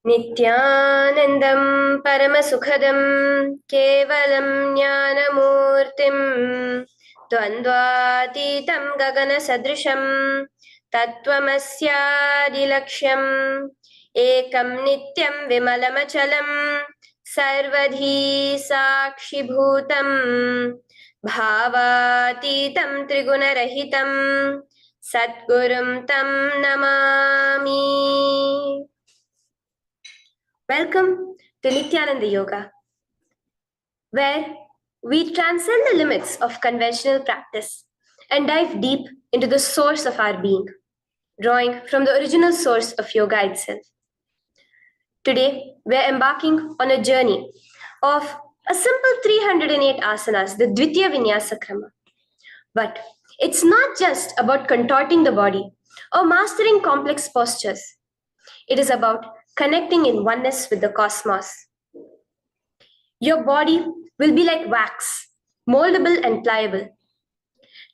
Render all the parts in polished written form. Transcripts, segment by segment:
Nithyanandam Paramasukhadam Kevalam Jnanamurtim Dvandvatitam Gagana Sadrisham Tattvamasyaadilaksham Ekam Nityam Vimalamachalam Sarvadhi Sakshibhutam Bhavatitam Trigunarahitam Satgurum Tam Namami. Welcome to Nithyananda Yoga, where we transcend the limits of conventional practice and dive deep into the source of our being, drawing from the original source of yoga itself. Today, we're embarking on a journey of a simple 308 asanas, the Dvitiya Vinyasa Krama. But it's not just about contorting the body or mastering complex postures. It is about connecting in oneness with the cosmos. Your body will be like wax, moldable and pliable.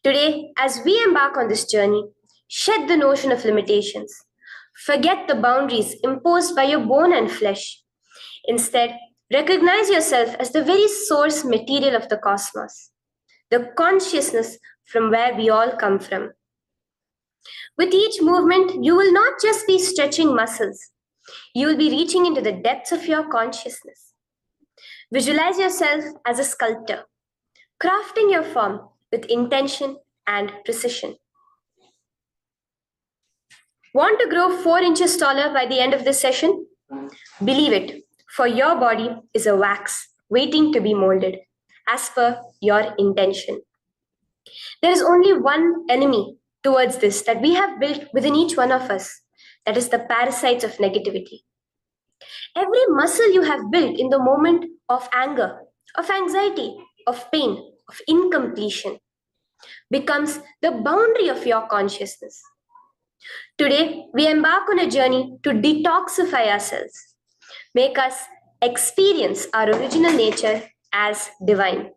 Today, as we embark on this journey, shed the notion of limitations. Forget the boundaries imposed by your bone and flesh. Instead, recognize yourself as the very source material of the cosmos, the consciousness from where we all come from. With each movement, you will not just be stretching muscles, you will be reaching into the depths of your consciousness. Visualize yourself as a sculptor, crafting your form with intention and precision. Want to grow 4 inches taller by the end of this session? Believe it, for your body is a wax waiting to be molded as per your intention. There is only one enemy towards this that we have built within each one of us. That is the parasites of negativity. Every muscle you have built in the moment of anger, of anxiety, of pain, of incompletion becomes the boundary of your consciousness. Today, we embark on a journey to detoxify ourselves, make us experience our original nature as divine.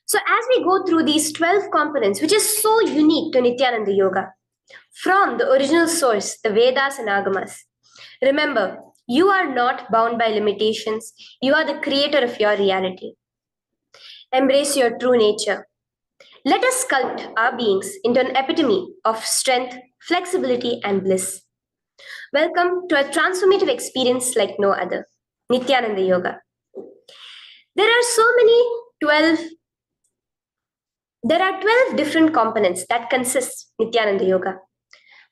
So as we go through these 12 components, which is so unique to Nithyananda Yoga, from the original source, the Vedas and Agamas, remember, you are not bound by limitations. You are the creator of your reality. Embrace your true nature. Let us sculpt our beings into an epitome of strength, flexibility, and bliss. Welcome to a transformative experience like no other, Nithyananda Yoga. There are 12 different components that consist Nithyananda Yoga.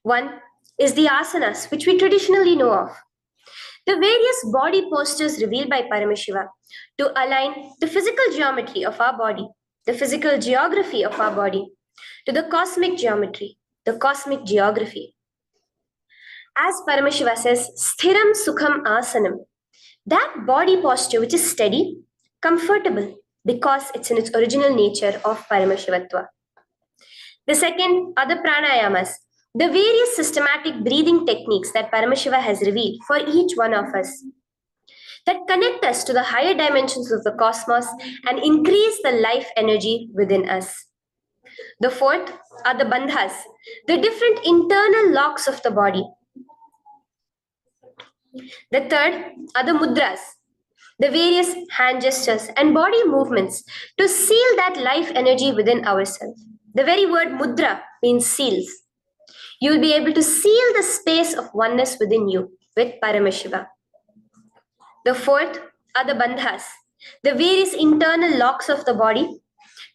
One is the asanas, which we traditionally know of. The various body postures revealed by Paramashiva to align the physical geometry of our body, the physical geography of our body, to the cosmic geometry, the cosmic geography. As Paramashiva says, Sthiram Sukham Asanam, that body posture which is steady, comfortable, because it's in its original nature of Paramashivatva. The second are the pranayamas, the various systematic breathing techniques that Paramashiva has revealed for each one of us, that connect us to the higher dimensions of the cosmos and increase the life energy within us. The fourth are the bandhas, the different internal locks of the body. The third are the mudras, the various hand gestures and body movements to seal that life energy within ourselves. The very word mudra means seals. You will be able to seal the space of oneness within you with Paramashiva. The fourth are the bandhas, the various internal locks of the body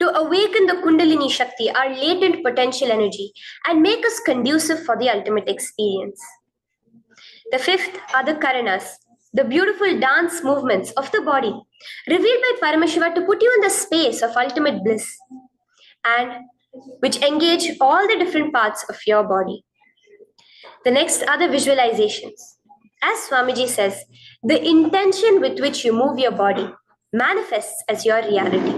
to awaken the Kundalini Shakti, our latent potential energy, and make us conducive for the ultimate experience. The fifth are the karanas, the beautiful dance movements of the body, revealed by Paramashiva to put you in the space of ultimate bliss, and which engage all the different parts of your body. The next are the visualizations. As Swamiji says, the intention with which you move your body manifests as your reality.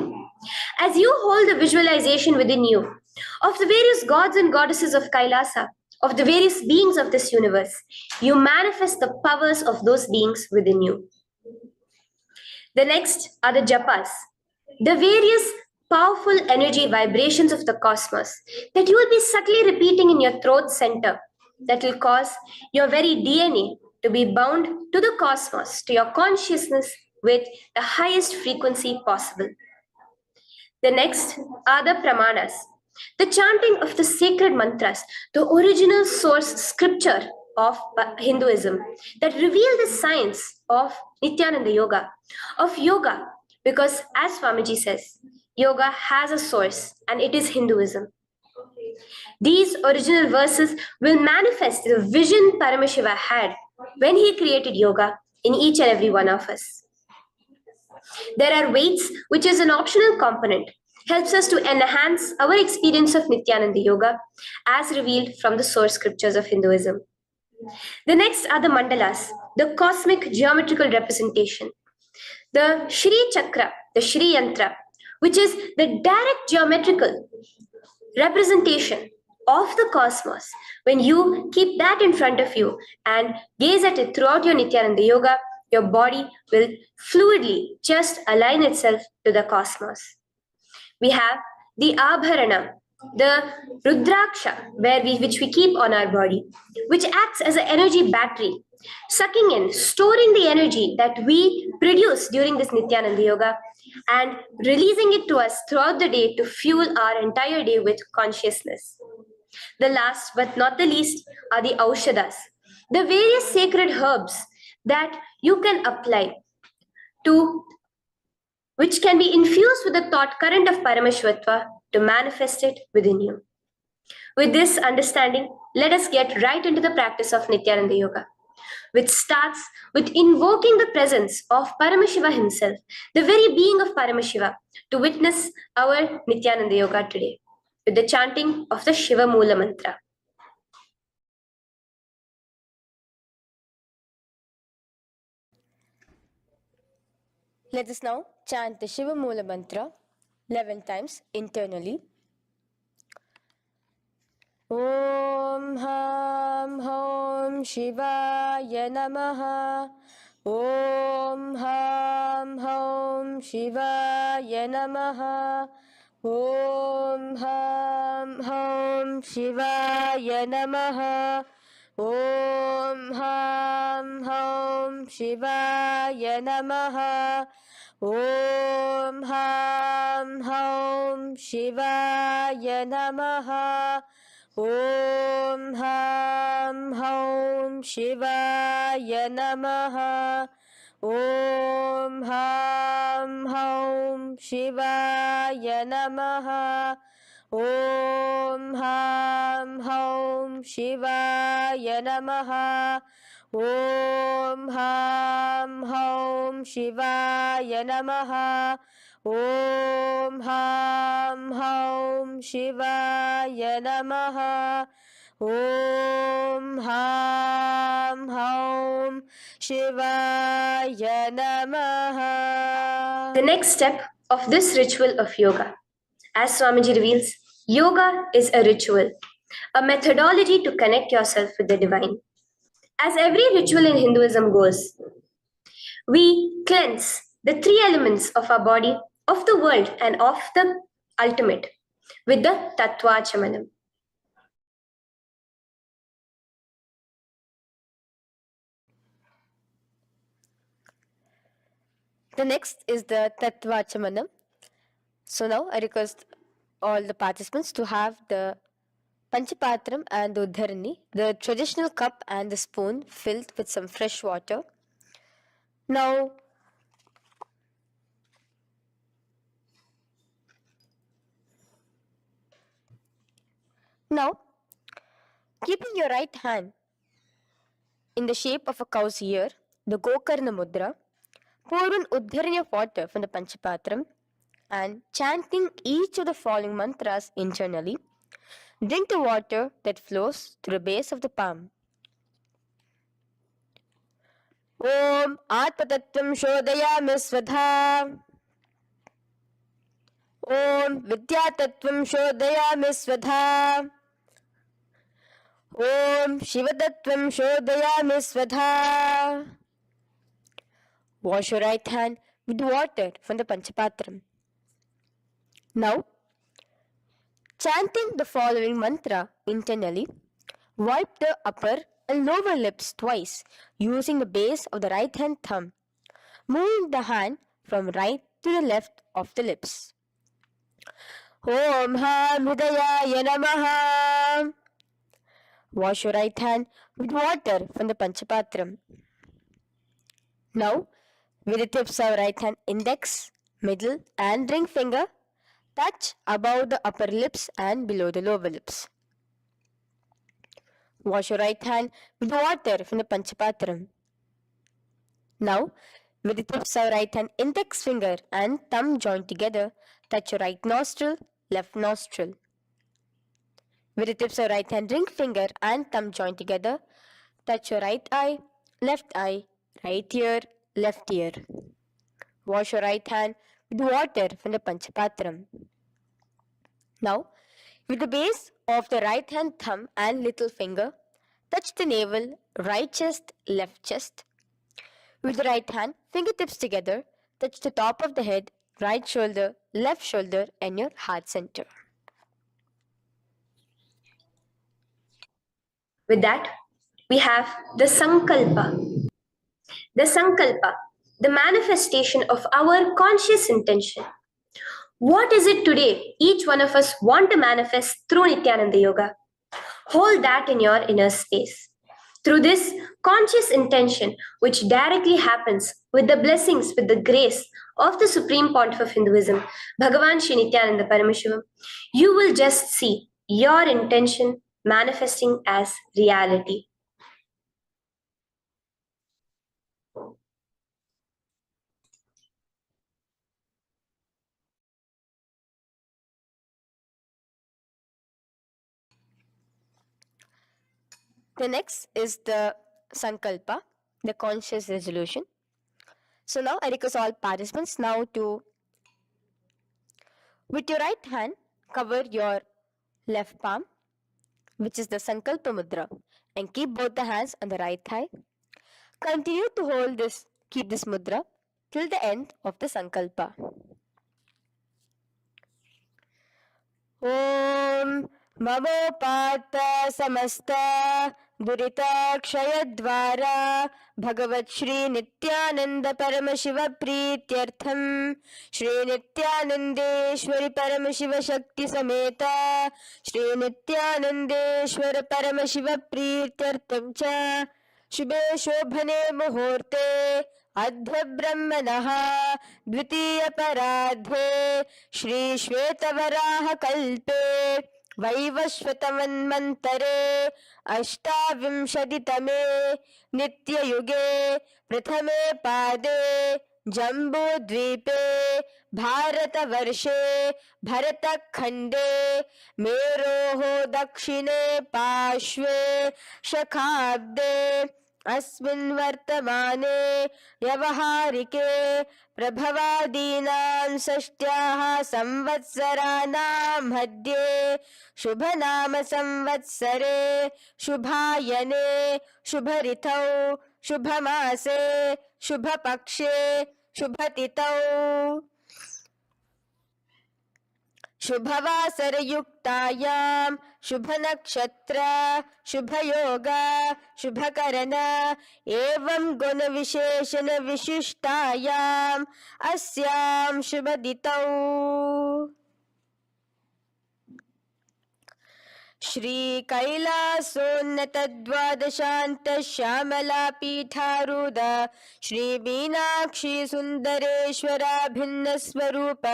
As you hold the visualization within you of the various gods and goddesses of KAILASA, of the various beings of this universe, you manifest the powers of those beings within you. The next are the japas, the various powerful energy vibrations of the cosmos that you will be subtly repeating in your throat center that will cause your very DNA to be bound to the cosmos, to your consciousness with the highest frequency possible. The next are the pramanas, the chanting of the sacred mantras, the original source scripture of Hinduism that reveal the science of Nithyananda Yoga, of yoga, because as Swamiji says, yoga has a source and it is Hinduism. These original verses will manifest the vision Paramashiva had when he created yoga in each and every one of us. There are weights, which is an optional component, helps us to enhance our experience of Nithyananda Yoga as revealed from the source scriptures of Hinduism. The next are the mandalas, the cosmic geometrical representation. The Shri Chakra, the Shri Yantra, which is the direct geometrical representation of the cosmos. When you keep that in front of you and gaze at it throughout your Nithyananda Yoga, your body will fluidly just align itself to the cosmos. We have the Abharana, the Rudraksha, which we keep on our body, which acts as an energy battery, sucking in, storing the energy that we produce during this Nithyananda Yoga and releasing it to us throughout the day to fuel our entire day with consciousness. The last but not the least are the Aushadas, the various sacred herbs that you can apply to, which can be infused with the thought current of Paramashvatva to manifest it within you. With this understanding, let us get right into the practice of Nithyananda Yoga, which starts with invoking the presence of Paramashiva himself, the very being of Paramashiva, to witness our Nithyananda Yoga today, with the chanting of the Shiva Mula Mantra. Let us now chant the Shiva Mula Mantra 11 times internally. Om Ham Hom Shivaya Namaha. Om Ham Hom Shivaya Namaha. Om Ham Hom Shivaya Namaha. Om Ham Hom Shivaya Namaha. Om Ham Hom Shivaya Namaha. Om Ham Hom Shivaya Namaha. Om Ham Hom Shivaya Namaha. Om Ham Hom Shivaya Namaha. Om Ham Hom Shivaya Namaha. Om Ham Hom Shivaya Namaha. Om Ham Hom Shivaya Namaha. The next step of this ritual of yoga, as Swamiji reveals, yoga is a ritual, a methodology to connect yourself with the divine. As every ritual in Hinduism goes, we cleanse the three elements of our body, of the world, and of the ultimate with the Tattvachamanam. The next is the Tattvachamanam. So now I request all the participants to have the Panchapatram and the Uddharani, the traditional cup and the spoon filled with some fresh water. Now, keeping your right hand in the shape of a cow's ear, the Gokarna Mudra, pour an Uddharani of water from the Panchapatram and chanting each of the following mantras internally, drink the water that flows through the base of the palm. Om Atmatattvam Shodayami Svadha. Om Vidyatattvam Shodayami Svadha. Om Shivatattvam Shodayami Svadha. Wash your right hand with water from the Panchapatram. Now, chanting the following mantra internally, wipe the upper and lower lips twice using the base of the right hand thumb, moving the hand from right to the left of the lips. Om Ham Hridayaya Namaha. Wash your right hand with water from the Panchapatram. Now, with the tips of right hand index, middle, and ring finger, touch above the upper lips and below the lower lips. Wash your right hand with water from the Panchapatram. Now, with the tips of right hand index finger and thumb joined together, touch your right nostril, left nostril. With the tips of right hand ring finger and thumb joined together, touch your right eye, right ear, left ear. Wash your right hand with water from the Panchapatram. Now, with the base of the right hand thumb and little finger, touch the navel, right chest, left chest. With the right hand, fingertips together, touch the top of the head, right shoulder, left shoulder, and your heart center. With that, we have the Sankalpa. The Sankalpa, the manifestation of our conscious intention. What is it today each one of us want to manifest through Nithyananda Yoga? Hold that in your inner space. Through this conscious intention, which directly happens with the blessings, with the grace of the Supreme Pontiff of Hinduism, Bhagavan Shri Nithyananda Paramashivoham, you will just see your intention manifesting as reality. The next is the Sankalpa, the conscious resolution. So now I request all participants now to, with your right hand, cover your left palm, which is the Sankalpa Mudra, and keep both the hands on the right thigh. Continue to keep this mudra till the end of the Sankalpa. Om ममोपात समस्त दुरिताक्षयद्वारा भगवत् श्री नित्यानंद परमशिव प्रीत्यर्थम श्री नित्यानंदेश्वरी परमशिव शक्ति समेत श्री नित्यानंदेश्वर परमशिव प्रीत्यर्थम च शुभे शोभने मुहूर्ते अद्य ब्रह्मणः द्वितीय पराध्ये श्री श्वेतवराह कल्पे वैवस्वतमन्वन्तरे अष्टाविंशतितमे नित्ययुगे प्रथमे पादे जम्बूद्वीपे भारतवर्षे भरतखण्डे मेरोः दक्षिणे पार्श्वे शखाब्दे अस्मिन् वर्तमाने व्यवहारिके प्रभवादीनां षष्ट्याः संवत्सराणां मध्ये शुभनाम संवत्सरे शुभायने शुभऋतौ शुभमासे शुभपक्षे शुभतिथौ शुभवासरयुक्तायां शुभनक्षत्र शुभयोग शुभकरण एवं गुणविशेषण विशिष्टायाम् अस्यां शुभदितौ श्री कैलासोन्नत द्वादशांत श्यामला पीठारूढ़ श्री मीनाक्षी सुंदरेश्वरा भिन्न स्वरूप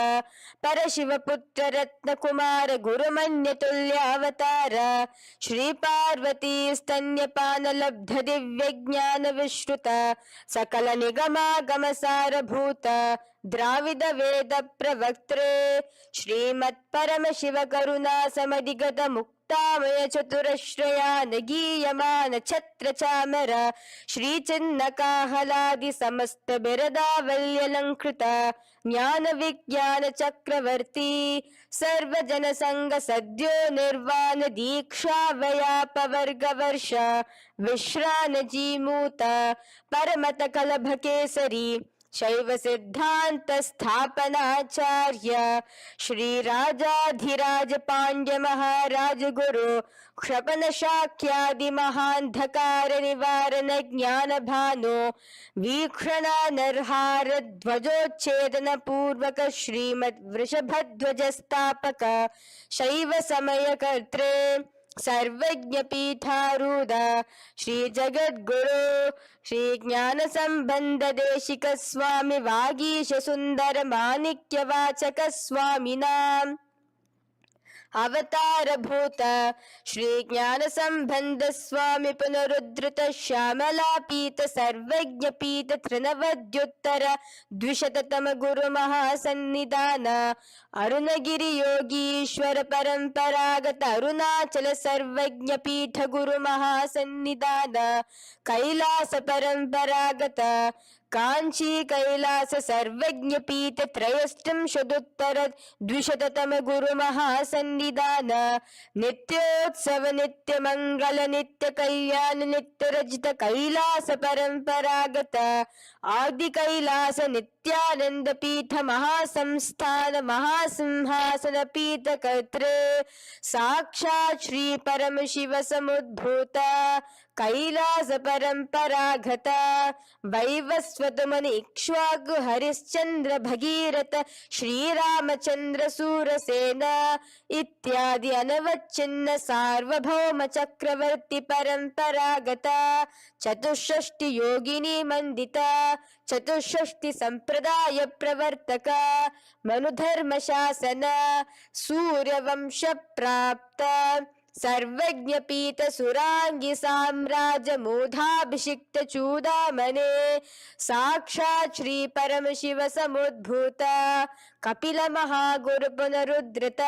परशिव पुत्र रत्न कुमार गुरुमन्य तुल्यावतार श्री पार्वती स्तन्यपान लब्ध दिव्य ज्ञान विश्रुत सकल निगमागम सारभूत द्राविड वेद प्रवक्त्रे श्रीमत् परम शिव करुणा समधिगत मुक्तामय चतुरश्रयान गीयमान छत्र चामर श्री चिन्ह काहलादि समस्त बिरदावल्यलंकृत ज्ञान विज्ञान चक्रवर्ती सर्वजन संग सद्यो निर्वाण दीक्षा व्याप वर्ग वर्ष विश्रान जीमूत परमत कलभ केसरी शैव सिद्धांत स्थापनाचार्य श्री राजाधिराज पांड्य महाराज गुरु क्षपन शाक्यादि महांधकार निवारण ज्ञान भानु वीक्षण नरहार ध्वजोच्छेदन पूर्वक श्रीमद वृषभध्वज स्थापक शैव समय कर्त्रे सर्वज्ञ पीठारूढ़ श्री जगद्गुरु श्री ज्ञान संबंध देशिक स्वामी वागीश सुंदर माणिक्य वाचक स्वामिनां अवतार भूत श्री ज्ञान संबंध स्वामी पुनरुद्धृत श्यामलापीत सर्वज्ञ पीत तृणवद्युत्तर द्विशततम गुरु महासन्निधान अरुणगिरि योगीश्वर परंपरागत अरुणाचल सर्वज्ञ पीठ गुरु महासन्निधान कैलास परंपरागत कांची कैलास सर्वज्ञ पीठ त्रयस्त्रिंशदुत्तर द्विशततम गुरु महासन्निधान नित्योत्सव नित्य मंगल नित्य कल्याण नित्य रजित कैलास परंपरागत आदि कैलास नित्यानंद पीठ महासंस्थान महासिंहासन पीठ कर्त्रे साक्षात् श्री परम शिव समुद्भूत कैलास परंपरागत वैवस्वत मुनि इक्ष्वाकु हरिश्चंद्र भगीरथ श्रीरामचंद्र सूरसेन इत्यादि अनवच्छिन्न सार्वभौम चक्रवर्ती परंपरागत चतुष्षष्टि योगिनी मंडित चतुष्षष्टि संप्रदाय प्रवर्तक मनुधर्म शासन सूर्यवंश प्राप्त सर्वज्ञ पीठ सुरांगी साम्राज्य मूधाभिषिक्त चूडामणे साक्षात् श्री परम शिव समुद्भूत कपिल महागुरु पुनरुद्धृत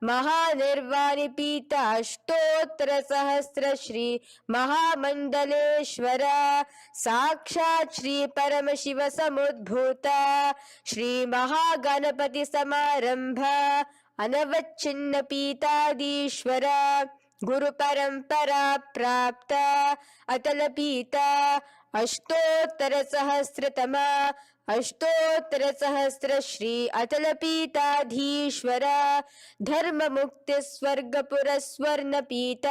महानिर्वाणि पीठ अष्टोत्तर सहस्र श्री महामंडलेश्वर साक्षात् श्री परम शिव समुद्भूत श्री महागणपति समारंभ अनवच्छिन्न पीताधीश्वर गुरु परंपरा प्राप्त अतल पीठ अष्टोत्तर सहस्रतम अष्टोत्तर सहस्र श्री अतल पीठाधीश्वर धर्म मुक्ति स्वर्गपुर स्वर्ण पीठ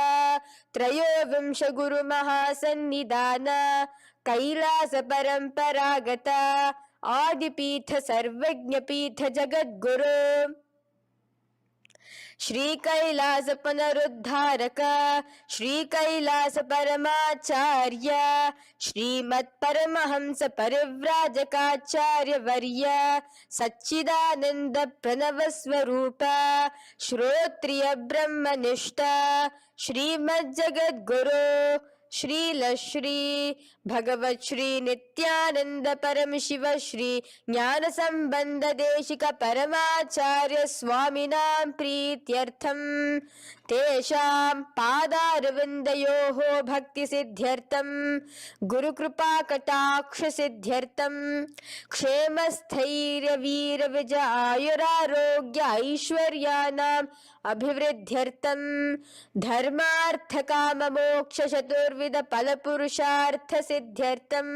त्रयोविंश गुरु महासन्निधान कैलास परंपरागत आदिपीठ सर्वज्ञ पीठ जगद्गुरु श्री कैलास पुनरुद्धारक श्री कैलास परमाचार्य श्रीमत् परमहंस परिव्राजकाचार्य वर्य सच्चिदानंद प्रणव स्वरूप श्रोत्रिय ब्रह्मनिष्ठ श्रीमद् जगद्गुरु श्रील श्री भगवत श्री नित्यानंद परम शिव श्री ज्ञान संबंध देशिक परमाचार्य स्वामिनां प्रीत्यर्थम तेषां पादारविन्दयोः भक्ति सिद्ध्यर्थम गुरु कृपा कटाक्ष सिद्ध्यर्थम क्षेम स्थैर्य वीर विजय आयुरारोग्य ऐश्वर्यानां अभिवृद्ध्यर्थम धर्मार्थ काम मोक्ष चतुर्विध फल पुरुषार्थ सिद्ध्यर्थम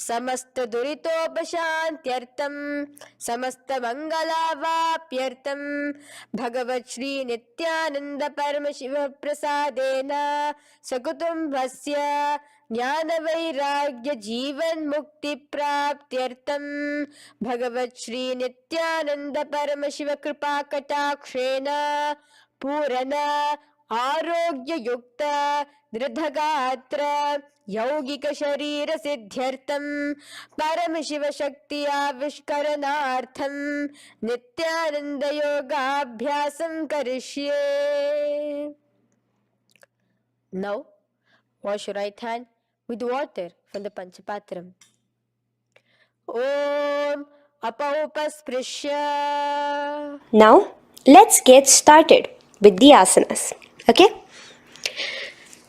समस्त दुरितोपशांत्यर्थम समस्त मंगलावाप्यर्थम भगवत श्री नित्यानंद परम शिव प्रसादेन सकुटुंबस्य ज्ञान वैराग्य जीवन मुक्ति प्राप्त्यर्थम भगवत श्री नित्यानंद परम शिव कृपा कटाक्षेण पूर्ण आरोग्य युक्त दृढ़गात्र यौगिक शरीर सिद्ध्यर्थम परम शिव शक्ति आविष्करणार्थम नित्यानंद योगाभ्यासं करिष्ये. Now wash your right hand with water from the Panchapatram. Om Apaupasprisya. Now, let's get started with the asanas. Okay?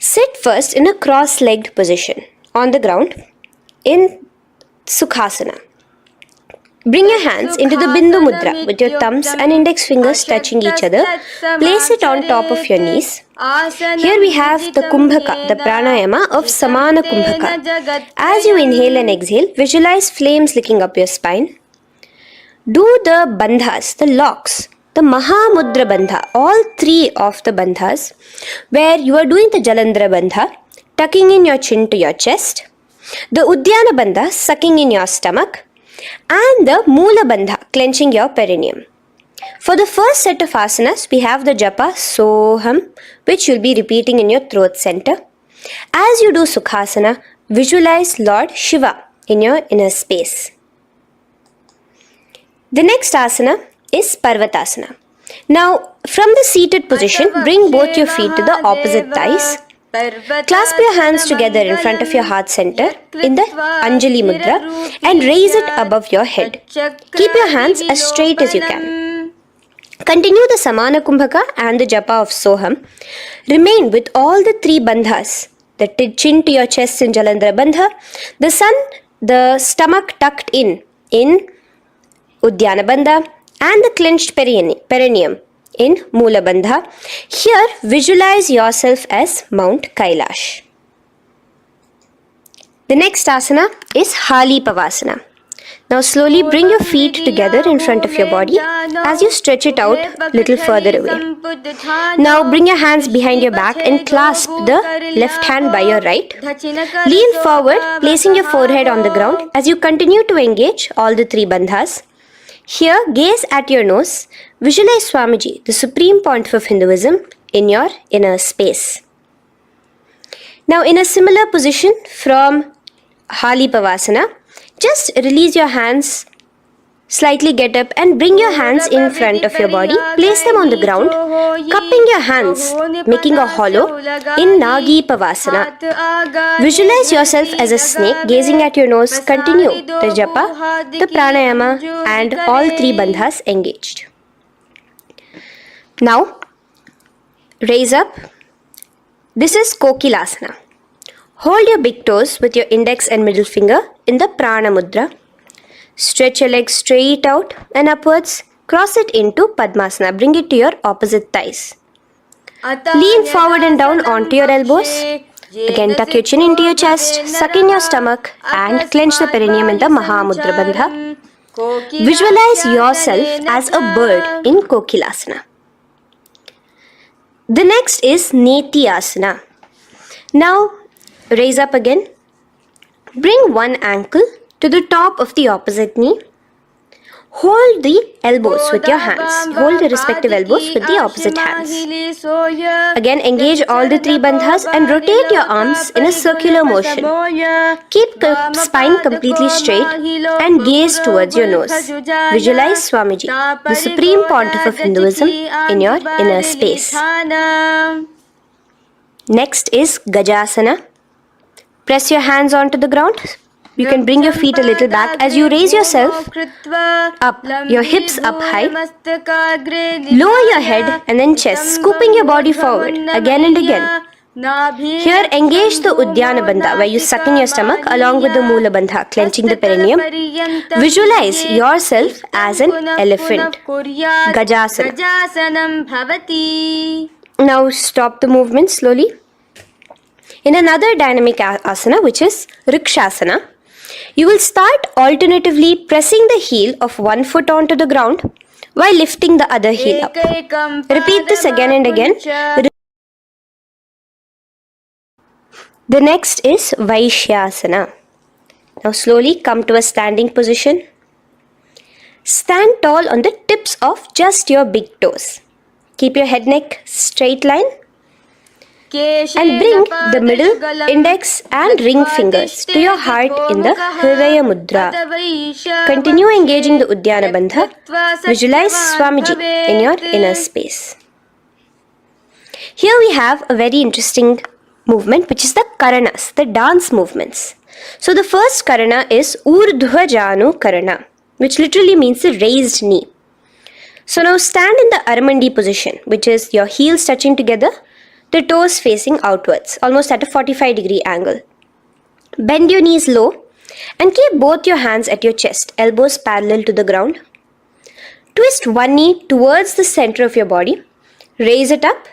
Sit first in a cross-legged position on the ground in Sukhasana. Bring your hands into the Bindu Mudra with your thumbs and index fingers touching each other. Place it on top of your knees. Here we have the Kumbhaka, the pranayama of Samana Kumbhaka. As you inhale and exhale, visualize flames licking up your spine. Do the bandhas, the locks, the Mahamudra Bandha, all three of the bandhas, where you are doing the Jalandhara Bandha, tucking in your chin to your chest, the Udyana Bandha, sucking in your stomach, and the Moola Bandha, clenching your perineum. For the first set of asanas, we have the japa Soham, which you'll be repeating in your throat center. As you do Sukhasana, visualize Lord Shiva in your inner space. The next asana is Parvatasana. Now, from the seated position, bring both your feet to the opposite thighs. Clasp your hands together in front of your heart center in the Anjali Mudra and raise it above your head. Keep your hands as straight as you can. Continue the Samana Kumbhaka and the Japa of Soham. Remain with all the three bandhas, the chin to your chest in Jalandhara Bandha, the stomach tucked in Udyana Bandha, and the clenched perineum in Moola Bandha. Here, visualize yourself as Mount Kailash. The next asana is Hali Pavasana. Now slowly bring your feet together in front of your body as you stretch it out a little further away. Now bring your hands behind your back and clasp the left hand by your right. Lean forward, placing your forehead on the ground as you continue to engage all the three bandhas. Here, gaze at your nose. Visualize Swamiji, the supreme pontiff of Hinduism, in your inner space. Now, in a similar position from Hali Pavasana, just release your hands, slightly get up and bring your hands in front of your body. Place them on the ground, cupping your hands, making a hollow in Nagi Pavasana. Visualize yourself as a snake, gazing at your nose. Continue the japa, the pranayama, and all three bandhas engaged. Now, raise up. This is Kokilasana. Hold your big toes with your index and middle finger in the Prana Mudra. Stretch your legs straight out and upwards. Cross it into Padmasana. Bring it to your opposite thighs. Lean forward and down onto your elbows. Again, tuck your chin into your chest, suck in your stomach, and clench the perineum in the Mahamudra Bandha. Visualize yourself as a bird in Kokilasana. The next is Nithyananda. Now, raise up again. Bring one ankle to the top of the opposite knee. Hold the elbows with your hands. Hold the respective elbows with the opposite hands. Again, engage all the three bandhas and rotate your arms in a circular motion. Keep the spine completely straight and gaze towards your nose. Visualize Swamiji, the supreme pontiff of Hinduism, in your inner space. Next is Gajasana. Press your hands onto the ground. You can bring your feet a little back as you raise yourself up, your hips up high. Lower your head and then chest, scooping your body forward again and again. Here, engage the Udyana Bandha, where you suck in your stomach along with the Moola Bandha, clenching the perineum. Visualize yourself as an elephant. Gajasana. Now stop the movement slowly. In another dynamic asana, which is Rikshasana, you will start alternatively pressing the heel of one foot onto the ground while lifting the other heel up. Repeat this again and again. The next is Vaishyasana. Now slowly come to a standing position. Stand tall on the tips of just your big toes. Keep your head neck straight line. And bring the middle, index and ring fingers to your heart in the Hridaya Mudra. Continue engaging the Udyana Bandha. Visualize Swamiji in your inner space. Here we have a very interesting movement, which is the Karanas, the dance movements. So the first Karana is Urdhva Janu Karana, which literally means the raised knee. So now stand in the Aramandi position, which is your heels touching together, the toes facing outwards, almost at a 45-degree angle. Bend your knees low And keep both your hands at your chest, elbows parallel to the ground. Twist one knee towards the center of your body. Raise it up,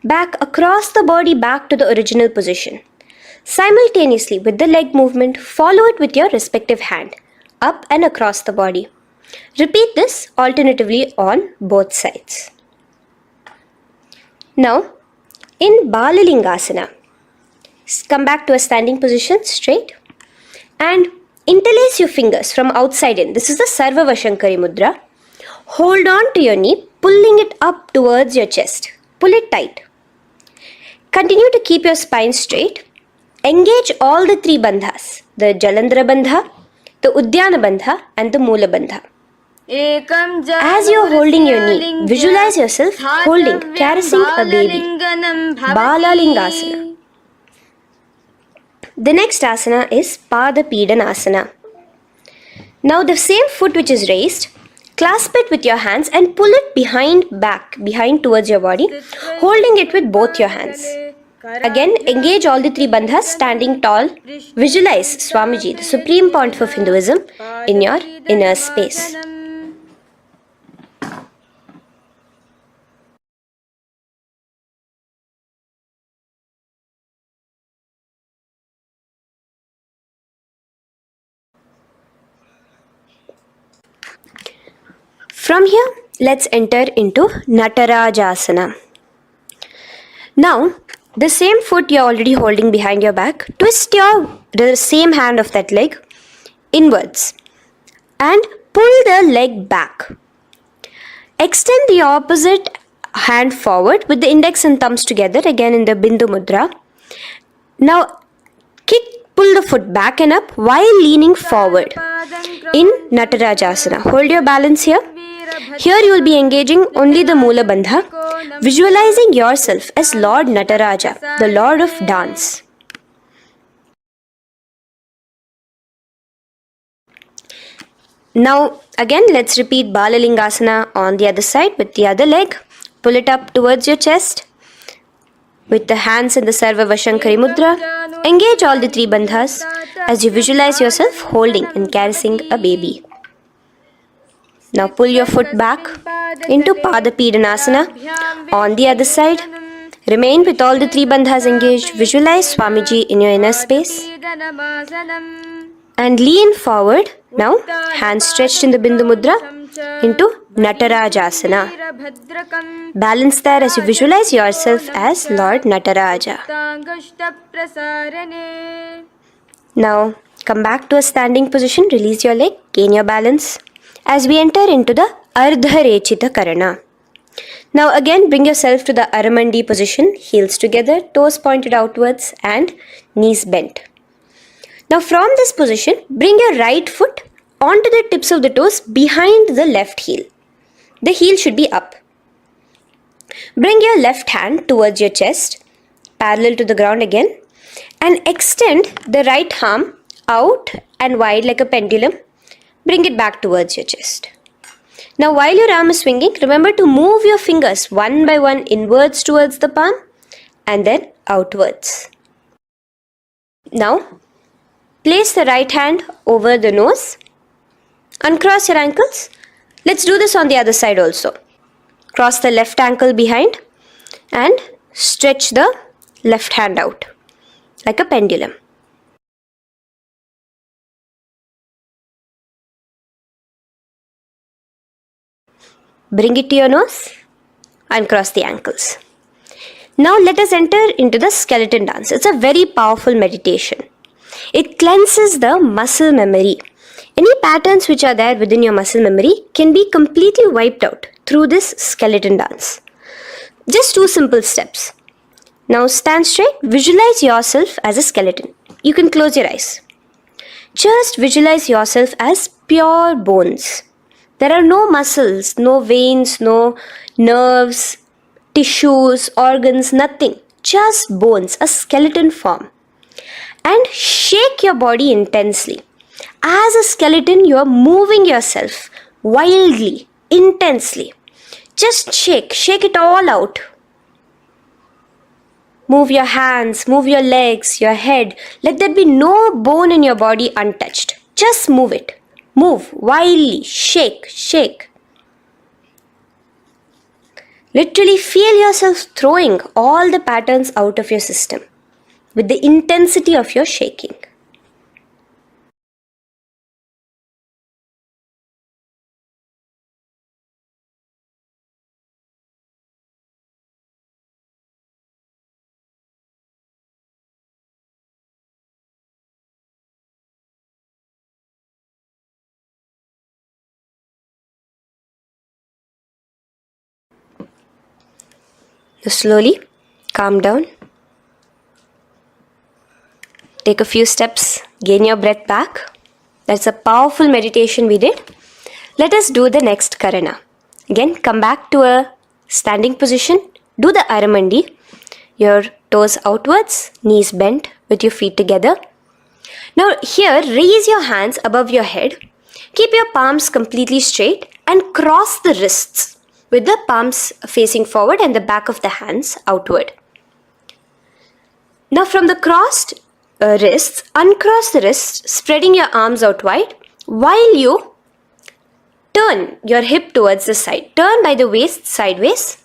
back across the body back to the original position. Simultaneously with the leg movement, follow it with your respective hand, up and across the body. Repeat this alternatively on both sides. Now, in Balalingasana, come back to a standing position straight and interlace your fingers from outside in. This is the Sarva Vashankari Mudra. Hold on to your knee, pulling it up towards your chest. Pull it tight. Continue to keep your spine straight. Engage all the three bandhas, the Jalandhara Bandha, the Udyana Bandha and the Moola Bandha. As you are holding your knee, visualize yourself holding, caressing a baby. Balalingasana. The next asana is Pada Pidanasana. Now the same foot which is raised, clasp it with your hands and pull it behind towards your body, holding it with both your hands. Again, engage all the three bandhas, standing tall. Visualize Swamiji, the supreme point of Hinduism, in your inner space. From here, let's enter into Natarajasana. Now, the same foot you're already holding behind your back, twist the same hand of that leg inwards and pull the leg back. Extend the opposite hand forward with the index and thumbs together, again in the Bindu Mudra. Now, pull the foot back and up while leaning forward in Natarajasana. Hold your balance here. Here you will be engaging only the Moola Bandha, visualizing yourself as Lord Nataraja, the Lord of Dance. Now again let's repeat Balalingasana on the other side with the other leg. Pull it up towards your chest with the hands in the Sarva Vashankari Mudra. Engage all the three bandhas as you visualize yourself holding and caressing a baby. Now pull your foot back into Pada Pidanasana on the other side. Remain with all the three bandhas engaged. Visualize Swamiji in your inner space. And lean forward. Now, hands stretched in the Bindu Mudra into Natarajasana. Balance there as you visualize yourself as Lord Nataraja. Now, come back to a standing position. Release your leg. Gain your balance. As we enter into the Ardha Rechita Karana. Now again bring yourself to the Aramandi position, heels together, toes pointed outwards and knees bent. Now from this position, bring your right foot onto the tips of the toes behind the left heel. The heel should be up. Bring your left hand towards your chest, parallel to the ground again, and extend the right arm out and wide like a pendulum. Bring it back towards your chest. Now while your arm is swinging, remember to move your fingers one by one inwards towards the palm and then outwards. Now place the right hand over the nose. Uncross your ankles. Let's do this on the other side also. Cross the left ankle behind and stretch the left hand out like a pendulum. Bring it to your nose and cross the ankles. Now let us enter into the skeleton dance. It's a very powerful meditation. It cleanses the muscle memory. Any patterns which are there within your muscle memory can be completely wiped out through this skeleton dance. Just 2 simple steps. Now stand straight. Visualize yourself as a skeleton. You can close your eyes. Just visualize yourself as pure bones. There are no muscles, no veins, no nerves, tissues, organs, nothing. Just bones, a skeleton form. And shake your body intensely. As a skeleton, you are moving yourself wildly, intensely. Just shake it all out. Move your hands, move your legs, your head. Let there be no bone in your body untouched. Just move it. Move wildly. Shake, shake. Literally feel yourself throwing all the patterns out of your system with the intensity of your shaking. Now slowly calm down. Take a few steps, gain your breath back. That's a powerful meditation we did. Let us do the next Karana. Again, come back to a standing position. Do the Aramandi. Your toes outwards, knees bent with your feet together. Now here, raise your hands above your head. Keep your palms completely straight and cross the wrists with the palms facing forward and the back of the hands outward. Now from the crossed wrists, uncross the wrists, spreading your arms out wide while you turn your hip towards the side. Turn by the waist sideways.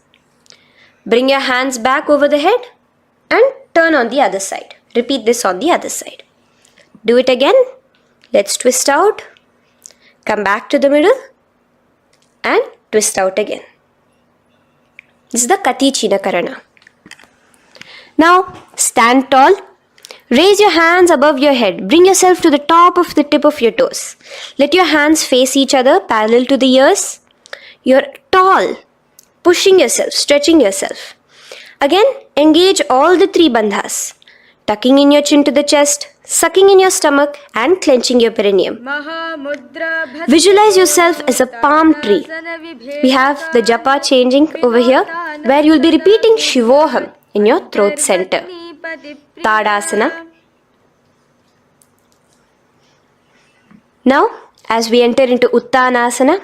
Bring your hands back over the head and turn on the other side. Repeat this on the other side. Do it again. Let's twist out. Come back to the middle and twist out again. This is the Kati China Karana. Now stand tall. Raise your hands above your head. Bring yourself to the top of the tip of your toes. Let your hands face each other parallel to the ears. You're tall, pushing yourself, stretching yourself. Again, engage all the three bandhas. Tucking in your chin to the chest, sucking in your stomach and clenching your perineum. Visualize yourself as a palm tree. We have the japa changing over here where you'll be repeating Shivoham in your throat center. Tadasana. Now, as we enter into Uttanasana,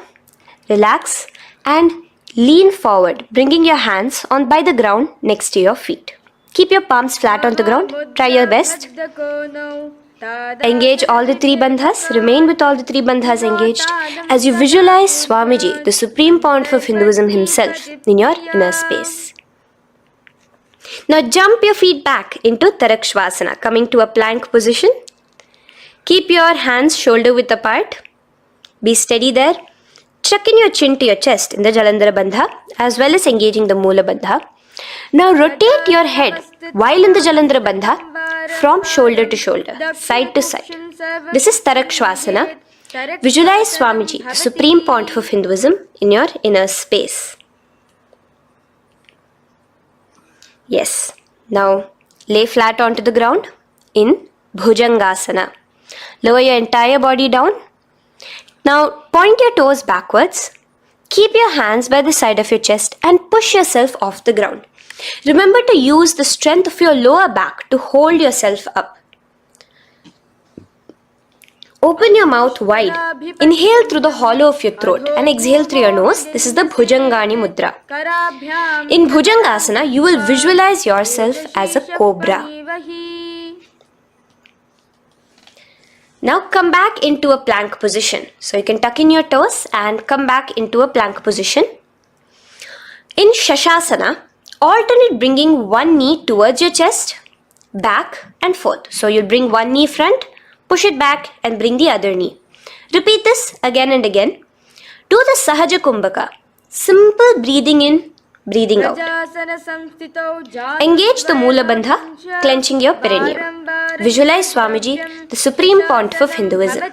relax and lean forward, bringing your hands on by the ground next to your feet. Keep your palms flat on the ground. Try your best. Engage all the three bandhas. Remain with all the three bandhas engaged as you visualize Swamiji, the supreme point of Hinduism himself, in your inner space. Now jump your feet back into Tarakshvasana, coming to a plank position. Keep your hands shoulder width apart. Be steady there. Chuck in your chin to your chest in the Jalandhara Bandha as well as engaging the Moola Bandha. Now rotate your head while in the Jalandhara Bandha from shoulder to shoulder, side to side. This is Tarakshvasana. Visualize Swamiji, the supreme point of Hinduism, in your inner space. Yes. Now lay flat onto the ground in Bhujangasana. Lower your entire body down. Now point your toes backwards. Keep your hands by the side of your chest and push yourself off the ground. Remember to use the strength of your lower back to hold yourself up. Open your mouth wide. Inhale through the hollow of your throat and exhale through your nose. This is the Bhujangani Mudra. In Bhujangasana, you will visualize yourself as a cobra. Now come back into a plank position. So you can tuck in your toes and come back into a plank position. In Shashasana, alternate bringing one knee towards your chest, back and forth. So you'll bring one knee front, push it back and bring the other knee. Repeat this again and again. Do the Sahaja Kumbhaka. Simple breathing in, breathing out. Engage the Moola Bandha, clenching your perineum. Visualize Swamiji, the supreme point of Hinduism.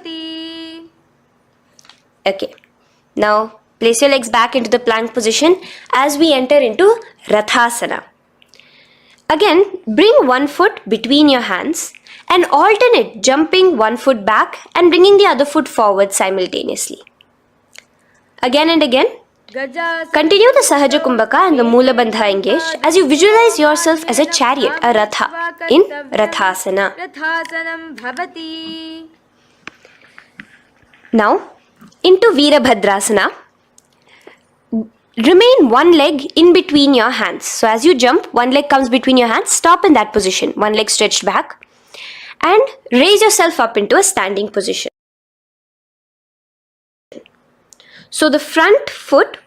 Okay. Now place your legs back into the plank position as we enter into Rathasana. Again, bring one foot between your hands and alternate jumping one foot back and bringing the other foot forward simultaneously. Again and again. Continue the Sahaja Kumbhaka and the Moola Bandha engaged as you visualize yourself as a chariot, a Ratha, in Rathasana. Now, into Veerabhadrasana. Remain one leg in between your hands. So as you jump, one leg comes between your hands. Stop in that position. One leg stretched back. And raise yourself up into a standing position. So the front foot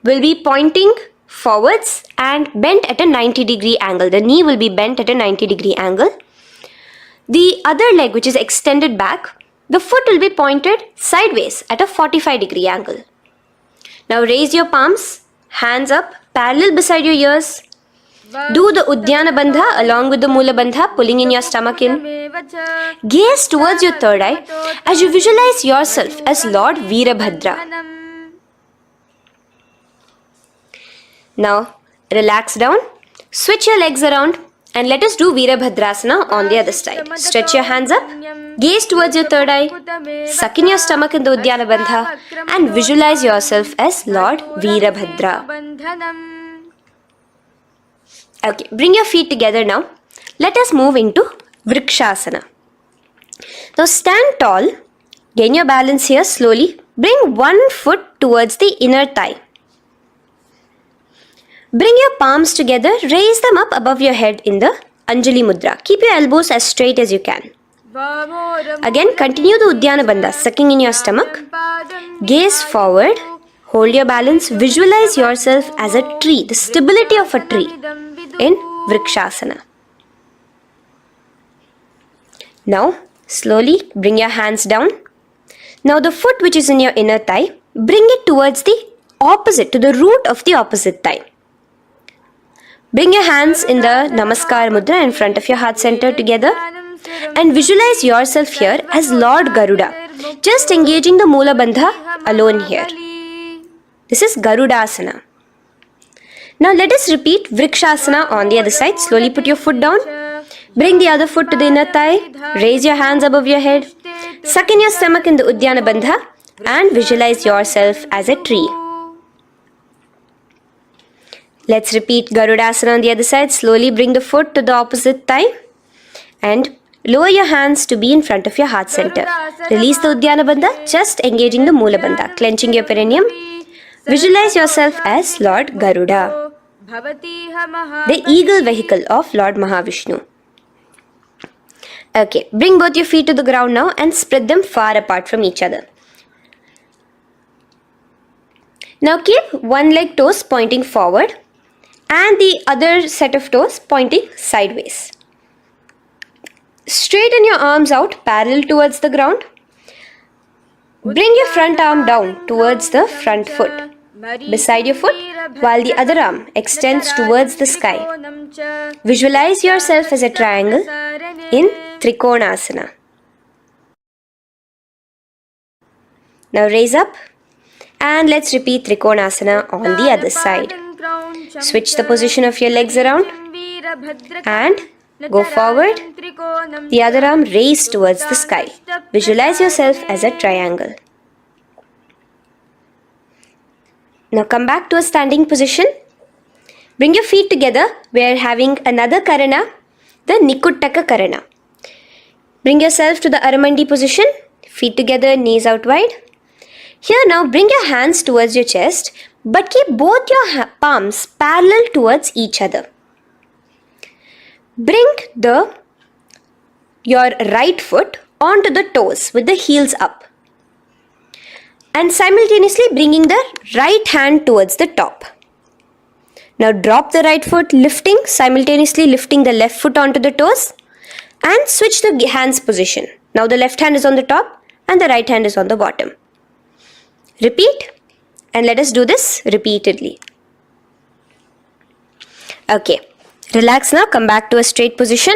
will be pointing forwards and bent at a 90-degree angle. The knee will be bent at a 90-degree angle. The other leg, which is extended back, the foot will be pointed sideways at a 45-degree angle. Now raise your palms, hands up, parallel beside your ears. Do the Uddiyana Bandha along with the Mula Bandha, pulling in your stomach in. Gaze towards your third eye as you visualize yourself as Lord Veerabhadra. Now relax down, switch your legs around and let us do Veerabhadrasana on the other side. Stretch your hands up, gaze towards your third eye, suck in your stomach in the Uddiyana Bandha and visualize yourself as Lord Veerabhadra. Okay, bring your feet together now. Let us move into Vrikshasana. Now stand tall, gain your balance here slowly. Bring one foot towards the inner thigh. Bring your palms together, raise them up above your head in the Anjali Mudra. Keep your elbows as straight as you can. Again, continue the Uddiyana Bandha, sucking in your stomach. Gaze forward, hold your balance, visualize yourself as a tree, the stability of a tree in Vrikshasana. Now, slowly bring your hands down. Now the foot which is in your inner thigh, bring it towards the opposite, to the root of the opposite thigh. Bring your hands in the Namaskar Mudra in front of your heart center together and visualize yourself here as Lord Garuda, just engaging the Mula Bandha alone here. This is Garudasana. Now let us repeat Vrikshasana on the other side. Slowly put your foot down. Bring the other foot to the inner thigh. Raise your hands above your head. Suck in your stomach in the Uddiyana Bandha and visualize yourself as a tree. Let's repeat Garudasana on the other side. Slowly bring the foot to the opposite thigh and lower your hands to be in front of your heart center. Release the Uddiyana Bandha, just engaging the Mula Bandha, clenching your perineum. Visualize yourself as Lord Garuda, the eagle vehicle of Lord Mahavishnu. Okay, bring both your feet to the ground now and spread them far apart from each other. Now keep one leg toes pointing forward and the other set of toes pointing sideways. Straighten your arms out parallel towards the ground. Bring your front arm down towards the front foot, beside your foot, while the other arm extends towards the sky. Visualize yourself as a triangle in Trikonasana. Now raise up and let's repeat Trikonasana on the other side. Switch the position of your legs around and go forward. The other arm raised towards the sky. Visualize yourself as a triangle. Now come back to a standing position. Bring your feet together. We are having another Karana, the Nikuttaka Karana. Bring yourself to the Aramandi position. Feet together, knees out wide. Here now bring your hands towards your chest, but keep both your palms parallel towards each other. Bring your right foot onto the toes with the heels up. And simultaneously bringing the right hand towards the top. Now drop the right foot, simultaneously lifting the left foot onto the toes and switch the hands position. Now the left hand is on the top and the right hand is on the bottom. Repeat and let us do this repeatedly. Okay, relax now, come back to a straight position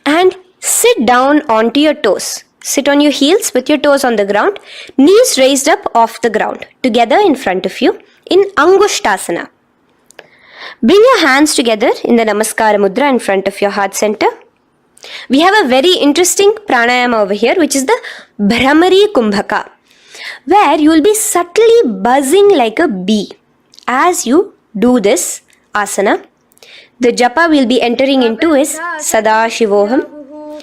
and sit down onto your toes. Sit on your heels with your toes on the ground, knees raised up off the ground, together in front of you in Angushtasana. Bring your hands together in the Namaskara Mudra in front of your heart center. We have a very interesting pranayama over here, which is the Bhramari Kumbhaka, where you will be subtly buzzing like a bee as you do this asana. The japa we will be entering into is Sadashivoham.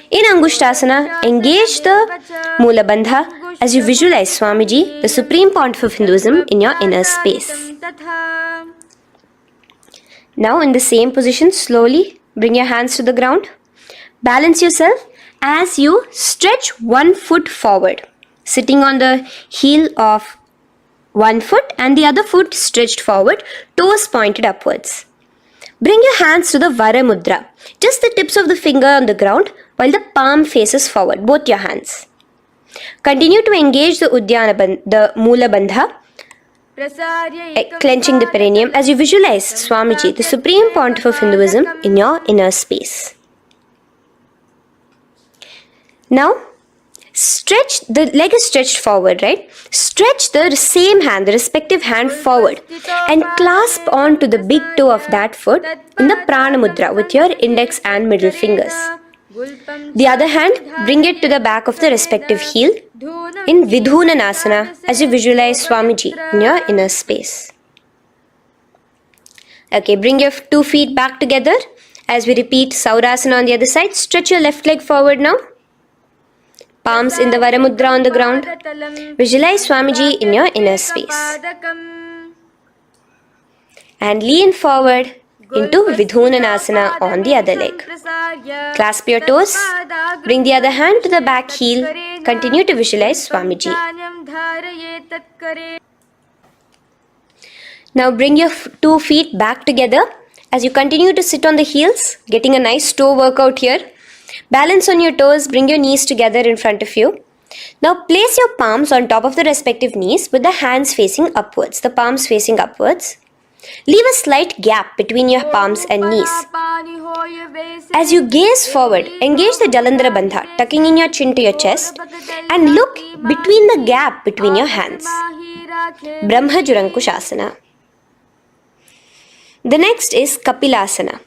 In Angushtasana, engage the Mula Bandha as you visualize Swamiji, the Supreme Pontiff of Hinduism, in your inner space. Now in the same position, slowly bring your hands to the ground. Balance yourself as you stretch one foot forward, sitting on the heel of one foot and the other foot stretched forward, toes pointed upwards. Bring your hands to the Vara Mudra, just the tips of the finger on the ground while the palm faces forward, both your hands. Continue to engage the Mula Bandha, clenching the perineum as you visualize Swamiji, the Supreme Pontiff of Hinduism, in your inner space. Now, stretch, the leg is stretched forward, right? Stretch the same hand, the respective hand forward and clasp onto the big toe of that foot in the Prana Mudra with your index and middle fingers. The other hand, bring it to the back of the respective heel in Vidhunanasana as you visualize Swamiji in your inner space. Okay, bring your 2 feet back together as we repeat Saurasana on the other side. Stretch your left leg forward now. Palms in the Vara Mudra on the ground. Visualize Swamiji in your inner space. And lean forward into Vidhunanasana on the other leg. Clasp your toes. Bring the other hand to the back heel. Continue to visualize Swamiji. Now bring your 2 feet back together as you continue to sit on the heels, getting a nice toe workout here. Balance on your toes, bring your knees together in front of you. Now place your palms on top of the respective knees with the hands facing upwards, the palms facing upwards. Leave a slight gap between your palms and knees. As you gaze forward, engage the Jalandhara Bandha, tucking in your chin to your chest, and look between the gap between your hands. Brahma Jurankushasana. The next is Kapilasana.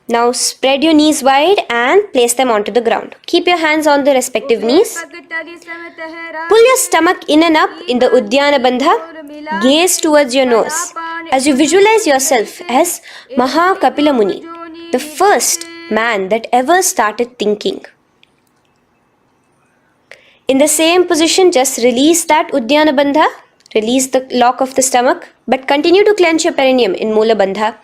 Now spread your knees wide and place them onto the ground. Keep your hands on the respective knees. Pull your stomach in and up in the Uddiyana Bandha. Gaze towards your nose as you visualize yourself as Maha Kapila Muni, the first man that ever started thinking. In the same position, just release that Uddiyana Bandha. Release the lock of the stomach, but continue to clench your perineum in Mula Bandha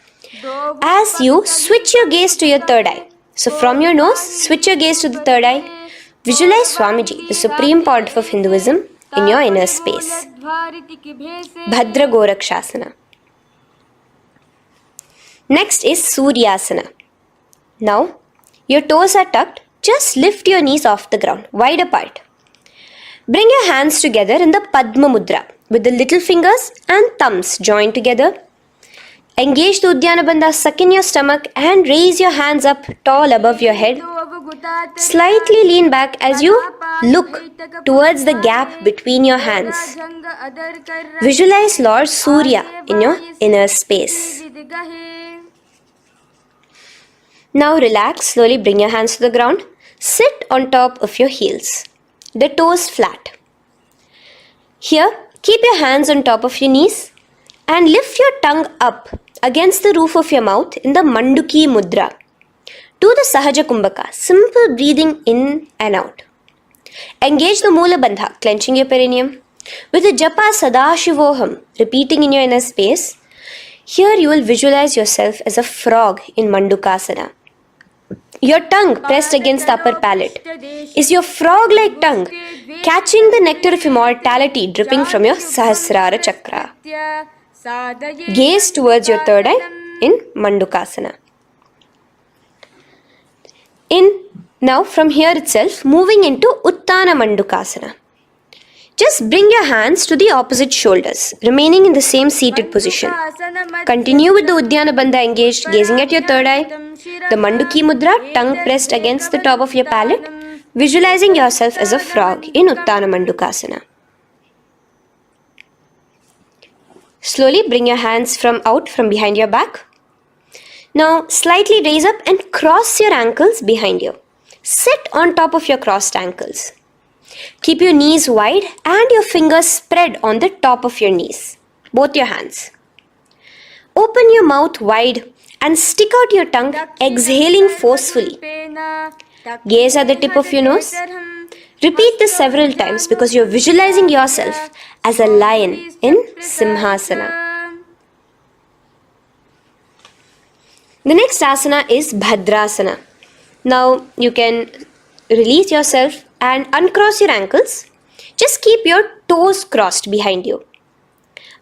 as you switch your gaze to your third eye. So from your nose, switch your gaze to the third eye. Visualize Swamiji, the Supreme Pontiff of Hinduism, in your inner space. Bhadra Gorakshasana. Next is Suryasana. Now, your toes are tucked. Just lift your knees off the ground, wide apart. Bring your hands together in the Padma Mudra with the little fingers and thumbs joined together. Engage the Uddiyana Bandha, suck in your stomach and raise your hands up tall above your head. Slightly lean back as you look towards the gap between your hands. Visualize Lord Surya in your inner space. Now relax, slowly bring your hands to the ground. Sit on top of your heels, the toes flat. Here, keep your hands on top of your knees and lift your tongue up against the roof of your mouth in the Manduki Mudra. Do the Sahaja Kumbhaka, simple breathing in and out. Engage the Mula Bandha, clenching your perineum. With the Japa Sadashivoham, repeating in your inner space, here you will visualize yourself as a frog in Mandukasana. Your tongue pressed against the upper palate. Is your frog-like tongue catching the nectar of immortality dripping from your Sahasrara Chakra? Gaze towards your third eye in Mandukasana. Now from here itself, moving into Uttana Mandukasana. Just bring your hands to the opposite shoulders, remaining in the same seated position. Continue with the Uddiyana Bandha engaged, gazing at your third eye. The Manduki Mudra, tongue pressed against the top of your palate, visualizing yourself as a frog in Uttana Mandukasana. Slowly bring your hands out from behind your back. Now slightly raise up and cross your ankles behind you. Sit on top of your crossed ankles. Keep your knees wide and your fingers spread on the top of your knees, both your hands. Open your mouth wide and stick out your tongue, exhaling forcefully. Gaze at the tip of your nose. Repeat this several times because you are visualizing yourself as a lion in Simhasana. The next asana is Bhadrasana. Now you can release yourself and uncross your ankles. Just keep your toes crossed behind you.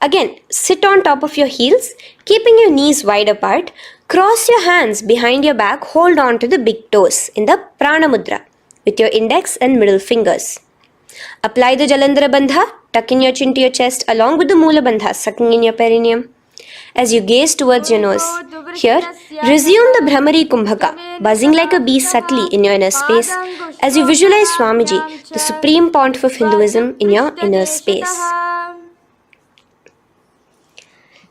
Again, sit on top of your heels, keeping your knees wide apart. Cross your hands behind your back, hold on to the big toes in the Prana Mudra with your index and middle fingers. Apply the Jalandhara Bandha, tuck in your chin to your chest along with the Mula Bandha, sucking in your perineum. As you gaze towards your nose, here, resume the Brahmari Kumbhaka, buzzing like a bee subtly in your inner space as you visualize Swamiji, the supreme pontiff of Hinduism, in your inner space.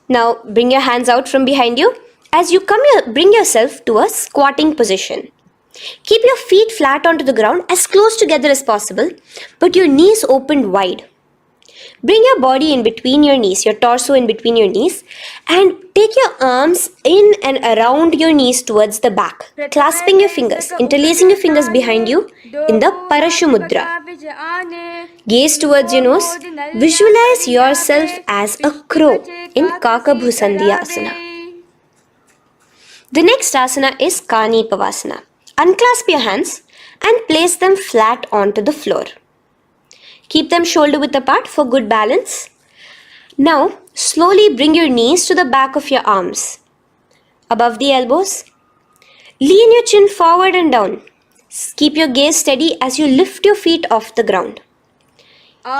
Now bring your hands out from behind you. As you bring yourself to a squatting position. Keep your feet flat onto the ground as close together as possible, but your knees opened wide. Bring your body in between your knees, your torso in between your knees, and take your arms in and around your knees towards the back, clasping your fingers, interlacing your fingers behind you in the Parashu Mudra. Gaze towards your nose. Visualize yourself as a crow in Kakabhusandhyasana. The next asana is Kani Pavasana. Unclasp your hands and place them flat onto the floor. Keep them shoulder width apart for good balance. Now, slowly bring your knees to the back of your arms, above the elbows. Lean your chin forward and down. Keep your gaze steady as you lift your feet off the ground.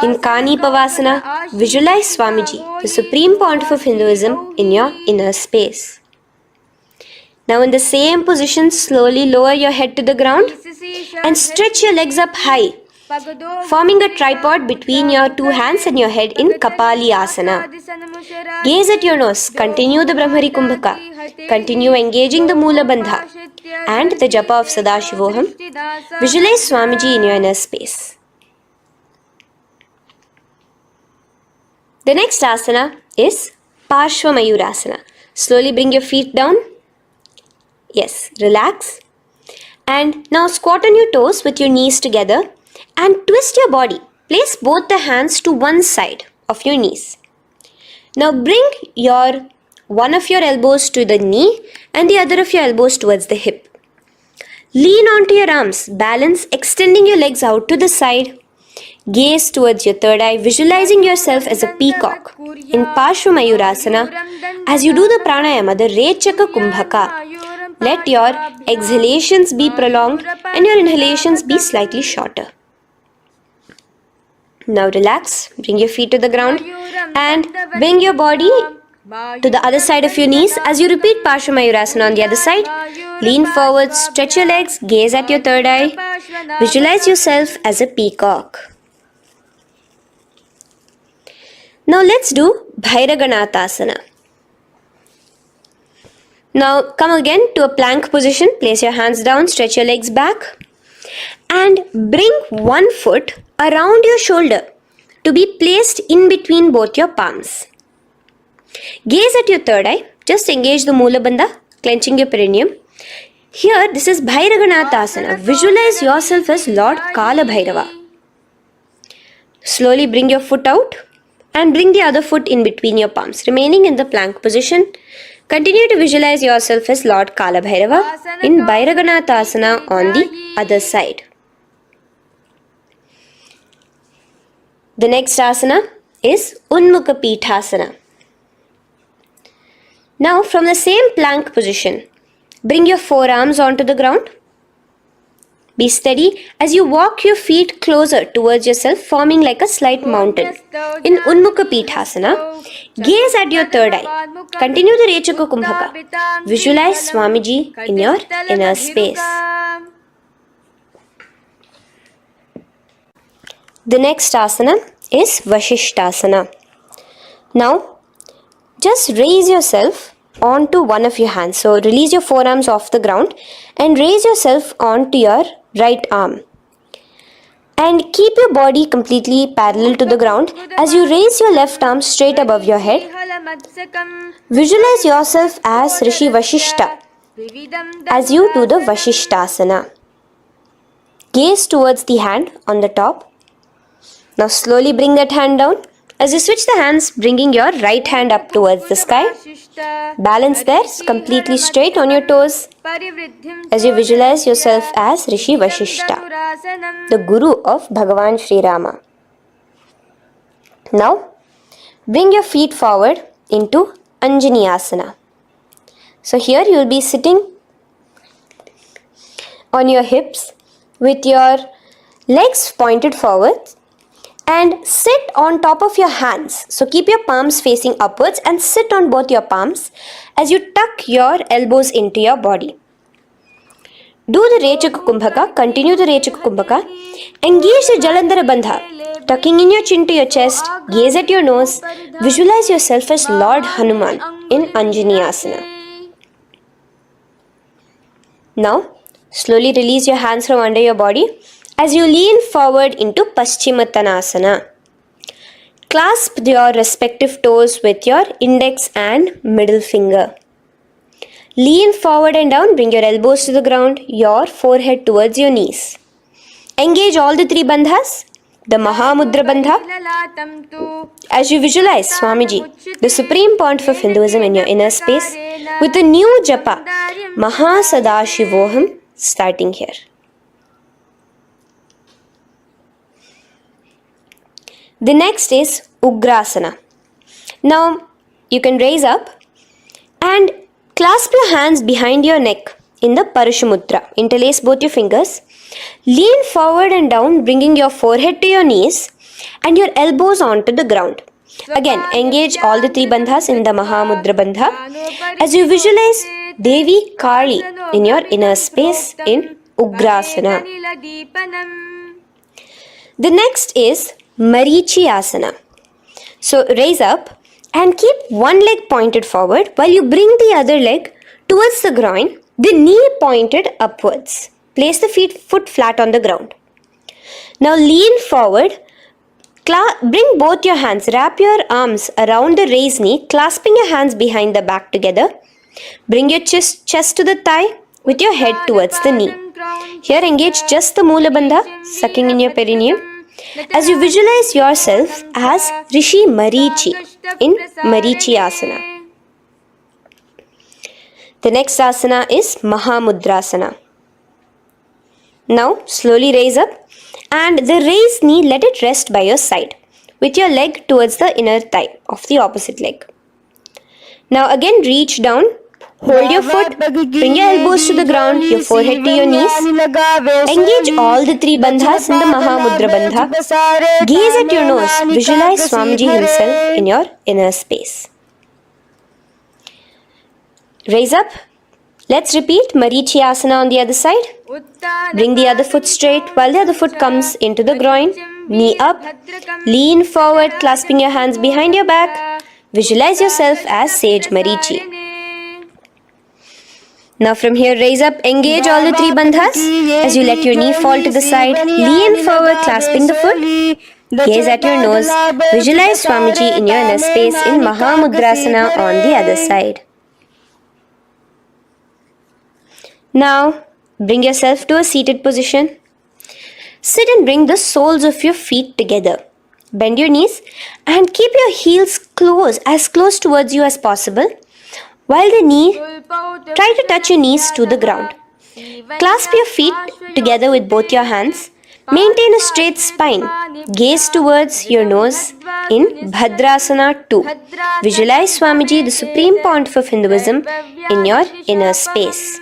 In Kani Pavasana, visualize Swamiji, the supreme pontiff of Hinduism, in your inner space. Now in the same position, slowly lower your head to the ground and stretch your legs up high, forming a tripod between your two hands and your head in Kapali Asana. Gaze at your nose, continue the Brahmari Kumbhaka, continue engaging the Mula Bandha and the Japa of Sadashivoham. Visualize Swamiji in your inner space. The next asana is Parshva Mayurasana. Slowly bring your feet down. Yes, relax. And now squat on your toes with your knees together and twist your body. Place both the hands to one side of your knees. Now bring one of your elbows to the knee and the other of your elbows towards the hip. Lean onto your arms, balance, extending your legs out to the side. Gaze towards your third eye, visualizing yourself as a peacock. In Parshva Mayurasana, as you do the pranayama, the Rechaka Kumbhaka, let your exhalations be prolonged and your inhalations be slightly shorter. Now relax, bring your feet to the ground and bring your body to the other side of your knees as you repeat Parshva Mayurasana on the other side. Lean forward, stretch your legs, gaze at your third eye. Visualize yourself as a peacock. Now let's do Bhairaganathasana. Now come again to a plank position. Place your hands down, stretch your legs back and bring one foot around your shoulder to be placed in between both your palms. Gaze at your third eye. Just engage the Mula Bandha, clenching your perineum. Here, this is Bhairaganathasana. Visualize yourself as Lord Kala Bhairava. Slowly bring your foot out and bring the other foot in between your palms, remaining in the plank position. Continue to visualize yourself as Lord Kala Bhairava in Bhairaganathasana on the other side. The next asana is Unmukha Pithasana. Now from the same plank position, bring your forearms onto the ground. Be steady as you walk your feet closer towards yourself, forming like a slight mountain. In Unmukha Pithasana, gaze at your third eye. Continue the Rechaka Kumbhaka. Visualize Swamiji in your inner space. The next asana is Vashishthasana. Now, just raise yourself onto one of your hands. So, release your forearms off the ground and raise yourself onto your right arm. And keep your body completely parallel to the ground as you raise your left arm straight above your head. Visualize yourself as Rishi Vashishta as you do the Vashishthasana. Gaze towards the hand on the top. Now slowly bring that hand down. As you switch the hands, bringing your right hand up towards the sky. Balance there, completely straight on your toes. As you visualize yourself as Rishi Vashishta, the Guru of Bhagavan Sri Rama. Now, bring your feet forward into Anjaneyasana. So here you will be sitting on your hips with your legs pointed forward and sit on top of your hands. So keep your palms facing upwards and sit on both your palms as you tuck your elbows into your body. Do the Rechaka Kumbhaka, continue the Rechaka Kumbhaka. Engage the Jalandhara Bandha, tucking in your chin to your chest, gaze at your nose, visualize yourself as Lord Hanuman in Anjaneyasana. Now, slowly release your hands from under your body as you lean forward into Paschimottanasana. Clasp your respective toes with your index and middle finger. Lean forward and down, bring your elbows to the ground, your forehead towards your knees. Engage all the three bandhas, the Mahamudra Bandha. As you visualize Swamiji, the Supreme Pontiff of Hinduism in your inner space, with a new japa, Mahasadashivoham, starting here. The next is Ugrasana. Now, you can raise up and clasp your hands behind your neck in the Parashamudra. Interlace both your fingers. Lean forward and down, bringing your forehead to your knees and your elbows onto the ground. Again, engage all the three bandhas in the Mahamudra Bandha as you visualize Devi Kali in your inner space in Ugrasana. The next is Marichiyasana. So raise up and keep one leg pointed forward while you bring the other leg towards the groin, the knee pointed upwards. Place the foot flat on the ground. Now lean forward, bring both your hands, wrap your arms around the raised knee, clasping your hands behind the back together. Bring your chest to the thigh with your head towards the knee. Here engage just the Moola Bandha, sucking in your perineum. As you visualize yourself as Rishi Marichi in Marichiyasana. The next asana is Mahamudrasana. Now slowly raise up and the raised knee, let it rest by your side with your leg towards the inner thigh of the opposite leg. Now again reach down. Hold your foot, bring your elbows to the ground, your forehead to your knees. Engage all the three bandhas in the Mahamudra Bandha. Gaze at your nose, visualize Swamiji himself in your inner space. Raise up. Let's repeat Marichiyasana on the other side. Bring the other foot straight while the other foot comes into the groin. Knee up. Lean forward, clasping your hands behind your back. Visualize yourself as Sage Marichi. Now from here, raise up, engage all the three bandhas as you let your knee fall to the side. Lean forward, clasping the foot. Gaze at your nose. Visualize Swamiji in your inner space in Mahamudrasana on the other side. Now, bring yourself to a seated position. Sit and bring the soles of your feet together. Bend your knees and keep your heels close, as close towards you as possible. While the knee, try to touch your knees to the ground. Clasp your feet together with both your hands. Maintain a straight spine. Gaze towards your nose in Bhadrasana 2. Visualize Swamiji, the Supreme Pontiff of Hinduism, in your inner space.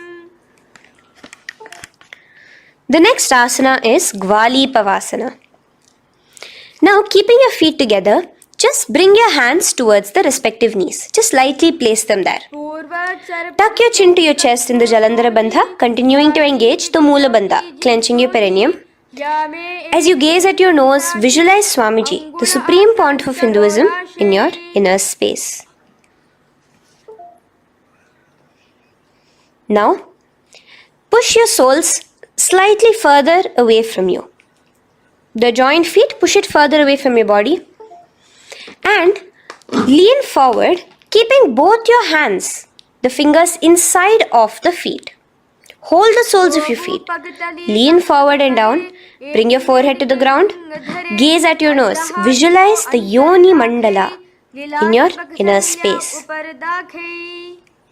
The next asana is Gwali Pavasana. Now, keeping your feet together, just bring your hands towards the respective knees. Just lightly place them there. Tuck your chin to your chest in the Jalandhara Bandha, continuing to engage the Moola Bandha, clenching your perineum. As you gaze at your nose, visualize Swamiji, the Supreme Pontiff of Hinduism, in your inner space. Now, push your soles slightly further away from you. The joined feet, push it further away from your body. And lean forward, keeping both your hands, the fingers inside of the feet. Hold the soles of your feet. Lean forward and down. Bring your forehead to the ground. Gaze at your nose. Visualize the Yoni Mandala in your inner space.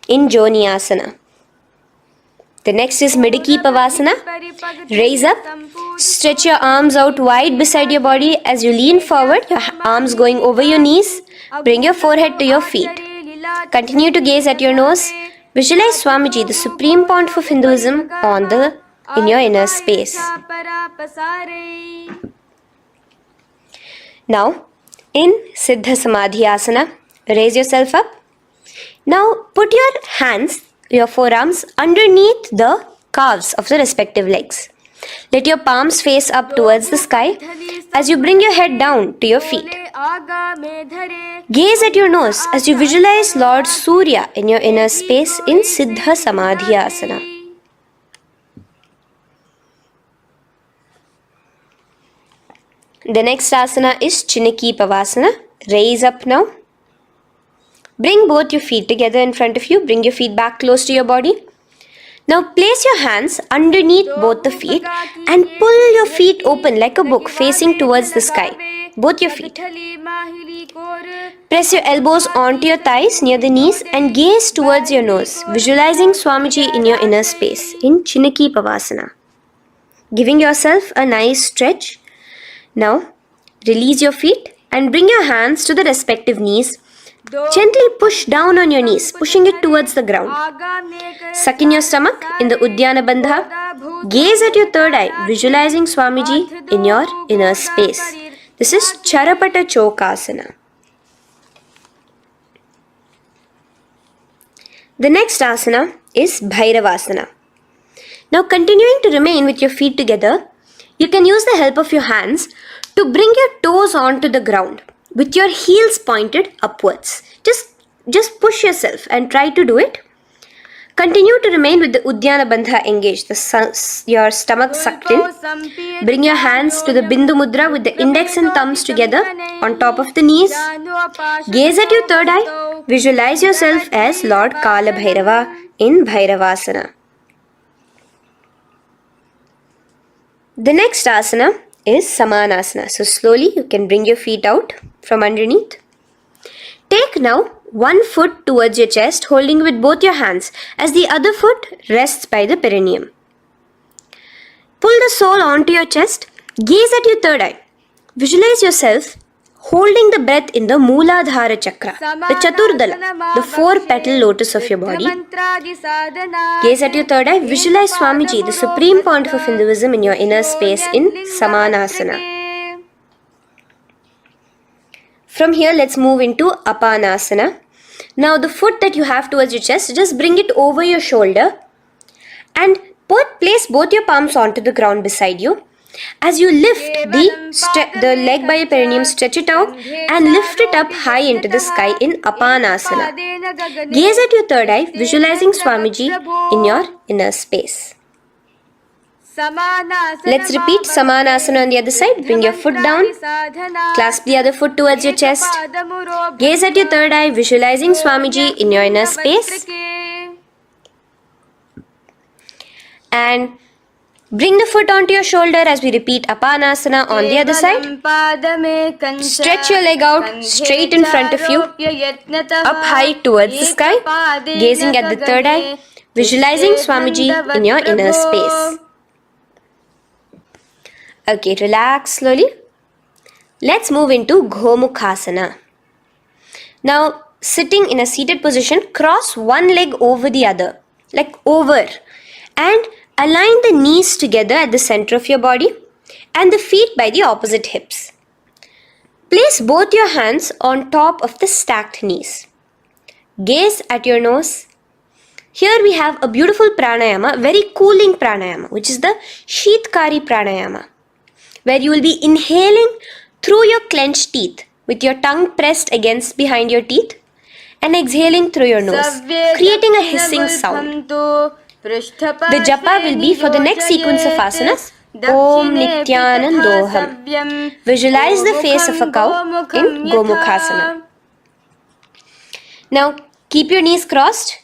In Joni Asana. The next is Midiki Pavasana. Raise up. Stretch your arms out wide beside your body as you lean forward, your arms going over your knees. Bring your forehead to your feet. Continue to gaze at your nose. Visualize Swamiji, the supreme point of Hinduism, in your inner space. Now, in Siddha Samadhi Asana, raise yourself up. Now, put your forearms underneath the calves of the respective legs. Let your palms face up towards the sky as you bring your head down to your feet. Gaze at your nose as you visualize Lord Surya in your inner space in Siddha Samadhi Asana. The next asana is Chiniki Pavasana. Raise up now. Bring both your feet together in front of you. Bring your feet back close to your body. Now place your hands underneath both the feet and pull your feet open like a book facing towards the sky. Both your feet. Press your elbows onto your thighs near the knees and gaze towards your nose, visualizing Swamiji in your inner space in Chiniki Pavasana. Giving yourself a nice stretch. Now release your feet and bring your hands to the respective knees. Gently push down on your knees, pushing it towards the ground. Suck in your stomach in the Uddiyana Bandha. Gaze at your third eye, visualizing Swamiji in your inner space. This is Charapata Chokasana. The next asana is Bhairavasana. Now continuing to remain with your feet together, you can use the help of your hands to bring your toes onto the ground with your heels pointed upwards. Just push yourself and try to do it. Continue to remain with the Uddiyana Bandha engaged, your stomach sucked in. Bring your hands to the Bindu Mudra with the index and thumbs together on top of the knees. Gaze at your third eye. Visualize yourself as Lord Kala Bhairava in Bhairavasana. The next asana is Samanasana. So slowly you can bring your feet out from underneath. Take now one foot towards your chest, holding with both your hands as the other foot rests by the perineum. Pull the sole onto your chest. Gaze at your third eye. Visualize yourself holding the breath in the Mooladhara Chakra, the Chaturdala, the 4-petal lotus of your body. Gaze at your third eye. Visualize Swamiji, the supreme point of Hinduism, in your inner space in Samanasana. From here, let's move into Apanasana. Now, the foot that you have towards your chest, just bring it over your shoulder and place both your palms onto the ground beside you. As you lift the leg by your perineum, stretch it out and lift it up high into the sky in Apanasana. Gaze at your third eye, visualizing Swamiji in your inner space. Let's repeat Samanasana on the other side. Bring your foot down. Clasp the other foot towards your chest. Gaze at your third eye, visualizing Swamiji in your inner space. And bring the foot onto your shoulder as we repeat Apanasana on the other side. Stretch your leg out straight in front of you, up high towards the sky, gazing at the third eye, visualizing Swamiji in your inner space. Okay, relax slowly. Let's move into Gomukhasana. Now, sitting in a seated position, cross one leg over the other, like over, and align the knees together at the center of your body and the feet by the opposite hips. Place both your hands on top of the stacked knees. Gaze at your nose. Here we have a beautiful pranayama, very cooling pranayama, which is the Sheetkari pranayama, where you will be inhaling through your clenched teeth with your tongue pressed against behind your teeth and exhaling through your nose, creating a hissing sound. The japa will be for the next sequence of asanas, Om Nithyananda. Visualize the face of a cow in Gomukhasana. Now keep your knees crossed.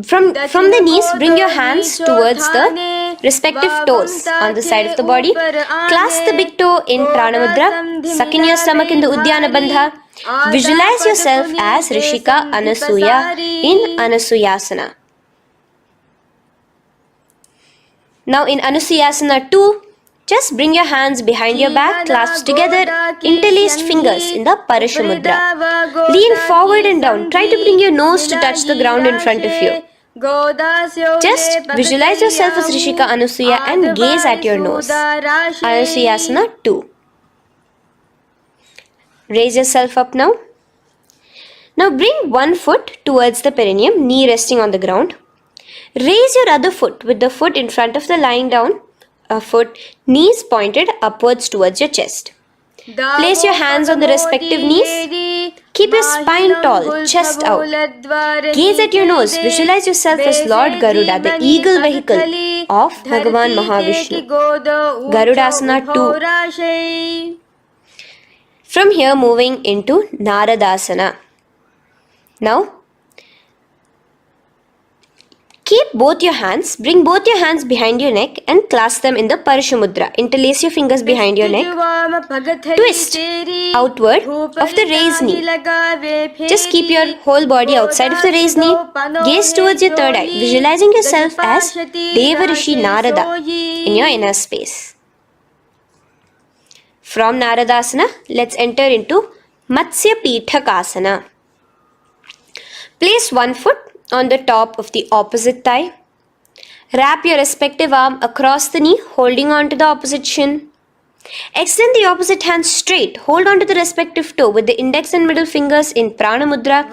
From the knees, bring your hands towards the respective toes on the side of the body. Clasp the big toe in Pranamudra. Suck in your stomach in the Udyana Bandha. Visualize yourself as Rishika Anasuya in Anasuyasana. Now in Anusuyasana 2, just bring your hands behind your back, clasped together, interlaced fingers in the Parashamudra. Lean forward and down. Try to bring your nose to touch the ground in front of you. Just visualize yourself as Rishika Anusuya and gaze at your nose. Anusuyasana 2. Raise yourself up now. Now bring one foot towards the perineum, knee resting on the ground. Raise your other foot with the foot in front of the lying down foot, knees pointed upwards towards your chest. Place your hands on the respective knees. Keep your spine tall, chest out. Gaze at your nose. Visualize yourself as Lord Garuda, the eagle vehicle of Bhagavan Mahavishnu. Garudasana 2. From here, moving into Naradasana. Now, keep both your hands, bring both your hands behind your neck and clasp them in the Parashamudra. Interlace your fingers behind your neck. Twist outward of the raised knee. Just keep your whole body outside of the raised knee. Gaze towards your third eye, visualizing yourself as Devarishi Narada in your inner space. From Naradasana, let's enter into Matsya Pithakasana. Place one foot on the top of the opposite thigh. Wrap your respective arm across the knee, holding on to the opposite shin. Extend the opposite hand straight. Hold on to the respective toe with the index and middle fingers in Prana Mudra.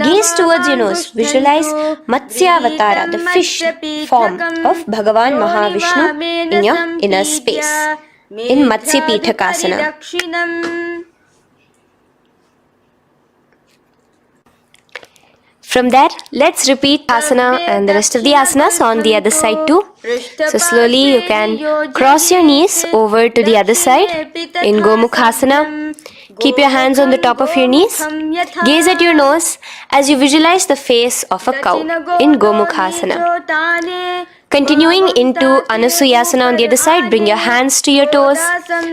Gaze towards your nose. Visualize Matsyavatara, the fish form of Bhagavan Mahavishnu in your inner space. In Matsya Pithakasana. From there, let's repeat asana and the rest of the asanas on the other side too. So slowly you can cross your knees over to the other side in Gomukhasana. Keep your hands on the top of your knees. Gaze at your nose as you visualize the face of a cow in Gomukhasana. Continuing into Anusuyasana on the other side, bring your hands to your toes.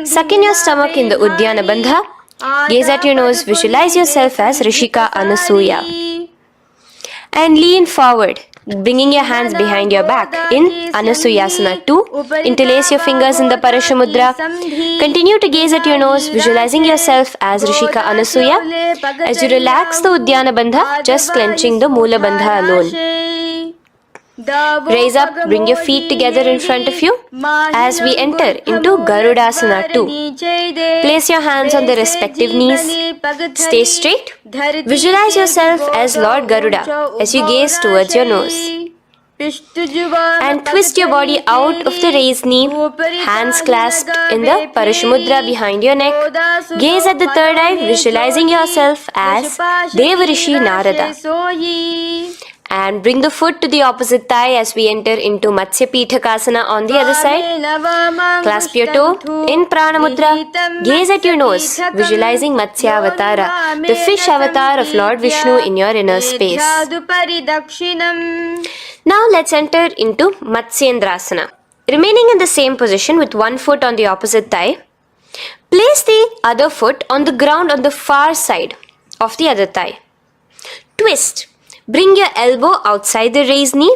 Suck in your stomach in the Udyana Bandha. Gaze at your nose, visualize yourself as Rishika Anasuya. And lean forward, bringing your hands behind your back in Anusuyasana 2. Interlace your fingers in the Parashamudra. Continue to gaze at your nose, visualizing yourself as Rishika Anasuya. As you relax the Udyana Bandha, just clenching the Mula Bandha alone. Raise up, bring your feet together in front of you as we enter into Garudasana 2. Place your hands on the respective knees. Stay straight. Visualize yourself as Lord Garuda as you gaze towards your nose. And twist your body out of the raised knee, hands clasped in the Parashamudra behind your neck. Gaze at the third eye, visualizing yourself as Devarishi Narada. And bring the foot to the opposite thigh as we enter into Matsya Pithakasana on the other side. Clasp your toe in Prana Mudra. Gaze at your nose, visualizing Matsya Avatara, the fish avatar of Lord Vishnu in your inner space. Now let's enter into Matsyendrasana. Remaining in the same position with one foot on the opposite thigh, place the other foot on the ground on the far side of the other thigh. Twist. Bring your elbow outside the raised knee.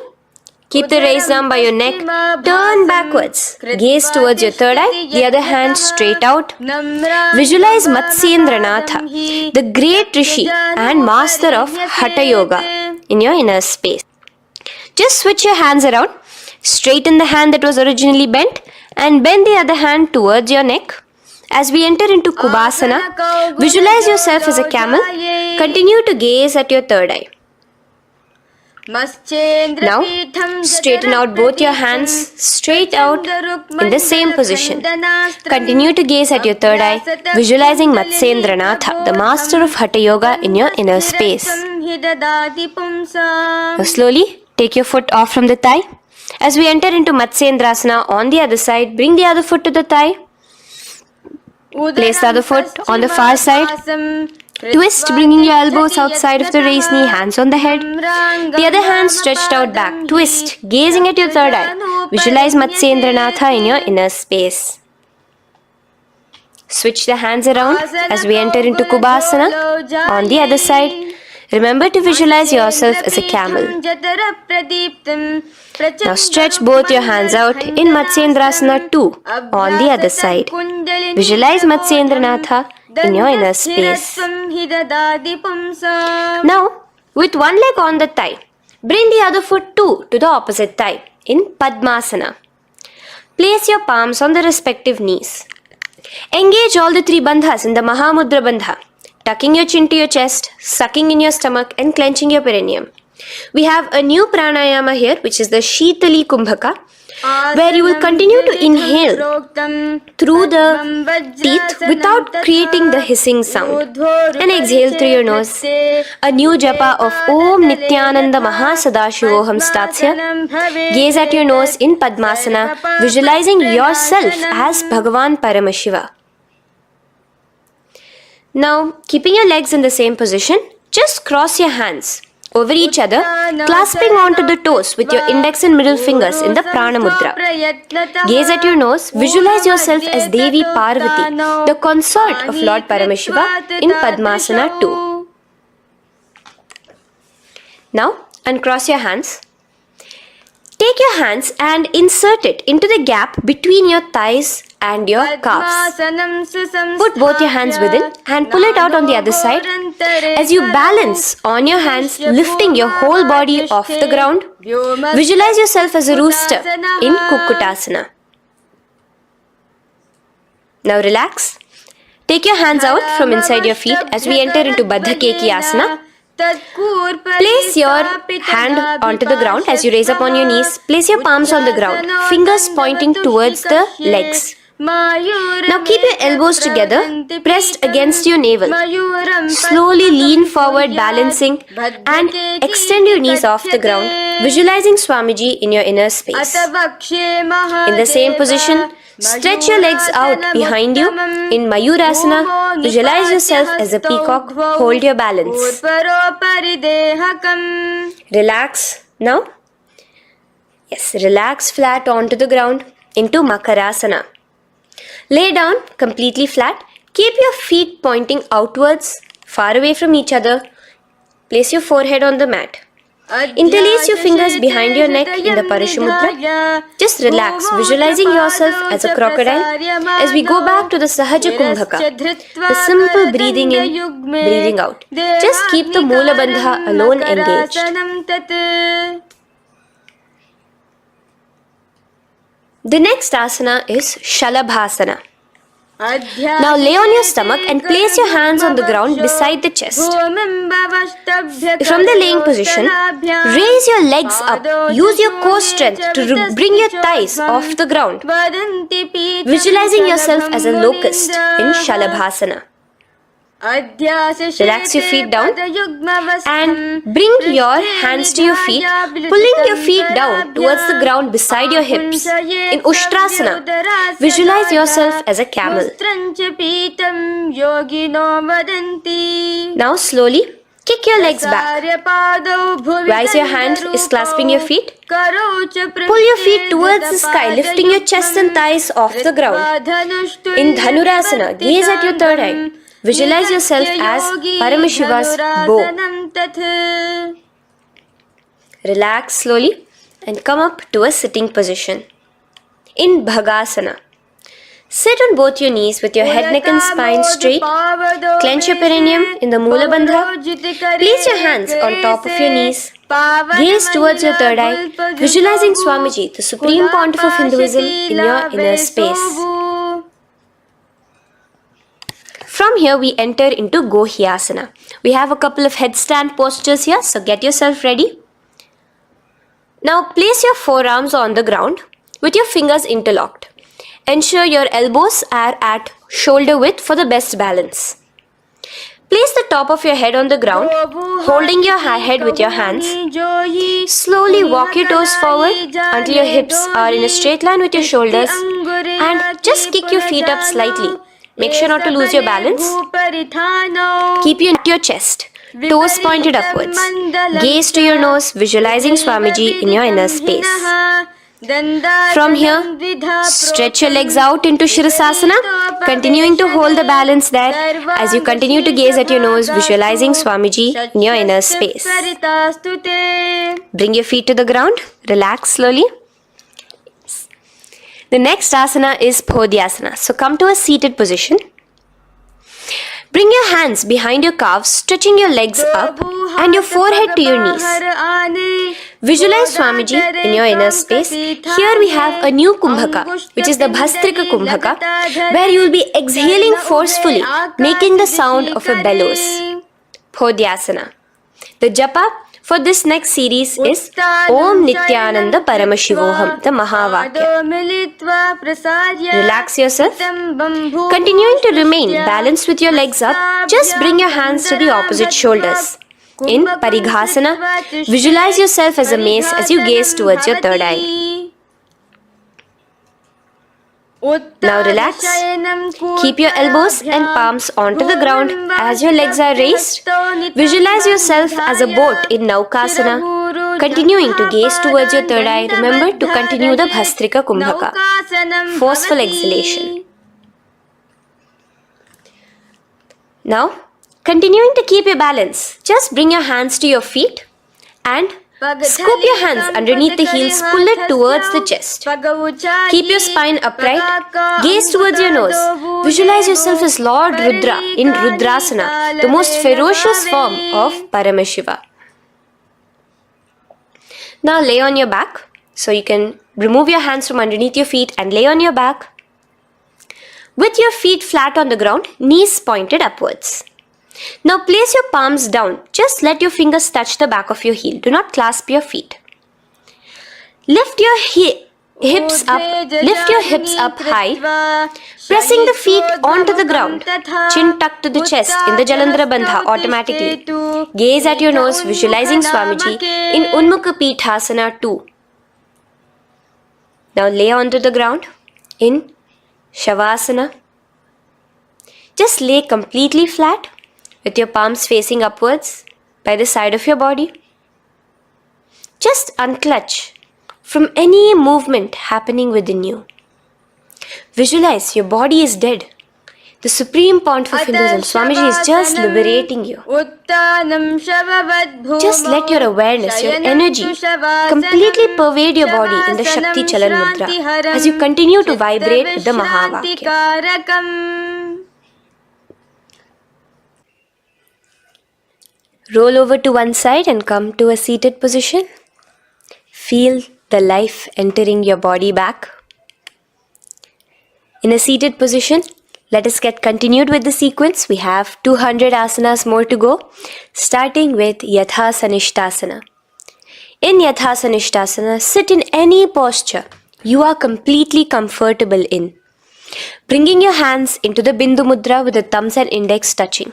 Keep the raised arm by your neck. Turn backwards. Gaze towards your third eye, the other hand straight out. Visualize Matsyendranatha, the great Rishi and master of Hatha Yoga in your inner space. Just switch your hands around. Straighten the hand that was originally bent and bend the other hand towards your neck. As we enter into Kubhasana, visualize yourself as a camel. Continue to gaze at your third eye. Now, straighten out both your hands straight out in the same position. Continue to gaze at your third eye, visualizing Matsyendranatha, the master of Hatha Yoga in your inner space. Now, slowly take your foot off from the thigh. As we enter into Matsyendrasana on the other side, bring the other foot to the thigh. Place the other foot on the far side. Twist, bringing your elbows outside of the raised knee, hands on the head. The other hand stretched out back. Twist, gazing at your third eye. Visualize Matsyendranatha in your inner space. Switch the hands around as we enter into Kubhasana. On the other side, remember to visualize yourself as a camel. Now stretch both your hands out in Matsyendrasana 2 on the other side. Visualize Matsyendranatha in your inner space. Now, with one leg on the thigh, bring the other foot too to the opposite thigh in Padmasana. Place your palms on the respective knees. Engage all the three bandhas in the Mahamudra Bandha, tucking your chin to your chest, sucking in your stomach and clenching your perineum. We have a new pranayama here, which is the Shitali Kumbhaka, where you will continue to inhale through the teeth without creating the hissing sound and exhale through your nose. A new japa of Om Nithyananda Mahasadashivoham starts here. Gaze at your nose in Padmasana, visualizing yourself as Bhagavan Paramashiva. Now, keeping your legs in the same position, just cross your hands over each other, clasping onto the toes with your index and middle fingers in the Prana Mudra. Gaze at your nose, visualize yourself as Devi Parvati, the consort of Lord Paramashiva in Padmasana 2. Now, uncross your hands. Take your hands and insert it into the gap between your thighs and your calves. Put both your hands within and pull it out on the other side. As you balance on your hands, lifting your whole body off the ground, visualize yourself as a rooster in Kukkutasana. Now relax. Take your hands out from inside your feet as we enter into Baddha Keki Asana. Place your hand onto the ground as you raise up on your knees. Place your palms on the ground, fingers pointing towards the legs. Now keep your elbows together, pressed against your navel. Slowly lean forward, balancing, and extend your knees off the ground, visualizing Swamiji in your inner space. In the same position, stretch your legs out behind you. In Mayurasana, visualize yourself as a peacock. Hold your balance. Relax now. Yes, relax flat onto the ground into Makarasana. Lay down completely flat. Keep your feet pointing outwards, far away from each other. Place your forehead on the mat. Interlace your fingers behind your neck in the Parashumudra. Just relax, visualizing yourself as a crocodile as we go back to the Sahaja Kumbhaka, the simple breathing in, breathing out. Just keep the Moola Bandha alone engaged. The next asana is Shalabhasana. Now lay on your stomach and place your hands on the ground beside the chest. From the laying position, raise your legs up. Use your core strength to bring your thighs off the ground. Visualizing yourself as a locust in Shalabhasana. Relax your feet down and bring your hands to your feet, pulling your feet down towards the ground beside your hips. In Ushtrasana, visualize yourself as a camel. Now slowly kick your legs back. Rise your hand is clasping your feet. Pull your feet towards the sky, lifting your chest and thighs off the ground. In Dhanurasana, gaze at your third eye. Visualize yourself as Paramashiva's bow. Relax slowly and come up to a sitting position. In Bhagasana, sit on both your knees with your head, neck and spine straight. Clench your perineum in the Moola Bandha. Place your hands on top of your knees. Gaze towards your third eye, visualizing Swamiji, the Supreme Pontiff of Hinduism, in your inner space. From here, we enter into Gohyasana. We have a couple of headstand postures here, so get yourself ready. Now, place your forearms on the ground with your fingers interlocked. Ensure your elbows are at shoulder width for the best balance. Place the top of your head on the ground, holding your head with your hands. Slowly walk your toes forward until your hips are in a straight line with your shoulders, and just kick your feet up slightly. Make sure not to lose your balance. Keep your chest, toes pointed upwards. Gaze to your nose, visualizing Swamiji in your inner space. From here, stretch your legs out into Shirasasana, continuing to hold the balance there as you continue to gaze at your nose, visualizing Swamiji in your inner space. Bring your feet to the ground, relax slowly. The next asana is Phodhyasana. So come to a seated position. Bring your hands behind your calves, stretching your legs up and your forehead to your knees. Visualize Swamiji in your inner space. Here we have a new Kumbhaka, which is the Bhastrika Kumbhaka, where you will be exhaling forcefully, making the sound of a bellows. Phodhyasana. The japa for this next series is Om Nithyananda Paramashivoham, the Mahavakya. Relax yourself. Continuing to remain balanced with your legs up, just bring your hands to the opposite shoulders. In Parighasana, visualize yourself as a mace as you gaze towards your third eye. Now relax. Keep your elbows and palms onto the ground as your legs are raised. Visualize yourself as a boat in Naukasana. Continuing to gaze towards your third eye, remember to continue the Bhastrika Kumbhaka. Forceful exhalation. Now, continuing to keep your balance, just bring your hands to your feet and scoop your hands underneath the heels, pull it towards the chest. Keep your spine upright, gaze towards your nose. Visualize yourself as Lord Rudra in Rudrasana, the most ferocious form of Paramashiva. Now lay on your back. So you can remove your hands from underneath your feet and lay on your back. With your feet flat on the ground, knees pointed upwards. Now place your palms down. Just let your fingers touch the back of your heel. Do not clasp your feet. Lift your hips up high, pressing the feet onto the ground. Chin tucked to the chest in the Jalandhara Bandha automatically. Gaze at your nose, visualizing Swamiji in Unmukha Pithasana 2. Now lay onto the ground in Shavasana. Just lay completely flat with your palms facing upwards by the side of your body. Just unclutch from any movement happening within you. Visualize your body is dead. The supreme point of Hinduism, Swamiji is just liberating you. Just let your awareness, your energy completely pervade your body in the Shakti Chalan Mudra as you continue to vibrate with the Mahavakya. Roll over to one side and come to a seated position. Feel the life entering your body back. In a seated position, let us get continued with the sequence. We have 200 asanas more to go, starting with Yatha Sanishtasana. In Yatha Sanishtasana, sit in any posture you are completely comfortable in. Bringing your hands into the Bindu Mudra with the thumbs and index touching.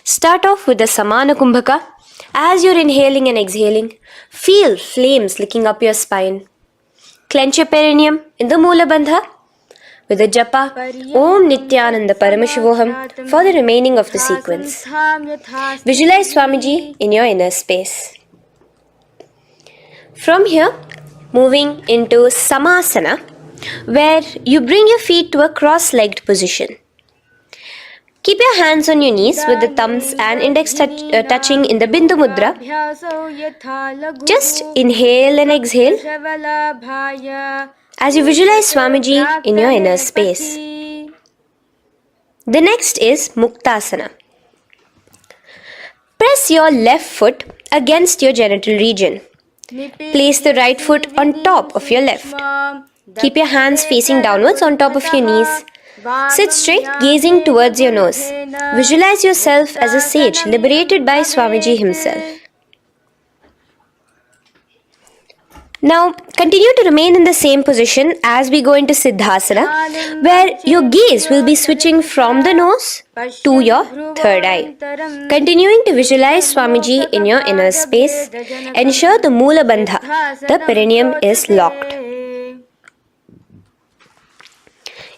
Start off with the Samana Kumbhaka. As you're inhaling and exhaling, feel flames licking up your spine. Clench your perineum in the Moola Bandha with the japa Om Nithyananda Paramashivoham for the remaining of the sequence. Visualize Swamiji in your inner space. From here, moving into Samasana, where you bring your feet to a cross-legged position. Keep your hands on your knees with the thumbs and index touching in the Bindu Mudra. Just inhale and exhale as you visualize Swamiji in your inner space. The next is Muktasana. Press your left foot against your genital region. Place the right foot on top of your left. Keep your hands facing downwards on top of your knees. Sit straight, gazing towards your nose. Visualize yourself as a sage liberated by Swamiji himself. Now, continue to remain in the same position as we go into Siddhasana, where your gaze will be switching from the nose to your third eye. Continuing to visualize Swamiji in your inner space, ensure the Moola Bandha, the perineum, is locked.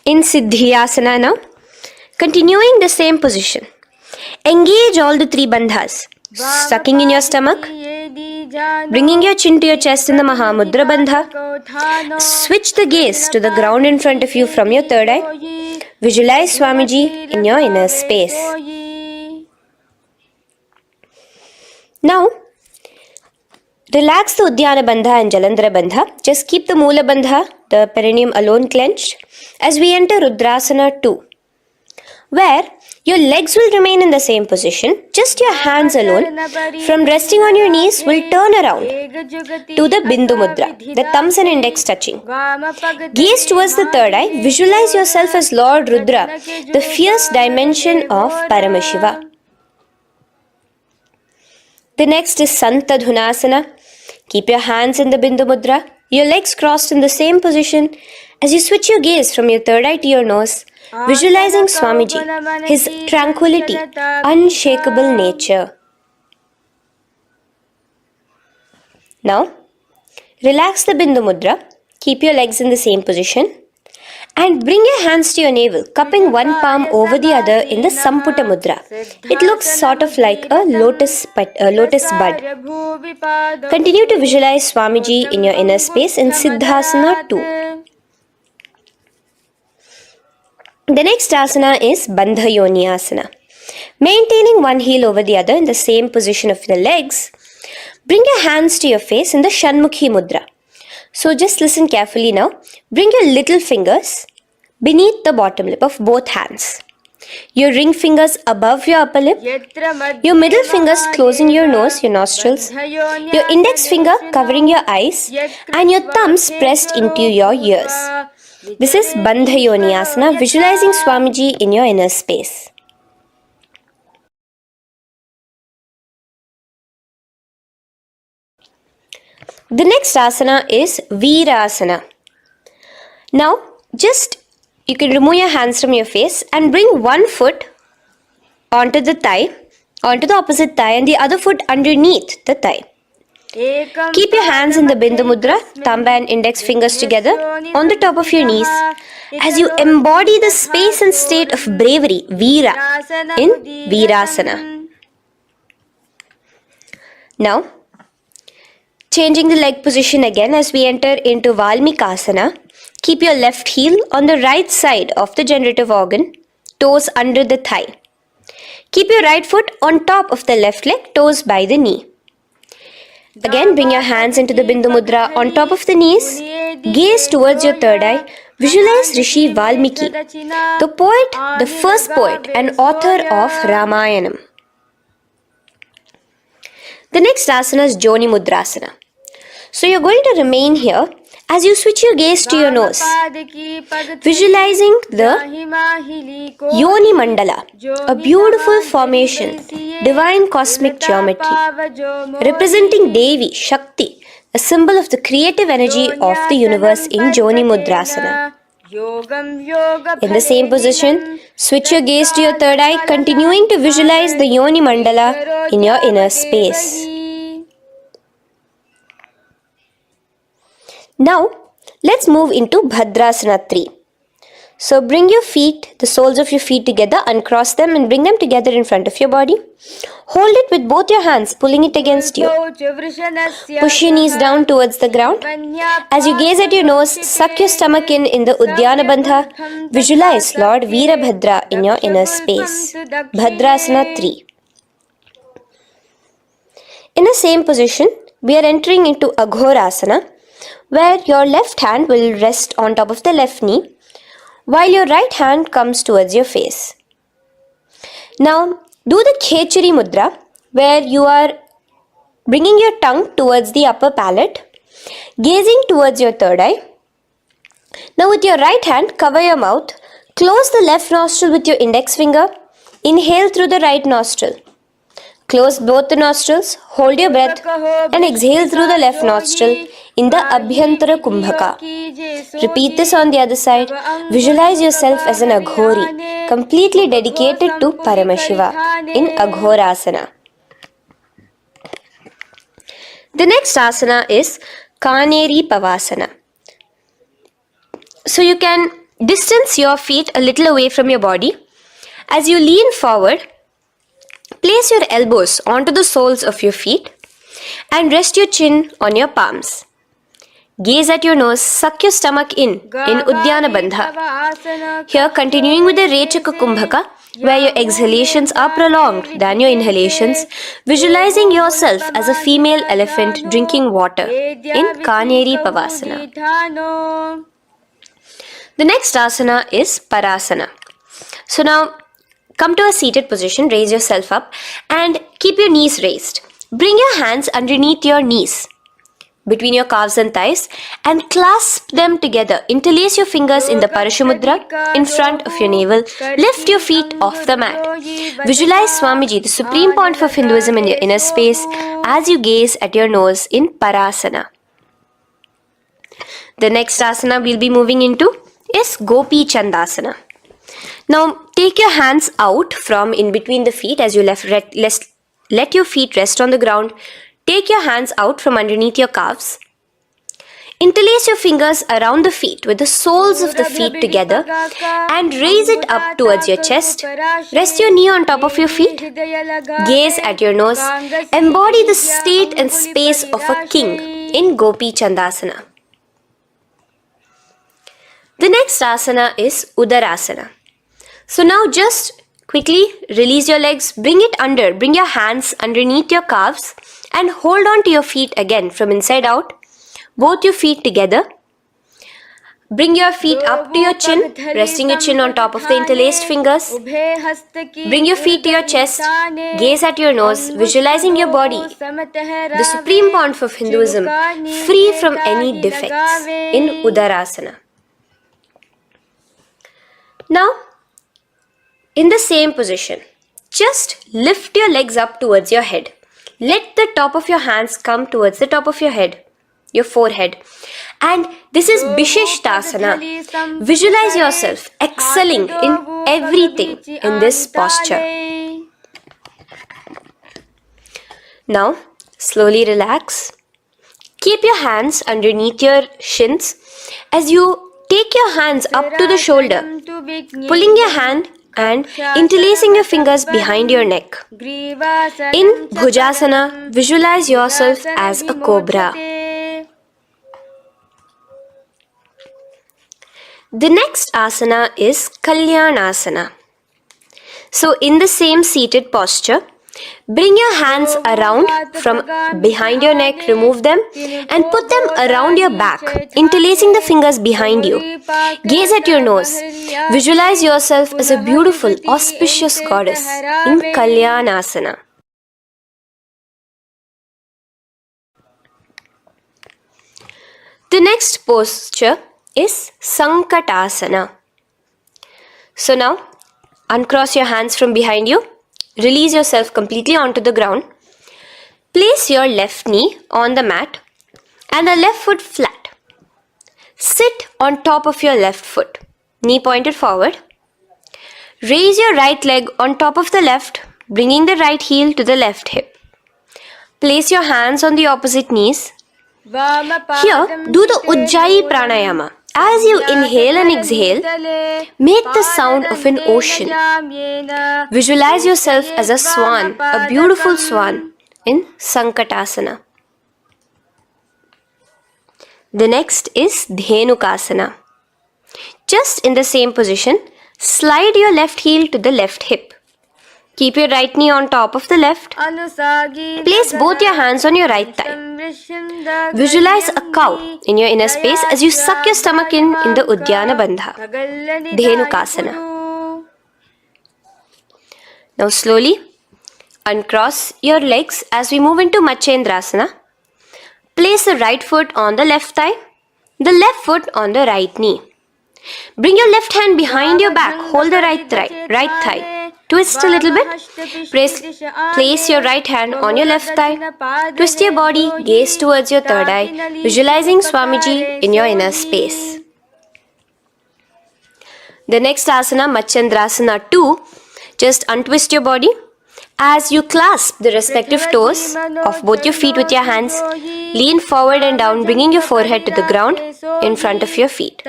In Siddhyasana now, Continuing the same position. Engage all the three bandhas. Sucking in your stomach, bringing your chin to your chest in the Mahamudra Bandha. Switch the gaze to the ground in front of you from your third eye. Visualize Swamiji in your inner space. Now, relax the Udyana Bandha and Jalandhara Bandha. Just keep the Moola Bandha, the perineum alone clenched, as we enter Rudrasana 2, where your legs will remain in the same position, just your hands alone, from resting on your knees, will turn around to the Bindu Mudra, the thumbs and index touching. Gaze towards the third eye, visualize yourself as Lord Rudra, the fierce dimension of Paramashiva. The next is Santa Dhunasana. Keep your hands in the Bindu Mudra, your legs crossed in the same position. As you switch your gaze from your third eye to your nose, visualizing Swamiji, his tranquility, unshakable nature. Now, relax the Bindu Mudra, keep your legs in the same position, and bring your hands to your navel, cupping one palm over the other in the Samputa Mudra. It looks sort of like a lotus bud. Continue to visualize Swamiji in your inner space in Siddhasana 2. The next asana is Bandha Yoni Asana. Maintaining one heel over the other in the same position of the legs, bring your hands to your face in the Shanmukhi Mudra. So just listen carefully now. Bring your little fingers beneath the bottom lip of both hands. Your ring fingers above your upper lip. Your middle fingers closing your nose, your nostrils. Your index finger covering your eyes. And your thumbs pressed into your ears. This is Bandha Yoni Asana, visualizing Swamiji in your inner space. The next asana is Virasana. Now, you can remove your hands from your face and bring one foot onto the opposite thigh, and the other foot underneath the thigh. Keep your hands in the Bindu Mudra, thumb and index fingers together on the top of your knees as you embody the space and state of bravery, Veera, in Virasana. Now, changing the leg position again as we enter into Valmikasana. Keep your left heel on the right side of the generative organ, toes under the thigh. Keep your right foot on top of the left leg, toes by the knee. Again, bring your hands into the Bindu Mudra on top of the knees. Gaze towards your third eye. Visualize Rishi Valmiki, the poet, the first poet and author of Ramayanam. The next asana is Joni Mudrasana. So you're going to remain here as you switch your gaze to your nose, visualizing the Yoni Mandala, a beautiful formation, divine cosmic geometry, representing Devi, Shakti, a symbol of the creative energy of the universe in Joni Mudrasana. In the same position, switch your gaze to your third eye, continuing to visualize the Yoni Mandala in your inner space. Now, let's move into Bhadrasana 3. So bring your feet, the soles of your feet together, uncross them and bring them together in front of your body. Hold it with both your hands, pulling it against you. Push your knees down towards the ground. As you gaze at your nose, suck your stomach in the Udyana Bandha. Visualize Lord Veerabhadra in your inner space. Bhadrasana 3. In the same position, we are entering into Aghorasana, where your left hand will rest on top of the left knee, while your right hand comes towards your face. Now, do the Khechari Mudra, where you are bringing your tongue towards the upper palate, gazing towards your third eye. Now, with your right hand, cover your mouth, close the left nostril with your index finger, inhale through the right nostril. Close both the nostrils, hold your breath and exhale through the left nostril in the Abhyantara Kumbhaka. Repeat this on the other side. Visualize yourself as an Aghori, completely dedicated to Paramashiva in Aghorasana. The next asana is Kaneri Pavasana. So you can distance your feet a little away from your body. As you lean forward, place your elbows onto the soles of your feet and rest your chin on your palms. Gaze at your nose, suck your stomach in Uddiyana Bandha. Here, continuing with the Rechaka Kumbhaka, where your exhalations are prolonged than your inhalations, visualizing yourself as a female elephant drinking water in Kaneri Pavasana. The next asana is Parasana. So now, come to a seated position, raise yourself up and keep your knees raised. Bring your hands underneath your knees, between your calves and thighs, and clasp them together. Interlace your fingers in the Parashumudra in front of your navel. Lift your feet off the mat. Visualize Swamiji, the supreme point of Hinduism, in your inner space as you gaze at your nose in Parasana. The next asana we'll be moving into is Gopi Chandasana. Now take your hands out from in between the feet as you let your feet rest on the ground. Take your hands out from underneath your calves. Interlace your fingers around the feet with the soles of the feet together and raise it up towards your chest. Rest your knee on top of your feet. Gaze at your nose. Embody the state and space of a king in Gopi Chandasana. The next asana is Udarasana. So now just quickly release your legs, bring your hands underneath your calves and hold on to your feet again from inside out. Both your feet together. Bring your feet up to your chin, resting your chin on top of the interlaced fingers. Bring your feet to your chest, gaze at your nose, visualizing your body, the supreme point of Hinduism, free from any defects in Udarasana. Now, in the same position, just lift your legs up towards your head. Let the top of your hands come towards the top of your head, your forehead. And this is Vishishtasana. Visualize yourself excelling in everything in this posture. Now, slowly relax. Keep your hands underneath your shins as you take your hands up to the shoulder, pulling your hand and interlacing your fingers behind your neck. In Bhujasana, visualize yourself as a cobra. The next asana is Kalyanasana. So in the same seated posture, bring your hands around from behind your neck, remove them and put them around your back, interlacing the fingers behind you. Gaze at your nose. Visualize yourself as a beautiful, auspicious goddess in Kalyanasana. The next posture is Sankatasana. So now, uncross your hands from behind you. Release yourself completely onto the ground. Place your left knee on the mat and the left foot flat. Sit on top of your left foot, knee pointed forward. Raise your right leg on top of the left, bringing the right heel to the left hip. Place your hands on the opposite knees. Here, do the Ujjayi Pranayama. As you inhale and exhale, make the sound of an ocean. Visualize yourself as a swan, a beautiful swan in Sankatasana. The next is Dhenukasana. Just in the same position, slide your left heel to the left hip. Keep your right knee on top of the left. Place both your hands on your right thigh. Visualize a cow in your inner space as you suck your stomach in the Uddiyana Bandha, Dhenukasana. Now slowly uncross your legs as we move into Matsyendrasana. Place the right foot on the left thigh, the left foot on the right knee. Bring your left hand behind your back, hold the right thigh. Twist a little bit. Place your right hand on your left thigh. Twist your body, gaze towards your third eye, visualizing Swamiji in your inner space. The next asana, Matsyendrasana 2, just untwist your body. As you clasp the respective toes of both your feet with your hands, lean forward and down, bringing your forehead to the ground in front of your feet.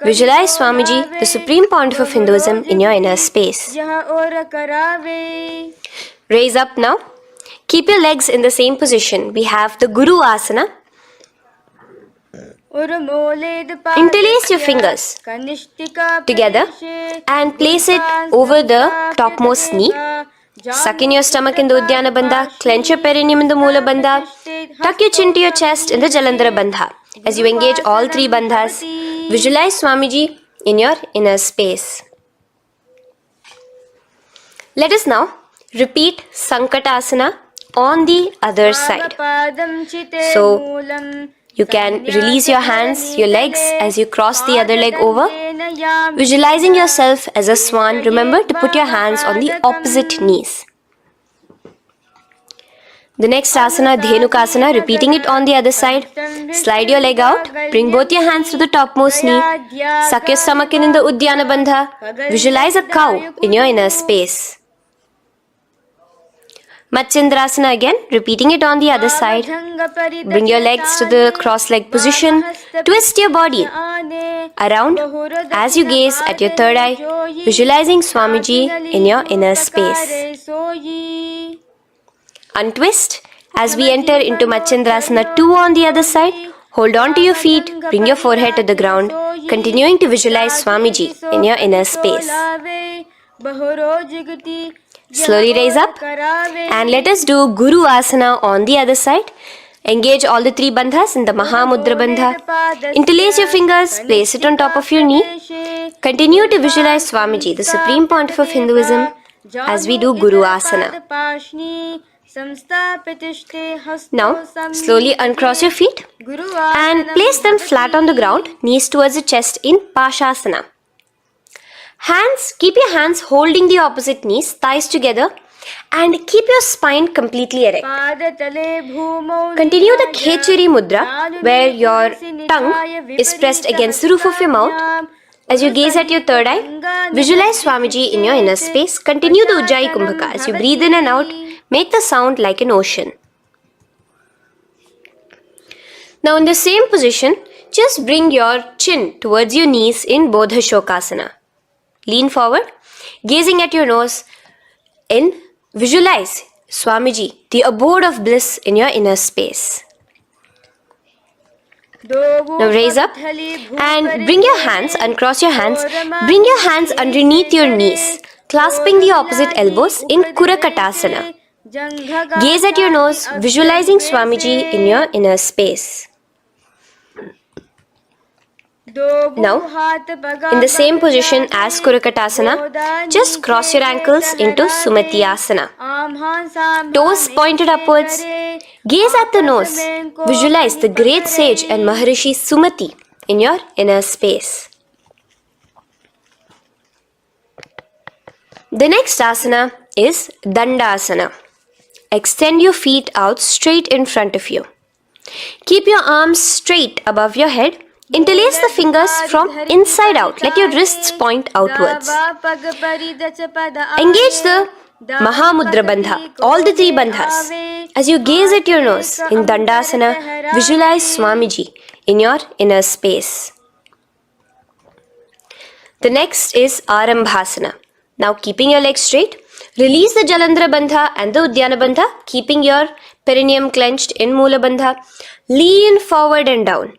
Visualize Swamiji, the supreme pontiff of Hinduism, in your inner space. Raise up now. Keep your legs in the same position. We have the Guru Asana. Interlace your fingers together and place it over the topmost knee. Suck in your stomach in the Uddiyana Bandha. Clench your perineum in the Moola Bandha. Tuck your chin to your chest in the Jalandhara Bandha. As you engage all three bandhas, visualize Swamiji in your inner space. Let us now repeat Sankatasana on the other side. So, you can release your hands, your legs as you cross the other leg over. Visualizing yourself as a swan, remember to put your hands on the opposite knees. The next asana, Dhenukasana, repeating it on the other side. Slide your leg out, bring both your hands to the topmost knee. Suck your stomach in the Uddiyana Bandha. Visualize a cow in your inner space. Matsyendrasana again, repeating it on the other side. Bring your legs to the cross-leg position. Twist your body around as you gaze at your third eye, visualizing Swamiji in your inner space. Untwist as we enter into Matsyendrasana 2 on the other side. Hold on to your feet, bring your forehead to the ground, continuing to visualize Swamiji in your inner space. Slowly raise up and let us do Guru Asana on the other side. Engage all the three bandhas in the Mahamudra Bandha. Interlace your fingers, place it on top of your knee. Continue to visualize Swamiji, the supreme pontiff of Hinduism, as we do Guru Asana. Now, slowly uncross your feet and place them flat on the ground, knees towards the chest in Pashasana. Keep your hands holding the opposite knees, thighs together, and keep your spine completely erect. Continue the Khechari Mudra, where your tongue is pressed against the roof of your mouth. As you gaze at your third eye, visualize Swamiji in your inner space. Continue the Ujjayi Kumbhaka. As you breathe in and out, make the sound like an ocean. Now in the same position, just bring your chin towards your knees in Bodha Shokasana. Lean forward, gazing at your nose, and visualize Swamiji, the abode of bliss in your inner space. Now raise up and bring your hands, uncross your hands, bring your hands underneath your knees, clasping the opposite elbows in Kurakatasana. Gaze at your nose, visualizing Swamiji in your inner space. Now, in the same position as Kurakatasana, just cross your ankles into Sumatiyasana. Toes pointed upwards. Gaze at the nose. Visualize the great sage and Maharishi Sumati in your inner space. The next asana is Dandasana. Extend your feet out straight in front of you. Keep your arms straight above your head. Interlace the fingers from inside out. Let your wrists point outwards. Engage the Mahamudra Bandha, all the three bandhas. As you gaze at your nose in Dandasana, visualize Swamiji in your inner space. The next is Arambhasana. Now keeping your legs straight, release the Jalandhara Bandha and the Uddiyana Bandha, keeping your perineum clenched in Moola Bandha. Lean forward and down.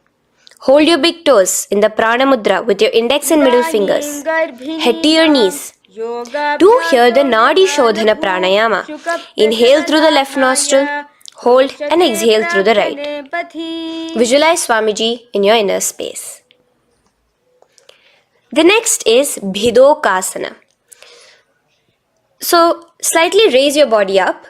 Hold your big toes in the Prana Mudra with your index and middle fingers. Head to your knees. Do here the Nadi Shodhana Pranayama. Inhale through the left nostril, hold and exhale through the right. Visualize Swamiji in your inner space. The next is Bhidokasana. So, slightly raise your body up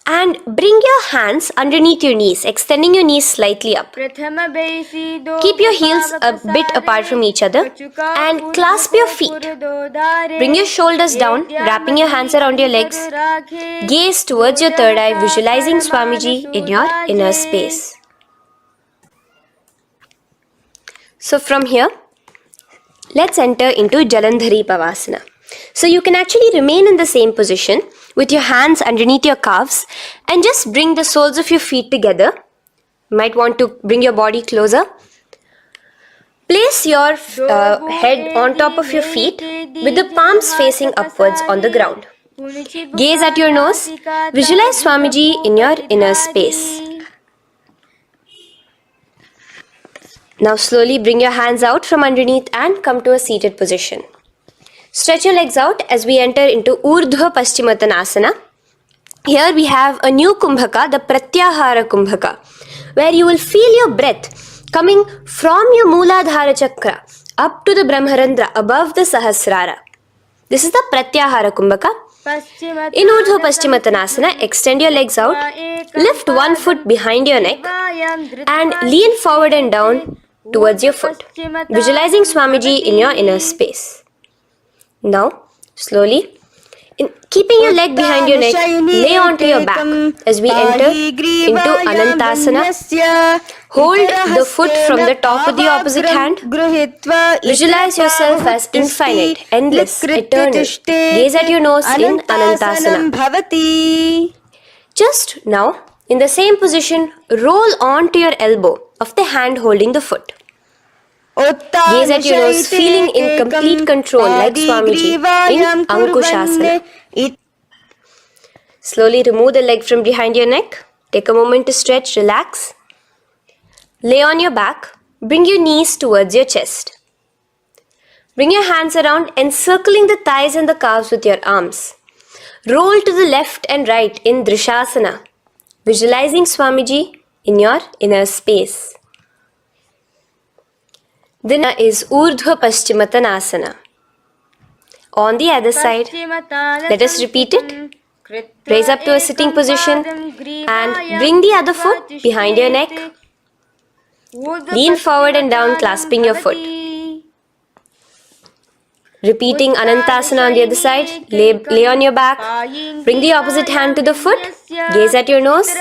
and bring your hands underneath your knees, extending your knees slightly up. Keep your heels a bit apart from each other and clasp your feet. Bring your shoulders down, wrapping your hands around your legs. Gaze towards your third eye, visualizing Swamiji in your inner space. So from here, let's enter into Jalandhari Pavasana. So you can actually remain in the same position, with your hands underneath your calves and just bring the soles of your feet together. You might want to bring your body closer. Place your head on top of your feet with the palms facing upwards on the ground. Gaze at your nose. Visualize Swamiji in your inner space. Now slowly bring your hands out from underneath and come to a seated position. Stretch your legs out as we enter into Urdhva Paschimottanasana. Here we have a new Kumbhaka, the Pratyahara Kumbhaka, where you will feel your breath coming from your Mooladhara Chakra up to the Brahmarandra above the Sahasrara. This is the Pratyahara Kumbhaka. In Urdhva Paschimottanasana, extend your legs out, lift one foot behind your neck and lean forward and down towards your foot, visualizing Swamiji in your inner space. Now, slowly, keeping your leg behind your neck, lay onto your back as we enter into Anantasana. Hold the foot from the top of the opposite hand. Visualize yourself as infinite, endless, eternal. Gaze at your nose in Anantasana. Just now, in the same position, roll onto your elbow of the hand holding the foot. Gaze at your nose, feeling in complete control like Swamiji in Ankushasana. Slowly remove the leg from behind your neck. Take a moment to stretch, relax. Lay on your back. Bring your knees towards your chest. Bring your hands around, encircling the thighs and the calves with your arms. Roll to the left and right in Drishasana, visualizing Swamiji in your inner space. Then is Urdhva Paschimottanasana. On the other side, let us repeat it. Raise up to a sitting position and bring the other foot behind your neck. Lean forward and down, clasping your foot. Repeating Anantasana on the other side. Lay on your back. Bring the opposite hand to the foot. Gaze at your nose.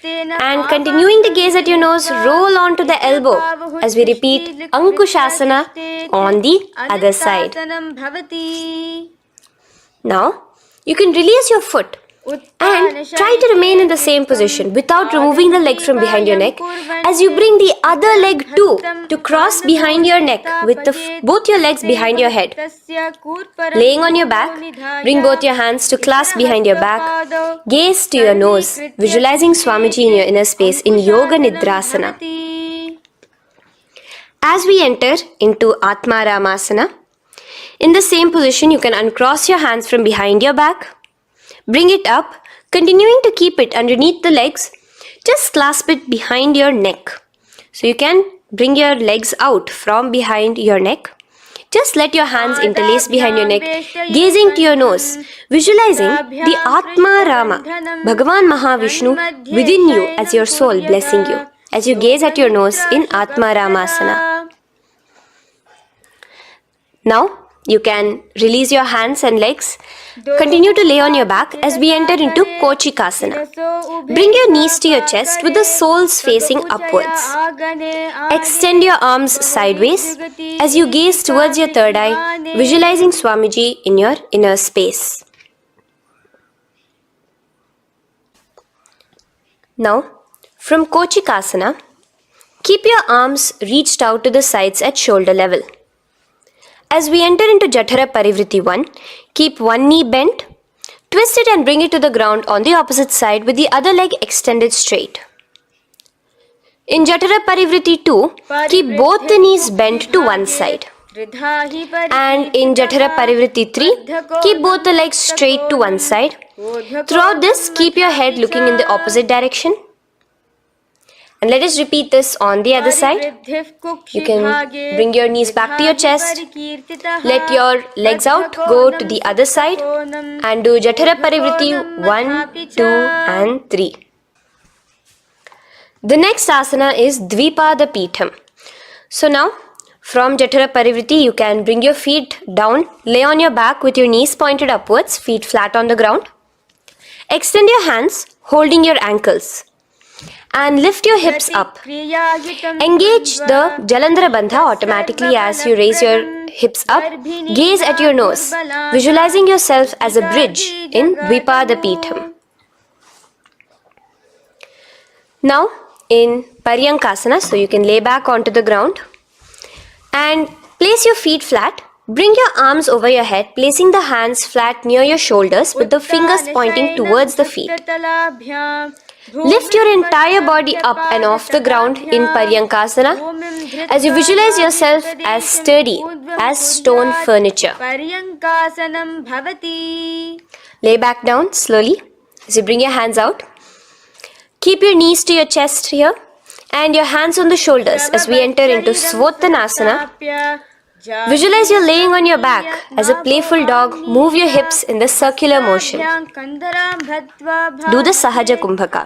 And continuing to gaze at your nose, roll onto the elbow as we repeat Ankushasana on the other side. Now, you can release your foot and try to remain in the same position without removing the leg from behind your neck as you bring the other leg too to cross behind your neck with both your legs behind your head. Laying on your back, bring both your hands to clasp behind your back. Gaze to your nose, visualizing Swamiji in your inner space in Yoga Nidrasana. As we enter into Atma Ramasana, in the same position you can uncross your hands from behind your back. Bring it up, continuing to keep it underneath the legs. Just clasp it behind your neck. So you can bring your legs out from behind your neck. Just let your hands interlace behind your neck, gazing to your nose, visualizing the Atma Rama, Bhagavan Mahavishnu within you as your soul blessing you, as you gaze at your nose in Atma Ramasana. Now, you can release your hands and legs. Continue to lay on your back as we enter into Kochikasana. Bring your knees to your chest with the soles facing upwards. Extend your arms sideways as you gaze towards your third eye, visualizing Swamiji in your inner space. Now, from Kochikasana, keep your arms reached out to the sides at shoulder level. As we enter into Jatara Parivritti 1, keep one knee bent, twist it and bring it to the ground on the opposite side with the other leg extended straight. In Jatara Parivritti 2, keep both the knees bent to one side. And in Jatara Parivritti 3, keep both the legs straight to one side. Throughout this, keep your head looking in the opposite direction. And let us repeat this on the other side. You can bring your knees back to your chest. Let your legs out, go to the other side and do Jatara Parivritti 1, 2 and 3. The next asana is Dvipada Pitham. So now from Jatara Parivritti you can bring your feet down, lay on your back with your knees pointed upwards, feet flat on the ground. Extend your hands holding your ankles. And lift your hips up. Engage the Jalandhara Bandha automatically as you raise your hips up, gaze at your nose, visualizing yourself as a bridge in Dvipadapitham. Now in Paryankasana, so you can lay back onto the ground and place your feet flat. Bring your arms over your head, placing the hands flat near your shoulders with the fingers pointing towards the feet. Lift your entire body up and off the ground in Paryankasana as you visualize yourself as sturdy as stone furniture. Lay back down slowly as you bring your hands out. Keep your knees to your chest here and your hands on the shoulders as we enter into Svottanasana. Visualize you're laying on your back as a playful dog. Move your hips in the circular motion. Do the Sahaja Kumbhaka.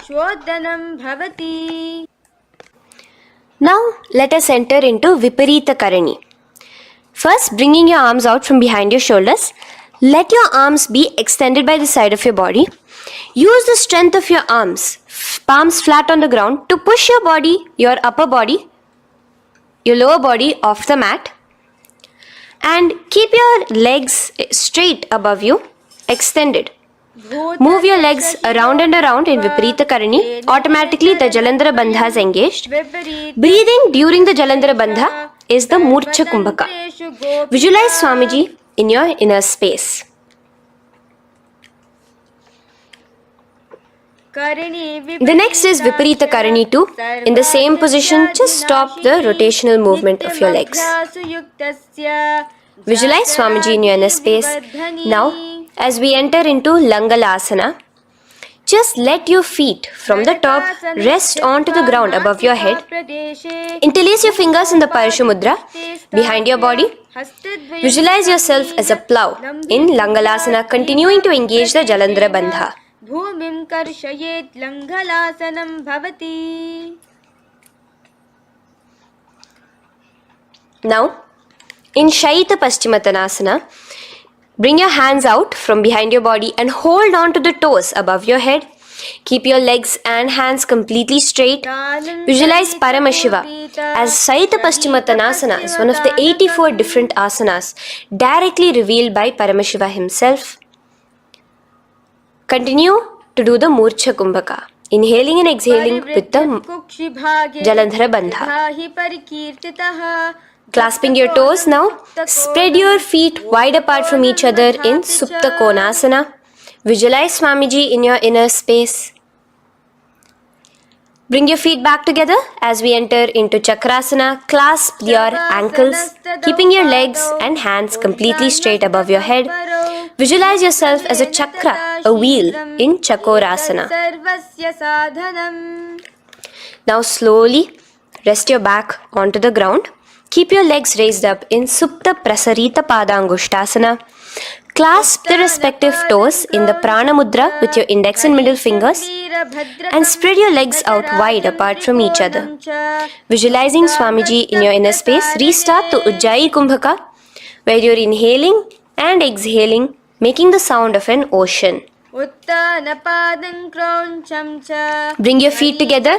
Now let us enter into Viparita Karani. First, bringing your arms out from behind your shoulders. Let your arms be extended by the side of your body. Use the strength of your arms, palms flat on the ground, to push your body, your upper body, your lower body off the mat. And keep your legs straight above you, extended. Move your legs around and around in Viparita Karani. Automatically the Jalandhara Bandha is engaged. Breathing during the Jalandhara Bandha is the Murcha Kumbhaka. Visualize Swamiji in your inner space. The next is Viparita Karani 2. In the same position, just stop the rotational movement of your legs. Visualize Swamiji in your inner space. Now, as we enter into Langalasana, just let your feet from the top rest onto the ground above your head. Interlace your fingers in the Parashu Mudra behind your body. Visualize yourself as a plow in Langalasana, continuing to engage the Jalandhara Bandha. भूमिं कर्षयेत् लङ्घलासनं भवति. Now, in Shaita Paschimottanasana, bring your hands out from behind your body and hold on to the toes above your head. Keep your legs and hands completely straight. Visualize Paramashiva as Shaita Paschimottanasana is one of the 84 different asanas directly revealed by Paramashiva himself. Continue to do the Murcha Kumbhaka, inhaling and exhaling with the Jalandhara Bandha. Clasping your toes now, spread your feet wide apart from each other in Supta Konasana. Visualize Swamiji in your inner space. Bring your feet back together as we enter into Chakrasana. Clasp your ankles, keeping your legs and hands completely straight above your head. Visualize yourself as a chakra, a wheel in Chakorasana. Now slowly rest your back onto the ground. Keep your legs raised up in Supta Prasarita Padangushtasana. Clasp the respective toes in the Prana Mudra with your index and middle fingers and spread your legs out wide apart from each other. Visualizing Swamiji in your inner space, restart the Ujjayi Kumbhaka where you're inhaling and exhaling, making the sound of an ocean. Bring your feet together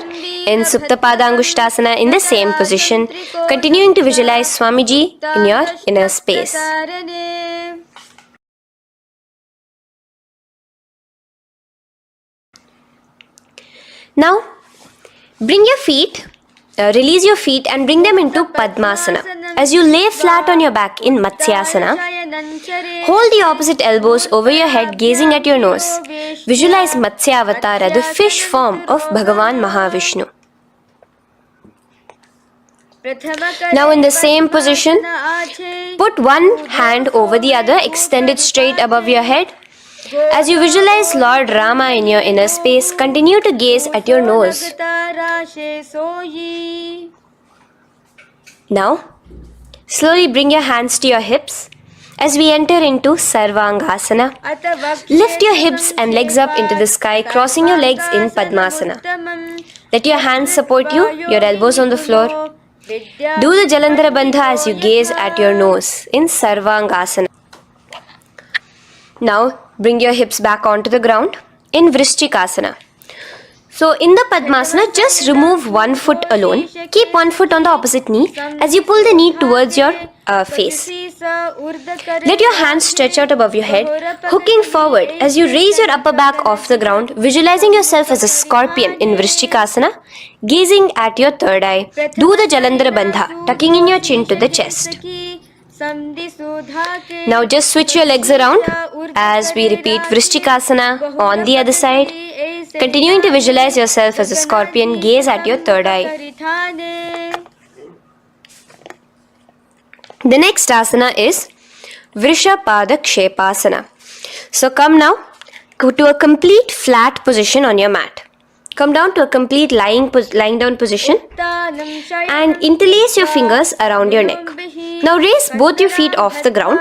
in Supta Padangushtasana in the same position, continuing to visualize Swamiji in your inner space. Now, bring your feet, release your feet and bring them into Padmasana. As you lay flat on your back in Matsyasana, hold the opposite elbows over your head, gazing at your nose. Visualize Matsya Avatara, the fish form of Bhagavan Mahavishnu. Now in the same position, put one hand over the other, extended straight above your head. As you visualize Lord Rama in your inner space, continue to gaze at your nose. Now, slowly bring your hands to your hips as we enter into Sarvangasana. Lift your hips and legs up into the sky, crossing your legs in Padmasana. Let your hands support you, your elbows on the floor. Do the Jalandhara Bandha as you gaze at your nose in Sarvangasana. Now, bring your hips back onto the ground in Vrishchikasana. So, in the Padmasana, just remove one foot alone. Keep one foot on the opposite knee as you pull the knee towards your face. Let your hands stretch out above your head, hooking forward as you raise your upper back off the ground, visualizing yourself as a scorpion in Vrishchikasana, gazing at your third eye. Do the Jalandhara Bandha, tucking in your chin to the chest. Now just switch your legs around as we repeat Vrishchikasana on the other side. Continuing to visualize yourself as a scorpion, gaze at your third eye. The next asana is Vrishapadakshepasana. So come now to a complete flat position on your mat. Come down to a complete lying down position and interlace your fingers around your neck. Now raise both your feet off the ground.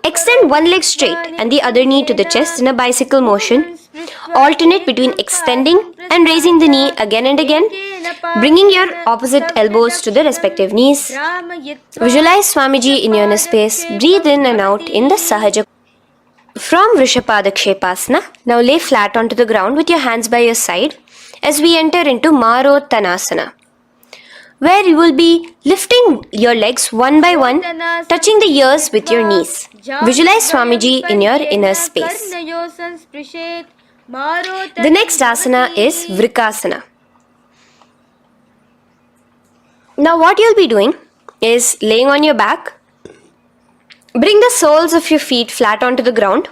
Extend one leg straight and the other knee to the chest in a bicycle motion. Alternate between extending and raising the knee again and again, bringing your opposite elbows to the respective knees. Visualize Swamiji in your inner space. Breathe in and out in the Sahaja. From Vrishapadakshepasana, now lay flat onto the ground with your hands by your side as we enter into Marottanasana, where you will be lifting your legs one by one, touching the ears with your knees. Visualize Swamiji in your inner space. The next asana is Vrikasana. Now what you'll be doing is laying on your back. Bring the soles of your feet flat onto the ground.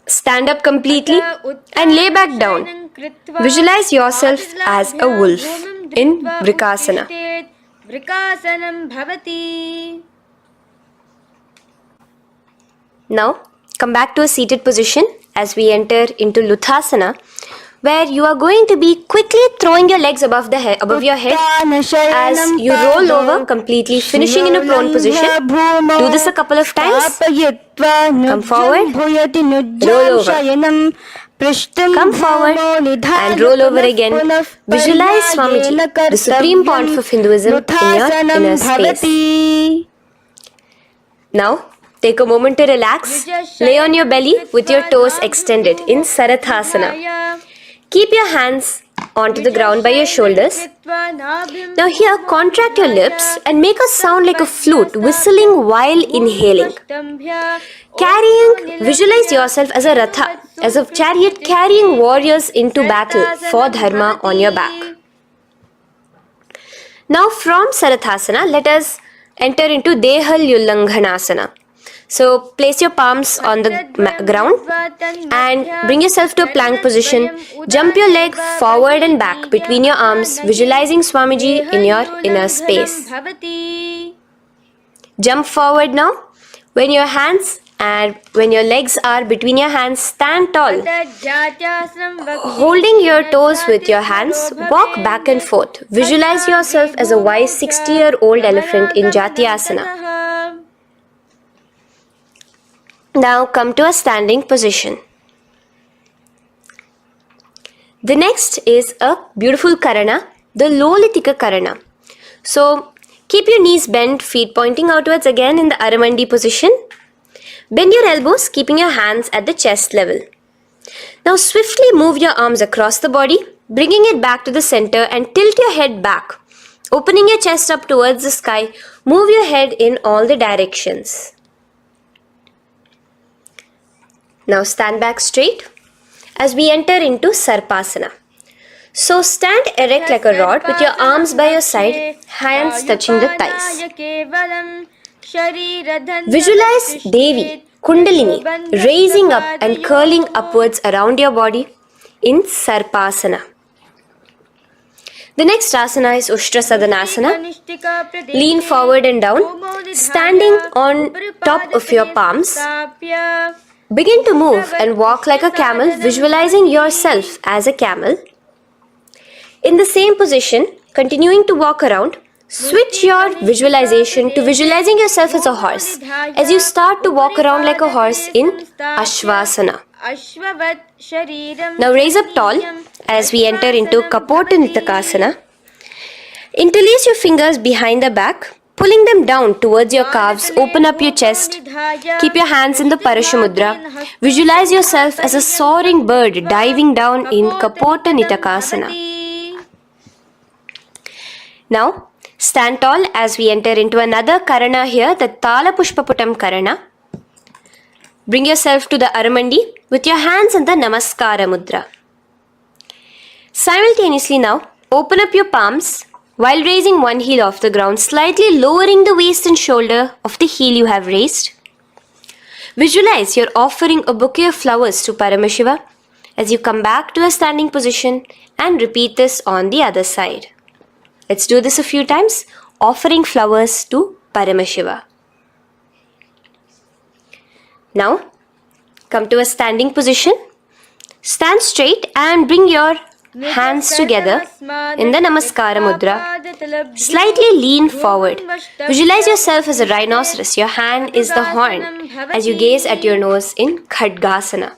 Stand up completely and lay back down. Visualize yourself as a wolf in Vrikasana. Now come back to a seated position as we enter into Luthasana, where you are going to be quickly throwing your legs above your head as you roll over completely, finishing in a prone position. Do this a couple of times. Come forward, roll over. Come forward and roll over again. Visualize Swamiji, the supreme point of Hinduism, in your inner space. Now, take a moment to relax. Lay on your belly with your toes extended in Sarathasana. Keep your hands onto the ground by your shoulders. Now here, contract your lips and make a sound like a flute, whistling while inhaling. Visualize yourself as a ratha, as a chariot carrying warriors into battle for dharma on your back. Now from Sarathasana, let us enter into Dehalyullanghanasana. So place your palms on the ground and bring yourself to a plank position. Jump your leg forward and back between your arms, visualizing Swamiji in your inner space. Jump forward now. When your legs are between your hands, stand tall. Holding your toes with your hands, walk back and forth. Visualize yourself as a wise 60-year-old elephant in Jatyasana. Now come to a standing position. The next is a beautiful karana, the Lolitika karana. So keep your knees bent, feet pointing outwards again in the Aramandi position. Bend your elbows, keeping your hands at the chest level. Now swiftly move your arms across the body, bringing it back to the center and tilt your head back. Opening your chest up towards the sky, move your head in all the directions. Now stand back straight as we enter into Sarpasana. So stand erect like a rod with your arms by your side, hands touching the thighs. Visualize Devi, Kundalini, raising up and curling upwards around your body in Sarpasana. The next asana is Ushtrasadanasana. Lean forward and down, standing on top of your palms. Begin to move and walk like a camel, visualizing yourself as a camel. In the same position, continuing to walk around, switch your visualization to visualizing yourself as a horse as you start to walk around like a horse in Ashvasana. Now raise up tall as we enter into Kapota Nitakasana. Interlace your fingers behind the back, pulling them down towards your calves. Open up your chest. Keep your hands in the Parashamudra. Visualize yourself as a soaring bird diving down in Kapota Nitakasana. Now, Stand tall as we enter into another karana here, the Tala Pushpaputam karana. Bring yourself to the Aramandi with your hands in the Namaskara mudra. Simultaneously now, open up your palms while raising one heel off the ground, slightly lowering the waist and shoulder of the heel you have raised. Visualize you're offering a bouquet of flowers to Paramashiva as you come back to a standing position and repeat this on the other side. Let's do this a few times, offering flowers to Paramashiva. Now, come to a standing position. Stand straight and bring your hands together in the Namaskara mudra. Slightly lean forward. Visualize yourself as a rhinoceros. Your hand is the horn as you gaze at your nose in Khadgasana.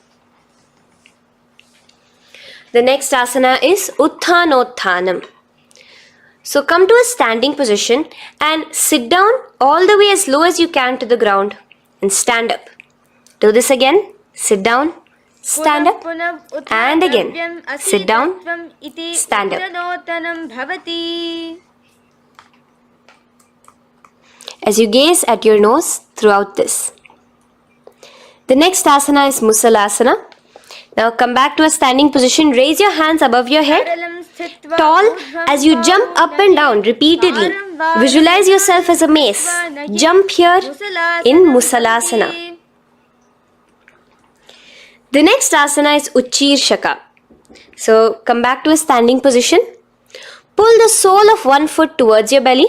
The next asana is Utthanotthanam. So come to a standing position and sit down all the way as low as you can to the ground and stand up. Do this again. Sit down, stand up, and again. Sit down, stand up. As you gaze at your nose throughout this. The next asana is Musalasana. Now come back to a standing position. Raise your hands above your head, tall as you jump up and down repeatedly. Visualize yourself as a mace. Jump here in Musalasana. The next asana is Uchirshaka. So come back to a standing position. Pull the sole of one foot towards your belly.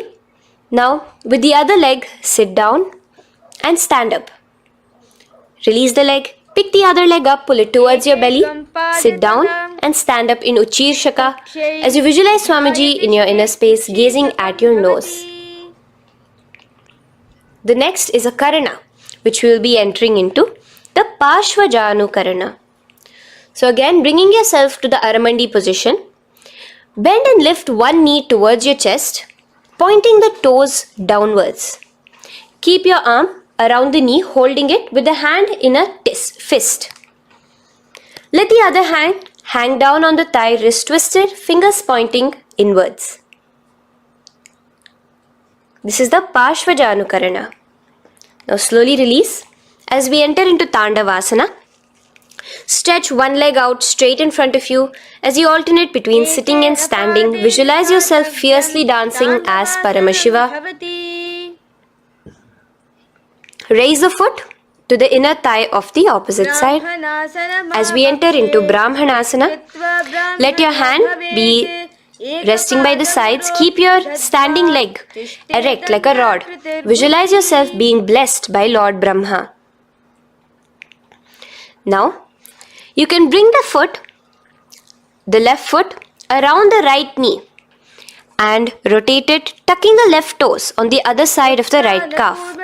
Now with the other leg, sit down and stand up. Release the leg. Pick the other leg up, pull it towards your belly, sit down and stand up in Uchirshaka as you visualize Swamiji in your inner space gazing at your nose. The next is a Karana which we will be entering into, the Parshvajanu Karana. So again, bringing yourself to the Aramandi position, bend and lift one knee towards your chest, pointing the toes downwards. Keep your arm around the knee, holding it with the hand in a fist. Let the other hand hang down on the thigh, wrist twisted, fingers pointing inwards. This is the Parshvajanu Karana. Now slowly release as we enter into Tandavasana. Stretch one leg out straight in front of you as you alternate between sitting and standing. Visualize yourself fiercely dancing as Paramashiva. Raise the foot to the inner thigh of the opposite side. As we enter into Brahmanasana, let your hand be resting by the sides. Keep your standing leg erect like a rod. Visualize yourself being blessed by Lord Brahma. Now, you can bring the left foot around the right knee and rotate it, tucking the left toes on the other side of the right calf.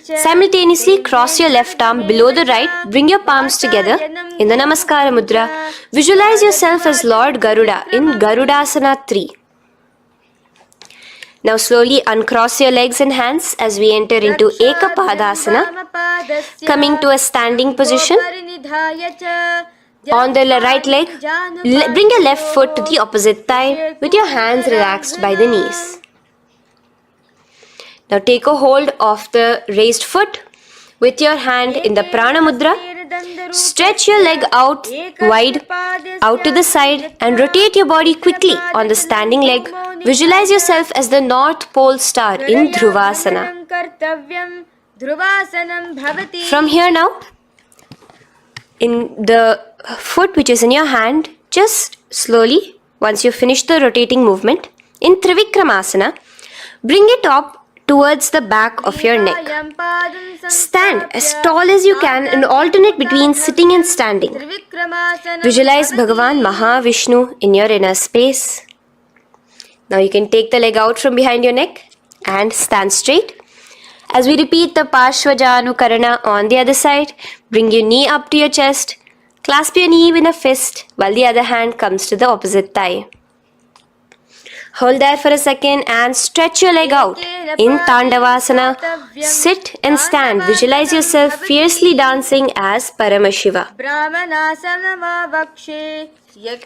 Simultaneously cross your left arm below the right, bring your palms together in the Namaskara Mudra. Visualize yourself as Lord Garuda in Garudasana 3. Now slowly uncross your legs and hands as we enter into Ekapadasana, coming to a standing position. On the right leg, bring your left foot to the opposite thigh with your hands relaxed by the knees. Now take a hold of the raised foot with your hand in the Prana Mudra. Stretch your leg out wide, out to the side and rotate your body quickly on the standing leg. Visualize yourself as the North Pole star in Dhruvasana. From here now, in the foot which is in your hand, just slowly, once you finish the rotating movement, in Trivikramasana, bring it up towards the back of your neck. Stand as tall as you can and alternate between sitting and standing. Visualize Bhagavan Mahavishnu in your inner space. Now you can take the leg out from behind your neck and stand straight. As we repeat the Parshvajanu Karana on the other side, bring your knee up to your chest, clasp your knee in a fist while the other hand comes to the opposite thigh. Hold there for a second and stretch your leg out. In Tandavasana, sit and stand. Visualize yourself fiercely dancing as Paramashiva.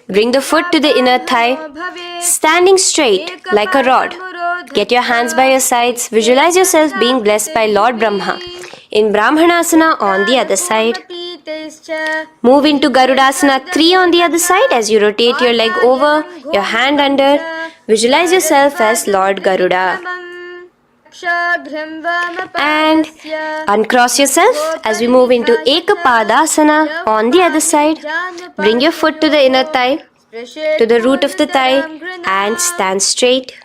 Bring the foot to the inner thigh, standing straight like a rod. Get your hands by your sides. Visualize yourself being blessed by Lord Brahma. In Brahmanasana on the other side. Move into Garudasana 3 on the other side as you rotate your leg over, your hand under. Visualize yourself as Lord Garuda. And uncross yourself as we move into Ekapadasana on the other side. Bring your foot to the inner thigh, to the root of the thigh, and stand straight.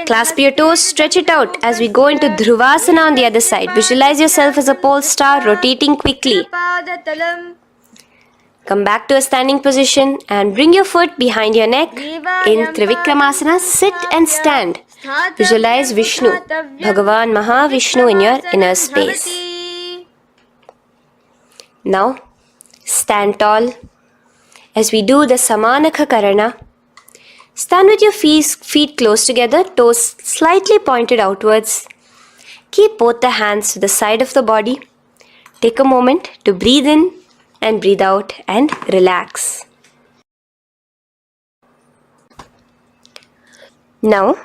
Clasp your toes, stretch it out as we go into Dhruvasana on the other side. Visualize yourself as a pole star rotating quickly. Come back to a standing position and bring your foot behind your neck. In Trivikramasana, sit and stand. Visualize Vishnu, Bhagavan Mahavishnu in your inner space. Now, stand tall as we do the Samanakha Karana. Stand with your feet close together, toes slightly pointed outwards. Keep both the hands to the side of the body. Take a moment to breathe in and breathe out and relax. Now,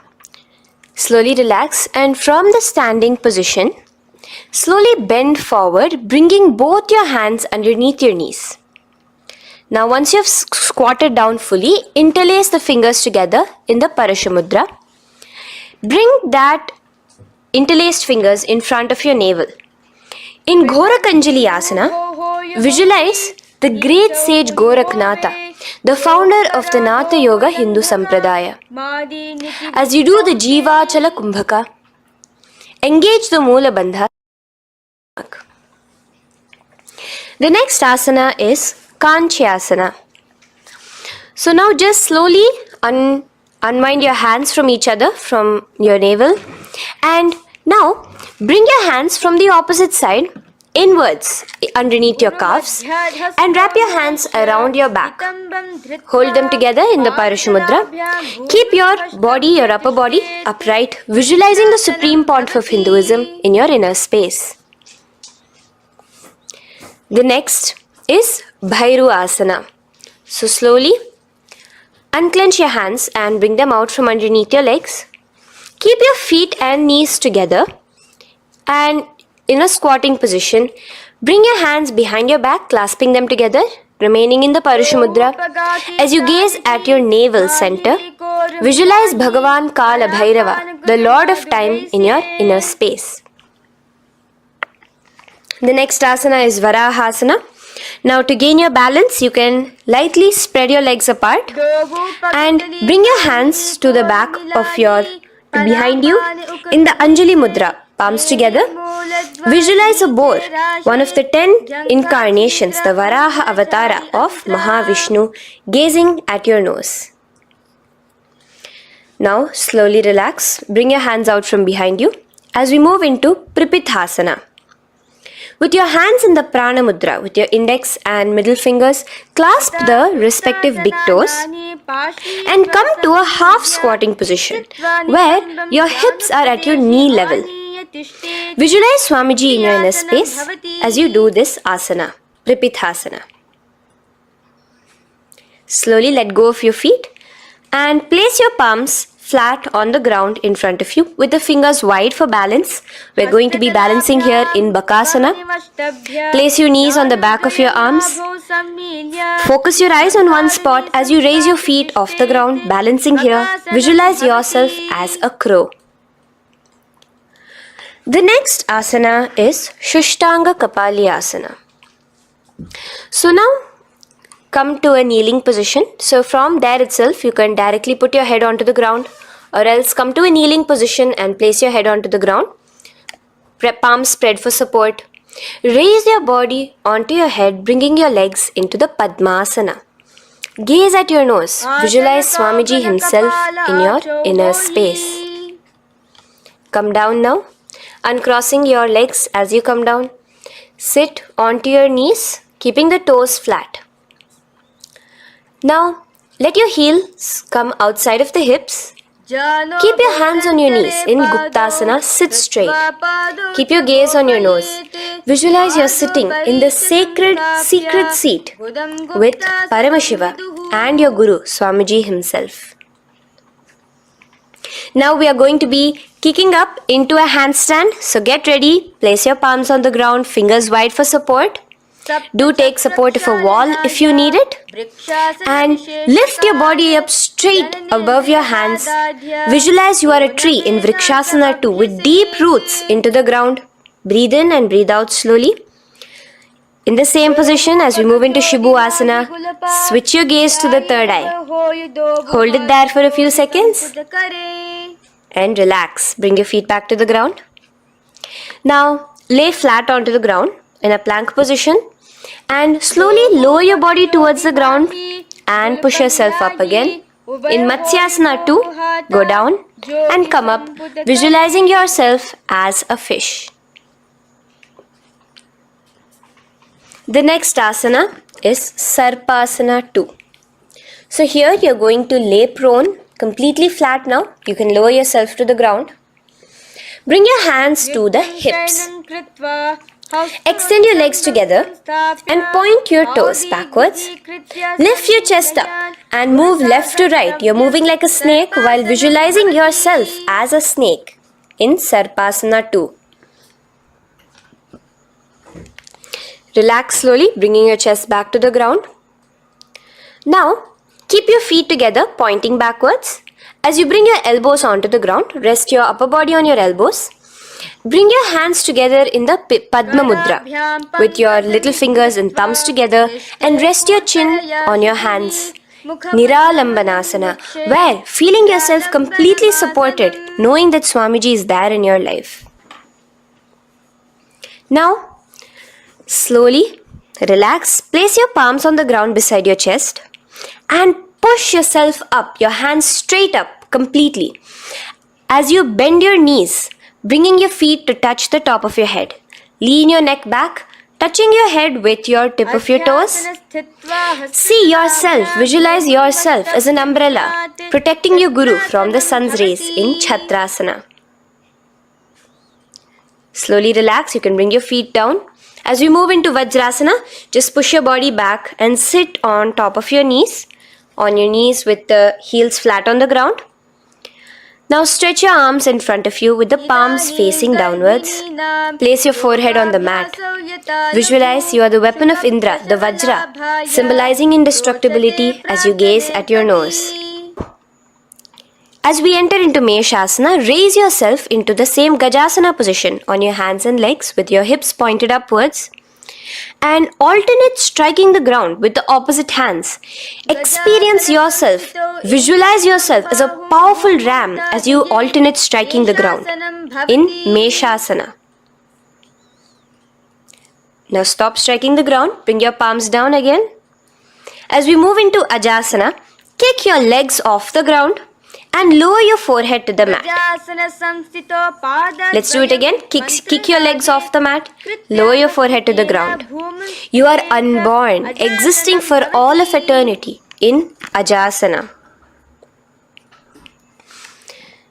slowly relax and from the standing position, slowly bend forward, bringing both your hands underneath your knees. Now, once you have squatted down fully, interlace the fingers together in the Parashamudra. Bring that interlaced fingers in front of your navel. In Gorakanjali Asana, visualize the great sage Goraknatha, the founder of the Natha Yoga Hindu Sampradaya. As you do the Jiva Chala Kumbhaka, engage the Moola Bandha. The next asana is Kanchyasana. So now just slowly unwind your hands from each other, from your navel, and now bring your hands from the opposite side inwards underneath your calves and wrap your hands around your back. Hold them together in the Parashamudra. Keep your body, your upper body, upright, visualizing the supreme pontiff of Hinduism in your inner space. The next is Bhairu Asana. So slowly unclench your hands and bring them out from underneath your legs. Keep your feet and knees together and in a squatting position, bring your hands behind your back, clasping them together, remaining in the Parashamudra. As you gaze at your navel center, visualize Bhagavan Kala Bhairava, the Lord of Time in your inner space. The next asana is Varahasana. Now to gain your balance, you can lightly spread your legs apart and bring your hands to the back of behind you in the Anjali Mudra, palms together. Visualize a boar, one of the 10 incarnations, the Varaha Avatara of Mahavishnu, gazing at your nose. Now slowly relax, bring your hands out from behind you as we move into Pripithasana. With your hands in the Prana Mudra, with your index and middle fingers, clasp the respective big toes and come to a half squatting position where your hips are at your knee level. Visualize Swamiji in your inner space as you do this asana, Pripithasana. Slowly let go of your feet and place your palms flat on the ground in front of you with the fingers wide for balance. We're going to be balancing here in Bakasana. Place your knees on the back of your arms. Focus your eyes on one spot as you raise your feet off the ground, balancing here. Visualize yourself as a crow. The next asana is Shushtanga Kapali Asana. So now come to a kneeling position. So from there itself, you can directly put your head onto the ground or else come to a kneeling position and place your head onto the ground. Palms spread for support. Raise your body onto your head, bringing your legs into the Padmasana. Gaze at your nose. Visualize Swamiji himself in your inner space. Come down now, uncrossing your legs as you come down. Sit onto your knees, keeping the toes flat. Now, let your heels come outside of the hips Keep your hands on your knees. In Guptasana, sit straight. Keep your gaze on your nose. Visualize you're sitting in the sacred secret seat with Paramashiva and your Guru, Swamiji himself. Now we are going to be kicking up into a handstand. So get ready. Place your palms on the ground, fingers wide for support. Do take support of a wall if you need it. And lift your body up straight above your hands. Visualize you are a tree in Vrikshasana 2 with deep roots into the ground. Breathe in and breathe out slowly. In the same position as we move into Shibhu Asana, switch your gaze to the third eye. Hold it there for a few seconds and relax. Bring your feet back to the ground. Now lay flat onto the ground in a plank position and slowly lower your body towards the ground and push yourself up again. In Matsyasana 2, go down and come up, visualizing yourself as a fish. The next asana is Sarpasana 2. So here you're going to lay prone, completely flat now. You can lower yourself to the ground. Bring your hands to the hips. Extend your legs together and point your toes backwards. Lift your chest up and move left to right. You're moving like a snake while visualizing yourself as a snake in Sarpasana 2. Relax slowly, bringing your chest back to the ground. Now, keep your feet together, pointing backwards. As you bring your elbows onto the ground, rest your upper body on your elbows. Bring your hands together in the Padma Mudra with your little fingers and thumbs together and rest your chin on your hands. Niralambanasana, where feeling yourself completely supported, knowing that Swamiji is there in your life. Now, slowly relax, place your palms on the ground beside your chest and push yourself up, your hands straight up completely. As you bend your knees, bringing your feet to touch the top of your head. Lean your neck back, touching your head with your tip of your toes. See yourself, visualize yourself as an umbrella, protecting your Guru from the sun's rays in Chhatrasana. Slowly relax, you can bring your feet down. As we move into Vajrasana, just push your body back and sit on top of your knees with the heels flat on the ground. Now stretch your arms in front of you with the palms facing downwards. Place your forehead on the mat. Visualize you are the weapon of Indra, the Vajra, symbolizing indestructibility as you gaze at your nose. As we enter into Meshasana, raise yourself into the same Gajasana position on your hands and legs with your hips pointed upwards and alternate striking the ground with the opposite hands. Experience yourself, visualize yourself as a powerful ram as you alternate striking the ground in Meshasana. Now stop striking the ground, bring your palms down again. As we move into Ajasana, kick your legs off the ground and lower your forehead to the mat. Let's do it again. Kick your legs off the mat. Lower your forehead to the ground. You are unborn, existing for all of eternity in Ajasana.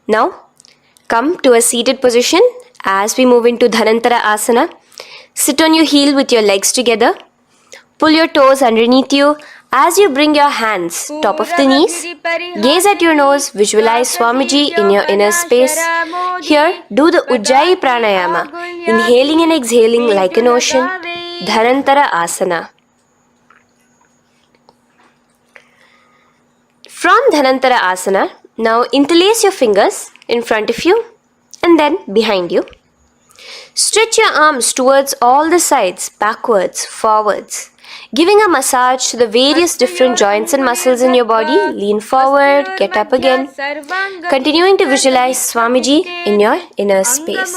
Now, come to a seated position as we move into Dhanantara Asana. Sit on your heel with your legs together. Pull your toes underneath you. As you bring your hands top of the knees, gaze at your nose, visualize Swamiji in your inner space. Here, do the Ujjayi Pranayama, inhaling and exhaling like an ocean, Dhanantara Asana. From Dhanantara Asana, now interlace your fingers in front of you and then behind you. Stretch your arms towards all the sides, backwards, forwards. Giving a massage to the various different joints and muscles in your body. Lean forward, get up again. Continuing to visualize Swamiji in your inner space.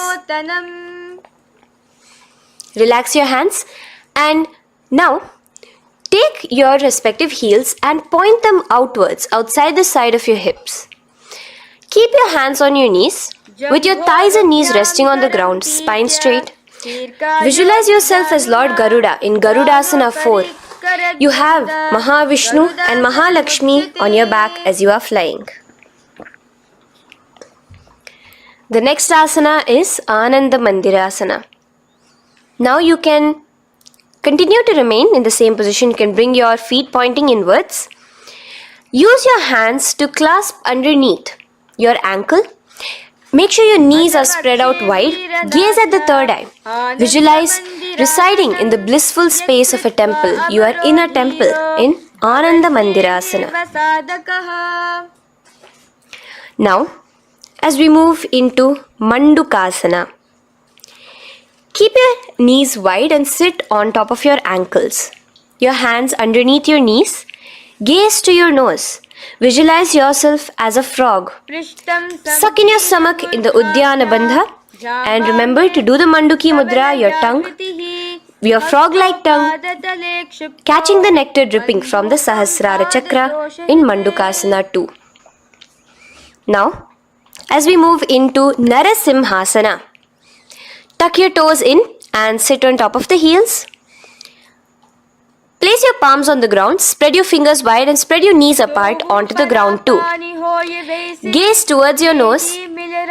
Relax your hands and now take your respective heels and point them outwards, outside the side of your hips. Keep your hands on your knees with your thighs and knees resting on the ground, spine straight. Visualize yourself as Lord Garuda in Garudasana 4. You have Mahavishnu and Mahalakshmi on your back as you are flying. The next asana is Ananda Mandirasana. Now you can continue to remain in the same position. You can bring your feet pointing inwards. Use your hands to clasp underneath your ankle. Make sure your knees are spread out wide. Gaze at the third eye. Visualize residing in the blissful space of a temple. You are in a temple in Ananda Mandirasana. Now, as we move into Mandukasana, keep your knees wide and sit on top of your ankles. Your hands underneath your knees. Gaze to your nose. Visualize yourself as a frog. Suck in your stomach in the Uddiyana Bandha. And remember to do the Manduki Mudra, your tongue, your frog-like tongue, catching the nectar dripping from the Sahasrara Chakra in Mandukasana 2. Now, as we move into Narasimhasana, tuck your toes in and sit on top of the heels. Place your palms on the ground, spread your fingers wide and spread your knees apart onto the ground too. Gaze towards your nose,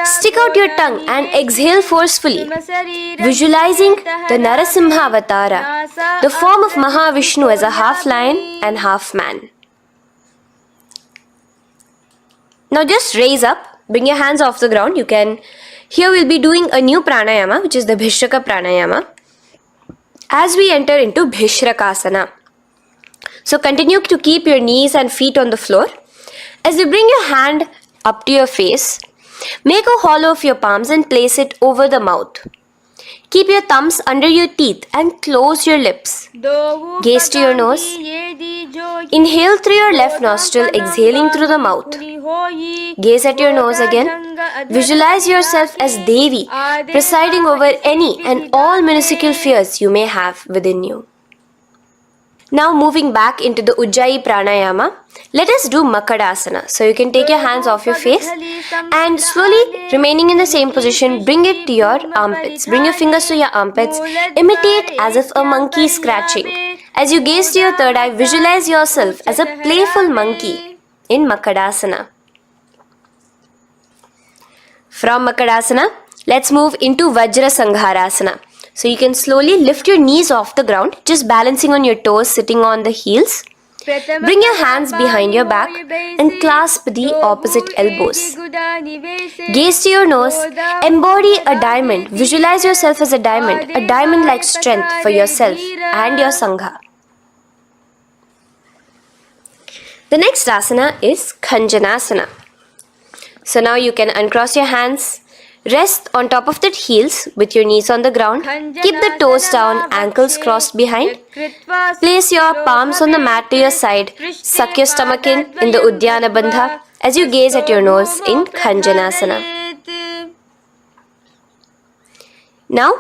stick out your tongue and exhale forcefully, visualizing the Narasimha Avatara, the form of Mahavishnu as a half lion and half man. Now just raise up, bring your hands off the ground. Here we'll be doing a new pranayama, which is the Bhishraka pranayama, as we enter into Bhishrakasana. So continue to keep your knees and feet on the floor. As you bring your hand up to your face, make a hollow of your palms and place it over the mouth. Keep your thumbs under your teeth and close your lips. Gaze to your nose. Inhale through your left nostril, exhaling through the mouth. Gaze at your nose again. Visualize yourself as Devi, presiding over any and all minuscule fears you may have within you. Now moving back into the Ujjayi Pranayama, let us do Makadasana. So you can take your hands off your face and slowly remaining in the same position, bring it to your armpits. Bring your fingers to your armpits. Imitate as if a monkey is scratching. As you gaze to your third eye, visualize yourself as a playful monkey in Makadasana. From Makadasana, let's move into Vajra Sangharasana. So you can slowly lift your knees off the ground, just balancing on your toes, sitting on the heels. Bring your hands behind your back and clasp the opposite elbows. Gaze to your nose, embody a diamond, visualize yourself as a diamond-like strength for yourself and your Sangha. The next asana is Khanjanasana. So now you can uncross your hands, rest on top of the heels with your knees on the ground. Keep the toes down, ankles crossed behind. Place your palms on the mat to your side. Suck your stomach in the Uddiyana Bandha as you gaze at your nose in Khanjanasana. Now,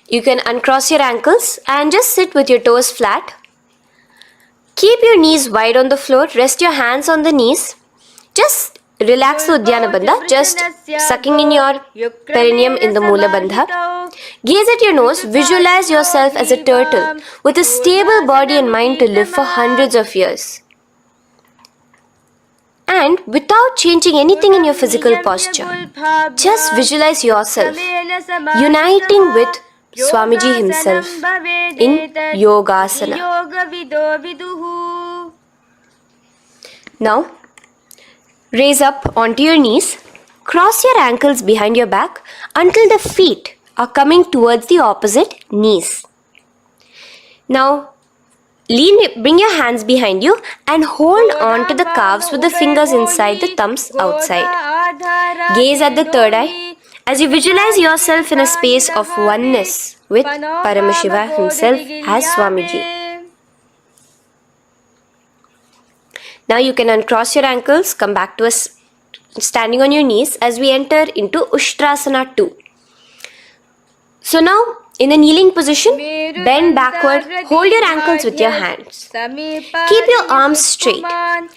you can uncross your ankles and just sit with your toes flat. Keep your knees wide on the floor. Rest your hands on the knees. Just relax the Uddiyana Bandha, just sucking in your perineum in the Mula Bandha. Gaze at your nose, visualize yourself as a turtle with a stable body and mind to live for hundreds of years. And without changing anything in your physical posture, just visualize yourself uniting with Swamiji himself in Yogasana. Now, raise up onto your knees, cross your ankles behind your back until the feet are coming towards the opposite knees. Now, bring your hands behind you and hold on to the calves with the fingers inside, the thumbs outside. Gaze at the third eye as you visualize yourself in a space of oneness with Paramashiva himself as Swamiji. Now you can uncross your ankles, come back to standing on your knees as we enter into Ushtrasana 2. So now, in a kneeling position, bend backward, hold your ankles with your hands. Keep your arms straight.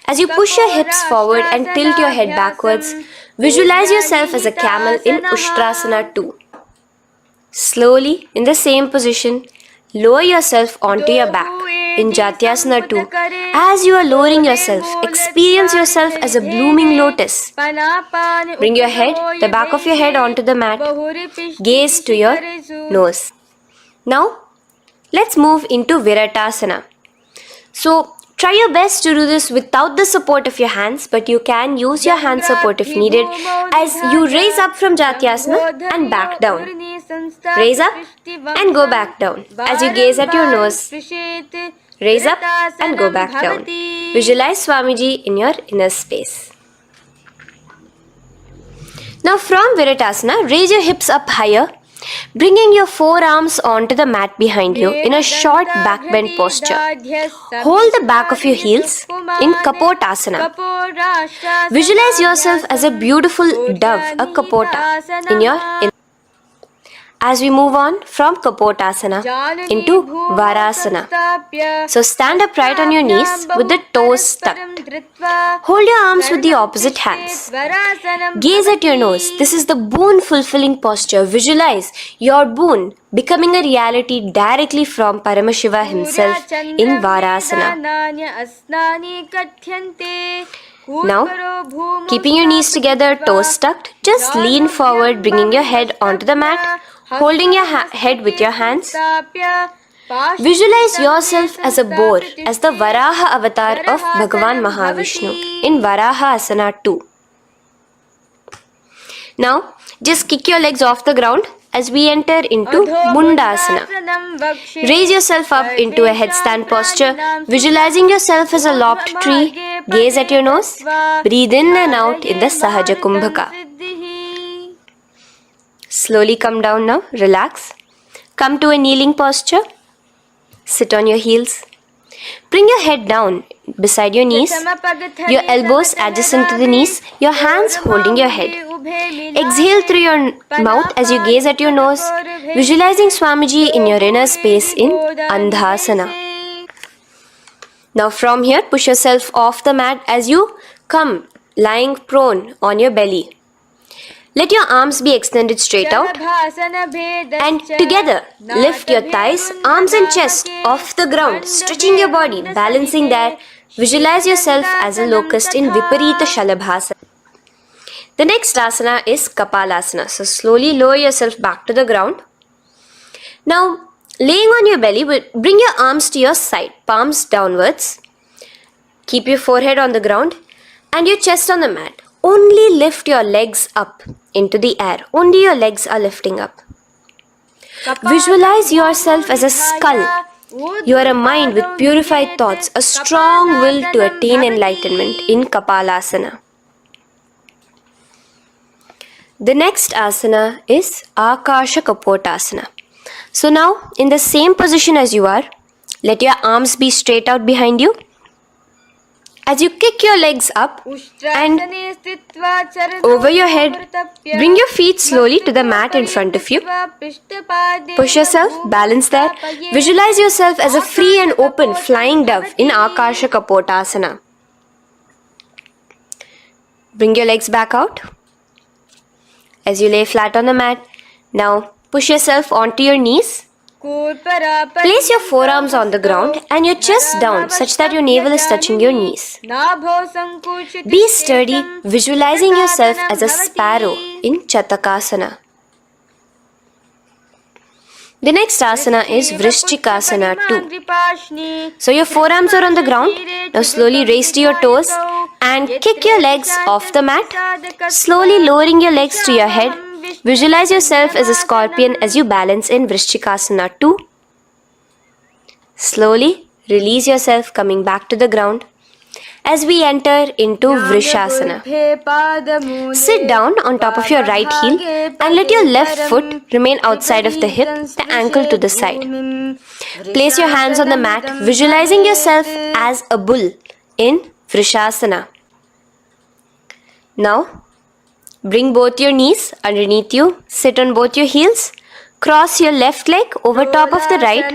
As you push your hips forward and tilt your head backwards, visualize yourself as a camel in Ushtrasana 2. Slowly, in the same position, lower yourself onto your back. in Jatyasana 2. As you are lowering yourself, experience yourself as a blooming lotus. Bring your head, the back of your head onto the mat. Gaze to your nose. Now, let's move into Viratasana. So, try your best to do this without the support of your hands, but you can use your hand support if needed as you raise up from Jatyasana and back down. Raise up and go back down as you gaze at your nose. Raise up and go back down. Visualize Swamiji in your inner space. Now from Viratasana, raise your hips up higher, bringing your forearms onto the mat behind you in a short back bend posture. Hold the back of your heels in Kapotasana. Visualize yourself as a beautiful dove, a Kapota, in your inner. As we move on from Kapotasana into Varasana. So stand upright on your knees with the toes tucked. Hold your arms with the opposite hands. Gaze at your nose. This is the boon fulfilling posture. Visualize your boon becoming a reality directly from Paramashiva himself in Varasana. Now, keeping your knees together, toes tucked, just lean forward, bringing your head onto the mat, holding your head with your hands. Visualize yourself as a boar, as the Varaha avatar of Bhagavan Mahavishnu in Varaha Asana 2. Now, just kick your legs off the ground as we enter into Mundasana. Raise yourself up into a headstand posture, visualizing yourself as a lopped tree. Gaze at your nose. Breathe in and out in the Sahaja Kumbhaka. Slowly come down now. Relax. Come to a kneeling posture. Sit on your heels. Bring your head down beside your knees, your elbows adjacent to the knees, your hands holding your head. Exhale through your mouth as you gaze at your nose, visualizing Swamiji in your inner space in Andhasana. Now from here, push yourself off the mat as you come lying prone on your belly. Let your arms be extended straight out and together lift your thighs, arms and chest off the ground, stretching your body, balancing there. Visualize yourself as a locust in Viparita Shalabhasana. The next asana is Kapalasana. So slowly lower yourself back to the ground. Now laying on your belly, bring your arms to your side, palms downwards. Keep your forehead on the ground and your chest on the mat. Only lift your legs up into the air. Only your legs are lifting up. Visualize yourself as a skull. You are a mind with purified thoughts, a strong will to attain enlightenment in Kapalasana. The next asana is Akasha Kapotasana. So now, in the same position as you are, let your arms be straight out behind you. As you kick your legs up and over your head, bring your feet slowly to the mat in front of you. Push yourself, balance there. Visualize yourself as a free and open flying dove in Akasha Kapotasana. Bring your legs back out as you lay flat on the mat. Now push yourself onto your knees. Place your forearms on the ground and your chest down such that your navel is touching your knees. Be sturdy, visualizing yourself as a sparrow in Chatakasana. The next asana is Vrishchikasana 2. So your forearms are on the ground. Now slowly raise to your toes and kick your legs off the mat. Slowly lowering your legs to your head. Visualize yourself as a scorpion as you balance in Vrishchikasana 2. Slowly release yourself, coming back to the ground as we enter into Vrishasana. Sit down on top of your right heel and let your left foot remain outside of the hip, the ankle to the side. Place your hands on the mat, visualizing yourself as a bull in Vrishasana. Now, bring both your knees underneath you, sit on both your heels, cross your left leg over top of the right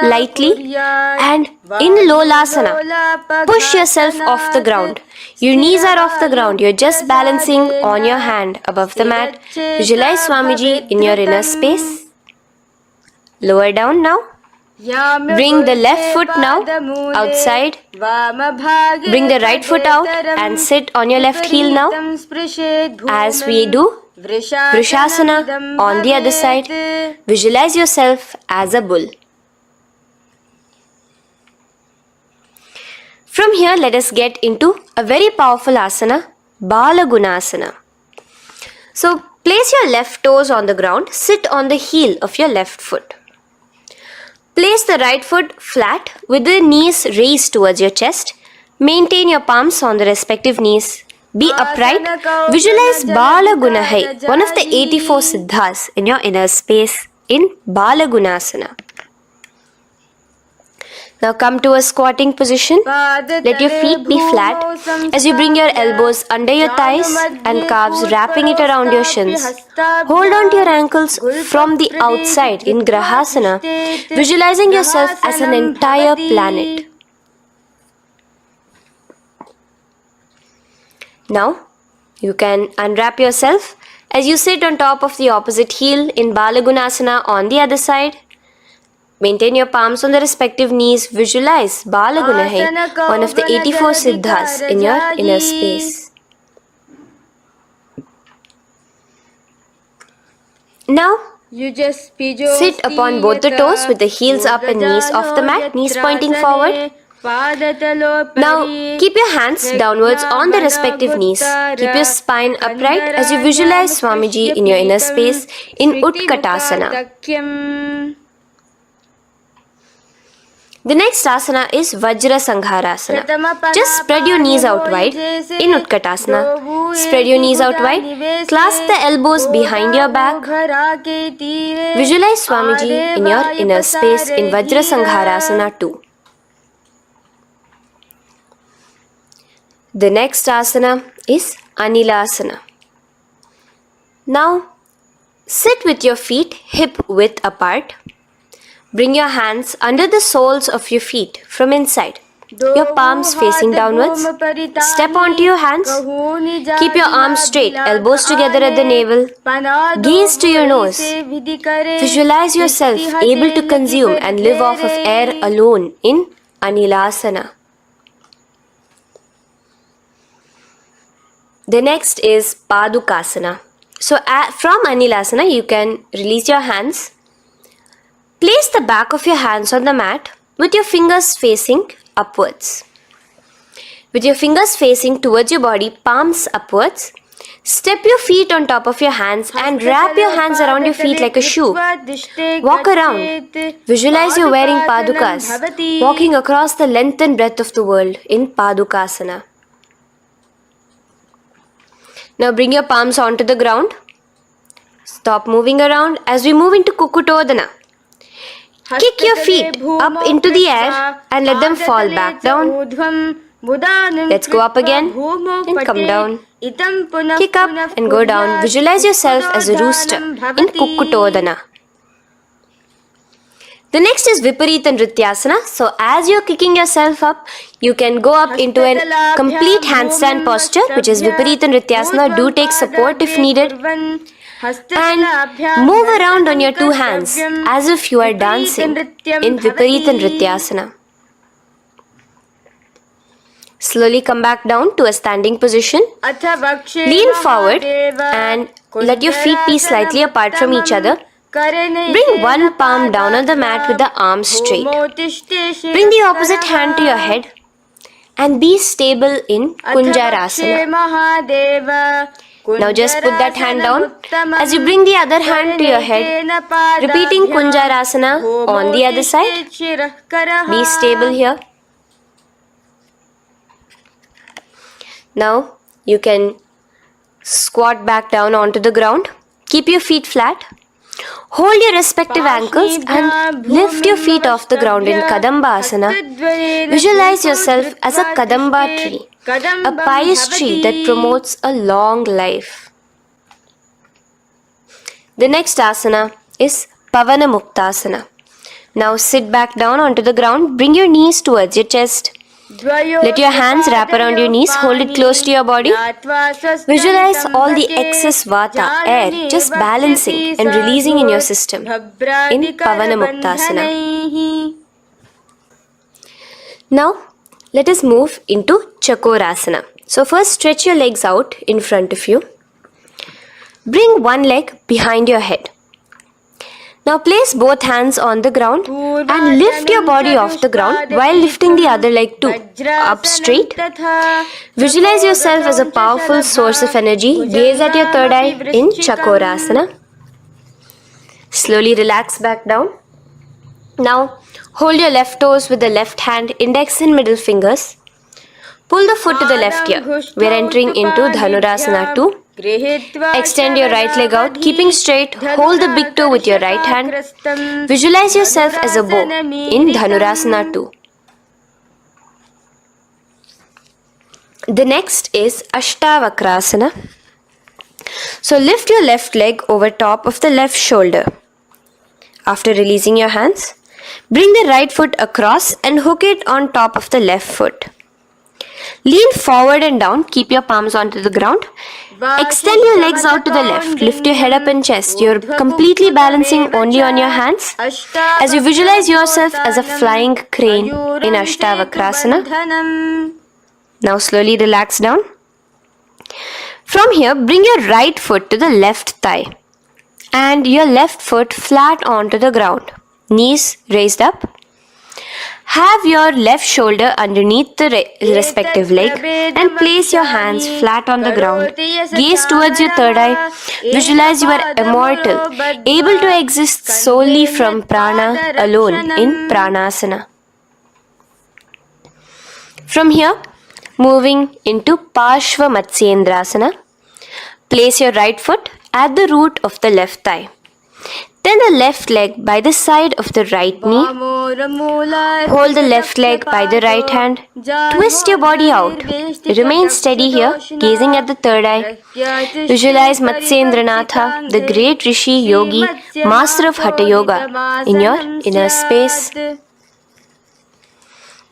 lightly and in Lolasana, push yourself off the ground. Your knees are off the ground, you're just balancing on your hand above the mat. Visualize Swamiji in your inner space. Lower down now. Bring the left foot now outside. Bring the right foot out and sit on your left heel now. As we do Vrishasana on the other side, visualize yourself as a bull. From here, let us get into a very powerful asana, Balagunasana. So, place your left toes on the ground, sit on the heel of your left foot. Place the right foot flat with the knees raised towards your chest. Maintain your palms on the respective knees. Be upright. Visualize Balagunahai, one of the 84 siddhas in your inner space in Balagunasana. Now come to a squatting position. Let your feet be flat as you bring your elbows under your thighs and calves, wrapping it around your shins. Hold on to your ankles from the outside in Grahasana, visualizing yourself as an entire planet. Now you can unwrap yourself as you sit on top of the opposite heel in Balagunasana on the other side. Maintain your palms on the respective knees. Visualize Balagunahai, one of the 84 siddhas in your inner space. Now, sit upon both the toes with the heels up and knees off the mat, knees pointing forward. Now, keep your hands downwards on the respective knees. Keep your spine upright as you visualize Swamiji in your inner space in Utkatasana. The next asana is Vajra Sangharasana. Just spread your knees out wide in Utkatasana. Spread your knees out wide. Clasp the elbows behind your back. Visualize Swamiji in your inner space in Vajra Sangharasana 2. The next asana is Anilasana. Now, sit with your feet hip width apart. Bring your hands under the soles of your feet from inside. Your palms facing downwards. Step onto your hands. Keep your arms straight, elbows together at the navel. Gaze to your nose. Visualize yourself able to consume and live off of air alone in Anilasana. The next is Padukasana. So from Anilasana, you can release your hands. Place the back of your hands on the mat with your fingers facing upwards. With your fingers facing towards your body, palms upwards. Step your feet on top of your hands and wrap your hands around your feet like a shoe. Walk around. Visualize you're wearing padukas, walking across the length and breadth of the world in Padukasana. Now bring your palms onto the ground. Stop moving around as we move into Kukutodana. Kick your feet up into the air and let them fall back down. Let's go up again and come down. Kick up and go down. Visualize yourself as a rooster in Kukutodana. The next is Viparita Nrityasana. So as you're kicking yourself up, you can go up into a complete handstand posture, which is Viparita Nrityasana. Do take support if needed. And move around on your two hands as if you are dancing in Viparita Nrityasana. Slowly come back down to a standing position. Lean forward and let your feet be slightly apart from each other. Bring one palm down on the mat with the arms straight. Bring the opposite hand to your head and be stable in Kunjarasana. Now just put that hand down as you bring the other hand to your head, repeating Kunjarasana on the other side. Be stable here. Now you can squat back down onto the ground. Keep your feet flat. Hold your respective ankles and lift your feet off the ground in Kadamba Asana. Visualize yourself as a Kadamba tree, a pious tree that promotes a long life. The next asana is Pavana Muktasana. Now sit back down onto the ground, bring your knees towards your chest. Let your hands wrap around your knees, hold it close to your body. Visualize all the excess vata, air, just balancing and releasing in your system in Pavanamuktasana. Now, let us move into Chakorasana. So first stretch your legs out in front of you. Bring one leg behind your head. Now place both hands on the ground and lift your body off the ground while lifting the other leg too, up straight. Visualize yourself as a powerful source of energy. Gaze at your third eye in Chakorasana. Slowly relax back down. Now hold your left toes with the left hand, index and middle fingers. Pull the foot to the left ear. We are entering into Dhanurasana 2. Extend your right leg out, keeping straight. Hold the big toe with your right hand. Visualize yourself as a bow in Dhanurasana 2. The next is Ashtavakrasana. So lift your left leg over top of the left shoulder. After releasing your hands, bring the right foot across and hook it on top of the left foot. Lean forward and down, keep your palms onto the ground. Extend your legs out to the left, lift your head up and chest. You're completely balancing only on your hands as you visualize yourself as a flying crane in Ashtavakrasana. Now slowly relax down. From here, bring your right foot to the left thigh and your left foot flat onto the ground. Knees raised up. Have your left shoulder underneath the respective leg and place your hands flat on the ground. Gaze towards your third eye. Visualize you are immortal, able to exist solely from prana alone in Pranasana. From here, moving into Parshva Matsyendrasana. Place your right foot at the root of the left thigh. Then the left leg by the side of the right knee. Hold the left leg by the right hand. Twist your body out. Remain steady here, gazing at the third eye. Visualize Matsyendranatha, the great Rishi, Yogi, master of Hatha Yoga, in your inner space.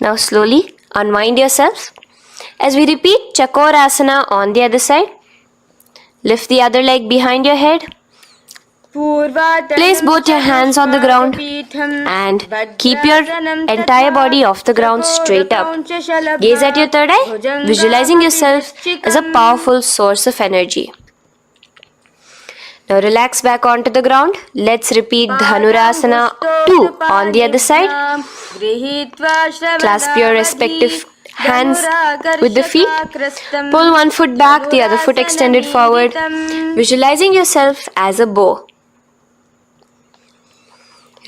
Now slowly unwind yourselves. As we repeat Chakorasana on the other side, lift the other leg behind your head. Place both your hands on the ground and keep your entire body off the ground straight up. Gaze at your third eye, visualizing yourself as a powerful source of energy. Now relax back onto the ground. Let's repeat Dhanurasana 2 on the other side. Clasp your respective hands with the feet. Pull one foot back, the other foot extended forward. Visualizing yourself as a bow.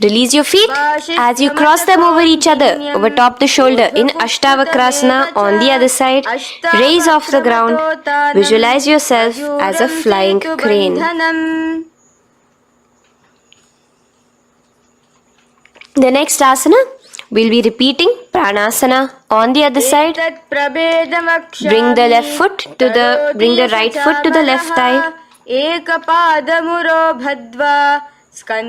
Release your feet as you cross them over each other, over top the shoulder in Ashtavakrasana on the other side. Raise off the ground. Visualize yourself as a flying crane. The next asana, we'll be repeating Pranasana on the other side. Bring the right foot to the left thigh.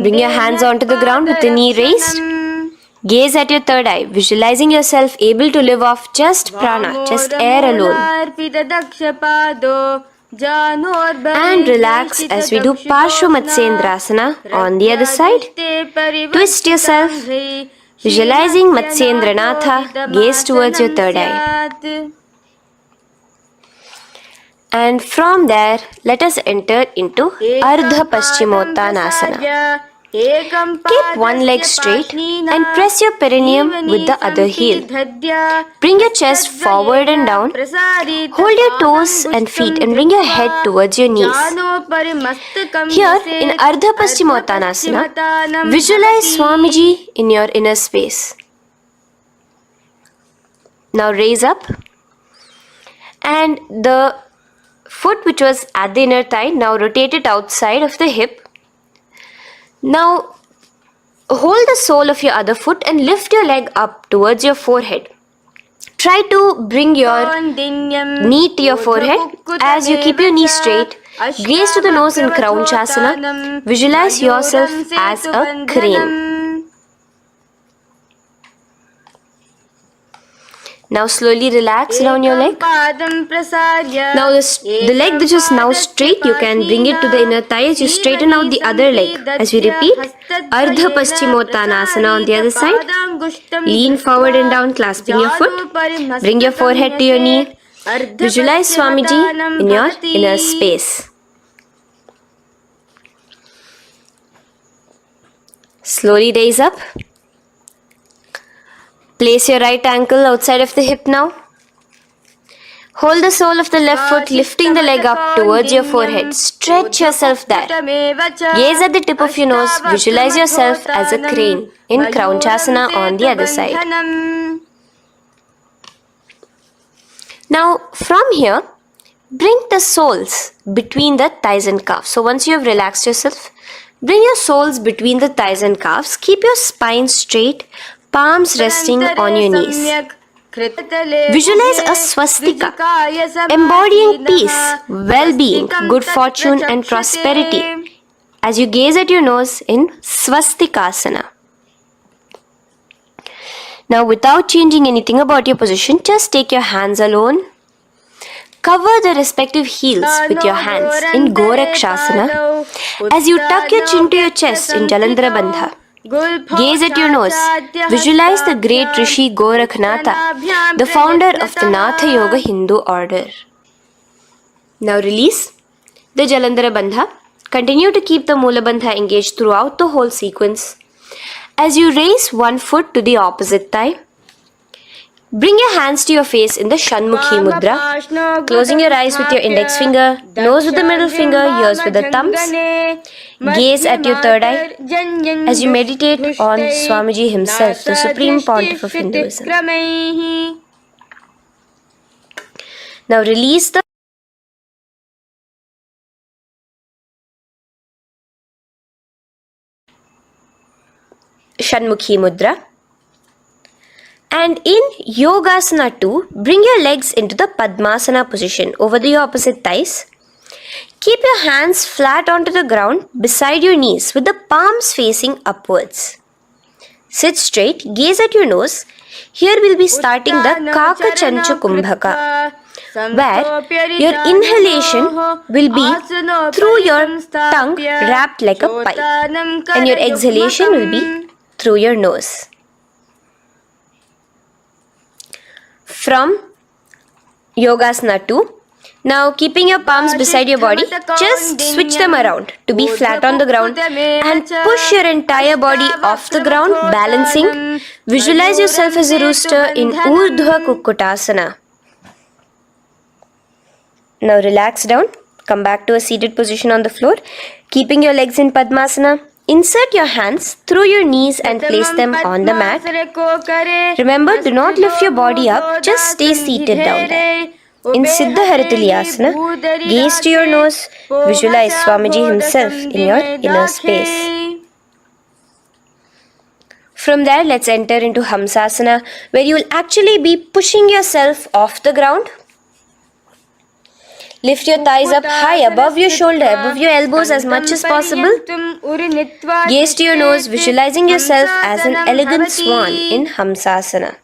Bring your hands onto the ground with the knee raised. Gaze at your third eye, visualizing yourself able to live off just prana, just air alone. And relax as we do Parshva Matsyendrasana on the other side. Twist yourself, visualizing Matsyendranatha, gaze towards your third eye. And from there, let us enter into Ardha Paschimottanasana. Keep one leg straight and press your perineum with the other heel. Bring your chest forward and down. Hold your toes and feet and bring your head towards your knees. Here in Ardha Paschimottanasana, visualize Swamiji in your inner space. Now raise up and the foot which was at the inner thigh, now rotate it outside of the hip. Now hold the sole of your other foot and lift your leg up towards your forehead. Try to bring your knee to your forehead as you keep your knee straight. Gaze to the nose in Kraunchasana. Visualize yourself as a crane. Now slowly relax down your leg. Now the leg that is now straight, you can bring it to the inner thigh as you straighten out the other leg. As we repeat, Ardha Paschimottanasana on the other side. Lean forward and down, clasping your foot. Bring your forehead to your knee. Visualize Swamiji in your inner space. Slowly raise up. Place your right ankle outside of the hip now. Hold the sole of the left foot, lifting the leg up towards your forehead. Stretch yourself there. Gaze at the tip of your nose. Visualize yourself as a crane in Kraunchasana on the other side. Now, from here, bring the soles between the thighs and calves. So once you have relaxed yourself, bring your soles between the thighs and calves. Keep your spine straight, palms resting on your knees. Visualize a swastika, embodying peace, well-being, good fortune and prosperity as you gaze at your nose in swastikasana. Now without changing anything about your position, just take your hands alone. Cover the respective heels with your hands in Gorakshasana as you tuck your chin to your chest in Jalandhara Bandha. Gaze at your nose. Visualize the great Rishi Gorakhnatha, the founder of the Natha Yoga Hindu order. Now release the Jalandhara Bandha. Continue to keep the Mula Bandha engaged throughout the whole sequence. As you raise one foot to the opposite thigh, bring your hands to your face in the Shanmukhi Mudra, closing your eyes with your index finger, nose with the middle finger, ears with the thumbs. Gaze at your third eye as you meditate on Swamiji himself, the Supreme Pontiff of Hinduism. Now release the Shanmukhi Mudra. And in Yogasana 2, bring your legs into the Padmasana position over the opposite thighs. Keep your hands flat onto the ground beside your knees with the palms facing upwards. Sit straight, gaze at your nose. Here we'll be starting the Kaka Chanchu Kumbhaka, where your inhalation will be through your tongue wrapped like a pipe, and your exhalation will be through your nose. From Yogasana 2, now keeping your palms beside your body, just switch them around to be flat on the ground and push your entire body off the ground, balancing. Visualize yourself as a rooster in Urdhva Kukkutasana. Now relax down, come back to a seated position on the floor, keeping your legs in Padmasana. Insert your hands through your knees and place them on the mat. Remember, do not lift your body up, just stay seated down there. In Siddha Harituliyasana, gaze to your nose, visualize Swamiji himself in your inner space. From there, let's enter into Hamsasana, where you will actually be pushing yourself off the ground. Lift your thighs up high above your shoulder, above your elbows as much as possible. Gaze to your nose, visualizing yourself as an elegant swan in Hamsasana.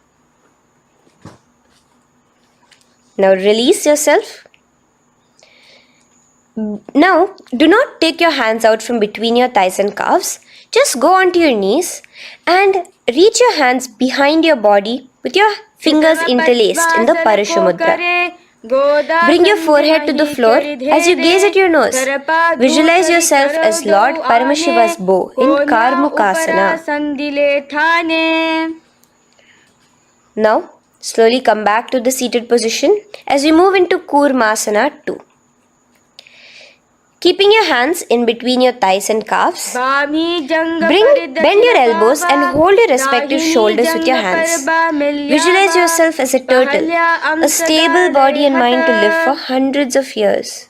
Now release yourself. Now, do not take your hands out from between your thighs and calves. Just go onto your knees and reach your hands behind your body with your fingers interlaced in the Parashu Mudra. Bring your forehead to the floor as you gaze at your nose. Visualize yourself as Lord Paramashiva's bow in Karmukasana. Now, slowly come back to the seated position as we move into Kurmasana 2. Keeping your hands in between your thighs and calves, bend your elbows and hold your respective shoulders with your hands. Visualize yourself as a turtle, a stable body and mind to live for hundreds of years.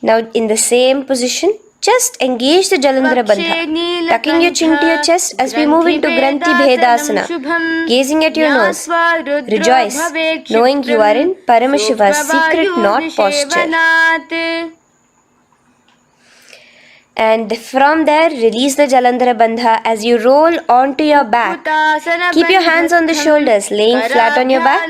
Now in the same position, just engage the Jalandhara Bandha, tucking your chin to your chest as we move into Granthi Bhedasana, gazing at your nose. Rejoice, knowing you are in Paramashiva's secret knot posture. And from there, release the Jalandhara Bandha as you roll onto your back. Keep your hands on the shoulders, laying flat on your back.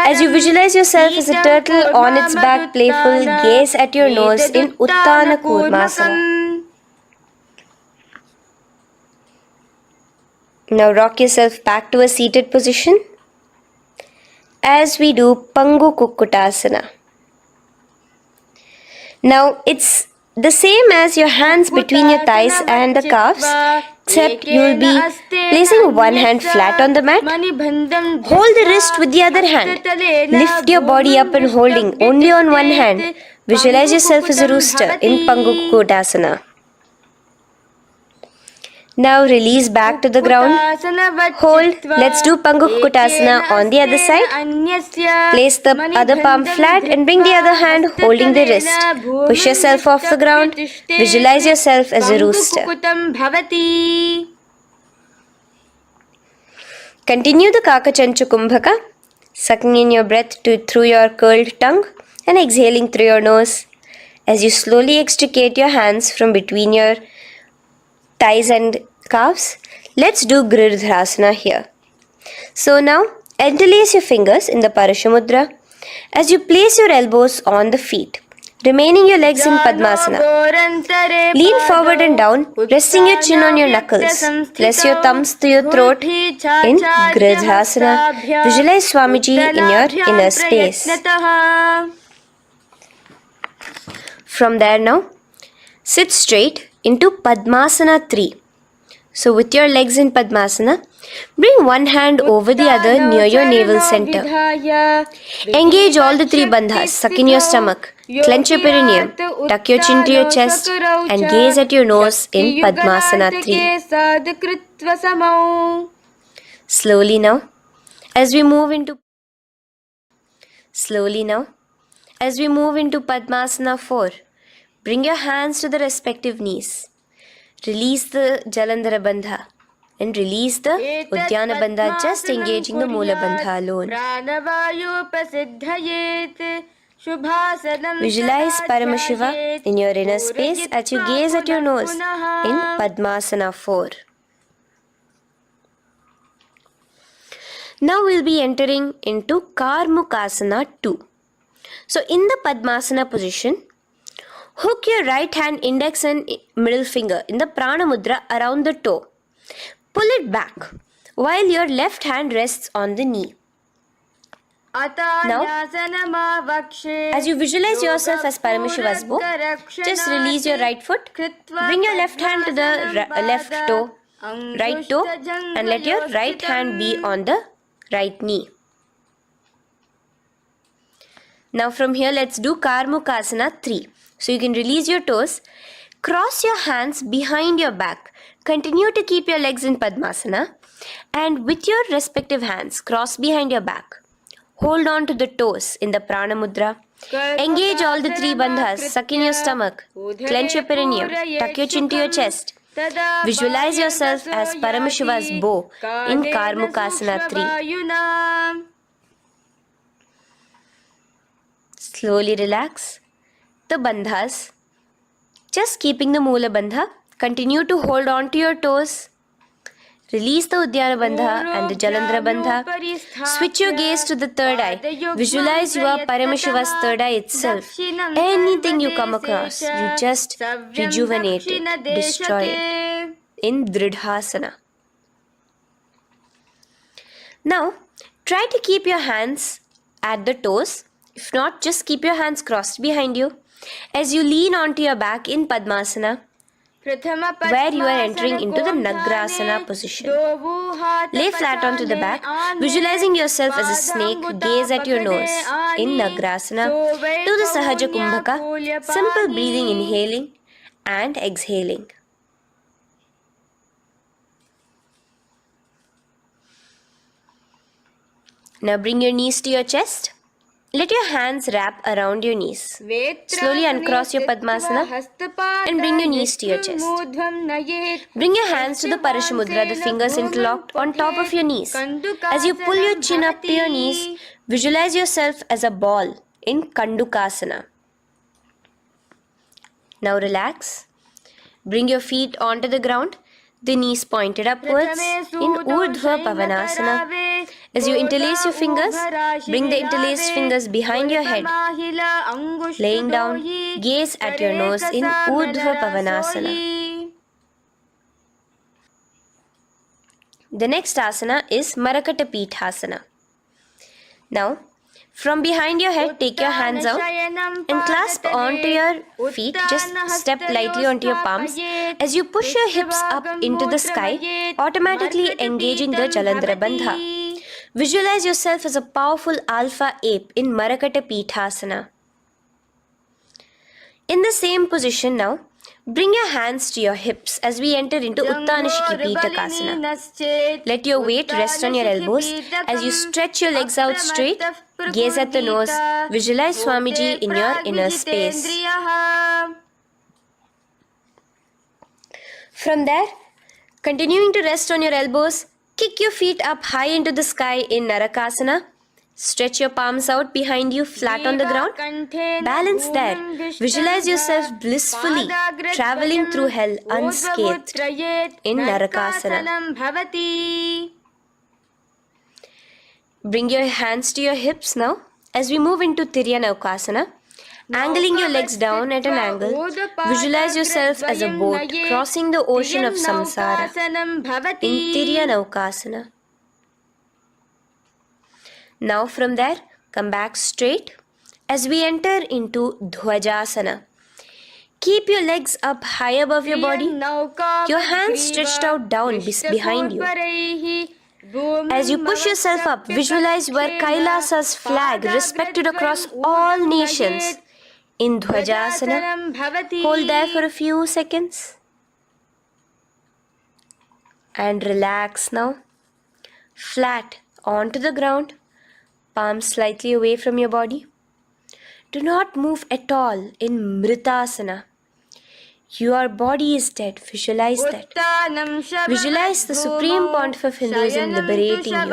As you visualize yourself as a turtle on its back, playful, gaze at your nose in Uttana Kurmasana. Now rock yourself back to a seated position as we do Pangu Kukkutasana. Now it's the same as your hands between your thighs and the calves, except you will be placing one hand flat on the mat. Hold the wrist with the other hand. Lift your body up and holding only on one hand. Visualize yourself as a rooster in Pangu Kukkutasana. Now release back to the ground. Hold. Let's do Pangu Kukkutasana on the other side. Place the other palm flat and bring the other hand holding the wrist. Push yourself off the ground. Visualize yourself as a rooster. Continue the Kakachanchu Kumbhaka, sucking in your breath through your curled tongue and exhaling through your nose. As you slowly extricate your hands from between your thighs and calves, let's do Girdharasana here. So now, interlace your fingers in the Parashamudra as you place your elbows on the feet, remaining your legs in Padmasana. Lean forward and down, resting your chin on your knuckles. Place your thumbs to your throat in Girdharasana. Visualize Swamiji in your inner space. From there now, sit straight into Padmasana 3. So with your legs in Padmasana, bring one hand over the other near your navel center. Engage all the three bandhas, suck in your stomach, clench your perineum, tuck your chin to your chest and gaze at your nose in Padmasana 3. Slowly now, as we move into Padmasana 4, bring your hands to the respective knees. Release the Jalandhara Bandha and release the Udyana Bandha, just engaging the Mula Bandha alone. Visualize Paramashiva in your inner space as you gaze at your nose in Padmasana 4. Now we'll be entering into Karmukasana 2. So in the Padmasana position, hook your right hand index and middle finger in the Prana Mudra around the toe. Pull it back while your left hand rests on the knee. Now, as you visualize yourself as Paramashiva's bow, just release your right foot, bring your left hand to the left toe, right toe, and let your right hand be on the right knee. Now from here, let's do Karmukasana 3. So you can release your toes, cross your hands behind your back, continue to keep your legs in Padmasana, and with your respective hands, cross behind your back. Hold on to the toes in the Prana Mudra. Engage all the three bandhas, suck in your stomach, clench your perineum, tuck your chin to your chest. Visualize yourself as Paramashiva's bow in Karmukasana 3. Slowly relax the bandhas, just keeping the Mula Bandha. Continue to hold on to your toes. Release the Udyana Bandha and the Jalandhara Bandha. Switch your gaze to the third eye. Visualize you are Paramashiva's third eye itself. Anything you come across, you just rejuvenate it, destroy it in Dridhasana. Now, try to keep your hands at the toes. If not, just keep your hands crossed behind you as you lean onto your back in Padmasana, where you are entering into the Nagrasana position. Lay flat onto the back, visualizing yourself as a snake, gaze at your nose in Nagrasana. Do the Sahaja Kumbhaka, simple breathing, inhaling and exhaling. Now bring your knees to your chest. Let your hands wrap around your knees. Slowly uncross your Padmasana and bring your knees to your chest. Bring your hands to the Parashamudra, the fingers interlocked on top of your knees. As you pull your chin up to your knees, visualize yourself as a ball in Kandukasana. Now relax. Bring your feet onto the ground, the knees pointed upwards in Urdhva Pavanasana. As you interlace your fingers, bring the interlaced fingers behind your head. Laying down, gaze at your nose in Urdhva Pavanasana. The next asana is Marakata Pithasana. Now, from behind your head, take your hands out and clasp onto your feet. Just step lightly onto your palms. As you push your hips up into the sky, automatically engaging the Jalandhara Bandha. Visualize yourself as a powerful alpha ape in Marakata Pithasana. In the same position now, bring your hands to your hips as we enter into Uttanashiki Pitakasana. Let your weight rest on your elbows as you stretch your legs out straight. Gaze at the nose. Visualize Swamiji in your inner space. From there, continuing to rest on your elbows, kick your feet up high into the sky in Narakasana. Stretch your palms out behind you, flat on the ground. Balance there. Visualize yourself blissfully traveling through hell unscathed in Narakasana. Bring your hands to your hips now as we move into Tiryanaukasana. Angling your legs down at an angle, visualize yourself as a boat crossing the ocean of samsara in Tiryanaukasana. Now from there, come back straight as we enter into Dhwajasana. Keep your legs up high above your body, your hands stretched out down behind you. As you push yourself up, visualize where KAILASA's flag respected across all nations in Dhwajasana. Hold there for a few seconds and relax now. Flat onto the ground, palms slightly away from your body. Do not move at all in Mritasana. Your body is dead. Visualize that. Visualize the Supreme Pontiff of Hinduism liberating you.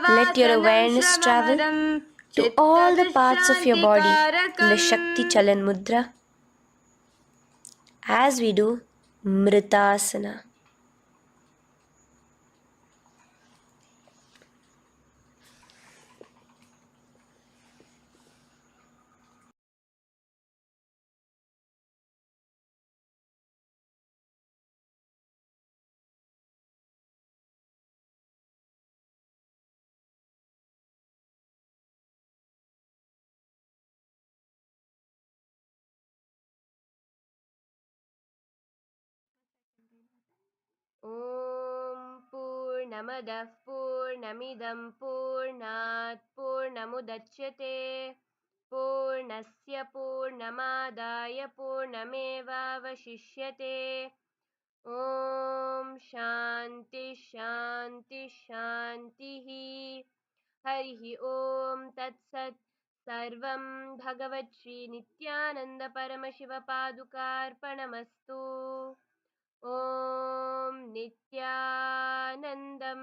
Let your awareness travel to all the parts of your body in the Shakti Chalan Mudra as we do Mritasana. Om Purnamadah Purnamidam Purnat Purnamudachyate Purnasya Purnamadaya Purnamevavashishyate Om Shanti Shanti Shantihi Harihi Om Tat Sat Sarvam Bhagavat Shri Nithyananda Paramashiva Padukarpanamastu Om Nithyanandam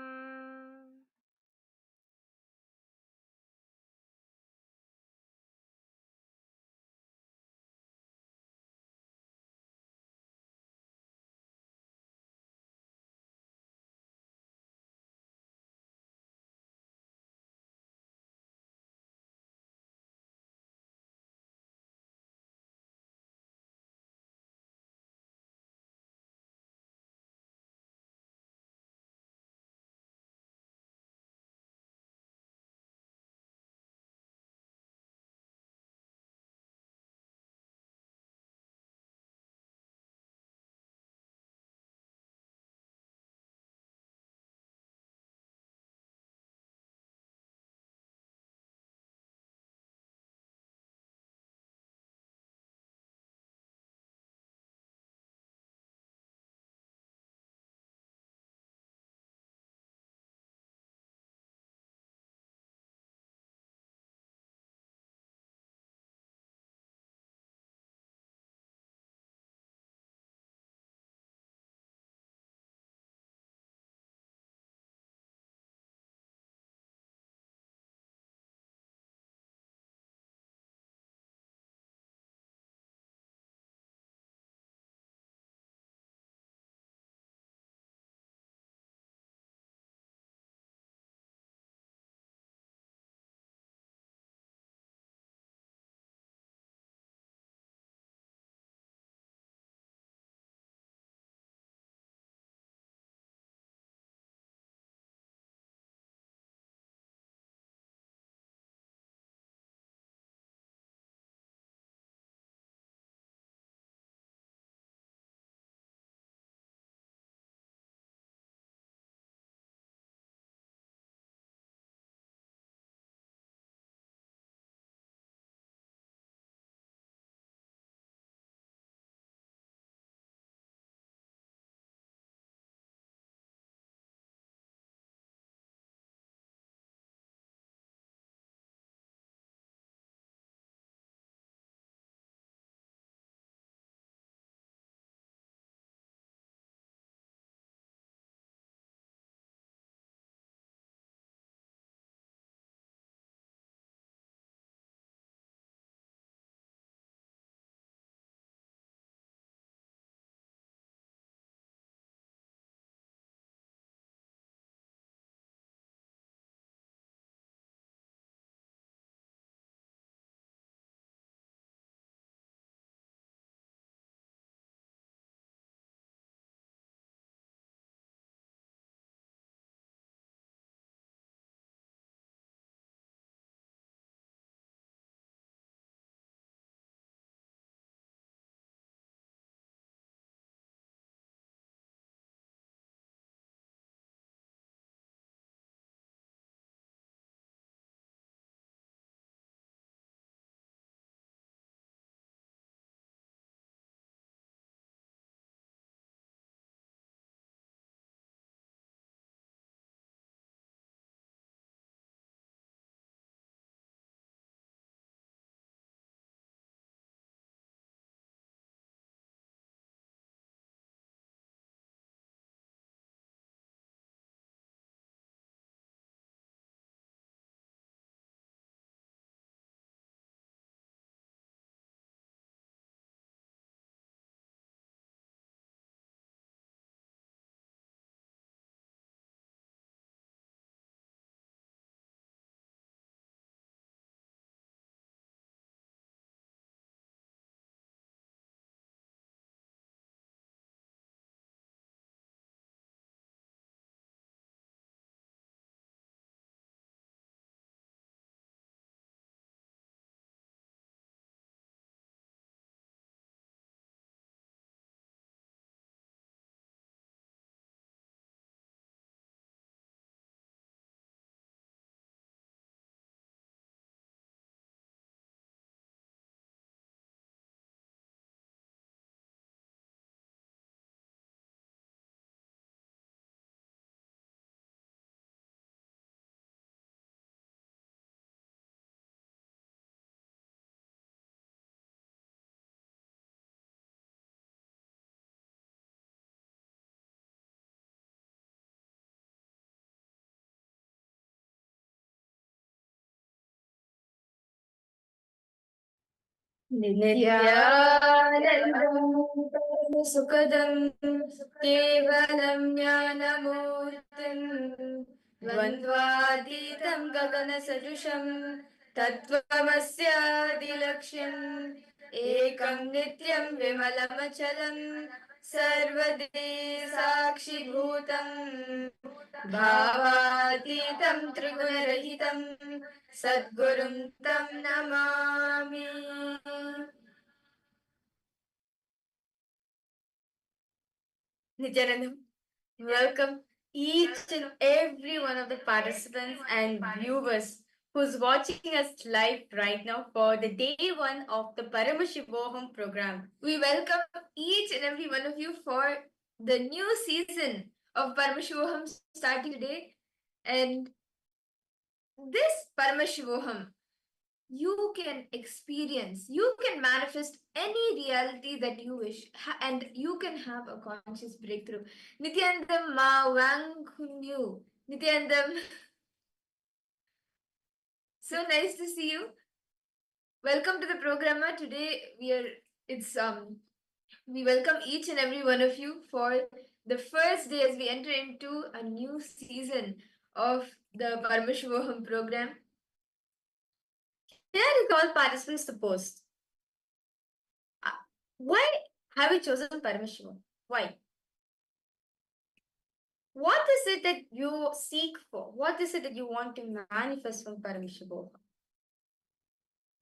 नित्यानन्दं सुखदं केवलं ज्ञानमूर्तिं द्वन्द्वातीतं गगनसदृशं तत्त्वमस्यादिलक्ष्यम् एकं नित्यं विमलमचलं सर्वदे साक्षिभूतं भावातीतं त्रिगुणरहितं सद्गुरुं तं Namami. Nithyananda, welcome each and every one of the participants and viewers who's watching us live right now for the day one of the Paramashivoham program. We welcome each and every one of you for the new season of Paramashivoham starting today. And this Paramashivoham, you can experience, you can manifest any reality that you wish, and you can have a conscious breakthrough. Nithyanandam Ma Wang Kunyu. Nithyanandam, so nice to see you. Welcome to the program. Today we welcome each and every one of you for the first day as we enter into a new season of the Paramashivoham program. Here is all participants to post. Why have you chosen Paramashivoham? Why? What is it that you seek for? What is it that you want to manifest from Paramashivoham?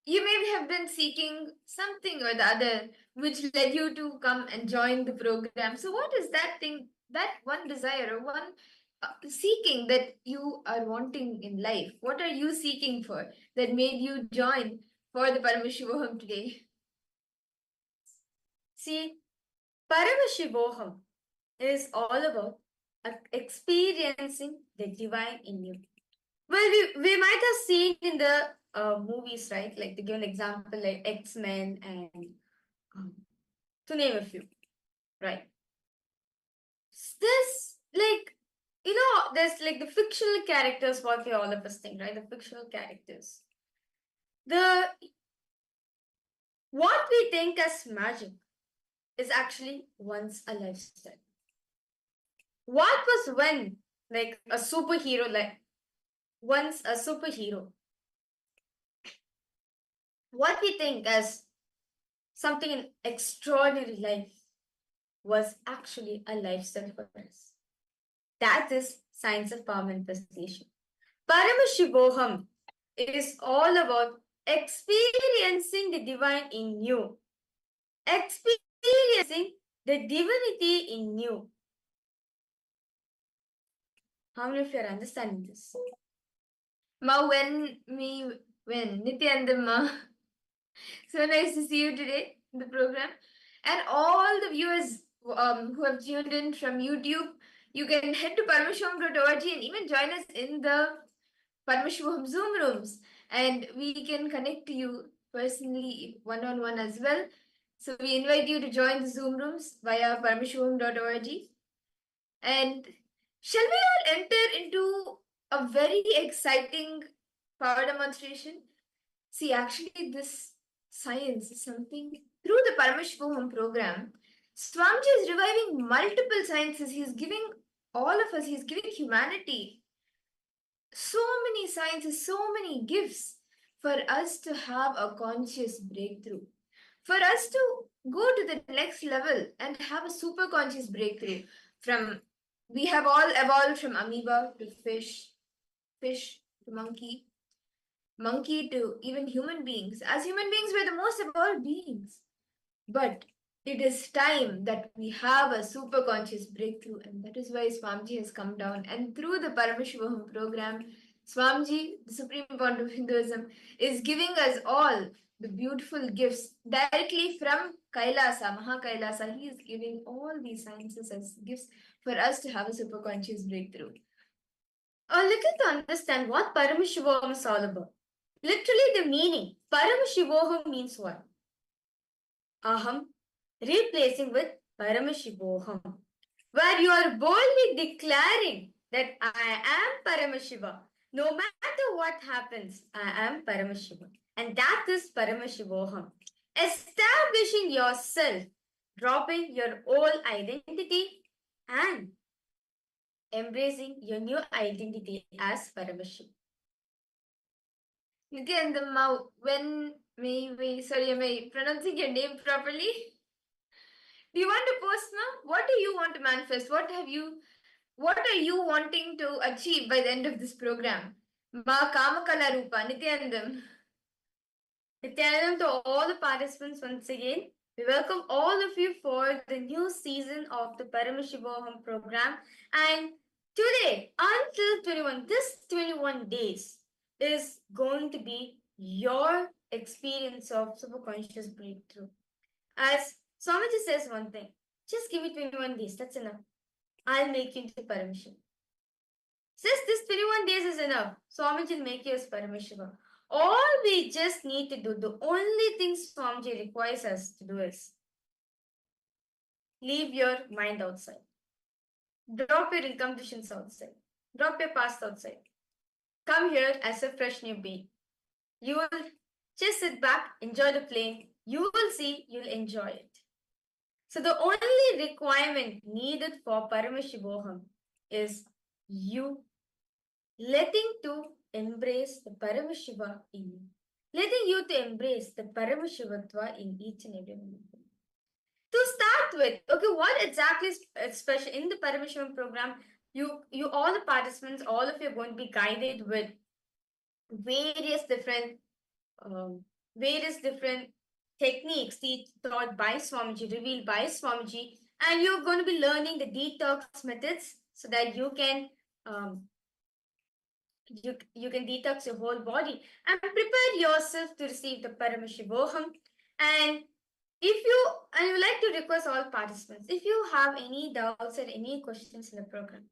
You may have been seeking something or the other which led you to come and join the program. So, what is that thing, that one desire or one seeking that you are wanting in life? What are you seeking for that made you join for the Paramashivoham today? See, Paramashivoham is all about experiencing the divine in you. Well, we might have seen in the movies, right? Like to give an example, like X-Men and to name a few, right? This, like, there's like the fictional characters, what we all of us think, right? The fictional characters. The what we think as magic is actually once a lifestyle. What was when, like a superhero, like once a superhero? What we think as something in extraordinary life was actually a lifestyle for us. That is science of power manifestation. Paramashivoham is all about experiencing the divine in you, experiencing the divinity in you. How many of you are understanding this? Ma, when Nithyananda Ma. So nice to see you today in the program. And all the viewers who have tuned in from YouTube, you can head to paramashivaham.org and even join us in the Paramashivaham Zoom rooms. And we can connect to you personally, one-on-one as well. So we invite you to join the Zoom rooms via paramashivaham.org. And shall we all enter into a very exciting power demonstration? See, actually, this science is something through the Paramashivoham program. Swamiji is reviving multiple sciences. He's giving all of us, he's giving humanity so many sciences, so many gifts for us to have a conscious breakthrough, for us to go to the next level and have a super conscious breakthrough. From we have all evolved from amoeba to fish, fish to monkey to even human beings. As human beings, we're the most evolved beings. But it is time that we have a super conscious breakthrough, and that is why Swamiji has come down. And through the Paramashivoham program, Swamiji, the Supreme Fount of Hinduism, is giving us all the beautiful gifts directly from KAILASA, KAILASA. He is giving all these sciences as gifts for us to have a super conscious breakthrough. A little to understand what Paramashivoham is all about. Literally, the meaning Paramashivoham means what? Aham, replacing with Paramashivoham, where you are boldly declaring that I am Paramashiva. No matter what happens, I am Paramashiva. And that is Paramashivoham. establishing yourself, dropping your old identity, and embracing your new identity as Paramashiv. Nithyananda, when am I pronouncing your name properly? Do you want to post now? What do you want to manifest? What are you wanting to achieve by the end of this program? Ma Kamakala Rupa, Nithyanandam. Nithyanandam to all the participants once again. We welcome all of you for the new season of the Paramashivoham program. And today, until 21, this 21 days is going to be your experience of subconscious breakthrough. As Swamiji says one thing, just give me 21 days, that's enough. I'll make you into Paramashiva. Since this 21 days is enough, Swamiji will make you as Paramashiva. All we just need to do, the only thing Swamiji requires us to do is leave your mind outside. Drop your incompletions outside. Drop your past outside. Come here as a fresh new being. You will just sit back, enjoy the plane. You will see, you'll enjoy it. So the only requirement needed for Paramashivoham is you letting to embrace the Paramashiva in you. Letting you to embrace the Paramashivatva in each and every one of them. To start with, okay, what exactly is special in the Paramashivam program? You all the participants, all of you are going to be guided with various different techniques taught by Swamiji, revealed by Swamiji, and you're going to be learning the detox methods so that you can you can detox your whole body and prepare yourself to receive the Paramashivoham. And I would like to request all participants, if you have any doubts or any questions in the program,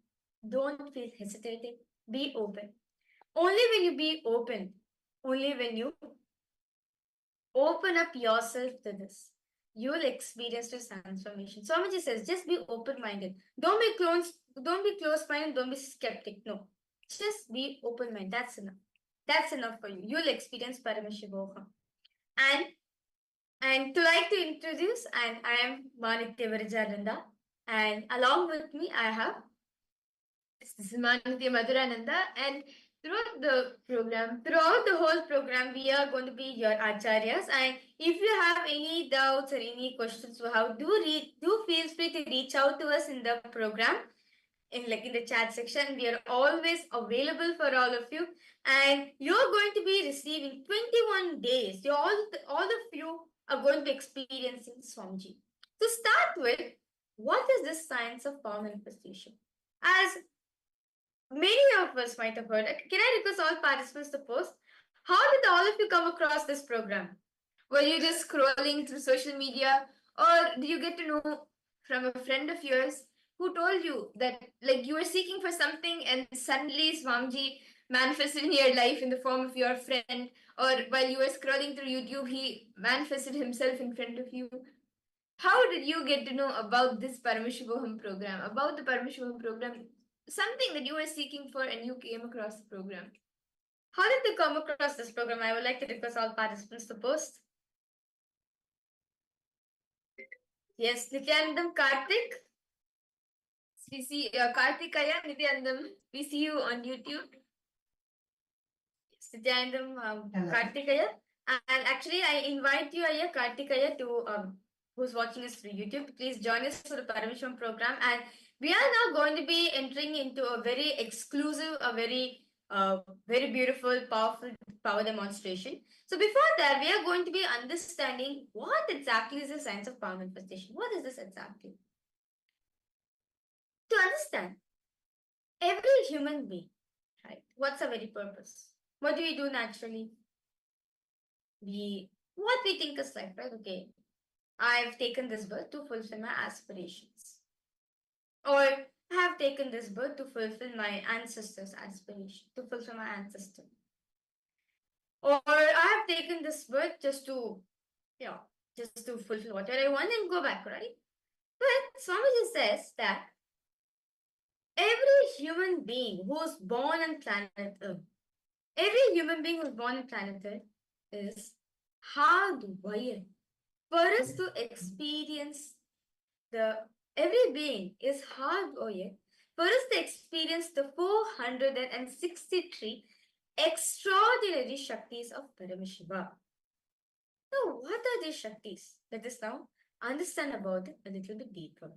don't feel hesitated, be open. Only when you be open, only when you open up yourself to this, you will experience this transformation. Swamiji says, just be open-minded. Don't be close-minded, don't be skeptic. No. Just be open-minded. That's enough. That's enough for you. You'll experience Paramashivoham. And to introduce, and I am Nithyananda, and along with me I have this is Nithya Madhurananda, and throughout the whole program, we are going to be your acharyas. And if you have any doubts or any questions, do feel free to reach out to us in the program, in the chat section. We are always available for all of you, and you're going to be receiving 21 days. All of you are going to be experiencing Swamiji. To start with, what is this science of power manifestation? As many of us might have heard it. Can I request all participants to post? How did all of you come across this program? Were you just scrolling through social media, or did you get to know from a friend of yours who told you that you were seeking for something and suddenly Swamiji manifested in your life in the form of your friend, or while you were scrolling through YouTube, he manifested himself in front of you? How did you get to know about this Paramashivoham program, about the Paramashivoham program, something that you were seeking for and you came across the program? How did you come across this program? I would like to request all participants to post. Yes, Nithyanandam, Karthik. We see Karthikaya, Nithyanandam. We see you on YouTube. Nithyanandam, Karthikaya. And actually, I invite you, Aya Karthikaya, to who's watching us through YouTube. Please join us for the Parameshwaram program. And we are now going to be entering into a very exclusive, a very beautiful, powerful power demonstration. So before that, we are going to be understanding what exactly is the science of power manifestation. What is this exactly? To understand, every human being, right? What's our very purpose? What do we do naturally? What we think is life, right? Okay, I've taken this birth to fulfill my aspirations. Or I have taken this birth to fulfill my ancestors' aspiration, to fulfill my ancestor. Or I have taken this birth just to fulfill whatever I want and go back, right? But Swamiji says that every human being who's born on planet Earth, every human being who's born on planet Earth is hardwired For us to experience the every being is hardwired for us to experience the 463 extraordinary Shaktis of Paramashiva. Now, what are these Shaktis? Let us now understand about it a little bit deeper.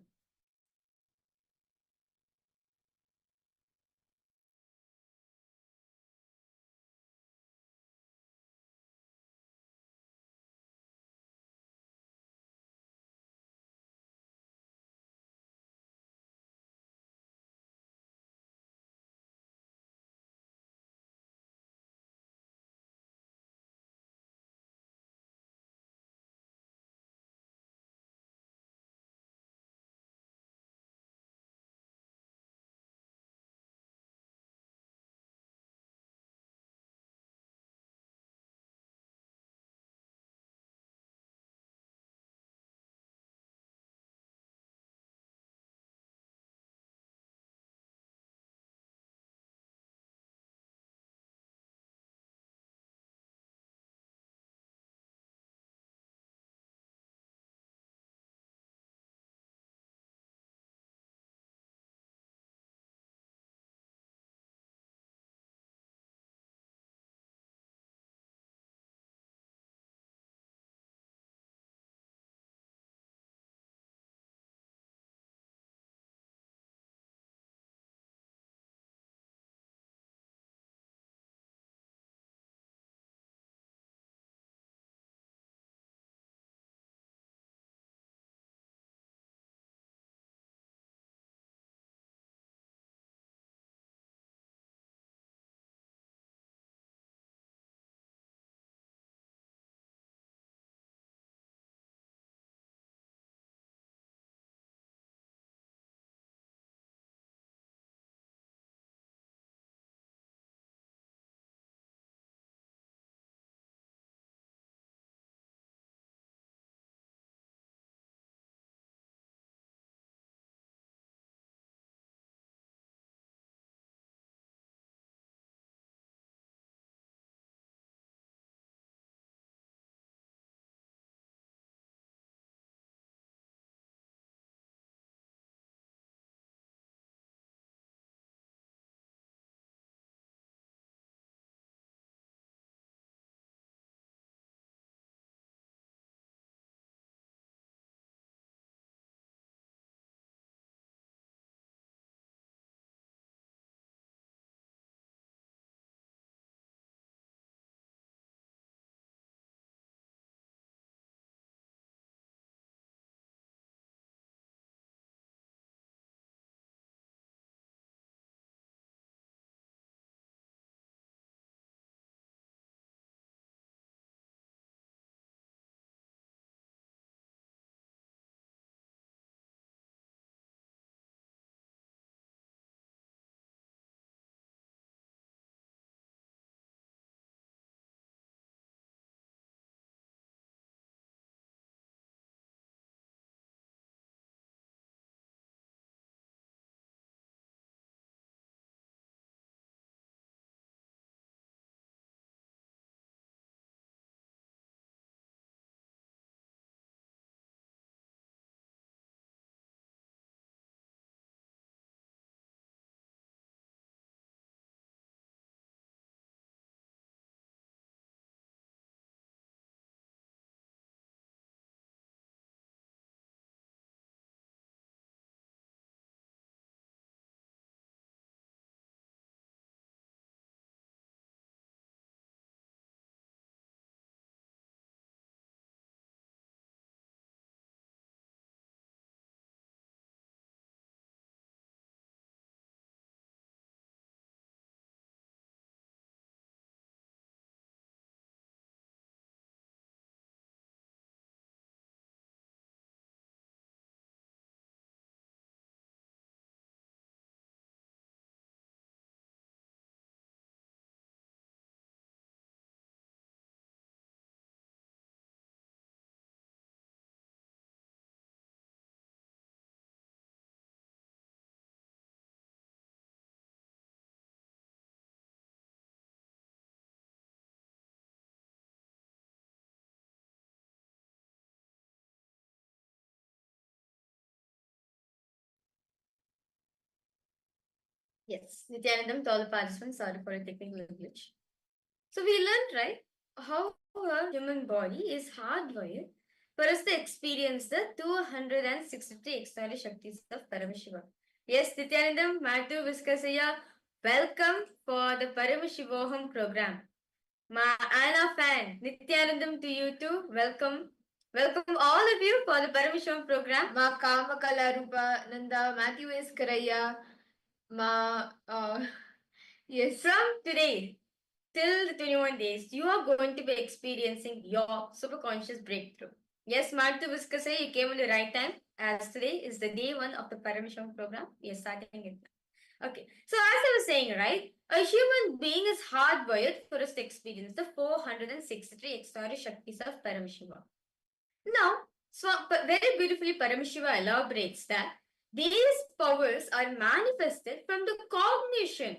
Yes, Nithyanandam to all the participants, sorry for a technical glitch. So we learned, right, how a human body is hardwired for us to experience the 263 external Shaktis of Paramashiva. Yes, Nithyanandam, Matthew, Viskasaya, welcome for the Paramashivoham program. My Anna fan, Nithyanandam to you too. Welcome. Welcome all of you for the Paramashivoham program. Ma Kamakala Rupa Nanda, Matthew Viskaraya, Ma yes. From today till the 21 days, you are going to be experiencing your superconscious breakthrough. Yes, Martha Viskase, you came in the right time, as today is the day one of the Paramisham program. We are starting it now. Okay, so as I was saying, right, a human being is hardwired for us to experience the 463 extraordinary Shaktis of Paramashiva. Now, so very beautifully, Paramashiva elaborates that these powers are manifested from the cognition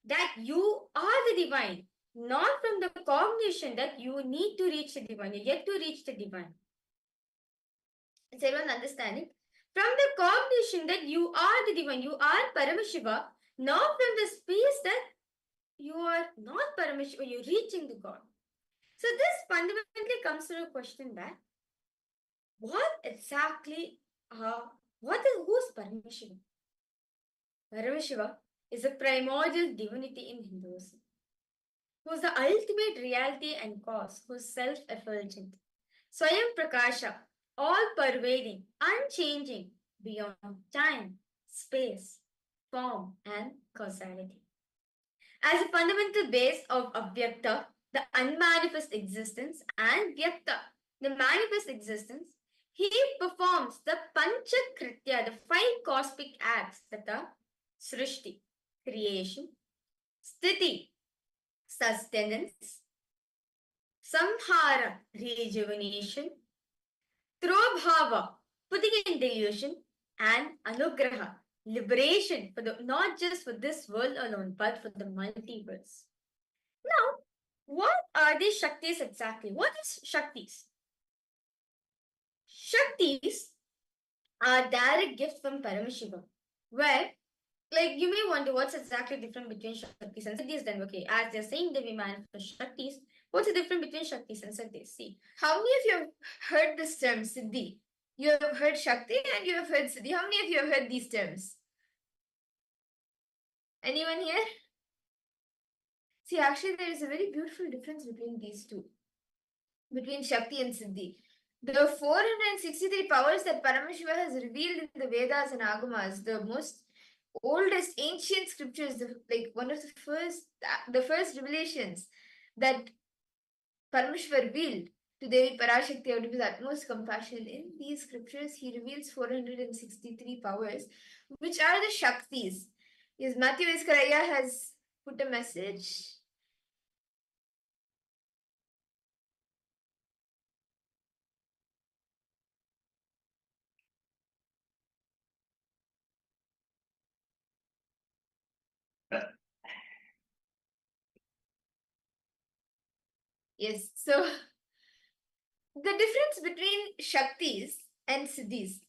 that you are the divine, not from the cognition that you need to reach the divine, you yet to reach the divine. Is everyone understanding? From the cognition that you are the divine, you are Paramashiva, not from the space that you are not Paramashiva, you're reaching the God. So this fundamentally comes to a question that what exactly who's Paramashiva? Paramashiva is a primordial divinity in Hinduism, who is the ultimate reality and cause, who is self-effulgent, Swayam Prakasha, all-pervading, unchanging, beyond time, space, form, and causality. As a fundamental base of Avyakta, the unmanifest existence, and Vyakta, the manifest existence, he performs the Panchakritya, the five cosmic acts that are Srishti, creation, Sthiti, sustenance, Samhara, rejuvenation, Trobhava, putting in delusion, and Anugraha, liberation for the not just for this world alone, but for the multiverse. Now, what are these Shaktis exactly? What is Shaktis? Shaktis are direct gifts from Paramashiva, where like you may wonder what's exactly different between Shaktis and Siddhis then. Okay, as they're saying that we manifest Shaktis, what's the difference between Shaktis and Siddhis? See, how many of you have heard this term Siddhi? You have heard Shakti and you have heard Siddhi. How many of you have heard these terms? Anyone here? See, actually, there is a very beautiful difference between these two, between Shakti and Siddhi. The 463 powers that Paramashiva has revealed in the Vedas and Agamas, the most oldest ancient scriptures, like one of the first revelations that Paramashiva revealed to Devi Parashakti out of his utmost compassion. In these scriptures, he reveals 463 powers, which are the Shaktis. Yes, Matthew Iskaraya has put a message. Yes, so the difference between Shaktis and Siddhis.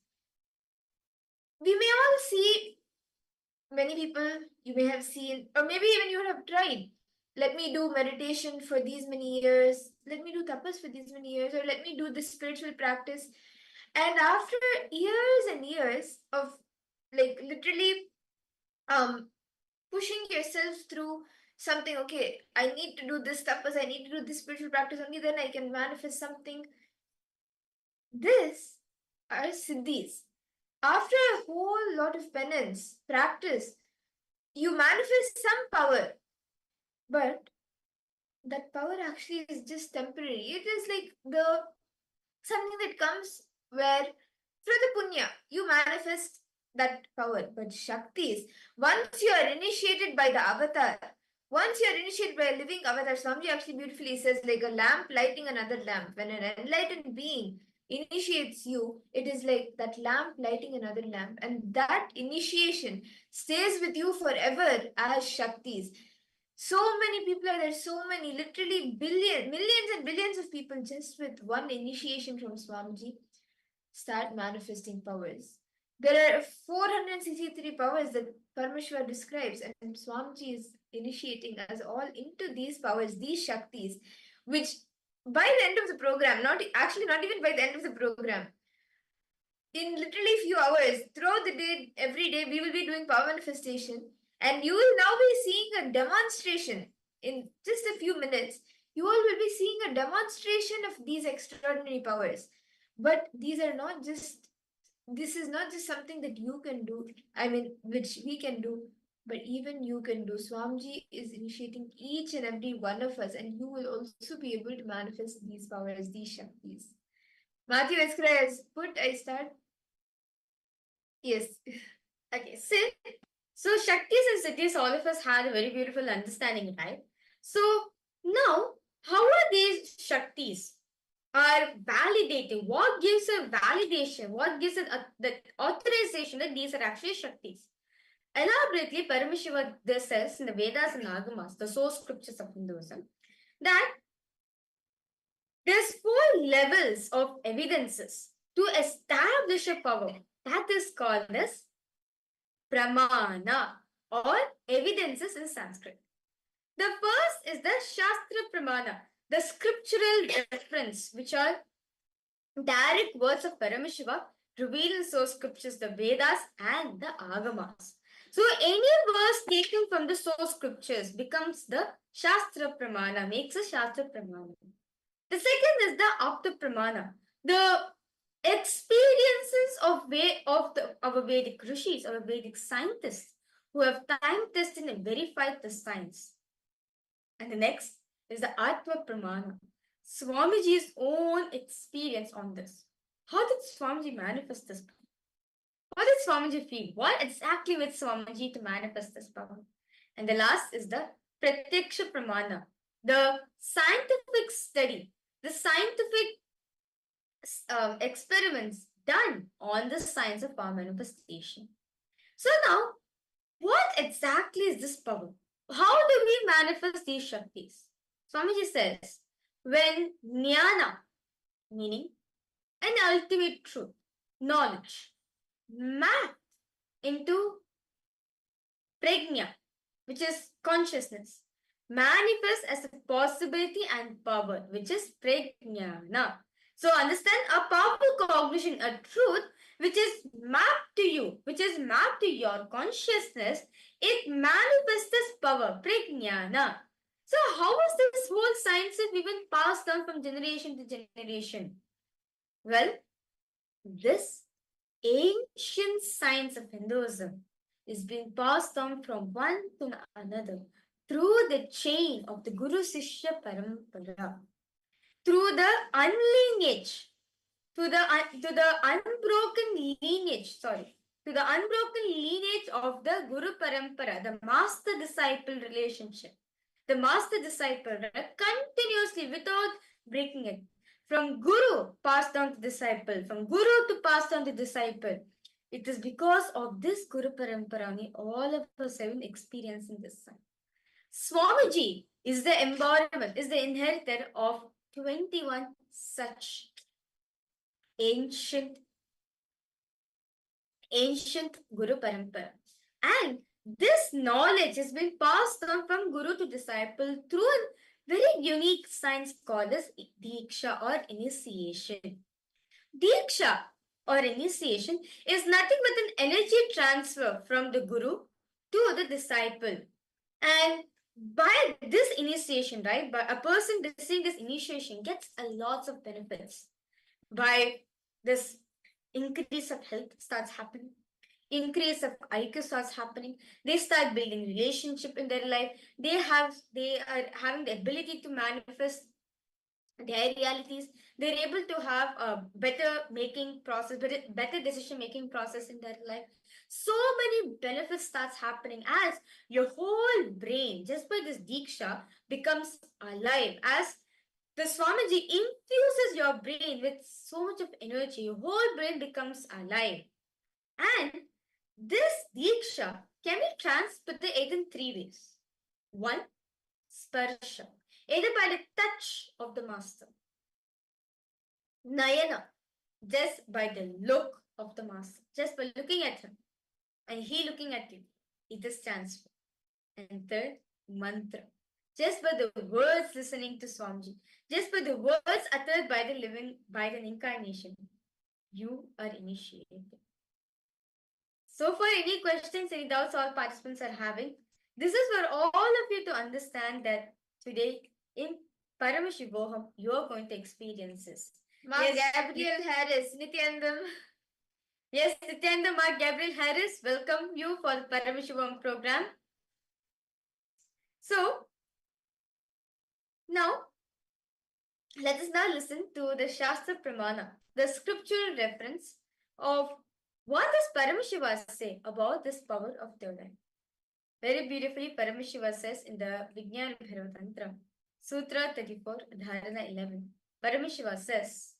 We may all see many people, you may have seen, or maybe even you have tried. Let me do meditation for these many years. Let me do tapas for these many years, or let me do this spiritual practice. And after years and years of like literally pushing yourself through something, okay, I need to do this tapas, I need to do this spiritual practice, only then I can manifest something. This are siddhis. After a whole lot of penance, practice, you manifest some power, but that power actually is just temporary. It is like the something that comes where through the punya you manifest that power. But shaktis, once you are initiated by the avatar, once you are initiated by a living avatar, Swamiji actually beautifully says, like a lamp lighting another lamp. When an enlightened being initiates you, it is like that lamp lighting another lamp, and that initiation stays with you forever as shaktis. So many people are there, so many, literally millions and billions of people just with one initiation from Swamiji start manifesting powers. There are 463 powers that Parameshwar describes, and Swamiji is initiating us all into these powers, these Shaktis, which by the end of the program, not even by the end of the program, in literally few hours, throughout the day, every day, we will be doing power manifestation, and you will now be seeing a demonstration in just a few minutes. You all will be seeing a demonstration of these extraordinary powers. But these are not just this is not just something that you can do, I mean, which we can do, but even you can do. Swamiji is initiating each and every one of us, and you will also be able to manifest these powers, these Shaktis. Matthew Escribes, put I start. Yes. Okay, so Shaktis and Siddhis, all of us had a very beautiful understanding, right? So now, how are these Shaktis are validating? What gives a validation? What gives it the authorization that these are actually Shaktis? Elaborately, Paramashiva this says in the Vedas and Agamas, the source scriptures of Hinduism, that there's 4 levels of evidences to establish a power. That is called as pramana or evidences in Sanskrit. The first is the Shastra Pramana, the scriptural reference, which are direct words of Paramashiva revealed in source scriptures, the Vedas and the Agamas. So any verse taken from the source scriptures becomes the Shastra Pramana, makes a Shastra Pramana. The second is the Apta Pramana, the experiences of our Vedic rishis, our Vedic scientists who have time tested and verified the science. And the next is the Atma Pramana, Swamiji's own experience on this. How did Swamiji manifest this power? What did Swamiji feel? What exactly with Swamiji to manifest this power? And the last is the Pratyaksha Pramana, the scientific study, the scientific experiments done on the science of power manifestation. So now, what exactly is this power? How do we manifest these Shaktis? Swamiji says, when Jnana, meaning an ultimate truth, knowledge, map into prajna, which is consciousness, manifests as a possibility and power, which is prajnana. So understand a powerful cognition, a truth which is mapped to you, which is mapped to your consciousness, it manifests as power, prajnana. So how is this whole science even passed down from generation to generation? Well, this ancient science of Hinduism is being passed on from one to another through the chain of the Guru Sishya Parampara, through the unlineage, to the unbroken lineage, to the unbroken lineage of the Guru Parampara, the master disciple relationship. The master disciple continuously without breaking it. From Guru passed down to disciple, from Guru to passed down to disciple. It is because of this Guru Paramparani all of us have been experiencing this. Swamiji is the embodiment, is the inheritor of 21 such ancient Guru Parampara. And this knowledge has been passed on from Guru to disciple through a very unique science called as Diksha or initiation. Diksha or initiation is nothing but an energy transfer from the Guru to the disciple. And by this initiation, right, by a person receiving this initiation gets a lots of benefits. By this increase of health starts happening, increase of IQ starts happening, they start building relationship in their life, they are having the ability to manifest their realities, they're able to have a better making process, better decision making process in their life. So many benefits starts happening as your whole brain, just by this Diksha, becomes alive, as the Swamiji infuses your brain with so much of energy, your whole brain becomes alive. And this Diksha can be transmitted in 3 ways. One, Sparsha, either by the touch of the master. Nayana, just by the look of the master. Just by looking at him and he looking at you, it stands for. And third, mantra. Just by the words listening to Swamiji, just by the words uttered by the living, by the incarnation, you are initiated. So, for any questions, any doubts all participants are having, this is for all of you to understand that today in Paramashivoham, you are going to experience this. Yes, Gabriel Harris, Nithyanandam. Yes, Nithyanandam, Mark Gabriel Harris, welcome you for the Paramashivoham program. So, now let us now listen to the Shastra Pramana, the scriptural reference of what does Paramashiva say about this power of third eye. Very beautifully, Paramashiva says in the Vijnana Bhairav Sutra 34, Dharana 11. Paramashiva says,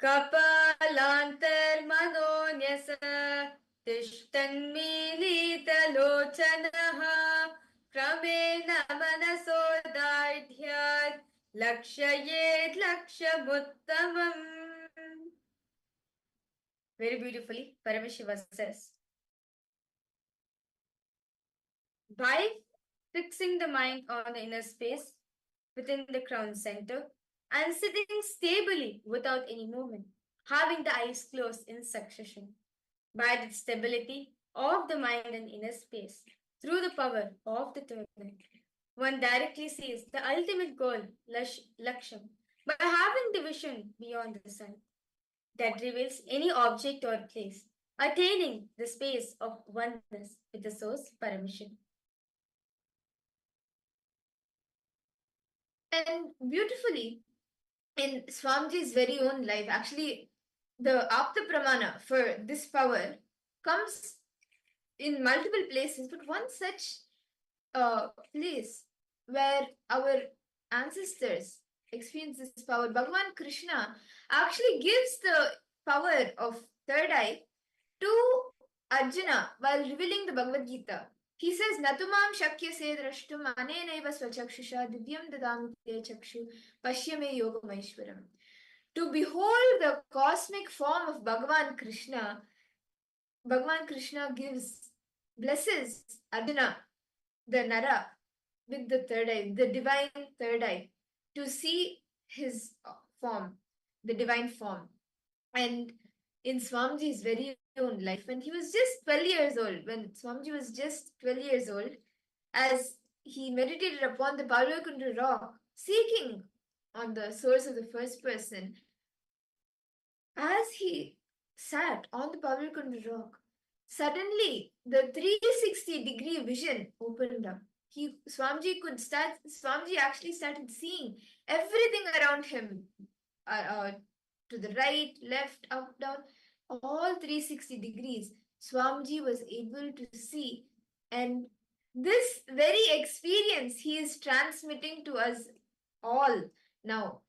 Kapalantar manonyasa tishtanmilitalochanaha kramena manasodardhyat lakshayed lakshamuttamam. Very beautifully, Paramashiva says, by fixing the mind on the inner space within the crown center and sitting stably without any movement, having the eyes closed in succession, by the stability of the mind and inner space through the power of the third eye, one directly sees the ultimate goal, Laksham, by having the vision beyond the sun that reveals any object or place, attaining the space of oneness with the source Paramashiva. And beautifully, in Swamiji's very own life, actually, the Apta Pramana for this power comes in multiple places, but one such place where our ancestors experience this power, Bhagavan Krishna actually gives the power of third eye to Arjuna while revealing the Bhagavad Gita. He says, Natumam shakyase drashtum anenaiva swachakshusha divyam dadami te chakshu pashyame yogamaishwaram. To behold the cosmic form of Bhagavan Krishna blesses Arjuna, the Nara, with the third eye, the divine third eye, to see his form, the divine form. And in Swamiji's very own life, when he was just 12 years old, when Swamiji was just 12 years old, as he meditated upon the Pavlovakunda rock, seeking on the source of the first person, as he sat on the Pavlovakunda rock, suddenly the 360-degree vision opened up. Swamiji actually started seeing everything around him, to the right, left, up, down, all 360 degrees. Swamiji was able to see, and this very experience he is transmitting to us all now.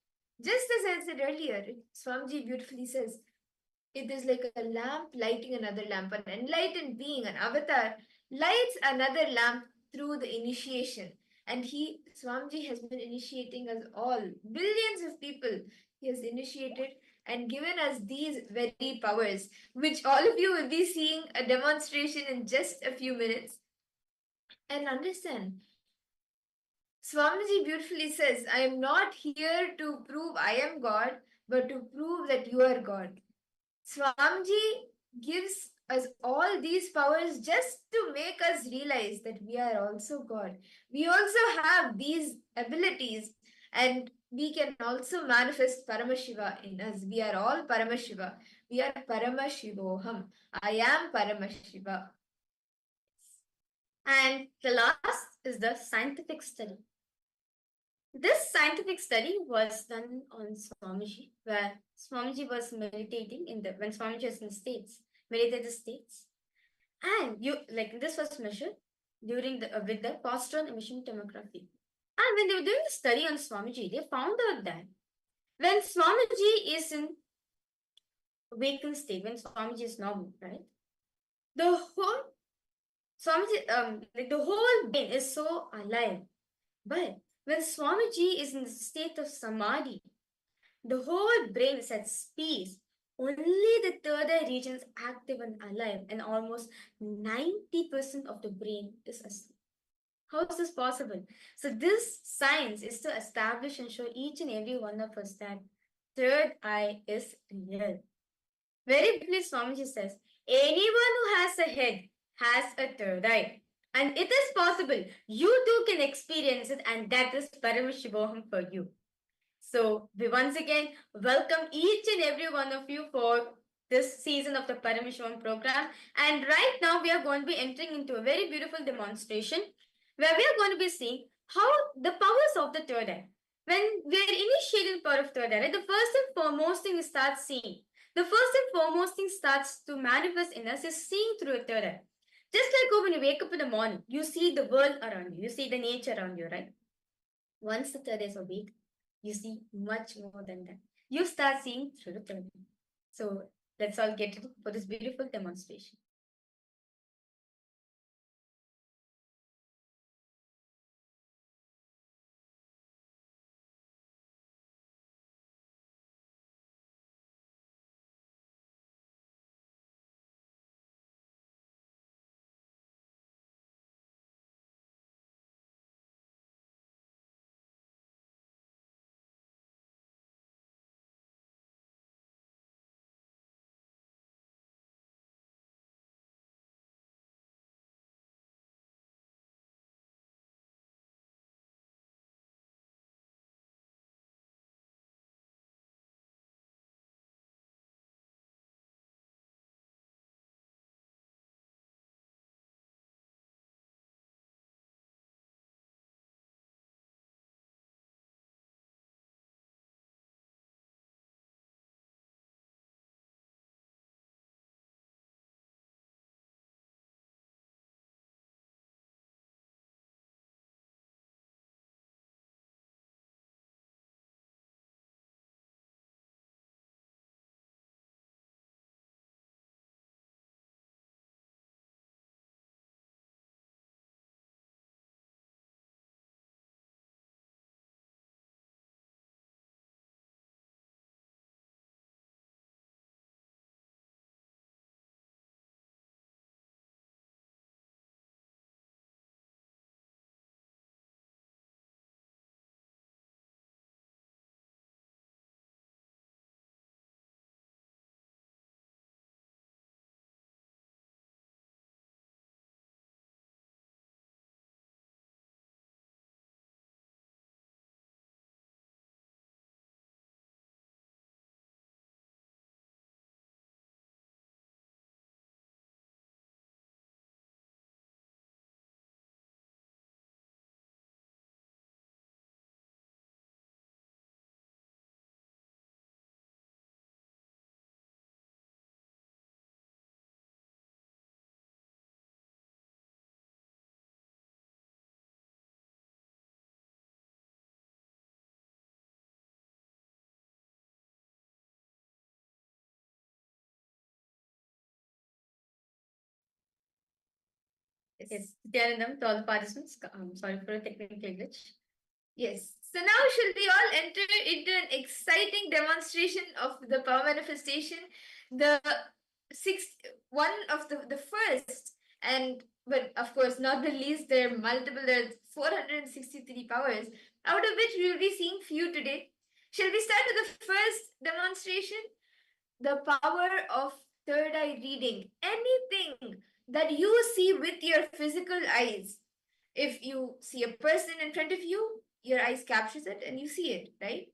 Just as I said earlier, Swamiji beautifully says, it is like a lamp lighting another lamp. An enlightened being, an avatar, lights another lamp through the initiation. And Swamiji has been initiating us all, billions of people. He has initiated and given us these very powers, which all of you will be seeing a demonstration in just a few minutes. And understand, Swamiji beautifully says, I am not here to prove I am God, but to prove that you are God. Swamiji gives us all these powers just to make us realize that we are also God. We also have these abilities, and we can also manifest Paramashiva in us. We are all Paramashiva. We are Paramashivoham. I am Paramashiva. And the last is the scientific study. This scientific study was done on Swamiji, where Swamiji was meditating when Swamiji was in the States, meditated states. And this was measured during with the positron emission tomography. And when they were doing the study on Swamiji, they found out that when Swamiji is in awakened state, when Swamiji is normal, right? The whole Swamiji, the whole brain is so alive. But when Swamiji is in the state of samadhi, the whole brain is at peace. only the third eye region is active and alive, and almost 90% of the brain is asleep. How is this possible? So, this science is to establish and show each and every one of us that third eye is real. Very briefly, Swamiji says, anyone who has a head has a third eye. And it is possible. You too can experience it, and that is Paramashivoham for you. So, we once again welcome each and every one of you for this season of the Paramashivoham program. And right now, we are going to be entering into a very beautiful demonstration where we are going to be seeing how the powers of the third eye. When we are initiating power of third eye, right, the first and foremost thing we start seeing, the first and foremost thing starts to manifest in us is seeing through a third eye. Just like when you wake up in the morning, you see the world around you, you see the nature around you, right? Once the third eye is awake, you see much more than that. You start seeing through the third eye. So let's all get ready for this beautiful demonstration. Yes, Nithyanandam, to all the participants, sorry for a technical glitch. Yes. So now shall we all enter into an exciting demonstration of the power manifestation? The sixth one of the first, and but of course not the least, there are multiple, there are 463 powers, out of which we will be seeing few today. Shall we start with the first demonstration? The power of third eye reading. Anything that you see with your physical eyes. If you see a person in front of you, your eyes captures it and you see it, right?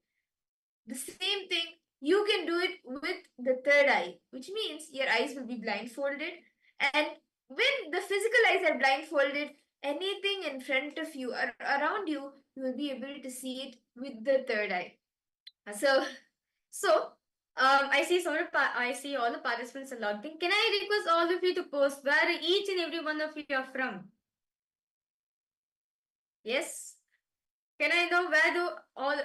The same thing, you can do it with the third eye, which means your eyes will be blindfolded. And when the physical eyes are blindfolded, anything in front of you or around you, you will be able to see it with the third eye. So, I see I see all the participants are logged in. Can I request all of you to post where each and every one of you are from? Yes. Can I know where do all?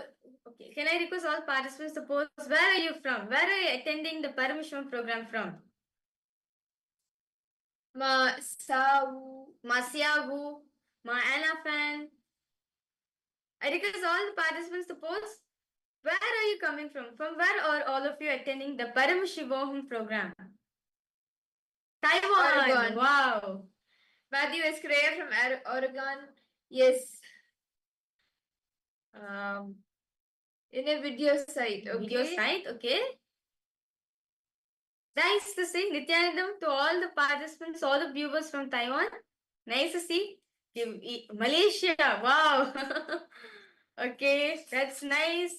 Okay. Can I request all participants to post where are you from? Where are you attending the Paramishwan program from? Ma Savu, Masiavu, Ma Anafan. I request all the participants to post. Where are you coming from? From where are all of you attending the Paramashivoham program? Taiwan. Oregon. Wow. Matthew Escrea from Oregon. Yes. Um, in a video site. Okay. Video site. Okay. Nice to see Nithyanandam to all the participants, all the viewers from Taiwan. Nice to see. Malaysia. Wow. Okay, that's nice.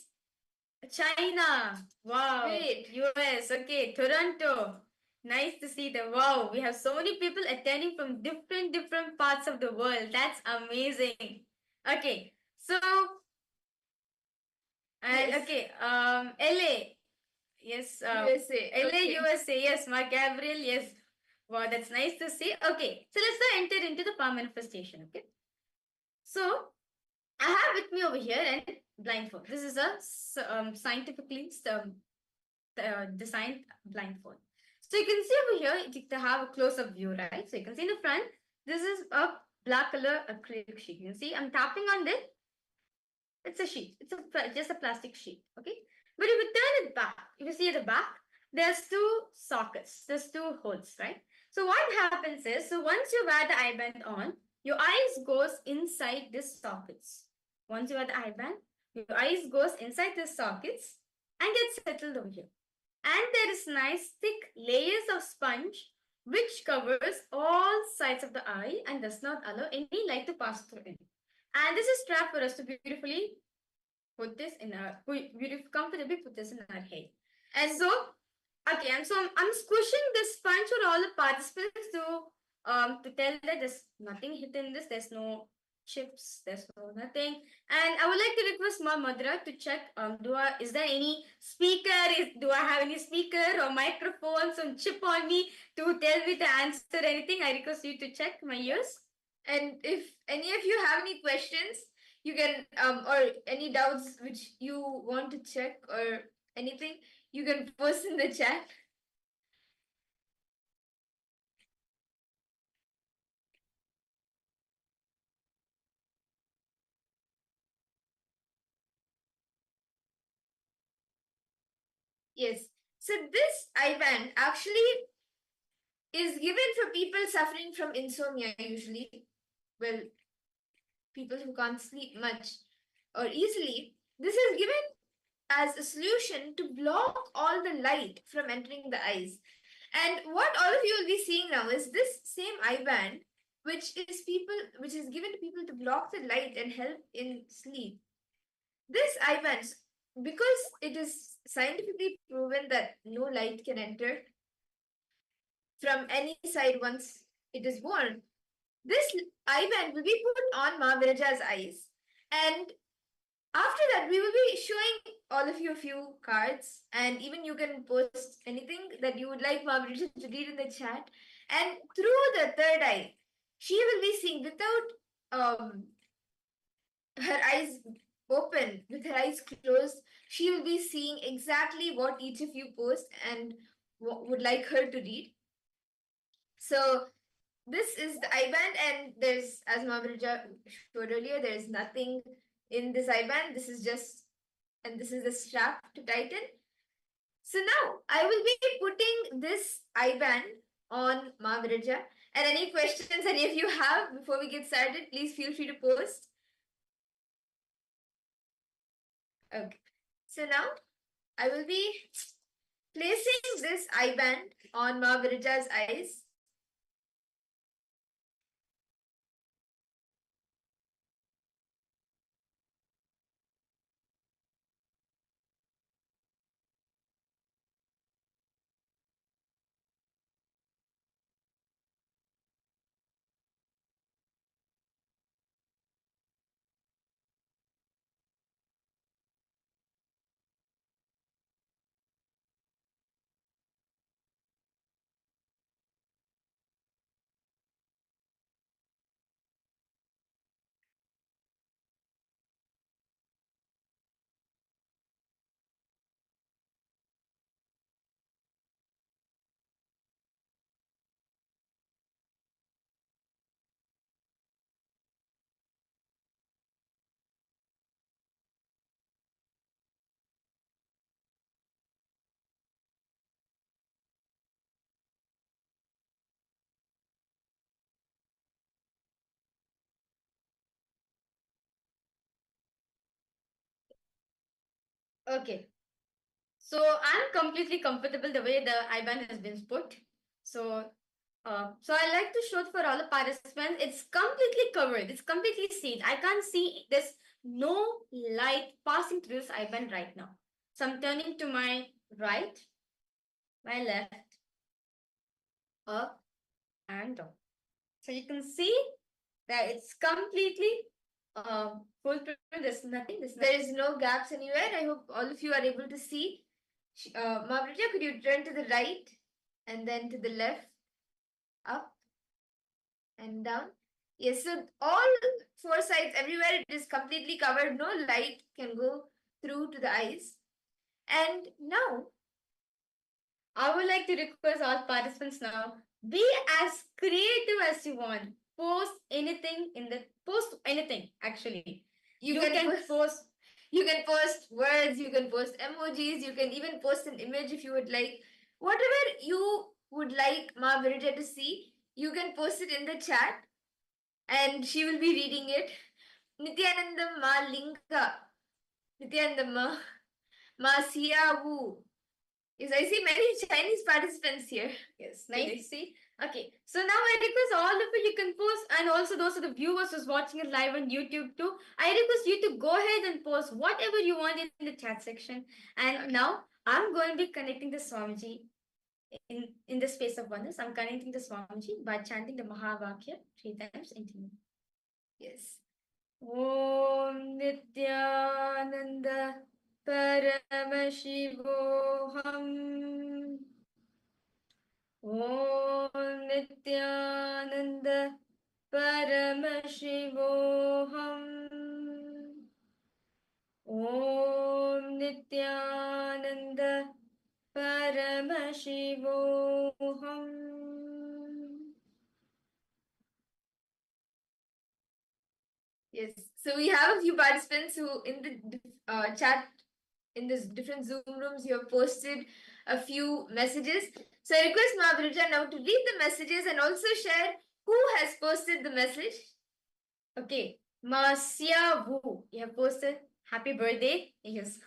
China. Wow. Great. US. Okay. Toronto. Nice to see them. Wow. We have so many people attending from different parts of the world. That's amazing. Okay. So and yes. Okay. LA. Yes. USA. LA, okay. USA. Yes. Mark Gabriel. Yes. Wow. That's nice to see. Okay. So let's now enter into the power manifestation. Okay. So I have with me over here and blindfold. This is a scientifically designed blindfold. So you can see over here, to have a close-up view, right? So you can see in the front, this is a black color acrylic sheet. You can see I'm tapping on it. It's a sheet. It's just a plastic sheet, okay? But if you turn it back, if you see at the back, there's two sockets. There's two holes, right? So what happens is, so once you wear the eye band on, your eyes goes inside these sockets. Once you wear the eye band, your eyes goes inside these sockets and gets settled over here. And there is nice thick layers of sponge which covers all sides of the eye and does not allow any light to pass through it. And this is trap for us to beautifully put this in our comfortably put this in our head. And so, okay, and so I'm squishing this sponge for all the participants to tell that there's nothing hidden in this, there's no chips, there's no nothing. And I would like to request Ma Madra to check is there any speaker? Do I have any speaker or microphone, some chip on me to tell me to answer anything? I request you to check my ears. And if any of you have any questions, you can or any doubts which you want to check or anything, you can post in the chat. Yes. So this IBAN actually is given for people suffering from insomnia usually. Well, people who can't sleep much or easily. This is given as a solution to block all the light from entering the eyes. And what all of you will be seeing now is this same eye band, which is given to people to block the light and help in sleep. This eye band, because it is scientifically proven that no light can enter from any side once it is born, this eye band will be put on Mahaviraja's eyes. And after that, we will be showing all of you a few cards, and even you can post anything that you would like Mahaviraja to read in the chat. And through the third eye, she will be seeing without her eyes open, with her eyes closed. She will be seeing exactly what each of you post and would like her to read. So this is the IBAN, and there's, as Mahaviraja showed earlier, there is nothing in this IBAN. This is just, and this is the strap to tighten. So now I will be putting this IBAN on Mahaviraja. And any questions any of you have before we get started, please feel free to post. Okay. So now I will be placing this IBAN on Mahaviraja's eyes. Okay. So I'm completely comfortable the way the IBAN has been put. So I like to show it for all the participants. It's completely covered. It's completely seen. I can't see. There's no light passing through this IBAN right now. So I'm turning to my right, my left, up and down. So you can see that it's completely foolproof. There's nothing. There is no gaps anywhere. I hope all of you are able to see. Mavrita, could you turn to the right and then to the left, up and down? Yes, so all four sides, everywhere it is completely covered. No light can go through to the eyes. And now, I would like to request all participants now, be as creative as you want. Post anything actually. You can post you can post words, you can post emojis, you can even post an image if you would like. Whatever you would like Ma Virija to see, you can post it in the chat and she will be reading it. Nithyananda Ma Linga. Nithyananda Ma Siyavu. Yes, I see many Chinese participants here. Yes, nice to see. Okay, so now I request all of you can post, and also those are the viewers who's watching it live on YouTube too. I request you to go ahead and post whatever you want in the chat section. And now I'm going to be connecting the Swamiji in the space of oneness. I'm connecting the Swamiji by chanting the Mahavakya 3 times into me. Yes. Om Nithyananda Paramashivoham. Om Nithyananda Paramashivoham. Om Nithyananda Paramashivoham. Yes. So we have a few participants who in the chat in this different Zoom rooms you have posted a few messages. So I request Mahavirja now to read the messages and also share who has posted the message. Okay. Masya Wu, you have posted happy birthday. Yes.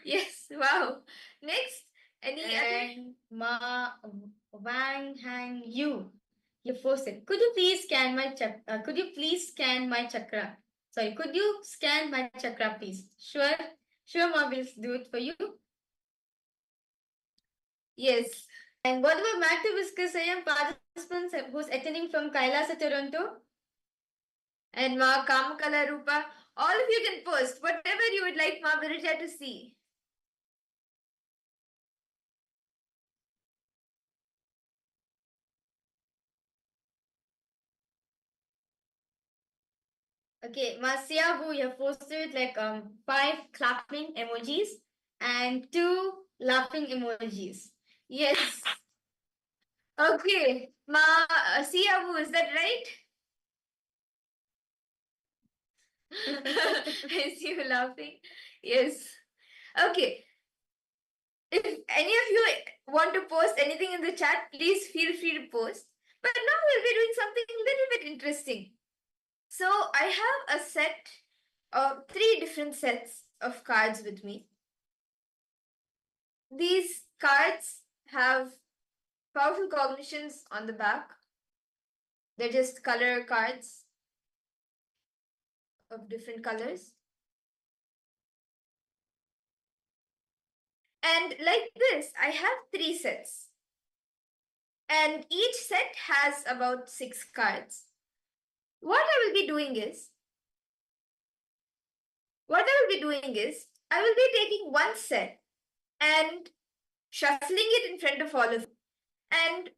Yes. Wow. Next, any other? Ma Wang Hang Yu. You posted. Could you please scan my chakra? Sorry, could you scan my chakra, please? Sure. Sure, Ma will do it for you. Yes. And what about Matthew Viscasayam participants who's attending from KAILASA, Toronto? And Ma Kamakala Rupa. All of you can post whatever you would like Ma Virija to see. Okay, Masiabu, you have posted like 5 clapping emojis and 2 laughing emojis. Yes. Okay, Siabu, is that right? I see you laughing. Yes. Okay. If any of you want to post anything in the chat, please feel free to post. But now we'll be doing something a little bit interesting. So I have a set of 3 different sets of cards with me. These cards have powerful cognitions on the back. They're just color cards of different colors. And like this, I have 3 sets. And each set has about 6 cards. What I will be doing is, I will be taking one set and shuffling it in front of all of you and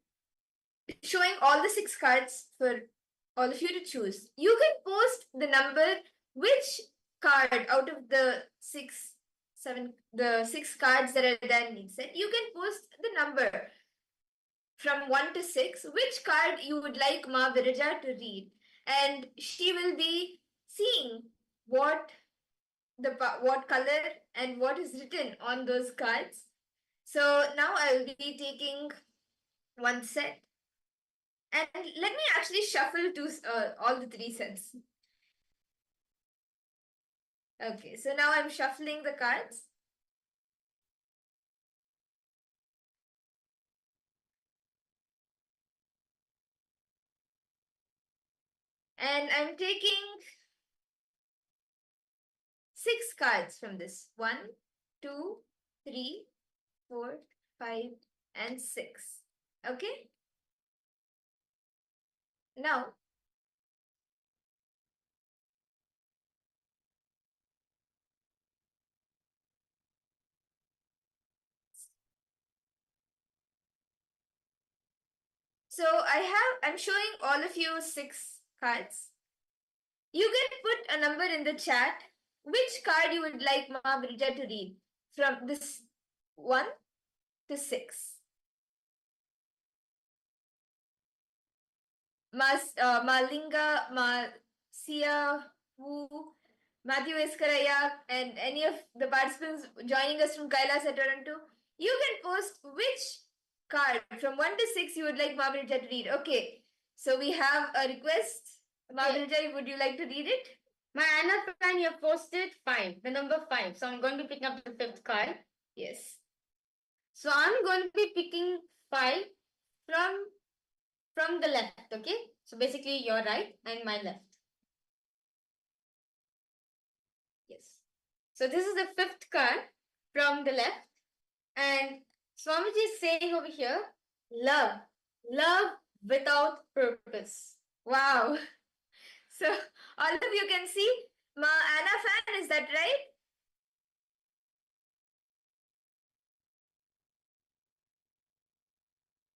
showing all the 6 cards for all of you to choose. You can post the number, which card out of the 6 cards that are there in each set, you can post the number from 1 to 6, which card you would like Ma Virija to read. And she will be seeing what color and what is written on those cards. So now I will be taking one set. And let me actually shuffle to all the 3 sets. Okay, so now I'm shuffling the cards. And I'm taking 6 cards from this. 1, 2, 3, 4, 5, and 6. Okay? Now, so I'm showing all of you 6 cards. You can put a number in the chat which card you would like Ma Brija to read from this 1 to 6. Malinga, Sia, Wu, Matthew Escaraya, and any of the participants joining us from KAILASA Toronto, you can post which card from 1 to 6 you would like Mabrija to read. Okay, so we have a request. Mabrija, would you like to read it? My Anna fan, you have posted 5, the number 5. So I'm going to be picking up the 5th card. Yes. So I'm going to be picking 5 from the left, okay? So basically your right and my left. Yes. So this is the 5th card from the left. And Swamiji is saying over here, love without purpose. Wow. So all of you can see Ma Anna fan, is that right?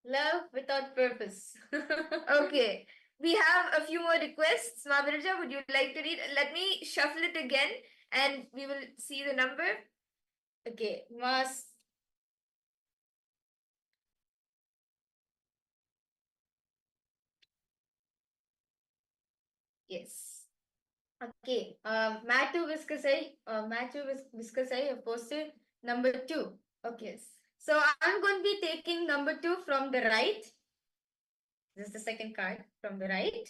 Love without purpose. Okay. We have a few more requests. Mahabharata, would you like to read? Let me shuffle it again and we will see the number. Okay. Mas. Yes. Okay. Matthew Viscasai have posted number 2. Okay. So I'm going to be taking number 2 from the right. This is the second card from the right.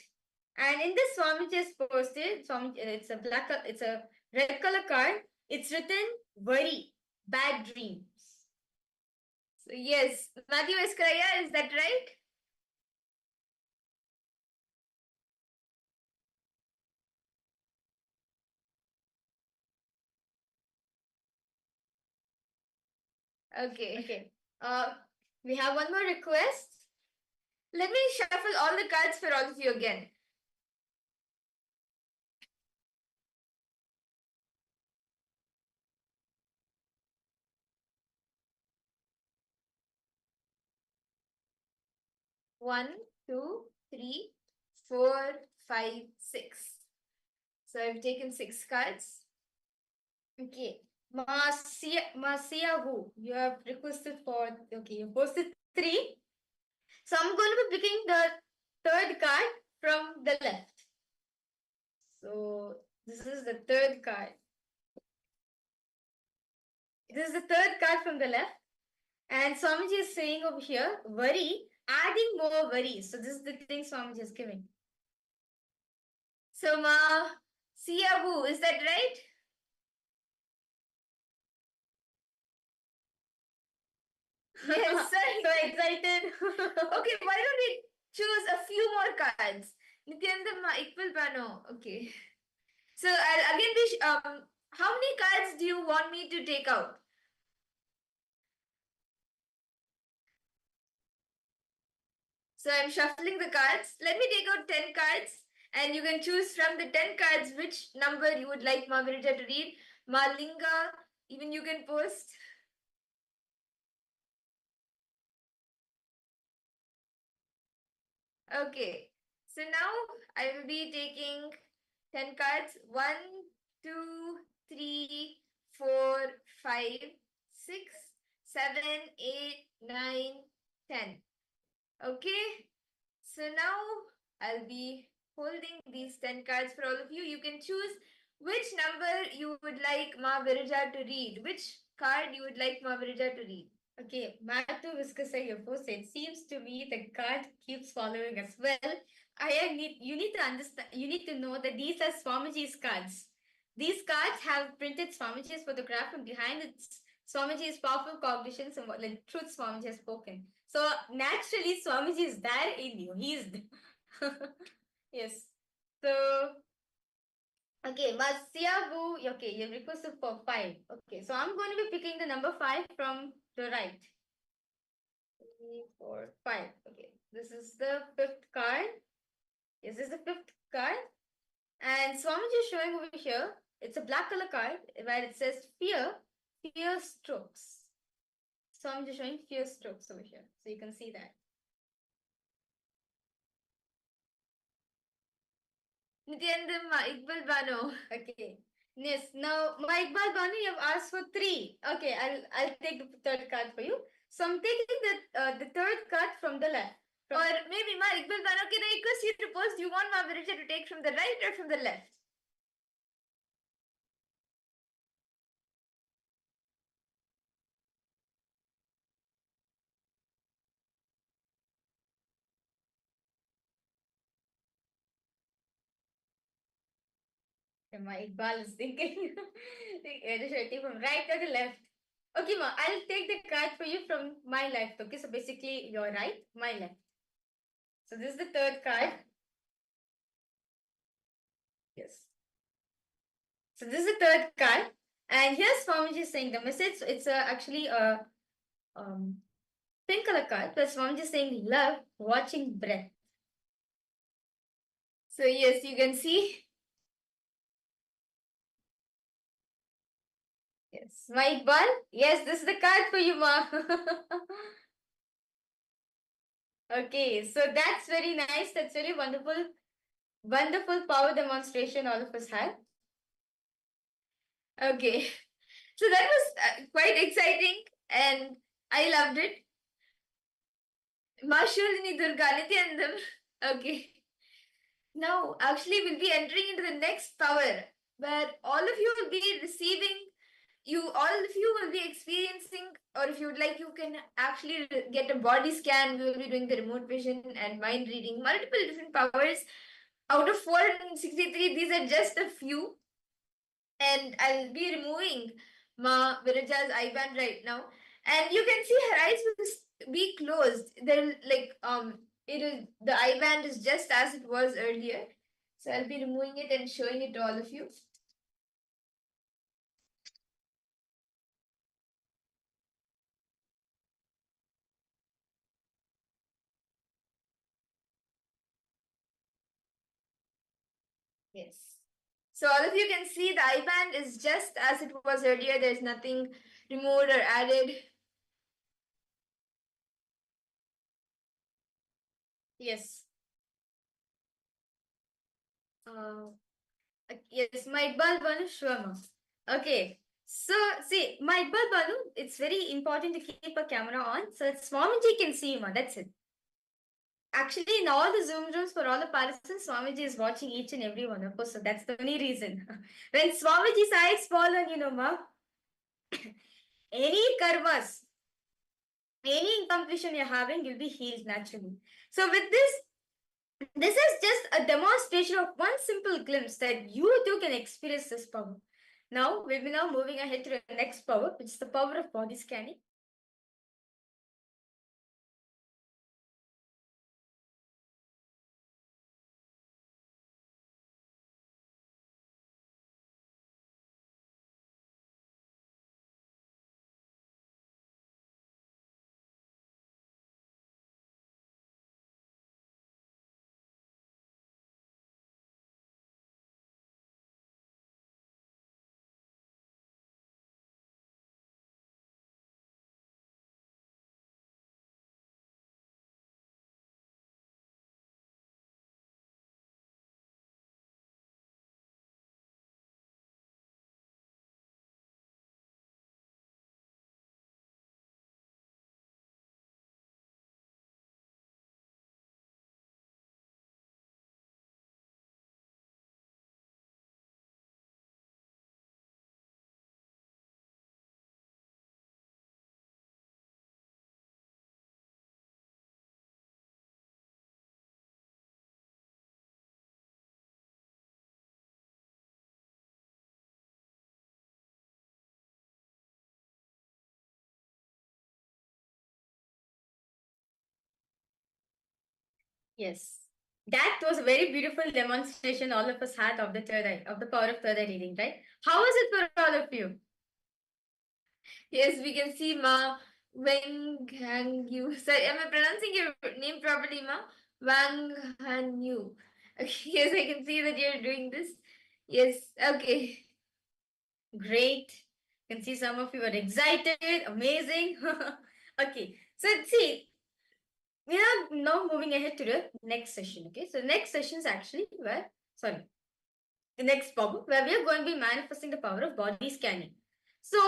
And in this Swamiji has posted, it's a red color card. It's written worry, bad dreams. So yes, Matthew Escaraya, is that right? Okay. We have one more request. Let me shuffle all the cards for all of you again. One, two, three, 4, 5, 6. So I've taken 6 cards. Okay. Masia who you have requested for, okay, you posted 3. So I'm going to be picking the 3rd card from the left. So this is the 3rd card. This is the 3rd card from the left. And Swamiji is saying over here, worry, adding more worries. So this is the thing Swamiji is giving. So Sia Wu, is that right? Yes, sir. So excited. Okay, why don't we choose a few more cards? Nithyananda equal Bano. Okay. So I'll again be how many cards do you want me to take out? So I'm shuffling the cards. Let me take out 10 cards and you can choose from the 10 cards which number you would like Margarita to read. Malinga, even you can post. Okay. So now I will be taking 10 cards. 1, 2, 3, 4, 5, 6, 7, 8, 9, 10. Okay. So now I'll be holding these 10 cards for all of you. You can choose which number you would like Ma Virija to read. Which card you would like Ma Virija to read. Okay, Matthew Viscasai, your post, it seems to me the card keeps following us. Well, you need to understand, you need to know that these are Swamiji's cards. These cards have printed Swamiji's photograph, and behind it, Swamiji's powerful cognitions and what like truth Swamiji has spoken. So naturally, Swamiji is there in you. He is there. Yes. So Siabu, okay, you requested for 5. Okay, so I'm going to be picking the number 5 from the right. 3, 4, 5. Okay, this is the fifth card. Yes, this is the fifth card. And Swamiji is showing over here. It's a black color card where it says fear strokes. Swamiji is showing fear strokes over here. So you can see that. Nithyananda, Iqbal Bano. Okay. Yes. Now, my Iqbal Bano, you have asked for 3. Okay, I'll take the third card for you. So I'm taking the third card from the left. Or maybe Ma Iqbal Bano, can I request you to post? Do you want Ma Virija to take from the right or from the left? My Iqbal is thinking. Should I take from right or the left? Okay, Ma, I'll take the card for you from my left. Okay, so basically your right, my left. So this is the third card. Yes. So this is the third card. And here's Swamiji saying the message. It's actually a pink color card where Swamiji is saying love, watching breath. So yes, you can see. Yes, my Iqbal. Yes, this is the card for you, Ma. Okay, so that's very nice. That's very wonderful. Wonderful power demonstration all of us had. Okay, so that was quite exciting and I loved it. Mashulini Durga Nithyanandam. Okay. Now, actually, we'll be entering into the next power where all of you will be receiving, all of you will be experiencing, or if you would like, you can actually get a body scan. We will be doing the remote vision and mind reading, multiple different powers. Out of 463, these are just a few. And I'll be removing Ma Viraja's eye band right now. And you can see her eyes will be closed. They'll it is the eye band is just as it was earlier. So I'll be removing it and showing it to all of you. Yes. So all of you can see the eye band is just as it was earlier. There's nothing removed or added. Yes. Yes, my Banu Shwama. Okay. So see, my Banu, it's very important to keep a camera on so that Swamiji can see you, ma. That's it. Actually, in all the Zoom rooms for all the participants, Swamiji is watching each and every one of us. So that's the only reason. When Swamiji's eyes fall on you, know, ma, any karmas, any incompletion you're having will be healed naturally. So with this is just a demonstration of one simple glimpse that you too can experience this power. Now, we'll be now moving ahead to the next power, which is the power of body scanning. Yes. That was a very beautiful demonstration all of us had of the third eye, of the power of third eye reading, right? How is it for all of you? Yes, we can see Ma Wang Han Yu. Sorry, am I pronouncing your name properly, Ma? Wang Han Yu. Okay, yes, I can see that you're doing this. Yes, okay. Great. Can see some of you are excited, amazing. Okay, so see, we are now moving ahead to the next session. Okay, so the next session is actually the next problem where we are going to be manifesting the power of body scanning. So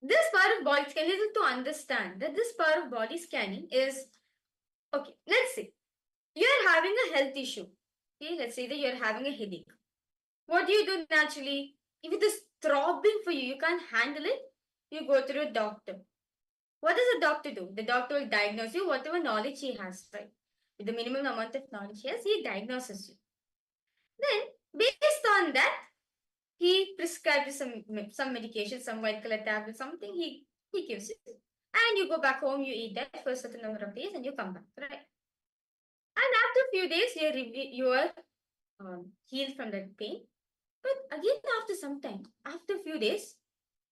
this power of body scanning, is to understand that this power of body scanning is, okay, let's say you are having a health issue. Okay, let's say that you are having a headache. What do you do naturally? If it is throbbing for you, you can't handle it, you go to a doctor. What does a doctor do? The doctor will diagnose you whatever knowledge he has, right? With the minimum amount of knowledge he has, he diagnoses you. Then, based on that, he prescribes some medication, some white color tablet, something he gives you. And you go back home, you eat that for a certain number of days, and you come back, right? And after a few days, you are healed from that pain. But again, after some time, after a few days,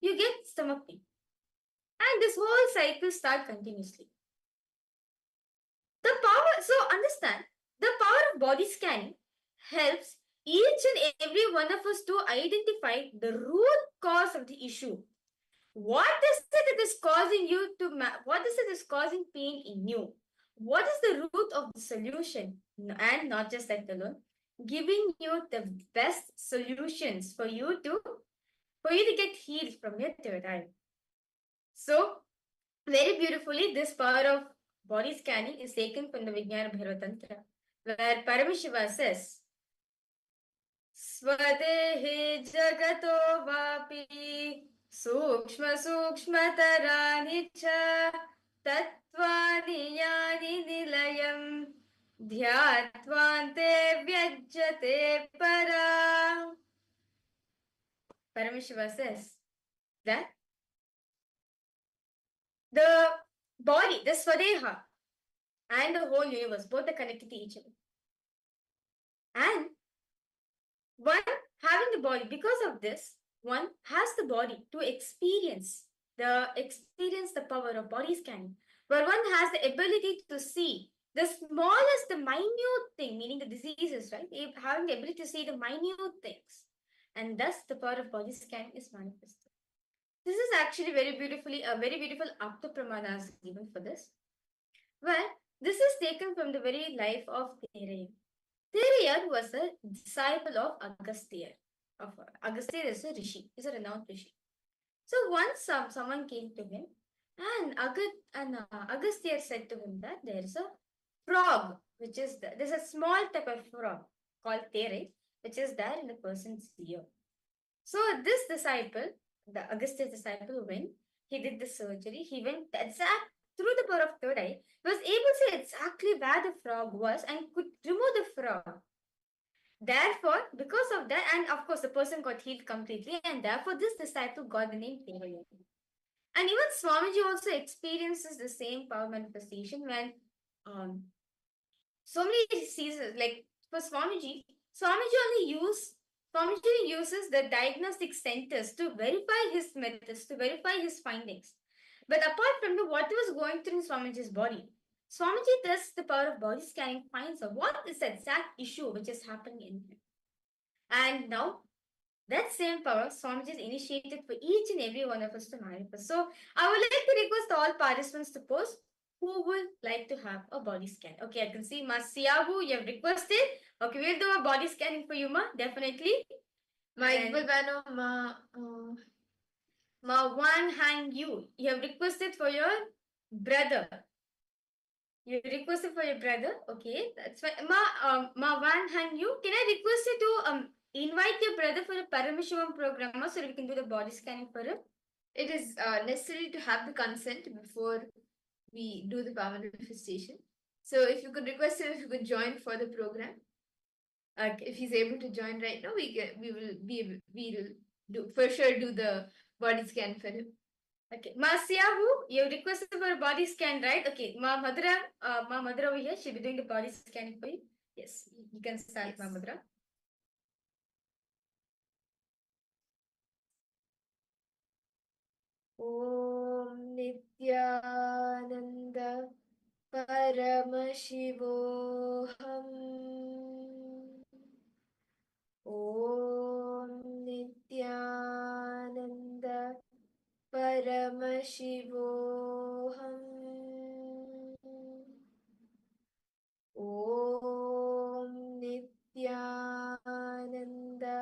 you get stomach pain. And this whole cycle starts continuously. The power, so understand, the power of body scanning helps each and every one of us to identify the root cause of the issue. What is it that is causing you to, what is it that is causing pain in you? What is the root of the solution? And not just that alone, giving you the best solutions for you to get healed from your third eye. So, very beautifully, this power of body scanning is taken from the Vijnana Bhairava Tantra, where Paramashiva says, Swadehi jagato vapi sukshma sukshmatarani cha tattvani yani nilayam dhyatvante vyajyate para. Paramashiva says that the body, the Swadeha, and the whole universe, both are connected to each other. And one having the body, because of this, one has the body to experience the power of body scanning, where one has the ability to see the smallest, the minute thing, meaning the diseases, right? Having the ability to see the minute things. And thus the power of body scanning is manifested. This is actually very beautiful Apta Pramanas given for this. Well, this is taken from the very life of Thereya. Thereya was a disciple of Agastya. Agastya is a rishi, is a renowned rishi. So once someone came to him, and Agastya said to him that there is a frog, there's a small type of frog called Tere, which is there in a person's ear. So this disciple, the Agastya disciple, when he did the surgery, he went through the power of third eye, was able to see exactly where the frog was and could remove the frog. Therefore, because of that, and of course, the person got healed completely, and therefore, this disciple got the name Devaya. And even Swamiji also experiences the same power manifestation when so many diseases, like for Swamiji, Swamiji uses the diagnostic centers to verify his methods, to verify his findings. But apart from what was going through in Swamiji's body, Swamiji does the power of body scanning, finds out what is the exact issue which is happening in him. And now that same power Swamiji is initiated for each and every one of us to manifest. So I would like to request all participants to post who would like to have a body scan. Okay, I can see Ma Siabu, you have requested. Okay, we'll do a body scanning for you, Ma, definitely. Ma Iqbal Bano, Ma Wan Hang Yu, you have requested for your brother. You requested for your brother. Okay, that's fine. Ma Wan Hang Yu, can I request you to invite your brother for a Paramashivoham program so that we can do the body scanning for him? It is necessary to have the consent before we do the power manifestation. So if you could request him, if you could join for the program. If he's able to join right now, we'll do for sure do the body scan for him. Okay, Ma Siahu, you requested for a body scan, right? Okay, Ma Madhura over here, she'll be doing the body scanning for you. Yes, you can start, Yes. Mamudra. Om Nithyananda Paramashivoham. Om Nithyananda Paramashivoham. Om Nithyananda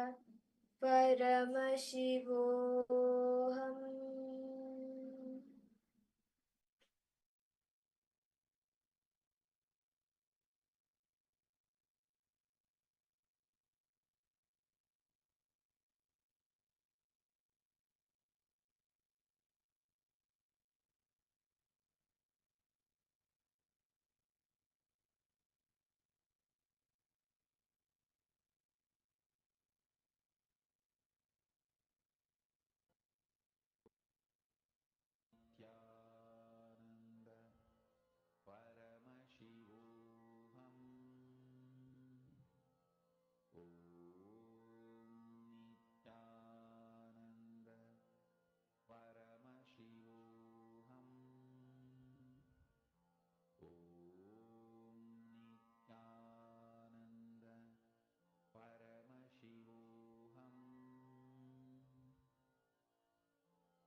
Paramashivoham. Nithyananda Paramashivoham Om Nithyananda Paramashivoham Om Nithyananda Paramashivoham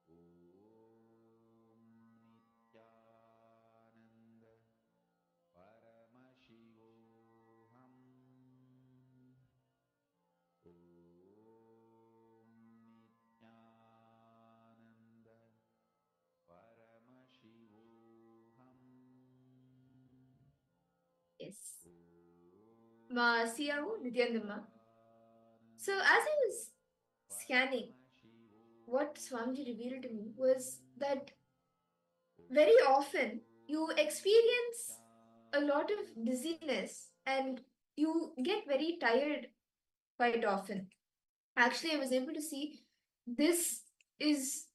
Om Nithyananda Paramashivoham Om Nithyananda Paramashivoham Yes. Om Siyavu, Nithyanandamma. So as I was scanning, what Swamiji revealed to me was that very often you experience a lot of dizziness and you get very tired quite often. Actually, I was able to see this is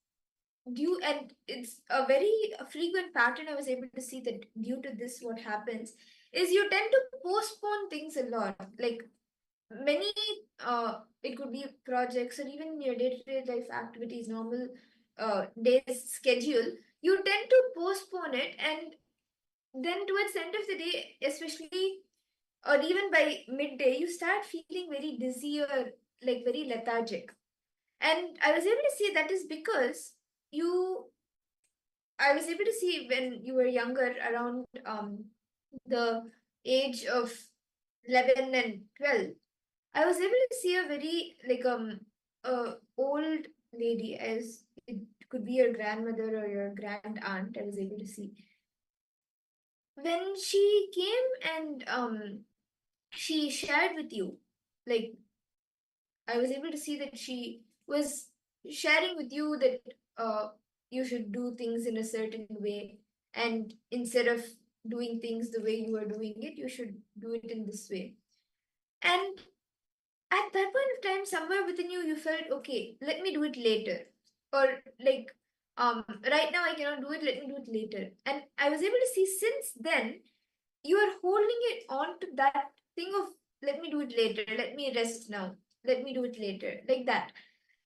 due, and it's a very frequent pattern. I was able to see that due to this, what happens is you tend to postpone things a lot. Like many, it could be projects or even your day-to-day life activities, normal day's schedule. You tend to postpone it, and then towards the end of the day, especially or even by midday, you start feeling very dizzy or like very lethargic. And I was able to see that is because you I was able to see when you were younger, around the age of 11 and 12, I was able to see a very old lady, as it could be your grandmother or your grand aunt. I was able to see when she came and she shared with you, like I was able to see that she was sharing with you that you should do things in a certain way, and instead of doing things the way you are doing it, you should do it in this way. And at that point of time, somewhere within you, you felt, okay, let me do it later, or like right now I cannot do it. Let me do it later. And I was able to see since then you are holding it on to that thing of let me do it later, let me rest now, let me do it later, like that.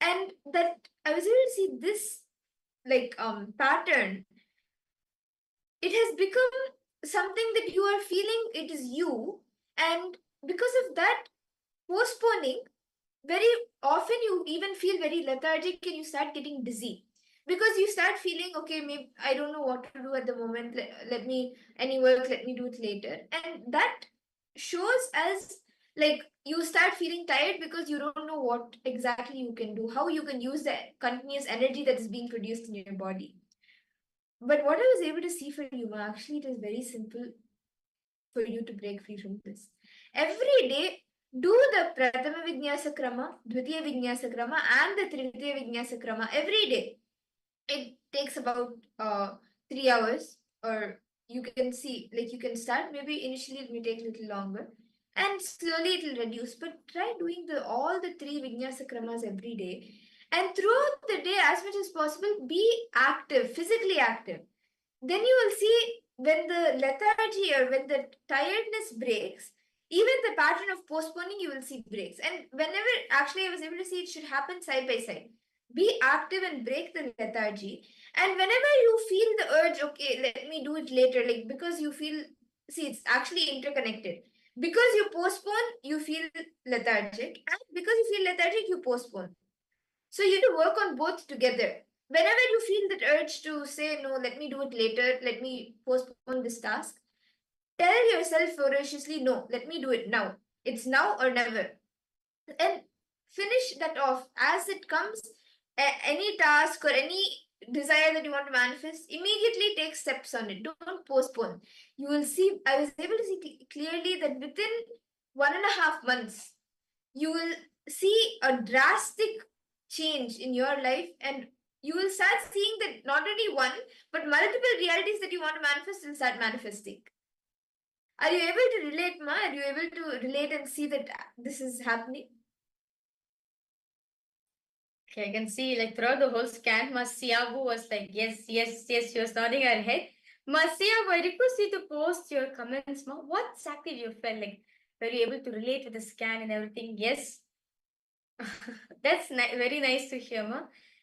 And that I was able to see this pattern. It has become something that you are feeling it is you, and because of that postponing, very often you even feel very lethargic and you start getting dizzy because you start feeling, okay, maybe I don't know what to do at the moment, let me any work, let me do it later. And that shows as like you start feeling tired because you don't know what exactly you can do, how you can use the continuous energy that is being produced in your body. But what I was able to see for you, actually, it is very simple for you to break free from this. Every day, do the Prathama Vinyasa Krama, Dvitiya Vinyasa Krama, and the Tritiya Vinyasa Krama every day. It takes about 3 hours, or you can see, like you can start. Maybe initially it may take a little longer, and slowly it will reduce. But try doing the all the three Vinyasa Kramas every day, and throughout the day, as much as possible, be active, physically active. Then you will see when the lethargy or when the tiredness breaks, even the pattern of postponing, you will see breaks. And whenever actually I was able to see it should happen side by side. Be active and break the lethargy. And whenever you feel the urge, okay, let me do it later, like because you feel, see, it's actually interconnected. Because you postpone, you feel lethargic, and because you feel lethargic, you postpone. So you need to work on both together. Whenever you feel that urge to say, no, let me do it later, let me postpone this task, tell yourself ferociously, no, let me do it now. It's now or never. And finish that off as it comes. Any task or any desire that you want to manifest, immediately take steps on it. Don't postpone. You will see, I was able to see clearly that within 1.5 months, you will see a drastic change in your life, and you will start seeing that not only one but multiple realities that you want to manifest will start manifesting. Are you able to relate, Ma? Are you able to relate and see that this is happening? Okay, I can see like throughout the whole scan, Masiabu was like, yes, yes, yes, she was nodding her head. Masiabu, I request you to post your comments, Ma. What exactly you felt like? Were you able to relate with the scan and everything? Yes. That's very nice to hear, Ma.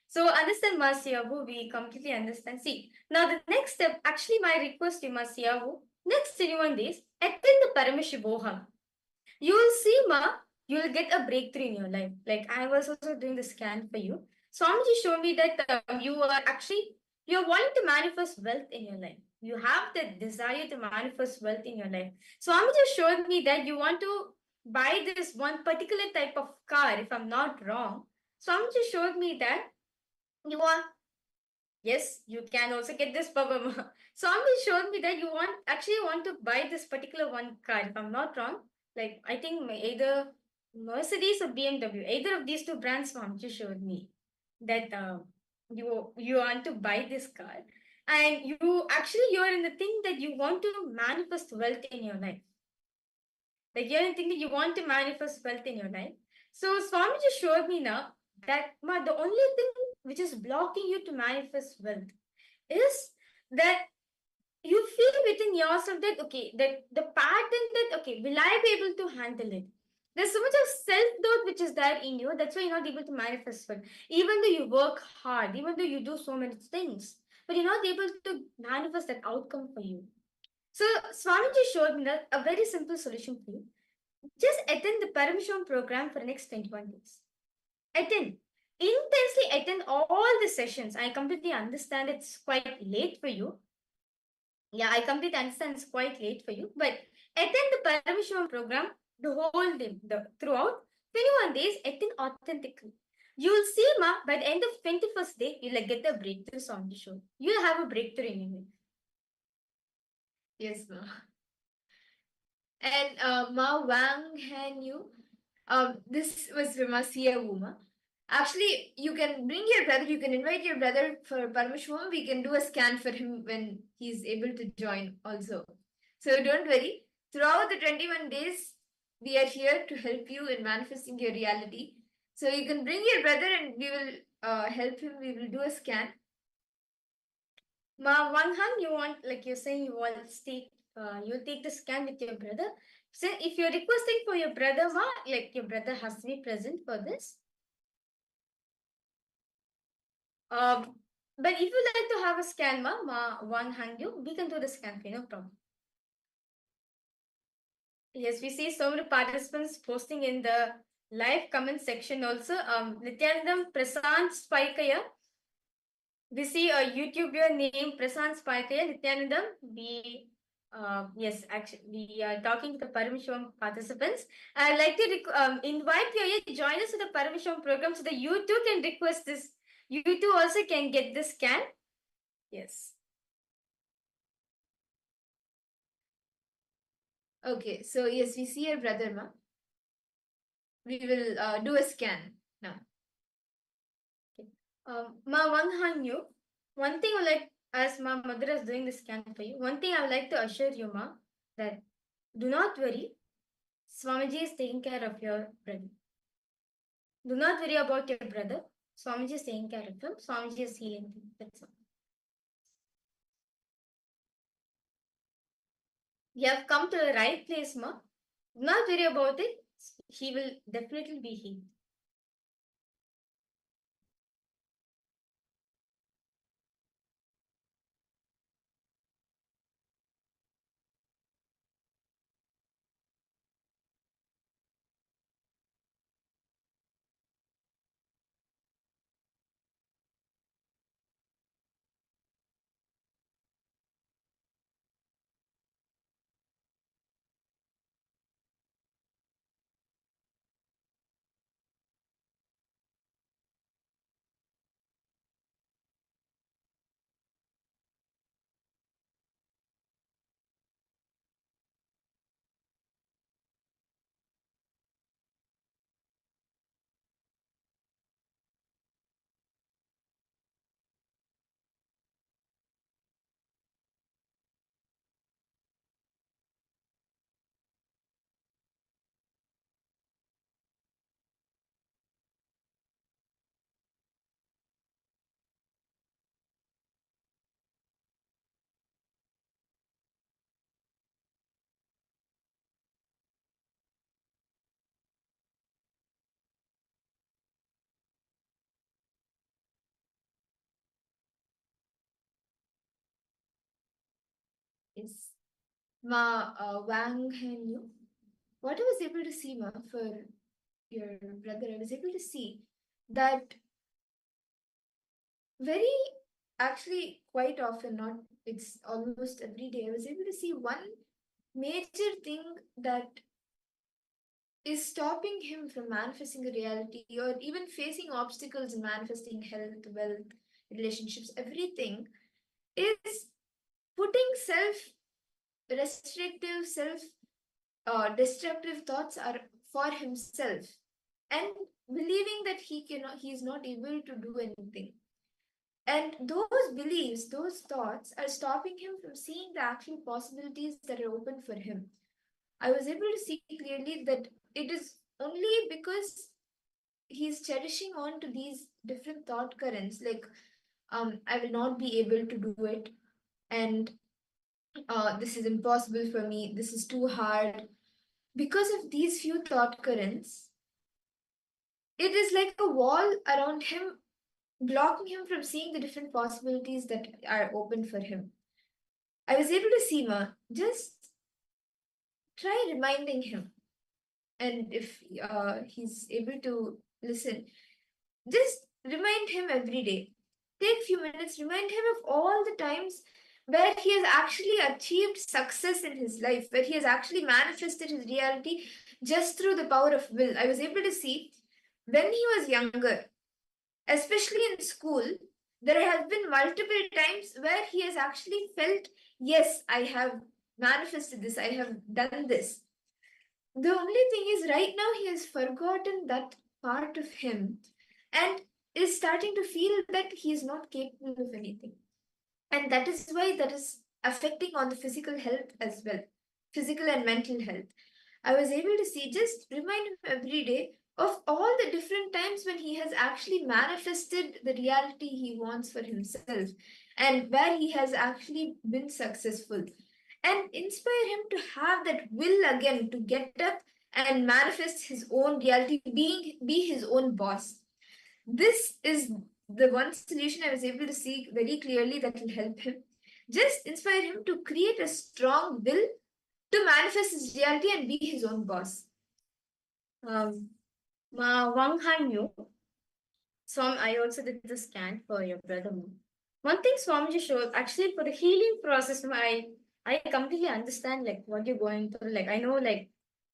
So understand, Masiabu, we completely understand. See, now the next step, actually my request to Masiabu, next 21 days, attend the Paramashivoham. You will see, Ma, you will get a breakthrough in your life. Like I was also doing the scan for you. Swamiji showed me that you're wanting to manifest wealth in your life. You have the desire to manifest wealth in your life. Swamiji showed me that you want to buy this one particular type of car, if I'm not wrong. Swamiji showed me that you want, yes, you can also get this power. Swami showed me that you want to buy this particular one car, if I'm not wrong. Like I think either Mercedes or BMW, either of these two brands, Swami showed me that you want to buy this car, and you're in the thing that you want to manifest wealth in your life. Like you're in the thing that you want to manifest wealth in your life. So Swami just showed me now that the only thing which is blocking you to manifest wealth is that you feel within yourself that okay, that the pattern that okay, will I be able to handle it? There's so much of self-doubt which is there in you. That's why you're not able to manifest wealth. Even though you work hard, even though you do so many things, but you're not able to manifest that outcome for you. So Swamiji showed me that a very simple solution for you. Just attend the Parameshwaram program for the next 21 days. Attend. Intensely attend all the sessions. I completely understand it's quite late for you. Yeah, I completely understand it's quite late for you. But attend the Parameshwaram program the whole day, throughout 21 days, attend authentically. You'll see, Ma, by the end of 21st day, you'll get the breakthrough on the show. You'll have a breakthrough in your life. Yes, Ma. And Ma Wang Han Yu, this was from Asiya Wuma. Actually, you can bring your brother, you can invite your brother for Parameshwaram. We can do a scan for him when he's able to join also. So don't worry. Throughout the 21 days, we are here to help you in manifesting your reality. So you can bring your brother and we will help him. We will do a scan. Ma, one hand you want, like you're saying, you'll take the scan with your brother. So if you're requesting for your brother, Ma, like your brother has to be present for this. But if you like to have a scan, Ma, one hand you, we can do the scan for you, no problem. Yes, we see so many participants posting in the live comment section also. Nithyanandam Prasant Spaikaya. We see a YouTuber named Prasant Spaikaya, Nithyanandam. Yes, actually, we are talking to the Parameshwaram participants. I'd like to invite you to join us in the Parameshwaram program so that you too can request this. You too also can get this scan. Yes. Okay, so yes, we see your brother, Ma. We will do a scan now. Ma, one thing I like, as my mother is doing the scan for you, one thing I would like to assure you, Ma, that do not worry. Swamiji is taking care of your brother. Do not worry about your brother. Swamiji is taking care of him. Swamiji is healing him. That's all. You have come to the right place, Ma. not worry about it. He will definitely be healed. Yes. Ma Wang Hen Yu. What I was able to see, ma, for your brother, I was able to see that very actually quite often, not it's almost every day, I was able to see one major thing that is stopping him from manifesting a reality or even facing obstacles in manifesting health, wealth, relationships, everything is putting self restrictive, self destructive thoughts are for himself and believing that he is not able to do anything. And those beliefs, those thoughts are stopping him from seeing the actual possibilities that are open for him. I was able to see clearly that it is only because he's cherishing on to these different thought currents, like I will not be able to do it, and this is impossible for me, this is too hard. Because of these few thought currents, it is like a wall around him, blocking him from seeing the different possibilities that are open for him. I was able to see Ma, just try reminding him. And if he's able to listen, just remind him every day. Take few minutes, remind him of all the times where he has actually achieved success in his life, where he has actually manifested his reality just through the power of will. I was able to see when he was younger, especially in school, there have been multiple times where he has actually felt, yes, I have manifested this, I have done this. The only thing is, right now, he has forgotten that part of him and is starting to feel that he is not capable of anything. And that is why that is affecting on the physical health as well, physical and mental health. I was able to see, just remind him every day of all the different times when he has actually manifested the reality he wants for himself and where he has actually been successful, and inspire him to have that will again to get up and manifest his own reality, be his own boss. This is the one solution I was able to see very clearly that will help him. Just inspire him to create a strong will to manifest his reality and be his own boss. Wang Han Yu, I also did the scan for your brother. One thing Swamiji showed, actually for the healing process, I completely understand like what you're going through. Like I know like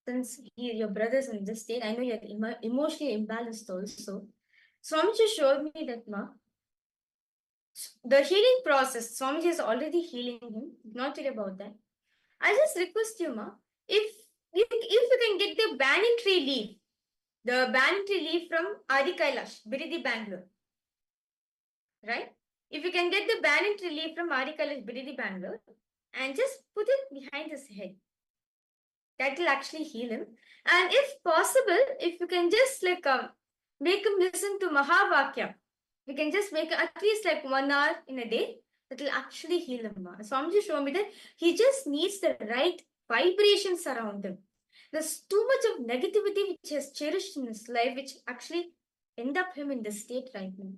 since your brother's in this state, I know you're emotionally imbalanced also. Swamiji showed me that the healing process, Swamiji is already healing him. Not worry about that. I just request you, if you can get the banyan tree leaf, the banyan tree leaf from Adi Kailash, Biridi, Bangalore, right? If you can get the banyan tree leaf from Adi Kailash, Biridi, Bangalore, and just put it behind his head, that will actually heal him. And if possible, if you can just like make him listen to Mahavakya, we can just make at least like 1 hour in a day, that will actually heal him. Swamiji showed me that he just needs the right vibrations around him. There's too much of negativity which he has cherished in his life, which actually end up him in this state right now.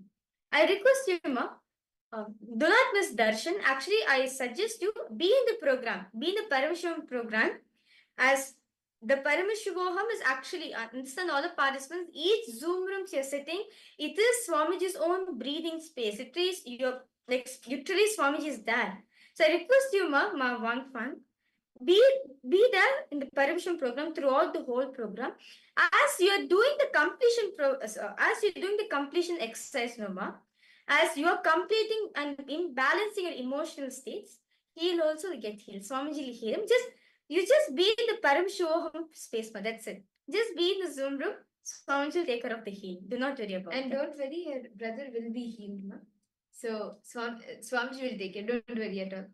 I request you, Ma, do not miss darshan. Actually, I suggest you be in the program, be in the Paramashivoham program, as the Paramashivoham is actually, understand all the participants, each Zoom room you're sitting, it is Swamiji's own breathing space. It is your, like, literally Swamiji is there. So I request you, Ma Wang Fan, be there in the Paramsham program throughout the whole program. As you are doing the completion as you're doing the completion exercise, Noma, as you are completing and imbalancing your emotional states, he'll also get healed. Swamiji will heal him. Just be in the Paramshoham space, ma. That's it. Just be in the Zoom room. Swamiji will take care of the heal. Do not worry about it. And don't worry, your brother will be healed, ma. So Swamiji will take it. Don't worry at all.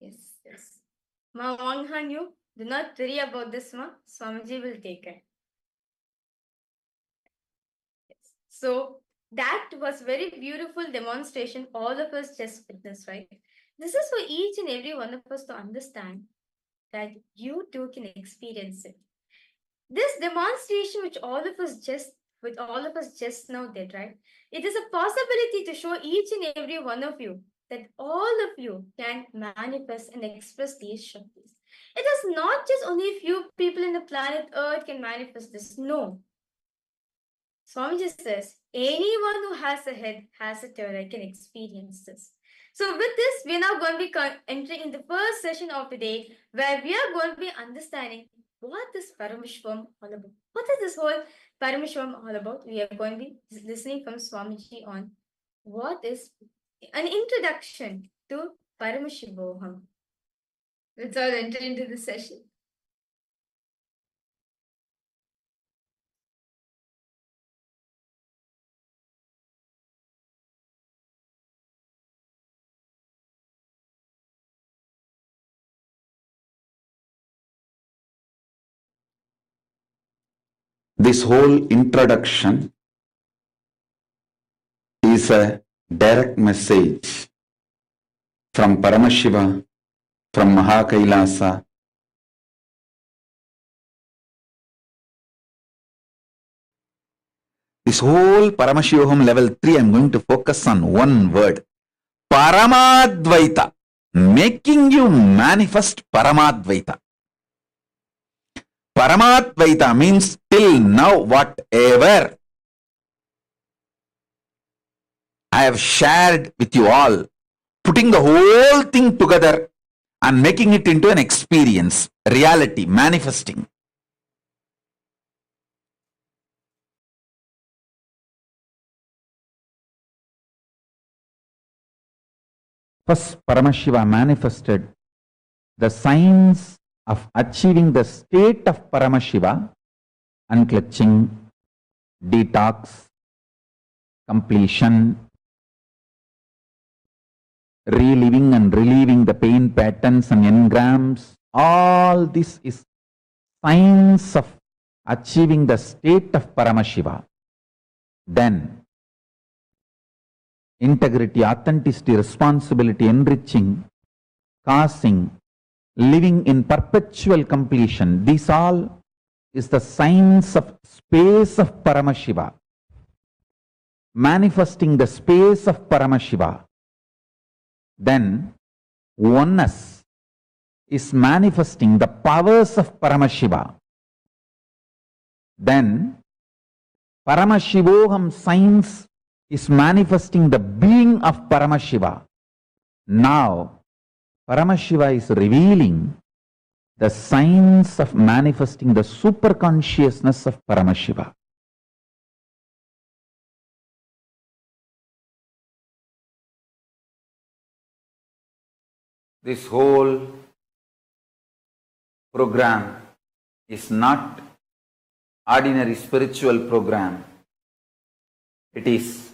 Yes. Ma Wang Han, you do not worry about this, ma. Swamiji will take care. Yes. So that was very beautiful demonstration. All of us just witnessed, right? This is for each and every one of us to understand that you too can experience it. This demonstration, which all of us just now did, right? It is a possibility to show each and every one of you that all of you can manifest and express these Shaktis. It is not just only a few people in the planet Earth can manifest this. No. Swamiji says, anyone who has a head, has a tail, can experience this. So with this, we are now going to be entering in the first session of the day, where we are going to be understanding what is Paramashvam all about. What is this whole Paramashvam all about? We are going to be listening from Swamiji on what is an introduction to Paramashivoham. Let's all enter into the session. This whole introduction is a direct message from Paramashiva, from KAILASA. This whole Paramashivoham level 3, I'm going to focus on one word, Paramadvaita, making you manifest Paramadvaita. Paramadvaita means till now whatever I have shared with you all, putting the whole thing together and making it into an experience, reality, manifesting. First, Paramashiva manifested the signs of achieving the state of Paramashiva: unclutching, detox, completion, reliving and relieving the pain patterns and engrams. All this is signs of achieving the state of Paramashiva. Then, integrity, authenticity, responsibility, enriching, causing, living in perpetual completion. These all is the signs of space of Paramashiva. Manifesting the space of Paramashiva. Then oneness is manifesting the powers of Paramashiva. Then Paramashivoham signs is manifesting the being of Paramashiva. Now Paramashiva is revealing the signs of manifesting the super consciousness of Paramashiva. This whole program is not ordinary spiritual program. It is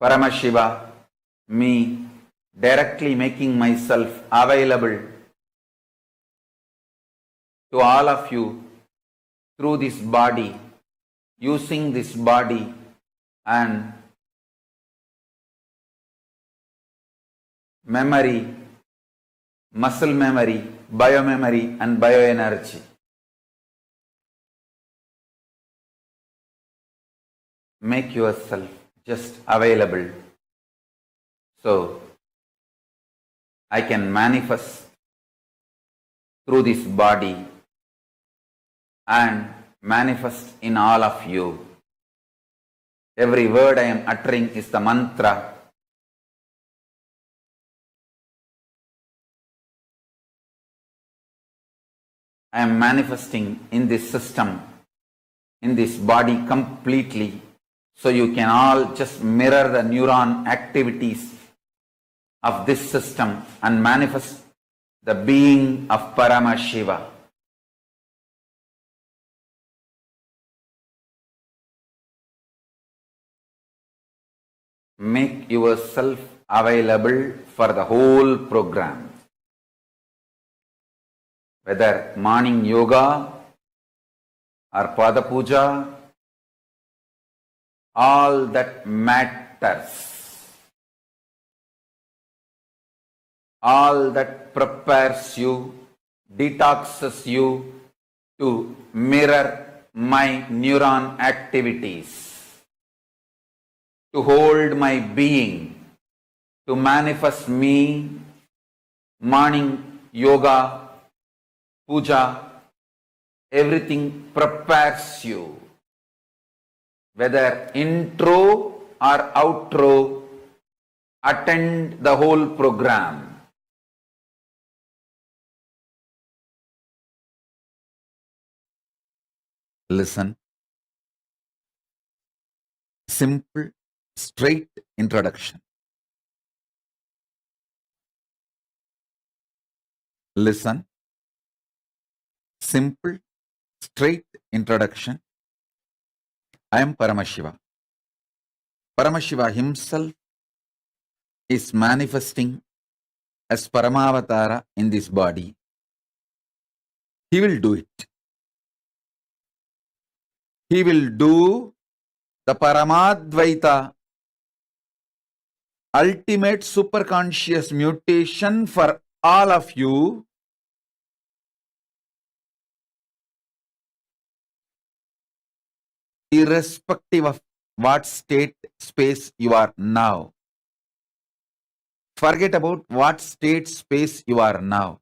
Paramashiva, me, directly making myself available to all of you through this body, using this body and memory, muscle memory, biomemory and bioenergy. make yourself just available so I can manifest through this body and manifest in all of you. Every word I am uttering is the mantra. I am manifesting in this system, in this body completely, so you can all just mirror the neuron activities of this system and manifest the being of Paramashiva. Make yourself available for the whole program. Whether morning yoga or Pada Puja, all that matters. All that prepares you, detoxes you to mirror my neuron activities, to hold my being, to manifest me, morning yoga, puja, everything prepares you. Whether intro or outro, attend the whole program. Listen. Simple, straight introduction. Listen. Simple, straight introduction. I am Paramashiva. Paramashiva himself is manifesting as Paramavatara in this body. He will do it. He will do the Paramadvaita, ultimate superconscious mutation for all of you, irrespective of what state, space you are now. Forget about what state, space you are now.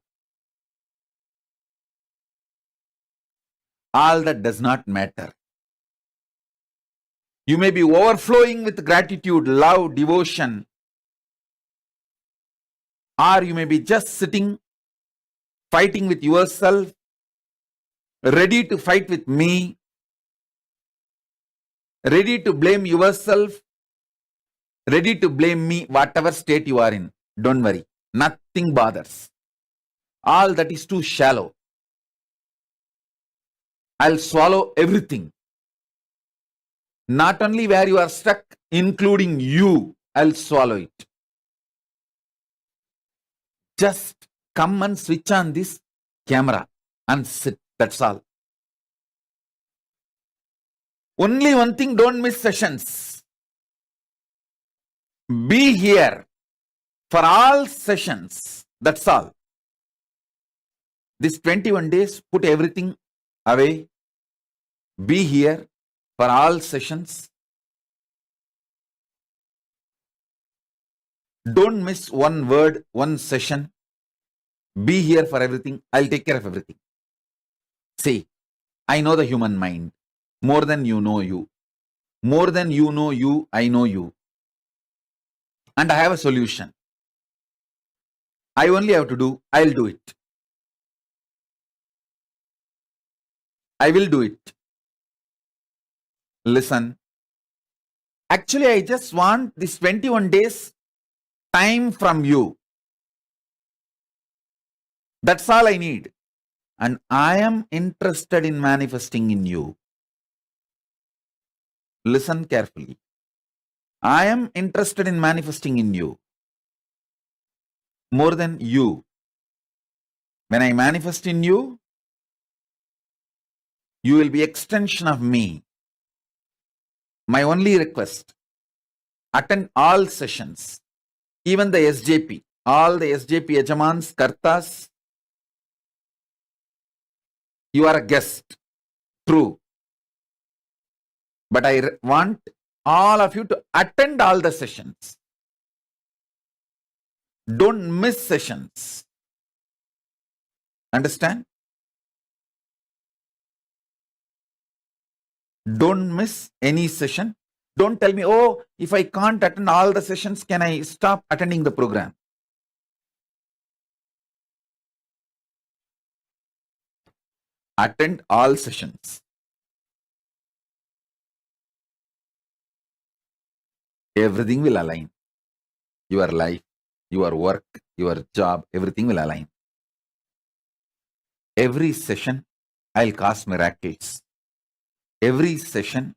All that does not matter. You may be overflowing with gratitude, love, devotion, or you may be just sitting, fighting with yourself, ready to fight with me, ready to blame yourself, ready to blame me, whatever state you are in. Don't worry, nothing bothers. All that is too shallow. I'll swallow everything. Not only where you are stuck, including you, I'll swallow it. Just come and switch on this camera and sit. That's all. Only one thing, don't miss sessions. Be here for all sessions. That's all. This 21 days, put everything away. Be here for all sessions. Don't miss one word, one session. Be here for everything. I'll take care of everything. See, I know the human mind more than you know you. More than you know you, I know you. And I have a solution. I only have to do, I'll do it. I will do it. Listen. Actually, I just want this 21 days time from you. That's all I need. And I am interested in manifesting in you. Listen carefully. I am interested in manifesting in you. More than you. When I manifest in you, you will be extension of me. My only request, attend all sessions, even the SJP, all the SJP Yajamans, Kartas. You are a guest, true. But I want all of you to attend all the sessions. Don't miss sessions. Understand? Don't miss any session. Don't tell me, oh, if I can't attend all the sessions, can I stop attending the program? Attend all sessions. Everything will align. Your life, your work, your job, everything will align. Every session, I'll cause miracles. Every session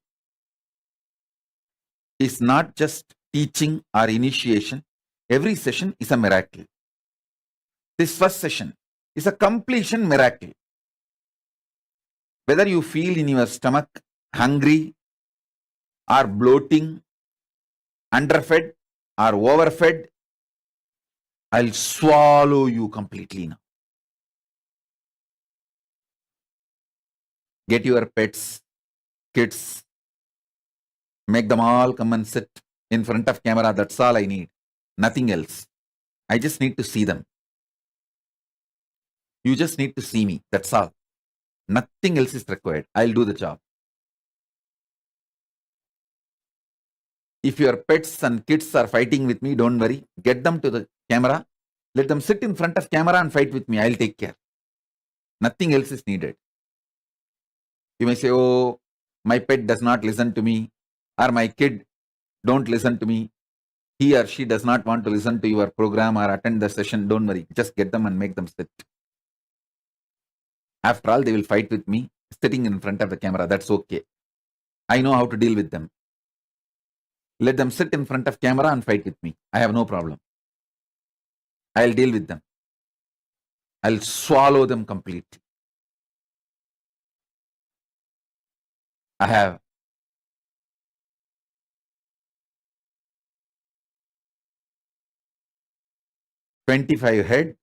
is not just teaching or initiation. Every session is a miracle. This first session is a completion miracle. Whether you feel in your stomach hungry or bloating, underfed or overfed, I'll swallow you completely now. Get your pets, kids, make them all come and sit in front of camera. That's all I need. Nothing else. I just need to see them. You just need to see me. That's all. Nothing else is required. I'll do the job. If your pets and kids are fighting with me, don't worry. Get them to the camera. Let them sit in front of camera and fight with me. I'll take care. Nothing else is needed. You may say, oh, my pet does not listen to me, or my kid don't listen to me. He or she does not want to listen to your program or attend the session. Don't worry. Just get them and make them sit. After all, they will fight with me sitting in front of the camera. That's okay. I know how to deal with them. Let them sit in front of camera and fight with me. I have no problem. I'll deal with them. I'll swallow them completely. I have $25 head,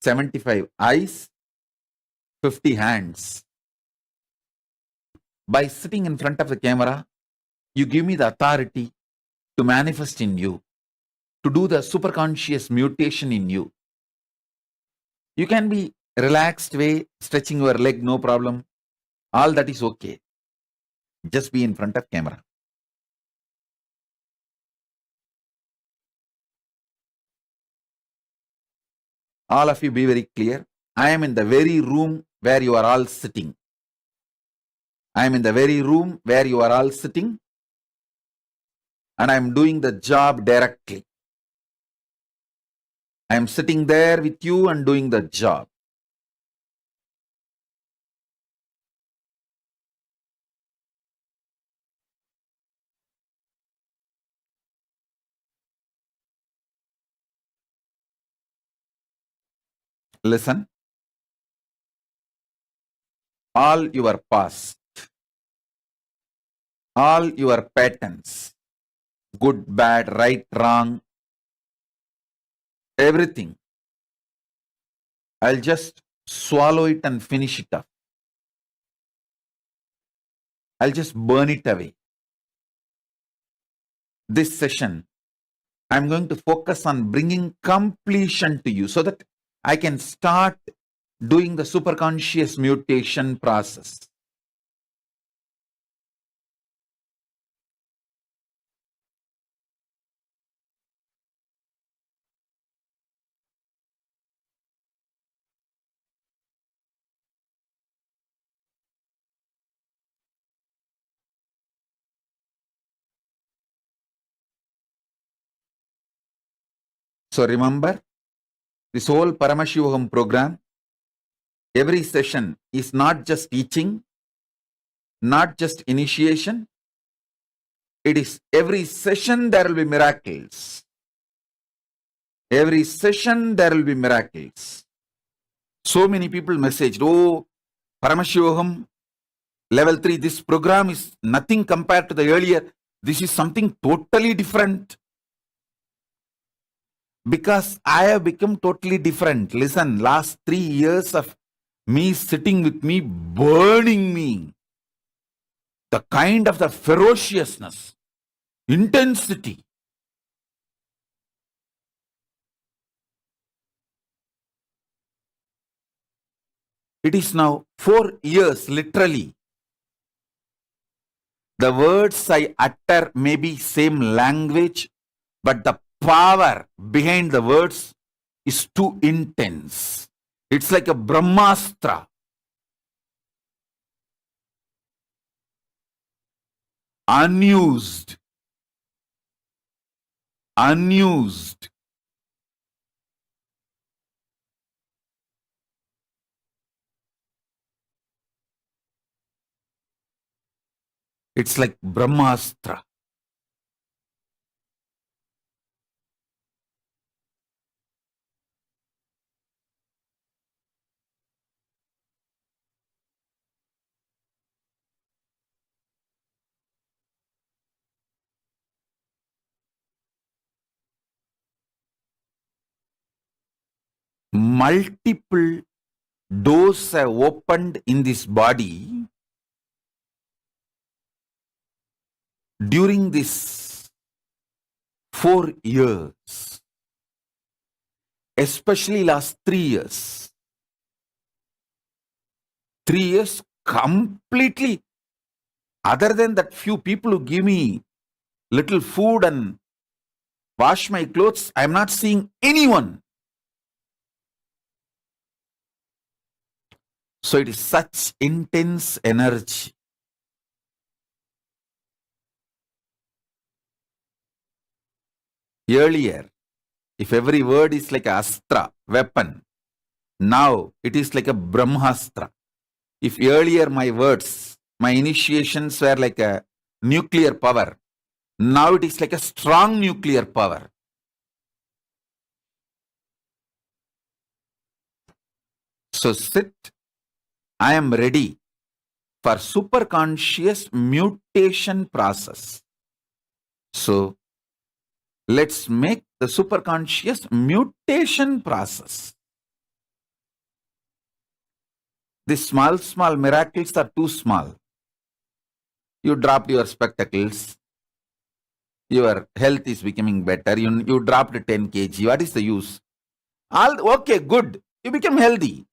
75 eyes, 50 hands. By sitting in front of the camera, you give me the authority to manifest in you, to do the superconscious mutation in you. You can be relaxed way, stretching your leg, no problem. All that is okay. Just be in front of camera. All of you be very clear. I am in the very room where you are all sitting. I am in the very room where you are all sitting, and I am doing the job directly. I am sitting there with you and doing the job. Listen. All your past, all your patterns, good, bad, right, wrong, everything, I'll just swallow it and finish it up. I'll just burn it away. This session, I'm going to focus on bringing completion to you so that I can start doing the superconscious mutation process. So remember, this whole Paramashivoham program, every session is not just teaching, not just initiation. It is every session there will be miracles. Every session there will be miracles. So many people messaged, oh, Paramashivoham Level 3, this program is nothing compared to the earlier. This is something totally different. Because I have become totally different. Listen, last 3 years of me sitting with me, burning me. The kind of the ferociousness, intensity. It is now 4 years, literally. The words I utter may be same language, but the power behind the words is too intense. It's like a Brahmastra. Unused. Unused. It's like Brahmastra. Multiple doors have opened in this body during this 4 years, especially last 3 years. 3 years completely, other than that few people who give me little food and wash my clothes, I am not seeing anyone. So it is such intense energy. Earlier, if every word is like a astra, weapon, now it is like a brahmastra. If earlier my words, my initiations were like a nuclear power, now it is like a strong nuclear power. So sit, I am ready for superconscious mutation process. So let's make the superconscious mutation process. These small miracles are too small. You dropped your spectacles, your health is becoming better, you dropped 10 kg, what is the use? Okay, good, you become healthy.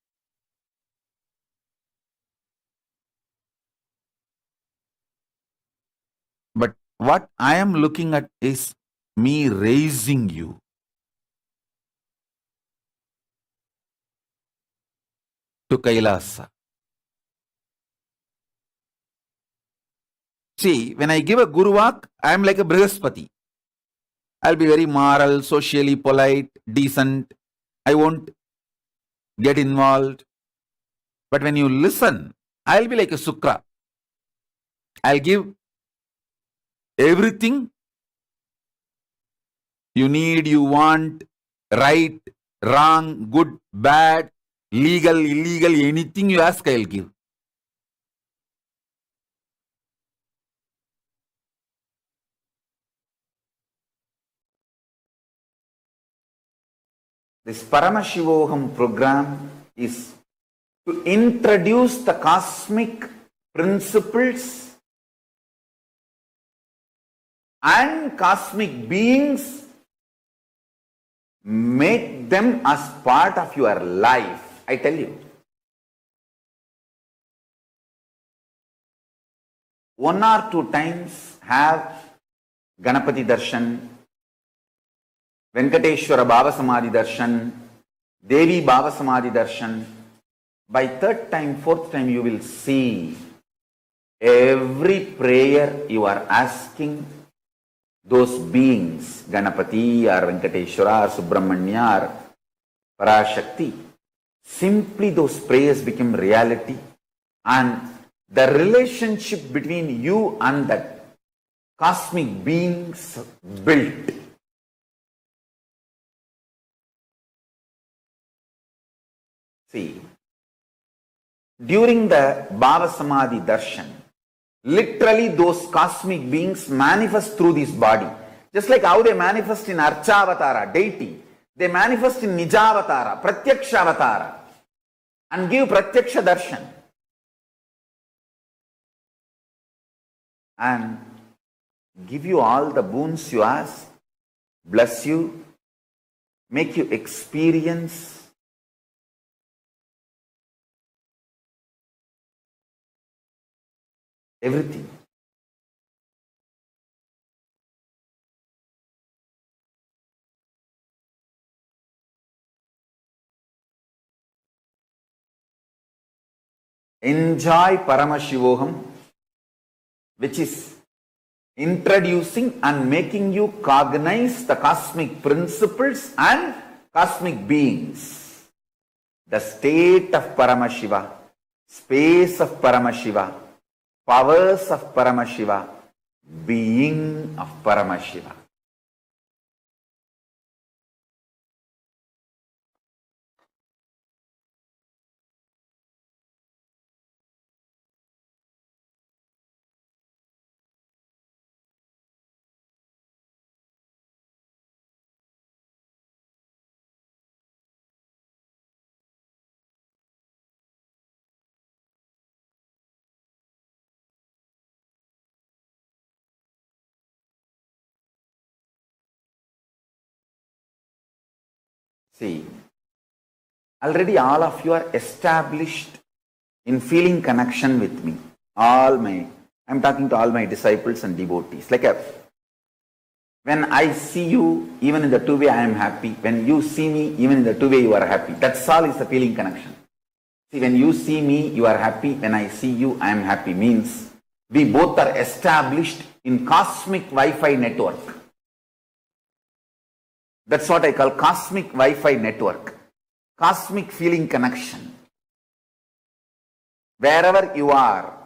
But what I am looking at is me raising you. To KAILASA. See, when I give a Guru Vak, I am like a Brihaspati. I'll be very moral, socially polite, decent. I won't get involved. But when you listen, I'll be like a Sukra. I'll give everything you need, you want, right, wrong, good, bad, legal, illegal, anything you ask, I'll give. This Paramashivoham program is to introduce the cosmic principles and cosmic beings, make them as part of your life. I tell you, 1 or 2 times have Ganapati Darshan, Venkateshwara Baba Samadhi Darshan, Devi Baba Samadhi Darshan. By 3rd time, 4th time, you will see every prayer you are asking those beings, Ganapati or Venkateshwara or Subramanya or Parashakti, simply those prayers become reality, and the relationship between you and that cosmic beings built. See, during the Baba Samadhi Darshan, literally those cosmic beings manifest through this body. Just like how they manifest in Archavatara, deity, they manifest in Nijavatara, Pratyakshavatara, and give Pratyaksha Darshan. And give you all the boons you ask, bless you, make you experience everything. Enjoy Paramashivoham, which is introducing and making you cognize the cosmic principles and cosmic beings. The state of Paramashiva, space of Paramashiva, powers of Paramashiva, being of Paramashiva. See, already all of you are established in feeling connection with me. I'm talking to all my disciples and devotees. When I see you, even in the two-way I am happy. When you see me, even in the two-way you are happy. That's all is the feeling connection. See, when you see me, you are happy. When I see you, I am happy. Means we both are established in cosmic Wi-Fi network. That's what I call cosmic Wi-Fi network. Cosmic feeling connection. Wherever you are,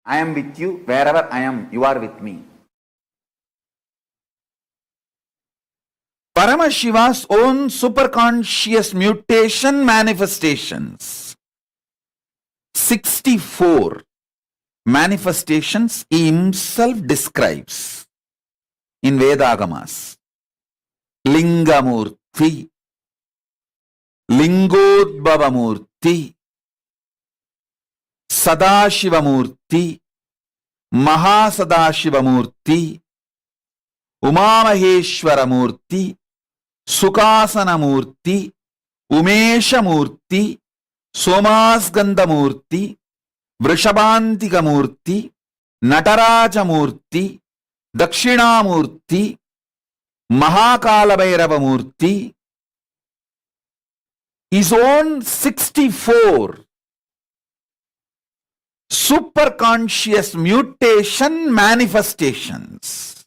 I am with you. Wherever I am, you are with me. Paramashiva's own superconscious mutation manifestations. 64 manifestations he himself describes in Vedagamas. Lingamurti, Lingodbhavamurti, Sadashivamurti, Mahasadashivamurti, Umamaheshwaramurti, Sukhasanamurti, Umeshamurti, Somasgandhamurti, Vrishabhantikamurti, Natarajamurti, Dakshinamurti, Mahakalabhairavamurti, his own 64 superconscious mutation manifestations.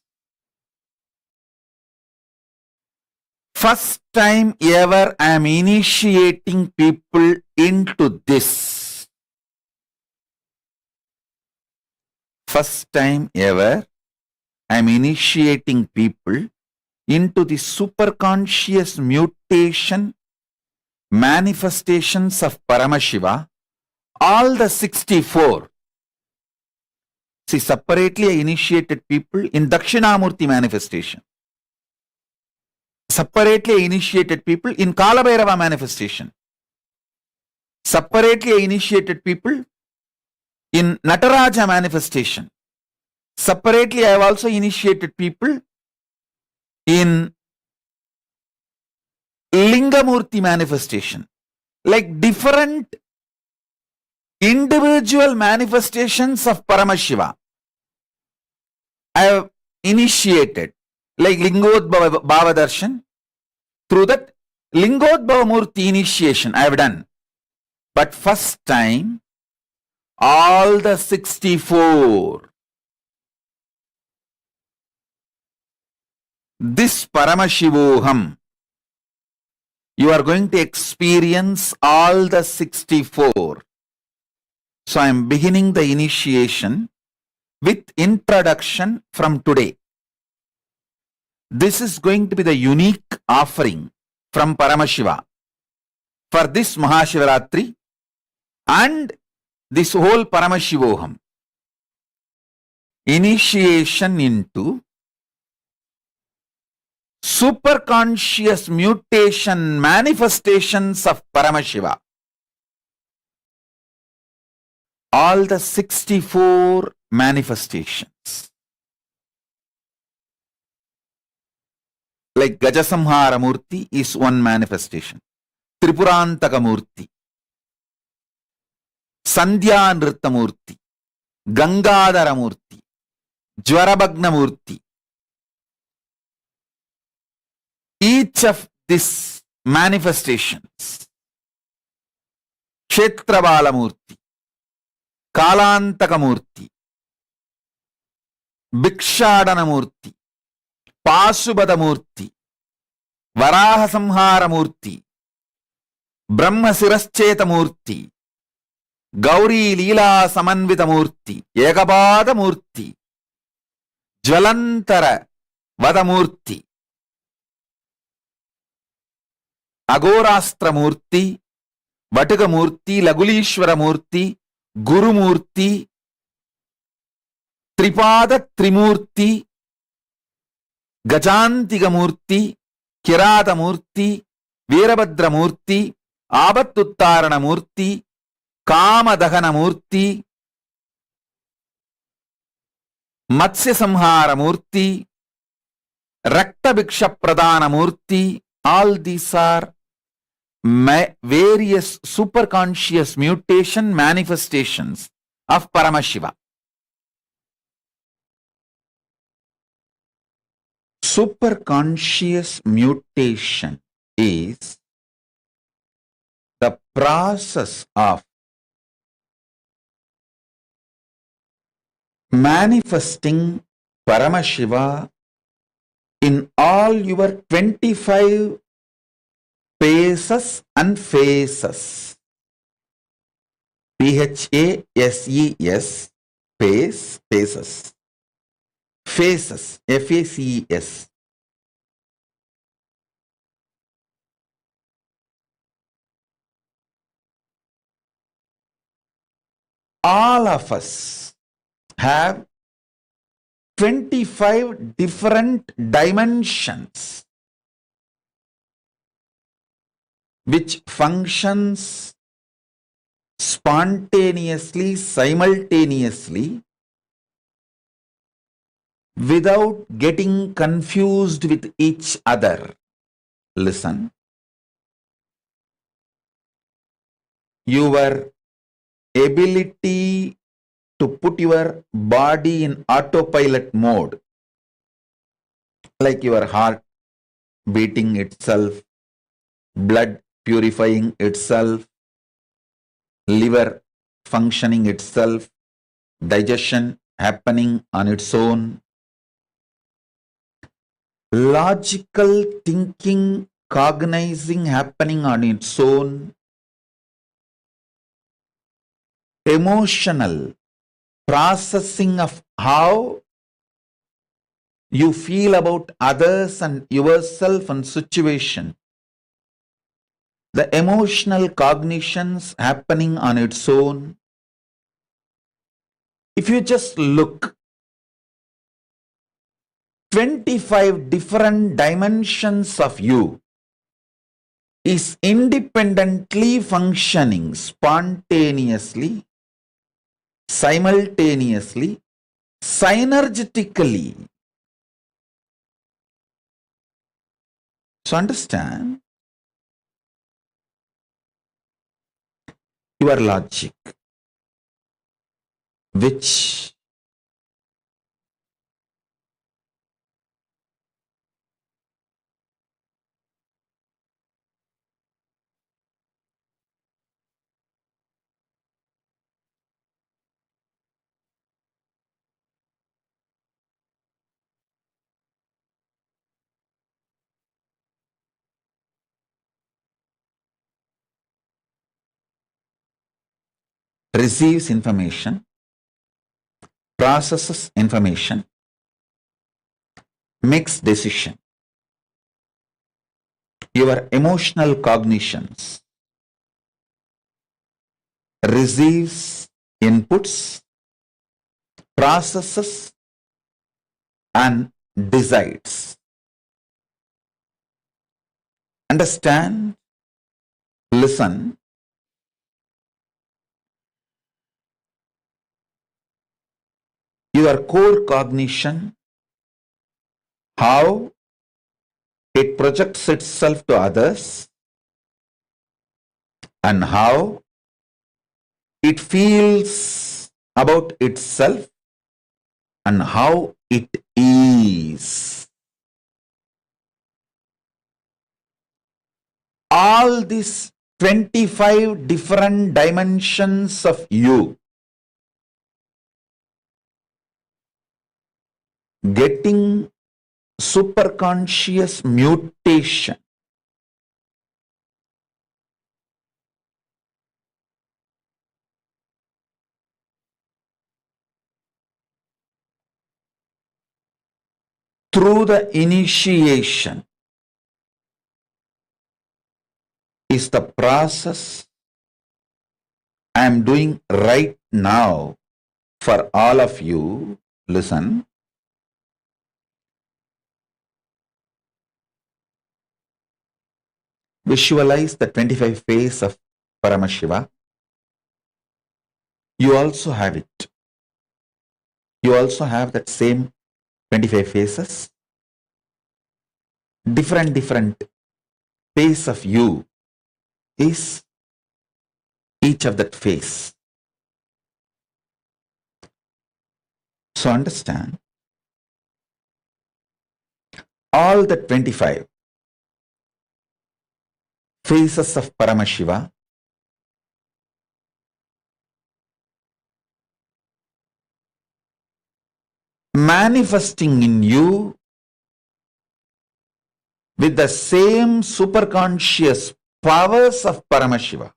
First time ever I am initiating people into this. First time ever I am initiating people into the superconscious mutation manifestations of Paramashiva, all the 64. See, separately I initiated people in Dakshinamurti manifestation. Separately I initiated people in Kalabhairava manifestation. Separately I initiated people in Nataraja manifestation. Separately I have also initiated people in Lingamurti manifestation. Like different individual manifestations of Paramashiva I have initiated, like Lingodbhava Bhavadarshan. Through that Lingodbhava Murti initiation I have done. But first time, all the 64. This Paramashivoham, you are going to experience all the 64. So I am beginning the initiation with introduction from today. This is going to be the unique offering from Paramashiva for this Mahashivaratri and this whole Paramashivoham. Initiation into superconscious mutation manifestations of Paramashiva. All the 64 manifestations. like Gajasamhara Murti is one manifestation. Tripurantaka Murti, Sandhya Nritta Murti, Gangadhara Murti, Jwarabhagna Murti. Each of these manifestations, Kshetravala Murti, Kalantaka Murti, Bhikshadana Murti, Pasubhada Murti, Varaha Samhara Murti, Brahma Sirascheta Murti, Gauri Leela Samanvita Murti, Ekapada Murti, Jvalantara Vadamurti, Agorastra Murti, Vatuka Murti, Lagulishwara Murti, Guru Murti, Tripada Trimurti, Gajantiga Murti, Kirata Murti, Veerabhadra Murti, Abattuttarana Murti, Kamadahana Murti, Matsya Samhara Murti, Rakta Bhiksha Pradana Murti. All these are various superconscious mutation manifestations of Paramashiva. Superconscious mutation is the process of manifesting Paramashiva in all your 25 phases and phases. PHASES, phase, phases. Phases, FACES. All of us have 25 different dimensions which functions spontaneously, simultaneously, without getting confused with each other. Listen. Your ability to put your body in autopilot mode, like your heart beating itself, blood purifying itself, liver functioning itself, digestion happening on its own, logical thinking, cognizing happening on its own, emotional processing of how you feel about others and yourself and situation, the emotional cognitions happening on its own. If you just look, 25 different dimensions of you is independently functioning spontaneously, simultaneously, synergetically. So understand, your logic, which receives information, processes information, makes decision. Your emotional cognitions receives inputs, processes, and decides. Understand? Listen. Your core cognition, how it projects itself to others, and how it feels about itself, and how it is. All these 25 different dimensions of you getting superconscious mutation. Through the initiation is the process I am doing right now for all of you. Listen. Visualize the 25 face of Paramashiva. You also have it. You also have that same 25 faces. Different face of you is each of that face. So understand, all the 25 faces of Paramashiva manifesting in you with the same superconscious powers of Paramashiva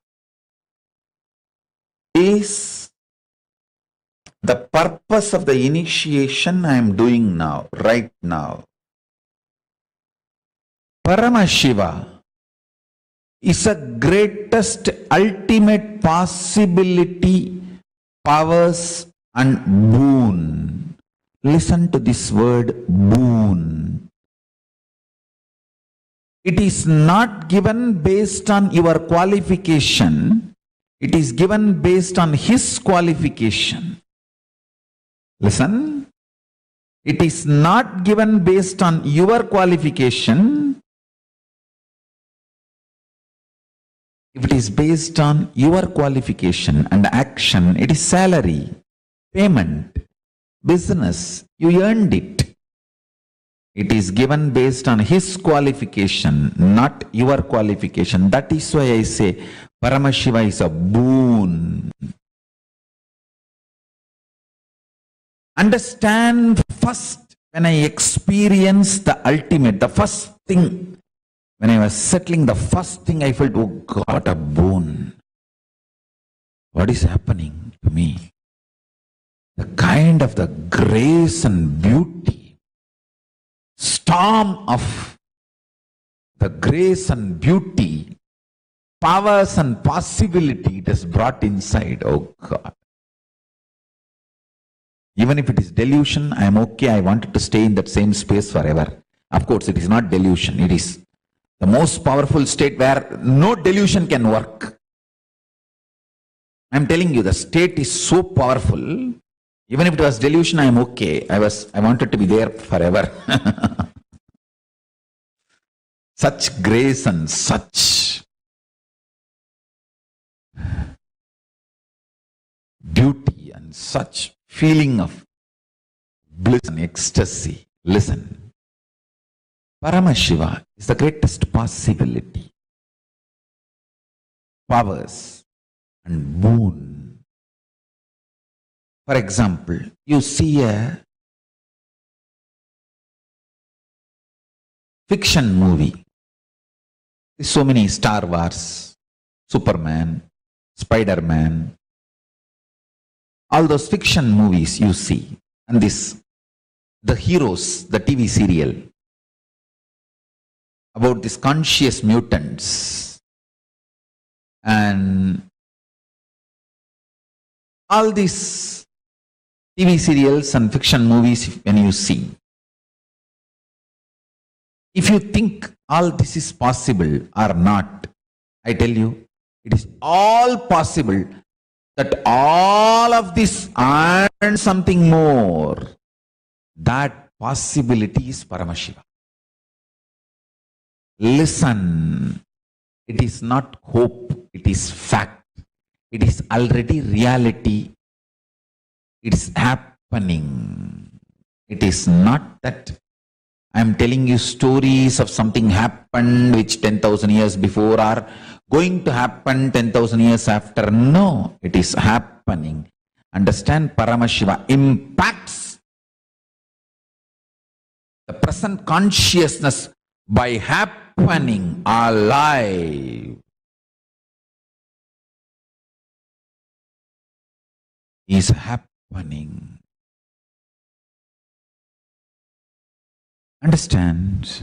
is the purpose of the initiation I am doing now, right now. Paramashiva is a greatest ultimate possibility, powers and boon. Listen to this word, boon. It is not given based on your qualification. It is given based on his qualification. Listen. It is not given based on your qualification. If it is based on your qualification and action, it is salary, payment, business. You earned it. It is given based on his qualification, not your qualification. That is why I say Paramashiva is a boon. Understand first, when I experienced the ultimate, the first thing, when I was settling, the first thing I felt, oh God, a boon. What is happening to me? The kind of the grace and beauty, storm of the grace and beauty, powers and possibility it has brought inside. Oh God. Even if it is delusion, I am okay. I wanted to stay in that same space forever. Of course, it is not delusion. It is the most powerful state where no delusion can work. I am telling you, the state is so powerful. Even if it was delusion, I am okay. I wanted to be there forever. Such grace and such beauty and such feeling of bliss and ecstasy. Listen. Paramashiva is the greatest possibility, powers and boon. For example, you see a fiction movie. There's so many Star Wars, Superman, Spider-Man, all those fiction movies you see, and the heroes, the TV serial, about these conscious mutants, and all these TV serials and fiction movies when you see, if you think all this is possible or not, I tell you, it is all possible that all of this and something more. That possibility is Paramashiva. Listen. It is not hope, it is fact. It is already reality. It is happening. It is not that I am telling you stories of something happened which 10,000 years before or going to happen 10,000 years after. No, it is happening. Understand, Paramashiva impacts the present consciousness by happening alive. Is happening. Understand?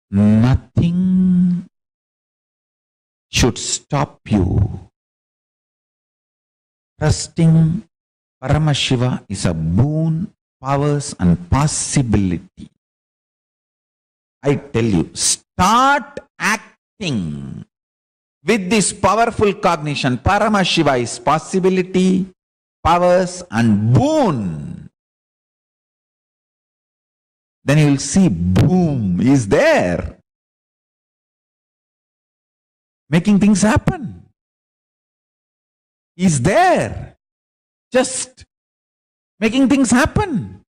Nothing should stop you. Trusting Paramashiva is a boon, powers and possibility. I tell you, start acting with this powerful cognition. Paramashiva is possibility, powers and boon. Then you will see, boom, is there. Making things happen. Is there. Just making things happen.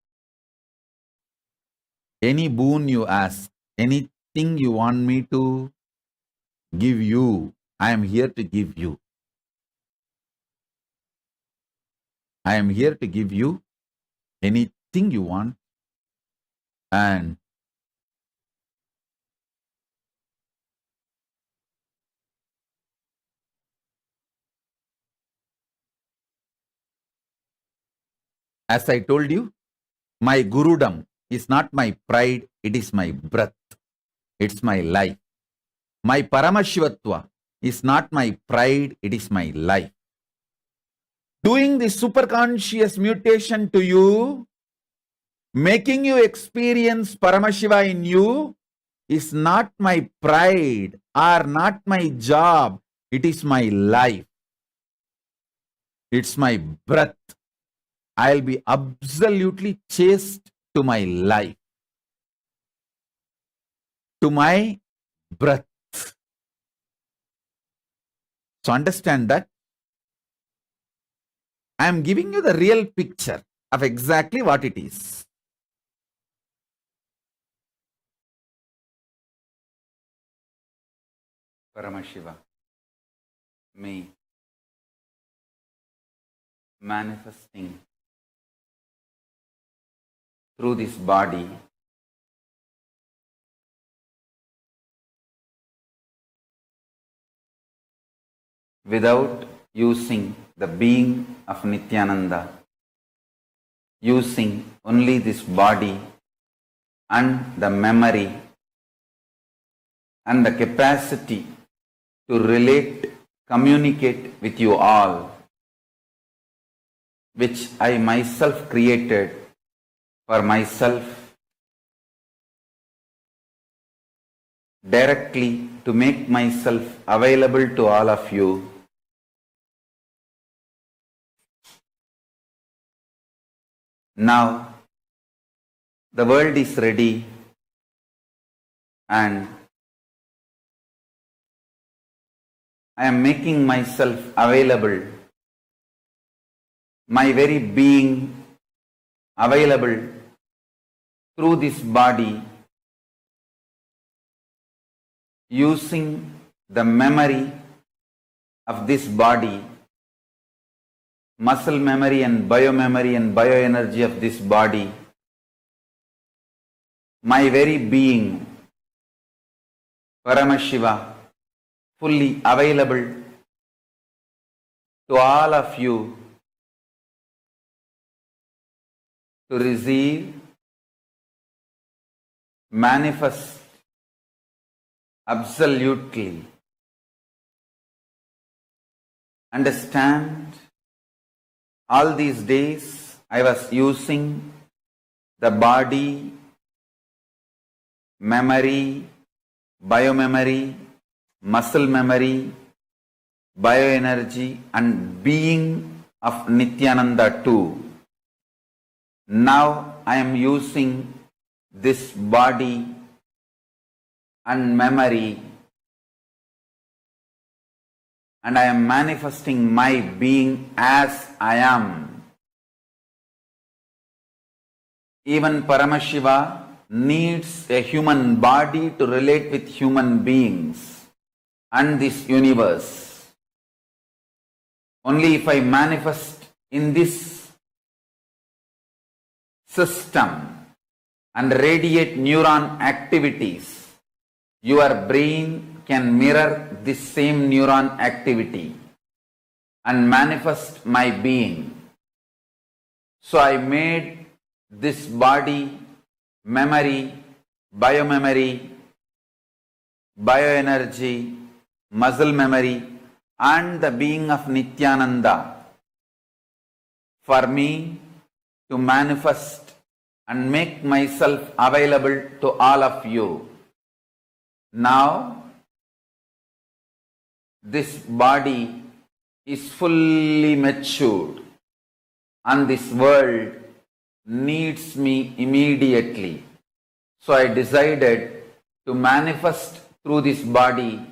Any boon you ask, anything you want me to give you, I am here to give you. I am here to give you anything you want. And as I told you, my Gurudam is not my pride, it is my breath. It's my life. My Paramashivatva is not my pride, it is my life. Doing the superconscious mutation to you, making you experience Paramashiva in you, is not my pride or not my job. It is my life. It's my breath. I'll be absolutely chaste to my life, to my breath. So understand that I am giving you the real picture of exactly what it is. Paramashiva, me, manifesting through this body without using the being of Nithyananda, using only this body and the memory and the capacity to relate, communicate with you all, which I myself created for myself, directly to make myself available to all of you. Now, the world is ready and I am making myself available, my very being available through this body, using the memory of this body, muscle memory and bioenergy of this body, my very being, Paramashiva, fully available to all of you to receive, manifest absolutely. Understand, all these days I was using the body, memory, biomemory, muscle memory, bioenergy and being of Nithyananda too. Now I am using this body and memory, and I am manifesting my being as I am. Even Paramashiva needs a human body to relate with human beings and this universe. Only if I manifest in this system and radiate neuron activities, your brain can mirror this same neuron activity and manifest my being. So I made this body, memory, biomemory, bioenergy, muscle memory, and the being of Nithyananda for me to manifest and make myself available to all of you. Now, this body is fully matured and this world needs me immediately. So I decided to manifest through this body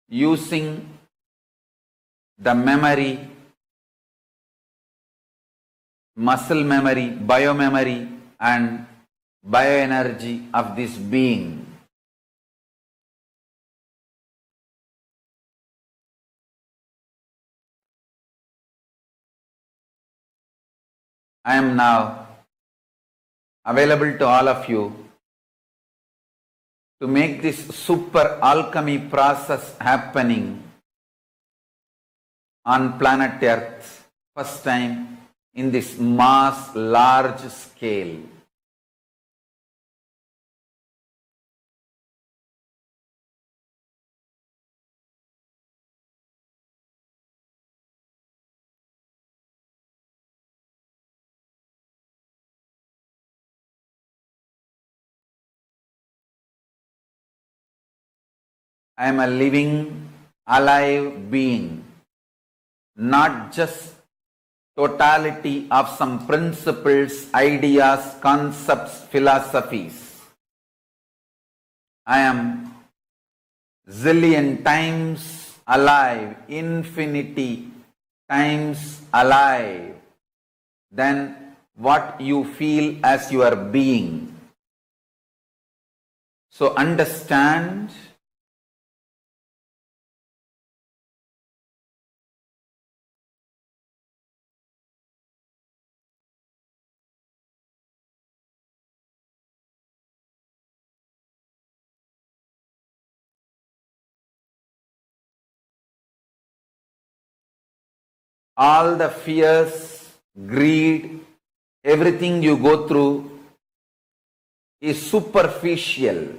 using the memory, muscle memory, biomemory, and bioenergy of this being. I am now available to all of you to make this super alchemy process happening on planet Earth, first time in this mass large scale. I am a living, alive being, not just totality of some principles, ideas, concepts, philosophies. I am zillion times alive, infinity times alive than what you feel as your being. So understand all the fears, greed, everything you go through is superficial,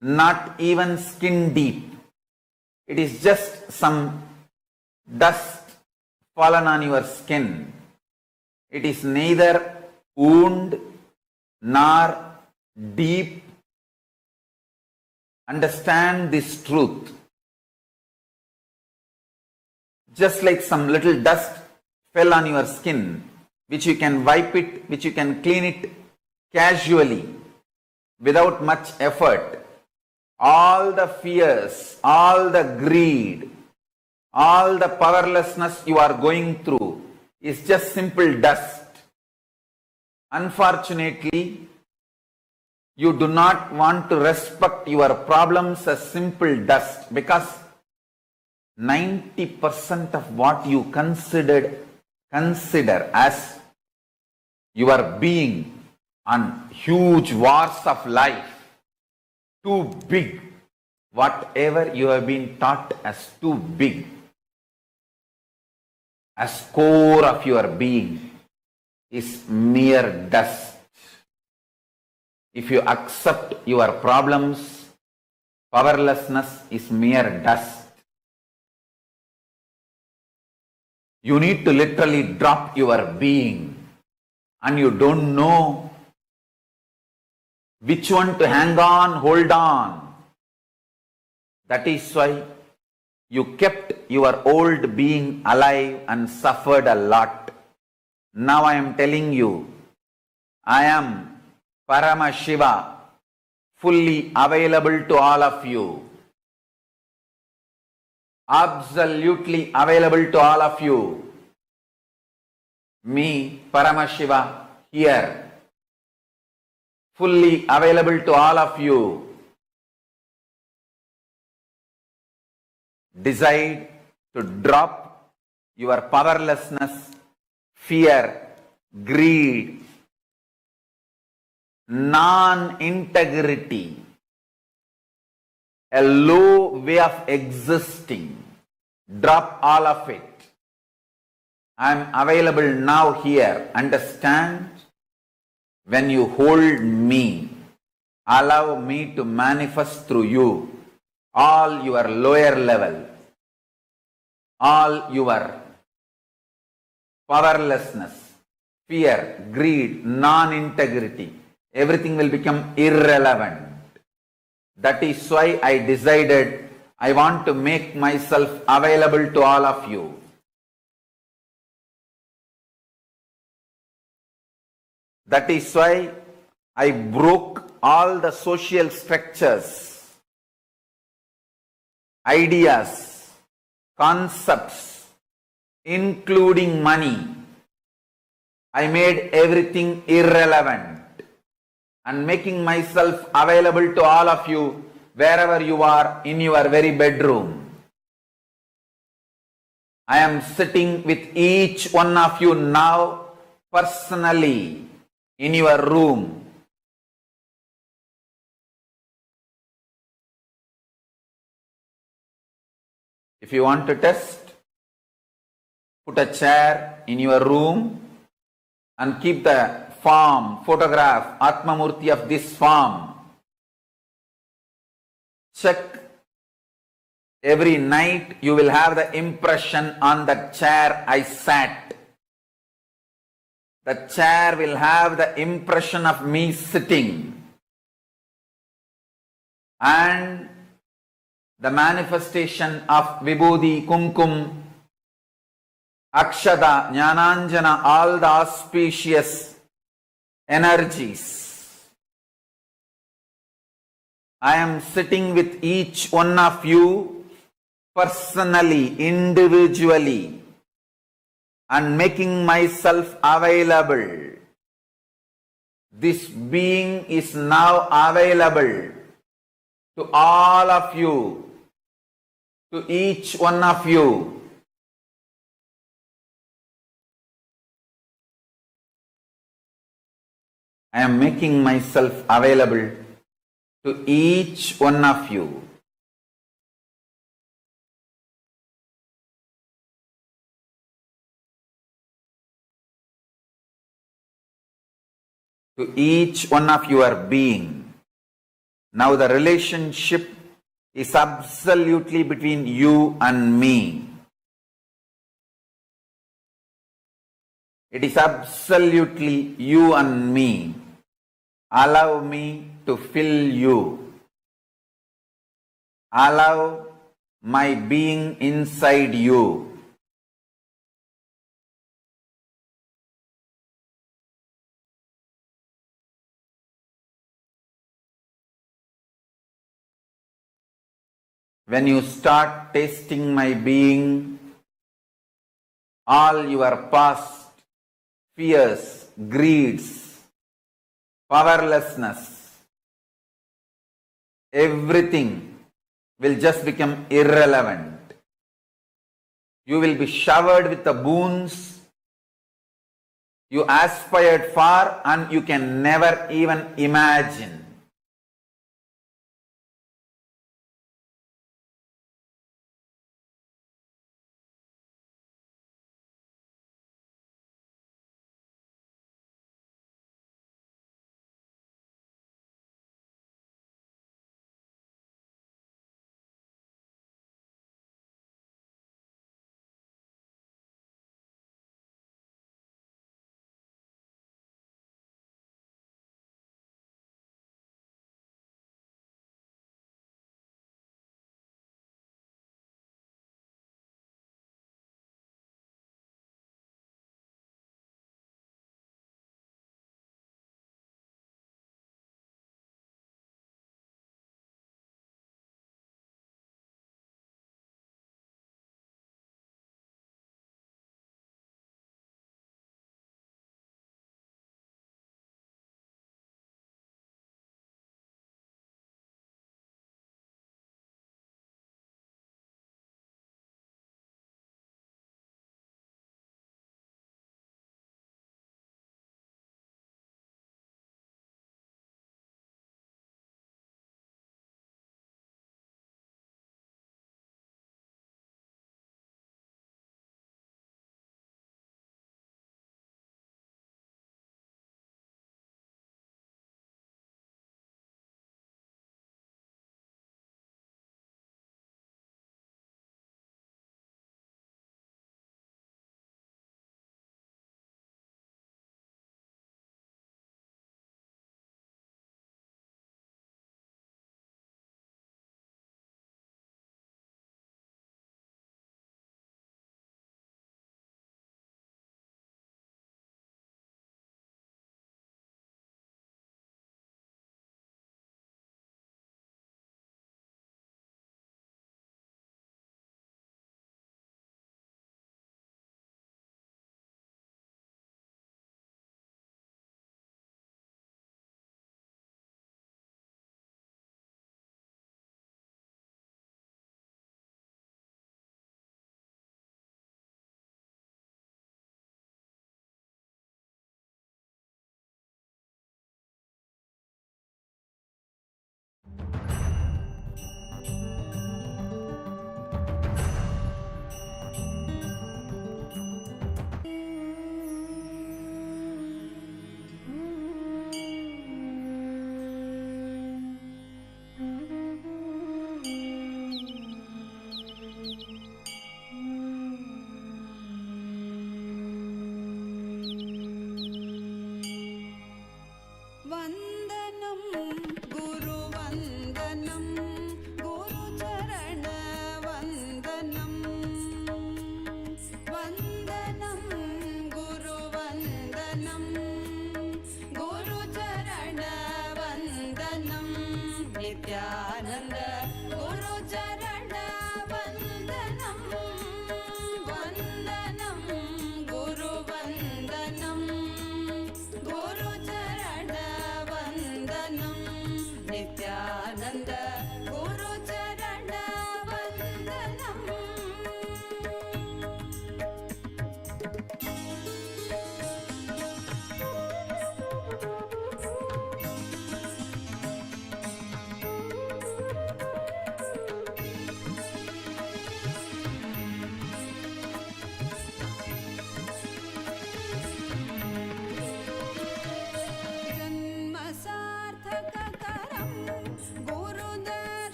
not even skin deep. It is just some dust fallen on your skin. It is neither wound nor deep. Understand this truth. Just like some little dust fell on your skin, which you can wipe it, which you can clean it casually, without much effort. All the fears, all the greed, all the powerlessness you are going through is just simple dust. Unfortunately, you do not want to respect your problems as simple dust, because 90% of what you consider as your being on huge wars of life, too big, whatever you have been taught as too big, as core of your being, is mere dust. If you accept your problems, powerlessness is mere dust. You need to literally drop your being, and you don't know which one to hang on, hold on. That is why you kept your old being alive and suffered a lot. Now I am telling you, I am Paramashiva, fully available to all of you. Absolutely available to all of you. Me, Paramashiva, here, fully available to all of you. Decide to drop your powerlessness, fear, greed, non-integrity, a low way of existing. Drop all of it. I am available now here. Understand? When you hold me, allow me to manifest through you all your lower level, all your powerlessness, fear, greed, non-integrity. Everything will become irrelevant. That is why I decided I want to make myself available to all of you. That is why I broke all the social structures, ideas, concepts, including money. I made everything irrelevant and making myself available to all of you wherever you are in your very bedroom. I am sitting with each one of you now personally in your room. If you want to test, put a chair in your room and keep the form, photograph, Atmamurti of this form. Check every night, you will have the impression on the chair I sat. The chair will have the impression of me sitting. And the manifestation of Vibhuti, Kumkum, Akshada, Jnananjana, all the auspicious energies. I am sitting with each one of you personally, individually, and making myself available. This being is now available to all of you, to each one of you. I am making myself available to each one of you. To each one of your being. Now the relationship is absolutely between you and me. It is absolutely you and me. Allow me to fill you. Allow my being inside you. When you start tasting my being, all your past fears, greeds, powerlessness, everything will just become irrelevant. You will be showered with the boons you aspired for and you can never even imagine.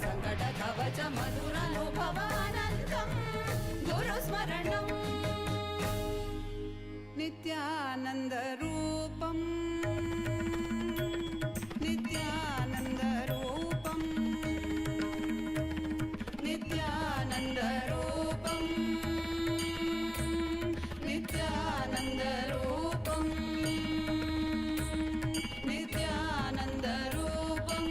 సంకట కవచ మధురానుభవానందం గురుస్మరణం నిత్యానంద రూపం నిత్యానంద రూపం నిత్యానంద రూపం నిత్యానంద రూపం నిత్యానంద రూపం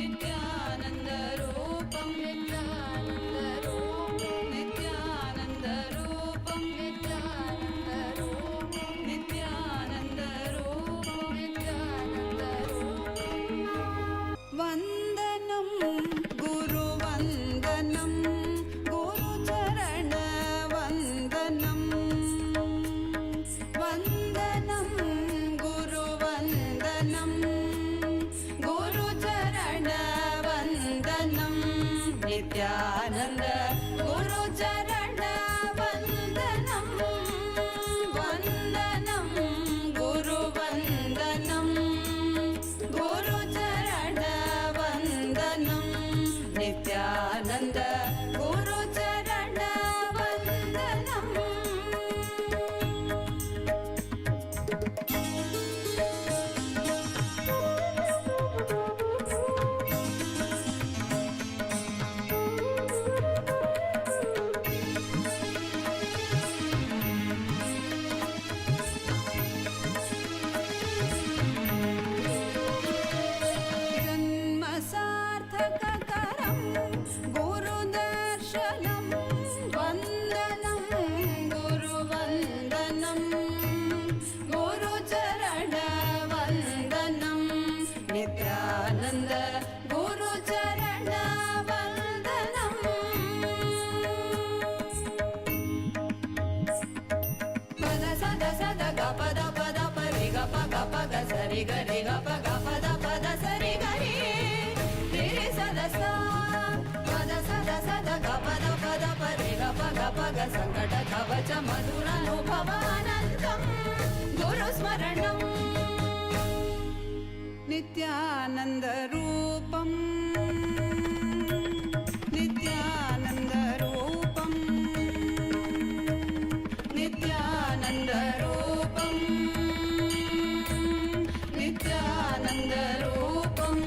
నిత్యానంద రూపం నిత్యానంద రూపం నిత్యానంద రూపం వందనం గురువందనం గురుచరణ వందనం వందనం గురువందనం గురుచరణ వందనం నిత్యానంద గురుచరణ వందనం వందనం గురువందనం గురుచరణ వందనం నిత్యానంద గురుచరణ వందనం జన్మ సార్థకకరం గురుదర్శనం వందనం గురువందనం గురుచరణ వందనం నిత్యానంద గురుచరణ వందనం పద సద సద గ పద పద పరి గ ప గ ప గ సరి గ రి గ ప గ పద పద సరి గ రి రి సద స పద సద సద గ పద పద పరి గ ప గ సంకట కవచ మధురానుభవానందం గురుస్మరణం నిత్యానంద రూపం నిత్యానంద రూపం నిత్యానంద రూపం నిత్యానంద రూపం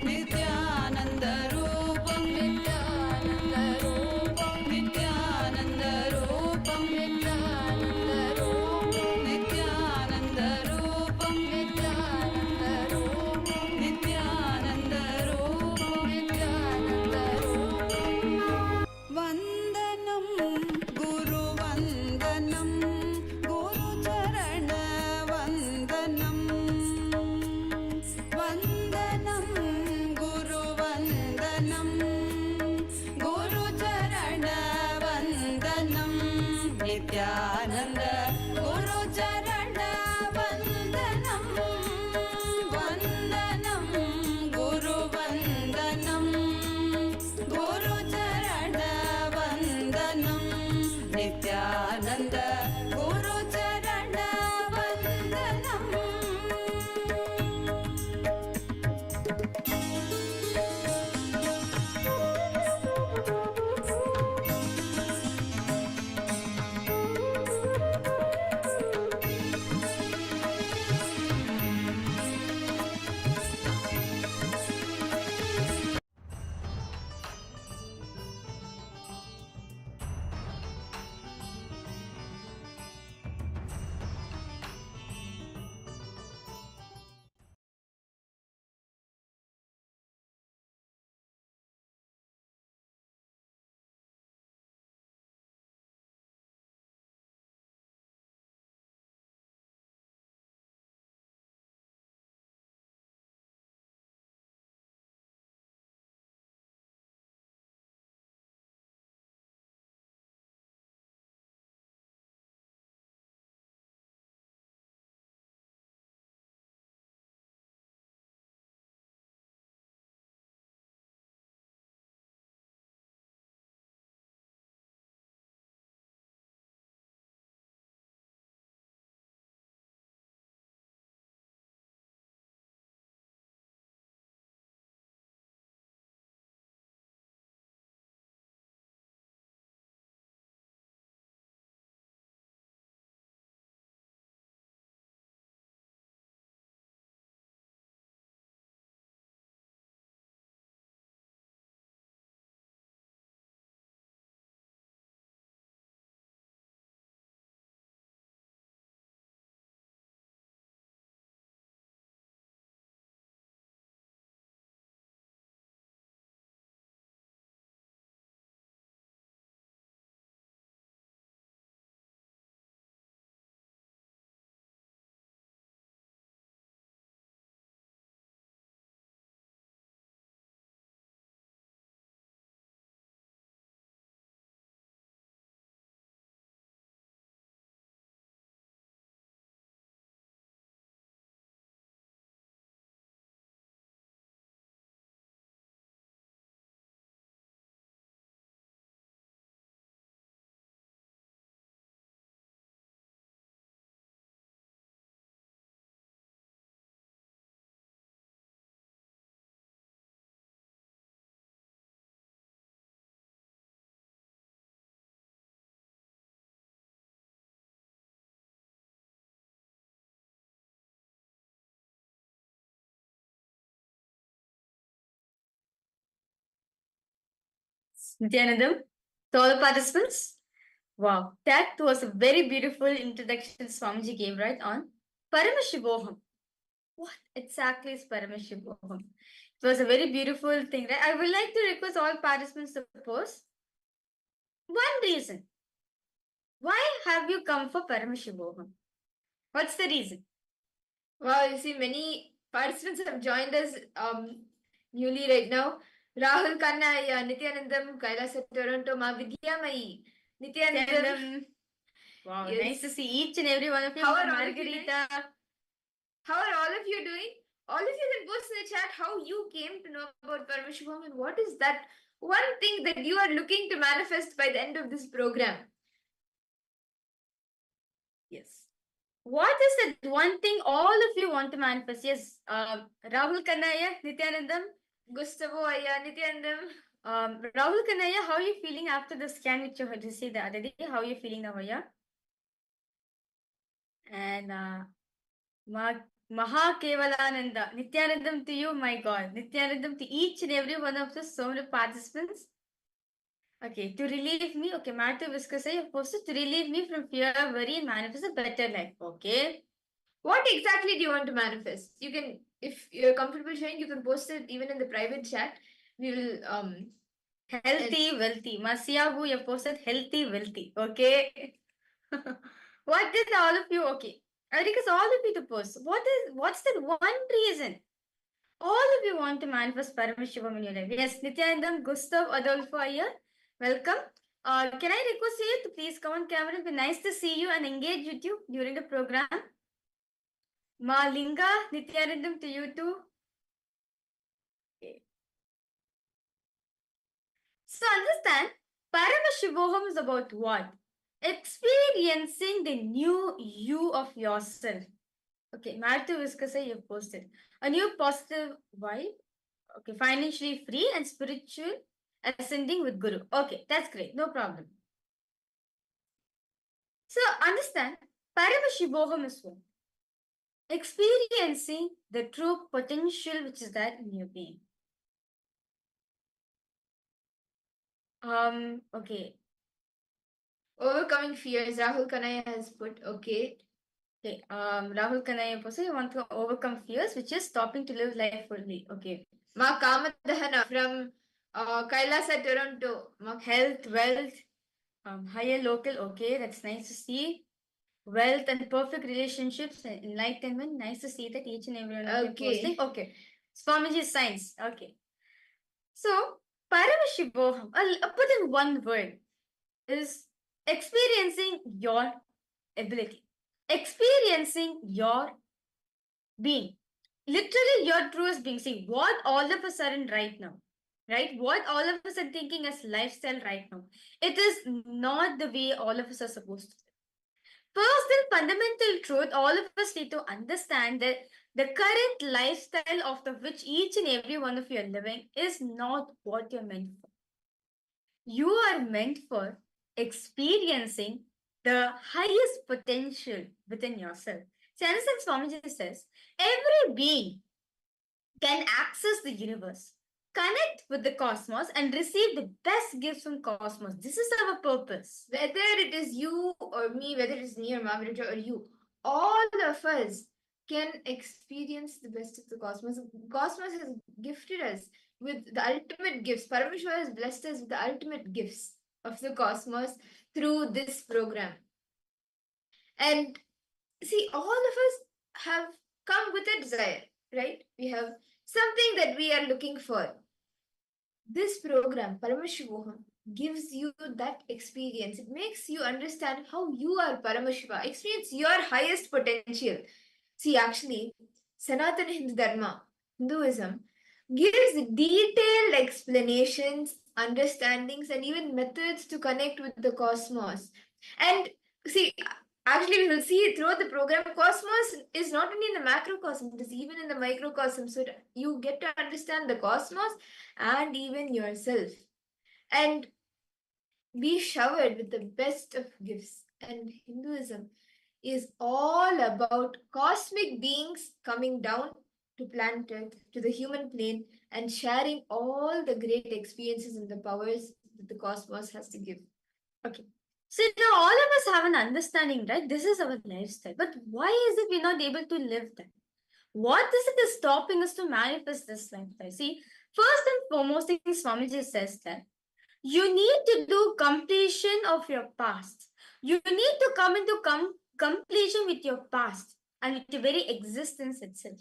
నిత్యానంద రూపం నిత్యానంద రూపం నిత్యానంద రూపం నిత్యానంద రూపం Nithyanandam, to all the participants. Wow, that was a very beautiful introduction Swamiji gave right on Paramashivoham. What exactly is Paramashivoham? It was a very beautiful thing, right? I would like to request all participants to post one reason. Why have you come for Paramashivoham? What's the reason? Wow, you see, many participants have joined us newly right now. Rahul Kannaya, Nithyanandam, KAILASA Toronto, Ma Vidyamayi, Nithyanandam. Wow, Yes. nice to see each and every one of you. How are all of you Margarita. How are all of you doing? All of you can post in the chat how you came to know about Paramashivoham and what is that one thing that you are looking to manifest by the end of this program. Yes. What is that one thing all of you want to manifest? Yes, Rahul Kannaya, Nithyanandam, Gustavo Aya, Nithyanandam. Rahul Kannaya, how are you feeling after the scan which you received the other day? How are you feeling now, Aya? And Maha Kevalananda, Nithyanandam to you, my God. Nithyanandam to each and every one of the so many participants. Okay, to relieve me, okay, Matthew Viscasa, you're posted to relieve me from fear, worry, and manifest a better life. Okay. What exactly do you want to manifest? You can, if you're comfortable sharing, you can post it even in the private chat. We will Healthy, wealthy. Masiabu, you posted healthy, wealthy. Okay. What did all of you? Okay. I request all of you to post. What's the one reason all of you want to manifest Paramashivam in your life? Yes, Nithyanandam, Gustav, Adolfo are here. Welcome. Can I request you to please come on camera? It'll be nice to see you and engage with you during the program. Ma Linga, Nithyanandam to you too. Okay. So understand, Paramashivoham is about what? Experiencing the new you of yourself. Okay, Matthew Viscasa, you posted. A new positive vibe. Okay, financially free and spiritual ascending with Guru. Okay, that's great. No problem. So understand, Paramashivoham is what? Experiencing the true potential which is there in your being. Okay. overcoming fears. Rahul Kanaya has put, okay. Okay, Rahul Kanaya posted, you want to overcome fears, which is stopping to live life fully. Okay. Ma Kamadahana from KAILASA Toronto. Ma Health, wealth, higher local. Okay, that's nice to see. Wealth and perfect relationships and enlightenment. Nice to see that each and every one of you Okay. posting. Okay. Swamiji science. Okay. So, Paramashivoham, I'll put in one word, is experiencing your ability, experiencing your being. Literally, your truest being. See, what all of us are in right now, right? What all of us are thinking as lifestyle right now. It is not the way all of us are supposed to. First and fundamental truth, all of us need to understand that the current lifestyle of the which each and every one of you are living is not what you're meant for. You are meant for experiencing the highest potential within yourself. See, understand Swamiji says, every being can access the universe, connect with the cosmos, and receive the best gifts from cosmos. This is our purpose. Whether it is you or me, whether it is me or Margarita or you, all of us can experience the best of the cosmos. Cosmos has gifted us with the ultimate gifts. Parameshwara has blessed us with the ultimate gifts of the cosmos through this program. And see, all of us have come with a desire, right? We have something that we are looking for. This program, Paramashivoham, gives you that experience. It makes you understand how you are Paramashiva, experience your highest potential. See, actually, Sanatana Hindu Dharma, Hinduism, gives detailed explanations, understandings, and even methods to connect with the cosmos. And see, actually, we will see throughout the program, cosmos is not only in the macrocosm, it is even in the microcosm. So you get to understand the cosmos and even yourself. And be showered with the best of gifts. And Hinduism is all about cosmic beings coming down to planet Earth, to the human plane, and sharing all the great experiences and the powers that the cosmos has to give. Okay. So now all of us have an understanding, right? This is our lifestyle. But why is it we're not able to live that? What is it is stopping us to manifest this lifestyle? See, first and foremost thing Swamiji says that you need to do completion of your past. You need to come into completion with your past and with your very existence itself.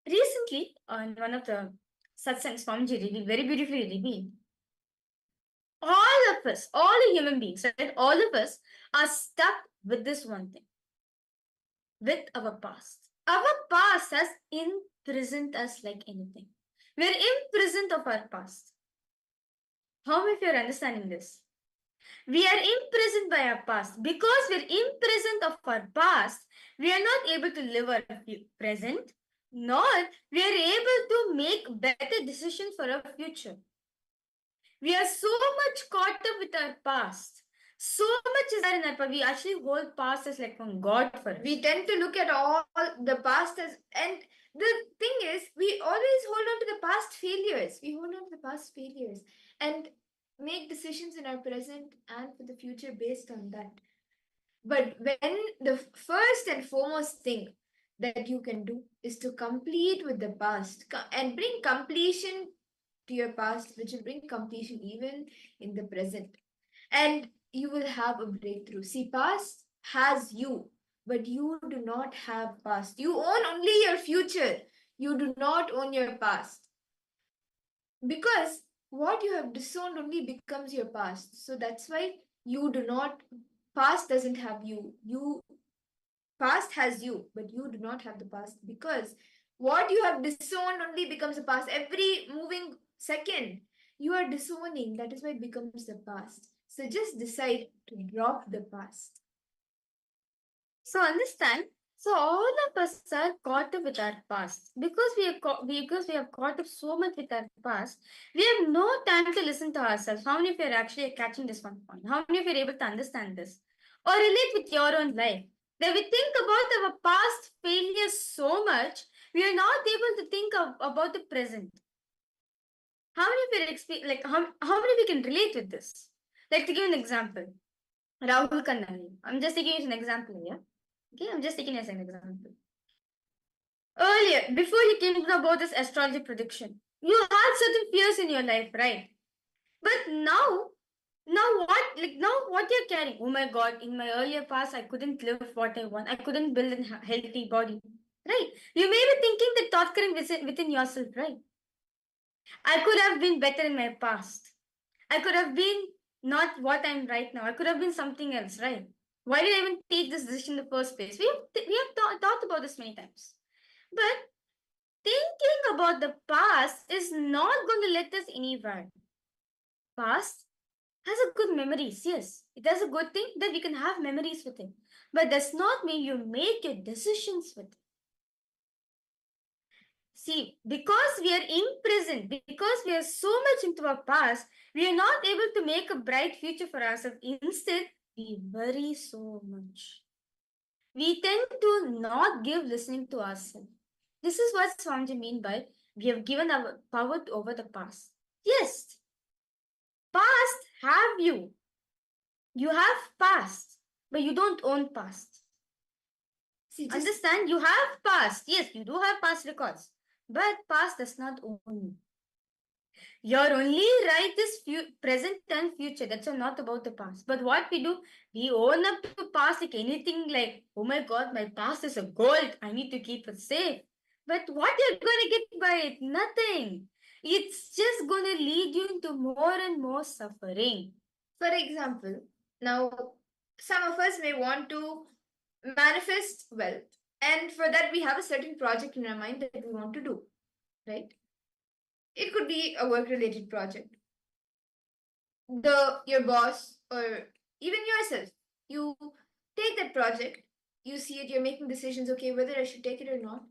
Recently, on one of the satsangs, Swamiji revealed, very beautifully revealed, all of us, all the human beings, right? All of us are stuck with this one thing, with our past. Our past has imprisoned us like anything. We're imprisoned of our past. How many of you are understanding this? We are imprisoned by our past. Because we're imprisoned of our past, we are not able to live our present, nor we are able to make better decisions for our future. We are so much caught up with our past. So much is there in our past. We actually hold past as like from God for us. We tend to look at all the past as, and the thing is, we always hold on to the past failures. We hold on to the past failures and make decisions in our present and for the future based on that. But when the first and foremost thing that you can do is to complete with the past and bring completion to your past, which will bring completion even in the present. And you will have a breakthrough. See, past has you, but you do not have past. You own only your future. You do not own your past. Because what you have disowned only becomes your past. So that's why you do not, past doesn't have you. Past has you, but you do not have the past, because what you have disowned only becomes the past. Every moving second you are disowning, that is why it becomes the past. So just decide to drop the past. So understand. So all of us are caught up with our past because because we have caught up so much with our past. We have no time to listen to ourselves. How many of you are actually catching this one point? How many of you are able to understand this or relate with your own life? That we think about our past failures so much, we are not able to think about the present. How many of you are like how many of you can relate with this? Like to give an example, Rahul Kannani. I'm just taking it as an example here. Okay, I'm just taking it as an example. Earlier, before you came to know about this astrology prediction, you had certain fears in your life, right? But now what you're carrying? Oh my God! In my earlier past, I couldn't live what I want. I couldn't build a healthy body, right? You may be thinking the thought current within yourself, right? I could have been better in my past. I could have been not what I'm right now. I could have been something else, right? Why did I even take this decision in the first place? We have talked about this many times. But thinking about the past is not going to let us anywhere. Past has a good memories, yes. It has a good thing that we can have memories with it. But does not mean you make your decisions with it. See, because we are imprisoned, because we are so much into our past, we are not able to make a bright future for ourselves. Instead, we worry so much. We tend to not give listening to ourselves. This is what Swamiji mean by we have given our power over the past. Yes, past have you. You have past, but you don't own past. See, Understand? You have past. Yes, you do have past records, but past does not own you. Your only right is present and future. That's not about the past. But what we do, we own up to past like anything like, oh my God, my past is a gold. I need to keep it safe. But what you're going to get by it? Nothing. It's just going to lead you into more and more suffering. for example, now some of us may want to manifest wealth, and for that we have a certain project in our mind that we want to do, right? It could be a work related project. Your boss or even yourself, you take that project, you see it, you're making decisions, okay, whether I should take it or not.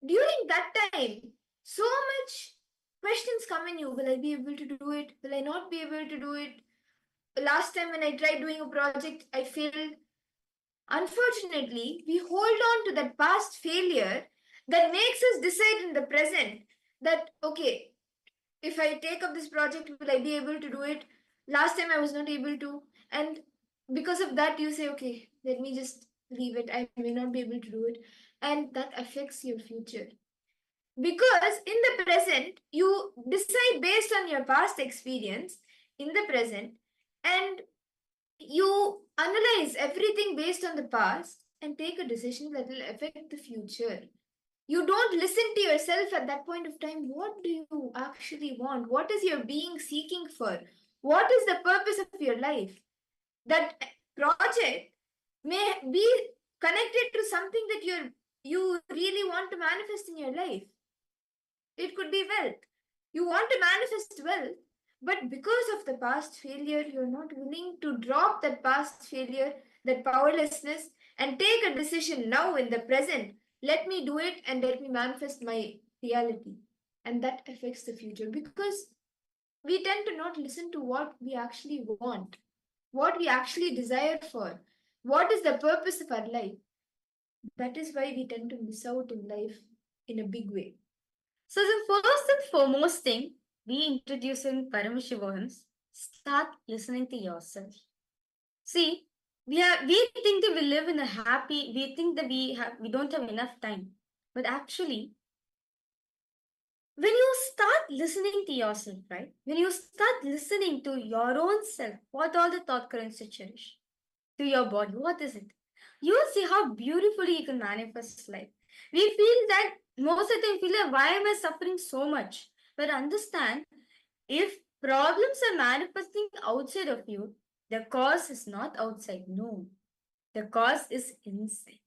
During that time, so much questions come in you. Will I be able to do it? Will I not be able to do it? Last time when I tried doing a project, I failed. Unfortunately, we hold on to that past failure that makes us decide in the present that, okay, If I take up this project, will I be able to do it? Last time I was not able to. And because of that, you say, okay, let me just leave it. I may not be able to do it. And that affects your future. Because in the present, you decide based on your past experience in the present, and you analyze everything based on the past and take a decision that will affect the future. You don't listen to yourself at that point of time. What do you actually want? What is your being seeking for? What is the purpose of your life? That project may be connected to something that you really want to manifest in your life. It could be wealth. You want to manifest wealth, but because of the past failure, you're not willing to drop that past failure, that powerlessness, and take a decision now in the present. Let me do it and let me manifest my reality. And that affects the future because we tend to not listen to what we actually want, what we actually desire for, what is the purpose of our life. That is why we tend to miss out in life in a big way. So the first and foremost thing we introduce in Paramashivohams, start listening to yourself. See, we think that we live in a happy, we think that we don't have enough time. But actually, when you start listening to yourself, right? When you start listening to your own self, what all the thought currents you cherish, to your body, what is it? You will see how beautifully you can manifest life. We feel that most of the time feel like, why am I suffering so much? But understand, if problems are manifesting outside of you, the cause is not outside. No, the cause is inside.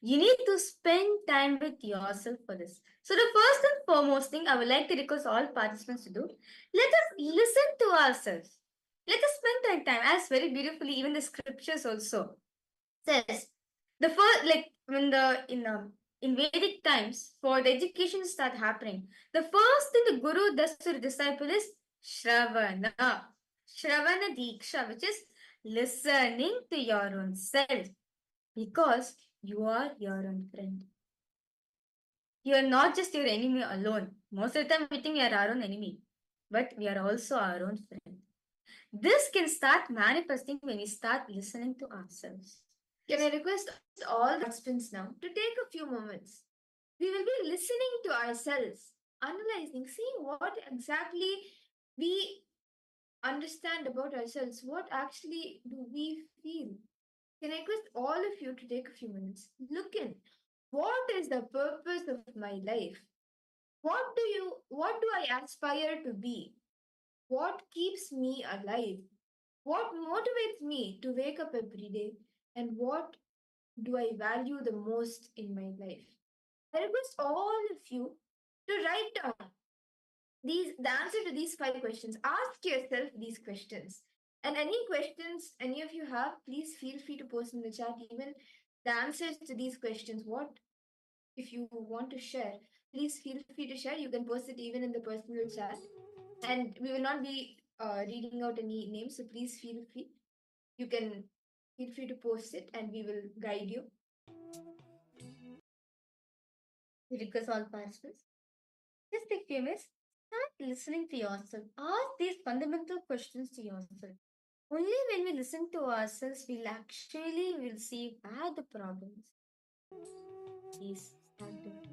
You need to spend time with yourself for this. So the first and foremost thing I would like to request all participants to do, let us listen to ourselves. Let us spend that time, as very beautifully even the scriptures also says. The first, like when in Vedic times, for the education to start happening, the first thing the guru does to the disciple is Shravana. Shravana Diksha, which is listening to your own self. Because you are your own friend. You are not just your enemy alone. Most of the time we think we are our own enemy, but we are also our own friend. This can start manifesting when we start listening to ourselves. Can I request all the participants now to take a few moments? We will be listening to ourselves, analyzing, seeing what exactly we understand about ourselves. What actually do we feel? Can I request all of you to take a few minutes? Look in. What is the purpose of my life? What do I aspire to be? What keeps me alive? What motivates me to wake up every day? And what do I value the most in my life? I request all of you to write down the answer to these 5 questions. Ask yourself these questions. And any questions any of you have, please feel free to post in the chat even the answers to these questions. What if you want to share? Please feel free to share. You can post it even in the personal chat. And we will not be reading out any names, so please feel free. You can feel free to post it and we will guide you. We request all participants. Just take few minutes. Start listening to yourself. Ask these fundamental questions to yourself. Only when we listen to ourselves, we'll actually will see where the problem is. Please start doing it.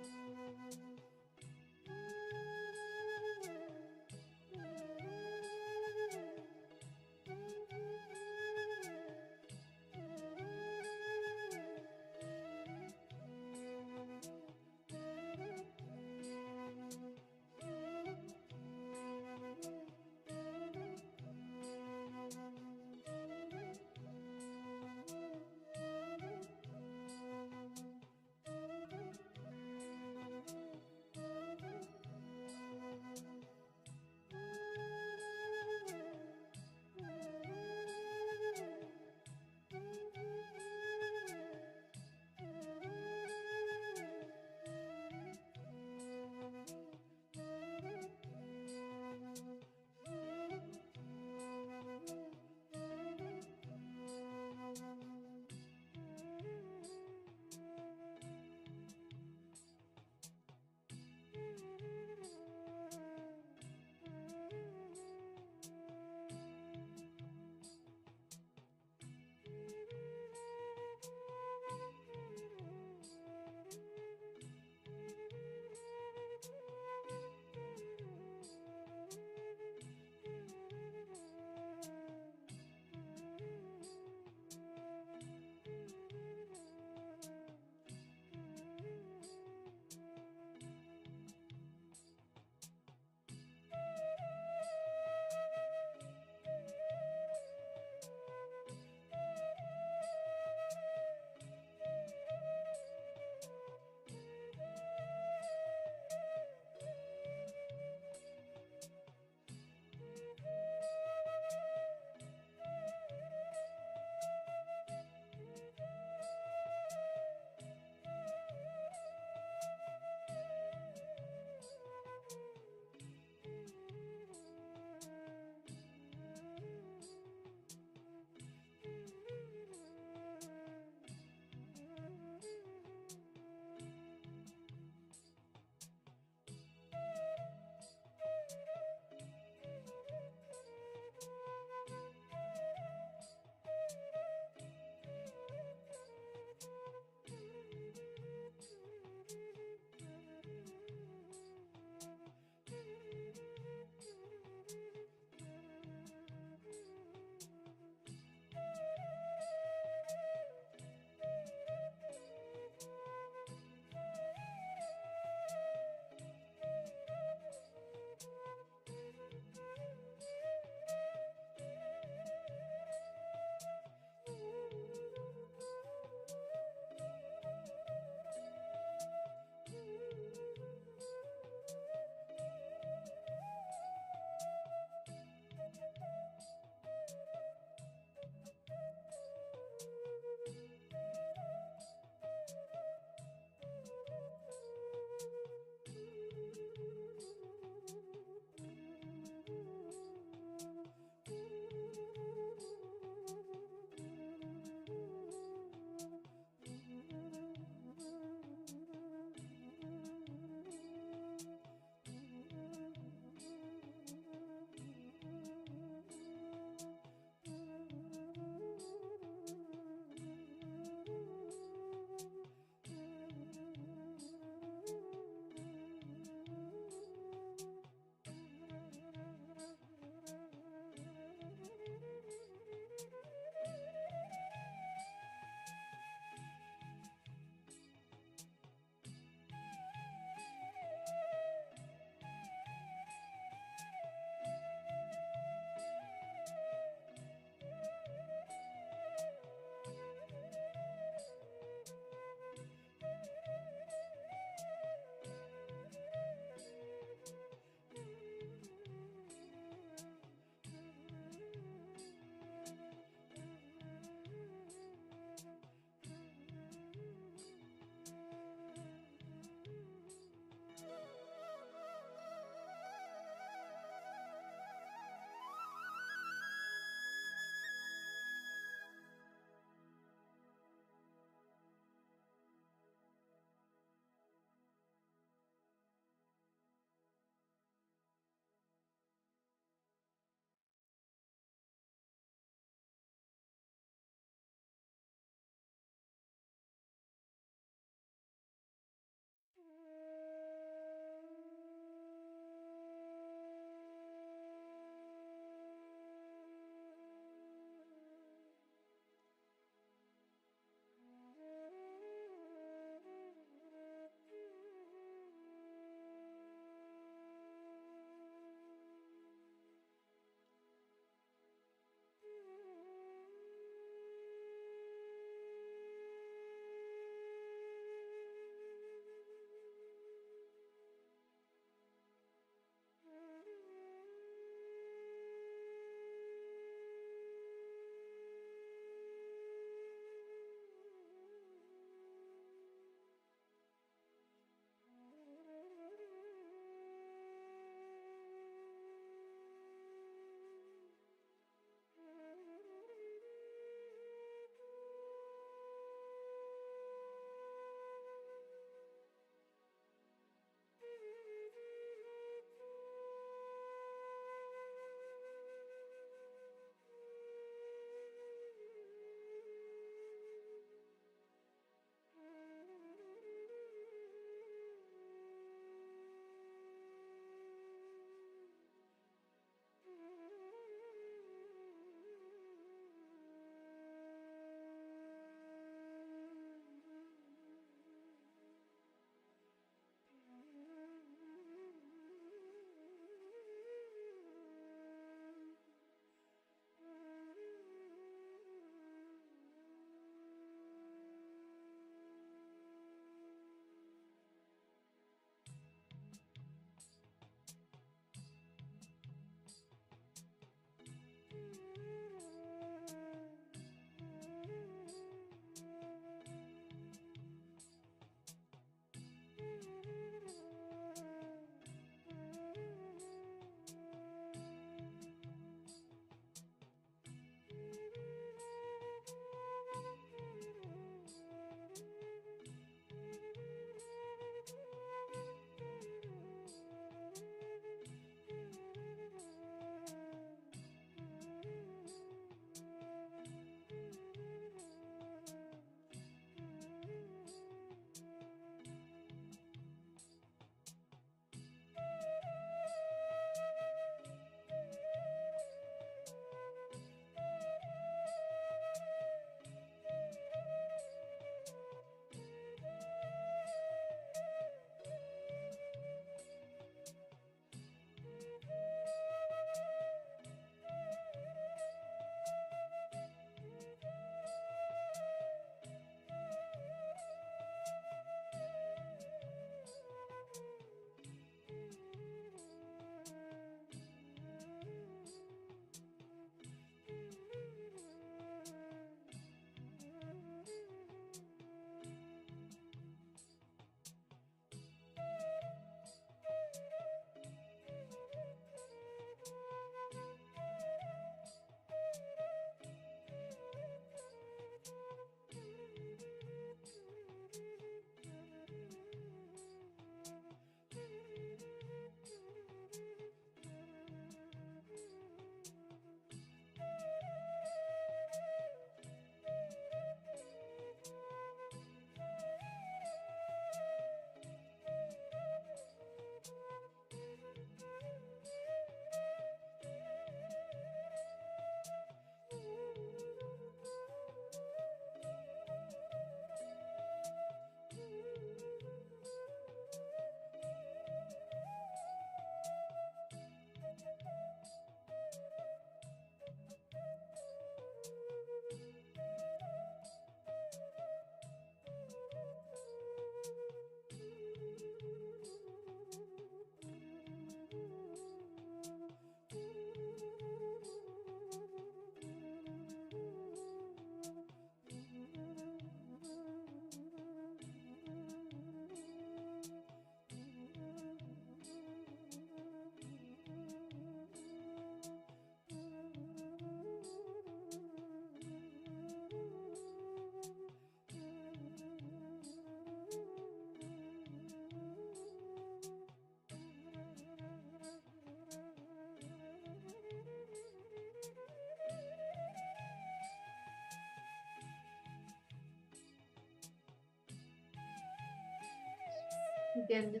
Nithyananda.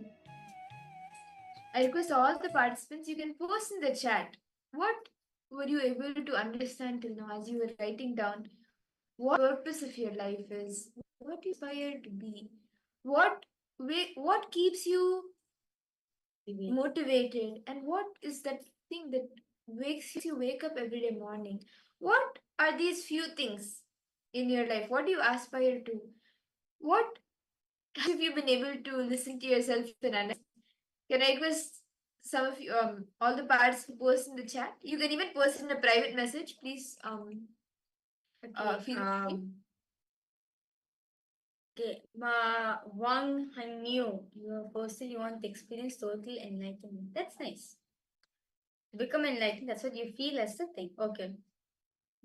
I request all the participants, you can post in the chat what were you able to understand till now as you were writing down what purpose of your life is, what you aspire to be, what keeps you motivated, and what is that thing that makes you wake up every day morning. What are these few things in your life? What do you aspire to? What have you been able to listen to yourself and understand? Can I request some of you, all the parts to post in the chat? You can even post in a private message, please. Feel free. Okay, Wang Hanyu, your person you want to experience total enlightenment. That's nice. Become enlightened, that's what you feel as the thing. Okay.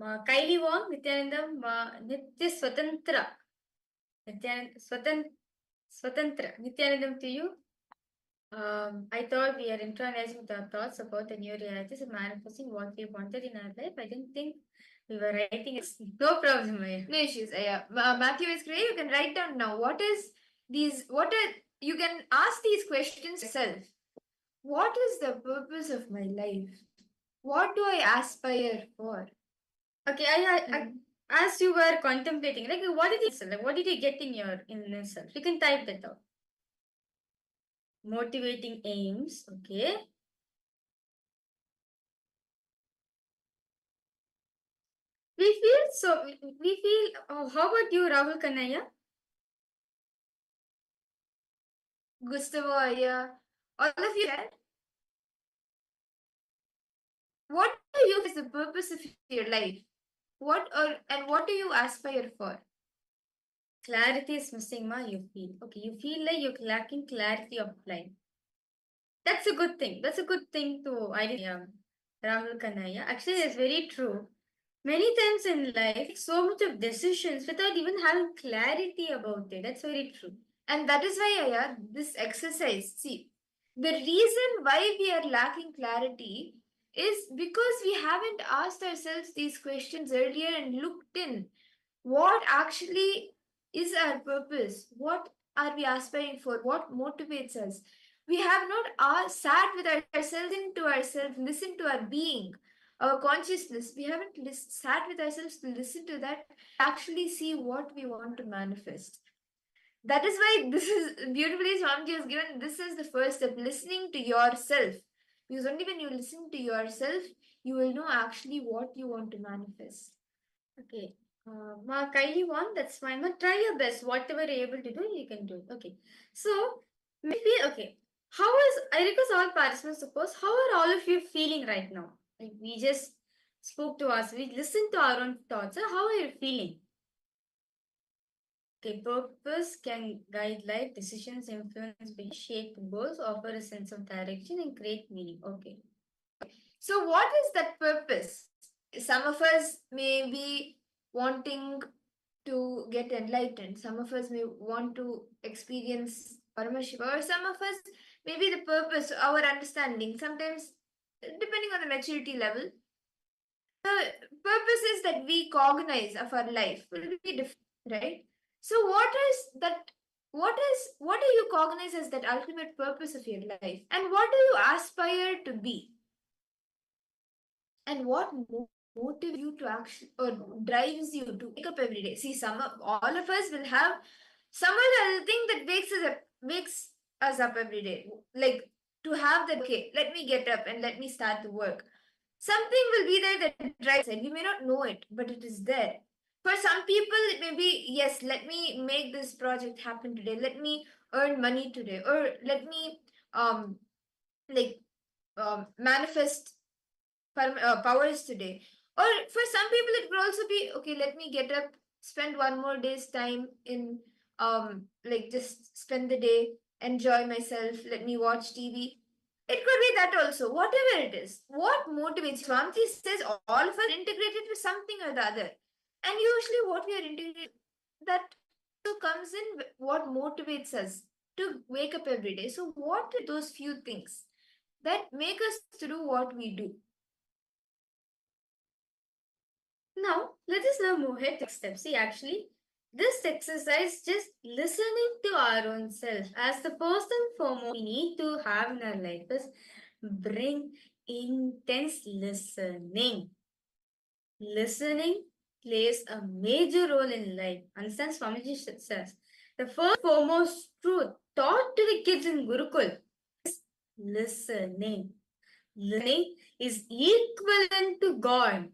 Kylie Wong, Nithyananda, Nitya Swatantra. Swatantra. Nithyanandam to you. I thought we are internalizing with our thoughts about the new realities and manifesting what we wanted in our life. I didn't think we were writing it. No problem, Maya. No issues. Yeah. Matthew is great. You can write down now. What is these? What are you can ask these questions yourself. What is the purpose of my life? What do I aspire for? Okay, I as you were contemplating, like what did you get in your inner self? You can type that out. Motivating aims, okay. We feel oh, how about you, Rahul Kanaya? Gustavo, all of you share. What do you is the purpose of your life? What do you aspire for? Clarity is missing, ma, you feel. Okay, you feel like you're lacking clarity of life. That's a good thing. That's a good thing to identify, Rahul Kanaya. Actually, it's very true. Many times in life, so much of decisions without even having clarity about it. That's very true. And that is why, Aya, this exercise, see, the reason why we are lacking clarity is because we haven't asked ourselves these questions earlier and looked in. What actually is our purpose? What are we aspiring for? What motivates us? We have not sat with ourselves, into ourselves, listened to our being, our consciousness. We haven't sat with ourselves to listen to that, actually see what we want to manifest. That is why this is beautifully Swamiji has given. This is the first step, listening to yourself. Because only when you listen to yourself, you will know actually what you want to manifest. Okay. Ma, Kylie won, that's fine. Ma, try your best. Whatever you're able to do, you can do. Okay. So, maybe, okay. How is, I request all participants to post, how are all of you feeling right now? Like, we just spoke to us, we listened to our own thoughts. So how are you feeling? Okay, purpose can guide life, decisions influence behavior, shape goals, offer a sense of direction, and create meaning. Okay. So, what is that purpose? Some of us may be wanting to get enlightened. Some of us may want to experience Paramashiva, or some of us maybe the purpose, our understanding. Sometimes, depending on the maturity level, the purposes that we cognize of our life will be different, right? So, what do you cognize as that ultimate purpose of your life, and what do you aspire to be? And what motivates you to action or drives you to wake up every day? See, all of us will have some other thing that makes us up every day. Like to have that, okay, let me get up and let me start to work. Something will be there that drives it. We may not know it, but it is there. For some people, it may be, yes, let me make this project happen today. Let me earn money today, or let me like manifest powers today. Or for some people, it could also be, okay, let me get up, spend one more day's time in like just spend the day, enjoy myself, let me watch TV. It could be that also. Whatever it is, what motivates. Swamiji says all of us integrated with something or the other, and usually what we are integrated, that also comes in what motivates us to wake up every day. So what are those few things that make us to do what we do? Now, let us now move ahead to next step. See, actually, this exercise just listening to our own self as the first and foremost we need to have in our life is bring intense listening. Listening plays a major role in life. Understand Swamiji says the first foremost truth taught to the kids in Gurukul is listening. Listening is equivalent to God.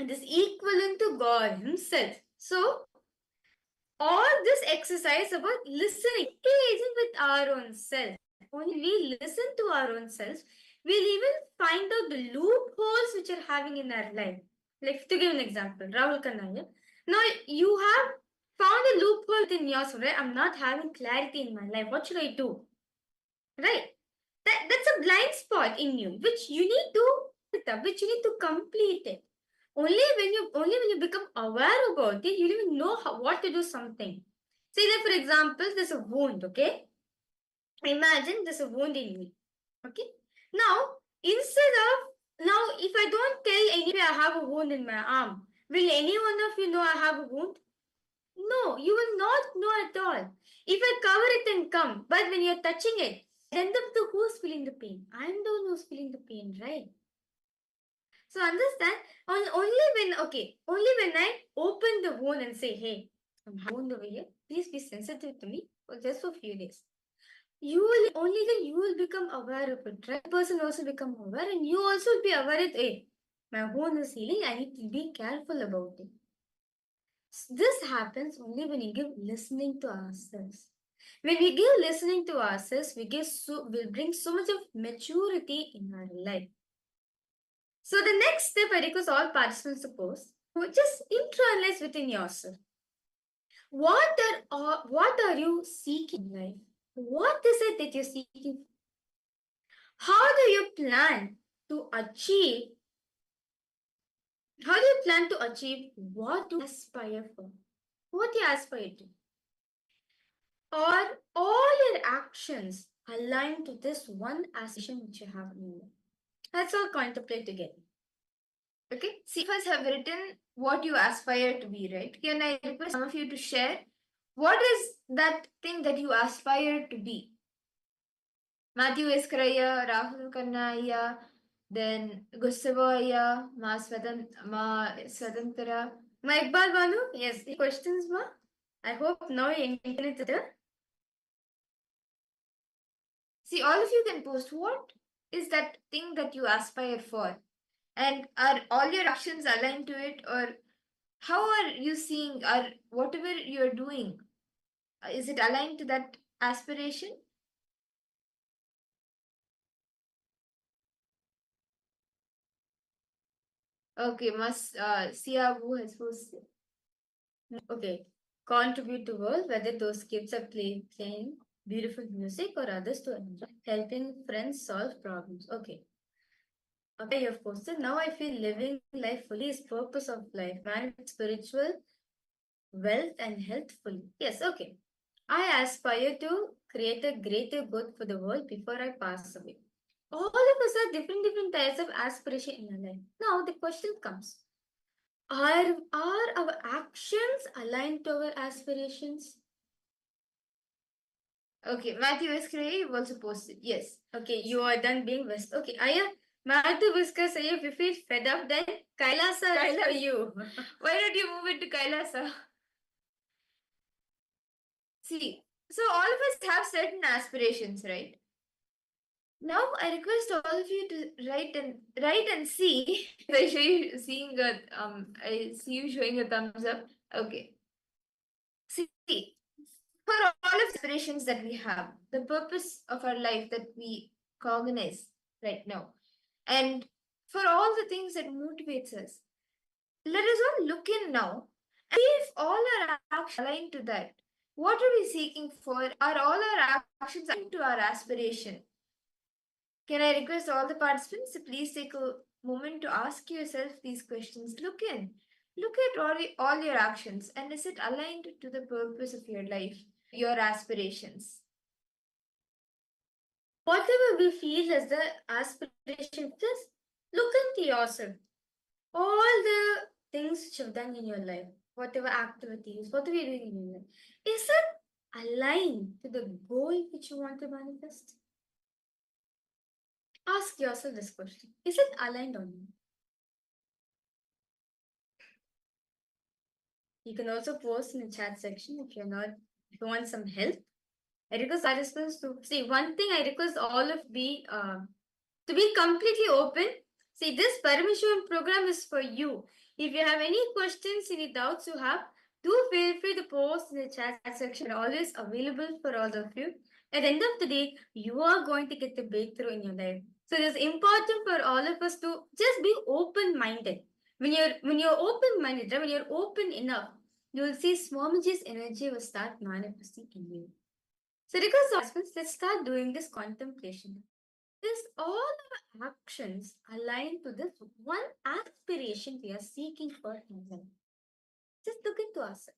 It is equivalent to God Himself. So, all this exercise about listening, engaging with our own self. When we listen to our own selves, we'll even find out the loopholes which are having in our life. Like to give an example, Rahul Kanaya. Now you have found a loophole within yourself, right? I'm not having clarity in my life. What should I do? Right? That's a blind spot in you, which you need to complete it. Only when you become aware about it, you even know what to do something. Say that for example, there's a wound, okay? Imagine there's a wound in me. Okay? Now, instead of now, if I don't tell anybody I have a wound in my arm, will any one of you know I have a wound? No, you will not know at all. If I cover it and come, but when you're touching it, end up to who's feeling the pain? I'm the one who's feeling the pain, right? So understand, only when I open the wound and say, hey, I'm wound over here, please be sensitive to me for just for a few days. You will only then you will become aware of it, right? The person also become aware, and you also will be aware that hey, my wound is healing, I need to be careful about it. This happens only when you give listening to ourselves. When we give listening to ourselves, we'll bring so much of maturity in our life. So the next step I request all participants to post, just internalize within yourself. What are you seeking in life? What is it that you're seeking? How do you plan to achieve? How do you plan to achieve what you aspire for? What you aspire to? Are all your actions aligned to this one aspiration which you have in mind? Let's all contemplate together. Okay, see, first have written what you aspire to be, right? Can I request some of you to share what is that thing that you aspire to be? Matthew Eskaraya, Rahul Kannaya, then Gustavoya, Ma Swadantara, Ma Iqbal Banu. Yes, any questions, Ma? I hope now you're into it. See, all of you can post what is that thing that you aspire for, and are all your actions aligned to it, or how are you seeing, or whatever you're doing, is it aligned to that aspiration? Okay, must Siabu has posted. Okay, contribute to world, whether those kids are playing beautiful music or others to enjoy, helping friends solve problems. Okay. Okay, you've posted. Now I feel living life fully is purpose of life. Man, spiritual wealth and health fully. Yes, okay. I aspire to create a greater good for the world before I pass away. All of us have different types of aspiration in our life. Now the question comes: are our actions aligned to our aspirations? Okay, Matthew Whisker, you've also posted. Yes. Okay, you are done being West. Okay, Aya, Matthew Whisker, say if you feel fed up, then Kailasa is for you. Why don't you move into Kailasa? See, so all of us have certain aspirations, right? Now I request all of you to write and see. I show you seeing a I see you showing a thumbs up. Okay. See, for all of the aspirations that we have, the purpose of our life that we cognize right now, and for all the things that motivates us, let us all look in now and see if all our actions align to that. What are we seeking for? Are all our actions aligned to our aspiration? Can I request all the participants to please take a moment to ask yourself these questions? Look in. Look at all your actions, and is it aligned to the purpose of your life, your aspirations? Whatever we feel as the aspiration, just look into yourself. All the things which you've done in your life, whatever activities, whatever you're doing in your life, is it aligned to the goal which you want to manifest? Ask yourself this question. Is it aligned or not? You can also post in the chat section if you want some help. I request participants to see one thing. I request all of to be completely open. See, this Paramashivoham program is for you. If you have any questions, any doubts you have, do feel free to post in the chat section. Always available for all of you. At the end of the day, you are going to get the breakthrough in your life. So it is important for all of us to just be open-minded. When you're open-minded, when you're open enough, you will see Swamiji's energy will start manifesting in you. So because of husbands, let's start doing this contemplation. Is all our actions aligned to this one aspiration we are seeking for in life? Just look into ourselves.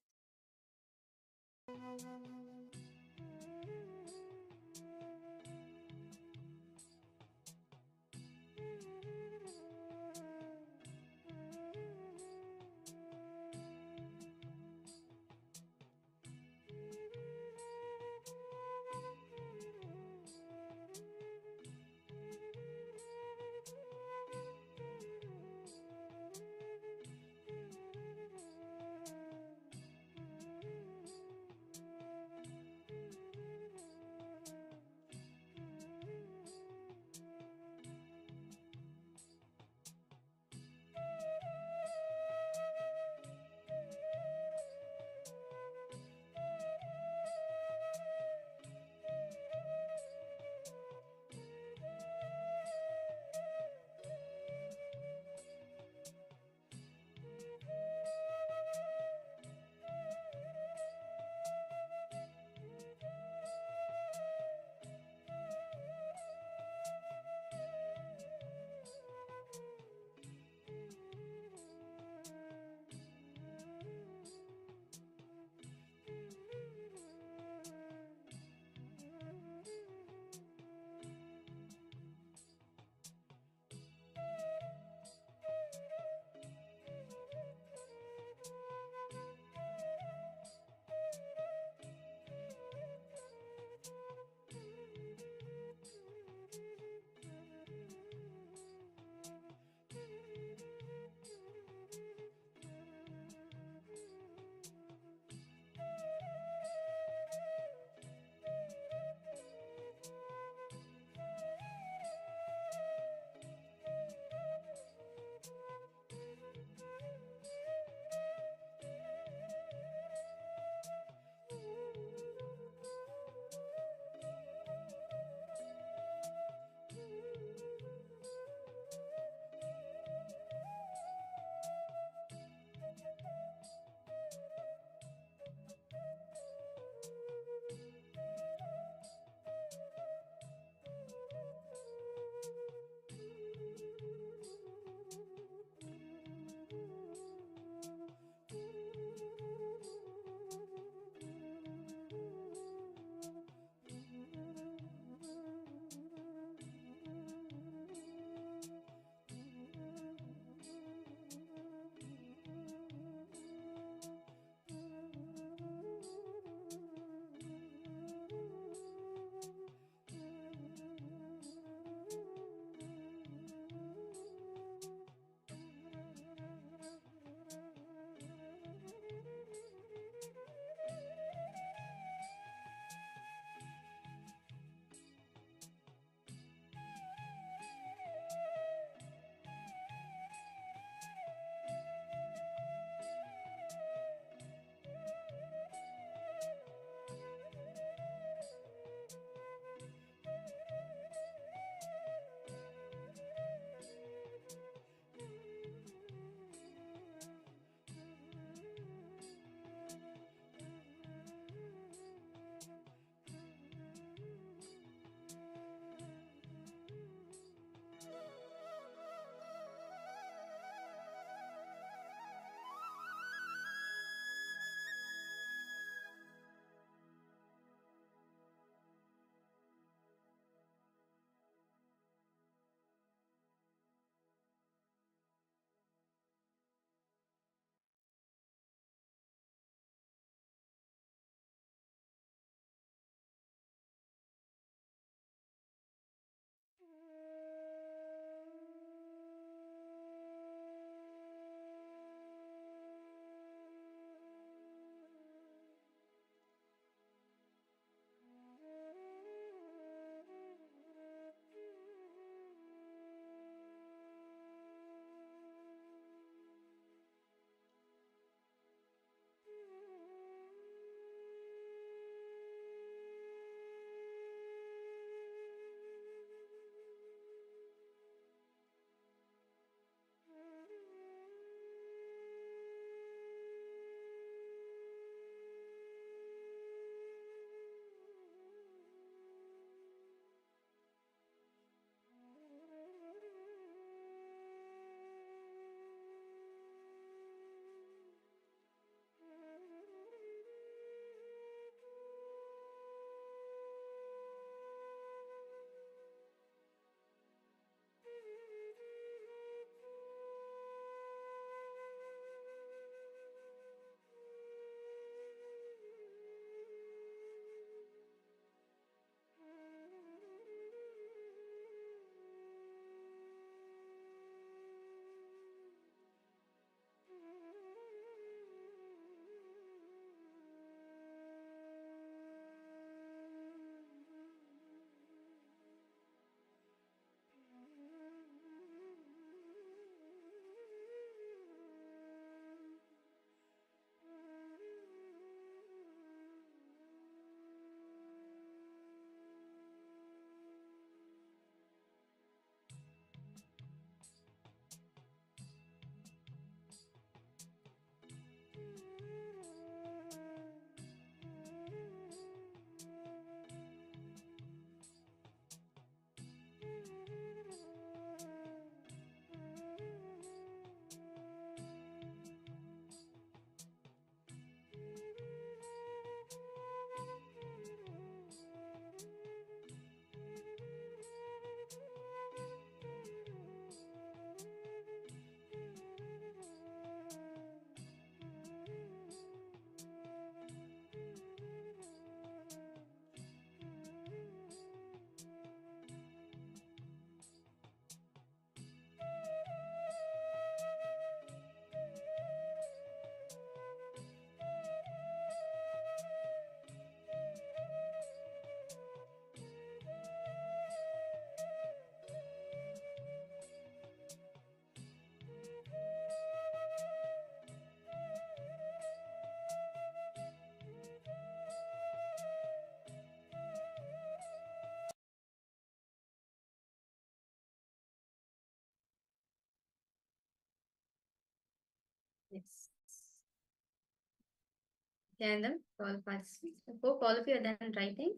Nithyananda, all participants. I hope all of you are done writing.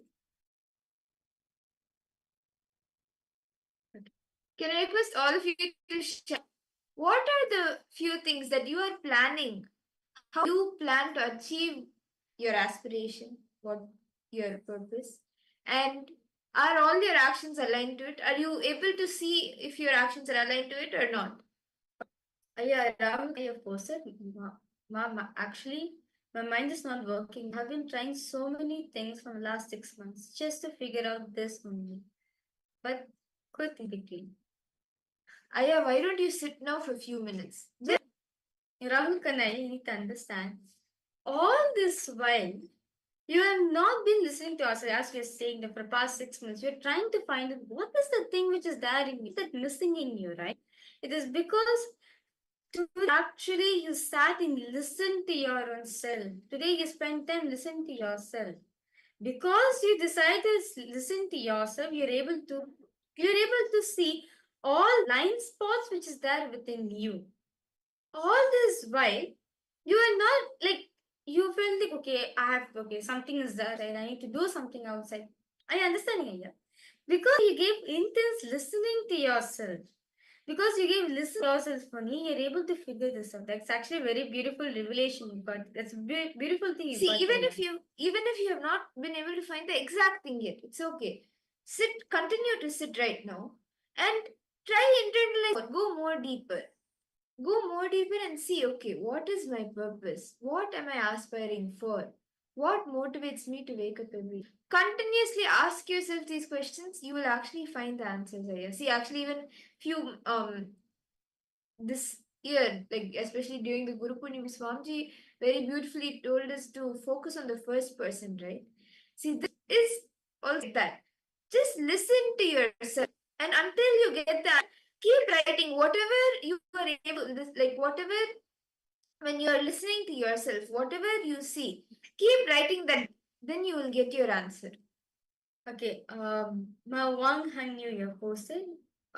Okay. Can I request all of you to share what are the few things that you are planning? How you plan to achieve your aspiration, what your purpose, and are all your actions aligned to it? Are you able to see if your actions are aligned to it or not? Yeah, Ram, I have posted. Actually, my mind is not working. I've been trying so many things from the last 6 months just to figure out this only. But quickly. Aya, why don't you sit now for a few minutes? Rahul Kanai, you need to understand. All this while, you have not been listening to us as we are saying that for the past 6 months. We're trying to find out what is the thing which is there in you, that missing in you, right? It is because actually you sat and listened to your own self. Today you spend time listening to yourself. Because you decided to listen to yourself, you're able to see all blind spots which is there within you. All this while you are not like, you felt like, okay, something is there and I need to do something outside. I understand here because you gave intense listening to yourself. Because you gave listen to yourself funny, you're able to figure this out. That's actually a very beautiful revelation you got. That's a beautiful thing you See, got. even if you have not been able to find the exact thing yet, it's okay. Continue to sit right now and try internalize, go more deeper. Go more deeper and see, okay, what is my purpose? What am I aspiring for? What motivates me to wake up every day? Continuously ask yourself these questions, you will actually find the answers here. See, actually, even few this year, like especially during the Guru Purnima, Swamiji very beautifully told us to focus on the first person, right? See, this is also like that. Just listen to yourself, and until you get that, keep writing whatever you are able. This like whatever when you are listening to yourself, whatever you see, keep writing that. Then you will get your answer. Okay, my Wang Han New Year posted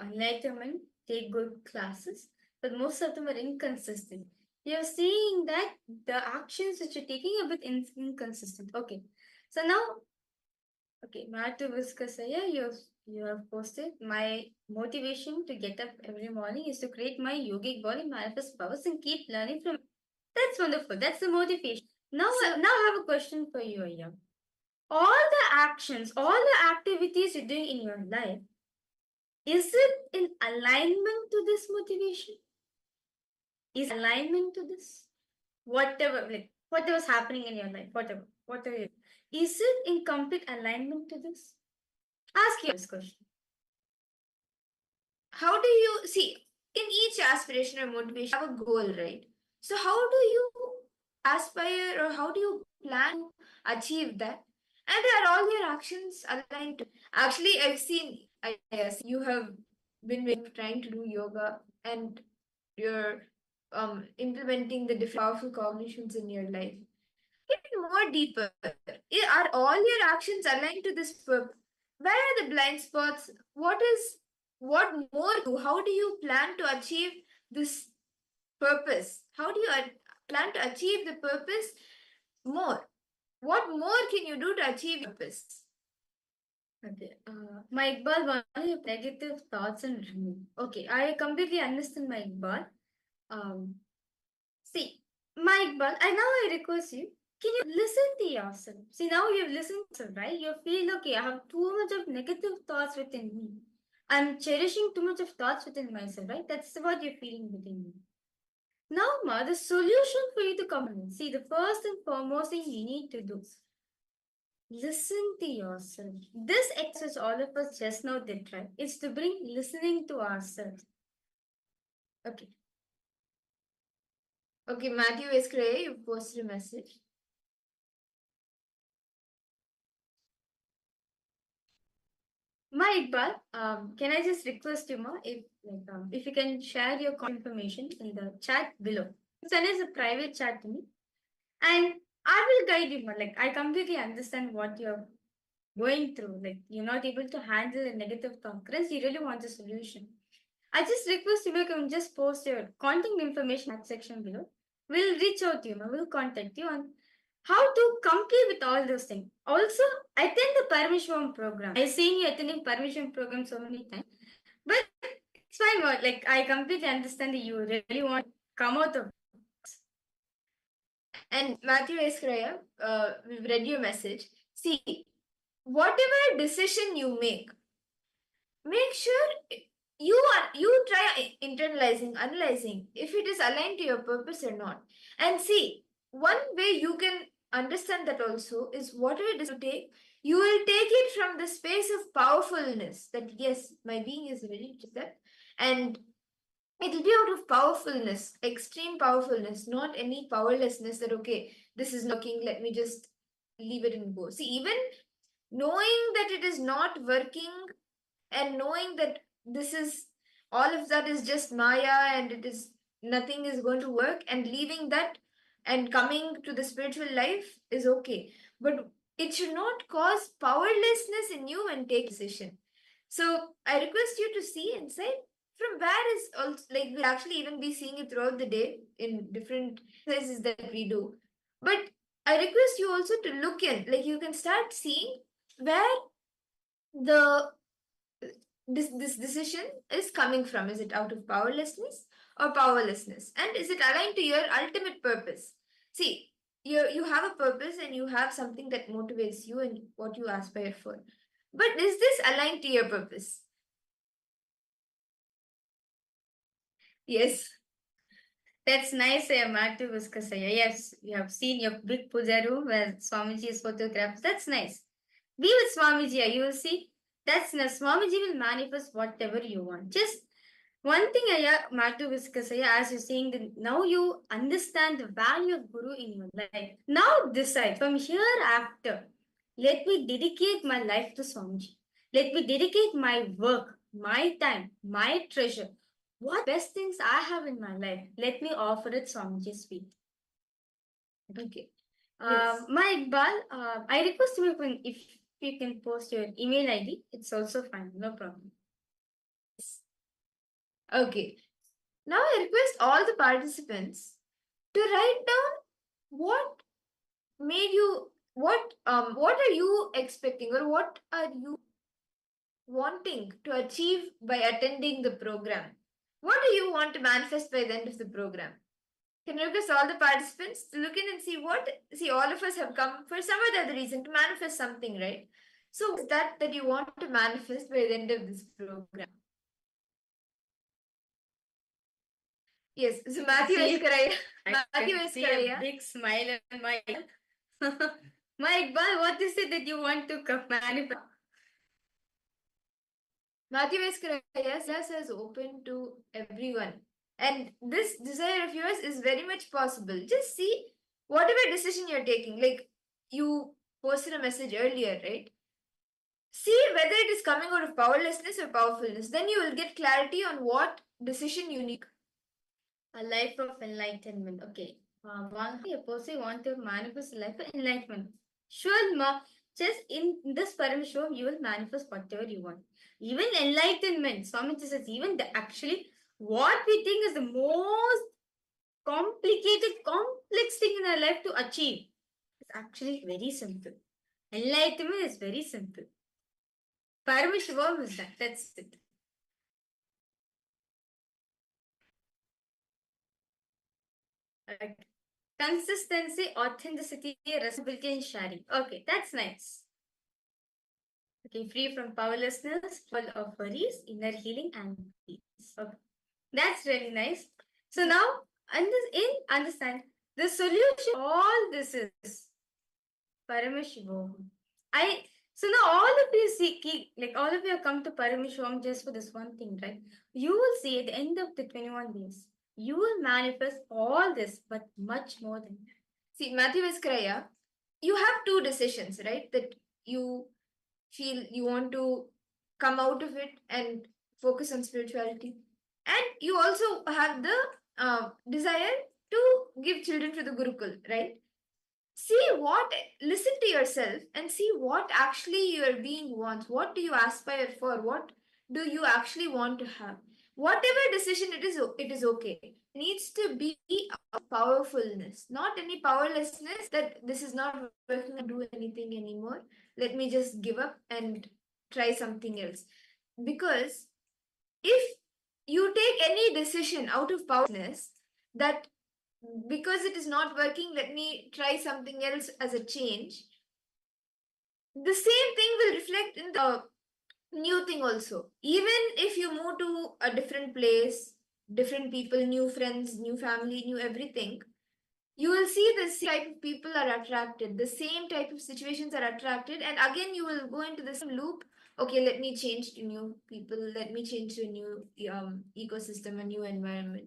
enlightenment, take good classes, but most of them are inconsistent. You're seeing that the actions which you're taking are a bit inconsistent. Okay, so now, okay, Matu Viskasaya, you have posted my motivation to get up every morning is to create my yogic body, manifest powers, and keep learning from. That's wonderful. That's the motivation. Now, now I have a question for you, Aya. All the actions, all the activities you're doing in your life, is it in alignment to this motivation? Is alignment to this? Whatever, like whatever's happening in your life, whatever, is it in complete alignment to this? Ask you this question. How do you see in each aspiration or motivation have a goal, right? So how do you aspire or how do you plan to achieve that? And are all your actions aligned to? Actually, I've seen yes, you have been trying to do yoga and you're implementing the different powerful cognitions in your life. Get more deeper. Are all your actions aligned to this purpose? Where are the blind spots? What more how do you plan to achieve this purpose? How do you plan to achieve the purpose more? What more can you do to achieve your purpose? Okay. My Iqbal, one of your negative thoughts and remove. Okay, I completely understand my Iqbal. See, my Iqbal, and now I request you, can you listen to yourself? See, now you've listened to yourself, right? You feel, okay, I have too much of negative thoughts within me. I'm cherishing too much of thoughts within myself, right? That's what you're feeling within you. Now, Ma, the solution for you to come in, see, the first and foremost thing you need to do, listen to yourself. This exercise all of us just now did, right? It's to bring listening to ourselves. Okay. Okay, Matthew Escray, you posted a message. Ma Iqbal, can I just request you, Ma, if you can share your contact information in the chat below. Send us a private chat to me, and I will guide you, Ma. Like, I completely understand what you're going through. Like, you're not able to handle a negative thought. Chris, you really want a solution. I just request you, can just post your contact information at section below. We'll reach out to you, Ma. We'll contact you, and how to complete with all those things. Also, attend the Paramashivoham program. I've seen you attending Paramashivoham program so many times, but it's fine. Like, I completely understand that you really want to come out of. And Matthew Eskraya, we've read your message. See, whatever decision you make sure you try internalizing, analyzing if it is aligned to your purpose or not. And see, one way you can understand that also is whatever decision you take, you will take it from the space of powerfulness. That yes, my being is ready to that, and it will be out of powerfulness, extreme powerfulness, not any powerlessness. That okay, this is not working. Let me just leave it and go. See, even knowing that it is not working and knowing that this is all of that is just maya and it is nothing is going to work, and leaving that and coming to the spiritual life is okay, but it should not cause powerlessness in you and take decision. So I request you to see and say from where is also, like, we'll actually even be seeing it throughout the day in different exercises that we do, but I request you also to look in, like you can start seeing where the this decision is coming from. Is it out of powerlessness or powerlessness, and is it aligned to your ultimate purpose? See, you have a purpose and you have something that motivates you and what you aspire for, but is this aligned to your purpose? Yes. That's nice, Matthew Viskasaya. Yes, you have seen your big puja room where Swamiji is photographed. That's nice. Be with Swamiji, you will see. That's nice. Swamiji will manifest whatever you want. Just one thing, Matthew Viskasaya, as you're saying, that now you understand the value of Guru in your life. Now decide from hereafter, let me dedicate my life to Swamiji. Let me dedicate my work, my time, my treasure, what best things I have in my life, let me offer it Swamiji's feet. Okay. Yes. My Iqbal, I request you if you can post your email ID, it's also fine, no problem. Okay. Now I request all the participants to write down what made you what are you expecting or what are you wanting to achieve by attending the program. What do you want to manifest by the end of the program? Can you request all the participants to look in and see all of us have come for some other reason to manifest something, right? So what is that you want to manifest by the end of this program? Yes, so Matthew See, is correct. I Matthew can is see a correct. big smile on my my Iqbal, what is it that you want to manifest? Matthew is correct. Yes, is open to everyone. And this desire of yours is very much possible. Just see whatever decision you're taking. Like you posted a message earlier, right? See whether it is coming out of powerlessness or powerfulness. Then you will get clarity on what decision you need. A life of enlightenment. Okay. One a person want to manifest a life of enlightenment. Sure, ma. Just in this Parameshwar, you will manifest whatever you want. Even enlightenment, Swamiji says, even the actually what we think is the most complicated, complex thing in our life to achieve is actually very simple. Enlightenment is very simple. Parameshwar is that. That's it. Okay. Consistency, authenticity, responsibility, and sharing. Okay, that's nice. Okay, free from powerlessness, full of worries, inner healing, and peace. Okay, that's really nice. So now, understand the solution. All this is Paramashivoham. So now all of you see, like all of you have come to Paramashivoham just for this one thing, right? You will see at the end of the 21 days, you will manifest all this, but much more than that. See, Matthew Viskraya, you have two decisions, right? That you feel you want to come out of it and focus on spirituality. And you also have the desire to give children to the Gurukul, right? Listen to yourself and see what actually your being wants. What do you aspire for? What do you actually want to have? whatever decision it is okay. It needs to be a powerfulness, not any powerlessness that this is not working, to do anything anymore. Let me just give up and try something else. Because if you take any decision out of powerlessness, that because it is not working, let me try something else as a change, the same thing will reflect in the new thing also. Even if you move to a different place, different people, new friends, new family, new everything, you will see the same type of people are attracted, the same type of situations are attracted, and again you will go into the same loop. Okay, let me change to new people, let me change to a new ecosystem, a new environment.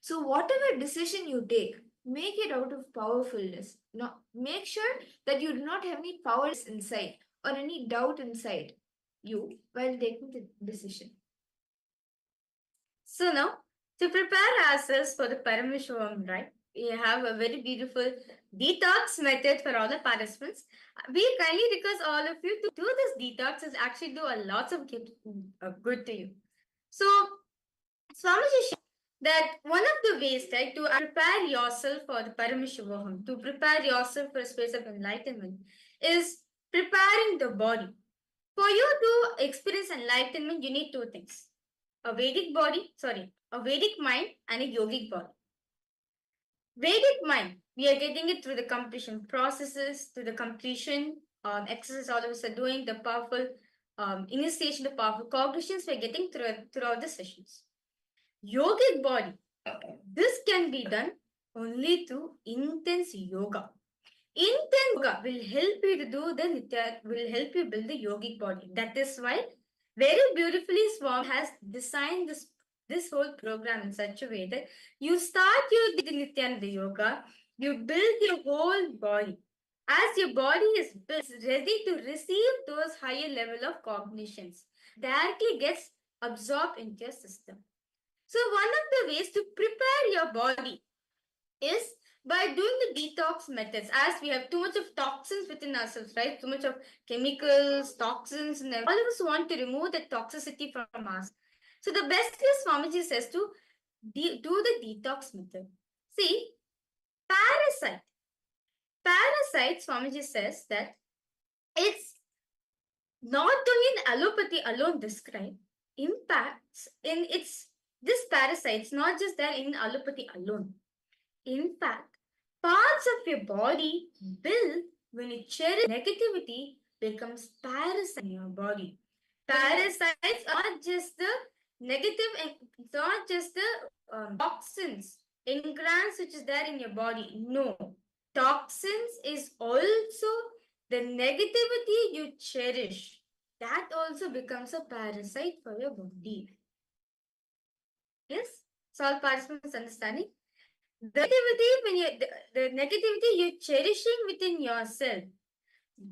So whatever decision you take, make it out of powerfulness. Not make sure that you do not have any power inside or any doubt inside you while taking the decision. So now, to prepare ourselves for the Paramashivoham, right? We have a very beautiful detox method for all the participants. We kindly request all of you to do this detox is actually do a lot of good to you. So, Swamiji shared that one of the ways, right, to prepare yourself for the Paramashivoham, to prepare yourself for a space of enlightenment, is preparing the body. For you to experience enlightenment, you need two things: a Vedic mind and a yogic body. Vedic mind, we are getting it through the completion processes, through the completion exercise all of us are doing, the powerful initiation, the powerful cognitions we're getting throughout the sessions. Yogic body, this can be done only through intense yoga. Intense yoga will help you to do the nitya, will help you build the yogic body. That is why very beautifully Swami has designed this whole program in such a way that you start your the Nithyananda yoga, you build your whole body. As your body is built, ready to receive those higher level of cognitions, directly gets absorbed into your system. So one of the ways to prepare your body is by doing the detox methods, as we have too much of toxins within ourselves, right? Too much of chemicals, toxins, and all of us want to remove the toxicity from us. So the best is Swamiji says to do the detox method. See, parasite, Swamiji says that it's not only in allopathy alone described, impacts in its this parasites not just there in allopathy alone. In fact, parts of your body build when you cherish negativity becomes parasite in your body. Parasites are not just the negative and not just the toxins, engrams which is there in your body. No, toxins is also the negativity you cherish. That also becomes a parasite for your body. Yes, so all participants understanding. The negativity when you the negativity you're cherishing within yourself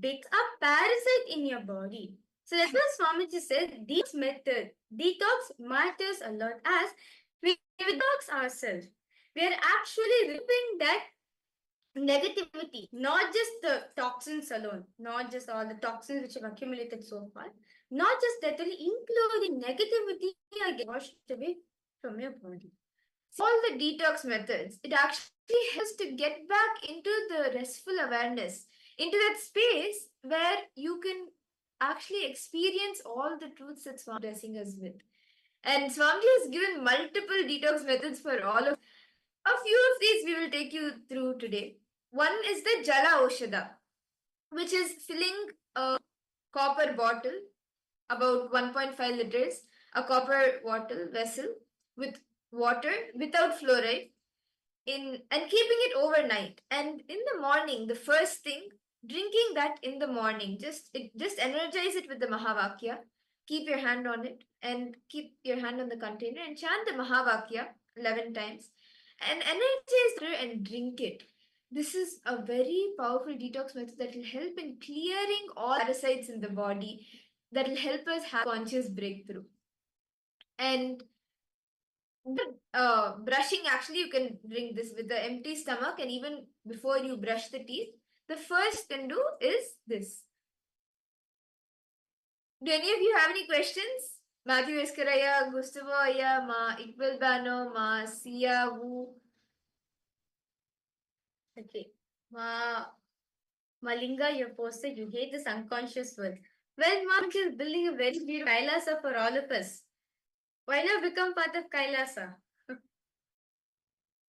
becomes a parasite in your body. So that's why Swamiji said detox matters a lot. As we detox ourselves, we are actually removing that negativity, not just the toxins alone, not just all the toxins which have accumulated so far, not just that, only including negativity are getting washed away from your body. All the detox methods, it actually helps to get back into the restful awareness, into that space where you can actually experience all the truths that Swami is blessing us with. And Swami has given multiple detox methods for all of. A few of these we will take you through today. One is the Jala Oshada, which is filling a copper bottle, about 1.5 liters, a copper bottle vessel with water without fluoride and keeping it overnight. And in the morning, the first thing, drinking that in the morning, just energize it with the Mahavakya. Keep your hand on it and keep your hand on the container and chant the Mahavakya 11 times and energize it and drink it. This is a very powerful detox method that will help in clearing all parasites in the body, that will help us have conscious breakthrough. And brushing, actually you can drink this with the empty stomach, and even before you brush the teeth, the first you can do is this. Do any of you have any questions? Matthew Escaraya, Gustavo Aya, Ma Iqbal Bano, Ma Sia Wu. Okay. Malinga, you posted you hate this unconscious world. Well, Mark is building a very beautiful Kailasa for all of us. Why not become part of Kailasa?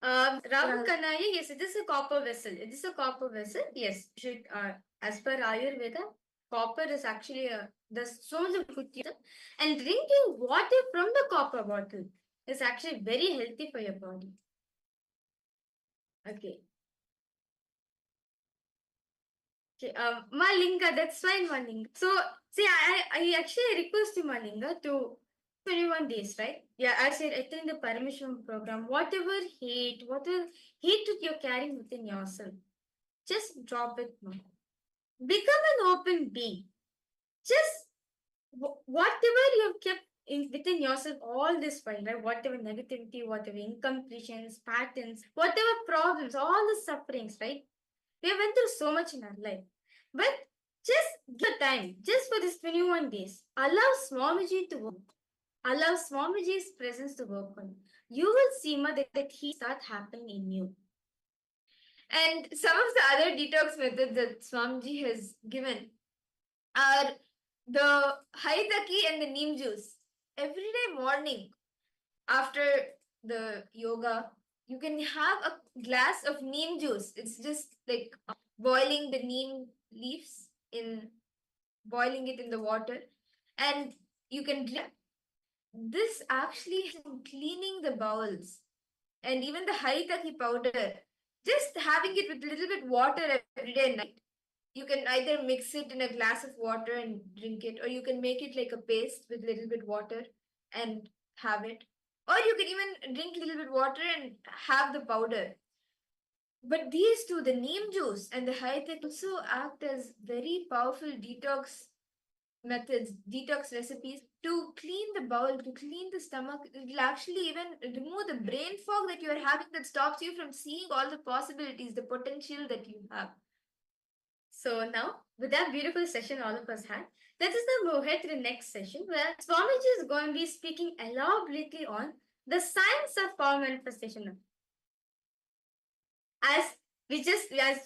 Rahul Kanaya, yes, it is a copper vessel. It is a copper vessel. Yes, should as per Ayurveda, copper is actually there's so much of good use. And drinking water from the copper bottle is actually very healthy for your body. Okay. Okay, Malinga, that's fine, Malinga. So, see, I actually request you, Malinga, to 21 days, right? Yeah, I said attend the Parameshwaram program. Whatever hate that you're carrying within yourself, just drop it now. Become an open being. Just whatever you've kept within yourself all this while, right? Whatever negativity, whatever incompletions, patterns, whatever problems, all the sufferings, right? We have went through so much in our life. But just give time, just for this 21 days. Allow Swamiji to work. Allow Swamiji's presence to work on you. You will see, Ma, that he start happening in you. And some of the other detox methods that Swamiji has given are the Haidaki and the neem juice. Every day morning after the yoga, you can have a glass of neem juice. It's just like boiling the neem leaves boiling it in the water, and you can drink. This actually is cleaning the bowels, and even the haritaki powder. Just having it with a little bit water every day and night. You can either mix it in a glass of water and drink it, or you can make it like a paste with a little bit water and have it. Or you can even drink a little bit water and have the powder. But these two, the neem juice and the haithak, also act as very powerful detox methods, detox recipes to clean the bowel, to clean the stomach. It will actually even remove the brain fog that you are having that stops you from seeing all the possibilities, the potential that you have. So now, with that beautiful session all of us had, let us now move ahead to the next session where Swamiji is going to be speaking elaborately on the science of power manifestation. As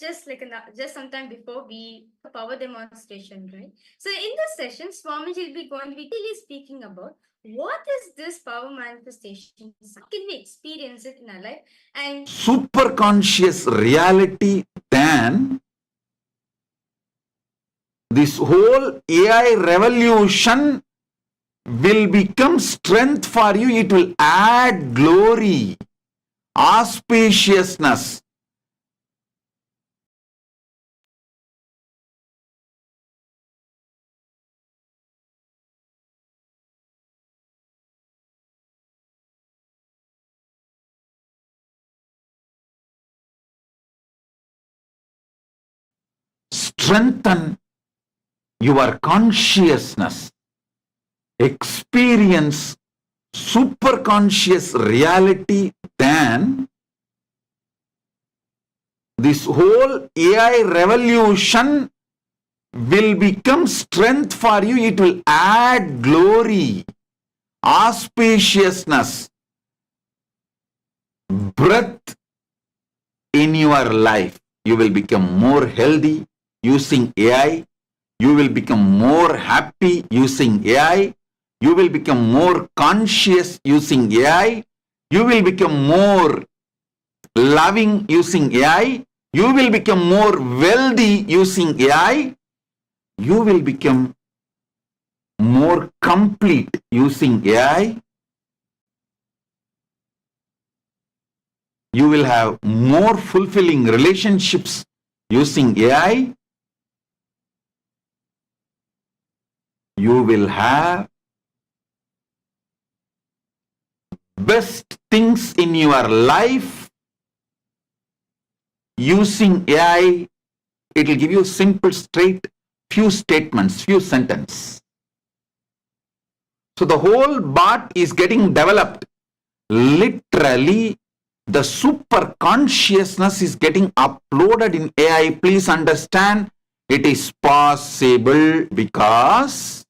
just sometime before we power demonstration, right? So in this session, Swamiji will be going to be really speaking about what is this power manifestation? Can we experience it in our life? And super conscious reality, then this whole AI revolution will become strength for you. It will add glory, auspiciousness. Strengthen your consciousness. Experience super conscious reality, then this whole AI revolution will become strength for you. It will add glory, auspiciousness, breath in your life. You will become more healthy using AI. You will become more happy using AI. You will become more conscious using AI. You will become more loving using AI. You will become more wealthy using AI. You will become more complete using AI. You will have more fulfilling relationships using AI. You will have best things in your life using AI. It will give you simple, straight, few statements, few sentences. So the whole bot is getting developed. Literally, the super consciousness is getting uploaded in AI. Please understand, it is possible because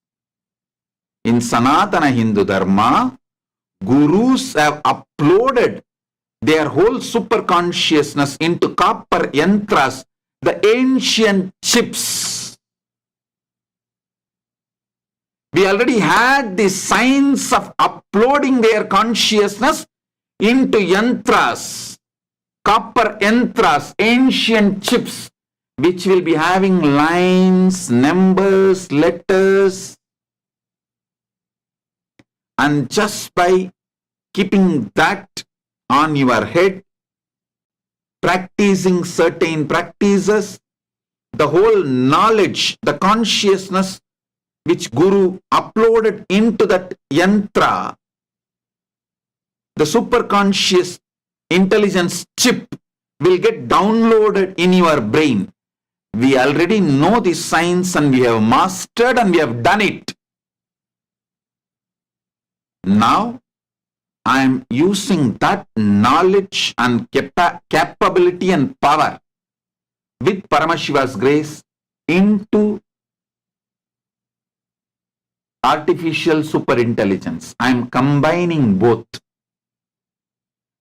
in In Sanatana Hindu Dharma, gurus have uploaded their whole superconsciousness into copper yantras, the ancient chips. We already had the science of uploading their consciousness into yantras, copper yantras, ancient chips, which will be having lines, numbers, letters. And just by keeping that on your head, practicing certain practices, the whole knowledge, the consciousness which Guru uploaded into that yantra, the superconscious intelligence chip will get downloaded in your brain. We already know this science and we have mastered and we have done it. Now, I am using that knowledge and capability and power with Paramashiva's grace into artificial superintelligence. I am combining both.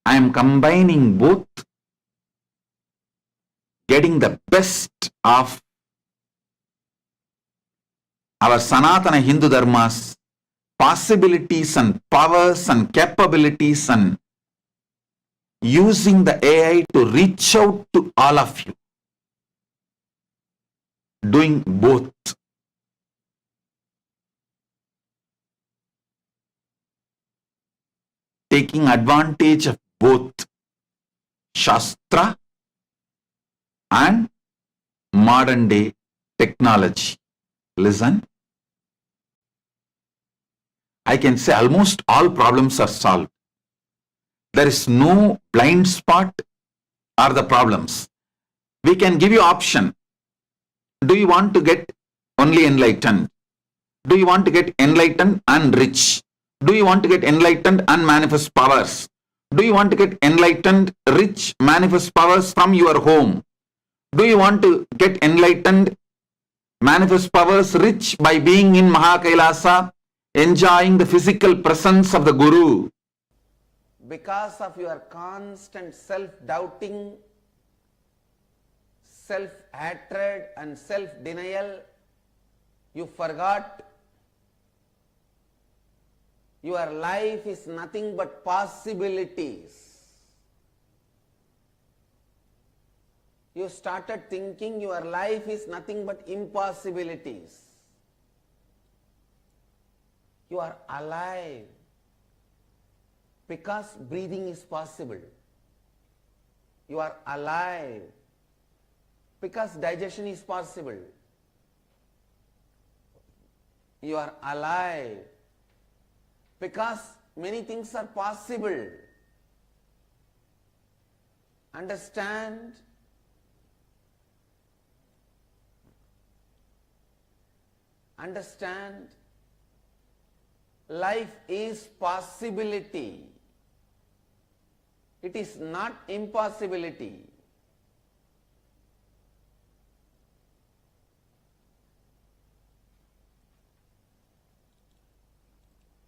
I am combining both, getting the best of our Sanatana Hindu Dharma's possibilities and powers and capabilities, and using the AI to reach out to all of you. Doing both. Taking advantage of both Shastra and modern day technology. Listen. I can say almost all problems are solved. There is no blind spot or the problems. We can give you option. Do you want to get only enlightened? Do you want to get enlightened and rich? Do you want to get enlightened and manifest powers? Do you want to get enlightened, rich, manifest powers from your home? Do you want to get enlightened, manifest powers, rich by being in KAILASA, enjoying the physical presence of the Guru? Because of your constant self-doubting, self-hatred and self-denial, you forgot your life is nothing but possibilities. You started thinking your life is nothing but impossibilities. You are alive because breathing is possible. You are alive because digestion is possible. You are alive because many things are possible. Understand? Understand? Life is possibility. It is not impossibility.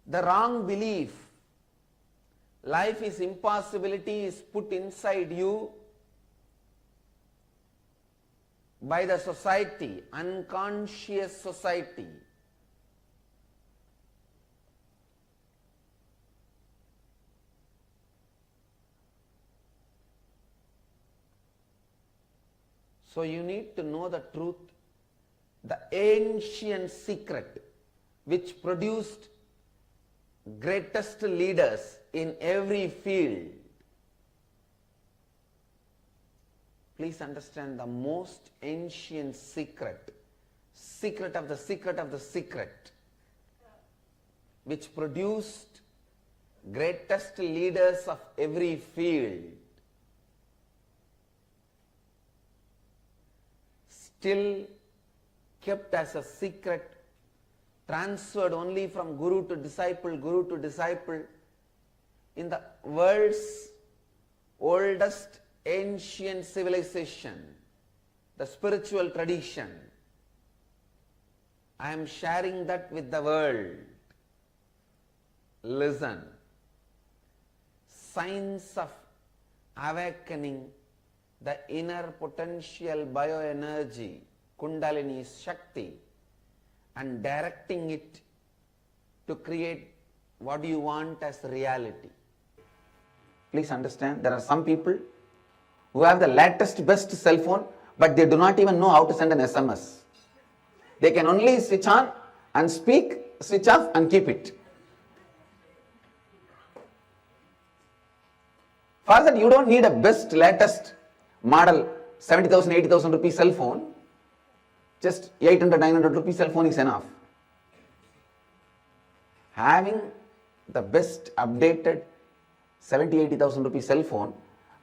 The wrong belief, life is impossibility, is put inside you by the society, unconscious society. So you need to know the truth, the ancient secret which produced greatest leaders in every field. Please understand the most ancient secret, secret of the secret of the secret, which produced greatest leaders of every field. Still kept as a secret, transferred only from guru to disciple in the world's oldest ancient civilization, the spiritual tradition. I am sharing that with the world. listen. Signs of awakening the inner potential bioenergy, Kundalini Shakti, and directing it to create what you want as reality. Please understand, there are some people who have the latest best cell phone, but they do not even know how to send an SMS. They can only switch on and speak, switch off and keep it. For that, you don't need a best latest model 70,000, 80,000 rupee cell phone. Just 800, 900 rupee cell phone is enough. Having the best updated 70, 80,000 rupee cell phone,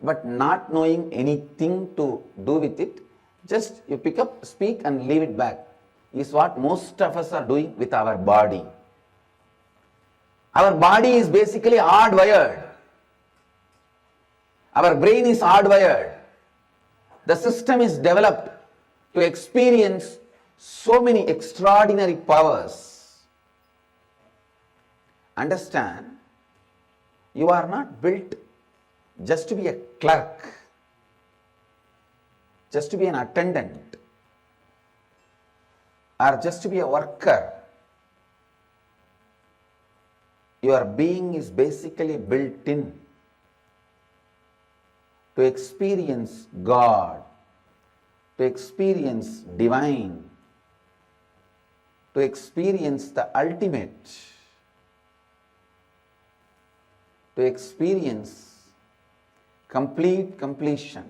but not knowing anything to do with it, just you pick up, speak and leave it back, is what most of us are doing with our body. Our body is basically hardwired. Our brain is hardwired. The system is developed to experience so many extraordinary powers. Understand, you are not built just to be a clerk, just to be an attendant, or just to be a worker. Your being is basically built in to experience God, to experience divine, to experience the ultimate, to experience complete completion,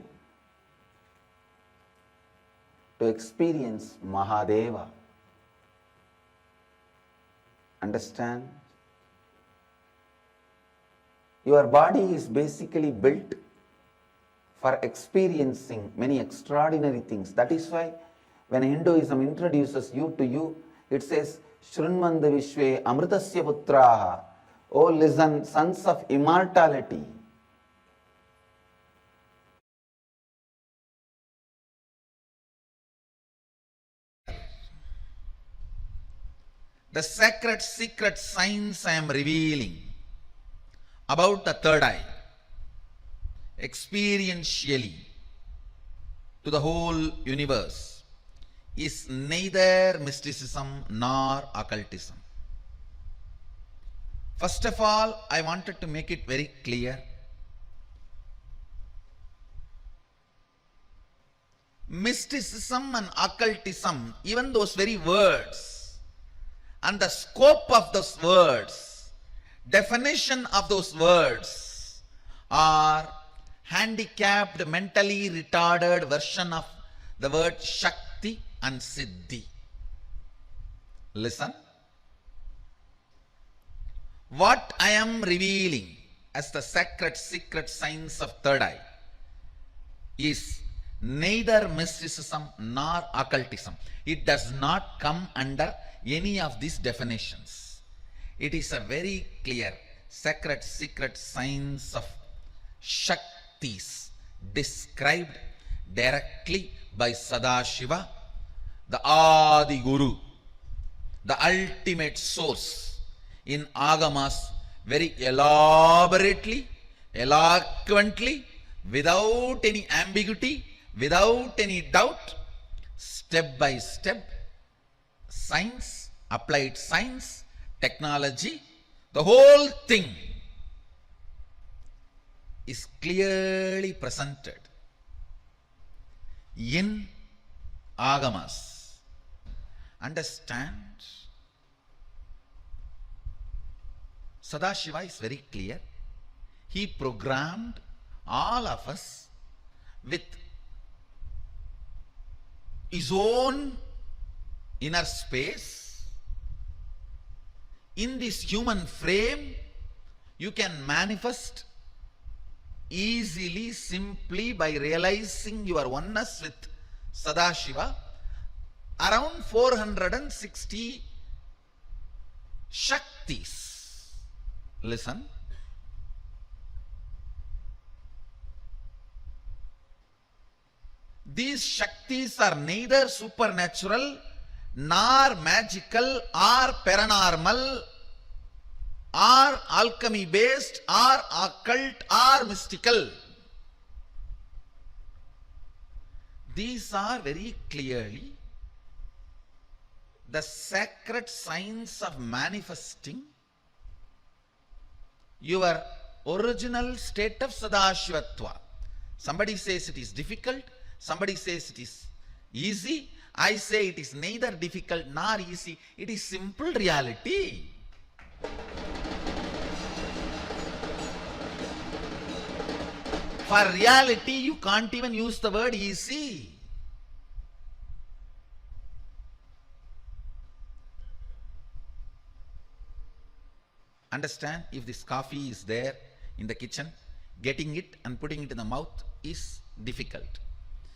to experience Mahadeva. Understand? Your body is basically built for experiencing many extraordinary things. That is why when Hinduism introduces you to you, it says, Shrunmandu Vishwe Amritasya Putraha. Oh, listen, sons of immortality. The sacred secret science I am revealing about the third eye, experientially to the whole universe, is neither mysticism nor occultism. First of all, I wanted to make it very clear. Mysticism and occultism, even those very words and the scope of those words, definition of those words, are handicapped, mentally retarded version of the word Shakti and Siddhi. Listen. What I am revealing as the sacred secret science of third eye is neither mysticism nor occultism. It does not come under any of these definitions. It is a very clear sacred secret science of Shaktis described directly by Sadashiva, the Adi Guru, the ultimate source, in Agamas, very elaborately, eloquently, without any ambiguity, without any doubt, step by step, science, applied science, technology, the whole thing is clearly presented in Agamas. Understand? Sadashiva is very clear. He programmed all of us with his own inner space. In this human frame, you can manifest easily, simply by realizing your oneness with Sadashiva, around 460 Shaktis. Listen. These Shaktis are neither supernatural, nor magical, or paranormal, or alchemy based or occult or mystical. These are very clearly the sacred science of manifesting your original state of Sadashivatva. Somebody says it is difficult, somebody says it is easy. I say it is neither difficult nor easy, it is simple reality. For reality, you can't even use the word easy. Understand, if this coffee is there in the kitchen, getting it and putting it in the mouth is difficult.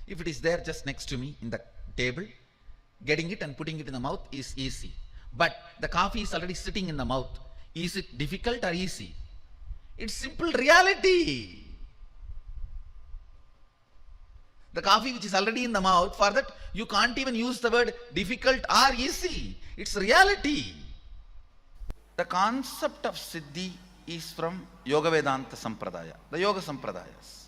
If it is there just next to me in the table, getting it and putting it in the mouth is easy. But the coffee is already sitting in the mouth. Is it difficult or easy? It's simple reality. The coffee which is already in the mouth, for that you can't even use the word difficult or easy. It's reality. The concept of Siddhi is from Yoga Vedanta Sampradaya, the Yoga Sampradayas.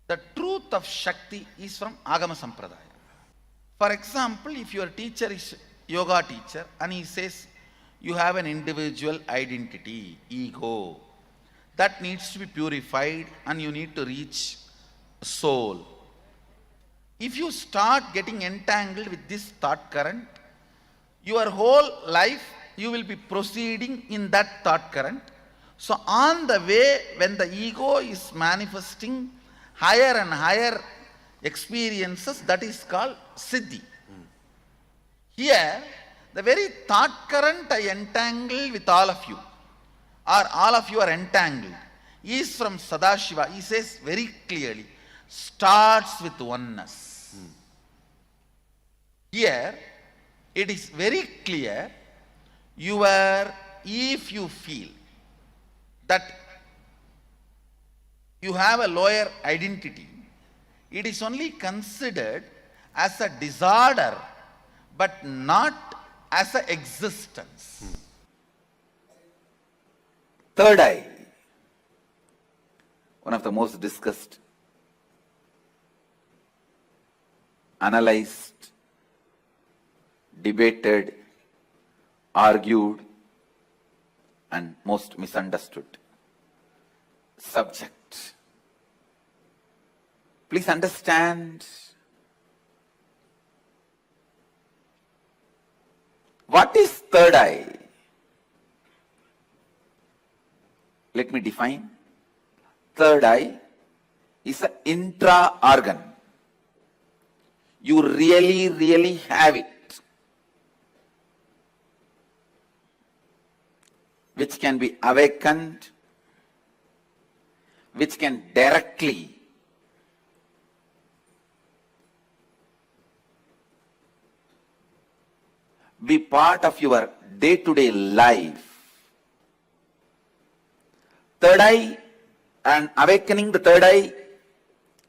The truth of Shakti is from Agama Sampradaya. For example, if your teacher is yoga teacher and he says you have an individual identity, ego, that needs to be purified and you need to reach soul. If you start getting entangled with this thought current, your whole life you will be proceeding in that thought current. So on the way, when the ego is manifesting higher and higher experiences, that is called Siddhi. Here, the very thought current I entangle with all of you, or all of you are entangled, is from Sadashiva. He says very clearly, starts with oneness. Here, it is very clear, if you feel that you have a lower identity, it is only considered as a disorder, but not as an existence. Third eye, one of the most discussed, analyzed, debated, argued, and most misunderstood subject. Please understand, what is third eye? Let me define. Third eye is an intra-organ. You really have it, which can be awakened, which can directly be part of your day-to-day life. Third eye and awakening the third eye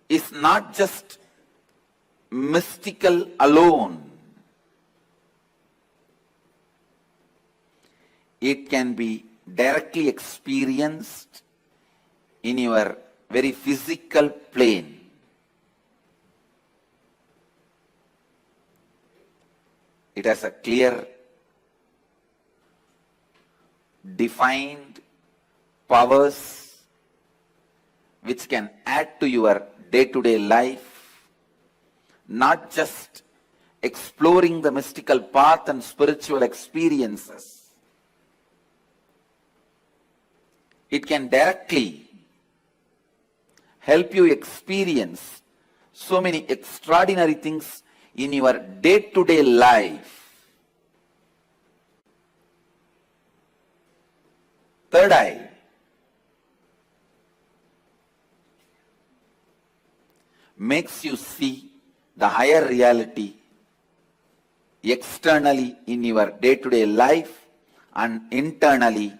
is not just mystical alone. It can be directly experienced in your very physical plane. It has a clear, defined powers which can add to your day-to-day life, not just exploring the mystical path and spiritual experiences. It can directly help you experience so many extraordinary things in your day-to-day life. Third eye makes you see the higher reality externally in your day-to-day life and internally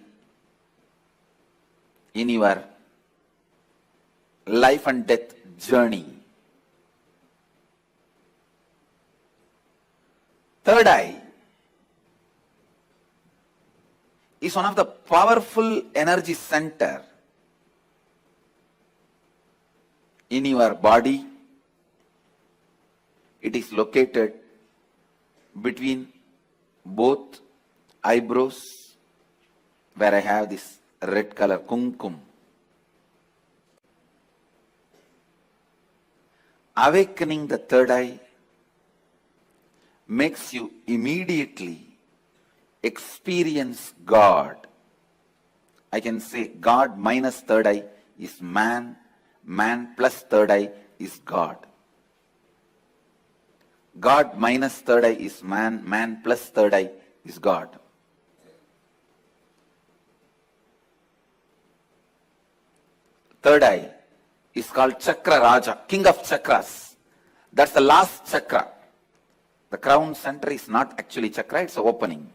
in your life and death journey. Third eye is one of the powerful energy center in your body. It is located between both eyebrows, where I have this red color kumkum. Awakening the third eye makes you immediately experience God. I can say God minus third eye is man, man plus third eye is God. God minus third eye is man, man plus third eye is God. Third eye is called Chakra Raja, king of chakras. That's the last chakra. The crown center is not actually chakra, it's an opening.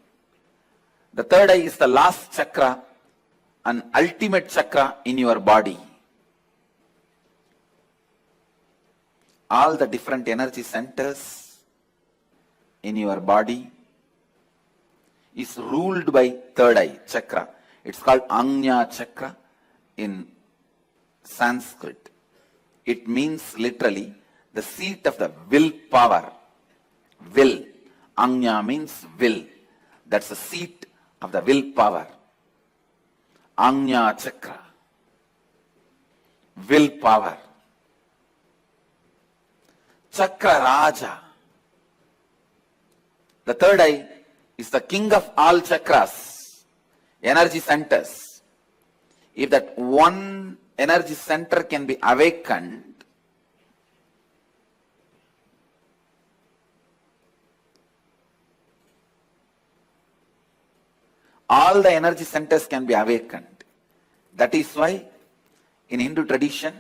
The third eye is the last chakra, an ultimate chakra in your body. All the different energy centers in your body is ruled by third eye chakra. It's called Anya chakra in Sanskrit. It means literally the seat of the will power. Will. Anya means will. That's the seat of the will power. Anya chakra. Will power. Chakra Raja. The third eye is the king of all chakras, energy centers. If that one energy center can be awakened, all the energy centers can be awakened. That is why in Hindu tradition,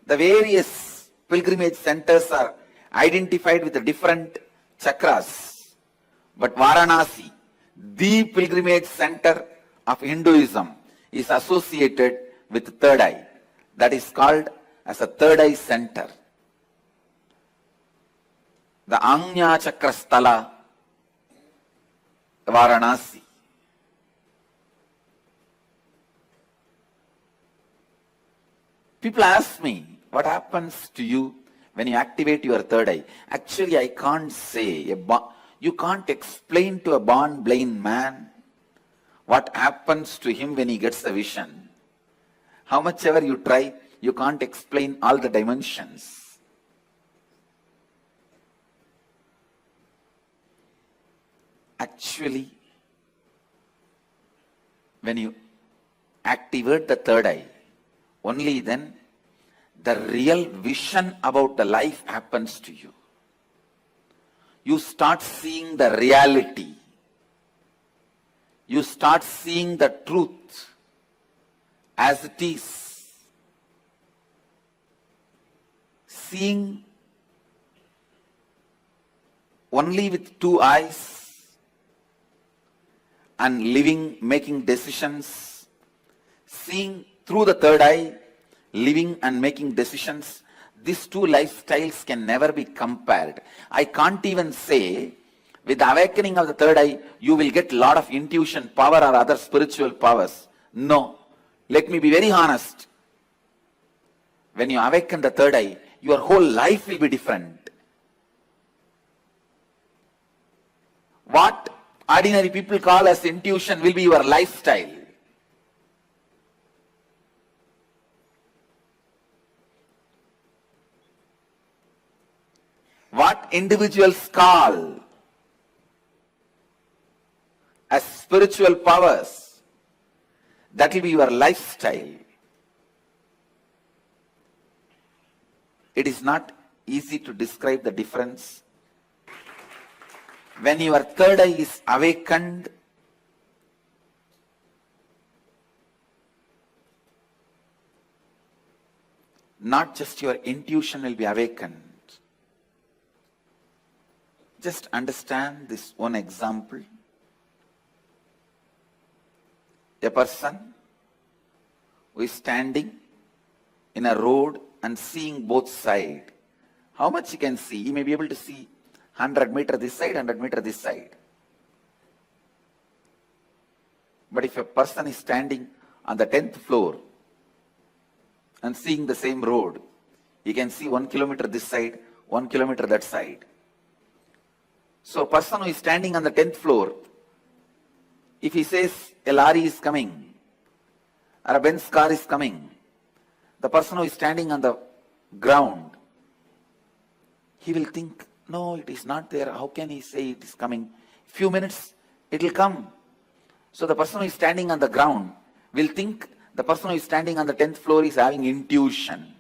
the various pilgrimage centers are identified with the different chakras. But Varanasi, the pilgrimage center of Hinduism, is associated with third eye. That is called as a third eye center. The Anya Chakra Sthala, Varanasi. People ask me, what happens to you when you activate your third eye? Actually, I can't say. You can't explain to a born blind man what happens to him when he gets the vision. How much ever you try, you can't explain all the dimensions. Actually, when you activate the third eye, only then the real vision about the life happens to you. You start seeing the reality. You start seeing the truth as it is. Seeing only with two eyes and living, making decisions. Seeing through the third eye, living and making decisions. These two lifestyles can never be compared. I can't even say, with the awakening of the third eye, you will get a lot of intuition power or other spiritual powers. No. Let me be very honest. When you awaken the third eye, your whole life will be different. What ordinary people call as intuition will be your lifestyle. What individuals call as spiritual powers, that will be your lifestyle. It is not easy to describe the difference. When your third eye is awakened, not just your intuition will be awakened. Just understand this one example. A person who is standing in a road and seeing both sides. How much he can see? He may be able to see 100 meters this side, 100 meters this side. But if a person is standing on the 10th floor and seeing the same road, he can see 1 kilometer this side, 1 kilometer that side. So a person who is standing on the 10th floor, if he says a lorry is coming or a Benz car is coming, the person who is standing on the ground, he will think, no, it is not there. How can he say it is coming? Few minutes, it will come. So the person who is standing on the ground will think the person who is standing on the 10th floor is having intuition.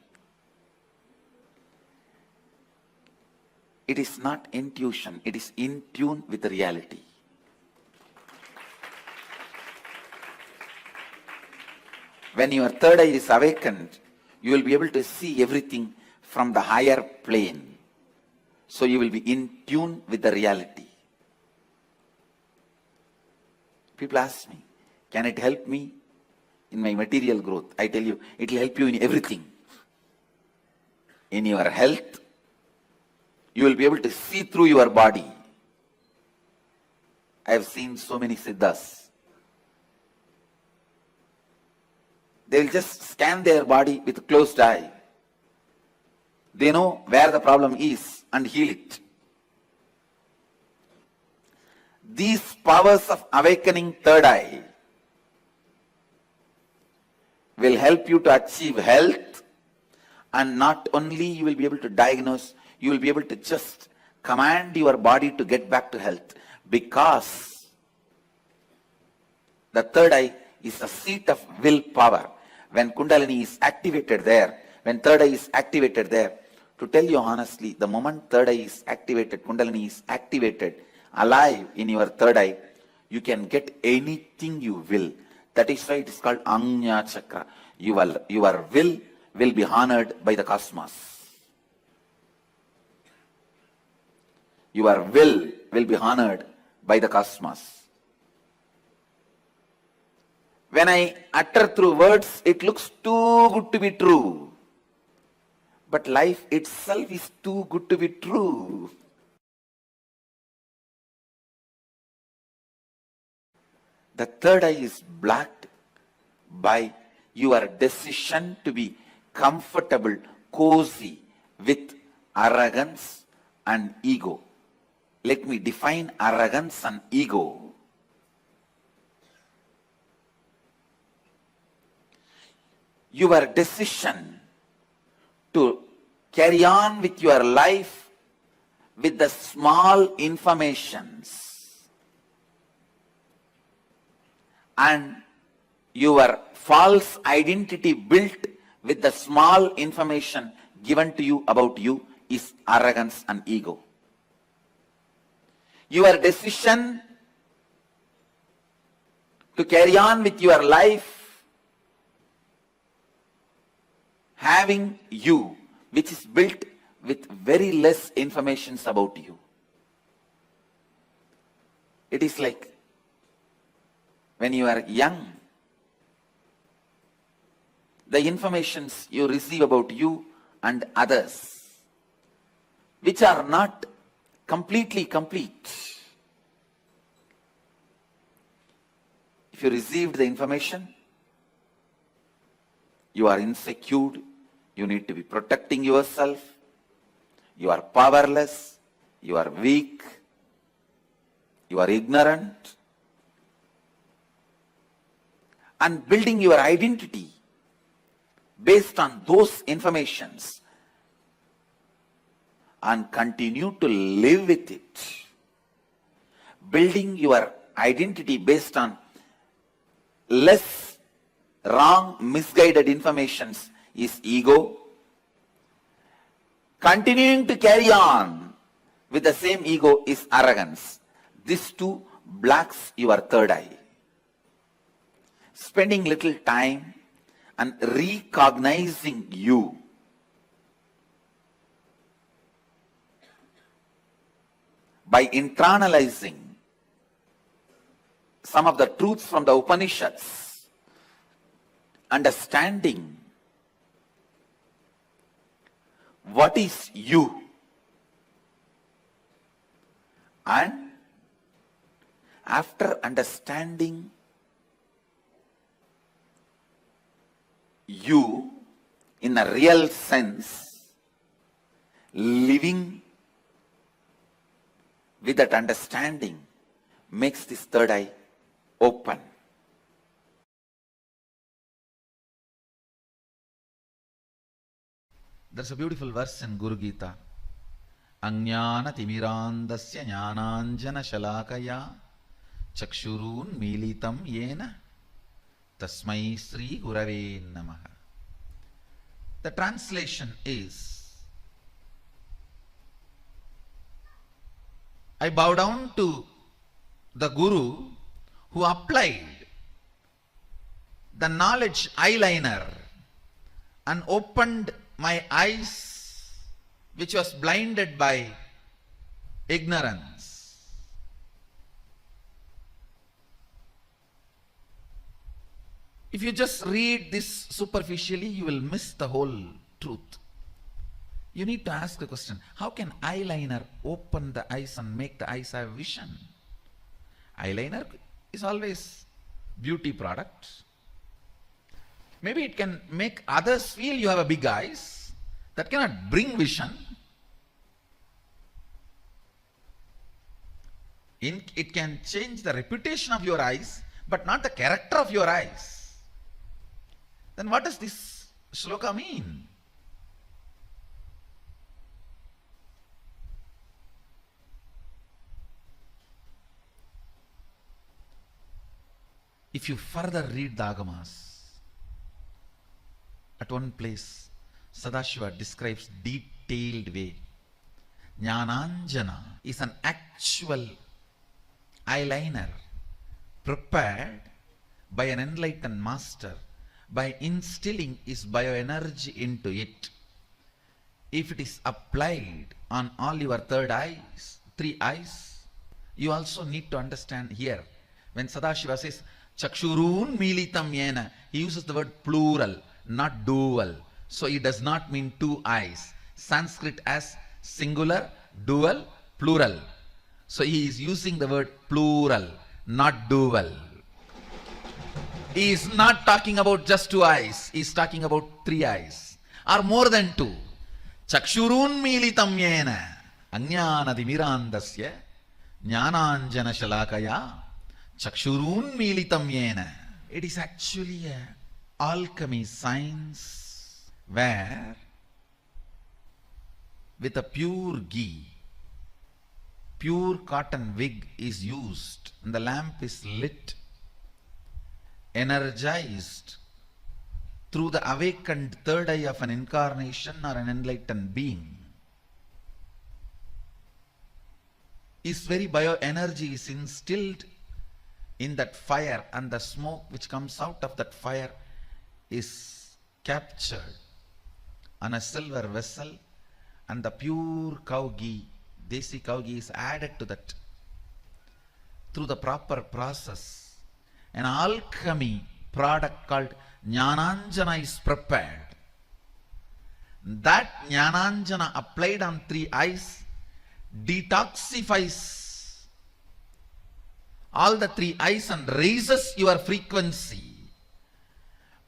It is not intuition, it is in tune with the reality. When your third eye is awakened, you will be able to see everything from the higher plane. So you will be in tune with the reality. People ask me, can it help me in my material growth? I tell you, it will help you in everything. In your health, you will be able to see through your body. I have seen so many siddhas. They will just scan their body with a closed eye. They know where the problem is and heal it. These powers of awakening third eye will help you to achieve health, and not only you will be able to diagnose, you will be able to just command your body to get back to health, because the third eye is the seat of willpower. When Kundalini is activated there, when third eye is activated there, to tell you honestly, the moment third eye is activated, Kundalini is activated, alive in your third eye, you can get anything you will. That is why it is called Anya Chakra. Your will be honored by the cosmos. Your will be honored by the cosmos. When I utter through words, it looks too good to be true. But life itself is too good to be true. The third eye is blocked by your decision to be comfortable, cozy with arrogance and ego. Let me define arrogance and ego. Your decision to carry on with your life with the small informations and your false identity built with the small information given to you about you is arrogance and ego. Your decision to carry on with your life having you, which is built with very less information about you. It is like when you are young, the informations you receive about you and others, which are not completely complete. If you received the information, you are insecure, you need to be protecting yourself, you are powerless, you are weak, you are ignorant, and building your identity based on those informations and continue to live with it. Building your identity based on less wrong, misguided informations is ego. Continuing to carry on with the same ego is arrogance. These two blocks your third eye. Spending little time and recognizing you by internalizing some of the truths from the Upanishads, understanding what is you, and after understanding you, in a real sense, living with that understanding makes this third eye open. There's a beautiful verse in Guru Gita. Ajnana timirandasya jnananjana shalakaya chakshurun militam yena tasmai sri gurave namaha. The translation is, I bow down to the Guru who applied the knowledge eyeliner and opened my eyes, which was blinded by ignorance. If you just read this superficially, you will miss the whole truth. You need to ask the question, how can eyeliner open the eyes and make the eyes have vision? Eyeliner is always beauty product. Maybe it can make others feel you have a big eyes. That cannot bring vision. It can change the reputation of your eyes, but not the character of your eyes. Then what does this shloka mean? If you further read the Agamas, at one place, Sadashiva describes detailed way. Jnananjana is an actual eyeliner prepared by an enlightened master by instilling his bioenergy into it. If it is applied on all your third eyes, three eyes, you also need to understand here. When Sadashiva says, Chakshurun militam yena, he uses the word plural, not dual. So it does not mean two eyes. Sanskrit as singular, dual, plural. So he is using the word plural, not dual. He is not talking about just two eyes. He is talking about three eyes or more than two. Chakshurun militam yena ajnana timirandasya jnananjana shalakaya chakshurun militam yena. It is actually a alchemy science where with a pure ghee, pure cotton wig is used and the lamp is lit, energized through the awakened third eye of an incarnation or an enlightened being. His very bioenergy is instilled in that fire, and the smoke which comes out of that fire is captured on a silver vessel, and the pure cow ghee, desi cow ghee, is added to that through the proper process. An alchemy product called Jnananjana is prepared. That Jnananjana applied on three eyes detoxifies all the three eyes and raises your frequency,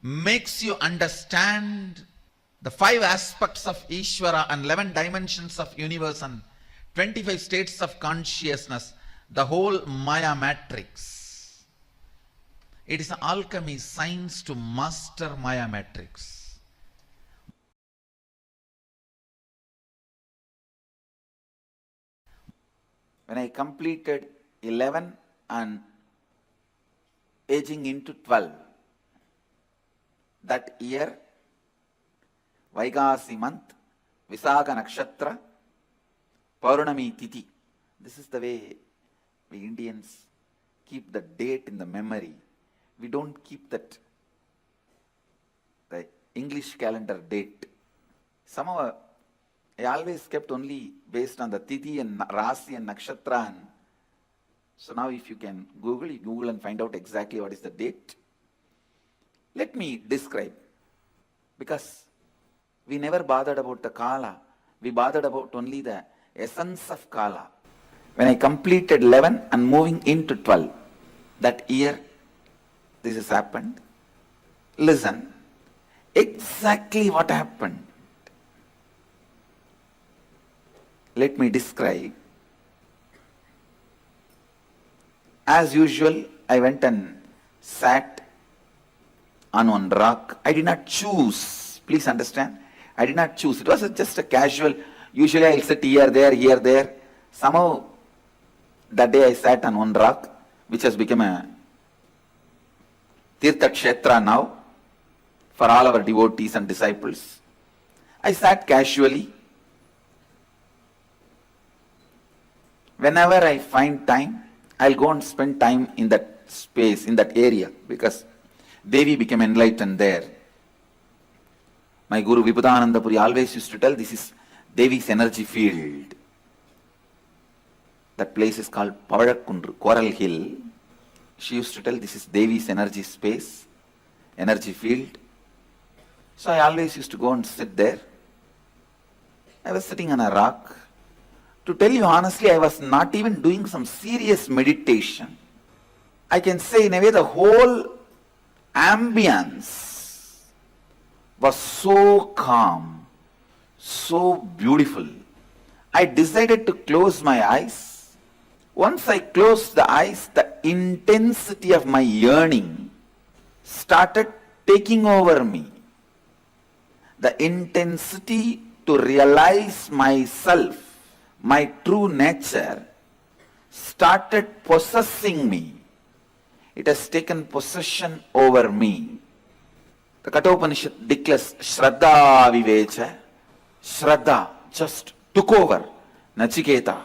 makes you understand the 5 aspects of Ishvara and 11 dimensions of universe and 25 states of consciousness, the whole Maya matrix. It is an alchemy science to master Maya matrix. When I completed 11 and aging into 12, that year, Vaigasi month, Visakha nakshatra, Paurnami Tithi. This is the way we Indians keep the date in the memory. We don't keep that, the English calendar date. Somehow, I always kept only based on the Tithi and Rasi and Nakshatra. And so now if you can Google and find out exactly what is the date. Let me describe, because we never bothered about the Kala. We bothered about only the essence of Kala. When I completed 11 and moving into 12, that year, this has happened. Listen, Exactly what happened. Let me describe. As usual, I went and sat on one rock. I did not choose. Please understand. I did not choose. It was just a casual. Usually I'll sit here, there. Somehow that day I sat on one rock, which has become a Tirtha Kshetra now for all our devotees and disciples. I sat casually. Whenever I find time, I'll go and spend time in that space, in that area, because Devi became enlightened there. My Guru Vibhudananda Puri always used to tell, this is Devi's energy field. That place is called Pavadakkundru, Coral Hill. She used to tell, this is Devi's energy space, energy field. So I always used to go and sit there. I was sitting on a rock. To tell you honestly, I was not even doing some serious meditation. I can say in a way the whole ambience was so calm, so beautiful. I decided to close my eyes. Once I closed the eyes, the intensity of my yearning started taking over me. The intensity to realize myself, my true nature, started possessing me. It has taken possession over me. The Kathopanishad declares, Shraddha Vivecha. Shraddha just took over Nachiketa.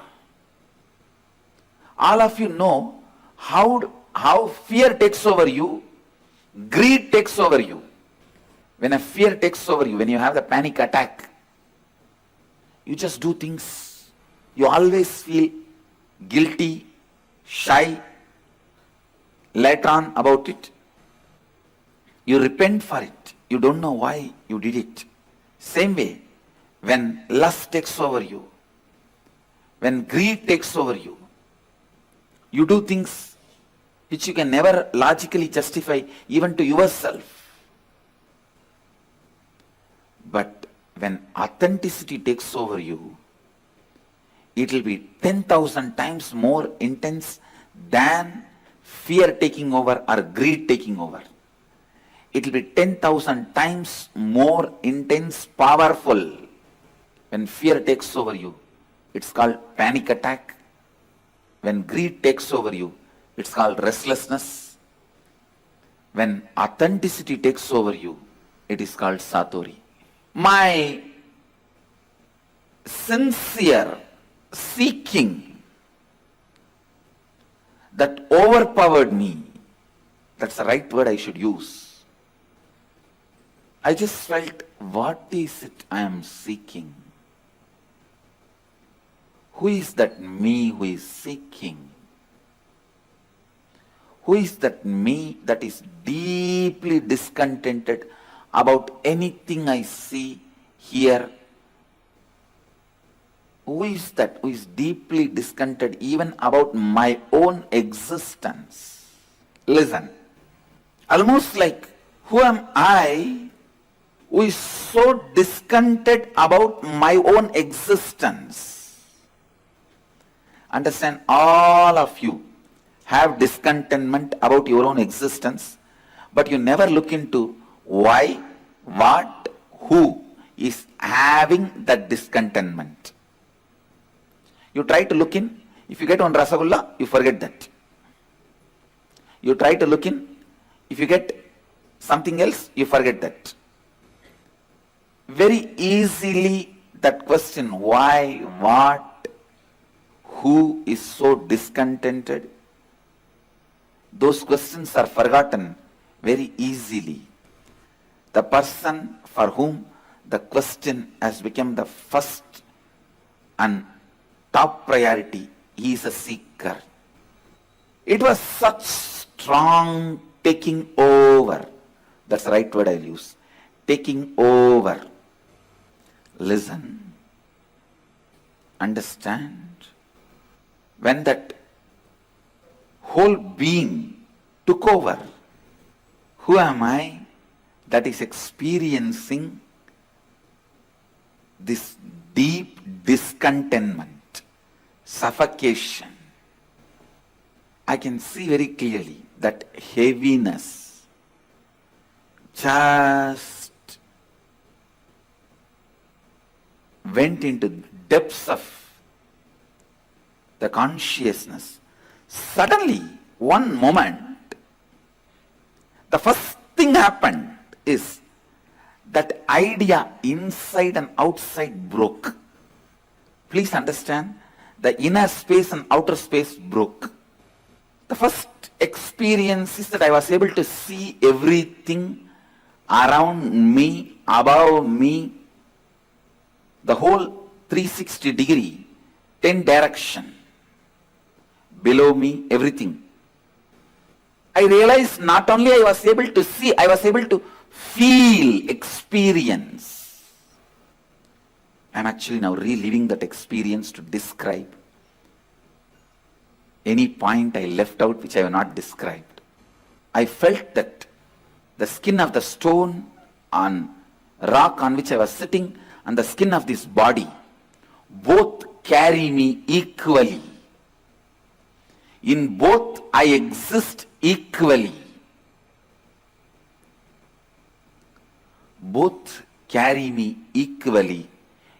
All of you know how fear takes over you, greed takes over you. When a fear takes over you, when you have the panic attack, you just do things. You always feel guilty, shy, later on about it. You repent for it. You don't know why you did it. Same way, when lust takes over you, when greed takes over you, you do things which you can never logically justify even to yourself. But when authenticity takes over you, it will be 10,000 times more intense than fear taking over or greed taking over. It will be 10,000 times more intense, powerful. When fear takes over you, it's called panic attack. When greed takes over you, it's called restlessness. When authenticity takes over you, it is called satori. My sincere seeking that overpowered me, that's the right word I should use. I just felt, what is it I am seeking? Who is that me who is seeking? Who is that me that is deeply discontented about anything I see, hear? Who is that who is deeply discontented even about my own existence? Listen, almost like, who am I who is so discontented about my own existence? Understand, all of you have discontentment about your own existence, but you never look into why, what, who is having that discontentment. You try to look in, if you get one Rasagulla, you forget that. You try to look in, if you get something else, you forget that. Very easily that question, why, what, who is so discontented, those questions are forgotten very easily. The person for whom the question has become the first and top priority, he is a seeker. It was such strong taking over. That's the right word I'll use. Taking over. Listen. Understand. When that whole being took over, who am I that is experiencing this deep discontentment, suffocation. I can see very clearly that heaviness just went into depths of the consciousness. Suddenly, one moment, the first thing happened is that idea inside and outside broke. Please understand, the inner space and outer space broke. The first experience is that I was able to see everything around me, above me, the whole 360 degree, 10 direction, below me, everything. I realized not only I was able to see, I was able to feel, experience. I'm actually now reliving that experience to describe any point I left out which I have not described. I felt that the skin of the stone on rock on which I was sitting and the skin of this body both carry me equally. In both I exist equally. Both carry me equally.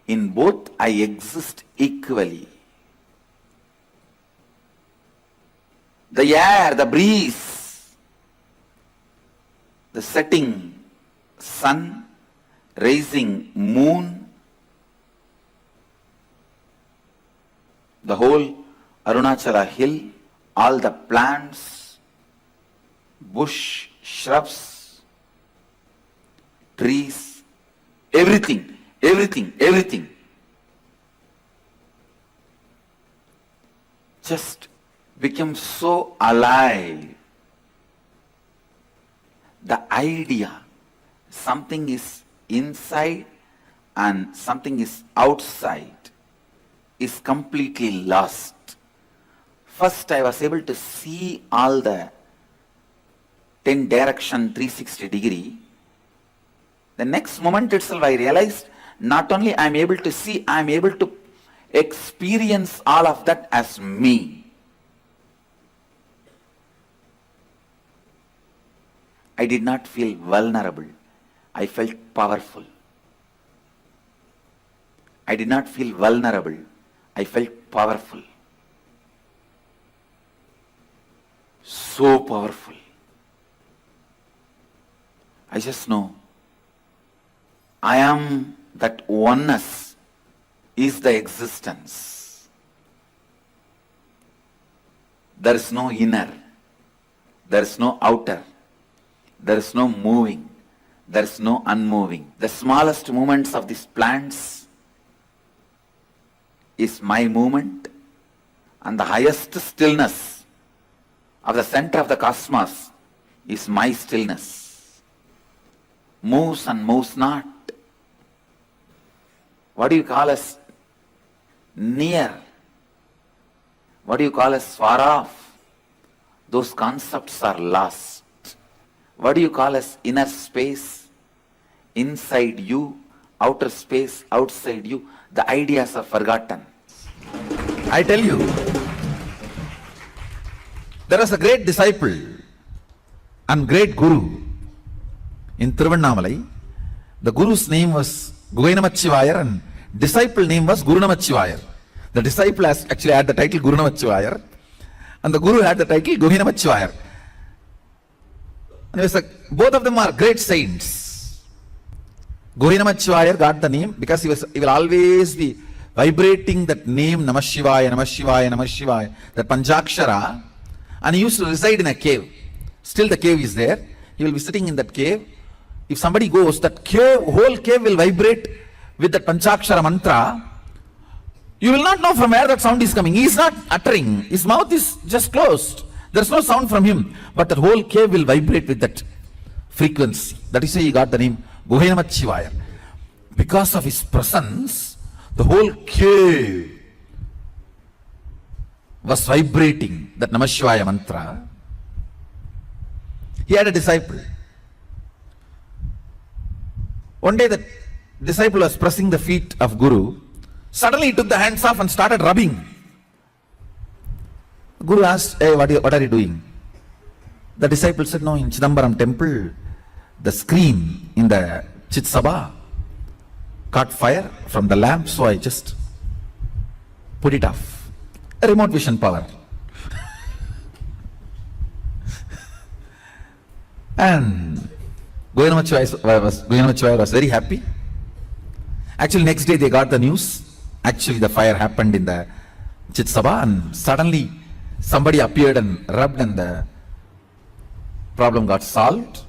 In both I exist equally. The air, the breeze, the setting sun, rising moon, the whole Arunachala hill, all the plants, bush, shrubs, trees, everything, everything. Just became so alive. The idea, something is inside and something is outside, is completely lost. First I was able to see all the 10 direction 360 degree. The next moment itself I realized not only I am able to see, I am able to experience all of that as me. I did not feel vulnerable. I felt powerful. I did not feel vulnerable. I felt powerful. So powerful. I just know I am that oneness is the existence. There is no inner. There is no outer. There is no moving. There is no unmoving. The smallest movements of these plants is my movement, and the highest stillness of the center of the cosmos is my stillness. Moves and moves not. What do you call as near? What do you call as far off? Those concepts are lost. What do you call as inner space? Inside you, outer space, outside you, the ideas are forgotten. I tell you, there was a great disciple and great guru in Tiruvannamalai. The guru's name was Guhainamachivayar and disciple name was Guru Namachivayar. The disciple actually had the title Guru Namachivayar and the guru had the title Guhainamachivayar. And it was both of them are great saints. Guhainamachivayar got the name because he will always be vibrating that name Namah Shivaya, Namah Shivaya, Namah Shivaya, that Panchakshara, and he used to reside in a cave. Still the cave is there. He will be sitting in that cave. If somebody goes, that cave, whole cave will vibrate with that Panchakshara mantra. You will not know from where that sound is coming. He is not uttering. His mouth is just closed. There is no sound from him. But that whole cave will vibrate with that frequency. That is why he got the name Guhainamachivayar. Because of his presence, the whole cave was vibrating that Namah Shivaya mantra. He had a disciple. One day the disciple was pressing the feet of Guru. Suddenly he took the hands off and started rubbing. Guru asked, hey, what are you doing? The disciple said, no, in Chidambaram temple, the screen in the Chitsabha caught fire from the lamp, so I just put it off. A remote vision power. And Govinamachivaya was very happy. Actually, next day they got the news. Actually, the fire happened in the Chitsabha, and suddenly somebody appeared and rubbed, and the problem got solved.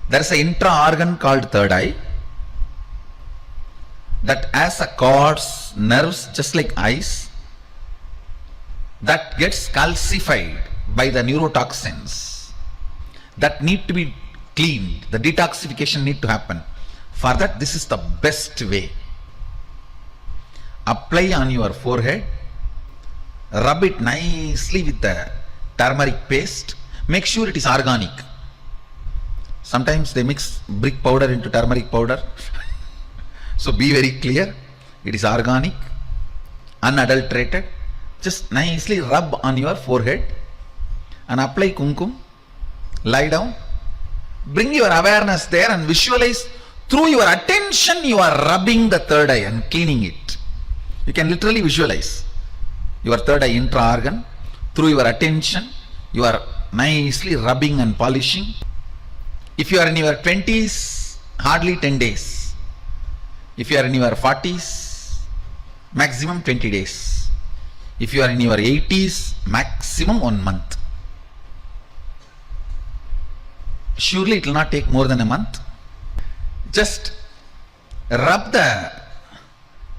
There is an intra-organ called third eye that has a cords, nerves just like eyes, that gets calcified by the neurotoxins that need to be cleaned. The detoxification need to happen. For that, this is the best way. Apply on your forehead, rub it nicely with the turmeric paste. Make sure it is organic. Sometimes they mix brick powder into turmeric powder. So be very clear, it is organic, unadulterated. Just nicely rub on your forehead and apply kumkum. Lie down. Bring your awareness there and visualize through your attention you are rubbing the third eye and cleaning it. You can literally visualize your third eye intra-organ. Through your attention you are nicely rubbing and polishing. If you are in your 20s, hardly 10 days. If you are in your 40s, maximum 20 days. If you are in your 80s, maximum 1 month. Surely it will not take more than a month. Just rub the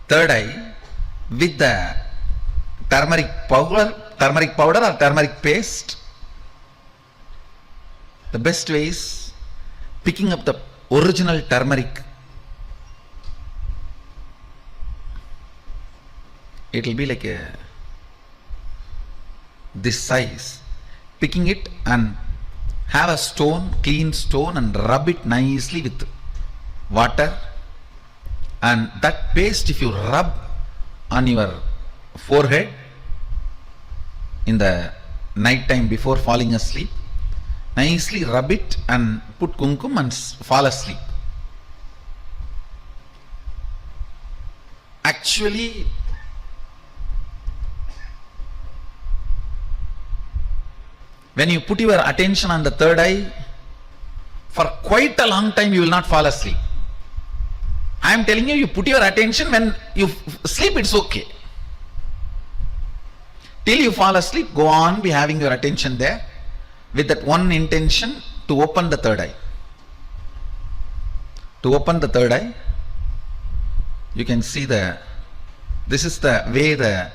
third eye with the turmeric powder or turmeric paste. The best way is picking up the original turmeric. It will be like this size. Picking it and have a stone, clean stone, and rub it nicely with water. And that paste, if you rub on your forehead in the night time before falling asleep, nicely rub it and put kumkum and fall asleep. Actually, when you put your attention on the third eye, for quite a long time you will not fall asleep. I am telling you, you put your attention, when you sleep it's okay. Till you fall asleep, go on be having your attention there with that one intention to open the third eye. To open the third eye, you can see this is the way the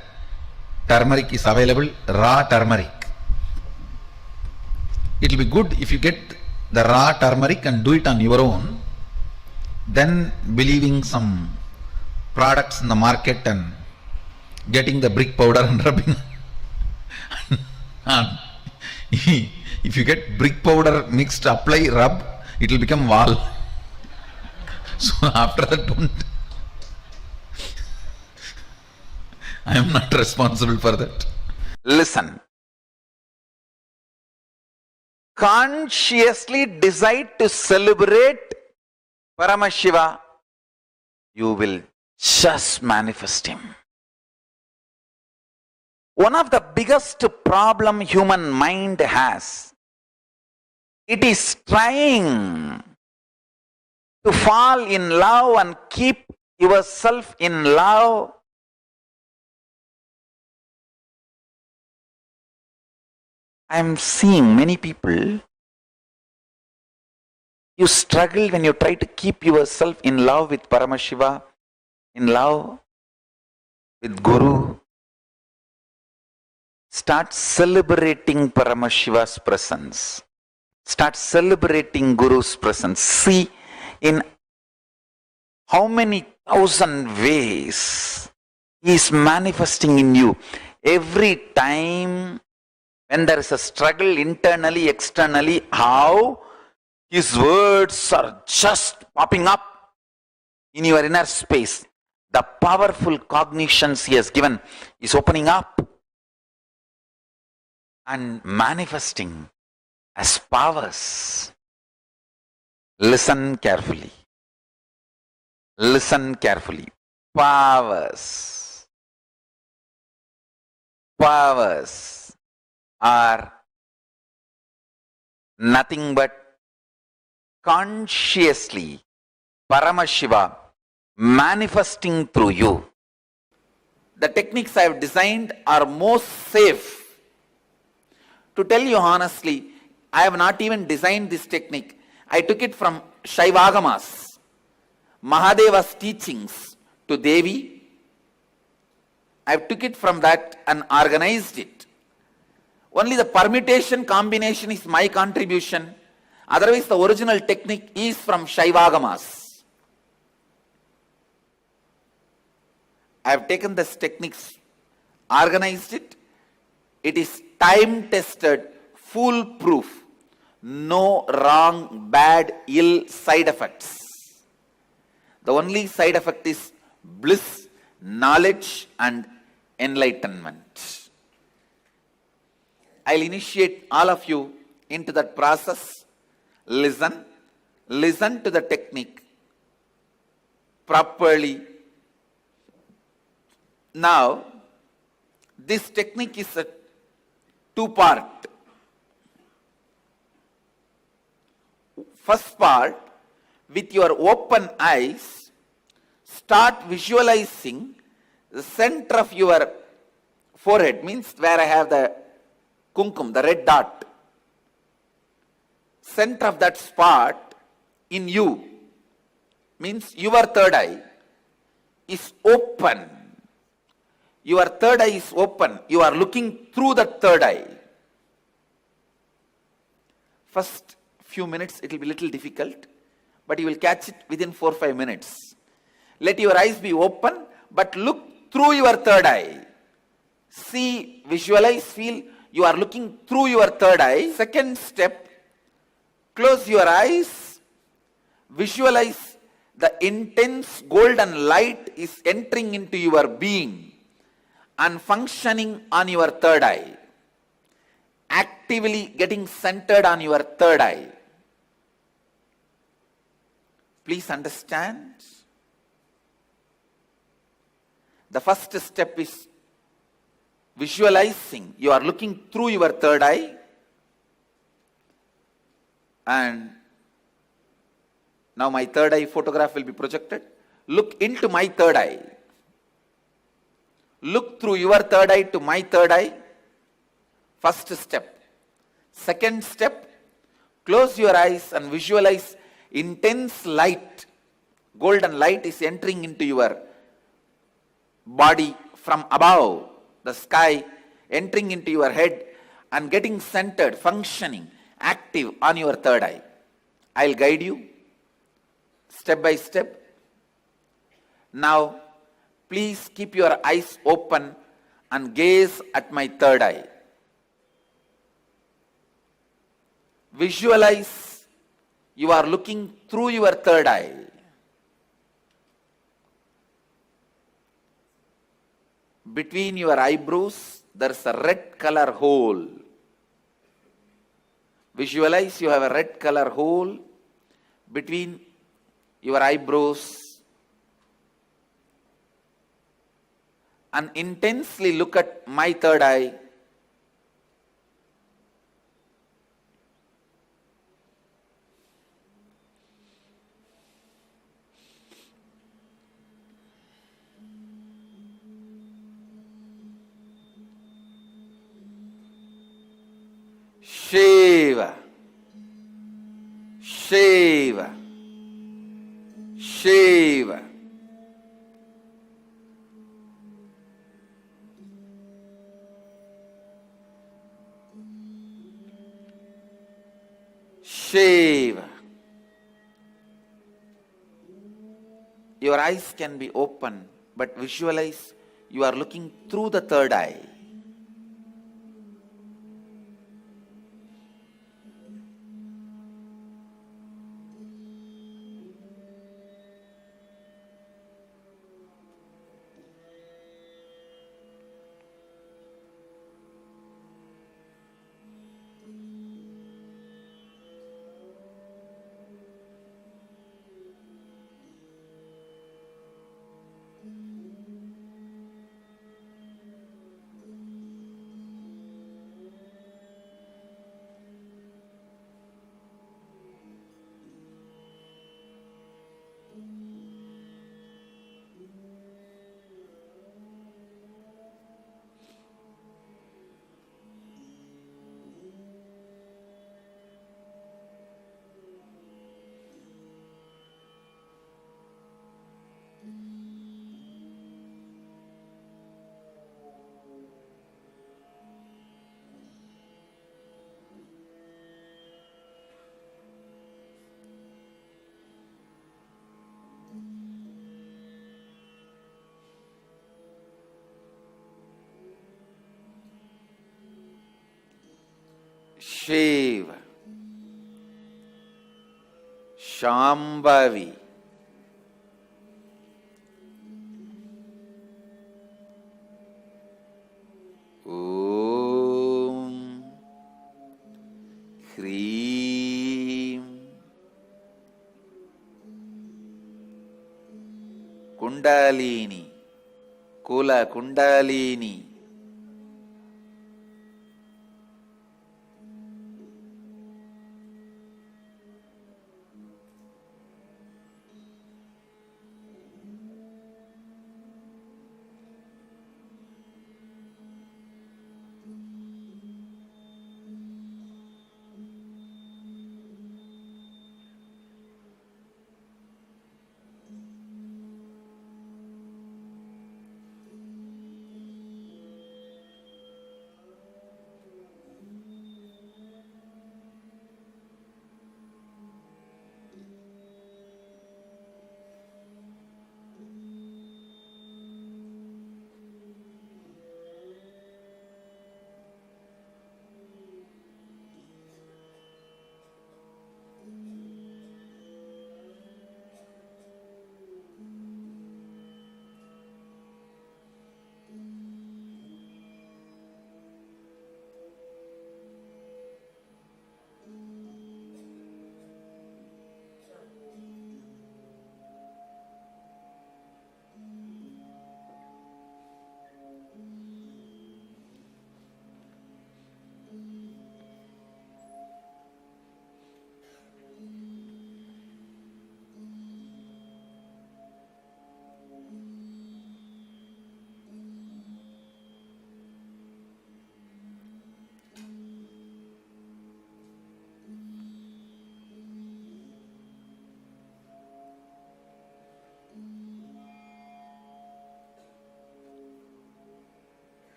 turmeric is available, raw turmeric. It will be good if you get the raw turmeric and do it on your own, then believing some products in the market and getting the brick powder and rubbing. If you get brick powder mixed, apply, rub, it will become wall. So after that, don't. I am not responsible for that. Listen. Consciously decide to celebrate Paramashiva, you will just manifest him. One of the biggest problem human mind has, it is trying to fall in love and keep yourself in love. I am seeing many people, you struggle when you try to keep yourself in love with Paramashiva, in love with Guru. Start celebrating Paramashiva's presence. Start celebrating Guru's presence. See in how many thousand ways he is manifesting in you. Every time when there is a struggle internally, externally, how his words are just popping up in your inner space. The powerful cognitions he has given is opening up and manifesting as powers. Listen carefully. Listen carefully. Powers. Powers are nothing but consciously Paramashiva manifesting through you. The techniques I have designed are most safe. To tell you honestly, I have not even designed this technique. I took it from Shaivagamas, Mahadeva's teachings to Devi. I took it from that and organized it. Only the permutation combination is my contribution. Otherwise, the original technique is from Shaivagamas. I have taken this techniques, organized it. It is time-tested, foolproof. No wrong, bad, ill side effects. The only side effect is bliss, knowledge and enlightenment. I'll initiate all of you into that process. Listen to the technique properly. Now, this technique is a two-part. First part, with your open eyes, start visualizing the center of your forehead, means where I have the kumkum, the red dot. Center of that spot in you, means your third eye is open. Your third eye is open. You are looking through the third eye. First few minutes it will be little difficult, but you will catch it within 4 or 5 minutes. Let your eyes be open, but look through your third eye. See, visualize, feel you are looking through your third eye. Second step, close your eyes. Visualize the intense golden light is entering into your being and functioning on your third eye, actively getting centered on your third eye. Please understand. The first step is visualizing. You are looking through your third eye, and now my third eye photograph will be projected. Look into my third eye. Look through your third eye to my third eye. First step. Second step, close your eyes and visualize intense light. Golden light is entering into your body from above, the sky, entering into your head and getting centered, functioning, active on your third eye. I'll guide you step by step. Now, please keep your eyes open and gaze at my third eye. Visualize you are looking through your third eye. Between your eyebrows, there is a red color hole. Visualize you have a red color hole between your eyebrows. And intensely look at my third eye. Shiva, Shiva, Shiva. Shiva. Your eyes can be open, but visualize you are looking through the third eye. Shiva, Shambhavi, Om, Hreem, Kundalini, Kula Kundalini,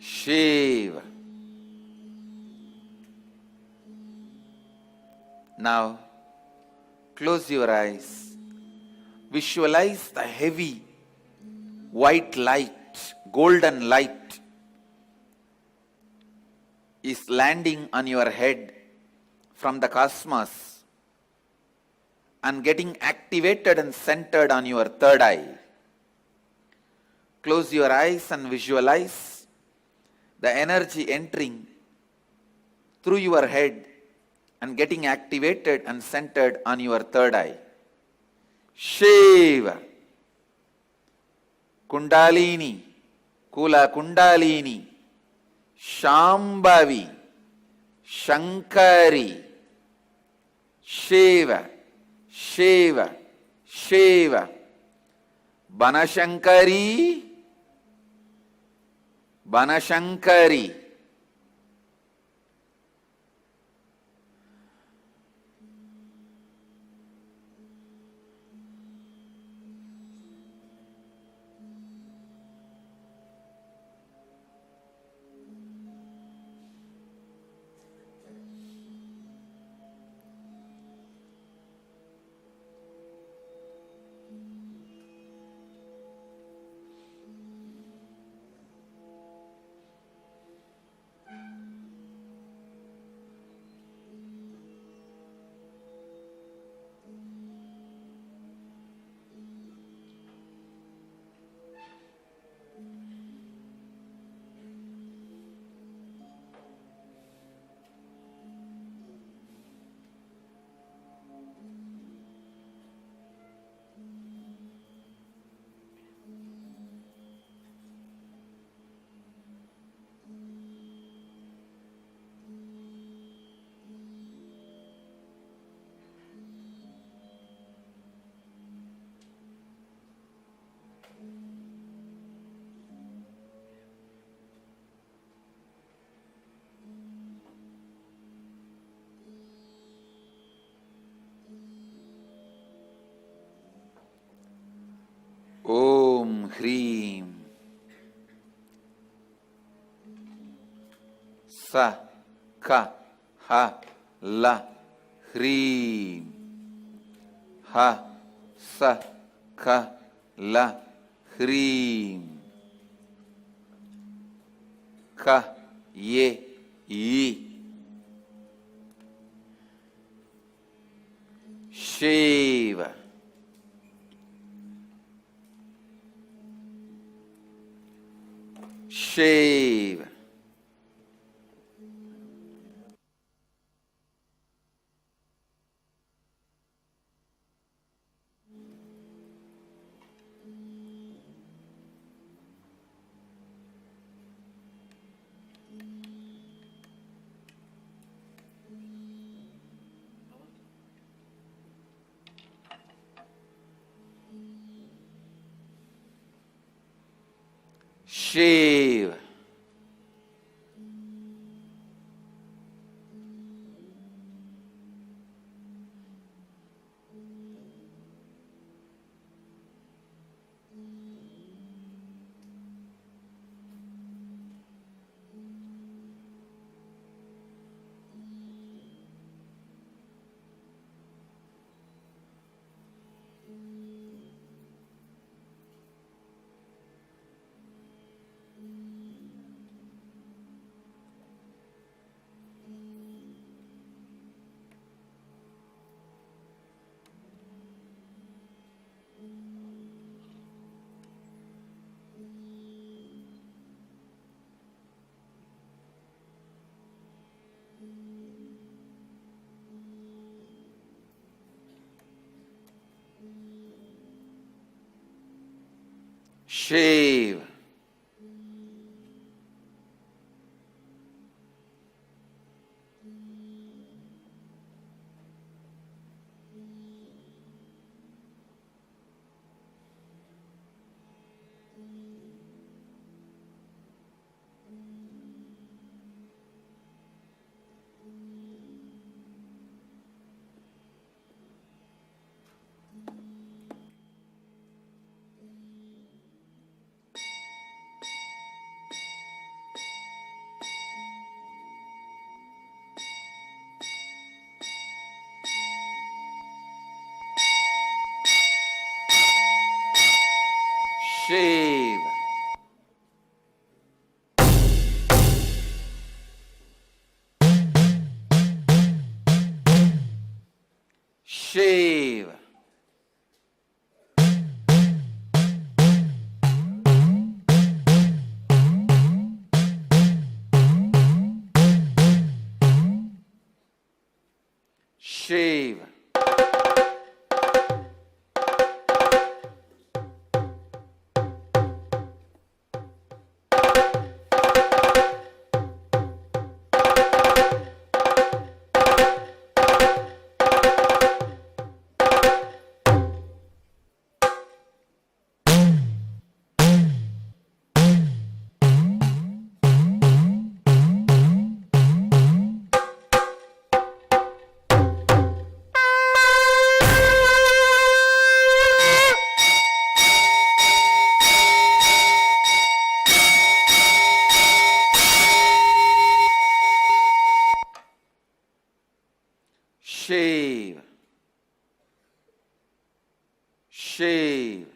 Shiva. Now, close your eyes. Visualize the heavy white light, golden light is landing on your head from the cosmos and getting activated and centered on your third eye. Close your eyes and visualize the energy entering through your head and getting activated and centered on your third eye. Shiva, Kundalini, Kula Kundalini, Shambhavi, Shankari, Shiva, Shiva, Shiva, Banashankari, Banashankari. Om Hreem sa, ka, ha, la, hreem. Ha, sa, ka, la, hreem. Ka, ye, yi. Shiva. Shiva. Shiva. Shiva. Shiva. Shiva. Shiva. Shiva. Shiva.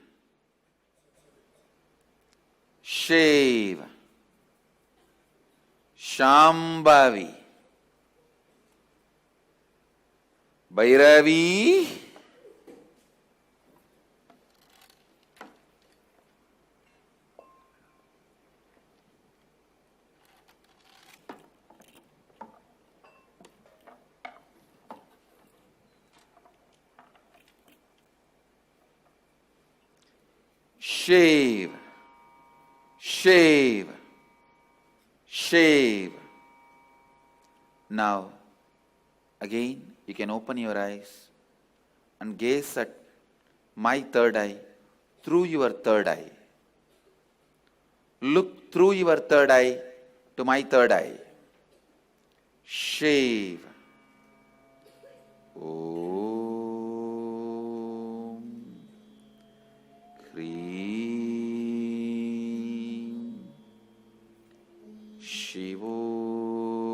Shiva. Shambhavi. Bhairavi. Shiva. Shiva. Shiva. Now, again, you can open your eyes and gaze at my third eye through your third eye. Look through your third eye to my third eye. Shiva. Om. Hreem. Shivo.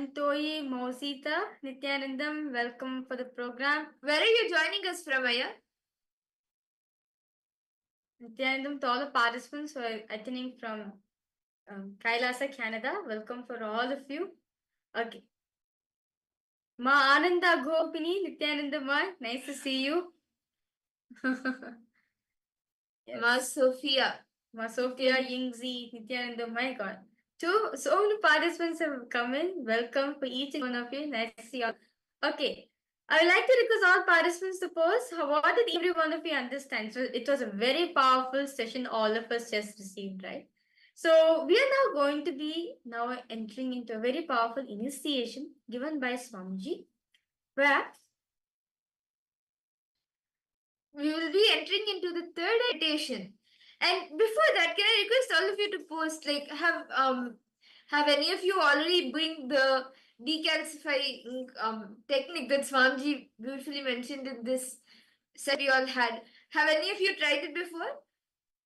Mantoi, Mausita, Nithyanandam, welcome for the program. Where are you joining us from, Aya? Nithyanandam, to all the participants who are attending from KAILASA, Canada, welcome for all of you. Okay. Ma Ananda Gopini, Nithyananda Ma, nice to see you. Yes. Ma Sophia. Ma Sophia, Yingzi, Nithyananda, my God. So many participants have come in. Welcome for each and one of you. Nice to see you all. Okay. I would like to request all participants to post what did every one of you understand. So it was a very powerful session all of us just received, right? So we are now going to be entering into a very powerful initiation given by Swamiji, where we will be entering into the third meditation. And before that, can I request all of you to post, like, have any of you already bring the decalcifying technique that Swamiji beautifully mentioned in this set we all had? Have any of you tried it before?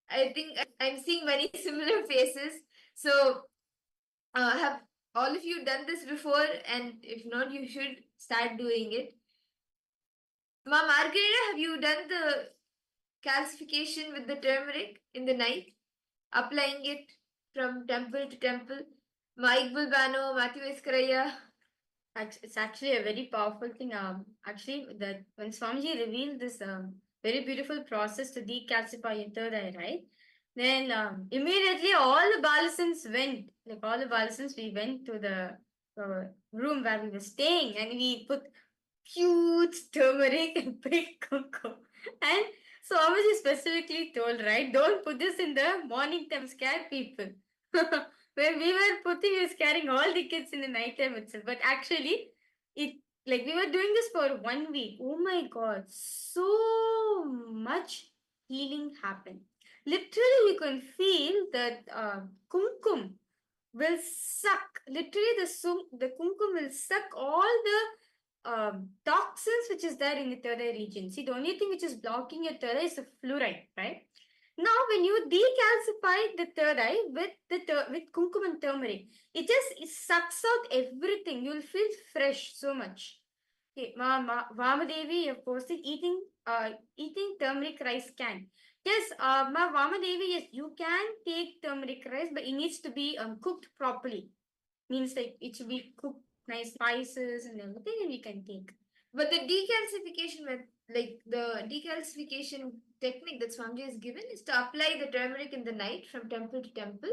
I think I'm seeing many similar faces. So, have all of you done this before? And if not, you should start doing it. Ma Margarita, have you done the calcification with the turmeric in the night, applying it from temple to temple? Mike Bulbano, Matthew Escaraya. it's actually a very powerful thing. Actually, that when Swamiji revealed this very beautiful process to decalcify your third eye, right? Then immediately all the Balasans went, like all the Balasans, we went to the room where we were staying, and we put huge turmeric and big kumkum. And Swamiji specifically told, right, don't put this in the morning time, scare people. When we were putting, we were scaring all the kids in the night time itself. But actually, it like we were doing this for 1 week. Oh my God, so much healing happened. Literally, you can feel that kumkum will suck. Literally, the kumkum will suck all the toxins which is there in the third eye region. See, the only thing which is blocking your third eye is the fluoride, right? Now, when you decalcify the third eye with with kumkum and turmeric, it sucks out everything. You'll feel fresh so much. Okay, Vamadevi, of course, eating turmeric rice can. Yes, Vamadevi, yes, you can take turmeric rice, but it needs to be cooked properly. Means like it should be cooked nice spices and everything, and we can take. But the decalcification technique that Swamiji has given is to apply the turmeric in the night from temple to temple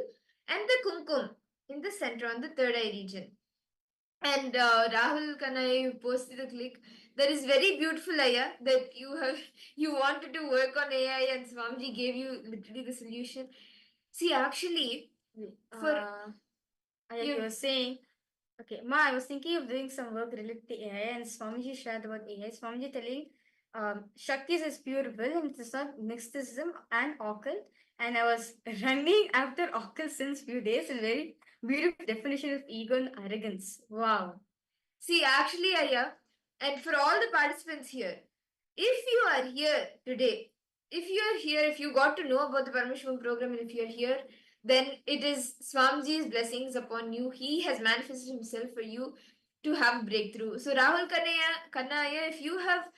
and the kumkum in the center on the third eye region. And Rahul Kanai posted a click that is very beautiful, Aya, that you wanted to work on AI and Swamiji gave you literally the solution. See, actually, You were saying, okay, Ma, I was thinking of doing some work related to AI, and Swamiji shared about AI. Swamiji telling Shakti is pure will and it is not mysticism and occult. And I was running after occult since few days, and very beautiful definition of ego and arrogance. Wow. See, actually, Aya, and for all the participants here, if you are here today, if you got to know about the Paramashivoham program, and if you are here, then it is Swamiji's blessings upon you. He has manifested himself for you to have breakthrough. So Rahul Kannaya, if you have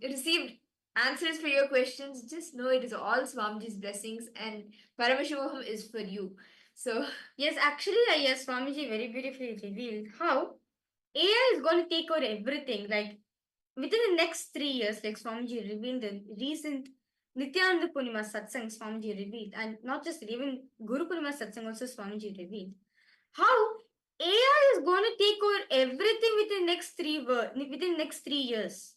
received answers for your questions, just know it is all Swamiji's blessings and Paramashivoham is for you. So yes, actually, yes, Swamiji very beautifully revealed how AI is going to take over everything. Like within the next 3 years, like Swamiji revealed the recent Nithyananda Purnima Satsang Swamiji revealed, and not just even Guru Purnima Satsang also Swamiji revealed, how AI is going to take over everything within the next 3 years.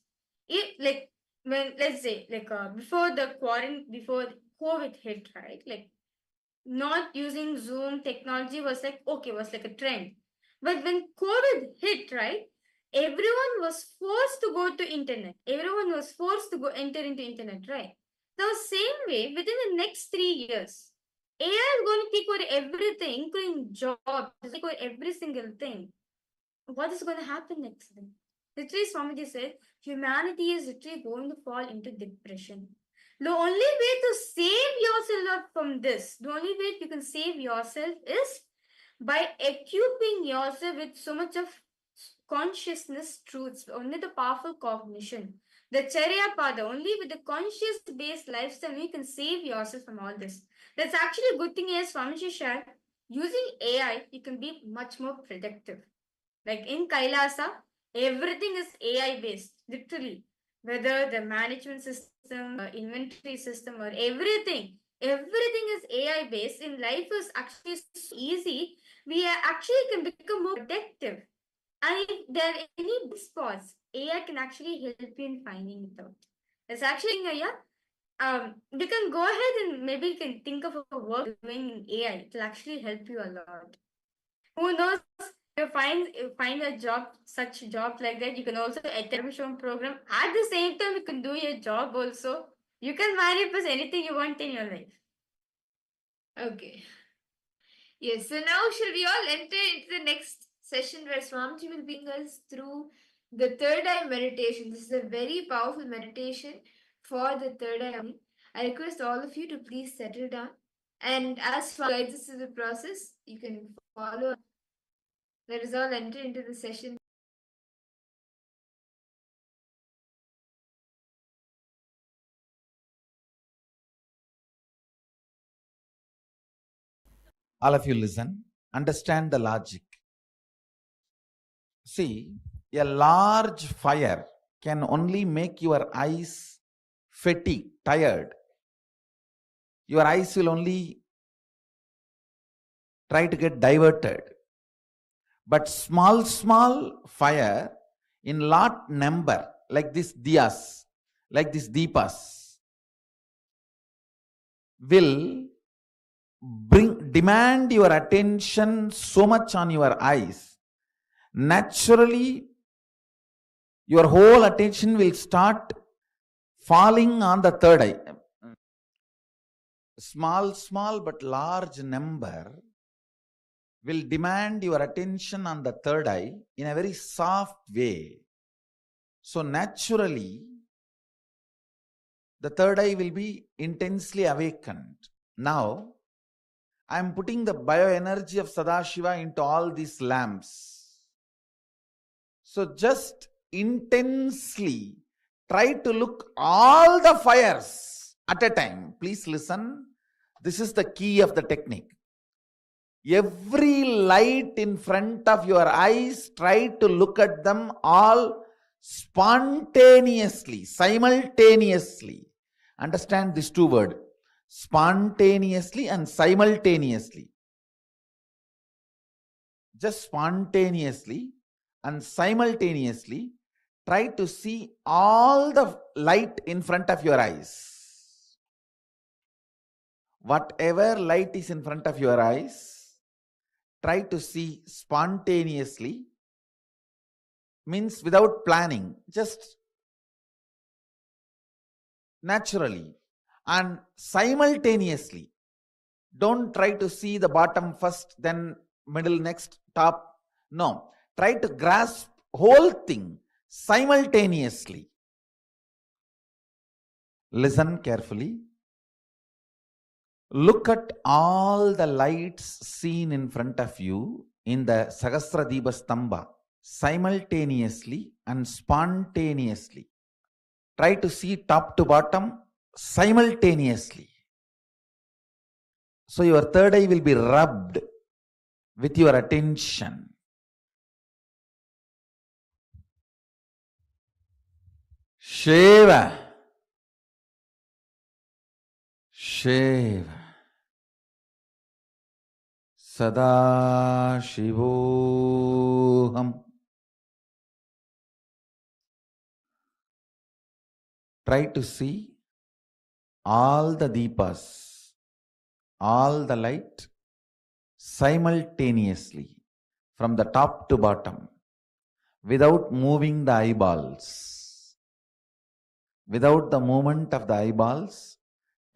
Like when let's say before before COVID hit, right? Like not using Zoom technology was like a trend. But when COVID hit, right? Everyone was forced to go to internet. Everyone was forced to go enter into internet, right? The same way, within the next 3 years, AI is going to take over everything, including jobs, take over every single thing. What is going to happen next then? Literally, Swamiji said, humanity is literally going to fall into depression. The only way to save yourself from this, the only way you can save yourself is by equipping yourself with so much of consciousness truths, only the powerful cognition, the Charya Pada, only with the conscious based lifestyle, you can save yourself from all this. That's actually a good thing, as Swamiji shared. Using AI, you can be much more productive. Like in KAILASA, everything is AI based, literally. Whether the management system, inventory system, or everything is AI based. In life is actually so easy. We actually can become more productive. And if there are any blind spots, AI can actually help you in finding it out. It's actually, you can go ahead and maybe you can think of a work doing in AI. It will actually help you a lot. Who knows? You find a job, such a job like that. You can also attend a program. At the same time, you can do your job also. You can manifest anything you want in your life. Okay. Yes, so now shall we all enter into the next session where Swamiji will bring us through the third eye meditation. This is a very powerful meditation for the third eye. I request all of you to please settle down. And as Swami guides us through the process, you can follow. Let us all enter into the session. All of you listen, understand the logic. See, a large fire can only make your eyes fatigued, tired. Your eyes will only try to get diverted. But small fire in lot number, like this diyas, like this deepas, will demand your attention so much on your eyes. Naturally, your whole attention will start falling on the third eye. Small but large number will demand your attention on the third eye in a very soft way. So naturally, the third eye will be intensely awakened. Now, I am putting the bioenergy of Sadashiva into all these lamps. So just intensely try to look all the fires at a time. Please listen. This is the key of the technique. Every light in front of your eyes, try to look at them all spontaneously, simultaneously. Understand these two words, spontaneously and simultaneously. Just spontaneously and simultaneously try to see all the light in front of your eyes. Whatever light is in front of your eyes, try to see spontaneously, means without planning, just naturally and simultaneously. Don't try to see the bottom first, then middle, next, top. No, try to grasp whole thing simultaneously. Listen carefully. Look at all the lights seen in front of you in the Sahasradipa Stamba simultaneously and spontaneously. Try to see top to bottom simultaneously. So your third eye will be rubbed with your attention. Shiva. Shiva. Sadashivoham. Try to see all the deepas, all the light simultaneously from the top to bottom without moving the eyeballs. Without the movement of the eyeballs,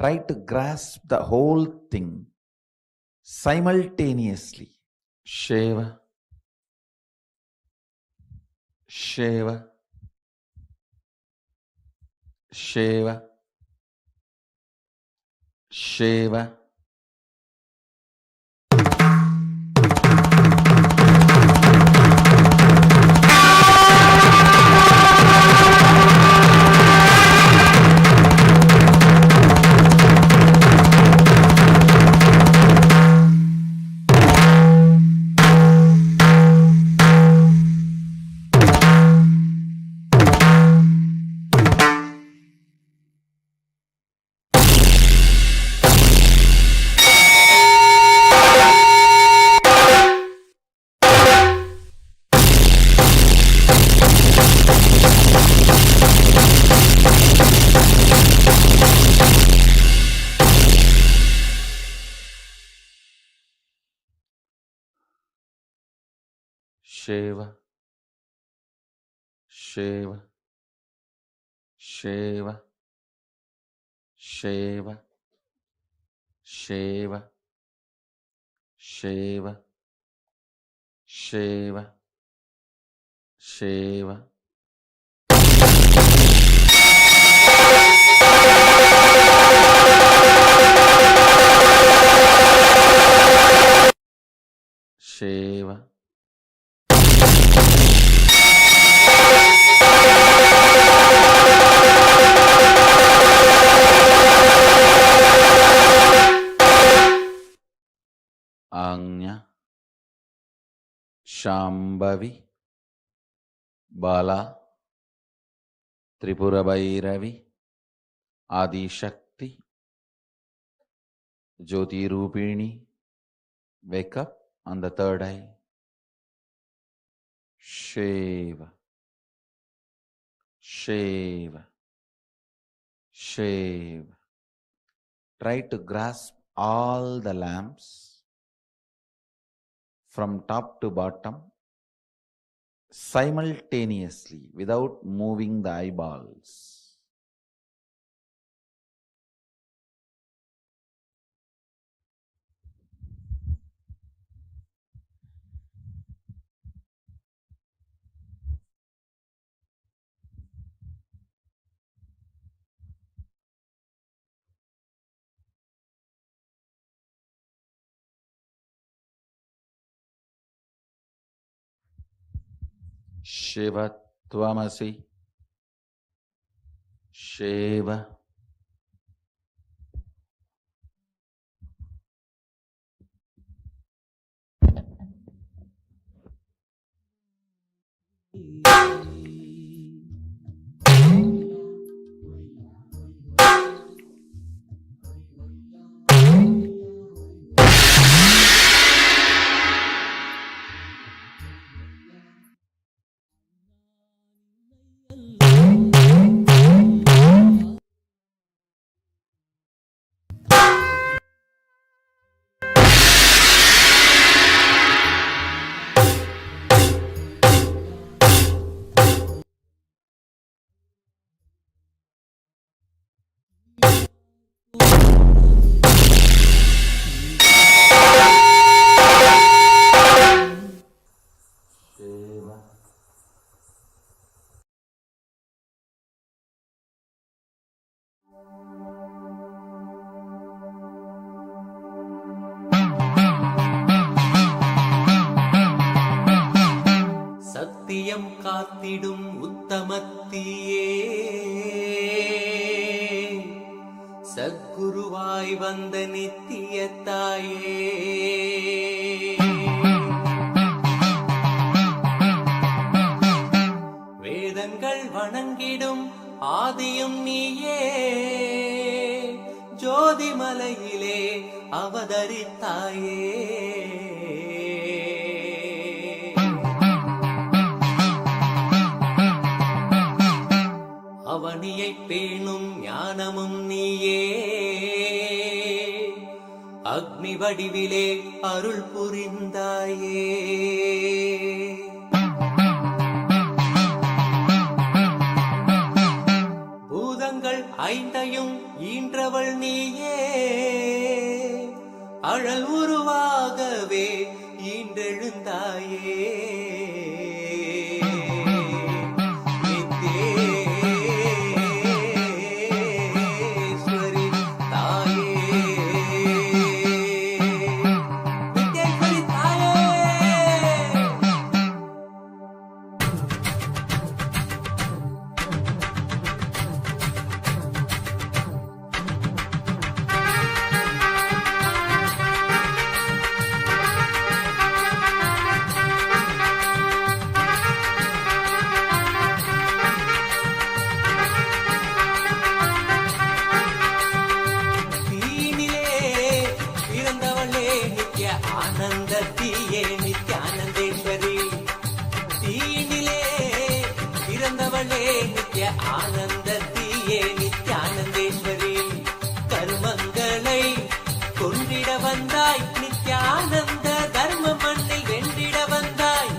try to grasp the whole thing simultaneously. Shiva. Shiva. Shiva. Shiva. Shiva, Shiva, Shiva, Shiva, Shiva, Shiva, Shiva, Shiva. Shiva. Anya, Shambhavi, Bala, Tripura Bhairavi, Adi Shakti, Jyoti Rupini, wake up on the third eye. Shiva, Shiva, Shiva. Try to grasp all the lamps from top to bottom simultaneously without moving the eyeballs. Shiva Tvamasi, Shiva, சத்தியம் காத்திடும் உத்தமத்தியே சத்குருவாய் வந்த நித்திய தாயே வேதங்கள் வணங்கிடும் ஆதியும் நீயே ஜோதிமலையிலே அவதரித்தாயே அவனியை பேணும் ஞானமும் நீயே அக்னி வடிவிலே அருள் புரிந்தாயே பூதங்கள் ஐந்தையும் ஈன்றவள் நீயே அழல் உருவாகவே ஈன்றெழுந்தாயே ஆனந்தத்தியே நித்யானந்தேஸ்வரி தீனிலே பிறந்தவளே நித்ய ஆனந்தத்தியே நித்யானந்தேஸ்வரி கர்மங்களை கொன்றிட வந்தாய் நித்யானந்த தர்ம மண்ணில் வென்றிட வந்தாய்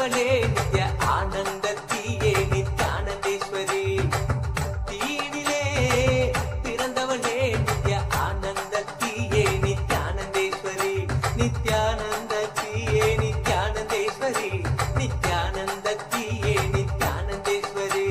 பிறந்தவளே நித்ய ஆனந்தத்தியே நித்யானந்தேஸ்வரி. தீயினிலே பிறந்தவளே நித்ய ஆனந்தத்தியே நித்யானந்தேஸ்வரி. நித்யானந்தத்தியே நித்யானந்தேஸ்வரி. நித்யானந்தத்தியே நித்யானந்தேஸ்வரி.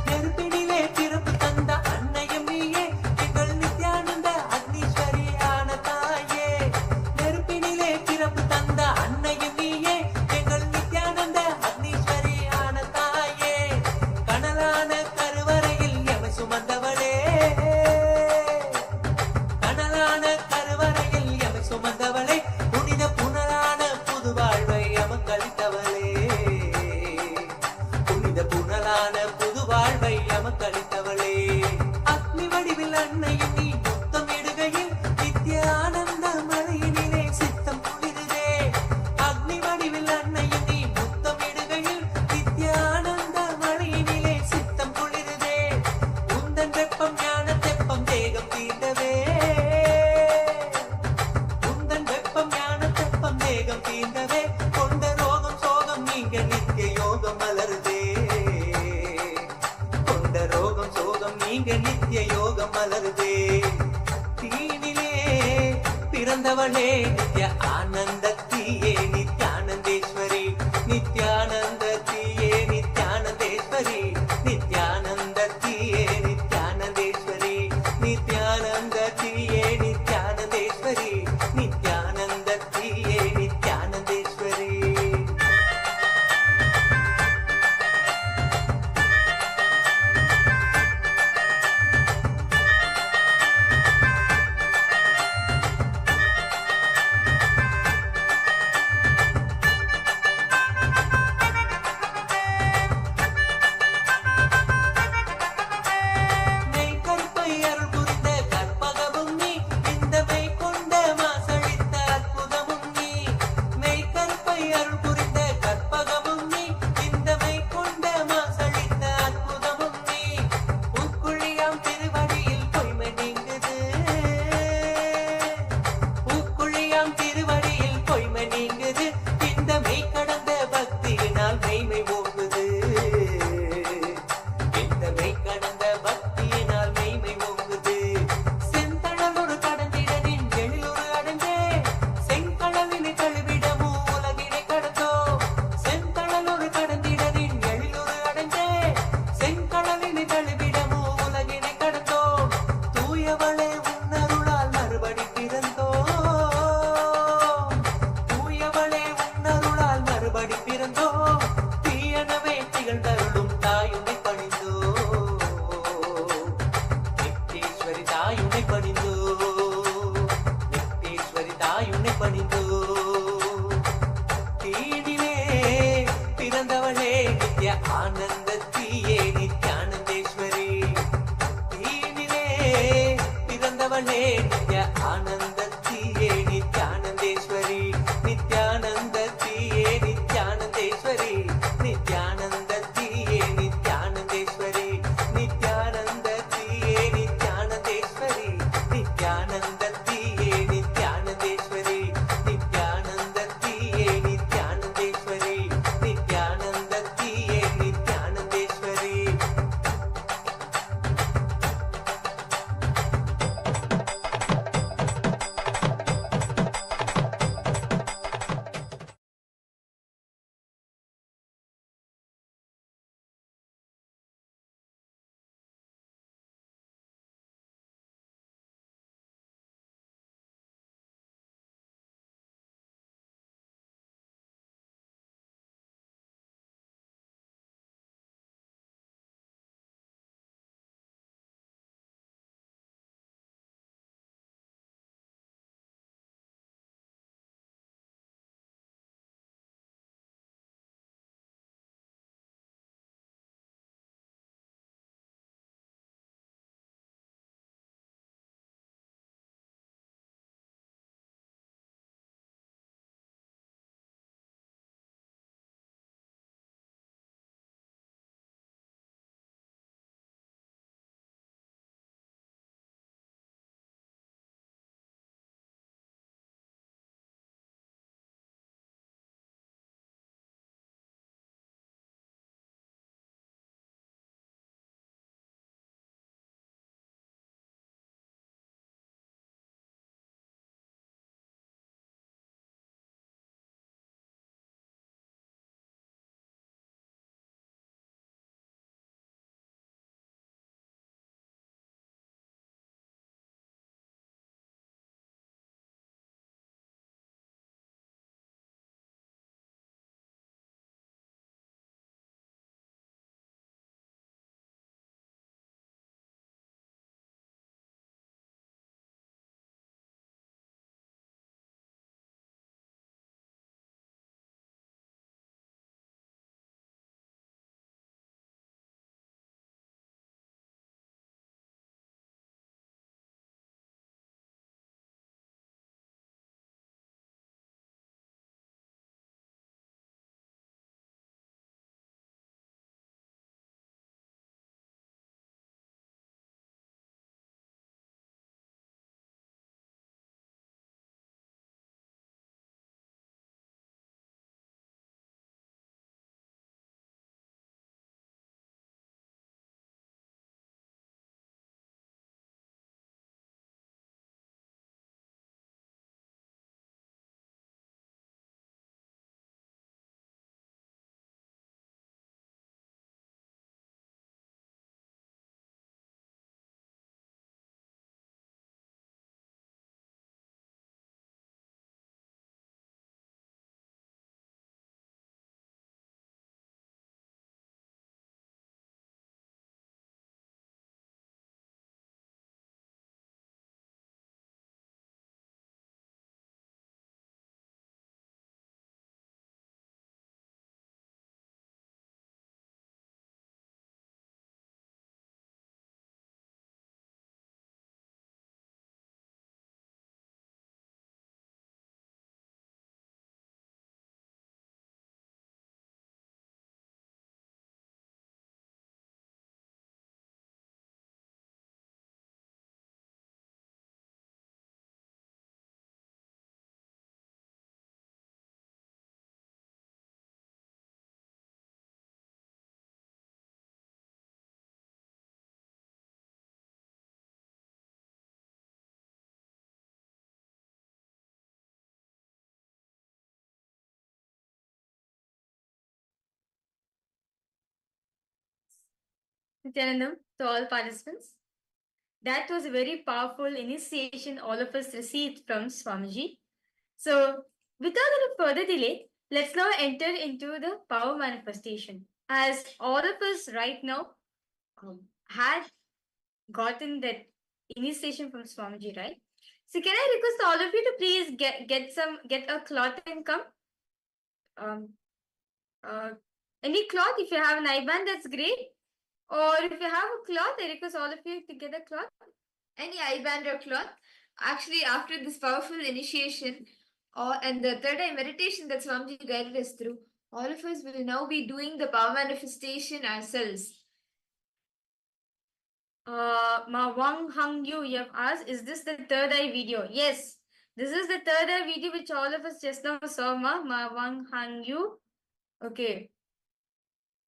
நெருப்பினிலே பிறப்பு தந்த அன்னையும் நீயே, எங்கள் நித்யானந்த அக்னீஸ்வரியான தாயே. நெருப்பினிலே பிறப்பு தந்த அன்னையும் நீயே, எங்கள் நித்யானந்த அக்னீஸ்வரியான தாயே. கனலான கருவறையில் எமை சுமந்தவளே, கனலான கருவறையில் எமை சுமந்தவளே. புனித புனலான புது வாழ்வை எமக்களித்தவளே, புனித புனலான புது வாழ்வை எமக்களித்தவளே. அக்னி வடிவில் அன்னையும் நீ முத்தமிடுகையில் நித்ய ஆனந்த மழையினிலே சித்தம் குளிருதே. அக்னி வடிவில் அன்னையும் நீ முத்தமிடுகையில் நித்ய ஆனந்த மழையினிலே சித்தம் குளிருதே. உந்தன் வெப்பம் ஞான தெப்பம் தேகம் தீண்டவே, உந்தன் வெப்பம் ஞான தெப்பம் தேகம் தீண்டவே. கொண்ட ரோகம் சோகம் நீங்க நித்ய யோகம் மலருதே, கொண்ட ரோகம் சோகம் நீங்க நித்ய யோகம் மலருதே. தீனிலே பிறந்தவளே நித்ய ஆனந்தத்தியே நித்யானந்தேஸ்வரி. நித்யானந்தத்தியே நித்யானந்தேஸ்வரி. நித்யானந்தத்தியே நித்யானந்தேஸ்வரி. நித்யானந்தத்தியே நித்யானந்தேஸ்வரி. நித்யானந்தத்தியே நித்யானந்தேஸ்வரி. மெய் கற்பை அருள் புரிந்த கற்பகமும் நீ, இந்த மெய் கொண்ட மாசழித்த அற்புதமும் நீ. மெய் கற்பை அருள் புரிந்த கற்பகமும் நீ, இந்த மெய் கொண்ட மாசழித்த அற்புதமும் நீ. உக்குழியாம் திருவடியில் பொய்மை நீங்குது, உக்குழியாம் திருவடியில் பொய்மை நீங்குது. இந்த மெய் கடந்த பக்தியினால் மெய்மை ஓங்குது, இந்த மெய் கடந்த பக்தியினால் மெய்மை ஓங்குது. செந்தழலொரு கடந்திட நின் எழிலொரு அடைந்தே, செங்கடலினை கழுவிடமோ உலகினை கடந்தோ. செந்தழலொரு கடந்திட நின் எழிலொரு அடைந்தே, செங்கடலினை கழுவிடமோ உலகினை கடந்தோ. தூயவளே உன்னருளால் மறுபடி பிறந்தோ, தூயவளே உன்னருளால் மறுபடி பிறந்தோ. தீயனவே திகழ்ந்தருளும் தாயுனை பணிந்தோ, நித்தீஸ்வரி தாயுனை பணிந்தோ, நித்தீஸ்வரி தாயுனை பணிந்தோ. தீனிலே பிறந்தவளே நித்ய ஆனந்தத்தியே நித்யானந்தேஸ்வரி. தீனிலே பிறந்தவளே நித்ய ஆனந்தத்தியே நித்யானந்தேஸ்வரி. நித்யானந்தத்தியே நித்யானந்தேஸ்வரி. நித்யானந்தத்தியே நித்யானந்தேஸ்வரி. நித்யானந்தத்தியே நித்யானந்தேஸ்வரி. நித்யானந்தத்தியே நித்யானந்தேஸ்வரி. நித்யானந்தத்தியே நித்யானந்தேஸ்வரி. நித்யானந்தத்தியே நித்யானந்தேஸ்வரி. Nithyanandam, to all participants. That was a very powerful initiation all of us received from Swamiji. So, without any further delay, let's now enter into the power manifestation. As all of us right now had gotten that initiation from Swamiji, right? So, can I request all of you to please get a cloth and come? Um, any cloth? If you have an IBAN, that's great. Or if you have a cloth, I request all of you to get a cloth. Any eyeband or cloth. Actually, after this powerful initiation and the third eye meditation that Swamiji guided us through, all of us will now be doing the power manifestation ourselves. Ma Wang Hang Yu, you have asked, is this the third eye video? Yes, this is the third eye video which all of us just now saw, Ma Wang Hang Yu. Okay.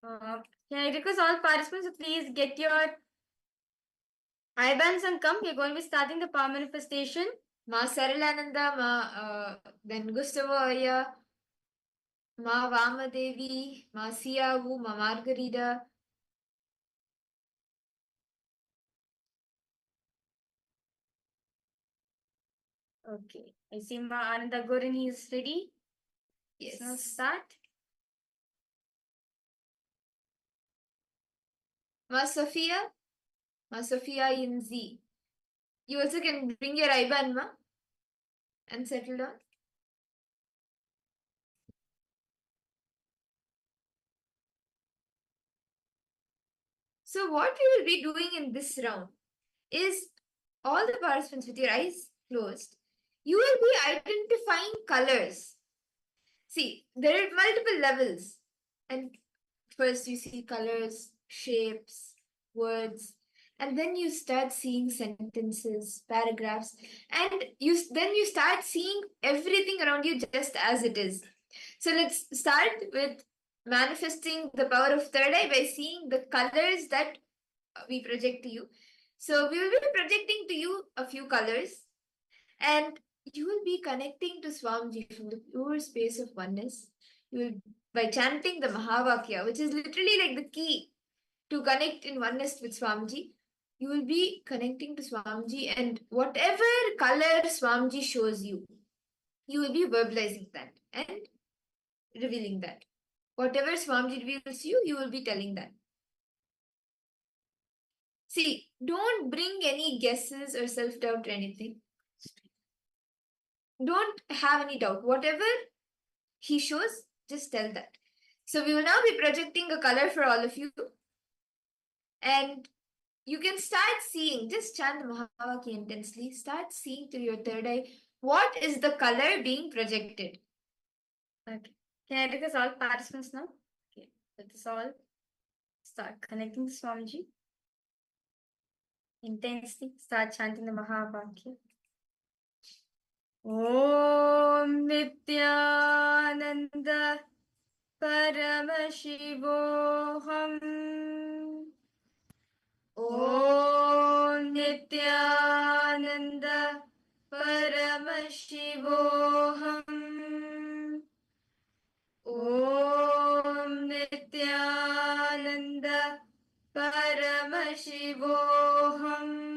Can I request all participants to please get your IBANs and come? We're going to be starting the power manifestation. Ma Saralananda, then Gustavo Aya, Ma Vamadevi, Ma Siavu, Ma Margarida. Okay, I see Ma Ananda Gorin is ready. Yes. Now start. Ma Sophia in Z. You also can bring your IBAN, Ma, and settle down. So what we will be doing in this round is all the participants with your eyes closed, you will be identifying colors. See, there are multiple levels. And first you see colors, shapes, words, and then you start seeing sentences, paragraphs, and then you start seeing everything around you just as it is. So let's start with manifesting the power of third eye by seeing the colors that we project to you. So we will be projecting to you a few colors, and you will be connecting to Swamiji from the pure space of oneness. You will, by chanting the Mahavakya, which is literally like the key to connect in oneness with Swamiji. You will be connecting to Swamiji, and whatever color Swamiji shows you, you will be verbalizing that and revealing that. Whatever Swamiji reveals you, you will be telling that. See, don't bring any guesses or self-doubt or anything. Don't have any doubt. Whatever he shows, just tell that. So we will now be projecting a color for all of you. And you can start seeing, just chant the Mahavakya intensely, start seeing through your third eye, what is the color being projected. Okay. Can I request all participants now? Okay. Let us all start connecting to Swamiji. Intensely start chanting the Mahavakya. Om Nithyananda Paramashivoham. Om Nithyananda Paramashivoham. Om Nithyananda Paramashivoham.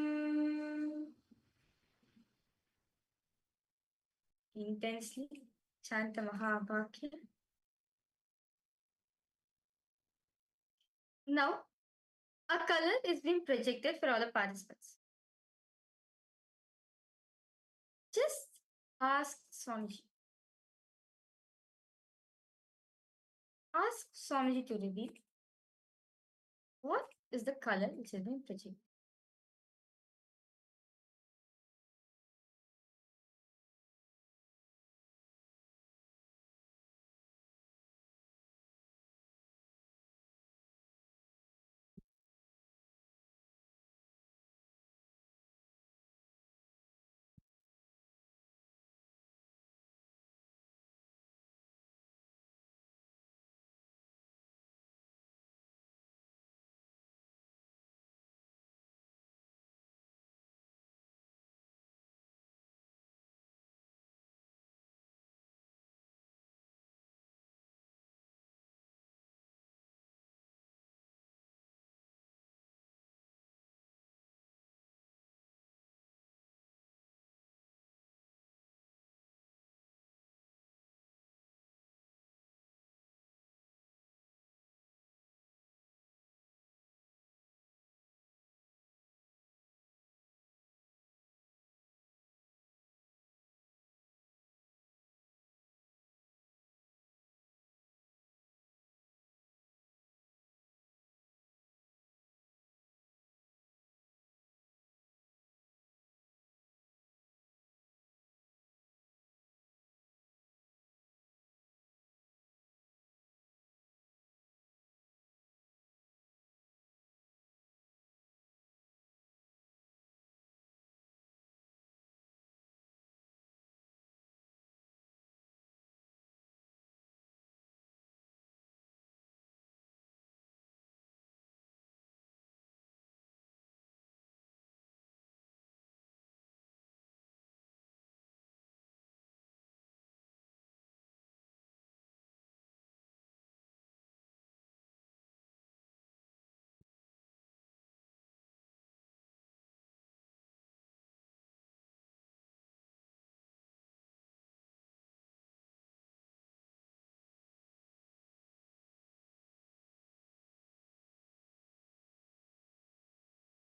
Intensely chant the Mahavakya. Now, a color is being projected for all the participants. Just ask Swamiji. Ask Swamiji to reveal what is the color which has been projected.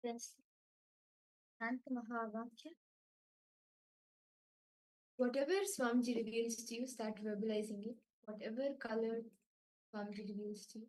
Yes. Antamahavakya. Whatever Swamiji reveals to you, start verbalizing it. Whatever color Swamiji reveals to you.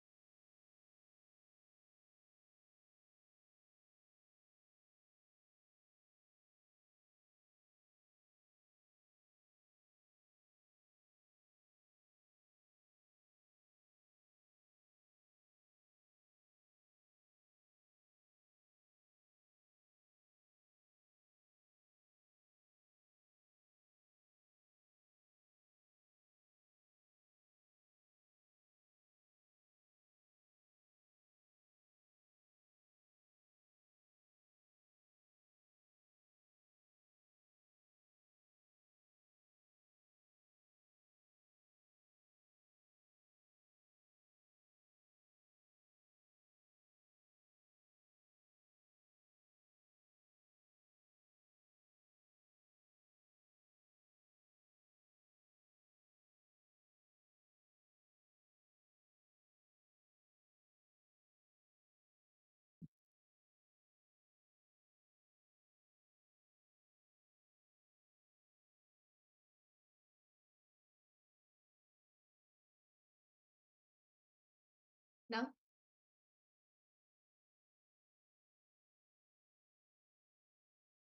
Now,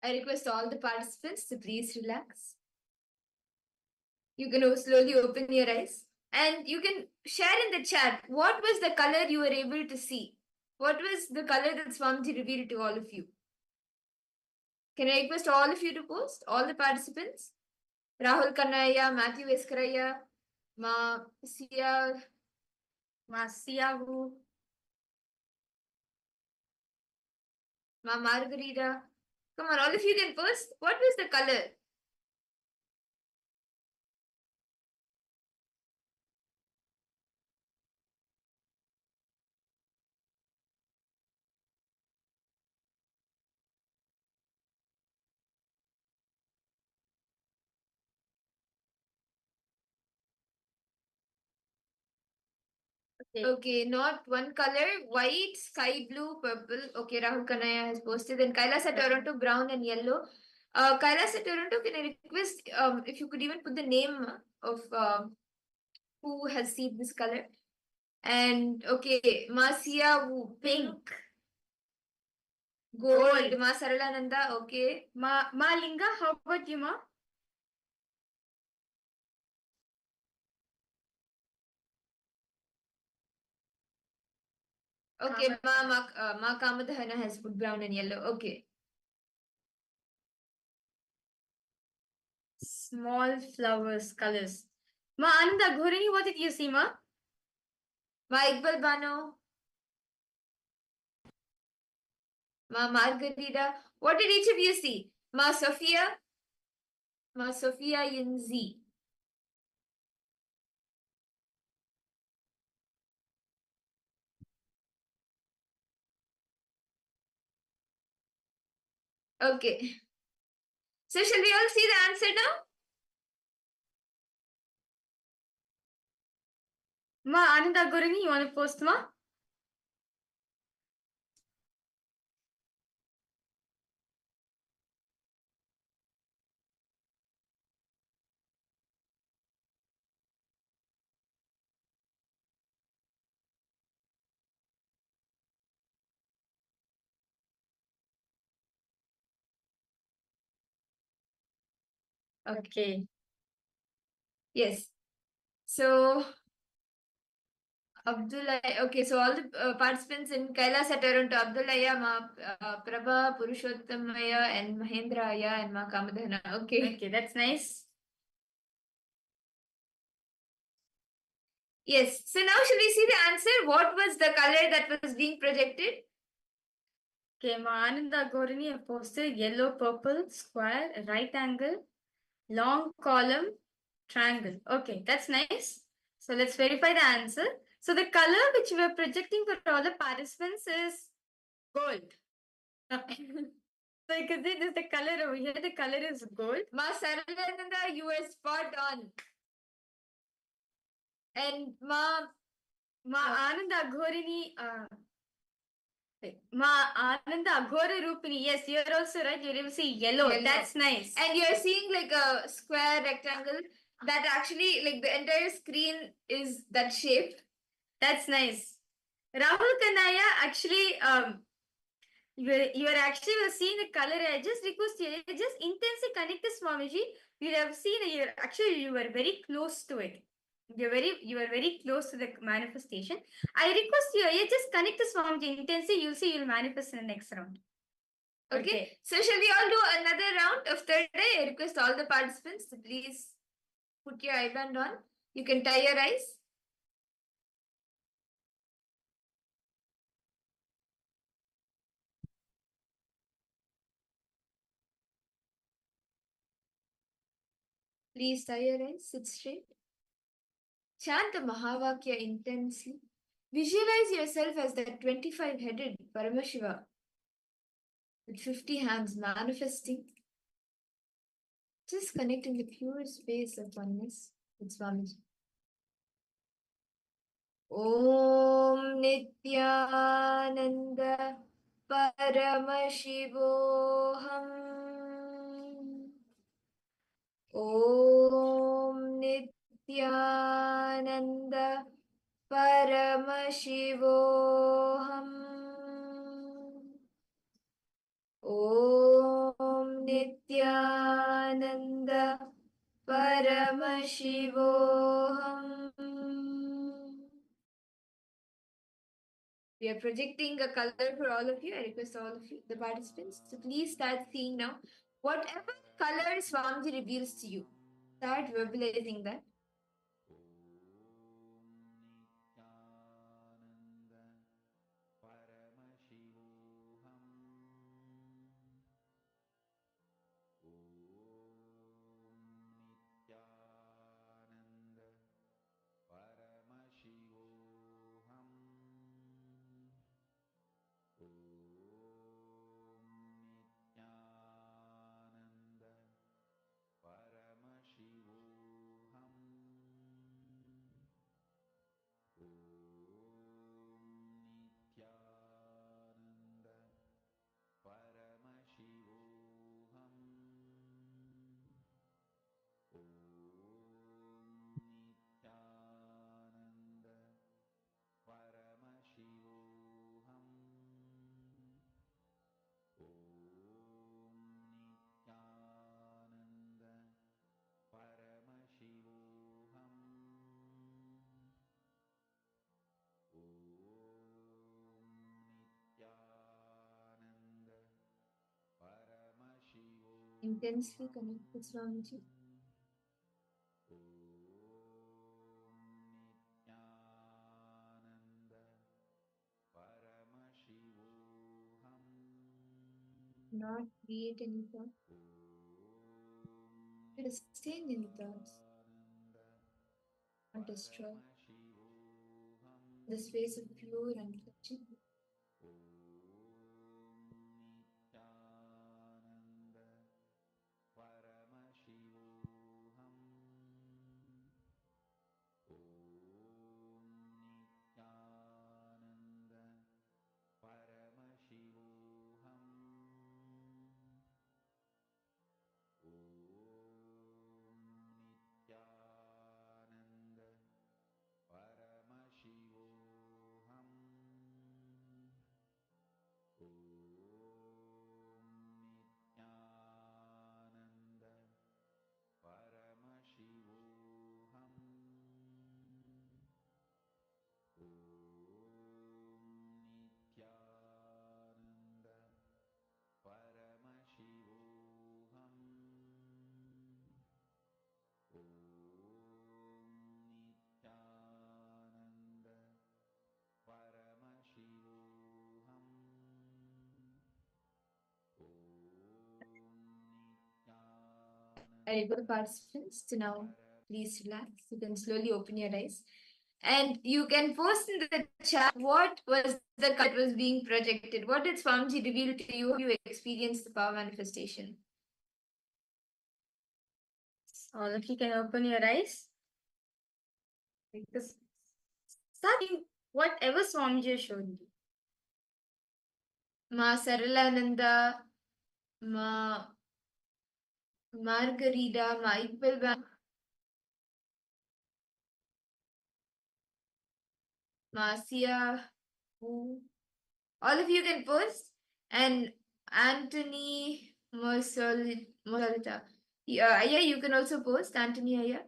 I request all the participants to please relax. You can slowly open your eyes and you can share in the chat what was the color you were able to see. What was the color that Swamiji revealed to all of you? Can I request all of you to post? All the participants? Rahul Kannaya, Matthew Eskaraya, Ma Siyahu, Ma Margarita. Come on, all of you can post. What was the color? Okay, not one color, white, sky blue, purple. Okay, Rahul Kanaya has posted. Then KAILASA Toronto, brown and yellow. KAILASA Toronto, can I request if you could even put the name of who has seen this color? And okay, Masia pink. Gold. Ma Saralananda, okay. Ma Linga, how about you, Ma? Okay, Ma Kamadhana has put brown and yellow. Okay. Small flowers, colors. Ma Ananda Ghorini, what did you see, Ma? Ma Iqbal Bano. Ma Margarita. What did each of you see? Ma Sophia. Ma Sophia Yinzi. Okay. So shall we all see the answer now? Ma Ananda Ghorini, you want to post, Ma? Okay. Yes. So, Abdullah, okay, so all the participants in KAILASA Toronto, Abdullaya, Ma Prabha, Purushottamaya, and Mahendraya, and Ma Kamadhana. Okay. Okay, that's nice. Yes. So now shall we see the answer? What was the color that was being projected? Okay, Ma Ananda Gorini have posted yellow, purple, square, right angle, long column, triangle. Okay, that's nice. So let's verify the answer. So the color which we are projecting for all the participants is gold. So you can see this is the color over here. The color is gold. Ma Saralananda, you were spot on. And Ma Ananda Ghorini, Ma Ananda Aghora Rupini. Yes, you're also right. You're able to see yellow. That's nice. And you're seeing like a square rectangle that actually, like the entire screen is that shape. That's nice. Rahul Kanaya, actually, you are actually seeing the color. I just request you, just intensely connect this, Swamiji. You have seen you were very close to it. You were very close to the manifestation. I request you, just connect this, Swamiji, intensely. You'll see you'll manifest in the next round. Okay. So shall we all do another round of third eye? I request all the participants to please put your eye band on. You can tie your eyes. Please tie your eyes, sit straight. Chant the Mahavakya intensely. Visualize yourself as that 25-headed Paramashiva with 50 hands manifesting. Just connecting the pure space of oneness with Swamiji. Om Nithyananda Paramashivoham. Om Nithyananda Paramashivoham. Om Nithyananda Paramashivoham. We are projecting a color for all of you. I request all of you, the participants, to please start seeing now whatever color Swamiji reveals to you. Start verbalizing that. Intensely connect with Swamiji. Not create any thought. Sustain any thoughts. Not destroy. The space of pure untouching. I invite the participants to now please relax. You can slowly open your eyes. And you can post in the chat what was the color that was being projected. What did Swamiji reveal to you? How you experienced the power manifestation? All of you can open your eyes. Start seeing whatever Swamiji showed you. Ma Saralananda, Ma Margarita, Ma Iqbal, Marcia, who all of you can post, and Anthony Mosolita. Yeah, you can also post, Anthony Aya.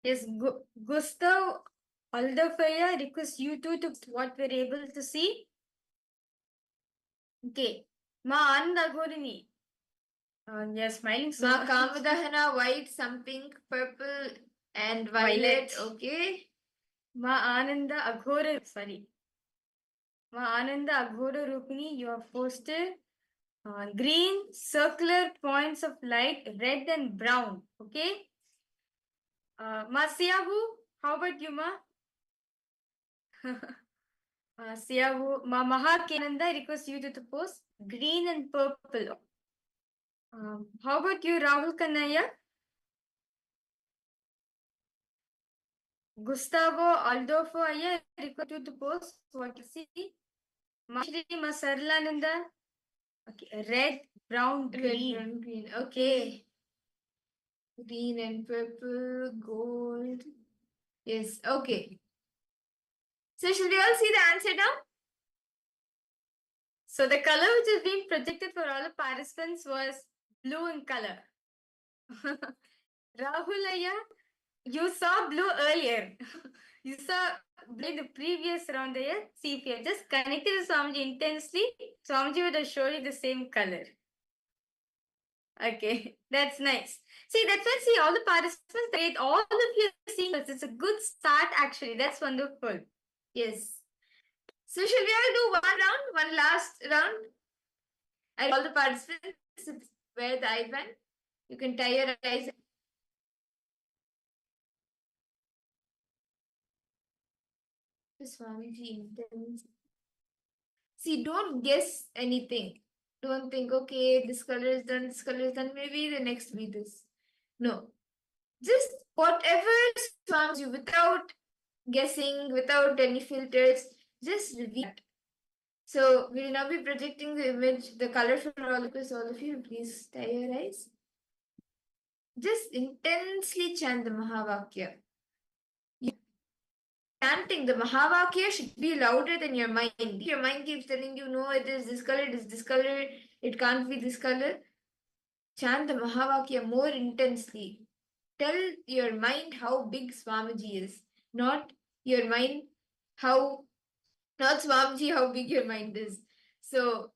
Yes, Gustav Aldofaya request you two to what we're able to see. Okay. Ma Andagorini. Yes, smiling so Ma much. Kamadahana, white, some pink, purple, and violet. Violet. Okay. Ma Ananda Aghora, sorry. Ma Ananda Aghora Rupini, you have posted green circular points of light, red and brown. Okay. Ma Siabu, how about you, Ma? Siabu, Ma Mahakananda, I request you to post green and purple. How about you, Rahul Kanaya? Gustavo Aldofo, I request you to post what you see. Mashri Masarlananda. Okay, red, brown, green. Red, brown, green. Okay. Green and purple, gold. Yes, okay. So should we all see the answer now? So the color which is being projected for all the participants was blue in color. Rahul Aya, you saw blue earlier. You saw blue in the previous round there. See, if you have just connected to Swamiji intensely, Swamiji would have shown you the same color. Okay, that's nice. See, that's why, see, all the participants, great. All of you are seeing this. It's a good start, actually. That's wonderful. Yes. So should we all do one last round? And all the participants wear the eye band. You can tie your eyes. Swamiji intense. See, don't guess anything. Don't think, okay, this color is done, maybe the next be this. No. Just whatever swams you without guessing, without any filters, just reveal it. So we'll now be projecting the image, the color for all of you. Please tie your eyes. Just intensely chant the Mahavakya. Chanting the Mahavakya should be louder than your mind. Your mind keeps telling you, no, it is this color, it is this color, it can't be this color. Chant the Mahavakya more intensely. Tell your mind how big Swamiji is, not your mind not Swamiji, how big your mind is. So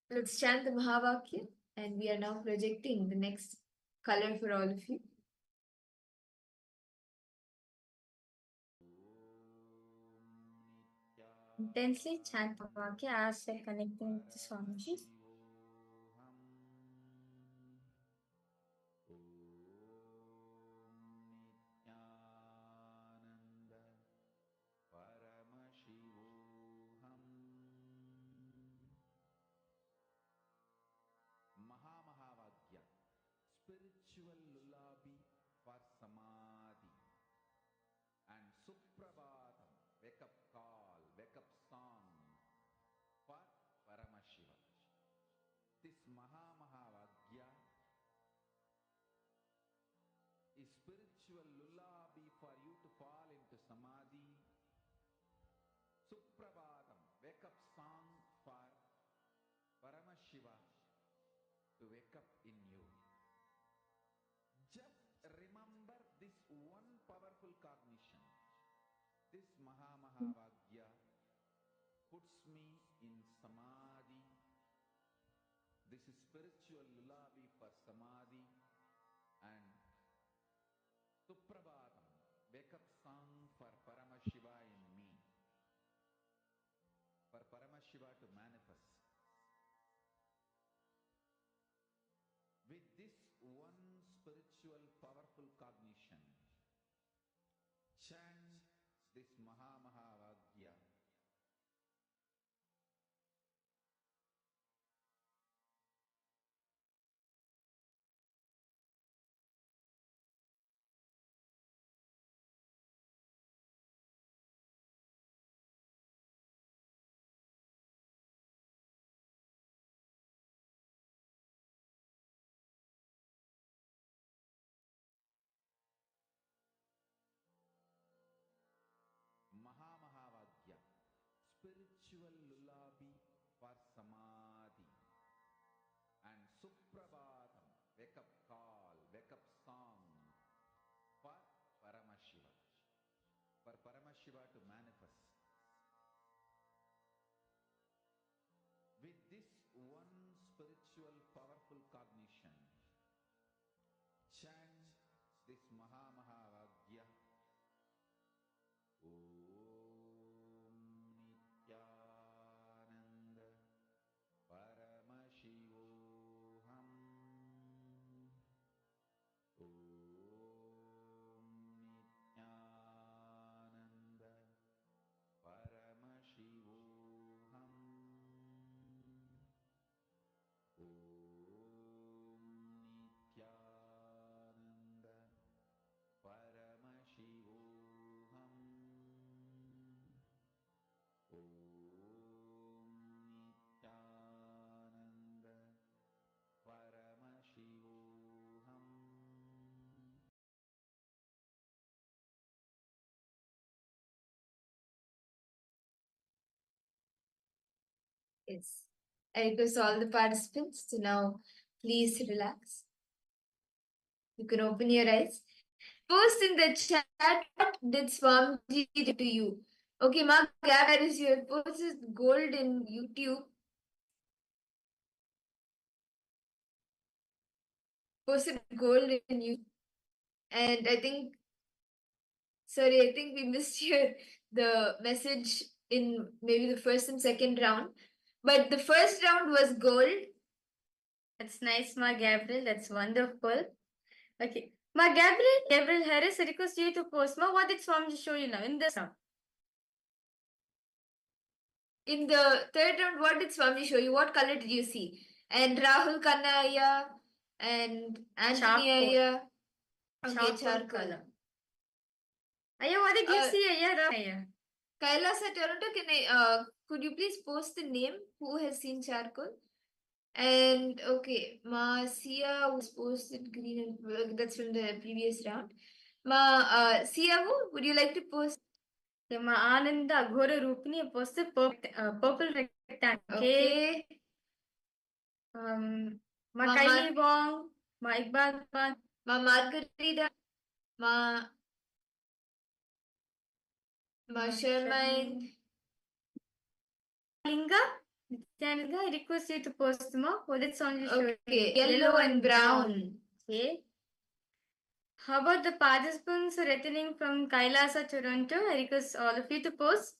let's chant the Mahavakya, and we are now projecting the next color for all of you. Intensely chant Vakya as they're connecting to Swamiji. Nithyananda Paramashivoham Mahamahavagya, spiritual lullaby for samadhi, and Suprabhatam, wake up call, wake up song for Paramashiva. This Mahamahavagya is spiritual lullaby for you to fall into samadhi. Suprabhatam, wake up song for Paramashiva to wake up in you. Just remember this one powerful cognition. This Mahamahavagya puts me in samadhi. This is spiritual lullaby for samadhi, and Suprabhatam, wake up song for Paramashiva in me. For Paramashiva to manifest. With this one spiritual powerful cognition, chant this Mahamahavagya spiritual lullaby for samadhi, and Suprabhatam, wake up call, wake up song for Paramashiva, for Paramashiva to manifest. With this one spiritual powerful cognition, chant this Mahavagya. Om Nithyananda Paramashivoham. Om Nithyananda Paramashivoham. Om Nithyananda Paramashivoham. Om Nithyananda Paramashivoham. Yes. I request all the participants to now please relax. You can open your eyes. Post in the chat what did Swamiji do to you. Okay, Mark, that is your post is gold in YouTube. Posted gold in YouTube. And I think we missed the message in maybe the first and second round. But the first round was gold. That's nice, Ma Gabriel. That's wonderful. Okay. Ma Gabriel Harris, I request you to post. Ma, what did Swamiji show you now in this round? In the third round, what did Swami show you? What color did you see? And Rahul Kannaya and Anthony Ayya. Okay, charcoal. Ayya, what did you see, Ayya? Kailasa Toronto, could you please post the name who has seen charcoal? And okay, Ma Sia was posted green and that's from the previous round. Ma Sia, would you like to post? Yeah, Ma Ananda Ghora Rupini posted purple rectangle. Okay. Ma Kylie Wong, Ma Iqbal Khan, Ma Margarita, Ma Sharmain. Linga, Nithyananda, I request you to post more. What did Sonja show? Okay, yellow and brown. Okay. How about the participants returning from Kailasa, Toronto? I request all of you to post.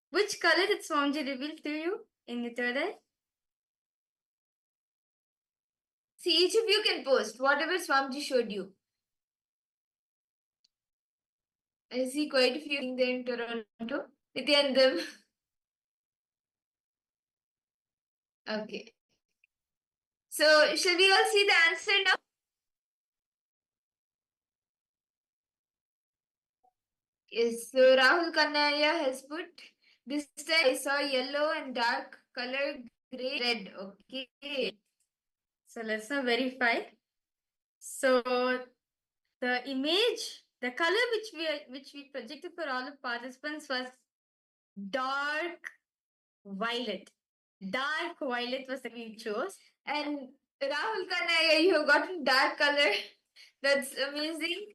Which color did Swamiji reveal to you in the third eye? See, each of you can post whatever Swamiji showed you. I see quite a few there in Toronto. Nithyanandam. Okay. So, shall we all see the answer now? Yes, so Rahul Kannaya has put, this time I saw yellow and dark color, gray, red. Okay. So let's now verify. So the image, the color which we projected for all the participants was dark violet. Dark violet was the we chose. And Rahul Kannaya, you have gotten dark color. That's amazing.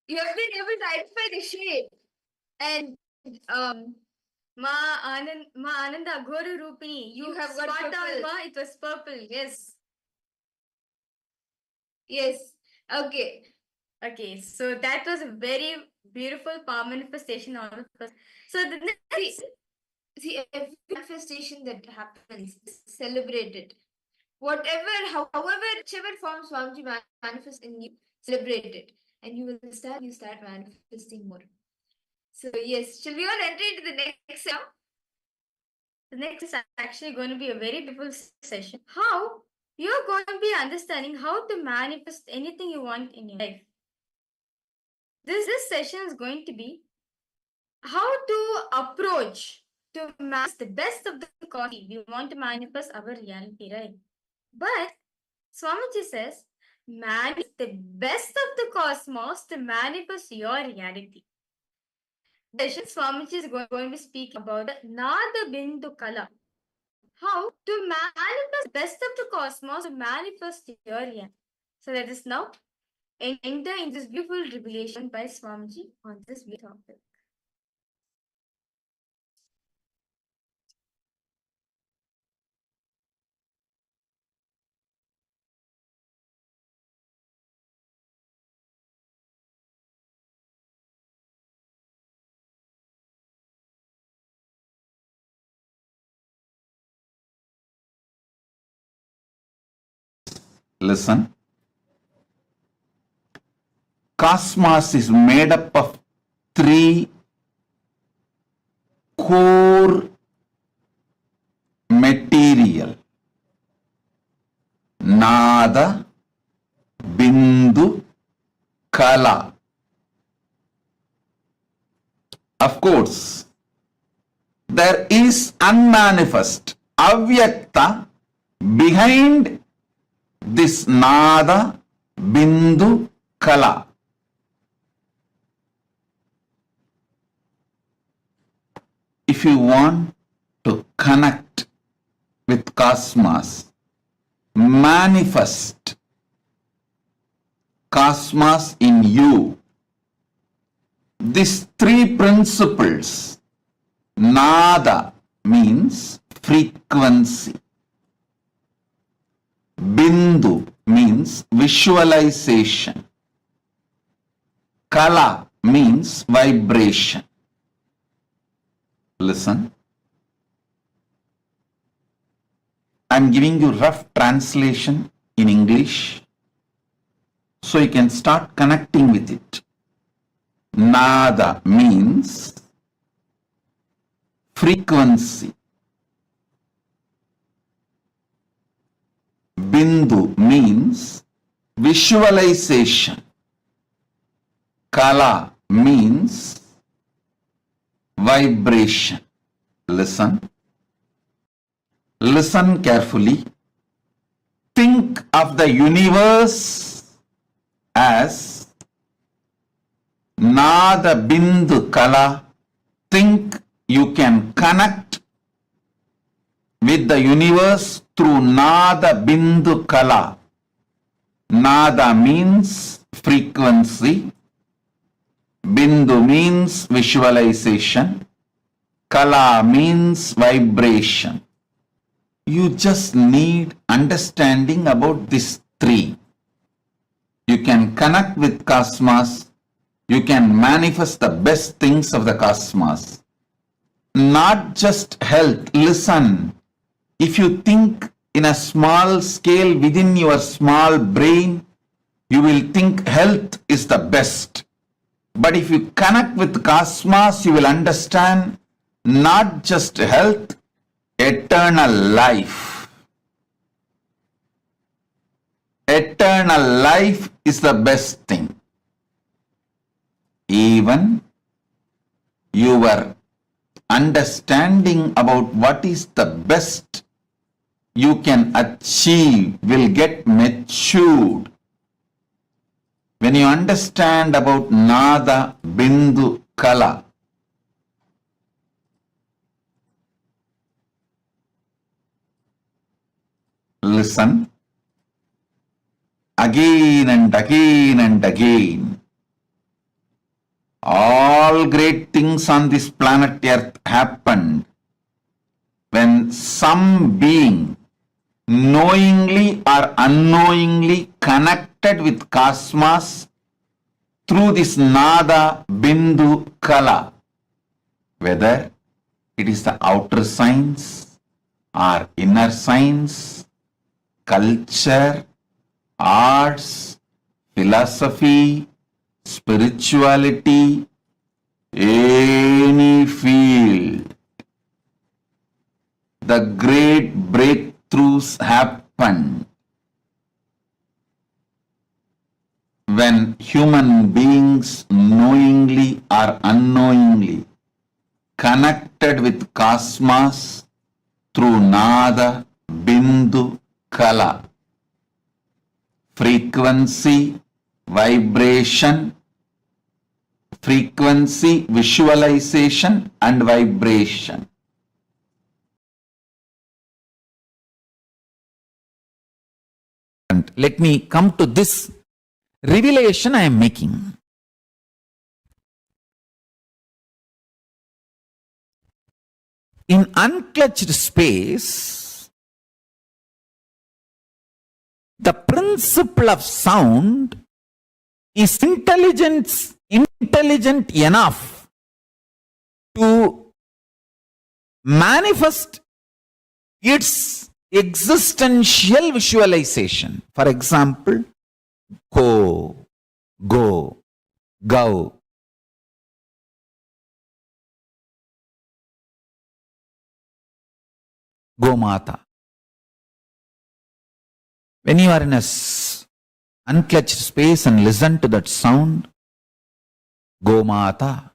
You have been able to identify the shade. And Ma Ananda Ghora Rupini, you have got spot on, Ma. It was purple. Yes. Yes. Okay. Okay. So that was a very beautiful power manifestation. All of us. So the next, see, every manifestation that happens is celebrated. However, whichever form Swamiji manifests in you, celebrate it, and you start manifesting more. So yes, shall we all enter into the next round? The next is actually going to be a very beautiful session. How you're going to be understanding how to manifest anything you want in your life. This session is going to be how to approach to manifest the best of the cause. We want to manifest our reality, right? But Swamiji says, manifest the best of the cosmos to manifest your reality. session, Swamiji is going to speak about the Nada Bindu Kala. How to manifest best of the cosmos to manifest your end. So let us now enter in this beautiful revelation by Swamiji on this topic. Listen. Cosmos is made up of three core material. Nada, Bindu, Kala. Of course, there is unmanifest, avyakta, behind this Nada, Bindu, Kala. If you want to connect with cosmos, manifest cosmos in you, these three principles, Nada means frequency, Bindu means visualization, Kala means vibration. Listen. I'm giving you rough translation in English so you can start connecting with it. Nada means frequency. Bindu means visualization. Kala means vibration. Listen. Listen carefully. Think of the universe as Nada Bindu Kala. Think you can connect with the universe through Nada Bindu Kala. Nada means frequency. Bindu means visualization. Kala means vibration. You just need understanding about these three. You can connect with cosmos. You can manifest the best things of the cosmos. Not just health. Listen, if you think in a small scale within your small brain, you will think health is the best. But if you connect with cosmos, you will understand not just health, eternal life. Eternal life is the best thing. Even your understanding about what is the best you can achieve will get matured. When you understand about Nada, Bindu, Kala, listen, again and again and again, all great things on this planet Earth happened when some being knowingly or unknowingly connected with cosmos through this Nada, Bindu, Kala, whether it is the outer science or inner science, culture, arts, philosophy, spirituality, any field. The great breakthroughs happen when human beings knowingly or unknowingly connected with cosmos through Nada, Bindu, Kala. Frequency, vibration, frequency, visualization and vibration. And let me come to this revelation I am making. In unclutched space, the principle of sound is intelligent enough to manifest its existential visualization. For example, go, go, go. Go Mata. When you are in a unclutched space and listen to that sound, Go Mata,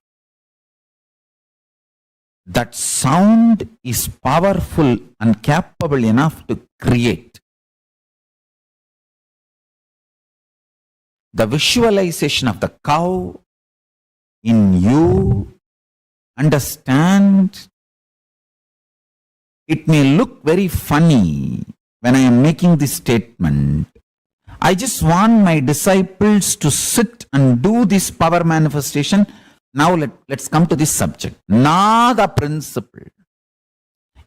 that sound is powerful and capable enough to create. The visualization of the cow in you, understand. It may look very funny when I am making this statement. I just want my disciples to sit and do this power manifestation. Now let's come to this subject. Nada principle.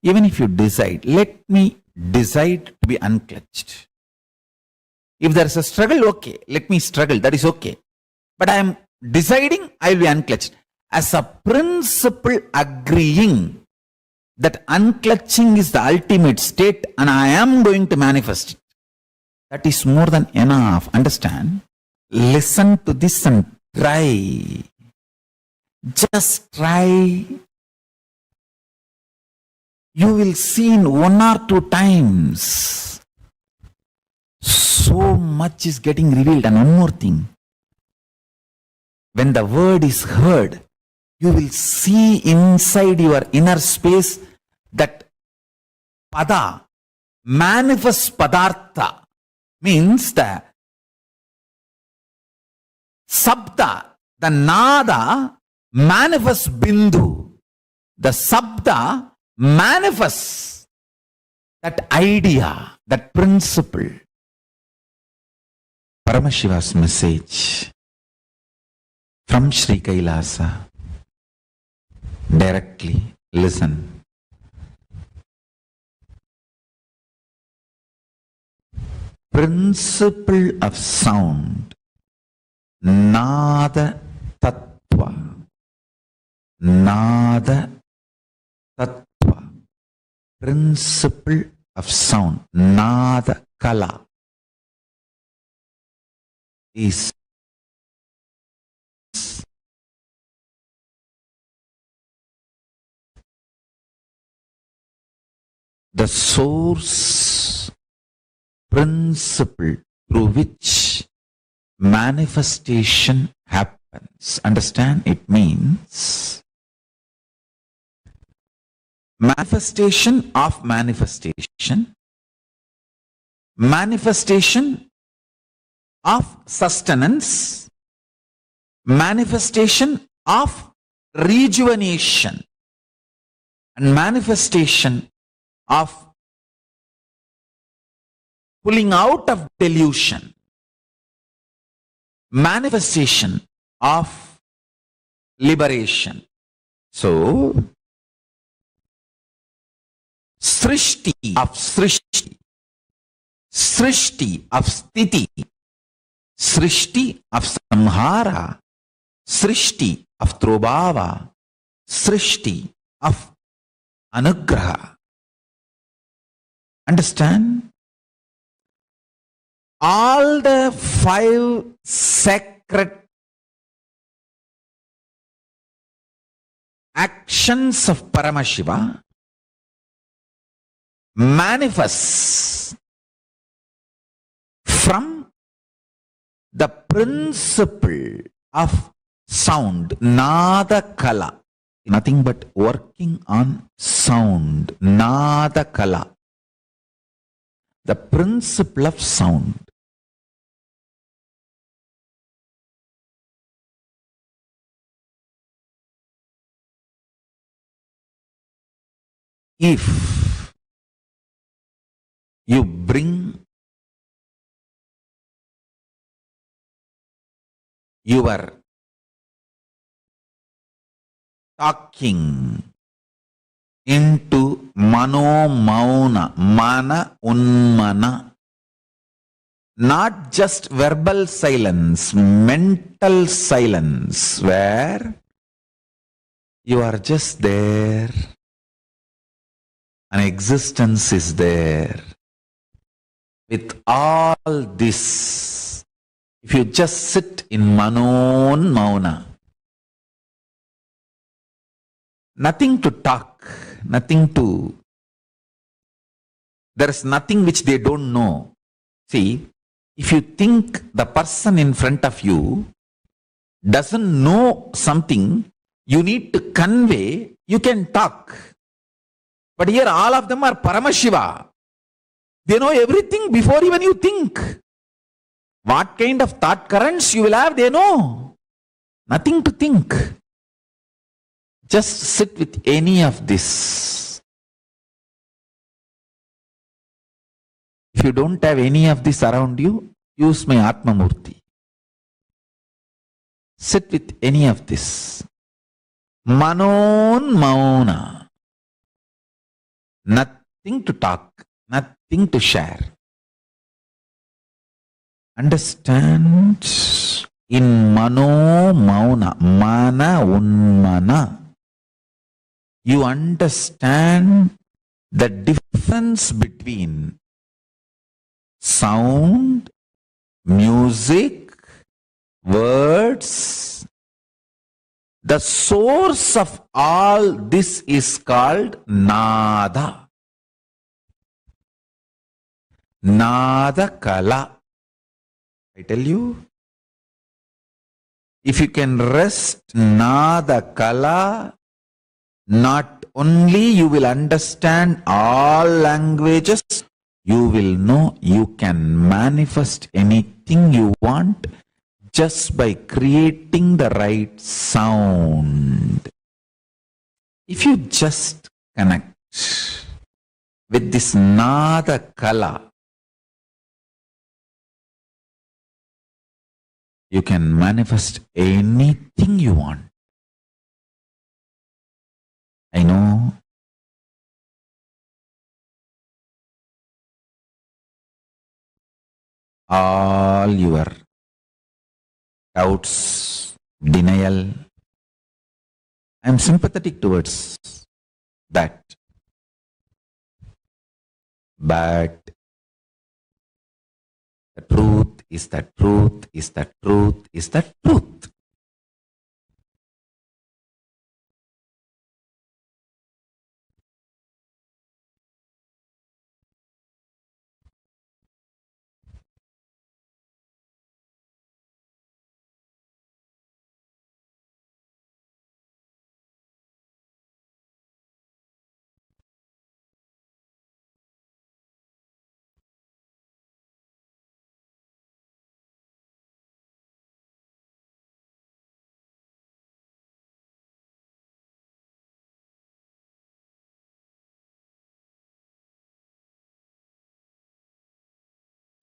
Even if you decide, let me decide to be unclutched. If there is a struggle, okay, let me struggle, that is okay. But I am deciding I will be unclutched. As a principle agreeing that unclutching is the ultimate state and I am going to manifest it. That is more than enough. Understand? Listen to this and try. Just try. You will see in 1 or 2 times. So much is getting revealed. And one more thing. When the word is heard, you will see inside your inner space that pada, manifest padartha, means the sabda, the nada manifests bindu. The sabda manifests that idea, that principle. Paramashiva's message from Sri KAILASA. Directly listen. Principle of sound, Nada Tattva. Nada Tattva. Principle of sound, Nada Kala, is the source principle through which manifestation happens. Understand? It means manifestation of manifestation, manifestation of sustenance, manifestation of rejuvenation, and manifestation of pulling out of delusion, manifestation of liberation. So, Srishti of Srishti, Srishti of Sthiti, Srishti of Samhara, Srishti of Trobhava, Srishti of Anugraha. Understand? All the 5 sacred actions of Paramashiva manifests from the principle of sound, Nada Kala. Nothing but working on sound, Nada Kala. The principle of sound. if you bring your talking into mano mauna, mana unmana, not just verbal silence, mental silence, where you are just there, an existence is there. With all this, if you just sit in manon mauna, nothing to talk, nothing to, there is nothing which they don't know. See, if you think the person in front of you doesn't know something you need to convey, you can talk. But here all of them are Paramashiva. They know everything before even you think. What kind of thought currents you will have, they know. Nothing to think. Just sit with any of this. If you don't have any of this around you, use my Atma Murti. Sit with any of this. Manon Mauna. Nothing to talk, nothing to share. Understand in Mano Mauna, Mana Unmana. You understand the difference between sound, music, words. The source of all this is called Nada. Nada Kala. I tell you, if you can rest Nada Kala, not only you will understand all languages, you will know you can manifest anything you want just by creating the right sound. If you just connect with this Nada Kala, you can manifest anything you want. I know all your doubts, denial. I am sympathetic towards that. But the truth is the truth is the truth is the truth.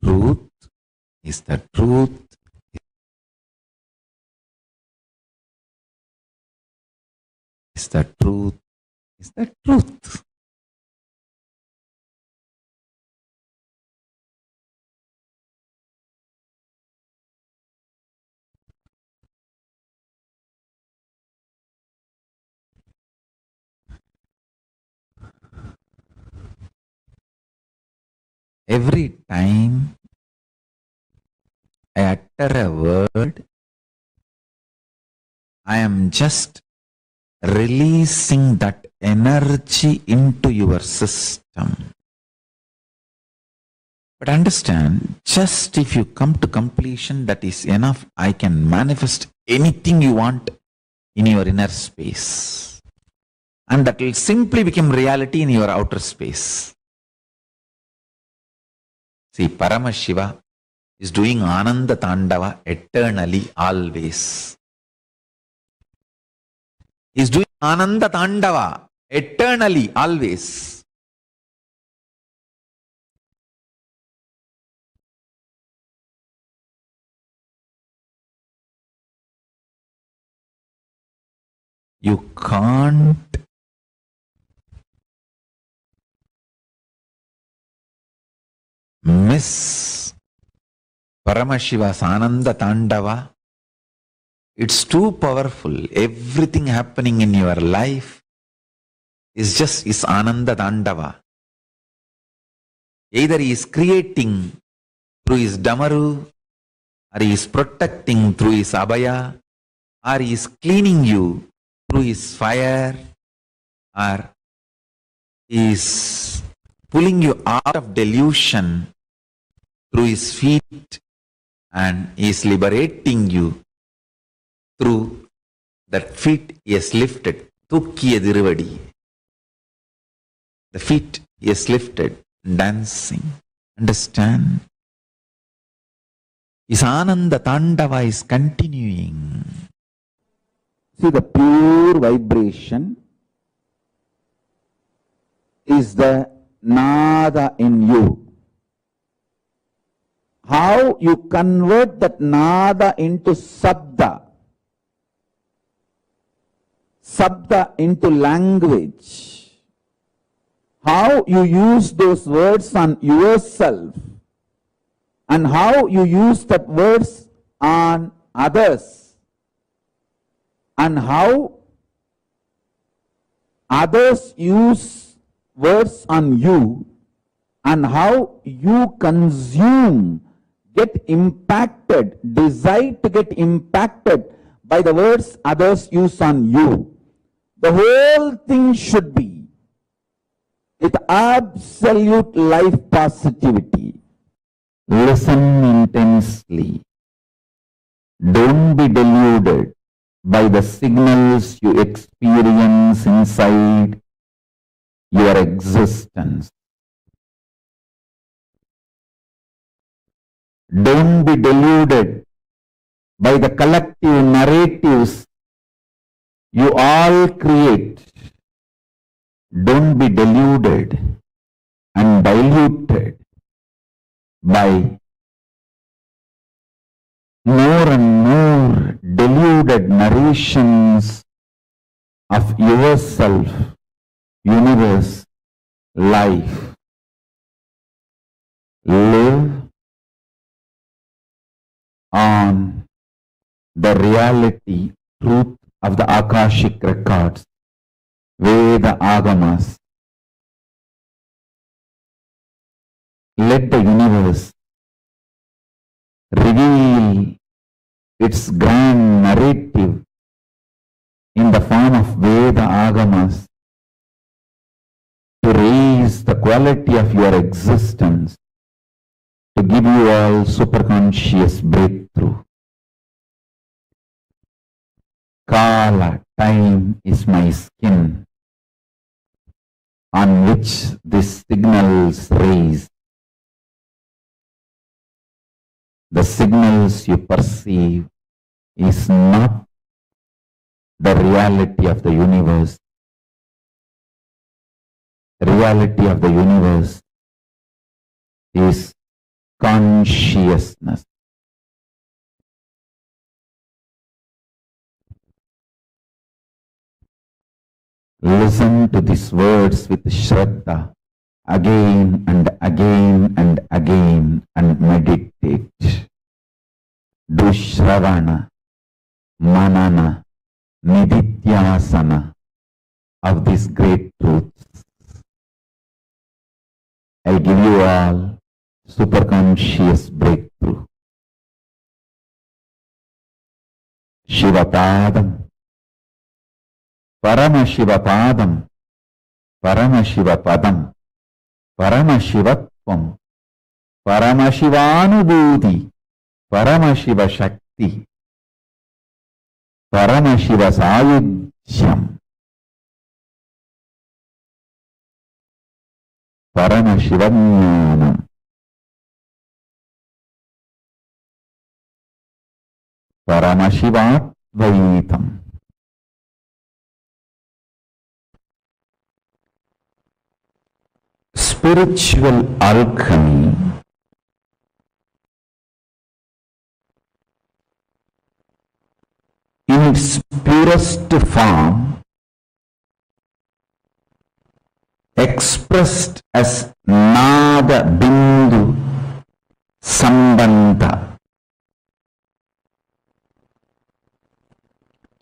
Truth is the truth is the truth is the truth. Every time I utter a word, I am just releasing that energy into your system. But understand, just if you come to completion, that is enough. I can manifest anything you want in your inner space. And that will simply become reality in your outer space. See, Paramashiva is doing Ananda Tandava eternally, always. He is doing Ananda Tandava eternally, always. You can't miss Paramashiva's Ananda Tandava. It's too powerful. Everything happening in your life is just his Ananda Tandava. Either he is creating through his Damaru, or he is protecting through his Abhaya, or he is cleaning you through his fire, or he is pulling you out of delusion through his feet, and he is liberating you through that feet he has lifted. Tukkiya Diruvadi. The feet he has lifted, dancing. Understand? His Ananda Tandava is continuing. See, the pure vibration is the nada in you. How you convert that nada into sabda, sabda into language, how you use those words on yourself, and how you use that words on others, and how others use words on you, and how you consume, get impacted, decide to get impacted by the words others use on you. The whole thing should be with absolute life positivity. Listen intensely. Don't be deluded by the signals you experience inside your existence. Don't be deluded by the collective narratives you all create. Don't be deluded and diluted by more and more deluded narrations of yourself, universe, life. Live on the reality, truth of the Akashic records, Veda Agamas. Let the universe reveal its grand narrative in the form of Veda Agamas to raise the quality of your existence, to give you all superconscious breakthrough. Kala, time is my skin on which these signals raise. The signals you perceive is not the reality of the universe. The reality of the universe is consciousness. Listen to these words with Shraddha again and again and again and meditate. Do Shravana, Manana, Nidhityasana of these great truths. I'll give you all superconscious breakthrough. Shivapadam, Paramashivapadam, Paramashivapadam, Paramashivatvam, Paramashivanubhuti, Paramashiva Shakti, Paramashiva Sayujyam, Paramashivanyanam, Paramashivatvaitam. spiritual alchemy in its purest form, expressed as Nada Bindu Sambandha.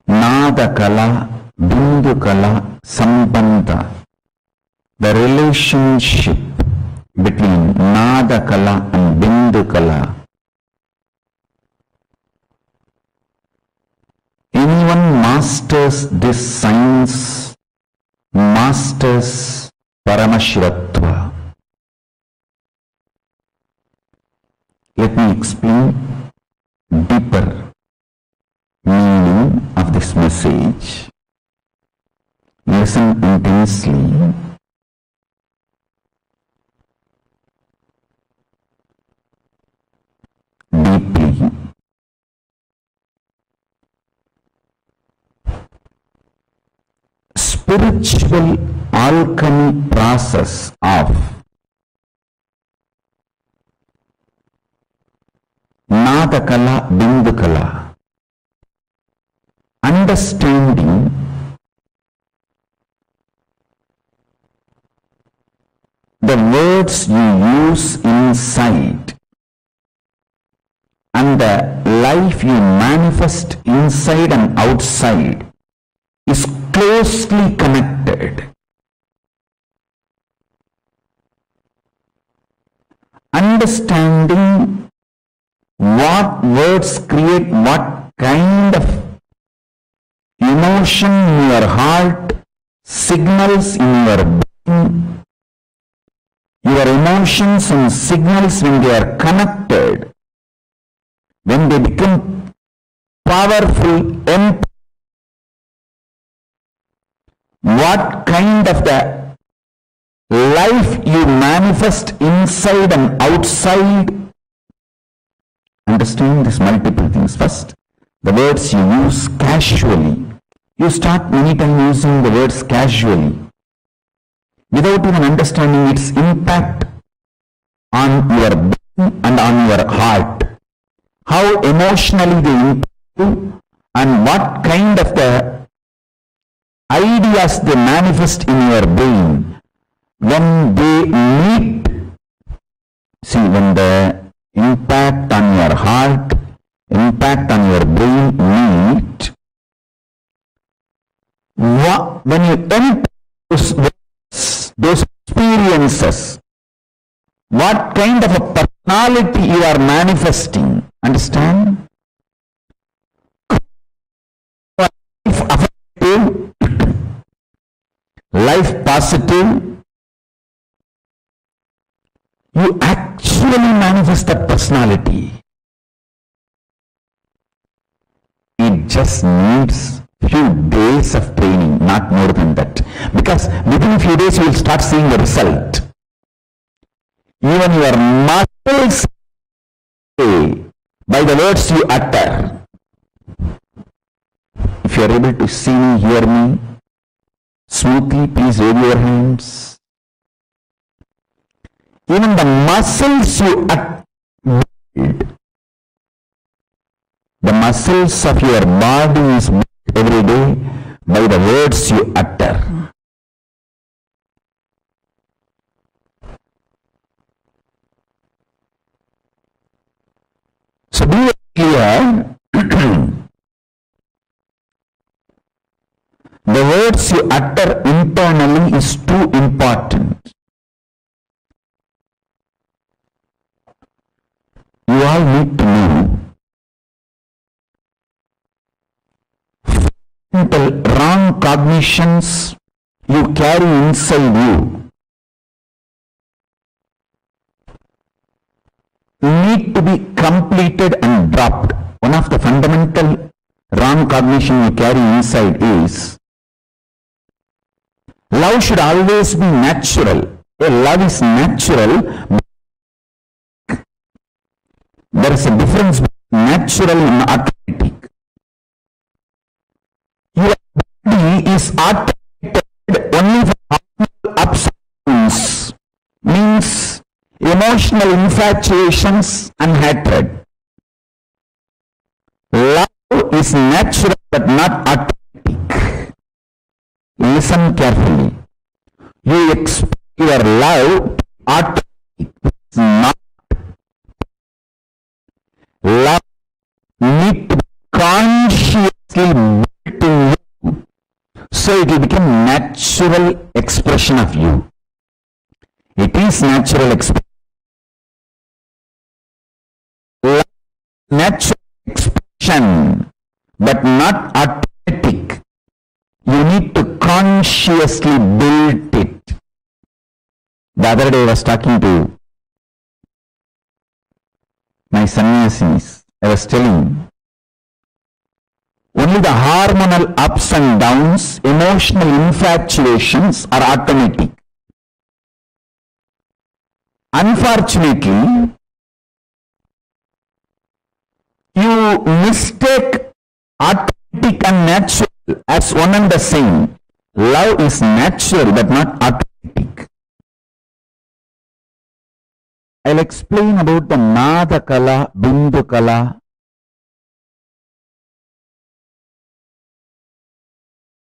Nada Kala, Bindu Kala, Sambandha. The relationship between Nada Kala and Bindu Kala. Anyone masters this science masters Paramashivatva. Let me explain deeper meaning of this message. Listen intensely. Deeply. Spiritual alchemy process of Nadakala Bindukala, understanding the words you use inside and the life you manifest inside and outside is closely connected. Understanding what words create what kind of emotion in your heart, signals in your brain, your emotions and signals when they are connected, when they become powerful, what kind of the life you manifest inside and outside. Understand these multiple things. First, the words you use casually. You start many times using the words casually without even understanding its impact on your brain and on your heart. How emotionally they impact you and what kind of the ideas they manifest in your brain when they meet. See, when the impact on your heart, impact on your brain meet, when you enter those experiences, what kind of a personality you are manifesting. Understand? Life affective, life positive, you actually manifest that personality. It just needs few days of training, not more than that. Because within a few days you will start seeing the result. Even your muscles say by the words you utter. If you are able to see me, hear me smoothly, please wave your hands. Even the muscles you build, the muscles of your body is built every day by the words you utter. So be clear, the words you utter internally is too important. You all need to know fundamental wrong cognitions you carry inside you need to be completed and dropped. One of the fundamental wrong cognition you carry inside is love should always be natural. Love is natural. There is a difference between natural and automatic. Your body is automated only for hormonal ups and downs, means emotional infatuations and hatred. Love is natural but not automatic. Listen carefully. You expect your love to automatic. It's not. Love needs to be consciously built in you, so it will become natural expression of you. It is natural expression. Love, natural expression, but not automatic. You need to consciously build it. The other day I was talking to my sannyasis. I was telling, only the hormonal ups and downs, emotional infatuations are automatic. Unfortunately, you mistake automatic and natural as one and the same. Love is natural but not automatic. I'll explain about the Nada Kala, Bindu Kala.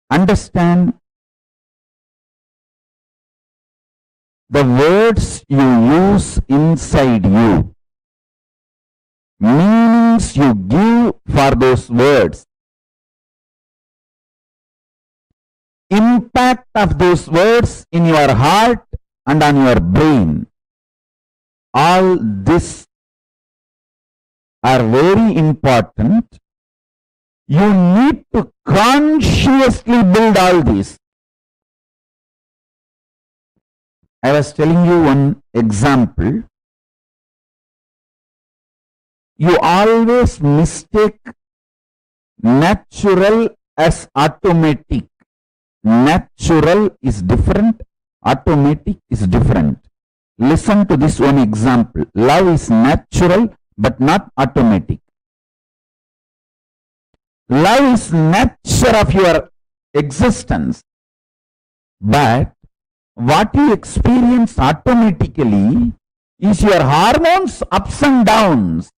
Understand the words you use inside you, meanings you give for those words, impact of those words in your heart and on your brain. All this are very important. You need to consciously build all this. I was telling you one example. You always mistake natural as automatic. Natural is different, automatic is different. Listen to this one example. Love is natural but not automatic. Love is nature of your existence, but what you experience automatically is your hormones ups and downs.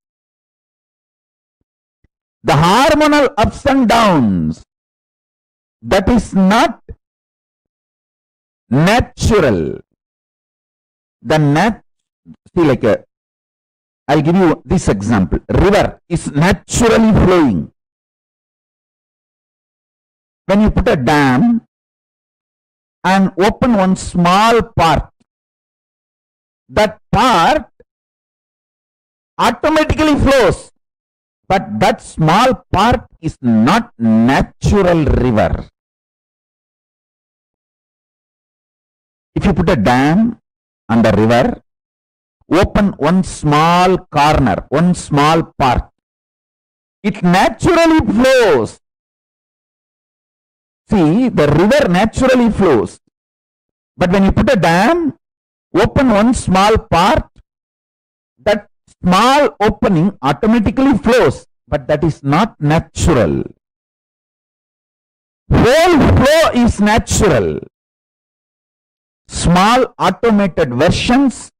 The hormonal ups and downs, that is not natural. I'll give you this example. River is naturally flowing. When you put a dam and open one small part, that part automatically flows, but that small part is not natural river. If you put a dam and a river, open one small corner, one small part, it naturally flows. See, the river naturally flows. But when you put a dam, open one small part, that small opening automatically flows, but that is not natural. Whole flow is natural. Small automated versions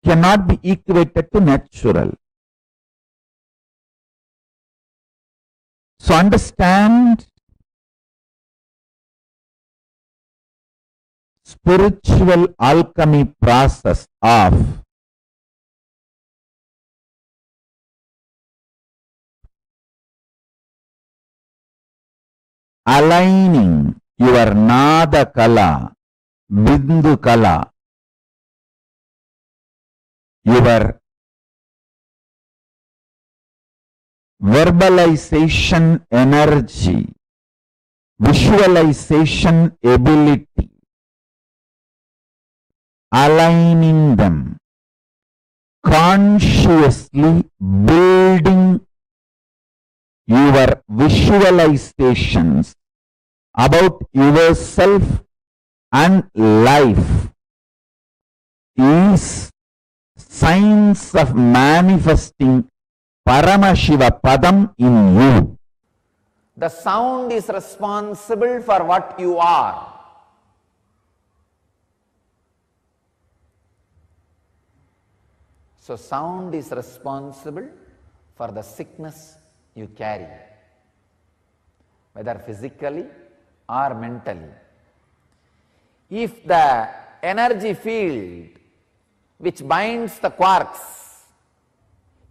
cannot be equated to natural. So understand, spiritual alchemy process of aligning your Nada Kala, Bindu Kala, your verbalization energy, visualization ability, aligning them, consciously building your visualizations about yourself and life is science of manifesting Paramashiva Padam in you. The sound is responsible for what you are. So sound is responsible for the sickness you carry, whether physically or mentally. If the energy field which binds the quarks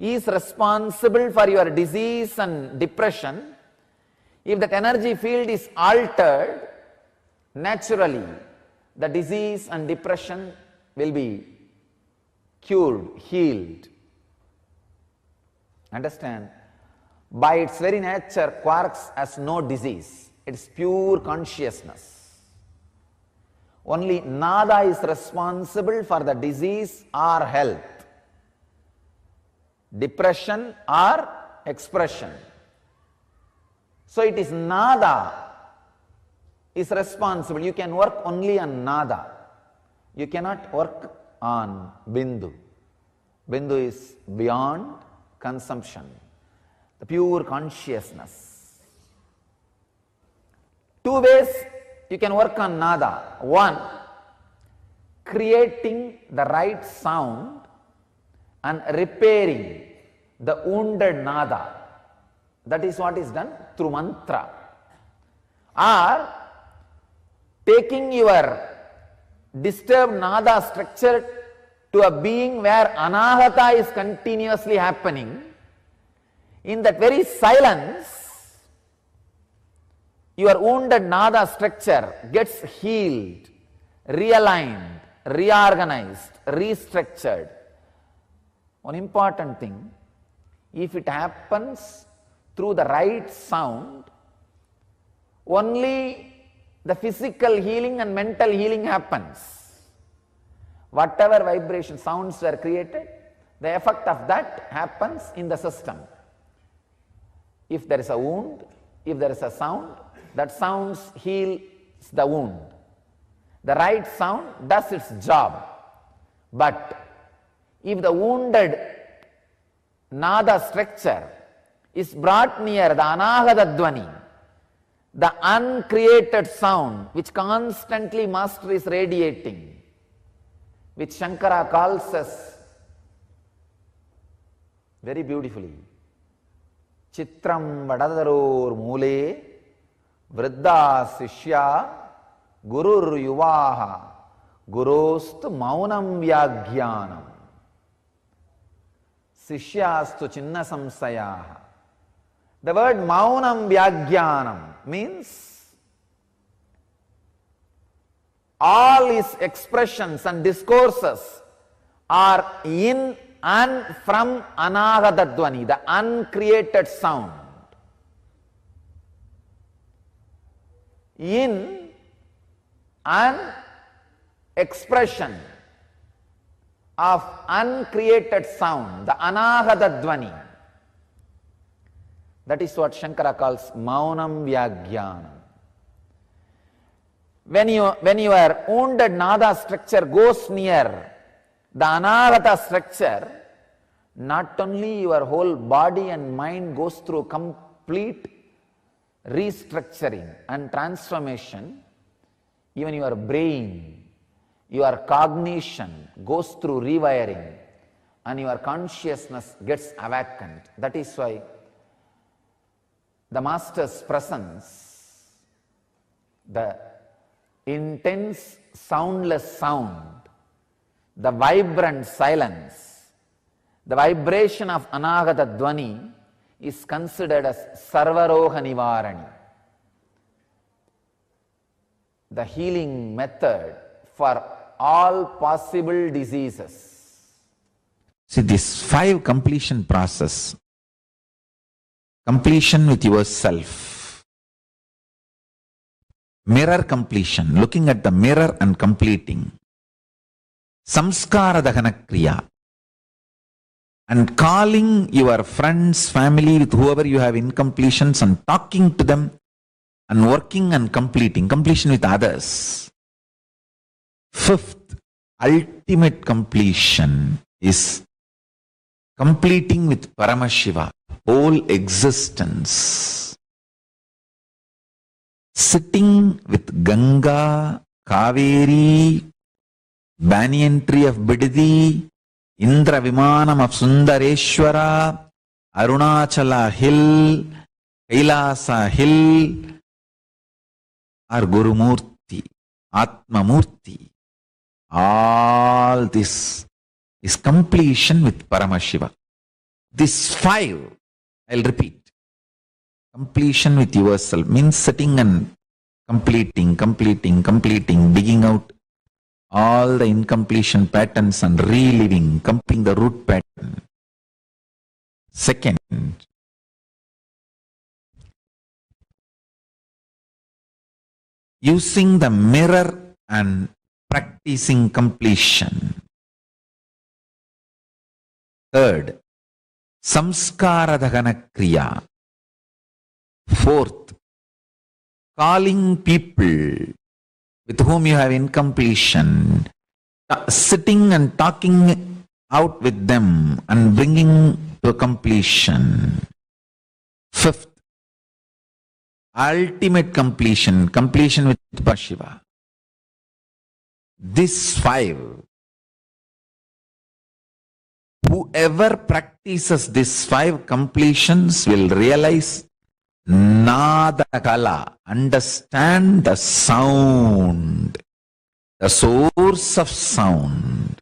is responsible for your disease and depression, if that energy field is altered, naturally the disease and depression will be cured, healed. Understand? By its very nature, quarks has no disease. It's pure consciousness. Only nada is responsible for the disease or health, depression or expression. So it is nada is responsible. You can work only on nada. You cannot work on bindu. Bindu is beyond consumption, the pure consciousness. Two ways you can work on nada. One, creating the right sound and repairing the wounded nada. That is what is done through mantra. Or taking your disturbed nada structure to a being where anahata is continuously happening. In that very silence, your wounded nada structure gets healed, realigned, reorganized, restructured. One important thing, if it happens through the right sound, only the physical healing and mental healing happens. Whatever vibration sounds were created, the effect of that happens in the system. If there is a wound, if there is a sound, that sound heals the wound. The right sound does its job. But if the wounded nada structure is brought near the anahata dvani, the uncreated sound which constantly master is radiating, which Shankara calls us very beautifully, Chitram Vadadaror Mule Vriddha Sishya Gurur Yuvaha Gurostu Maunam Vyagyanam Sishyastu Chinna Samsayaha. The word Maunam Vyagyanam means all his expressions and discourses are in and from anahata dvani, the uncreated sound. In an expression of uncreated sound, the anahata dvani. That is what Shankara calls Maunam Vyagyanam. When your wounded nada structure goes near the anahata structure, not only your whole body and mind goes through complete restructuring and transformation, even your brain, your cognition goes through rewiring and your consciousness gets awakened. That is why the Master's presence, the intense soundless sound, the vibrant silence, the vibration of anahata dvani is considered as sarvaroha nivarani, the healing method for all possible diseases. See, this 5 completion process, completion with yourself, mirror completion, looking at the mirror and completing, samskara dahana kriya, and calling your friends, family, with whoever you have incompletions and talking to them and working and completing, completion with others. 5th, ultimate completion is completing with Paramashiva, whole existence. Sitting with Ganga, Kaveri, banyan tree of Bidadi, Indra Vimanam of Sundareshwara, Arunachala Hill, Kailasa Hill, or Gurumurti, Atmamurti. All this is completion with Paramashiva. This 5, I'll repeat. Completion with yourself means sitting and completing, digging out all the incompletion patterns and reliving, completing the root pattern. Second, using the mirror and practicing completion. Third, samskara dagana kriya. Fourth, calling people with whom you have incompletion, sitting and talking out with them and bringing to completion. Fifth, ultimate completion, completion with Shiva. This 5, whoever practices these 5 completions will realize Nada Kala, understand the sound, the source of sound.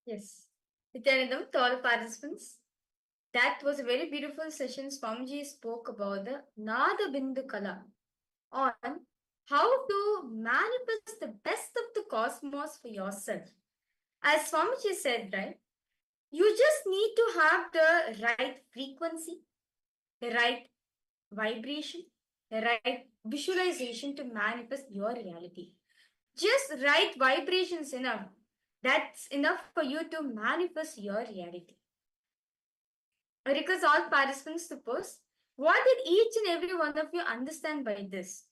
Yes. Nithyanandam, to all participants, that was a very beautiful session. Swamiji spoke about the Nada Bindu Kala on how to manifest the best of the cosmos for yourself. As Swamiji said, right? You just need to have the right frequency, the right vibration, the right visualization to manifest your reality. Just right vibrations enough. That's enough for you to manifest your reality. I request all participants to post. What did each and every one of you understand by this?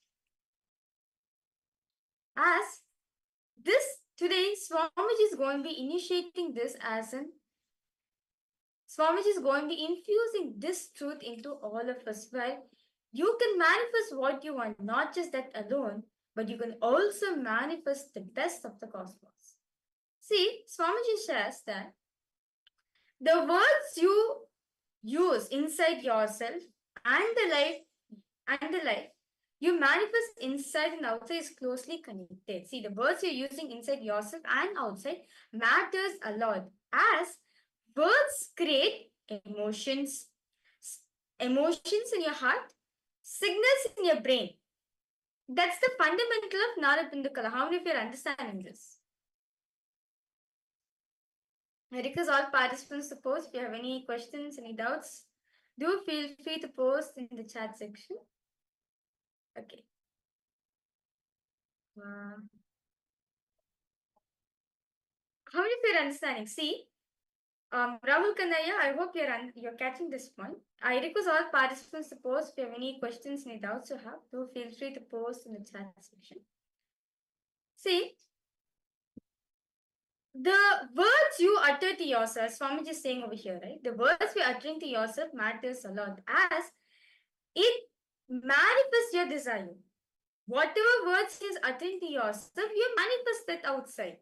As this today, Swamiji is going to be initiating this as an Swamiji is going to be infusing this truth into all of us, where you can manifest what you want, not just that alone, but you can also manifest the best of the cosmos. See, Swamiji says that the words you use inside yourself and the life you manifest inside and outside is closely connected. See, the words you're using inside yourself and outside matters a lot, as words create emotions in your heart, signals in your brain. That's the fundamental of Narapindukala. How many of you are understanding this? I request all participants to post. If you have any questions, any doubts, do feel free to post in the chat section. Okay. How many of you are understanding? See, Rahul Kanaya, I hope you're catching this point. I request all participants to post. If you have any questions, any doubts you have, do feel free to post in the chat section. See, the words you utter to yourself, Swamiji is saying over here, right? The words you're uttering to yourself matters a lot, as it manifests your desire. Whatever words is uttering to yourself, you manifest that outside.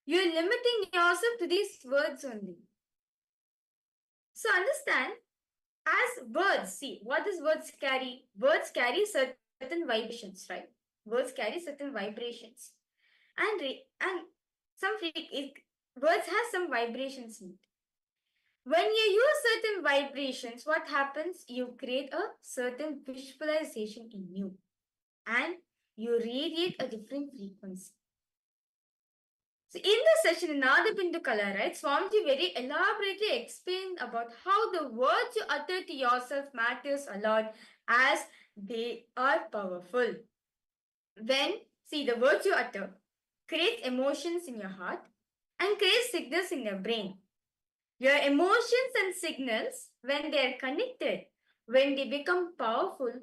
You're limiting yourself to these words only. So understand, as words, see, what does words carry? Words carry certain vibrations, right? Words carry certain vibrations. And words have some vibrations in it. When you use certain vibrations, what happens? You create a certain visualization in you, and you radiate a different frequency. So in this session, in Nadapindukala, right, Swamiji very elaborately explained about how the words you utter to yourself matters a lot, as they are powerful. See, the words you utter create emotions in your heart and create signals in your brain. Your emotions and signals, when they are connected, when they become powerful,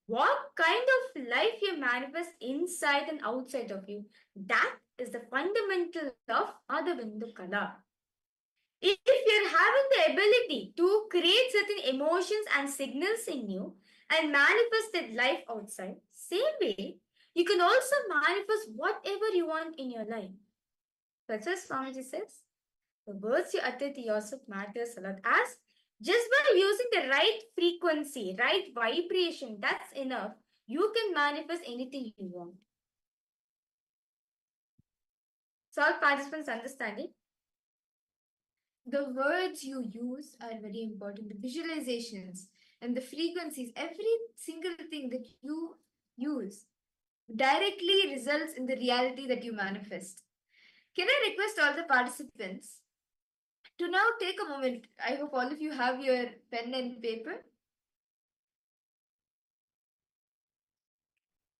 what kind of life you manifest inside and outside of you, that is the fundamental of Adabindu Kala. If you're having the ability to create certain emotions and signals in you and manifest that life outside, same way, you can also manifest whatever you want in your life. That's what Swamiji says. The words you utter to yourself matters a lot, as just by using the right frequency, right vibration, that's enough. You can manifest anything you want. So all participants understanding? The words you use are very important. The visualizations and the frequencies, every single thing that you use directly results in the reality that you manifest. Can I request all the participants to now take a moment? I hope all of you have your pen and paper.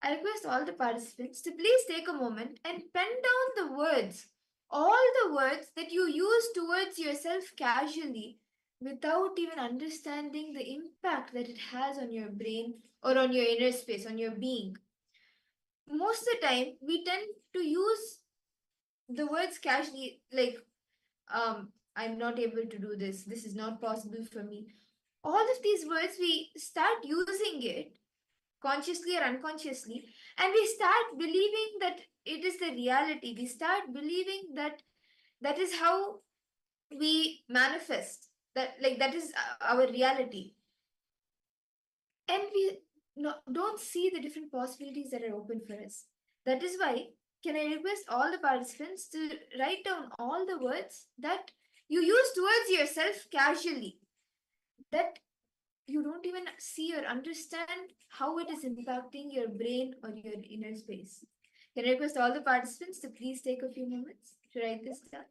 I request all the participants to please take a moment and pen down the words, all the words that you use towards yourself casually without even understanding the impact that it has on your brain or on your inner space, on your being. Most of the time, we tend to use the words casually, like, I'm not able to do this, this is not possible for me. All of these words, we start using it consciously or unconsciously, and we start believing that it is the reality. We start believing that that is how we manifest, that is our reality, and we don't see the different possibilities that are open for us. That is why, can I request all the participants to write down all the words that you use towards yourself casually, that you don't even see or understand how it is impacting your brain or your inner space. Can I request all the participants to please take a few moments? to write this down.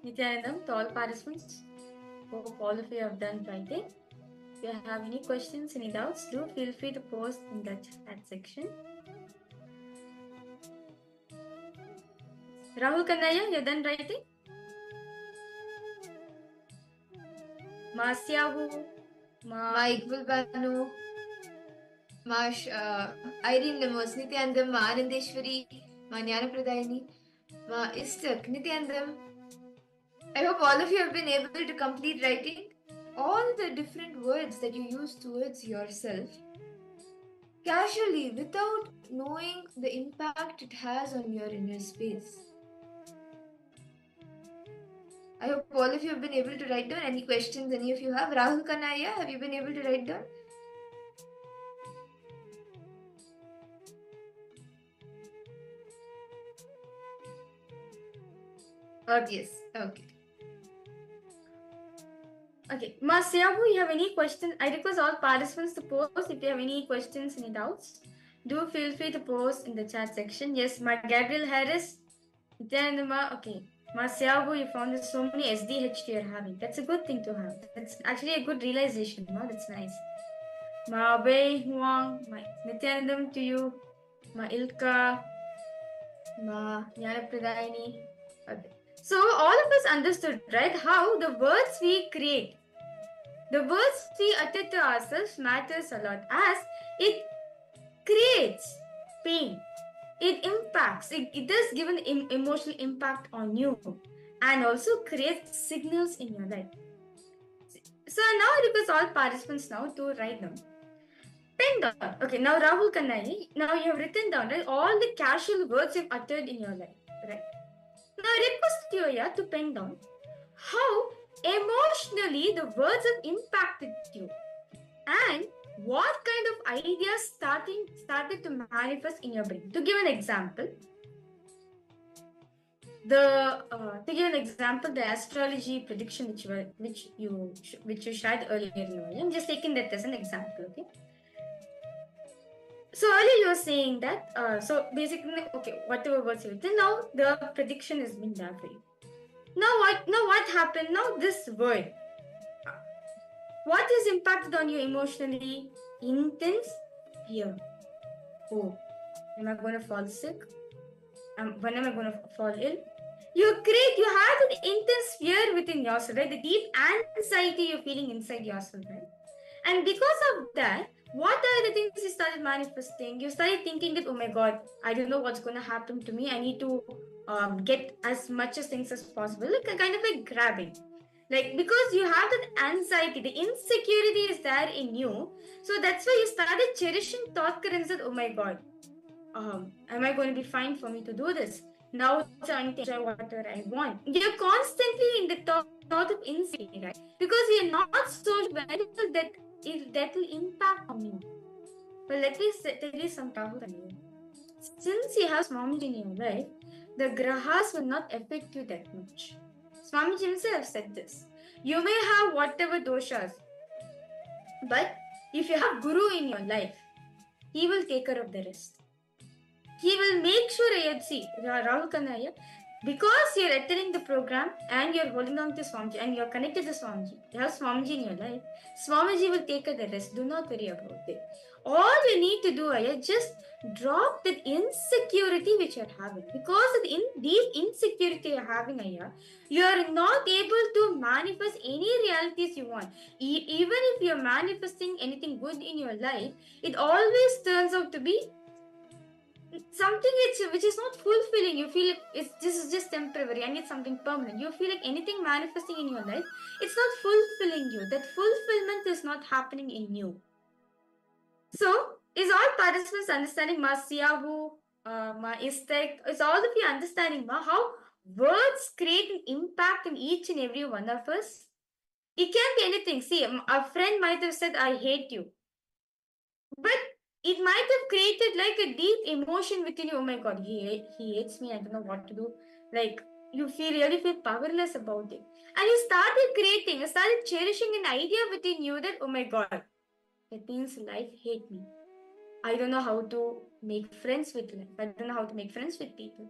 Nithyanandam, to all participants. Hope all of you have done writing. If you have any questions, any doubts, do feel free to post in the chat section. Rahul Kanaya, you're done writing? Masyahu, Ma Iqbal Banu, Ma Irene Lemos, Nithyanandam, Ma Anandeshwari, Ma Jnanapradayini, Ma Istak, Nithyanandam. I hope all of you have been able to complete writing all the different words that you use towards yourself casually without knowing the impact it has on your inner space. I hope all of you have been able to write down any questions any of you have. Rahul Kanaya, have you been able to write down? Yes, okay. Okay, Masyahu, you have any questions? I request all participants to post if you have any questions, any doubts. Do feel free to post in the chat section. Yes, my Gabriel Harris. Then, okay. Masyahu, you found there's so many SDH you're having. That's a good thing to have. That's actually a good realization. No, that's nice. Ma Wei Huang, my Nithyanandam to you. Ma Ilka, Ma Jnanapradayini. Okay. So all of us understood, right, how the words we create, the words we utter to ourselves matters a lot as it creates pain. It impacts, it does give an emotional impact on you and also creates signals in your life. So now I request all participants now to write down. Pen down. Okay, now Rahul Kanai, now you have written down, right, all the casual words you've uttered in your life, right? Now I request you here to pen down how emotionally the words have impacted you and what kind of ideas started to manifest in your brain. To give an example, the astrology prediction which you shared earlier, I'm just taking that as an example, okay? So earlier you were saying that, so basically, okay, whatever words you written, now the prediction has been done for you. Now what happened? Now this word, what is impacted on you emotionally? Intense fear. Oh, am I going to fall sick? When am I going to fall ill? You have an intense fear within yourself, right? The deep anxiety you're feeling inside yourself, right? And because of that, what are the things you started manifesting? You started thinking that, oh my God, I don't know what's going to happen to me. I need to get as much as things as possible. Like kind of like grabbing. Like because you have that anxiety, the insecurity is there in you. So that's why you started cherishing thought currents that, oh my God, am I going to be fine for me to do this? Now it's on to enjoy whatever I want. You're constantly in the thought of insecurity, right? Because you're not so very well that if that will impact on you. But let me tell you some trouble on you. Since you have Swamiji in your life, the grahas will not affect you that much. Swamiji himself said this. You may have whatever doshas, but if you have Guru in your life, he will take care of the rest. He will make sure, see, Rahul Kanaya, because you're attending the program and you're holding on to Swamiji and you're connected to Swamiji, you have Swamiji in your life, Swamiji will take care of the rest. Do not worry about it. All you need to do is just drop that insecurity which you're having. Because of the deep insecurity you're having, you're not able to manifest any realities you want. Even if you're manifesting anything good in your life, it always turns out to be something which is not fulfilling. You feel this is just temporary. I need something permanent. You feel like anything manifesting in your life, it's not fulfilling you. That fulfillment is not happening in you. So, is all participants understanding Ma Siyahu, Ma Istek? Is all of you understanding how words create an impact in each and every one of us? It can be anything. See, a friend might have said, I hate you. But it might have created like a deep emotion within you. Oh my God, he hates me. I don't know what to do. Like you really feel powerless about it. And you started cherishing an idea within you that, oh my God, that means life hate me. I don't know how to make friends with life. I don't know how to make friends with people.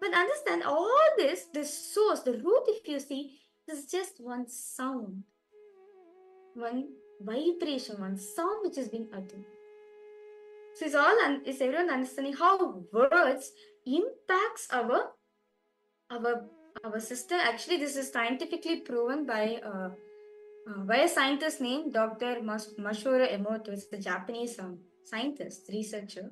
But understand all this, the source, the root, if you see, is just one sound, one vibration, one sound which is being uttered. So is everyone understanding how words impacts our our system? Actually, this is scientifically proven by a scientist named Dr. Masaru Emoto. It's a Japanese scientist, researcher,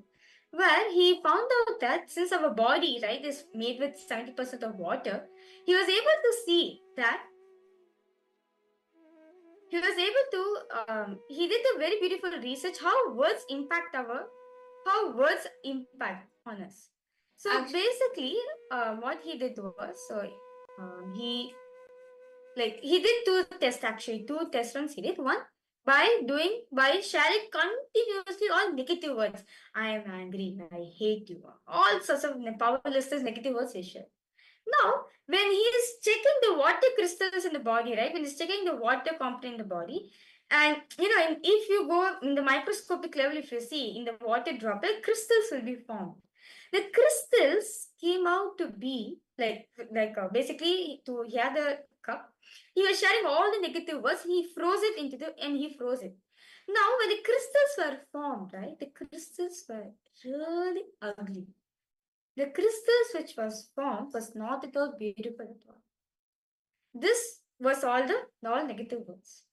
where he found out that since our body, right, is made with 70% of water, he was able to see that he did a very beautiful research how words impact on us. So basically, what he did was, he did two test runs he did. One, by sharing continuously all negative words. I am angry, I hate you, all sorts of powerless negative words he shared. Now, when he is checking the water crystals in the body, right? When he's checking the water component in the body, and if you go in the microscopic level, if you see in the water droplet, crystals will be formed. The crystals came out to be basically to he had a cup. He was sharing all the negative words. He froze it and he froze it. Now, when the crystals were formed, right? The crystals were really ugly. The crystals which was formed was not at all beautiful at all. This was all negative words.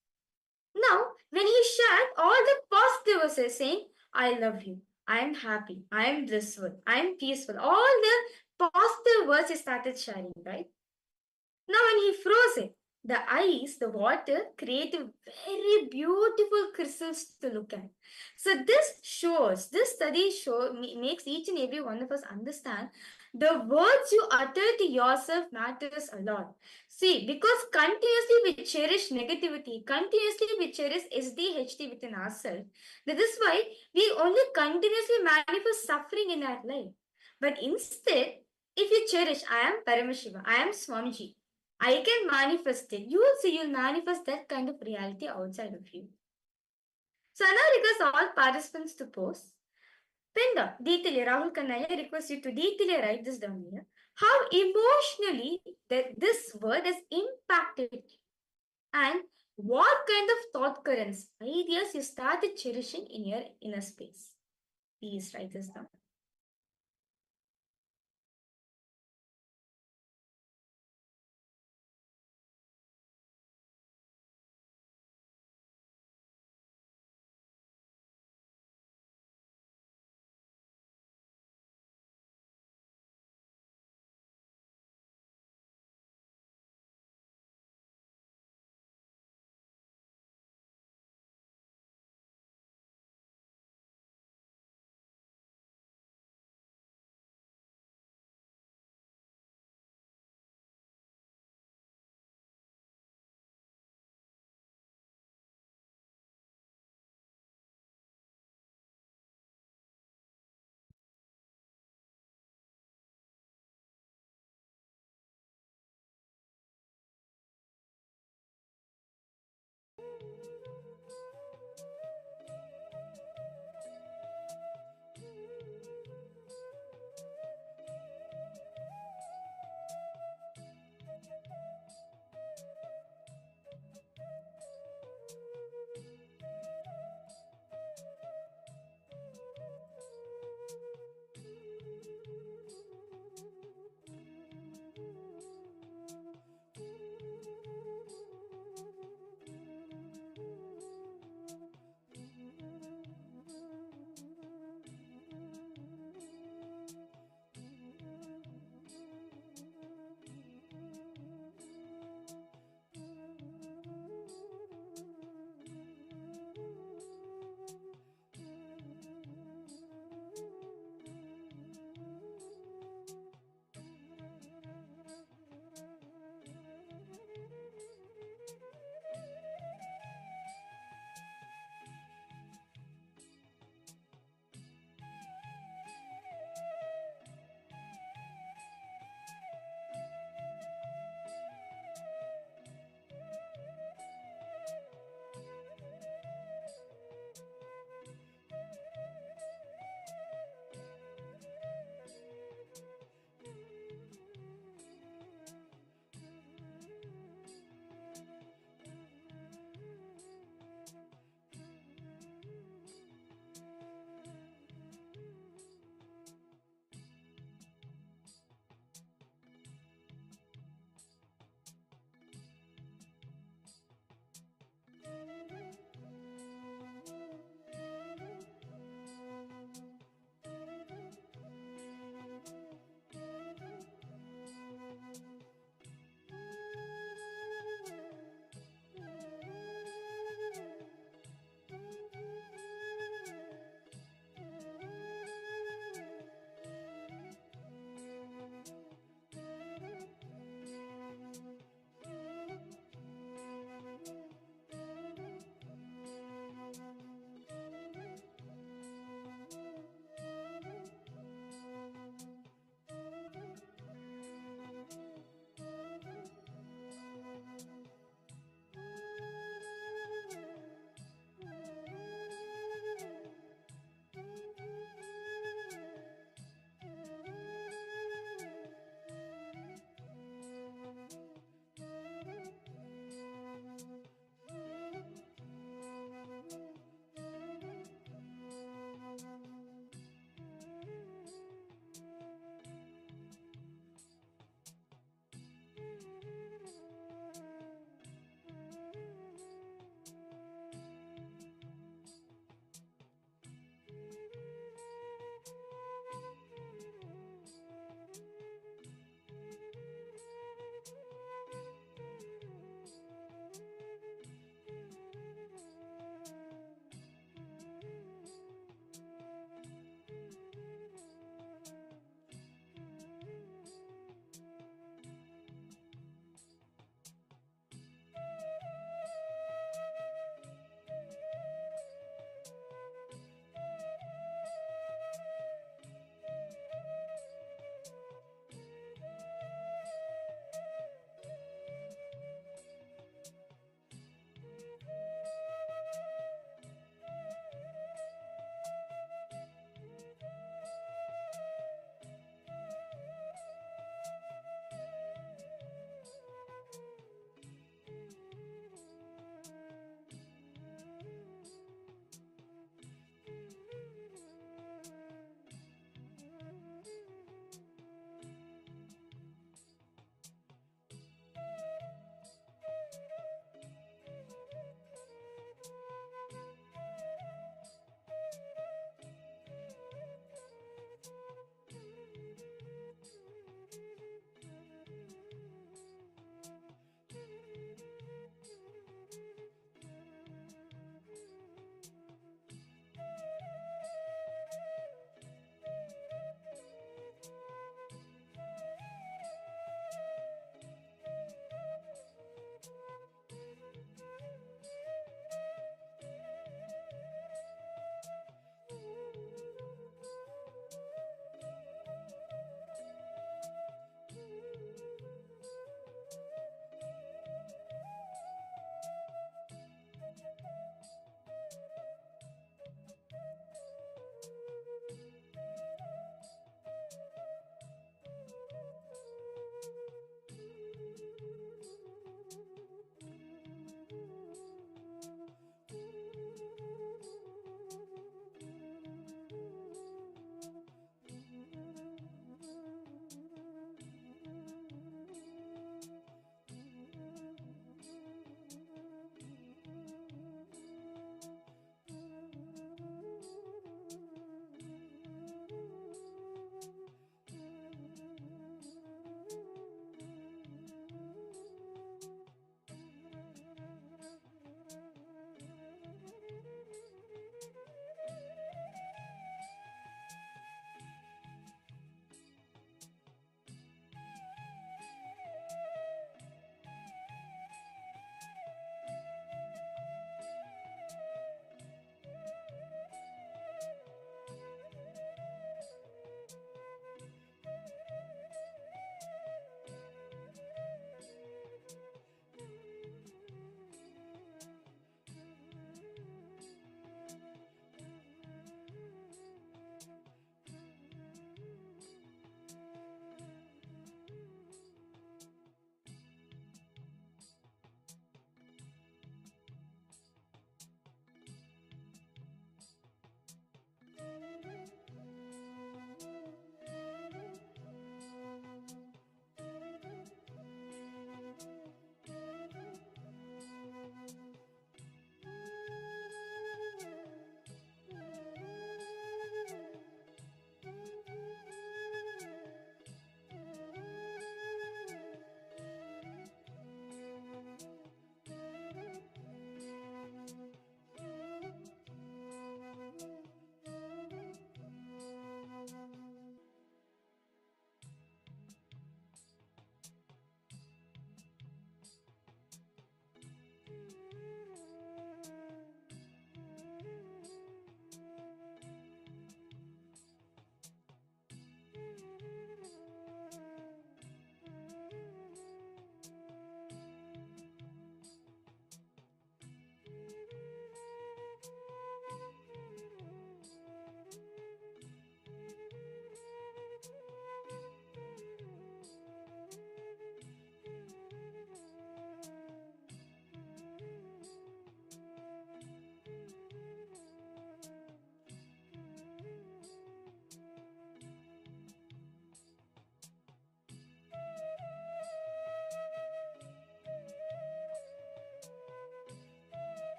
Now, when he shared all the positive words saying, I love you, I am happy, I am blissful, I am peaceful, all the positive words he started sharing, right? Now, when he froze it, the ice, the water created very beautiful crystals to look at. So this study makes each and every one of us understand the words you utter to yourself matters a lot. See, because continuously we cherish negativity, continuously we cherish SDHD within ourselves. That is why we only continuously manifest suffering in our life. But instead, if you cherish, I am Paramashiva, I am Swamiji, I can manifest it. You will see, you'll manifest that kind of reality outside of you. So I now request all participants to pose. Pinda, detail Rahul Kannaya, request you to detail write this down here. How emotionally that this word has impacted you, and what kind of thought currents, ideas you started cherishing in your inner space. Please write this down.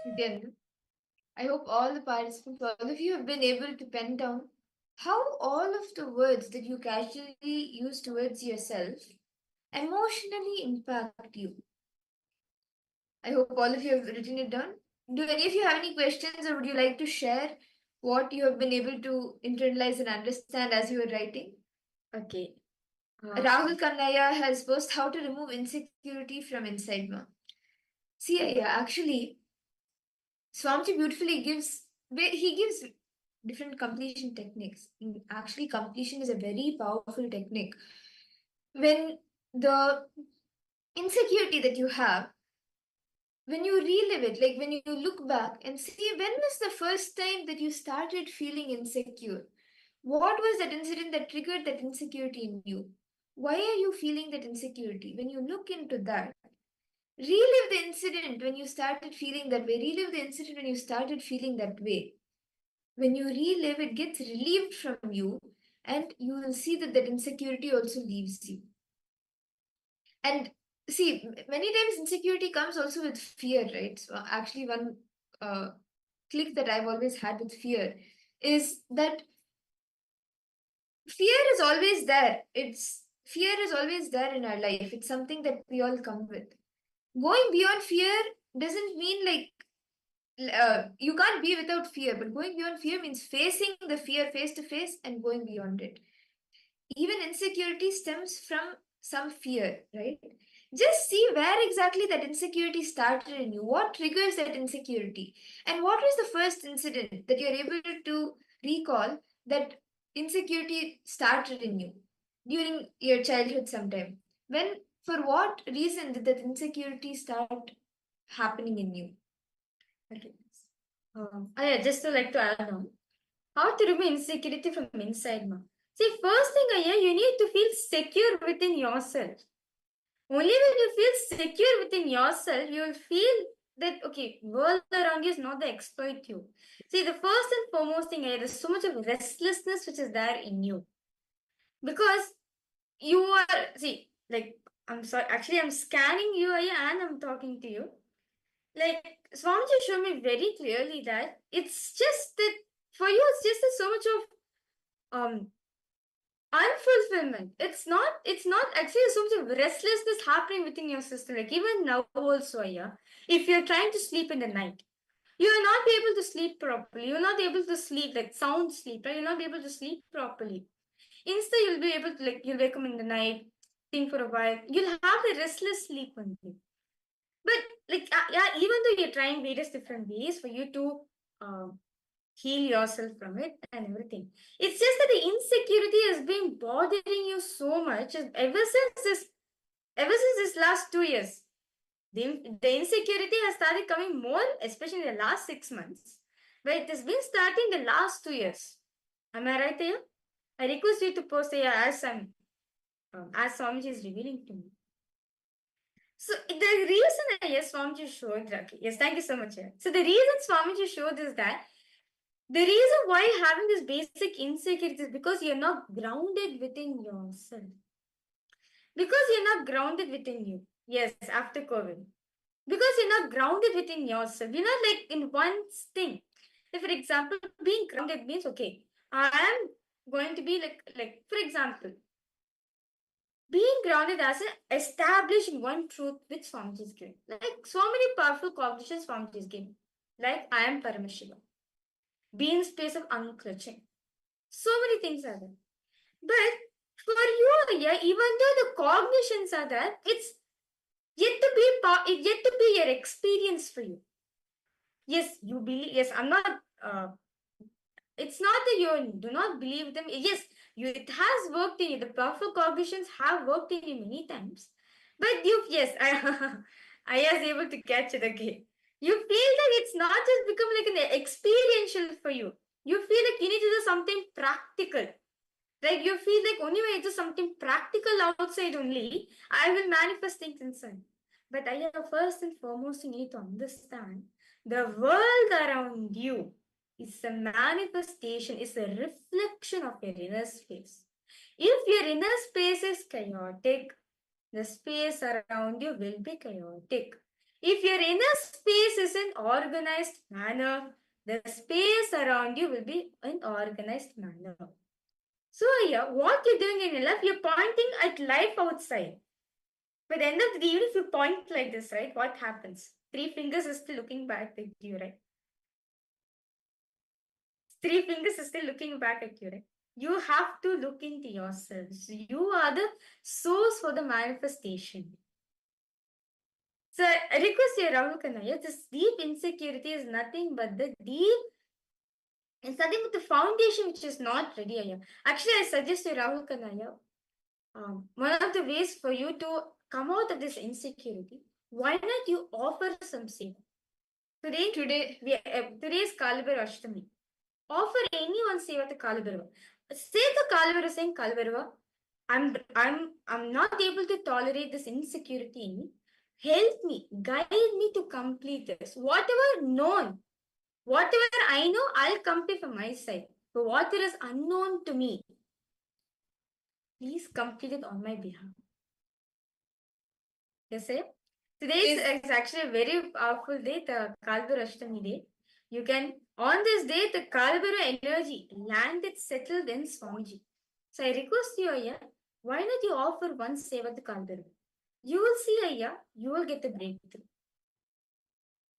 Nithyananda, I hope all the participants, all of you have been able to pen down how all of the words that you casually use towards yourself emotionally impact you. I hope all of you have written it down. Do any of you have any questions, or would you like to share what you have been able to internalize and understand as you were writing? Okay. Rahul Kannaya has posed how to remove insecurity from inside ma. See, yeah, actually, Swamiji beautifully gives different completion techniques. Actually, completion is a very powerful technique. When the insecurity that you have, when you relive it, like when you look back and see when was the first time that you started feeling insecure? What was that incident that triggered that insecurity in you? Why are you feeling that insecurity? When you look into that, relive the incident when you started feeling that way. Relive the incident when you started feeling that way. When you relive, it gets relieved from you, and you will see that that insecurity also leaves you. And see, many times insecurity comes also with fear, right? So actually, one uh, click that I've always had with fear is that fear is always there. Fear is always there in our life. It's something that we all come with. Going beyond fear doesn't mean like you can't be without fear, but going beyond fear means facing the fear face to face and going beyond it. Even insecurity stems from some fear, right? Just see where exactly that insecurity started in you. What triggers that insecurity? And what was the first incident that you're able to recall that insecurity started in you during your childhood sometime? When, for what reason did that insecurity start happening in you? Okay. Yeah, just to like to add on, how to remove insecurity from inside, ma. See, first thing, you need to feel secure within yourself. Only when you feel secure within yourself, you will feel that okay, world around you is not the exploit you. See, the first and foremost thing, there's so much of restlessness which is there in you because you are see, like I'm sorry, actually I'm scanning you, and I'm talking to you. Like Swamiji showed me very clearly that it's just that for you, it's just that so much of unfulfillment. It's not actually so much of restlessness happening within your system. Like even now also, yeah. If you're trying to sleep in the night, you will not be able to sleep properly. You'll not be able to sleep like sound sleep, right? You'll not be able to sleep properly. Instead, you'll be able to like you'll wake up in the night, think for a while. You'll have the restless sleep only. But like yeah, even though you're trying various different ways for you to heal yourself from it and everything, it's just that the insecurity has been bothering you so much ever since this last 2 years. The insecurity has started coming more, especially in the last 6 months, but it has been starting the last 2 years. Am I right there? I request you to post here as Swamiji is revealing to me. So the reason yes, Swamiji showed that. Yes, thank you so much. Yeah. So the reason Swamiji showed is that the reason why having this basic insecurity is because you're not grounded within yourself. Because you're not grounded within you. Yes, after COVID. Because you're not grounded within yourself. You're not like in one thing. If, for example, being grounded means okay, I am going to be like for example, being grounded as an establishing one truth which Swamiji is giving. Like so many powerful cognitions Swamiji is giving. Like I am Paramashiva. Be in space of unclutching. So many things are there. But for you, yeah, even though the cognitions are there, it's yet to be your experience for you. Yes, you believe. Yes, I'm not. It's not that you do not believe them. Yes, it has worked in you. The powerful cognitions have worked in you many times. But yes, I was able to catch it again. You feel that it's not just become like an experiential for you. You feel like you need to do something practical. Like you feel like only when I do something practical outside only, I will manifest things inside. But I have first and foremost, you need to understand the world around you is a manifestation, is a reflection of your inner space. If your inner space is chaotic, the space around you will be chaotic. If your inner space is in organized manner, the space around you will be in organized manner. So here, what you're doing in your life, you're pointing at life outside. By the end of the day, even if you point like this, right, what happens? 3 fingers is still looking back at you, right? 3 fingers is still looking back at you, right? You have to look into yourselves. You are the source for the manifestation. So I request you, Rahul Kanaya, this deep insecurity is nothing but the deep, it's nothing but the foundation which is not ready here. Actually, I suggest you, Rahul Kanaya, one of the ways for you to come out of this insecurity, why not you offer some seva? Today is Kalibhar Ashtami. Offer anyone seva to Kalibharva. Say to Kalibharva saying, Kalibharva, I'm not able to tolerate this insecurity in me. Help me, guide me to complete this. Whatever known, whatever I know, I'll complete from my side. But what is unknown to me, please complete it on my behalf. Yes, sir. Today is actually a very powerful day, the Kalibhar Ashtami day. You can, on this day, the Kalibhara energy landed settled in Swamiji. So I request you, Ayya, why not you offer one seva to Kalibhara? You will see, Ayya, you will get the breakthrough.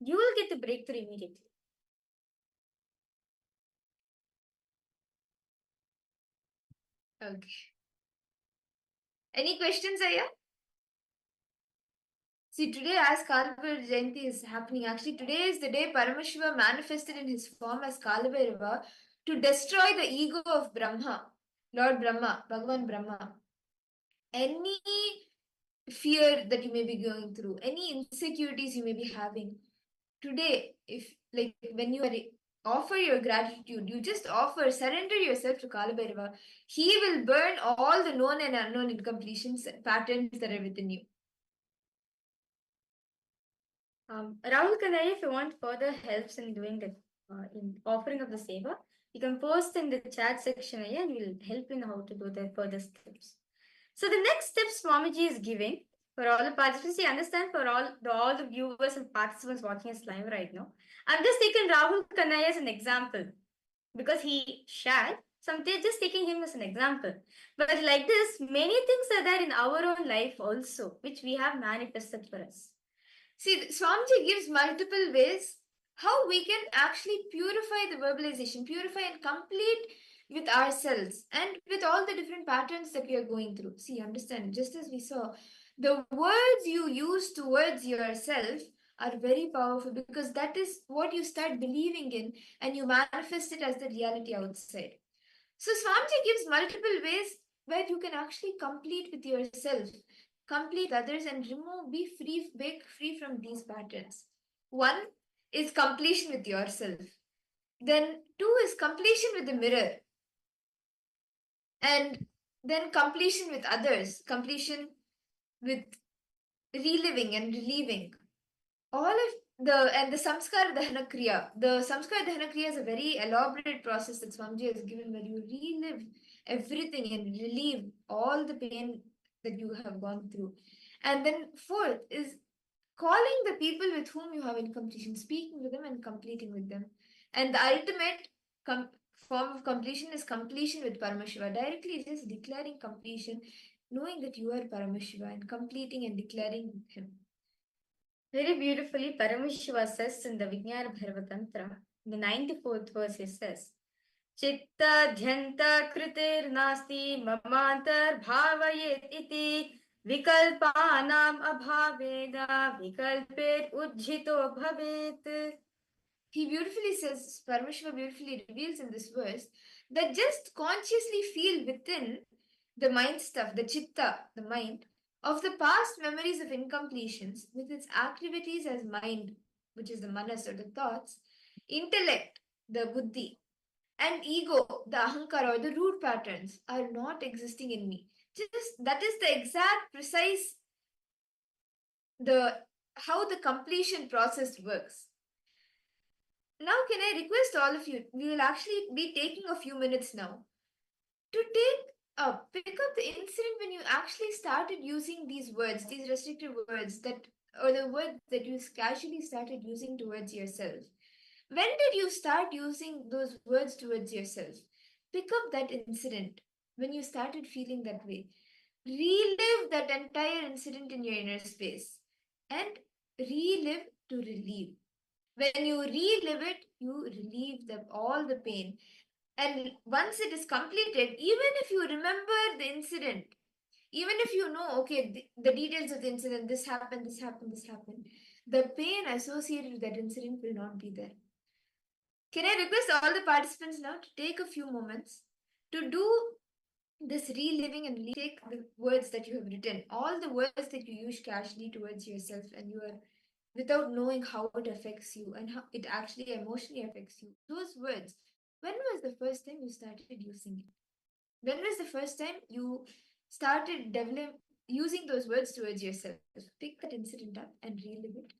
You will get the breakthrough immediately. Okay. Any questions, Ayya? See, today as Kalibhara Jayanti is happening, actually today is the day Paramashiva manifested in his form as Kalibhairava to destroy the ego of Brahma, Lord Brahma, Bhagavan Brahma. Any fear that you may be going through, any insecurities you may be having, today, if like when you offer your gratitude, you just offer, surrender yourself to Kalibhairava, he will burn all the known and unknown incompletions patterns that are within you. Rahul Kanai, if you want further helps in doing the in offering of the seva, you can post in the chat section and we'll help in how to do the further steps. So the next step Swamiji is giving for all the participants, you understand, for all the viewers and participants watching us live right now. I'm just taking Rahul Kanai as an example because he shared. So I'm just taking him as an example. But like this, many things are there in our own life also, which we have manifested for us. See, Swamiji gives multiple ways how we can actually purify the verbalization, purify and complete with ourselves and with all the different patterns that we are going through. See, understand, just as we saw, the words you use towards yourself are very powerful because that is what you start believing in and you manifest it as the reality outside. So Swamiji gives multiple ways where you can actually complete with yourself, complete others and remove, break free from these patterns. One is completion with yourself. Then two is completion with the mirror. And then completion with others, completion with reliving and relieving. All of the Samskar Dahana Kriya. The Samskar Dahana Kriya is a very elaborate process that Swamiji has given where you relive everything and relieve all the pain that you have gone through. And then fourth is calling the people with whom you have incompletion, speaking with them and completing with them. And the ultimate form of completion is completion with Paramashiva. Directly just declaring completion, knowing that you are Paramashiva and completing and declaring him. Very beautifully, Paramashiva says in the Vijnana Bhairava Tantra, the 94th verse, he says, Chitta dhyanta kritir nasti mamantar bhavayet iti vikalpanam abhaveda vikalpet ujjito bhavet. He beautifully says, Paramashiva beautifully reveals in this verse that just consciously feel within the mind stuff, the chitta, the mind, of the past memories of incompletions with its activities as mind, which is the manas or the thoughts, intellect, the buddhi, and ego, the ahankara or the root patterns are not existing in me. Just that is the exact precise how the completion process works. Now, can I request all of you? We will actually be taking a few minutes now to pick up the incident when you actually started using these words, these restrictive words that or the words that you casually started using towards yourself. When did you start using those words towards yourself? Pick up that incident when you started feeling that way. Relive that entire incident in your inner space and relive to relieve. When you relive it, you relieve all the pain. And once it is completed, even if you remember the incident, even if you know, okay, the details of the incident, this happened, this happened, this happened, the pain associated with that incident will not be there. Can I request all the participants now to take a few moments to do this reliving and take the words that you have written, all the words that you use casually towards yourself, and you are without knowing how it affects you and how it actually emotionally affects you. Those words, when was the first time you started using it? When was the first time you started using those words towards yourself? Pick that incident up and relive it.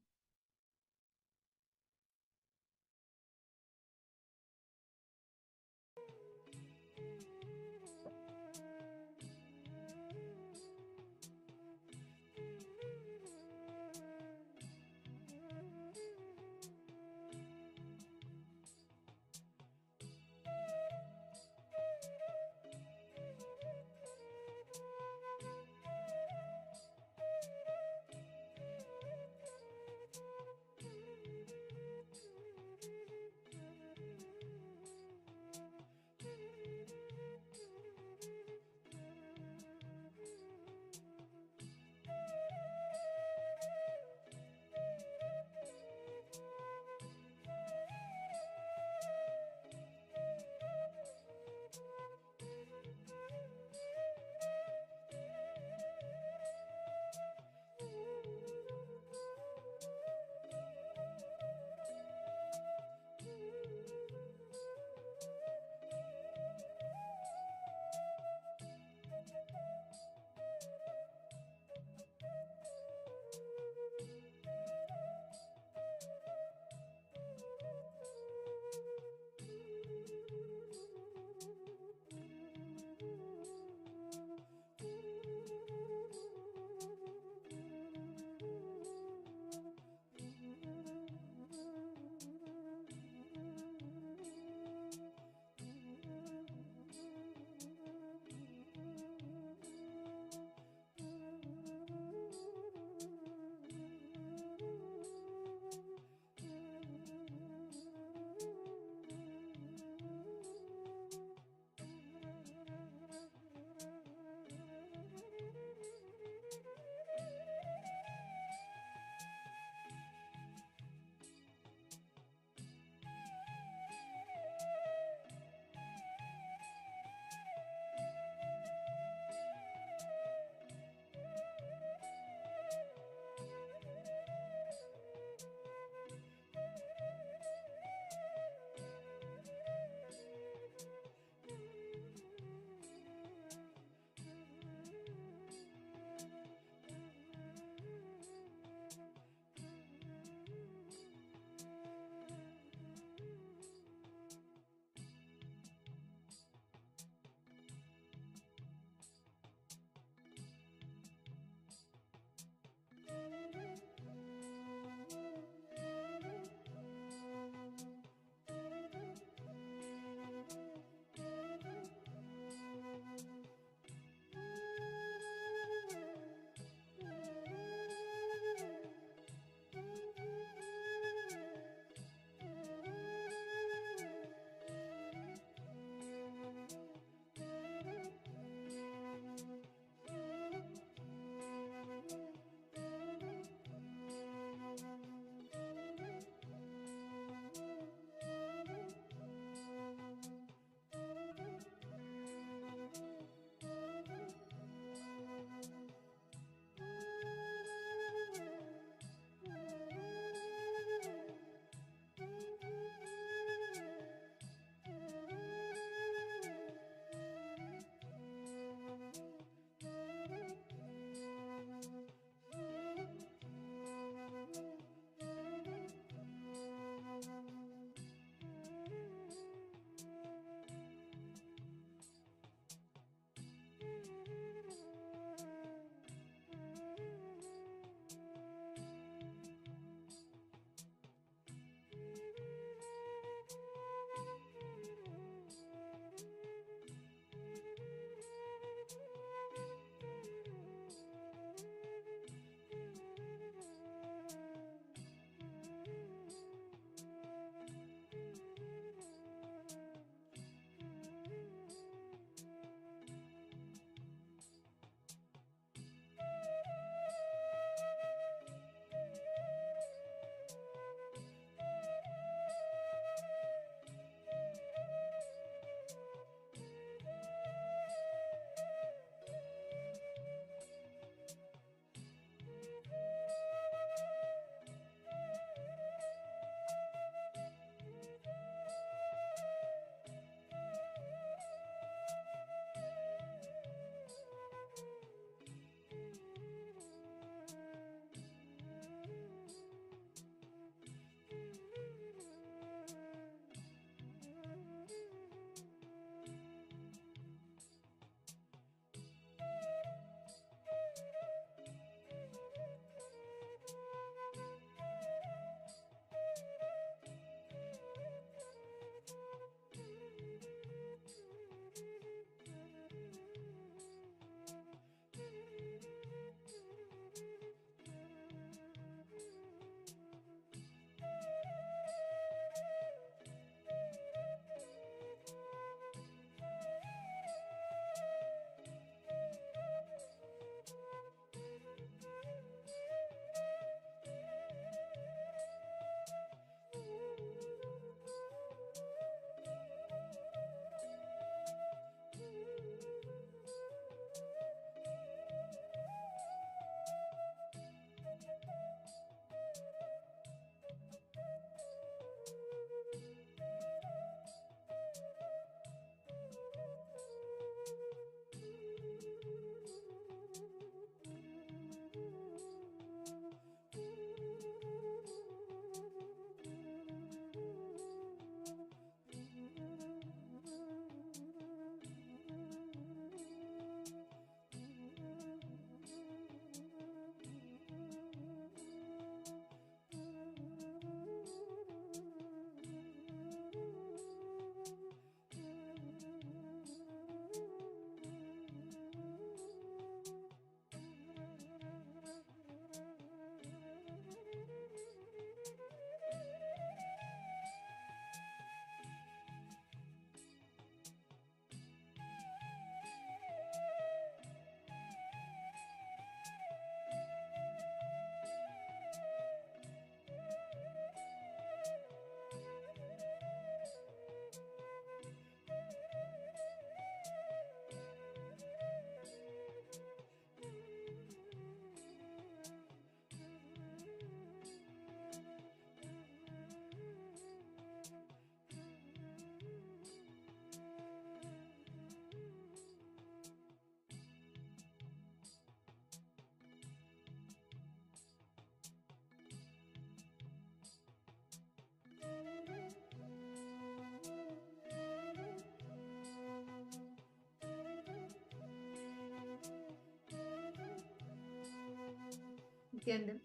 Nithyananda.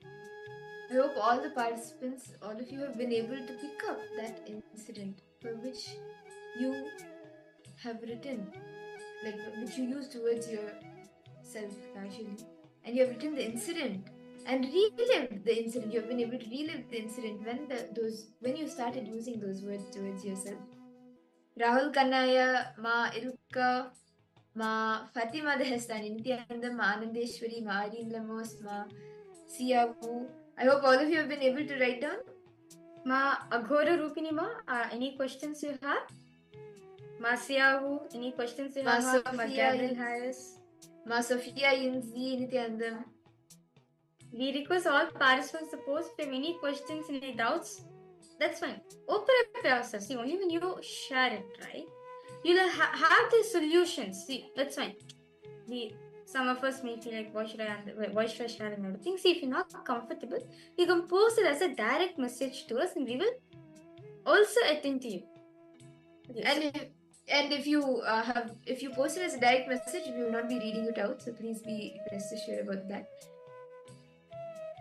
I hope all the participants, all of you have been able to pick up that incident for which you have written, like which you use towards yourself casually. And you have written the incident and relived the incident. You have been able to relive the incident when you started using those words towards yourself. Rahul Kannaya, Ma Iruka, Ma Fatima Dehestani, Nithyananda, Ma Anandeshwari, Ma Areen Lemos, Ma Siyavu. I hope all of you have been able to write down. Ma Aghora Rupini Ma, any questions you have? Ma Siyavu, any questions you have? Ma Gabriel Harris. Ma Sophia Yinzi, Nithyananda. We request all participants to post if you have any questions, any doubts. That's fine. Open up yourself. See, only when you share it, right? You'll have the solutions. See, that's fine. Some of us may feel like, why should I share and everything? See, if you're not comfortable, you can post it as a direct message to us and we will also attend to you. Okay, and if you post it as a direct message, we will not be reading it out. So please be rest assured about that.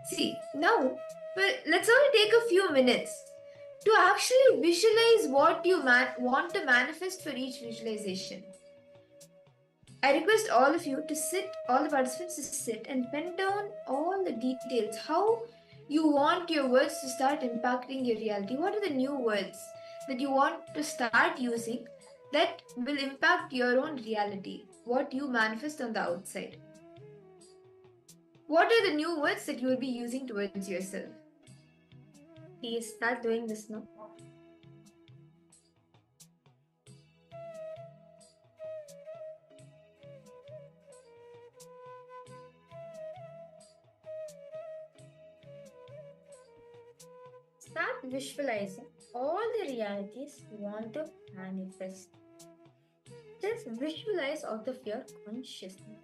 See, now, but let's only take a few minutes to actually visualize what you want to manifest for each visualization. I request all of you to sit, all the participants to sit and pen down all the details, how you want your words to start impacting your reality. What are the new words that you want to start using that will impact your own reality, what you manifest on the outside? What are the new words that you will be using towards yourself? Please start doing this now. Start visualizing all the realities you want to manifest. Just visualize out of your consciousness.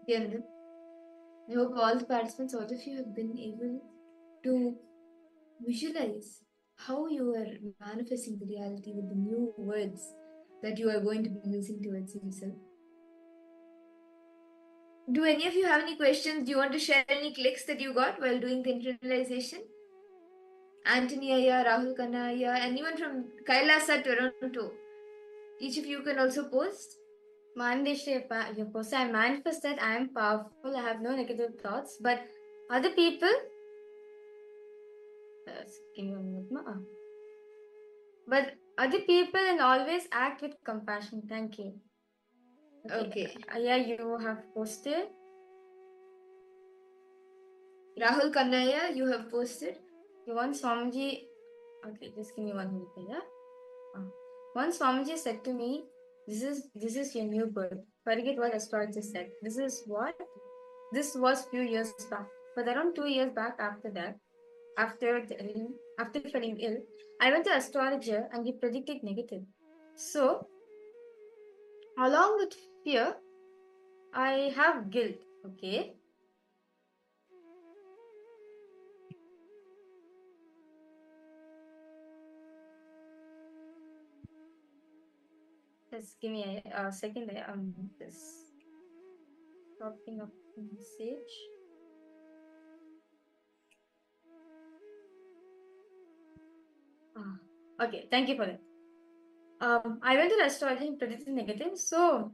Nithyananda, I hope all the participants, all of you, have been able to visualize how you are manifesting the reality with the new words that you are going to be using towards yourself. Do any of you have any questions? Do you want to share any clicks that you got while doing the internalization? Anthony Aya, Rahul Khanna Aya, anyone from KAILASA, Toronto. Each of you can also post. Mandeshri, you post, I manifest that I am powerful, I have no negative thoughts, but other people, give me 1 minute, ma. But other people and always act with compassion. Thank you. Okay. Yeah, you have posted. Rahul Kannaya, you have posted. You want Swamiji. Okay, just give me 1 minute, yeah. Once Swamiji said to me, this is your new birth. Forget what astrologer said. This was few years back. But around 2 years back after that, after feeling ill, I went to astrologer and he predicted negative. So, along with fear, I have guilt. Okay. Just give me a second. I'm just dropping a message. Okay, thank you for that. I went to the astrology and predicted negative, so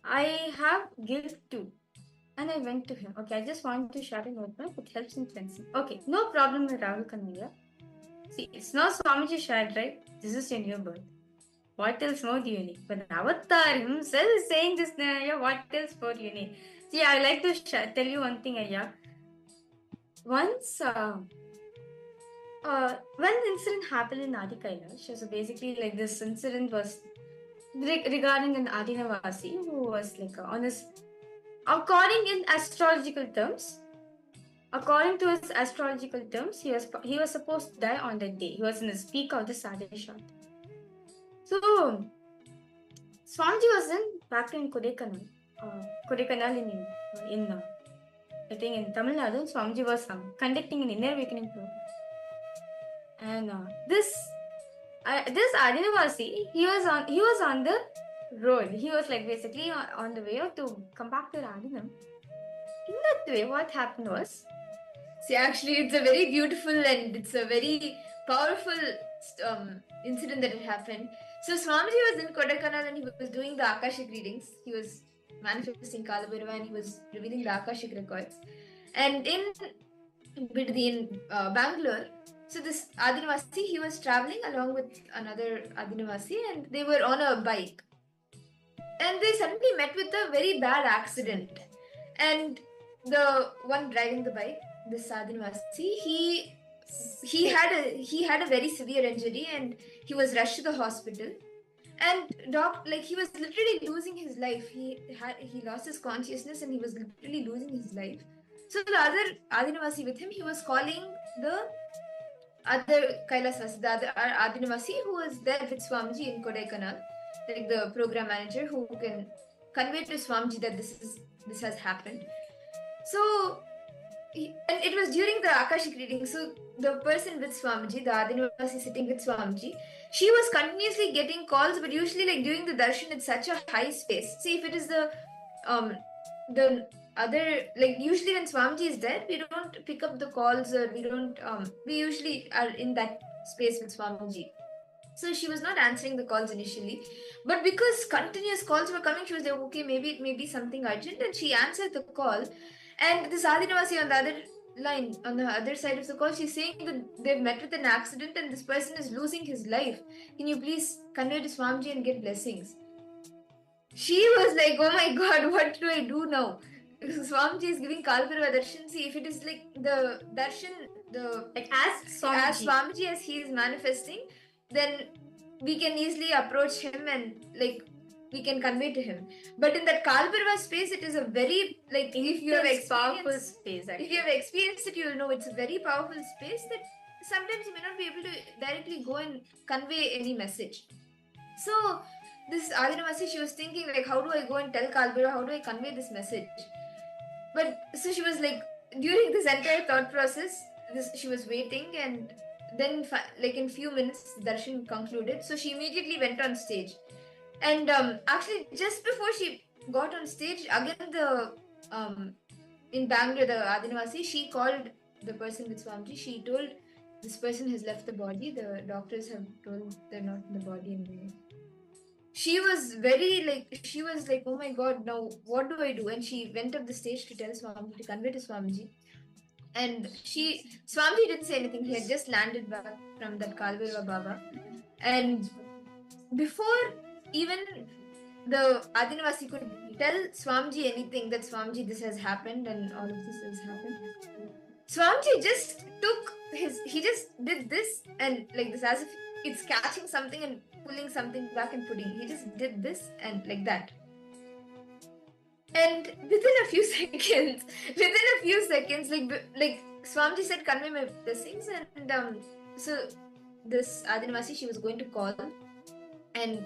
I have guilt too. And I went to him. Okay, I just want to share a notebook. It helps in cleansing. Okay, no problem with Rahul Kanaya. See, it's not Swamiji shared, right? This is your new birth. What else more do you need? But Avatar himself is saying this, Naya. What else more do you need? See, I like to tell you one thing, Aya. Once, when the incident happened in Adi Kailash, so basically, like this incident was regarding an Adinavasi who was like on his, according to his astrological terms, he was supposed to die on that day. He was in the peak of the Sadishat. So Swamiji was back in Kodaikanal in I think in Tamil Nadu. Swamiji was conducting an inner awakening program, and this Adinavasi, he was on the road. He was like basically on the way to come back to Radinam. In that way, what happened was, see, actually, it's a very beautiful and it's a very powerful incident that had happened. So Swamiji was in Kodaikanal and he was doing the Akashic readings. He was manifesting Kalabhairava and he was revealing the Akashic records. And in Bangalore, so this Adinavasi, he was traveling along with another Adinavasi and they were on a bike. And they suddenly met with a very bad accident. And the one driving the bike, this Adinavasi, he had a very severe injury and he was rushed to the hospital. And he was literally losing his life. He lost his consciousness and he was literally losing his life. So the other Adinavasi with him, he was calling the other KAILASA, the other Adinavasi who was there with Swamiji in Kodaikanal, like the program manager who can convey to Swamiji that this has happened. So, and it was during the Akashic reading. So the person with Swamiji, the Adinavasi sitting with Swamiji, she was continuously getting calls, but usually like during the darshan, it's such a high space. See, if it is the other, like usually when Swamiji is there, we don't pick up the calls or we usually are in that space with Swamiji. So she was not answering the calls initially, but because continuous calls were coming, she was like, okay, maybe it may be something urgent, and she answered the call. And this Adinavasi on the other line, on the other side of the call, she's saying that they've met with an accident and this person is losing his life. Can you please convey to Swamiji and get blessings? She was like, oh my god, what do I do now? Swamiji is giving Kalbhairava darshan. See, if it is like the darshan, as Swamiji as he is manifesting, then we can easily approach him and like we can convey to him. But in that Kalbhairava space, it is a very like if you have powerful space. Actually. If you have experienced it, you will know it's a very powerful space that sometimes you may not be able to directly go and convey any message. So this Adinavasi, she was thinking like, how do I go and tell Kalbira? How do I convey this message? But so she was like, during this entire thought process, she was waiting, and then like in few minutes, darshan concluded. So she immediately went on stage, and actually just before she got on stage, again the in Bangalore, the Adinavasi, she called the person with Swamiji. She told this person has left the body. The doctors have told they're not in the body anymore. She was very like, she was like, oh my god, now what do I do? And she went up the stage to tell Swamiji, to convey to Swamiji. And Swamiji didn't say anything. He had just landed back from that Kalvirva Baba. And before even the Adinavasi could tell Swamiji anything, that Swamiji, this has happened and all of this has happened, Swamiji just he just did this and like this, as if it's catching something and pulling something back and putting. He just did this and like that. And within a few seconds, like Swamiji said, convey my blessings, and so this Adinavasi, she was going to call, and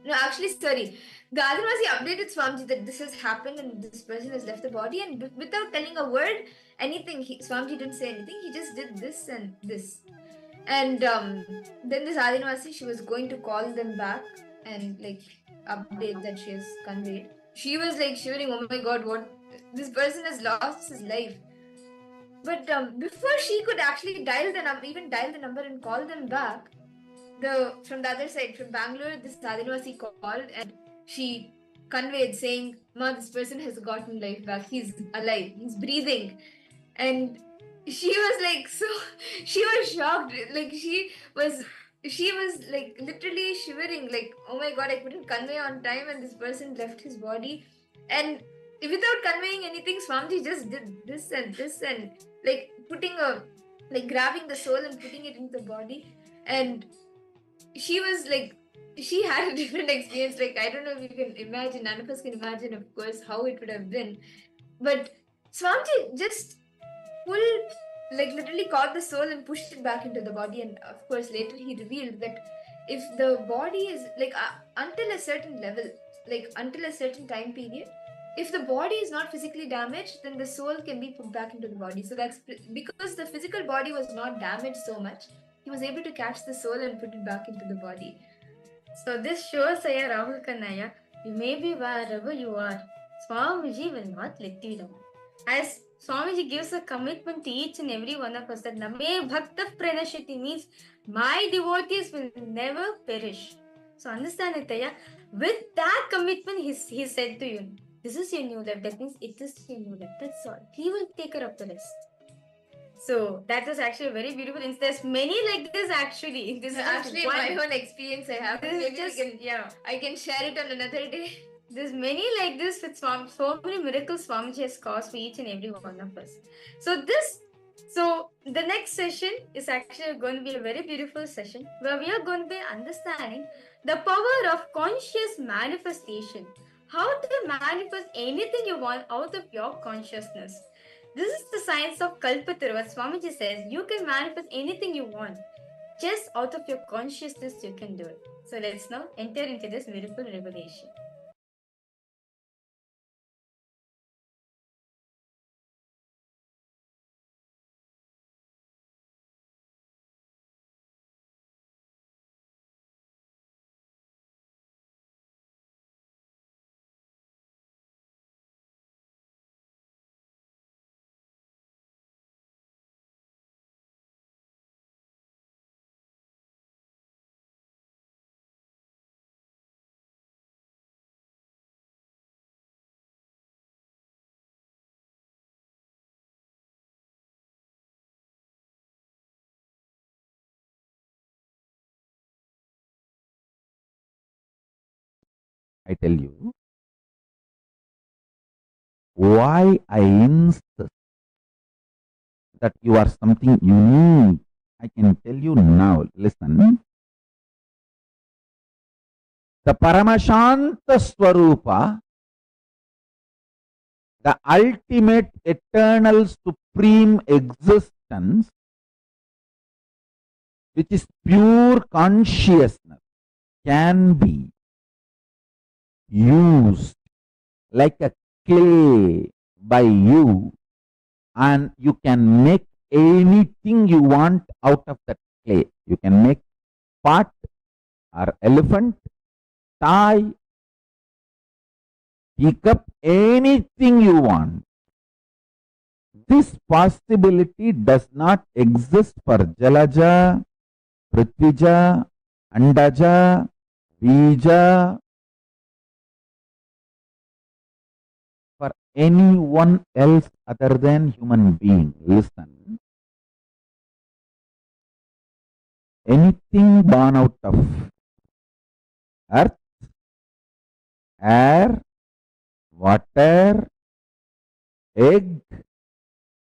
no, actually, sorry. The Adinavasi updated Swamiji that this has happened and this person has left the body, and without telling a word, anything, Swamiji didn't say anything. He just did this and this. And then this Adinavasi, she was going to call them back and like update that she has conveyed. She was like shivering, oh my god, what? This person has lost his life. But before she could actually dial the number and call them back, from the other side, from Bangalore, this Adinavasi called and she conveyed saying, Ma, this person has gotten life back. He's alive. He's breathing. And she was like, so she was shocked. Like she was like literally shivering. Like, oh my god, I couldn't convey on time and this person left his body. And without conveying anything, Swamiji just did this and like grabbing the soul and putting it into the body. And she was like, she had a different experience. Like, I don't know if you can imagine, none of us can imagine, of course, how it would have been. But Swamiji just literally caught the soul and pushed it back into the body. And of course, later he revealed that if the body is like, until a certain level, like until a certain time period, if the body is not physically damaged, then the soul can be put back into the body. So that's because the physical body was not damaged so much, he was able to catch the soul and put it back into the body. So this shows, Aya Rahul Kannaya, you may be wherever you are, Swamiji will not let you down. As Swamiji gives a commitment to each and every one of us that Name Bhakta Pranashiti means my devotees will never perish. So understand it, Aya. With that commitment, he said to you, this is your new life. That means it is your new life. That's all. He will take care of the rest. So that was actually a very beautiful instance. There's many like this actually. This is actually my own experience I have. Maybe just, I can share it on another day. There's many like this with so many miracles Swamiji has caused for each and every one of us. So the next session is actually going to be a very beautiful session where we are going to be understanding the power of conscious manifestation. How to manifest anything you want out of your consciousness. This is the science of Kalpataru. What Swamiji says, you can manifest anything you want. Just out of your consciousness, you can do it. So let's now enter into this beautiful revelation. I tell you why I insist that you are something unique. I can tell you now. Listen. The Paramashanta Swarupa, the ultimate eternal supreme existence, which is pure consciousness, can be used like a clay by you, and you can make anything you want out of that clay. You can make pot or elephant, toy, teacup, anything you want. This possibility does not exist for Jalaja, Prithvija, Andaja, Bija, for anyone else other than human being. Listen. Anything born out of earth, air, water, egg,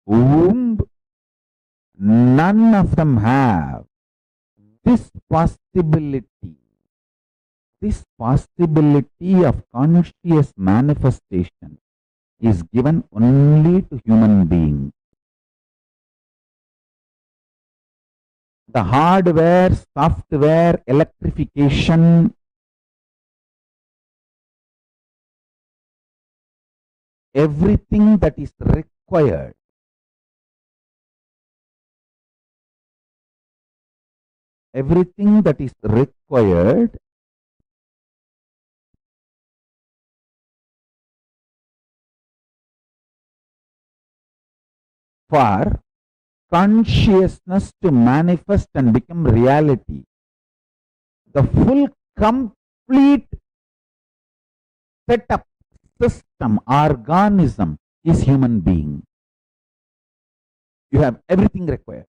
womb, none of them have this possibility. This possibility of conscious manifestation is given only to human beings. The hardware, software, electrification, everything that is required for consciousness to manifest and become reality. The full, complete setup, system, organism is human being. You have everything required.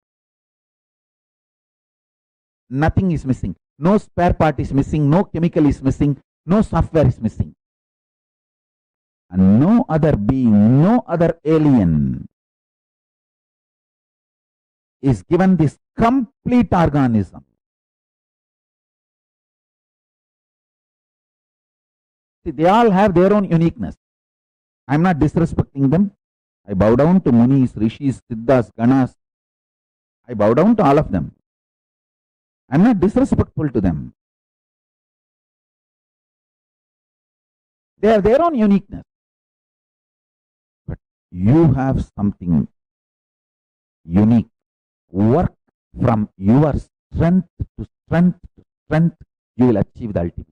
Nothing is missing. No spare part is missing. No chemical is missing. No software is missing. And no other being, no other alien is given this complete organism. See, they all have their own uniqueness. I am not disrespecting them. I bow down to Munis, Rishis, Siddhas, Ganas. I bow down to all of them. I am not disrespectful to them. They have their own uniqueness. But you have something unique. Work from your strength to strength to strength, you will achieve the ultimate.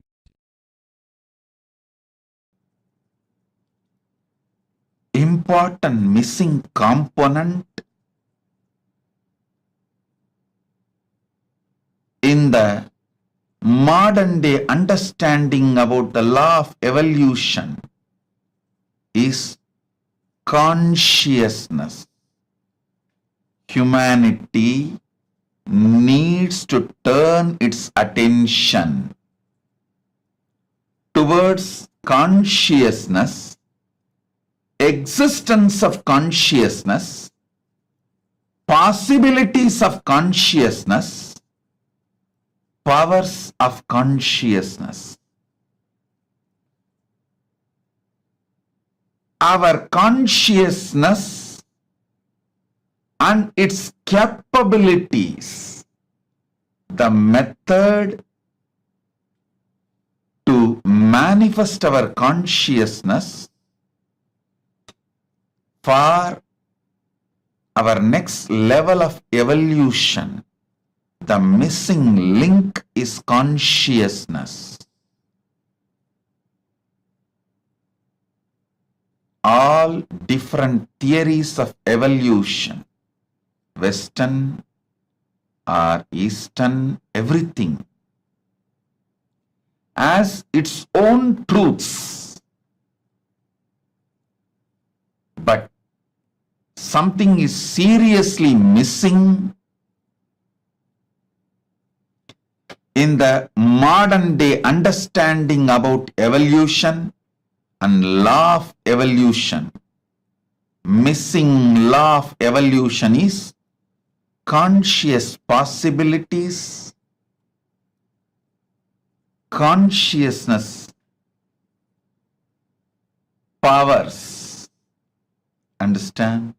Important missing component in the modern day understanding about the law of evolution is consciousness. Humanity needs to turn its attention towards consciousness, existence of consciousness, possibilities of consciousness, powers of consciousness. Our consciousness and its capabilities, the method to manifest our consciousness for our next level of evolution. The missing link is consciousness. All different theories of evolution, Western or Eastern, everything has its own truths. But something is seriously missing in the modern day understanding about evolution and law of evolution. Missing law of evolution is conscious possibilities, consciousness powers. Understand?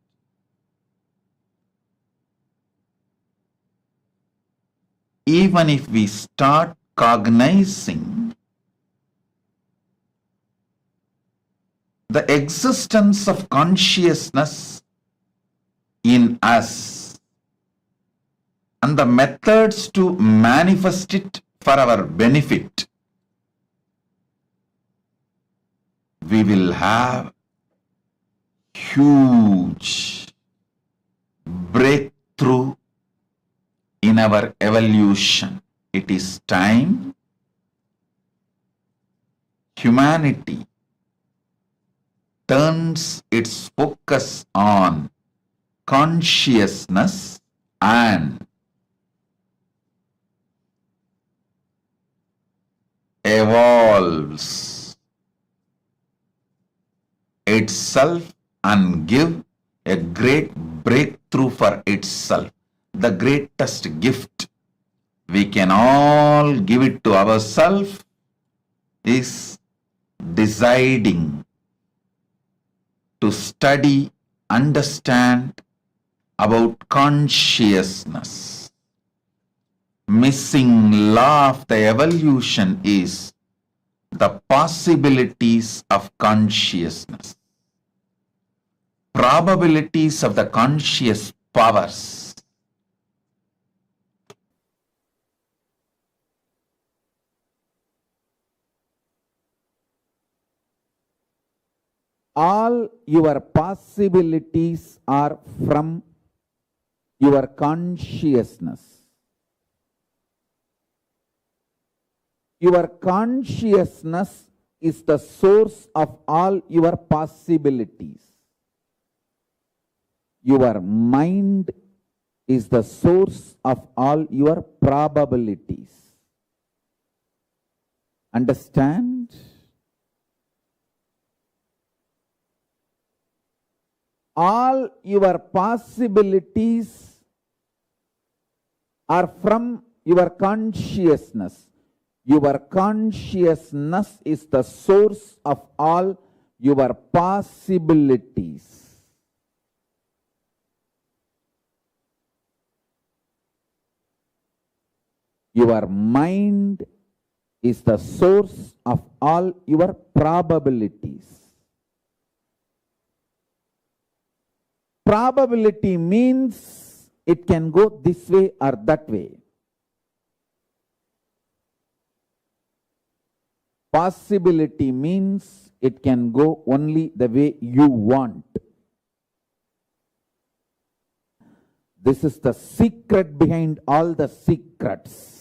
Even if we start cognizing the existence of consciousness in us and the methods to manifest it for our benefit, we will have huge breakthrough in our evolution. It is time humanity turns its focus on consciousness and evolves itself and give a great breakthrough for itself. The greatest gift we can all give it to ourselves is deciding to study, understand about consciousness. Missing law of the evolution is the possibilities of consciousness, probabilities of the conscious powers. All your possibilities are from your consciousness. Your consciousness is the source of all your possibilities. Your mind is the source of all your probabilities. Understand? All your possibilities are from your consciousness. Your consciousness is the source of all your possibilities. Your mind is the source of all your probabilities. Probability means it can go this way or that way. Possibility means it can go only the way you want. This is the secret behind all the secrets.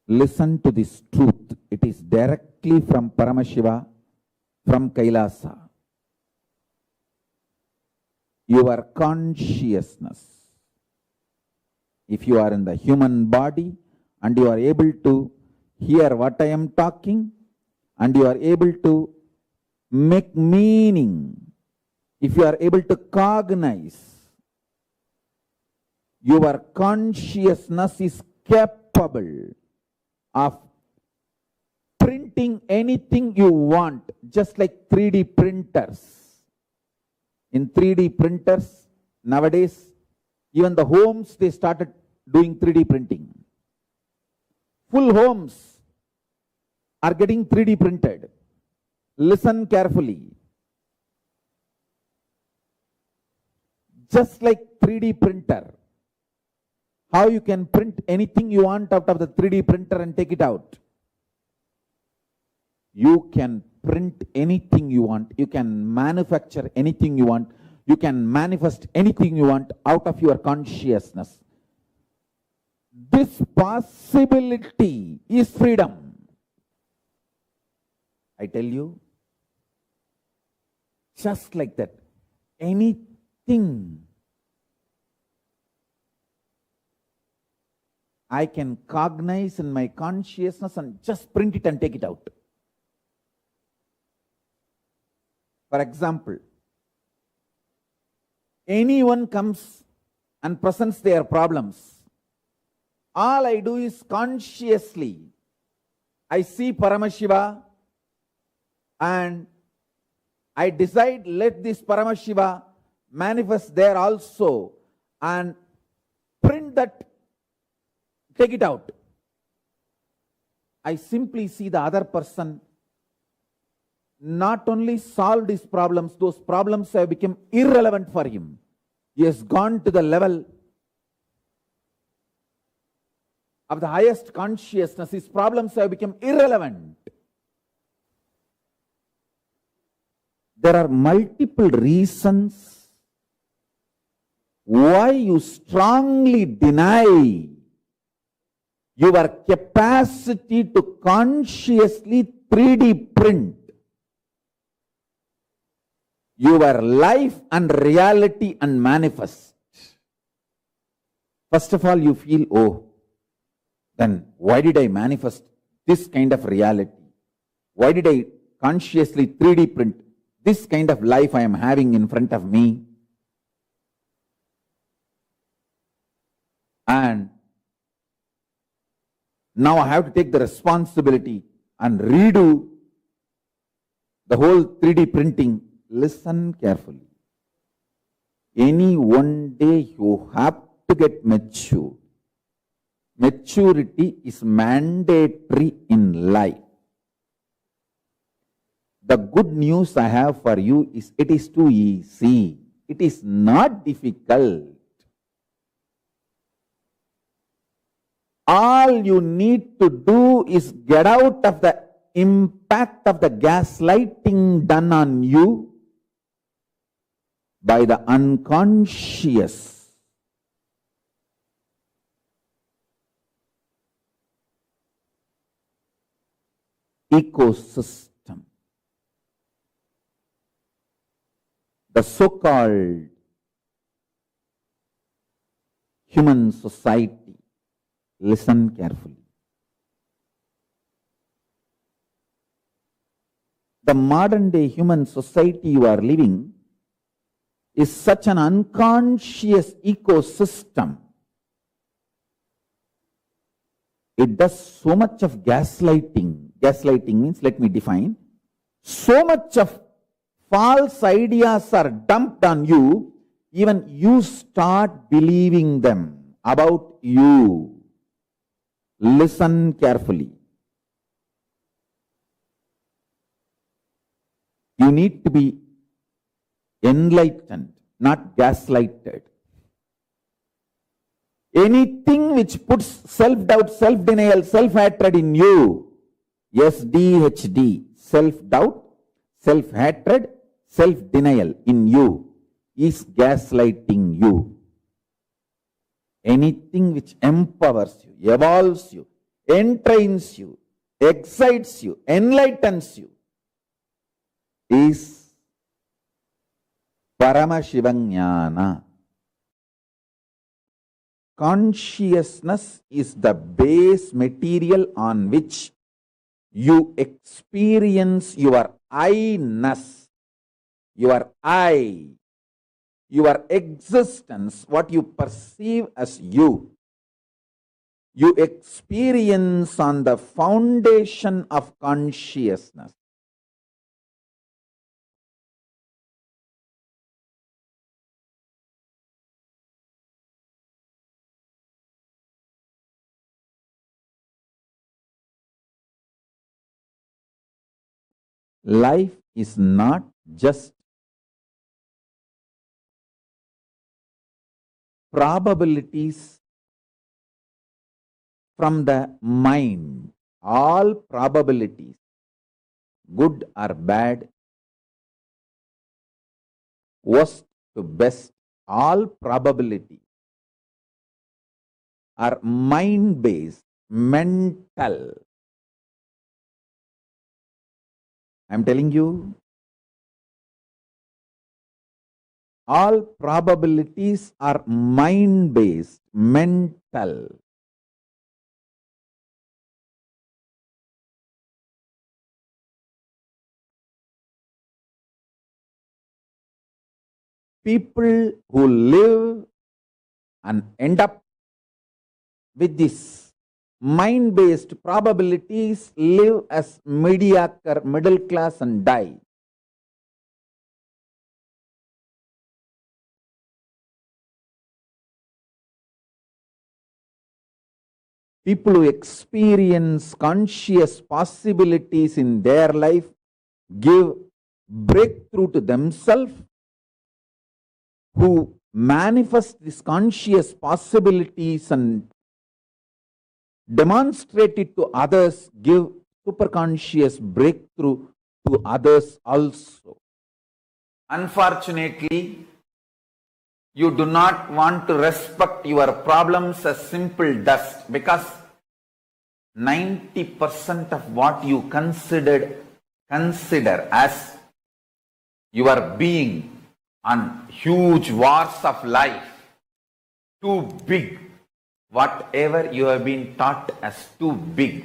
Listen to this truth. It is directly from Paramashiva, from KAILASA. Your consciousness. If you are in the human body and you are able to hear what I am talking and you are able to make meaning, if you are able to cognize, your consciousness is capable of printing anything you want, just like 3D printers. In 3D printers, nowadays, even the homes, they started doing 3D printing. Full homes are getting 3D printed. Listen carefully. Just like 3D printer, how you can print anything you want out of the 3D printer and take it out. You can print anything you want. You can manufacture anything you want. You can manifest anything you want out of your consciousness. This possibility is freedom. I tell you, just like that, anything I can cognize in my consciousness and just print it and take it out. For example, anyone comes and presents their problems. All I do is consciously, I see Paramashiva and I decide, let this Paramashiva manifest there also and print that, take it out. I simply see the other person not only solved his problems, those problems have become irrelevant for him. He has gone to the level of the highest consciousness. His problems have become irrelevant. There are multiple reasons why you strongly deny your capacity to consciously 3D print your life and reality and manifest. First of all, you feel, oh, then why did I manifest this kind of reality? Why did I consciously 3D print this kind of life I am having in front of me? And now I have to take the responsibility and redo the whole 3D printing. Listen carefully. Any one day you have to get mature. Maturity is mandatory in life. The good news I have for you is it is too easy. It is not difficult. All you need to do is get out of the impact of the gaslighting done on you by the unconscious. Ecosystem. The so-called human society. Listen carefully. The modern day human society you are living is such an unconscious ecosystem. It does so much of gaslighting. Gaslighting means, let me define, so much of false ideas are dumped on you, even you start believing them about you. Listen carefully. You need to be enlightened, not gaslighted. Anything which puts self-doubt, self-denial, self-hatred in you, SDHD, self-doubt, self-hatred, self-denial in you, is gaslighting you. Anything which empowers you, evolves you, entrains you, excites you, enlightens you, is Paramashivaññāna. Consciousness is the base material on which you experience your I-ness, your I, your existence, what you perceive as you. You experience on the foundation of consciousness. Life is not just probabilities from the mind. All probabilities, good or bad, worst to best, all probabilities are mind-based, mental. I am telling you, all probabilities are mind-based, mental. People who live and end up with this mind-based probabilities live as mediocre, middle class and die. people who experience conscious possibilities in their life give breakthrough to themselves, who manifest these conscious possibilities and demonstrate it to others, give superconscious breakthrough to others also. Unfortunately, you do not want to respect your problems as simple dust, because 90% of what you consider as your being on huge wars of life, too big, whatever you have been taught as too big,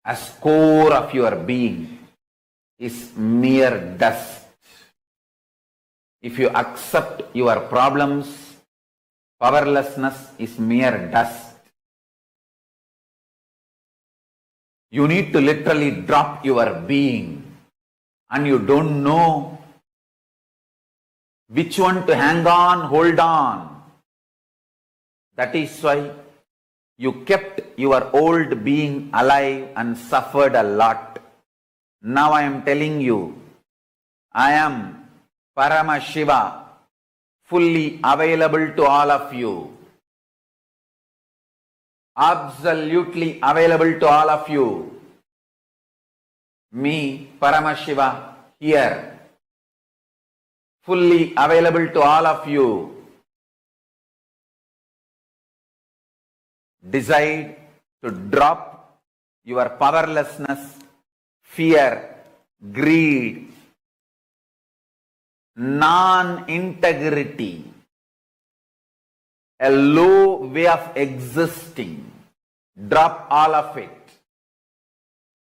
as core of your being, is mere dust. If you accept your problems, powerlessness is mere dust. You need to literally drop your being, and you don't know which one to hang on, hold on. That is why you kept your old being alive and suffered a lot. Now I am telling you, I am Paramashiva, fully available to all of you. Absolutely available to all of you. Me, Paramashiva, here, fully available to all of you. Decide to drop your powerlessness, fear, greed, non-integrity, a low way of existing. Drop all of it.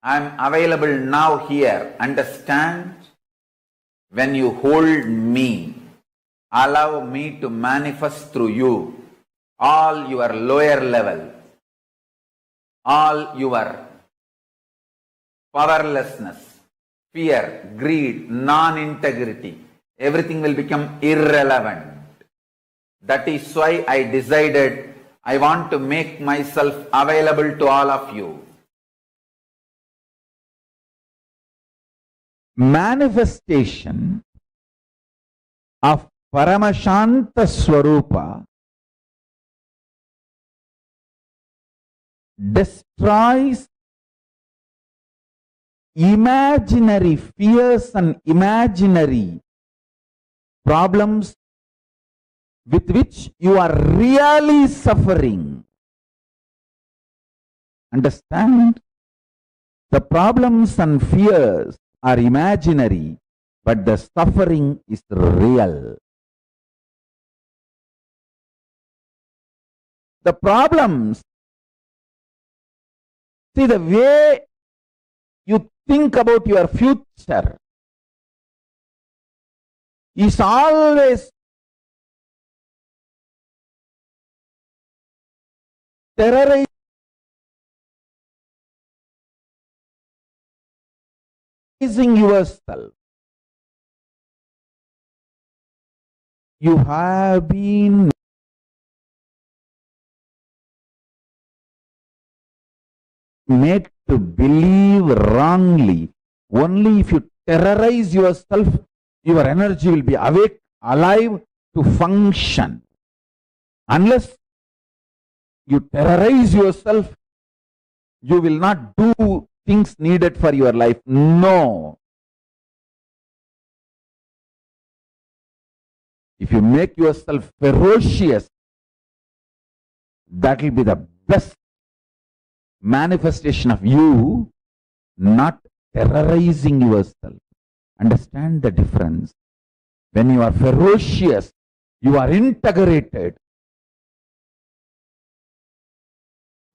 I am available now here. Understand? When you hold me, allow me to manifest through you all your lower level, all your powerlessness, fear, greed, non-integrity, everything will become irrelevant. That is why I decided I want to make myself available to all of you. Manifestation of Paramashanta Swarupa destroys imaginary fears and imaginary problems with which you are really suffering. Understand? The problems and fears are imaginary, but the suffering is real. The problems, see, the way you think about your future is always terrorizing yourself. You have been made to believe wrongly. Only if you terrorize yourself, your energy will be awake, alive to function. Unless you terrorize yourself, you will not do things needed for your life. No. If you make yourself ferocious, that will be the best manifestation of you not terrorizing yourself. Understand the difference. When you are ferocious, you are integrated.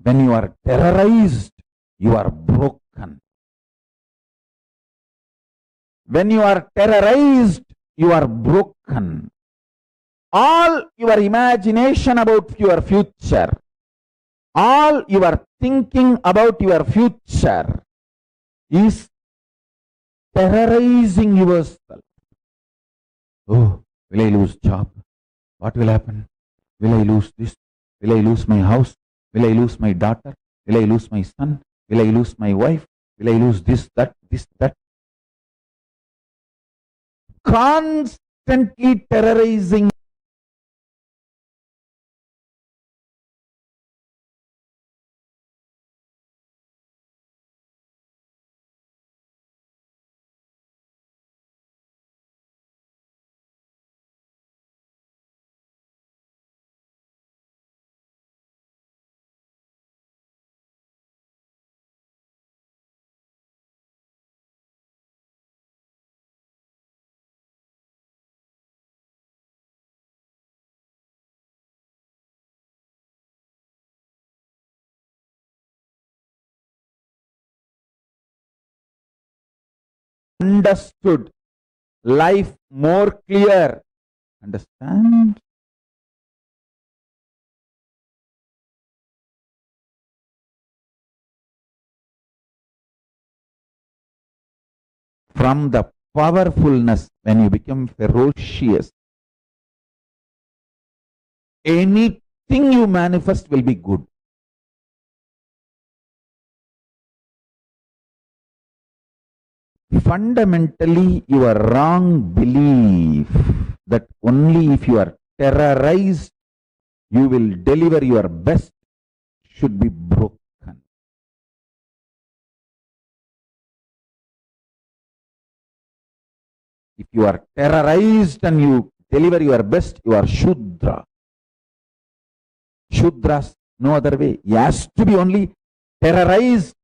When you are terrorized, you are broken. When you are terrorized, you are broken. All your imagination about your future, all your thinking about your future is terrorizing yourself. Oh, will I lose job? What will happen? Will I lose this? Will I lose my house? Will I lose my daughter? Will I lose my son? Will I lose my wife? Will I lose this, that? Constantly terrorizing. Understood life more clear. Understand? From the powerfulness, when you become ferocious, anything you manifest will be good. Fundamentally, your wrong belief that only if you are terrorized, you will deliver your best should be broken. If you are terrorized and you deliver your best, you are Shudra. Shudras, no other way. He has to be only terrorized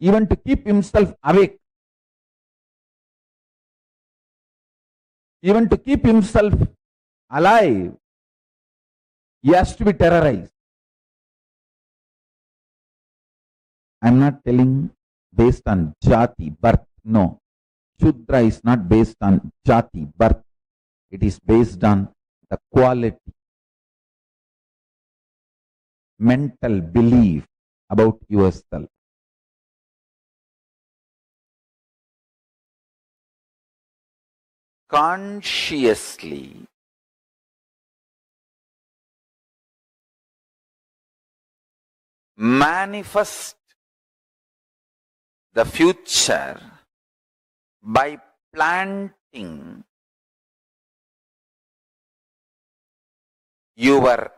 even to keep himself awake. Even to keep himself alive, he has to be terrorized. I'm not telling based on jati, birth. No. Shudra is not based on jati, birth. It is based on the quality, mental belief about yourself. Consciously manifest the future by planting your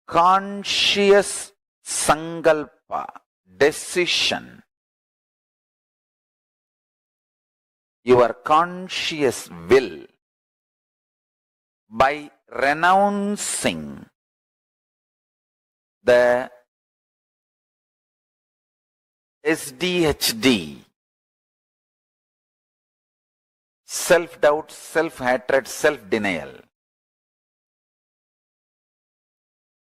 conscious sankalpa, decision, your conscious will, by renouncing the SDHD, self-doubt, self-hatred, self-denial.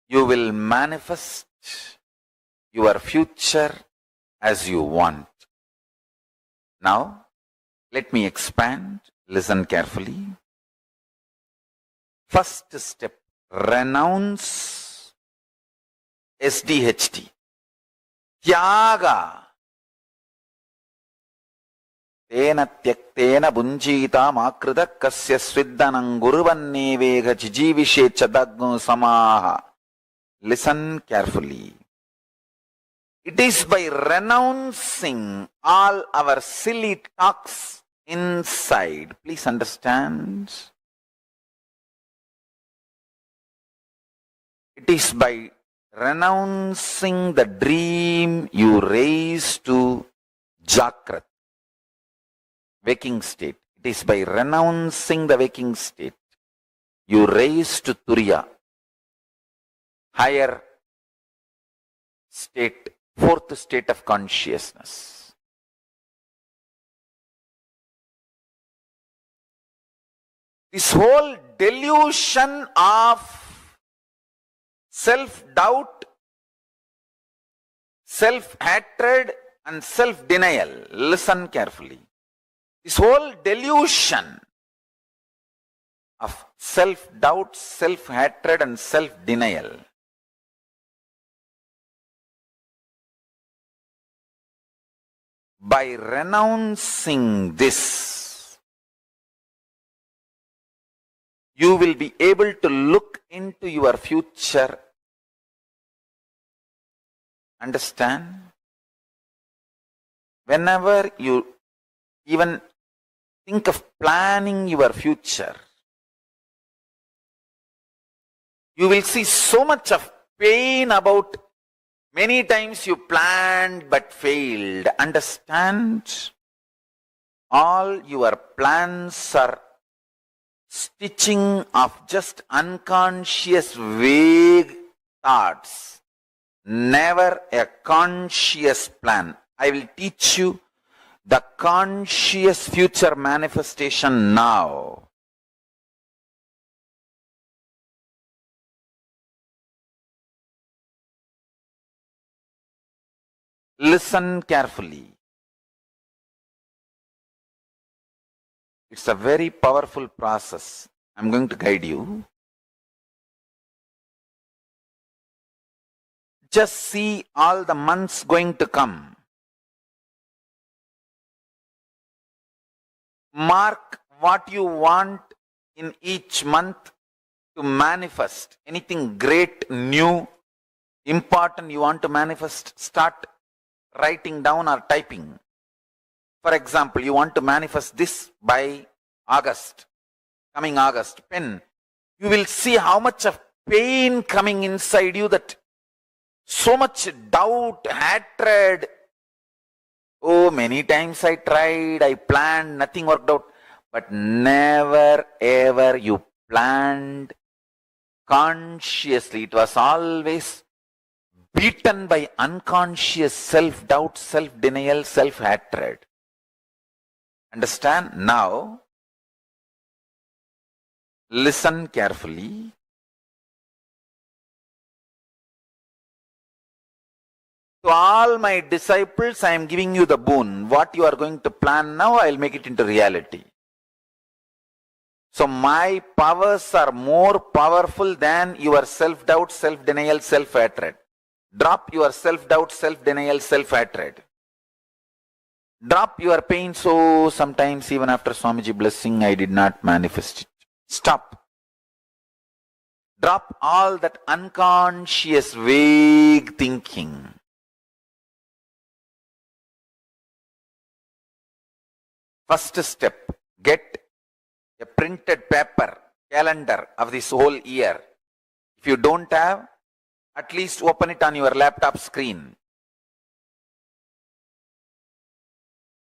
You will manifest your future as you want. Now, let me expand. Listen carefully. First step, renounce SDHD. Tyaga. Tena tyaktena bunjita makrita kasya sviddanam guruvannevega jijivishe chadagnu samaha. Listen carefully. It is by renouncing all our silly talks inside. Please understand. It is by renouncing the dream you raise to Jakrat, waking state. It is by renouncing the waking state you raise to Turiya, higher state, fourth state of consciousness. This whole delusion of self-doubt, self-hatred and self-denial. Listen carefully. This whole delusion of self-doubt, self-hatred and self-denial by renouncing this, you will be able to look into your future Understand? Whenever you even think of planning your future, you will see so much of pain about many times you planned but failed. Understand? All your plans are stitching of just unconscious vague thoughts, never a conscious plan. I will teach you the conscious future manifestation now. Listen carefully. It's a very powerful process. I'm going to guide you. Just see all the months going to come. Mark what you want in each month to manifest. Anything great, new, important you want to manifest, start writing down or typing. For example, you want to manifest this by August, coming August, pen. You will see how much of pain coming inside you, that so much doubt, hatred. Oh, many times I tried, I planned, nothing worked out. But never ever you planned consciously. It was always beaten by unconscious self-doubt, self-denial, self-hatred. Understand? Now, listen carefully. To all my disciples, I am giving you the boon. What you are going to plan now, I will make it into reality. So my powers are more powerful than your self-doubt, self-denial, self-hatred. Drop your self-doubt, self-denial, self-hatred. Drop your pain. So sometimes even after Swamiji blessing, I did not manifest it. Stop. Drop all that unconscious, vague thinking. First step, get a printed paper, calendar of this whole year. If you don't have, at least open it on your laptop screen.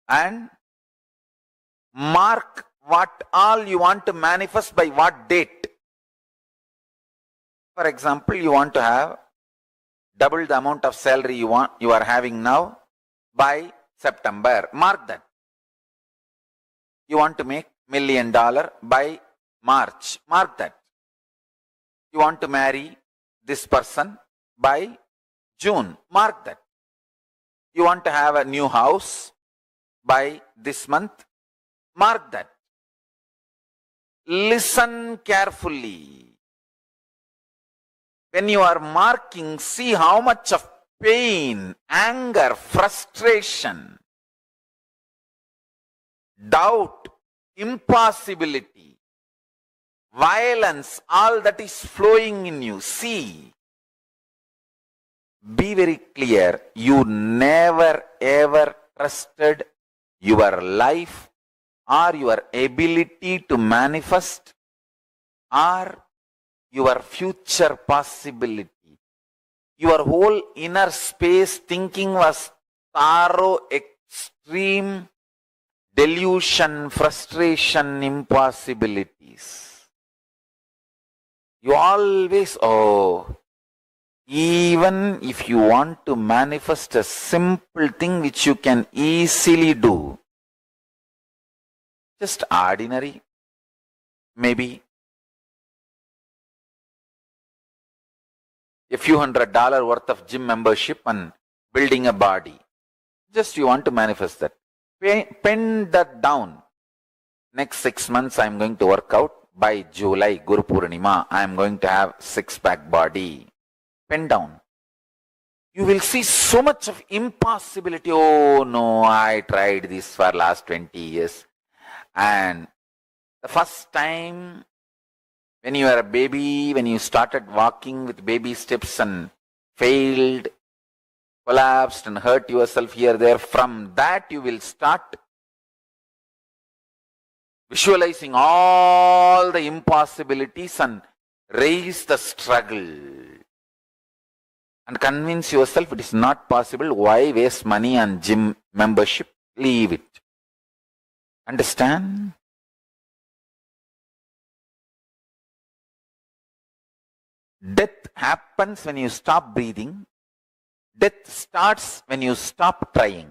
And mark what all you want to manifest by what date. For example, you want to have double the amount of salary you are having now by September. Mark that. You want to make $1 million by March. Mark that. You want to marry this person by June. Mark that. You want to have a new house by this month. Mark that. Listen carefully. When you are marking, see how much of pain, anger, frustration, doubt, impossibility, violence, all that is flowing in you. See. Be very clear. You never ever trusted your life or your ability to manifest or your future possibility. Your whole inner space thinking was thorough, extreme delusion, frustration, impossibilities. You always, even if you want to manifest a simple thing which you can easily do, just ordinary, maybe a few $100 worth of gym membership and building a body. Just you want to manifest that. Pen that down. Next 6 months I am going to work out. By July, Guru Purnima, I am going to have six-pack body. Pen down. You will see so much of impossibility. Oh no, I tried this for last 20 years. And the first time when you were a baby, when you started walking with baby steps and failed, collapsed and hurt yourself here, there. From that you will start visualizing all the impossibilities and raise the struggle. And convince yourself it is not possible. Why waste money on gym membership? Leave it. Understand? Death happens when you stop breathing. Death starts when you stop trying.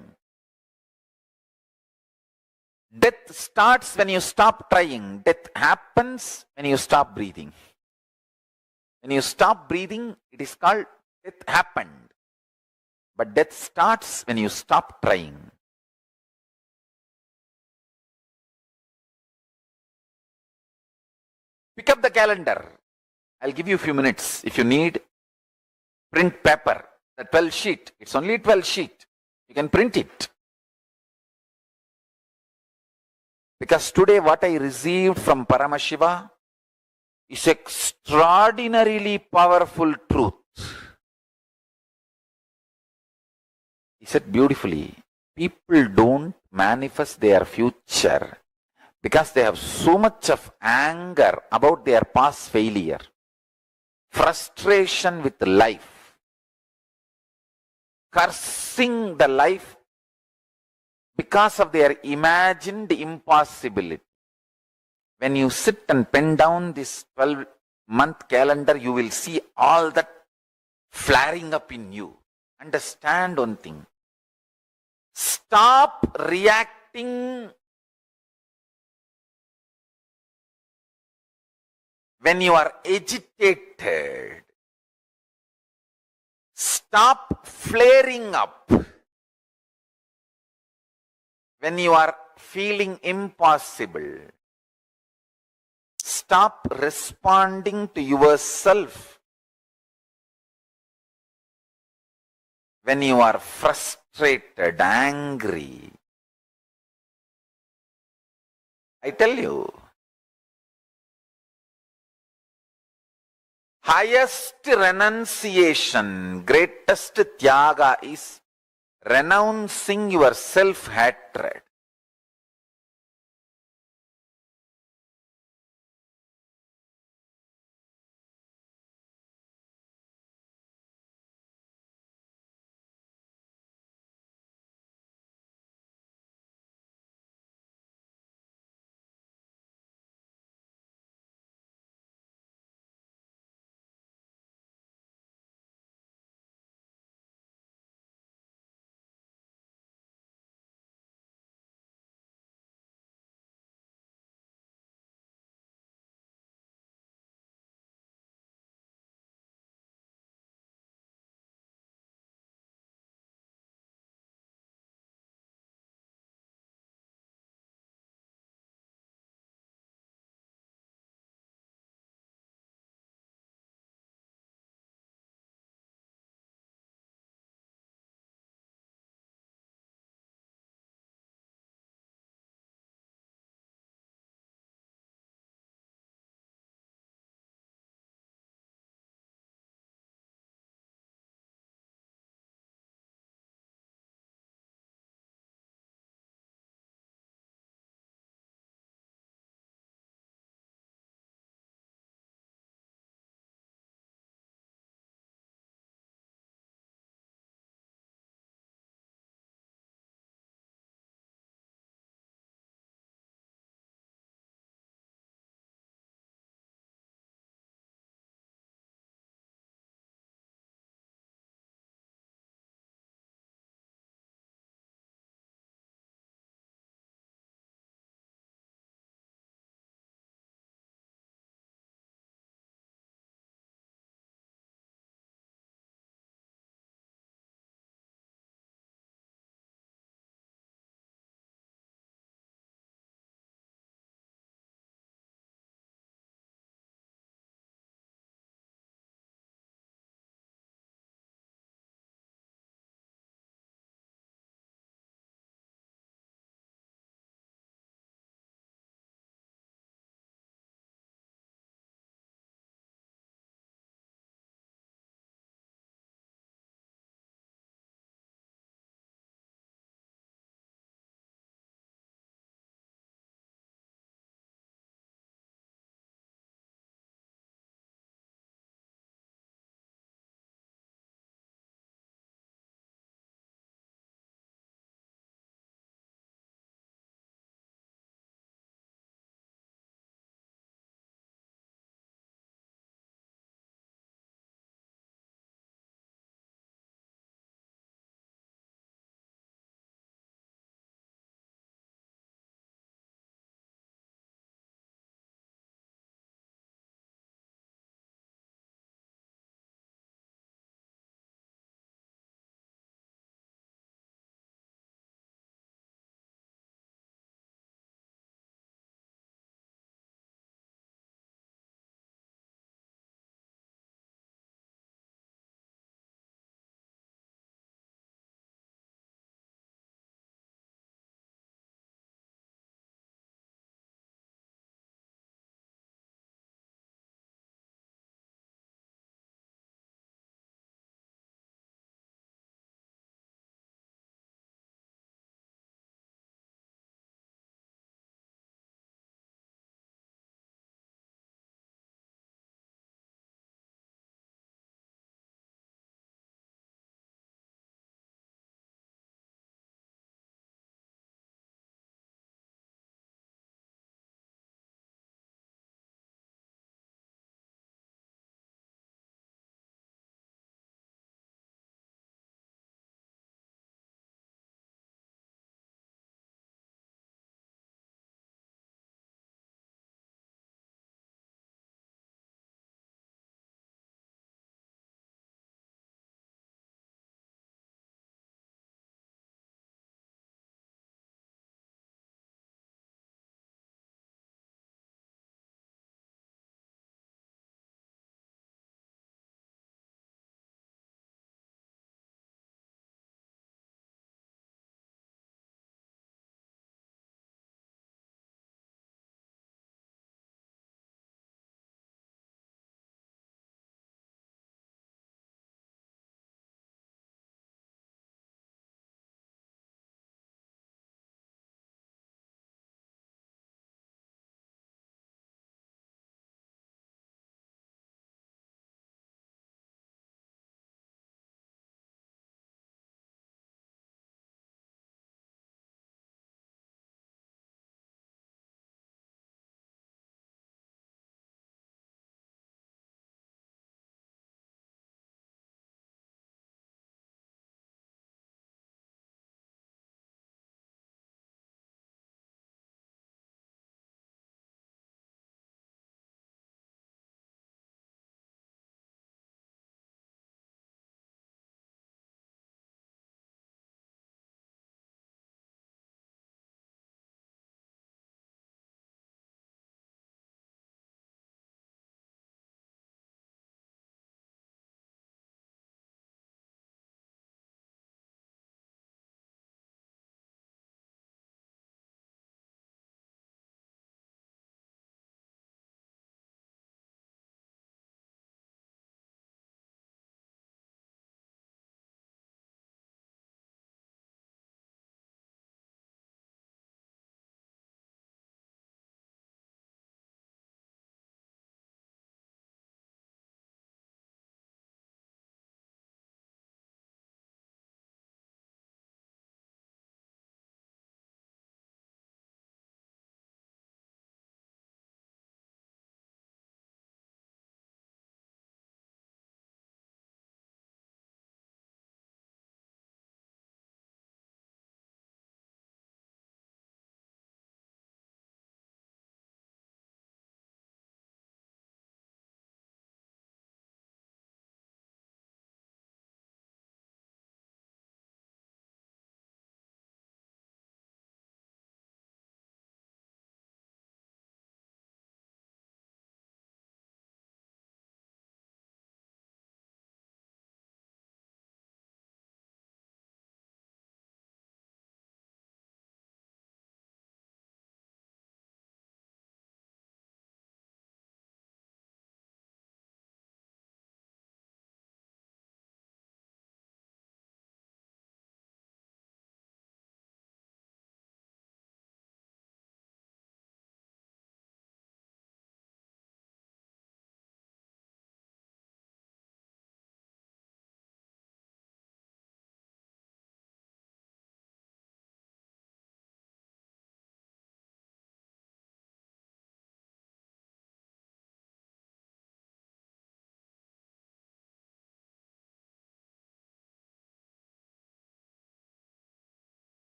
Death starts when you stop trying. Death happens when you stop breathing. When you stop breathing, it is called death happened. But death starts when you stop trying. Pick up the calendar. I'll give you a few minutes. If you need, print paper, the 12 sheet. It's only 12 sheet. You can print it. Because today what I received from Paramashiva is extraordinarily powerful truth. He said beautifully, people don't manifest their future because they have so much of anger about their past failure, frustration with life, cursing the life because of their imagined impossibility. When you sit and pen down this 12-month calendar, you will see all that flaring up in you. Understand one thing. Stop reacting when you are agitated. Stop flaring up when you are feeling impossible. Stop responding to yourself when you are frustrated, angry. I tell you, highest renunciation, greatest tyaga is renouncing your self-hatred.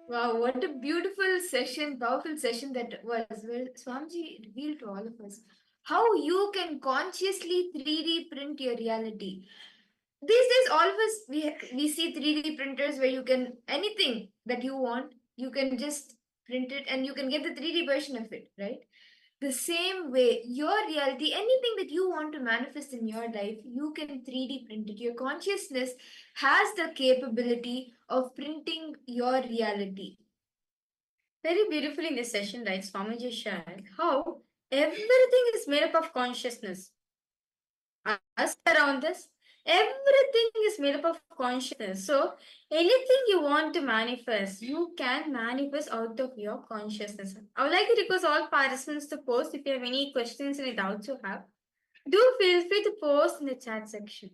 Wow, what a beautiful session, powerful session that was, where Swamiji revealed to all of us how you can consciously 3D print your reality. These days, all of us, we see 3D printers where you can, anything that you want, you can just print it and you can get the 3D version of it, right? The same way, your reality, anything that you want to manifest in your life, you can 3D print it. Your consciousness has the capability of printing your reality. Very beautifully in this session, right? Swamiji shared how everything is made up of consciousness. Us around us, everything is made up of consciousness. So anything you want to manifest, you can manifest out of your consciousness. I would like to request all participants to post if you have any questions, any doubts you have. Do feel free to post in the chat section.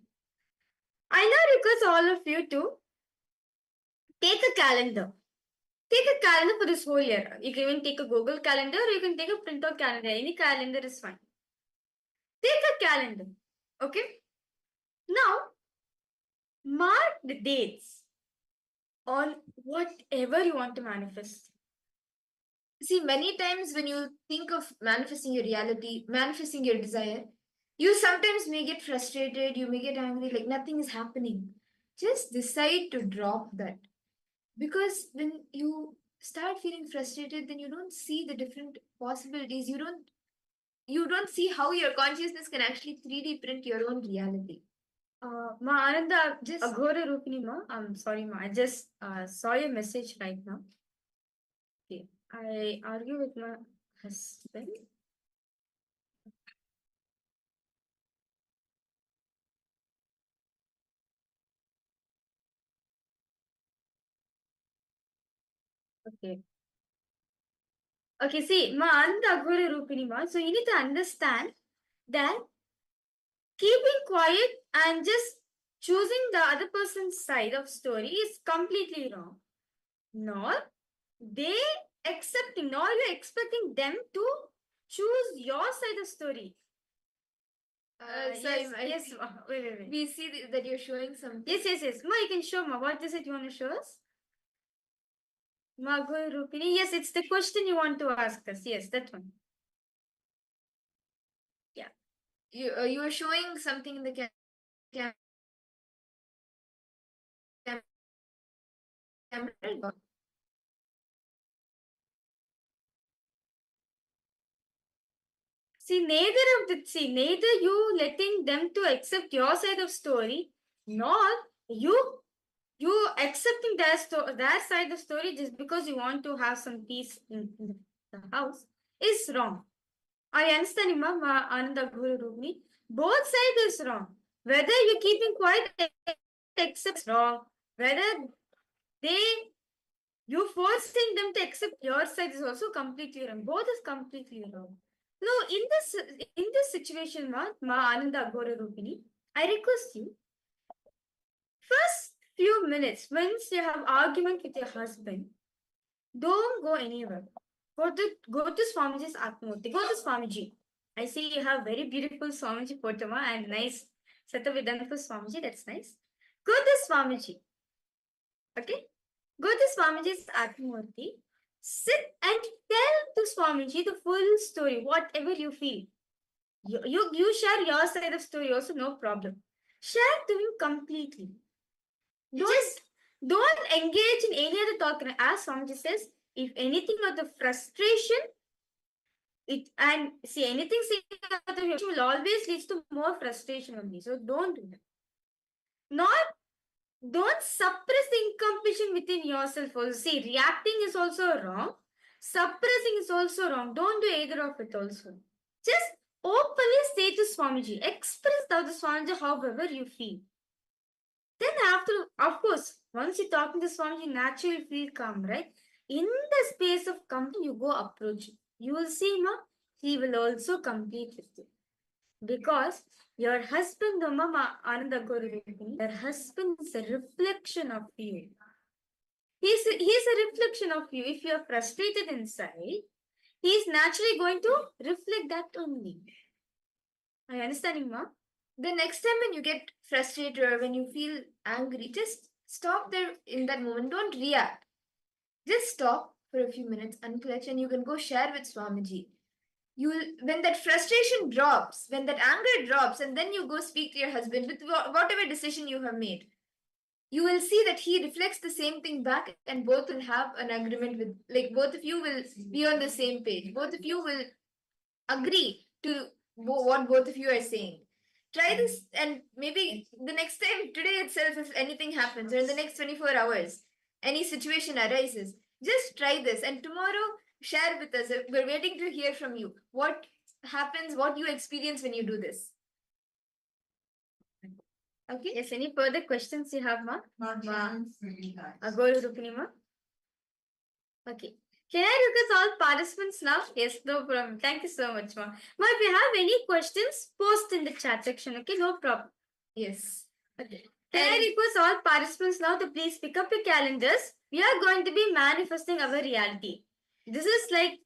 I now request all of you to take a calendar. Take a calendar for this whole year. You can even take a Google calendar or you can take a printout calendar. Any calendar is fine. Take a calendar. Okay? Now, mark the dates on whatever you want to manifest. See, many times when you think of manifesting your reality, manifesting your desire, you sometimes may get frustrated, you may get angry, like nothing is happening. Just decide to drop that. Because when you start feeling frustrated, then you don't see the different possibilities. You don't see how your consciousness can actually 3D print your own reality. Ma Ananda, Just Aghora Rupini ma, I'm sorry ma, I just saw your message right now. Okay, I argue with my husband. Okay. Okay, see, ma Ananda Aghora Rupini ma, so you need to understand that keeping quiet and just choosing the other person's side of story is completely wrong. Nor they accepting, nor you're expecting them to choose your side of story. sorry, Yes, ma, yes, ma. Wait. we see that you're showing something. Yes. Ma, you can show ma. What is it you want to show us? Ma, go Rupini. Yes, it's the question you want to ask us. Yes, that one. Yeah. You were showing something in the camera. Neither you letting them to accept your side of story, nor you accepting their side of story just because you want to have some peace in the house is wrong. I understand, Ma Ananda Guru Rupni. Both sides is wrong. Whether you're keeping quiet, accept wrong. Whether they you forcing them to accept your side is also completely wrong. Both is completely wrong. No, in this situation, Ma Ananda Guru Rupini, I request you first few minutes once you have argument with your husband, don't go anywhere. Go to Swamiji's Atmurti. Go to Swamiji. I see you have very beautiful Swamiji Potama and nice Satavidana for Swamiji. That's nice. Go to Swamiji. Okay? Go to Swamiji's Atmurti. Sit and tell to Swamiji the full story, whatever you feel. You share your side of story also, no problem. Share to him completely. Don't engage in any other talk. As Swamiji says, if anything of the frustration, anything out of will always leads to more frustration only. So don't do that. Don't suppress the incompletion within yourself also. See, reacting is also wrong. Suppressing is also wrong. Don't do either of it also. Just openly say to Swamiji, express to the Swamiji however you feel. Then after, of course, once you talk to the Swamiji, naturally feel calm, right? In the space of calm, you go approach. You will see, he will also complete with you. Because your husband, Mama Ananda Guru, your husband is a reflection of you. He's a reflection of you. If you are frustrated inside, he's naturally going to reflect that only. Are you understanding, Ma? The next time when you get frustrated or when you feel angry, just stop there in that moment. Don't react. Just stop for a few minutes, unclutch, and you can go share with Swamiji. You will, when that frustration drops, when that anger drops, and then you go speak to your husband with whatever decision you have made, you will see that he reflects the same thing back, and both will have an agreement with, like, both of you will be on the same page. Both of you will agree to what both of you are saying. Try this, and maybe the next time, today itself, if anything happens, or in the next 24 hours, any situation arises, just try this, and tomorrow share with us. We're waiting to hear from you. What happens, what you experience when you do this. Okay. Yes, any further questions you have, Ma? Ma. Go to Rukmini, Ma. Okay. Can I request all participants now? Yes, no problem. Thank you so much, Ma. Ma, if you have any questions, post in the chat section, okay? No problem. Yes. Okay. Can I request all participants now to please pick up your calendars? We are going to be manifesting our reality. This is like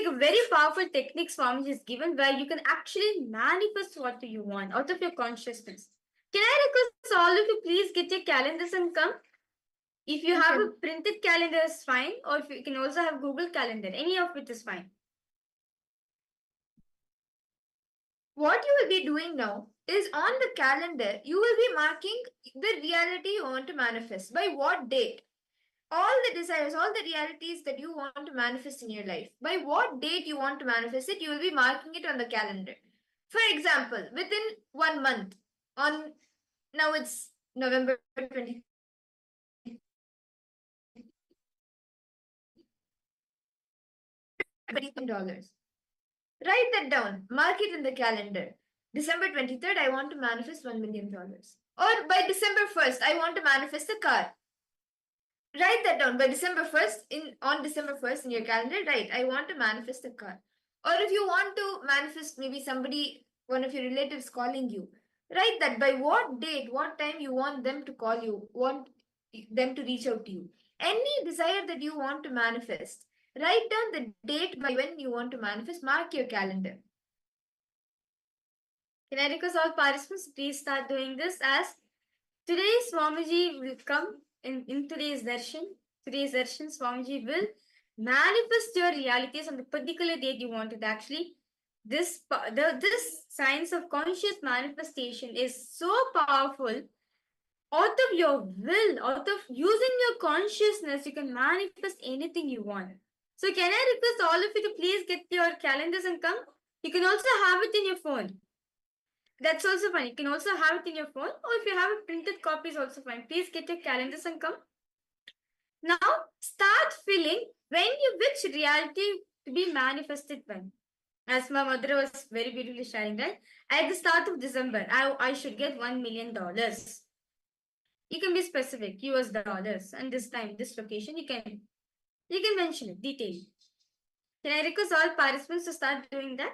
a very powerful technique Swamiji is given where you can actually manifest what you want out of your consciousness. Can I request all of you please get your calendars and come? If you have a printed calendar is fine, or if you can also have Google Calendar, any of it is fine. What you will be doing now is, on the calendar, you will be marking the reality you want to manifest. By what date? All the desires, all the realities that you want to manifest in your life. By what date you want to manifest it, you will be marking it on the calendar. For example, within 1 month, now it's November 20. $20. Write that down. Mark it in the calendar. December 23rd, I want to manifest $1 million. Or by December 1st, I want to manifest a car. Write that down. By December 1st, on December 1st in your calendar, write, I want to manifest a car. Or if you want to manifest maybe somebody, one of your relatives calling you, write that by what date, what time you want them to call you, want them to reach out to you. Any desire that you want to manifest, write down the date by when you want to manifest, mark your calendar. Can I request all participants please start doing this, as today Swamiji will come in today's darshan. Today's darshan, Swamiji will manifest your realities on the particular date you want it. Actually, this science of conscious manifestation is so powerful. Out of your will, out of using your consciousness, you can manifest anything you want. So can I request all of you to please get your calendars and come? You can also have it in your phone. That's also fine. You can also have it in your phone, or if you have a printed copy is also fine. Please get your calendars and come. Now start feeling which reality to be manifested when. As my mother was very beautifully sharing, right? At the start of December, I should get $1 million. You can be specific, US dollars, and this time, this location, you can mention it, detail. Can I request all participants to start doing that?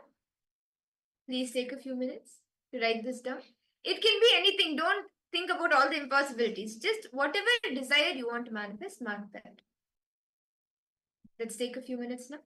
Please take a few minutes to write this down. It can be anything. Don't think about all the impossibilities. Just whatever desire you want to manifest, mark that. Let's take a few minutes now.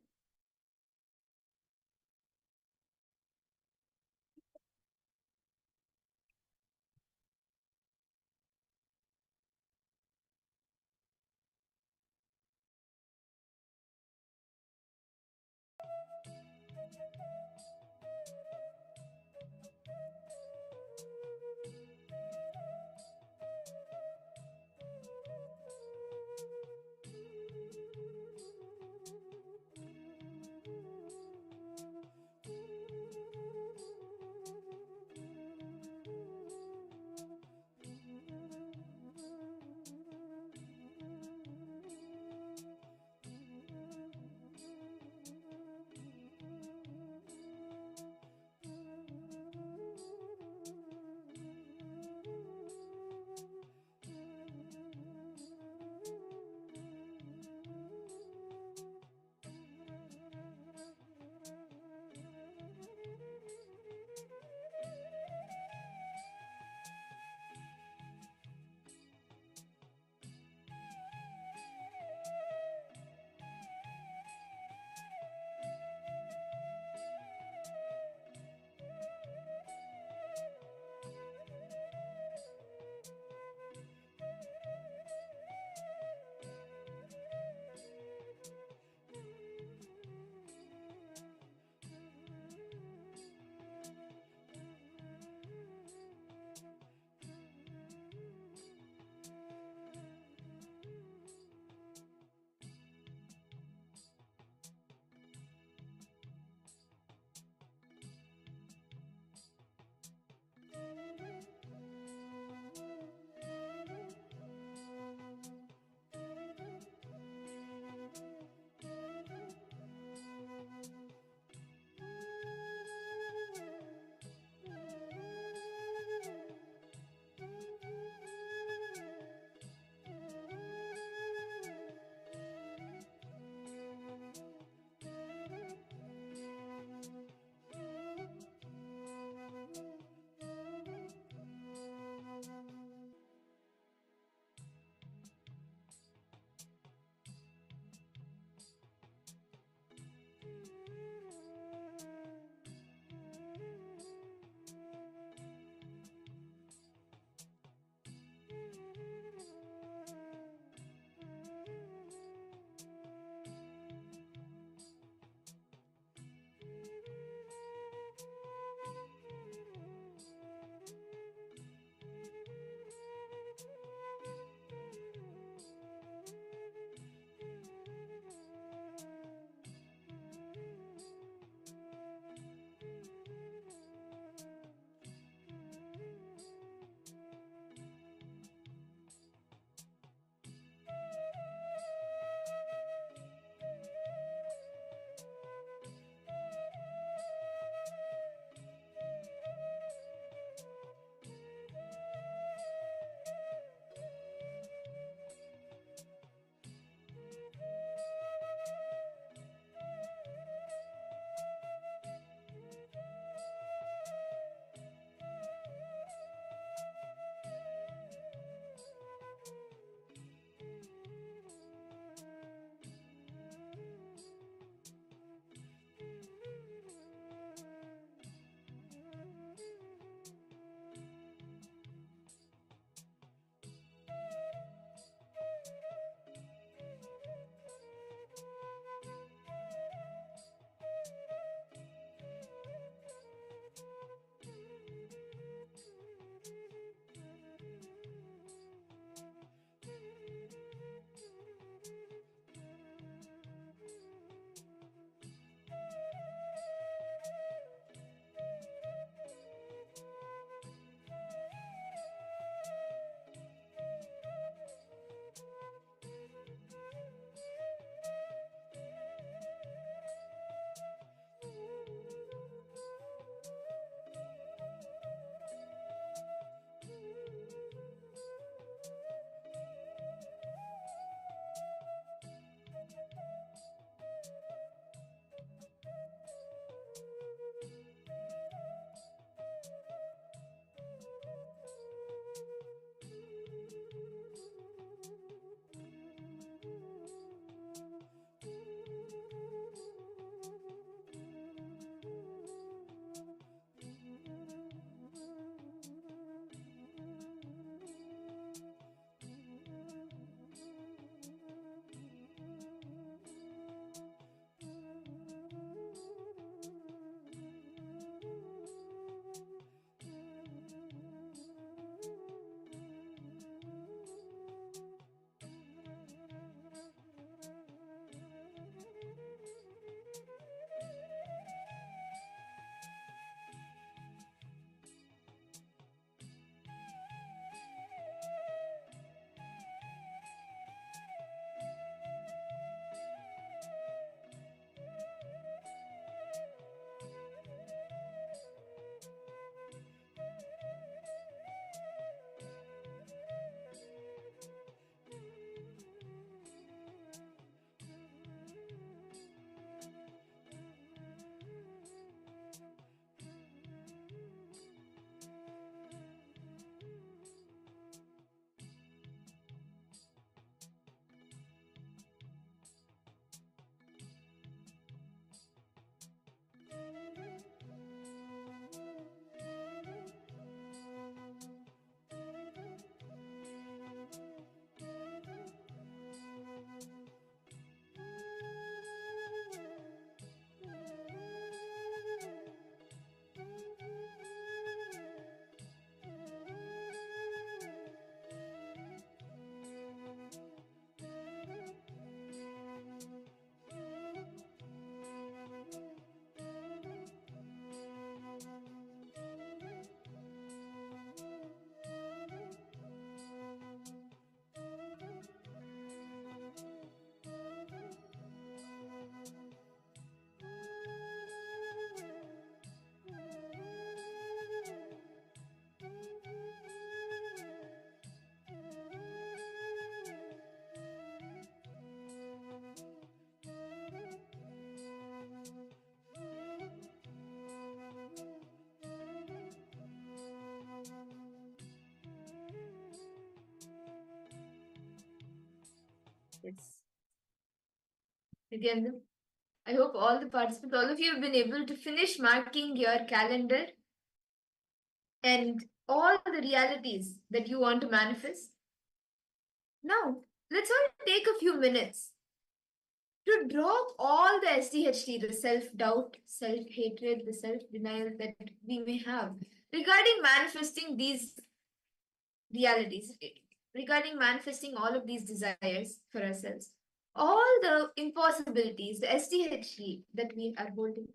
Yes. Again, I hope all the participants, all of you have been able to finish marking your calendar and all the realities that you want to manifest. Now, let's all take a few minutes to drop all the SDHT, the self-doubt, self-hatred, the self-denial that we may have regarding manifesting these realities, regarding manifesting all of these desires for ourselves. All the impossibilities, the SDHT that we are holding,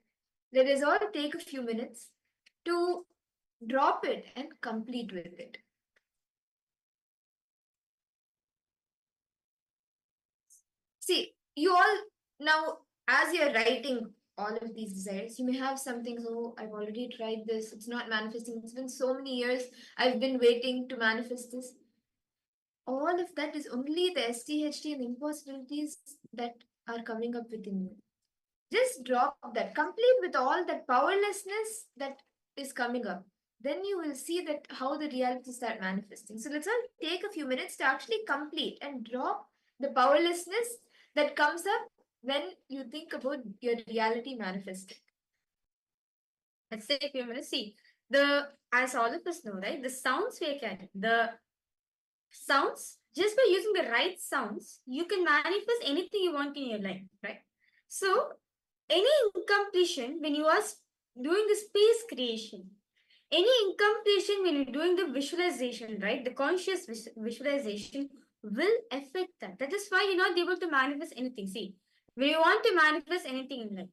let us all take a few minutes to drop it and complete with it. See, you all now, as you're writing all of these desires, you may have something, oh, I've already tried this, it's not manifesting, it's been so many years, I've been waiting to manifest this. All of that is only the STHT and impossibilities that are coming up within you. Just drop that, complete with all that powerlessness that is coming up. Then you will see that how the reality start manifesting. So let's all take a few minutes to actually complete and drop the powerlessness that comes up when you think about your reality manifesting. Let's take a few minutes. See, as all of us know, right? The sounds we are getting, the sounds, just by using the right sounds, you can manifest anything you want in your life, right? So, any incompletion when you are doing the space creation, any incompletion when you're doing the visualization, right? The conscious visualization will affect that. That is why you're not able to manifest anything. See, when you want to manifest anything in life,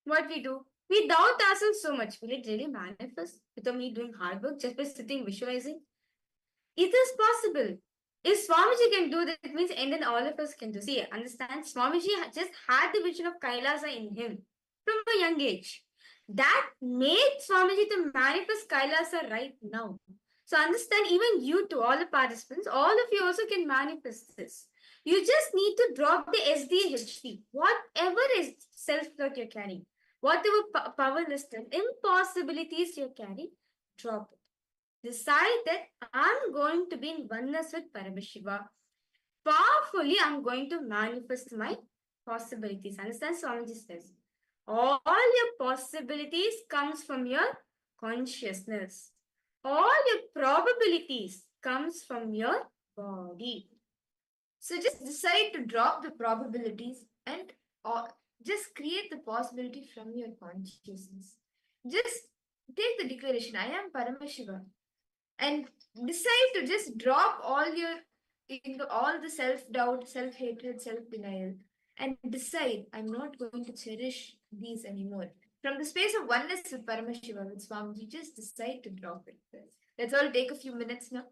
what we do? We doubt ourselves so much. Will it really manifest without me doing hard work just by sitting visualizing? It is possible. If Swamiji can do that, it means and then all of us can do. See, understand? Swamiji just had the vision of Kailasa in him from a young age. That made Swamiji to manifest Kailasa right now. So understand, even you to all the participants, all of you also can manifest this. You just need to drop the SDHD, whatever is self-doubt you're carrying, whatever powerlessness, impossibilities you're carrying, drop it. Decide that I'm going to be in oneness with Paramashiva. Powerfully, I'm going to manifest my possibilities. Understand? Swamiji says, all your possibilities comes from your consciousness. All your probabilities comes from your body. So just decide to drop the probabilities and just create the possibility from your consciousness. Just take the declaration, I am Paramashiva, and decide to just drop all your into all the self-doubt, self-hatred, self-denial, and decide I'm not going to cherish these anymore. From the space of oneness with Paramashiva, with Swamiji, just decide to drop it. Let's all take a few minutes now.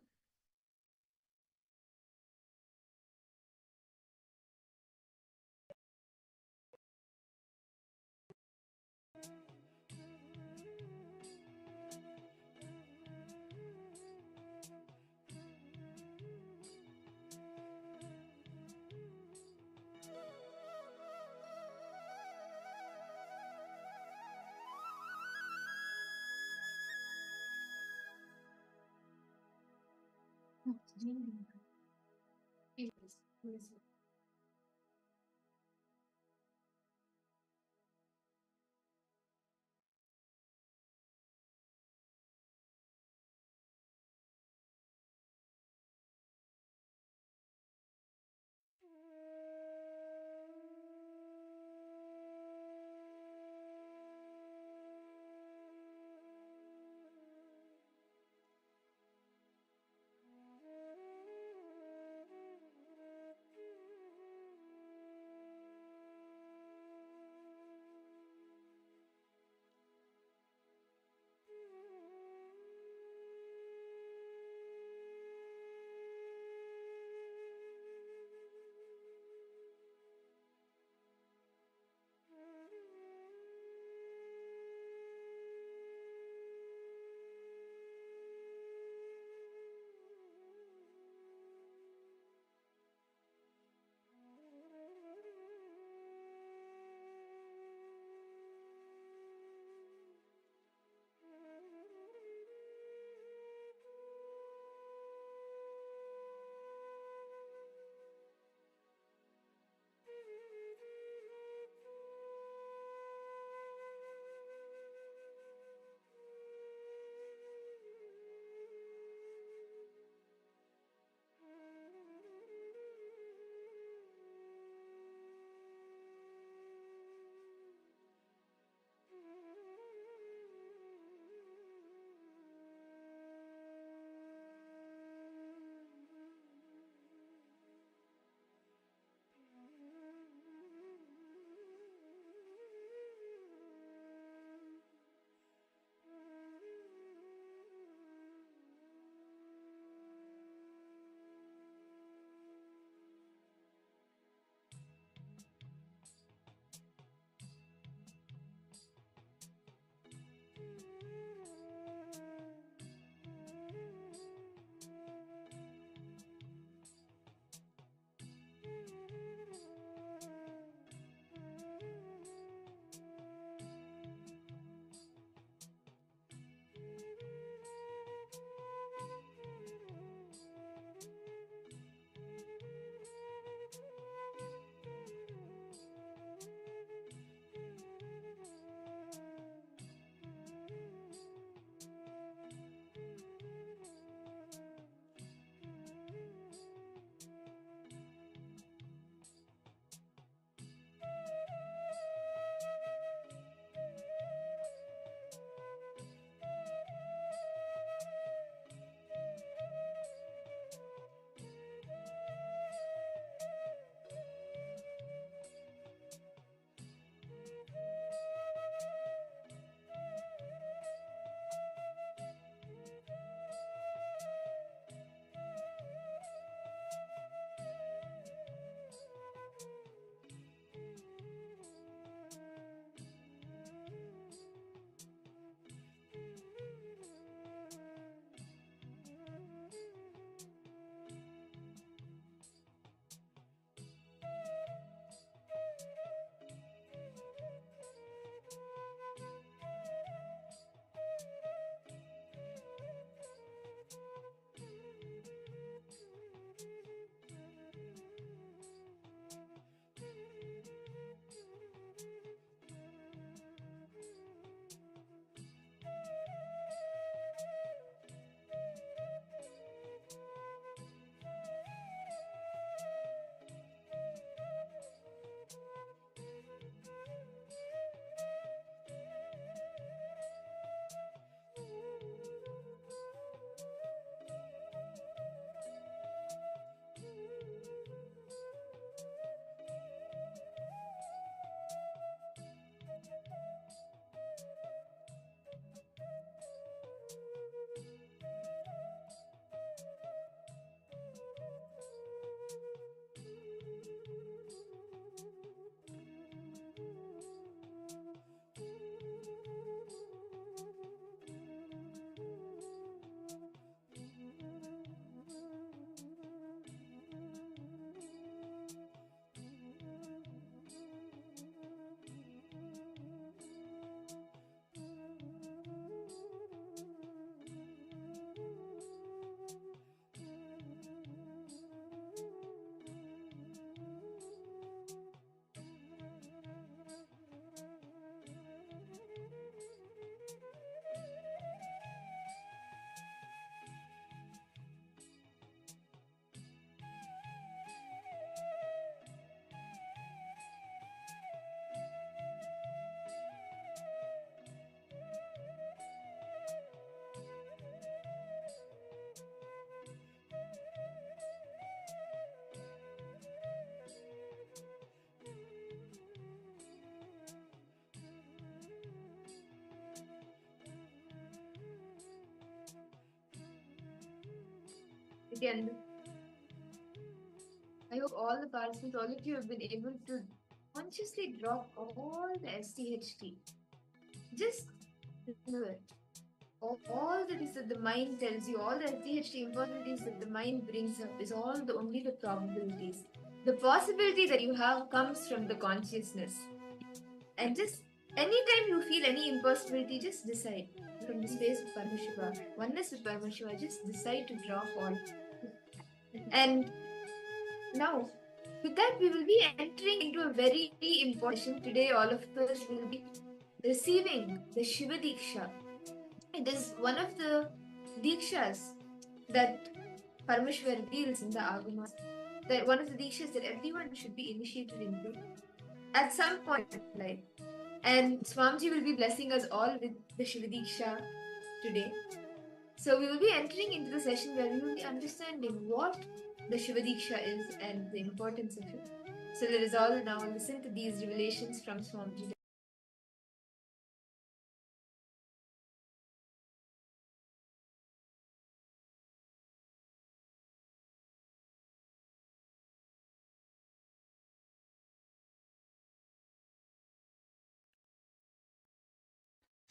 Nithyananda. I hope all the participants, all of you have been able to consciously drop all the STHT. Just remember, all the things that the mind tells you, all the STHT impossibilities that the mind brings up is all only the probabilities. The possibility that you have comes from the consciousness. And just anytime you feel any impossibility, just decide from the space of Paramashiva, oneness with Paramashiva, just decide to drop all. And now, with that, we will be entering into a very important session. Today, all of us will be receiving the Shiva Diksha. It is one of the Dikshas that Paramashiva reveals in the Agamas. That one of the Dikshas that everyone should be initiated into at some point in life. And Swamiji will be blessing us all with the Shiva Diksha today. So we will be entering into the session where we will be understanding what the Shiva Diksha is and the importance of it. So let us all now listen to these revelations from Swamiji.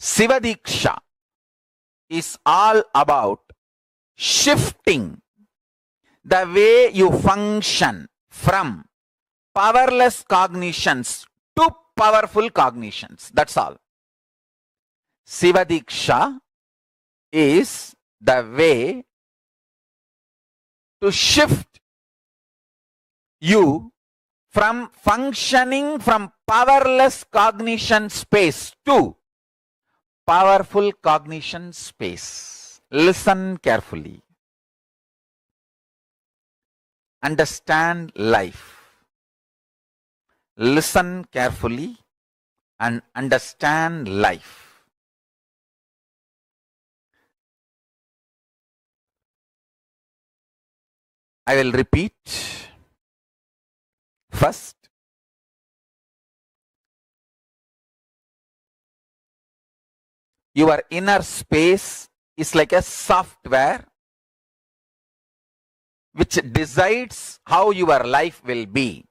Shiva Diksha is all about shifting the way you function from powerless cognitions to powerful cognitions. That's all. Shiva Diksha is the way to shift you from functioning from powerless cognition space to powerful cognition space. Listen carefully. Understand life. Listen carefully and understand life. I will repeat. First, your inner space is like a software which decides how your life will be.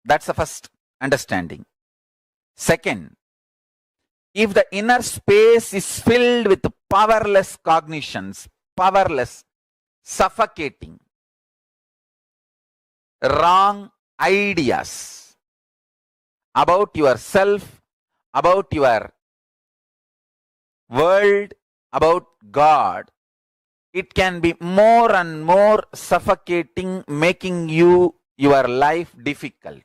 That's the first understanding. Second, if the inner space is filled with powerless cognitions, powerless, suffocating, wrong ideas about yourself, about your world, about God, it can be more and more suffocating, making your life difficult.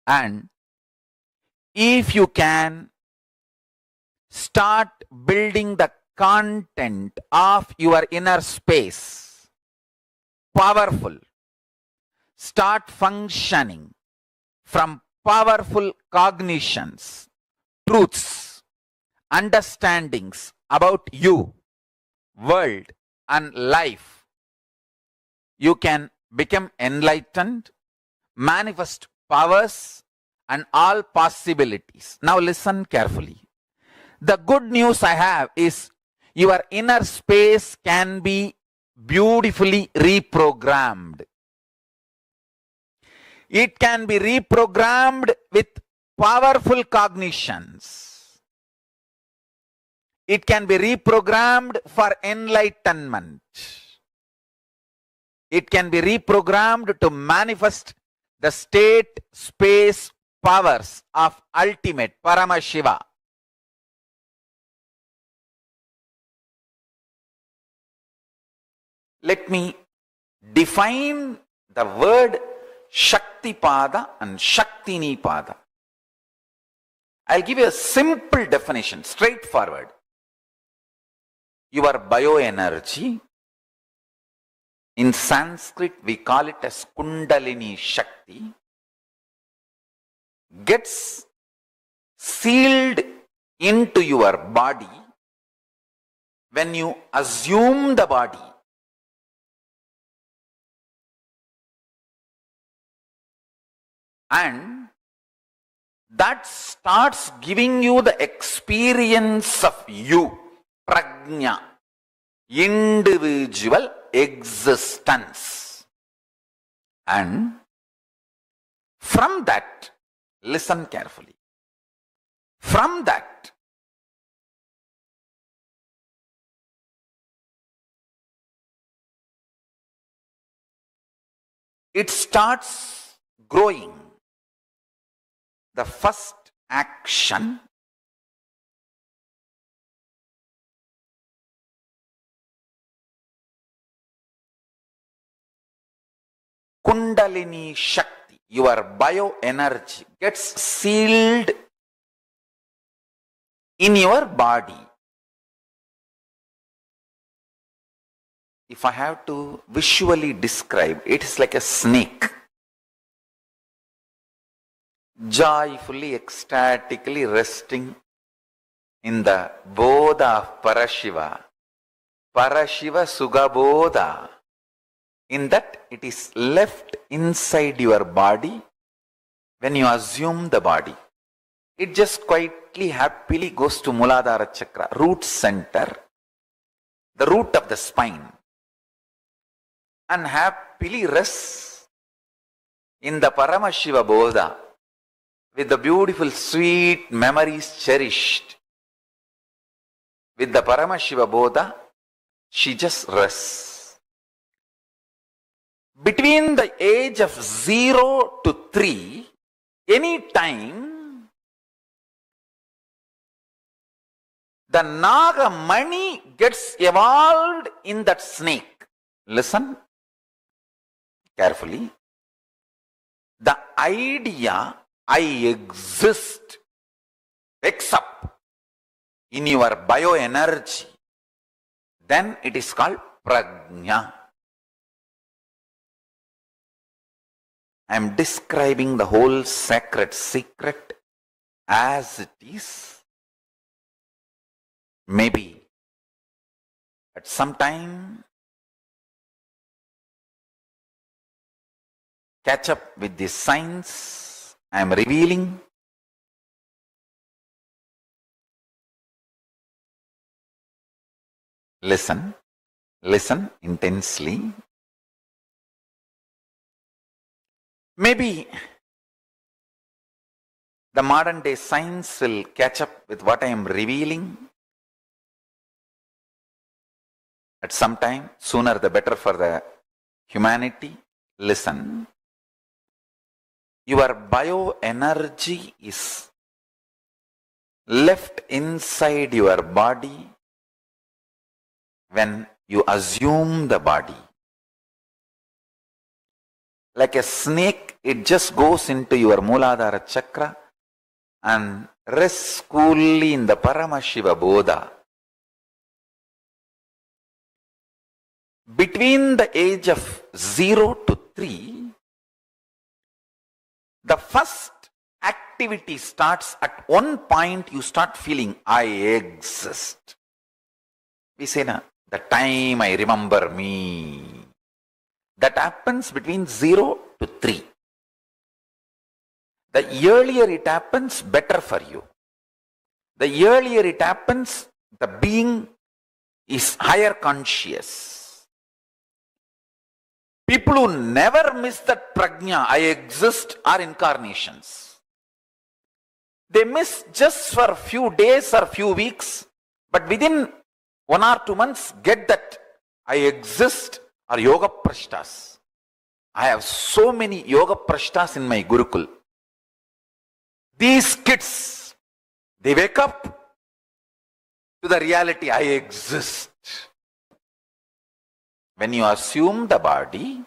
And if you can start building the content of your inner space, powerful, start functioning from powerful cognitions, truths, understandings about you, world and life, you can become enlightened, manifest powers and all possibilities. Now listen carefully. The good news I have is your inner space can be beautifully reprogrammed. It can be reprogrammed with powerful cognitions. It can be reprogrammed for enlightenment. It can be reprogrammed to manifest the state, space, powers of ultimate Paramashiva. Let me define the word Shaktipada and Shaktinipada. I'll give you a simple definition, straightforward. Your bioenergy, in Sanskrit we call it as Kundalini Shakti, gets sealed into your body when you assume the body. And that starts giving you the experience of you, prajna, individual existence. And from that, listen carefully. From that, it starts growing. The first action Kundalini Shakti, your bioenergy, gets sealed in your body. If I have to visually describe, it is like a snake, joyfully, ecstatically resting in the Bodha of Parashiva. Parashiva Sugabodha. In that, it is left inside your body when you assume the body. It just quietly, happily goes to Muladhara Chakra, root center, the root of the spine, and happily rests in the Paramashiva Bodha with the beautiful, sweet memories cherished. With the Paramashiva Bodha, she just rests. Between the age of 0 to 3, any time the Naga Mani gets evolved in that snake. Listen carefully. The idea I exist wakes up in your bioenergy. Then it is called prajna. I am describing the whole sacred secret as it is. Maybe at some time catch up with the science I am revealing. Listen intensely. Maybe the modern day science will catch up with what I am revealing at some time. Sooner the better for the humanity. Listen. Your bioenergy is left inside your body when you assume the body. Like a snake, it just goes into your Muladhara Chakra and rests coolly in the Paramashiva Bodha. Between the age of 0 to 3, the first activity starts at one point. You start feeling, I exist. We say, the time I remember me. That happens between 0 to 3. The earlier it happens, better for you. The earlier it happens, the being is higher conscious. People who never miss that prajna, I exist, are incarnations. They miss just for a few days or few weeks, but within 1 or 2 months, get that I exist, are yoga prashtas. I have so many yoga prashtas in my Gurukul. These kids, they wake up to the reality, I exist. When you assume the body,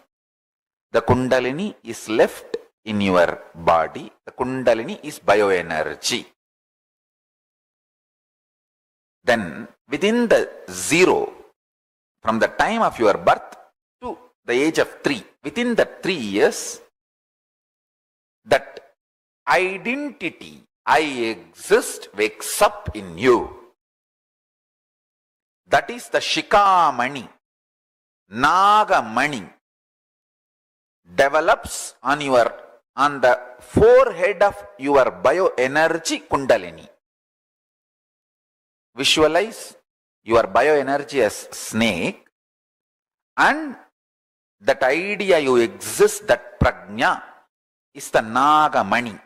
the Kundalini is left in your body. The Kundalini is bioenergy. Then within the 0, from the time of your birth to the age of 3, within the 3 years, that identity, I exist, wakes up in you. That is the Shikamani, Nagamani, develops on the forehead of your bioenergy Kundalini. Visualize your bioenergy as snake, And that idea you exist, that prajna, is the Nagamani.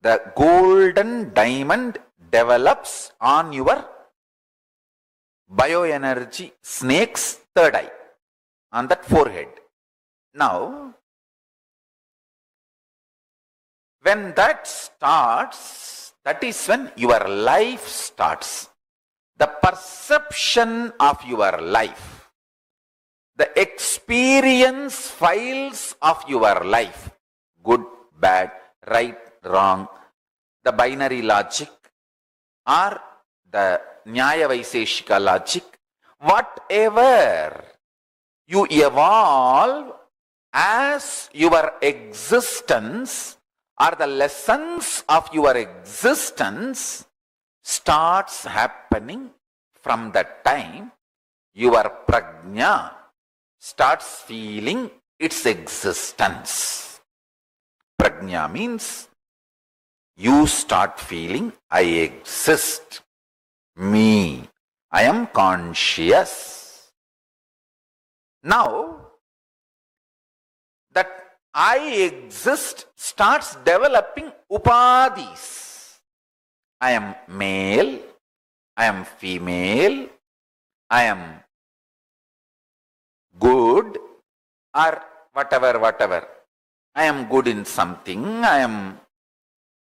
The golden diamond develops on your bioenergy snake's third eye, on that forehead. Now, when that starts, that is when your life starts. The perception of your life, the experience files of your life, good, bad, right, wrong, the binary logic or the Nyaya Vaiseshika logic, whatever you evolve as your existence or the lessons of your existence starts happening from that time your prajna starts feeling its existence. Prajna means you start feeling I exist, me, I am conscious. Now, that I exist starts developing upadhis. I am male, I am female, I am good, or whatever. I am good in something, I am.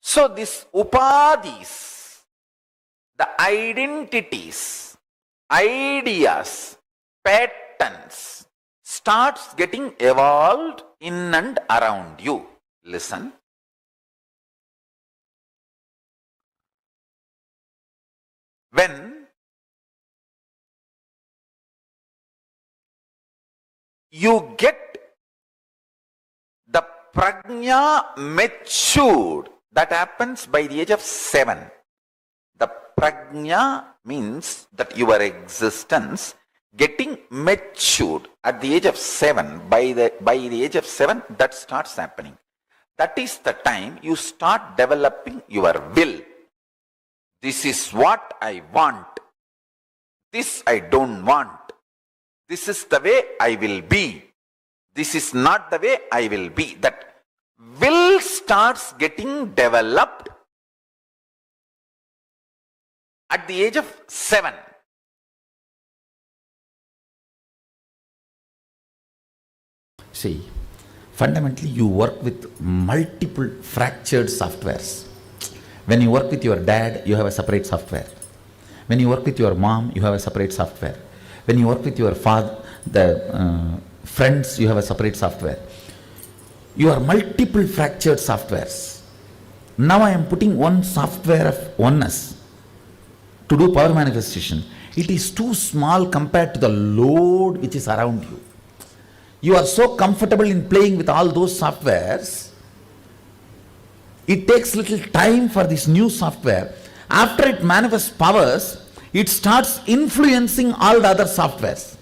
So this upadhis, the identities, ideas, patterns starts getting evolved in and around you. Listen. When you get the prajna matured, that happens by the age of 7. The prajna means that your existence getting matured at the age of 7. By the age of 7, that starts happening. That is the time you start developing your will. This is what I want. This I don't want. This is the way I will be. This is not the way I will be. That will starts getting developed at the age of 7. See, fundamentally you work with multiple fractured softwares. When you work with your dad, you have a separate software. When you work with your mom, you have a separate software. When you work with your father, the friends, you have a separate software. You are multiple fractured softwares. Now I am putting one software of oneness to do power manifestation. It is too small compared to the load which is around you. You are so comfortable in playing with all those softwares. It takes little time for this new software. After it manifests powers, it starts influencing all the other softwares.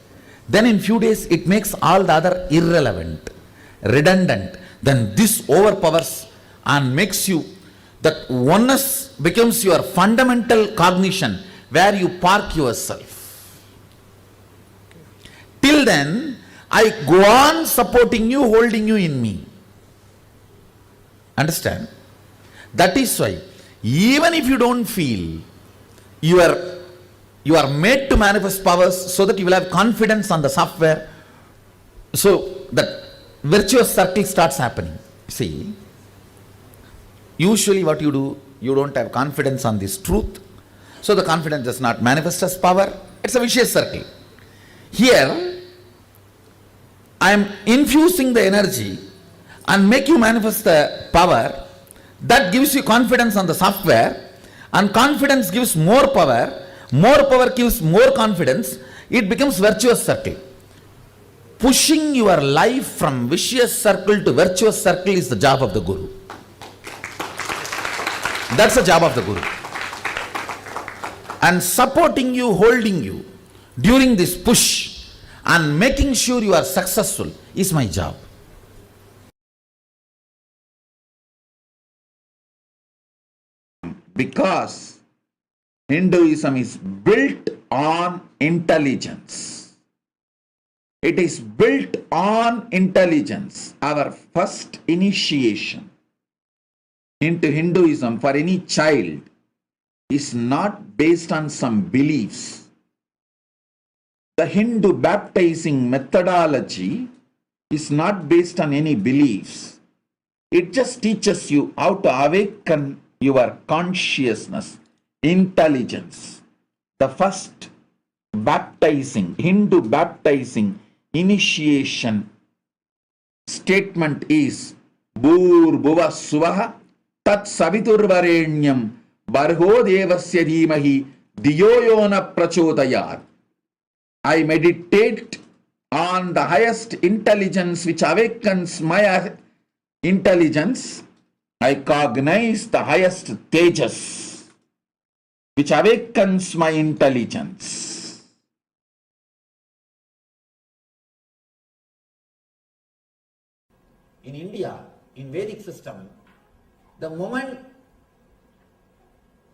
Then in few days, it makes all the other irrelevant, redundant. Then this overpowers and makes you, that oneness becomes your fundamental cognition where you park yourself. Till then, I go on supporting you, holding you in me. Understand? That is why, even if you don't feel, you are made to manifest powers so that you will have confidence on the software. So that virtuous circle starts happening. See, usually what you do, you don't have confidence on this truth. So the confidence does not manifest as power. It's a vicious circle. Here, I am infusing the energy and make you manifest the power. That gives you confidence on the software, and confidence gives more power gives more confidence. It becomes virtuous circle. Pushing your life from vicious circle to virtuous circle is the job of the Guru. That's the job of the Guru. And supporting you, holding you during this push and making sure you are successful is my job. Because Hinduism is built on intelligence. It is built on intelligence. Our first initiation into Hinduism for any child is not based on some beliefs. The Hindu baptizing methodology is not based on any beliefs. It just teaches you how to awaken your consciousness, intelligence. The first baptizing, Hindu baptizing initiation statement is Bhur-bhuva suvaha tat saviturvarenyam barho devasya dhimahi diyo yona prachodayat. I meditate on the highest intelligence which awakens my intelligence. I cognize the highest tejas which awakens my intelligence. In India, in Vedic system, the moment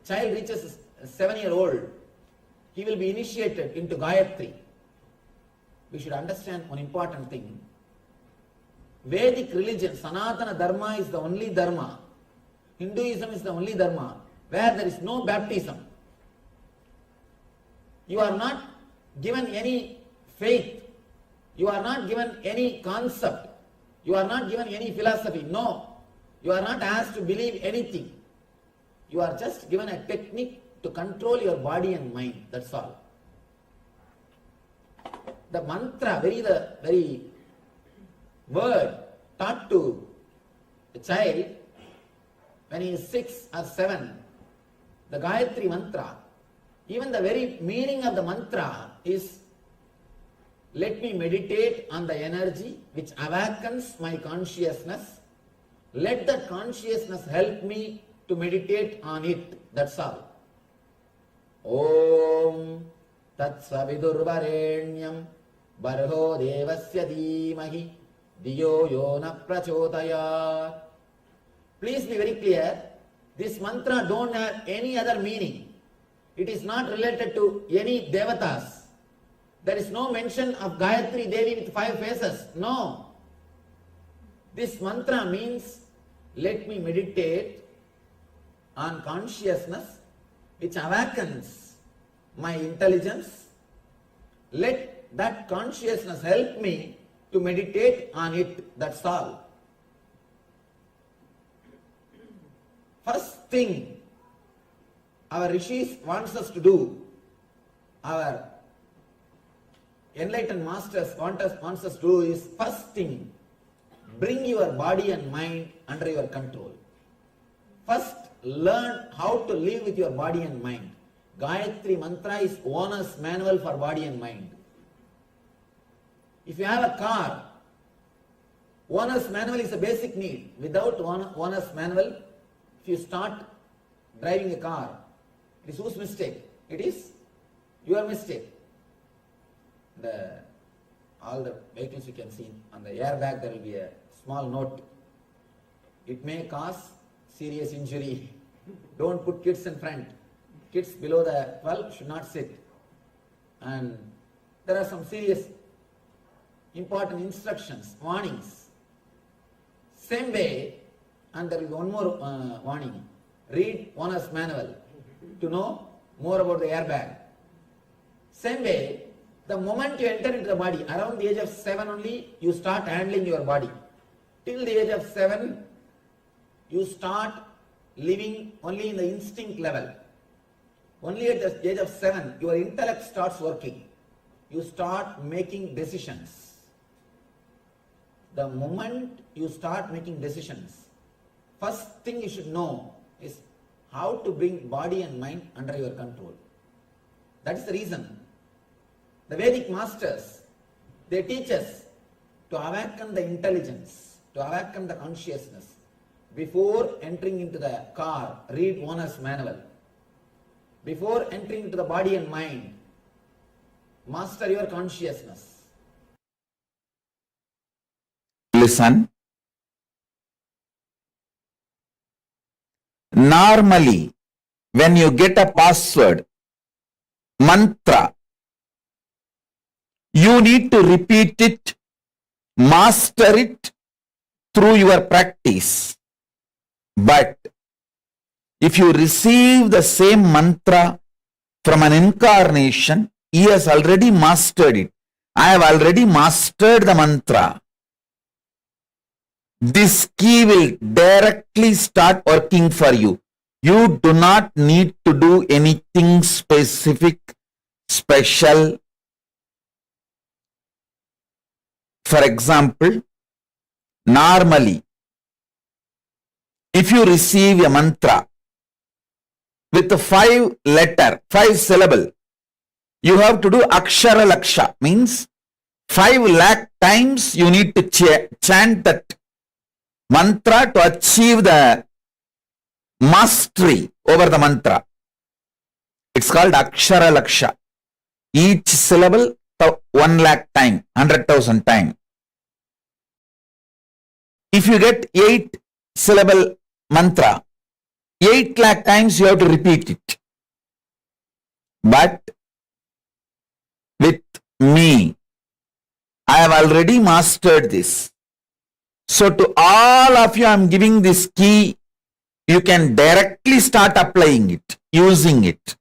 child reaches 7-year-old, he will be initiated into Gayatri. We should understand one important thing. Vedic religion, Sanatana Dharma is the only Dharma. Hinduism is the only Dharma where there is no baptism. You are not given any faith. You are not given any concept. You are not given any philosophy. No. You are not asked to believe anything. You are just given a technique to control your body and mind. That's all. The mantra, the very word taught to the child when he is 6 or 7, the Gayatri mantra, even the very meaning of the mantra is, let me meditate on the energy which awakens my consciousness. Let that consciousness help me to meditate on it. That's all. Om Tat Savidurvarenyam Barho Devasya Dhimahi Diyo Yona Prachodayat. Please be very clear. This mantra don't have any other meaning. It is not related to any devatas. There is no mention of Gayatri Devi with 5 faces. No. This mantra means, let me meditate on consciousness which awakens my intelligence. Let that consciousness help me to meditate on it. That's all. First thing our rishis wants us to do, our enlightened masters wants us to do is, first thing, bring your body and mind under your control. First, learn how to live with your body and mind. Gayatri mantra is owner's manual for body and mind. If you have a car, owner's manual is a basic need. Without owner's manual, if you start driving a car, it is whose mistake? It is your mistake. All the vehicles you can see, on the airbag there will be a small note. It may cause serious injury. Don't put kids in front. Kids below the 12 should not sit. And there are some serious important instructions, warnings. Same way, and there will be one more warning. Read owner's manual to know more about the airbag. Same way, the moment you enter into the body, around the age of 7 only, you start handling your body. Till the age of 7, you start living only in the instinct level. Only at the age of 7, your intellect starts working. You start making decisions. The moment you start making decisions, first thing you should know is how to bring body and mind under your control. That is the reason the Vedic masters, they teach us to awaken the intelligence, to awaken the consciousness. Before entering into the car, read owner's manual. Before entering into the body and mind, master your consciousness. Listen. Normally, when you get a password, mantra, you You need to repeat it, master it through your practice. But if you receive the same mantra from an incarnation, he has already mastered it. I have already mastered the mantra. This key will directly start working for you. You do not need to do anything specific, special. For example, normally, if you receive a mantra with a 5 syllable, you have to do akshara laksha, means 5 lakh times you need to chant that mantra to achieve the mastery over the mantra. It's called akshara laksha. Each syllable 1 lakh time, 100,000 time. If you get 8 syllable mantra, 8 lakh times you have to repeat it. But with me, I have already mastered this. So to all of you, I am giving this key. You can directly start applying it, using it.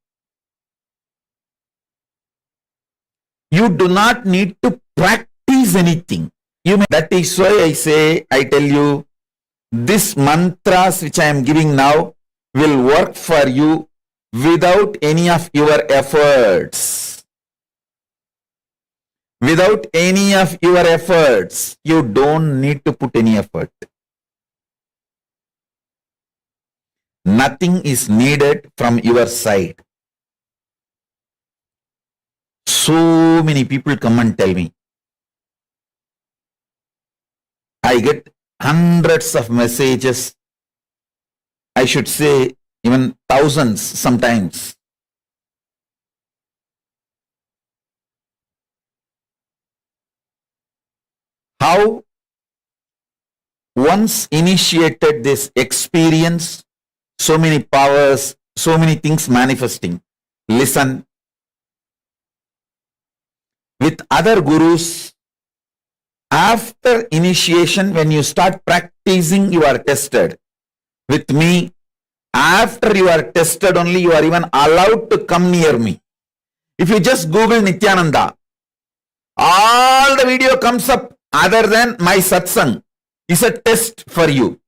You do not need to practice anything. That is why I tell you, this mantras which I am giving now will work for you without any of your efforts. Without any of your efforts, you don't need to put any effort. Nothing is needed from your side. So many people come and tell me. I get hundreds of messages. I should say even thousands sometimes. How once initiated this experience, so many powers, so many things manifesting. Listen. With other gurus, after initiation, when you start practicing, you are tested. With me, after you are tested only, you are even allowed to come near me. If you just Google Nithyananda, all the video comes up other than my satsang is a test for you.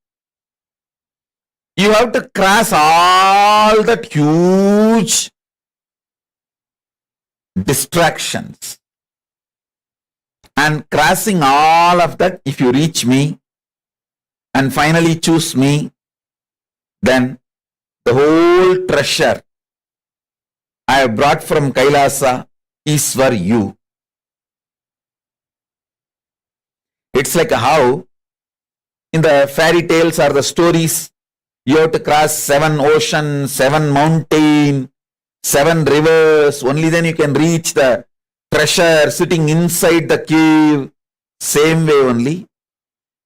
You have to cross all that huge distractions. And crossing all of that, if you reach me and finally choose me, then the whole treasure I have brought from KAILASA is for you. It's like how in the fairy tales or the stories, you have to cross 7 oceans, 7 mountains, 7 rivers, only then you can reach the treasure sitting inside the cave. Same way only,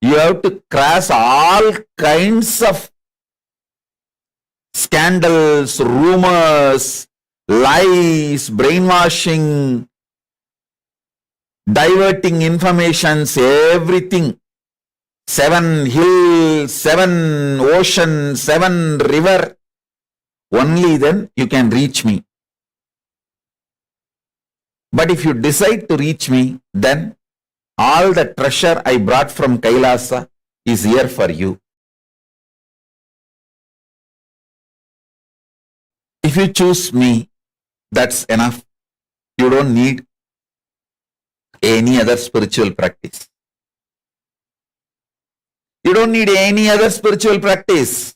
you have to cross all kinds of scandals, rumors, lies, brainwashing, diverting informations, everything. 7 hills, 7 oceans, 7 river. Only then you can reach me. But if you decide to reach me, then all the treasure I brought from KAILASA is here for you. If you choose me, that's enough. You don't need any other spiritual practice. You don't need any other spiritual practice.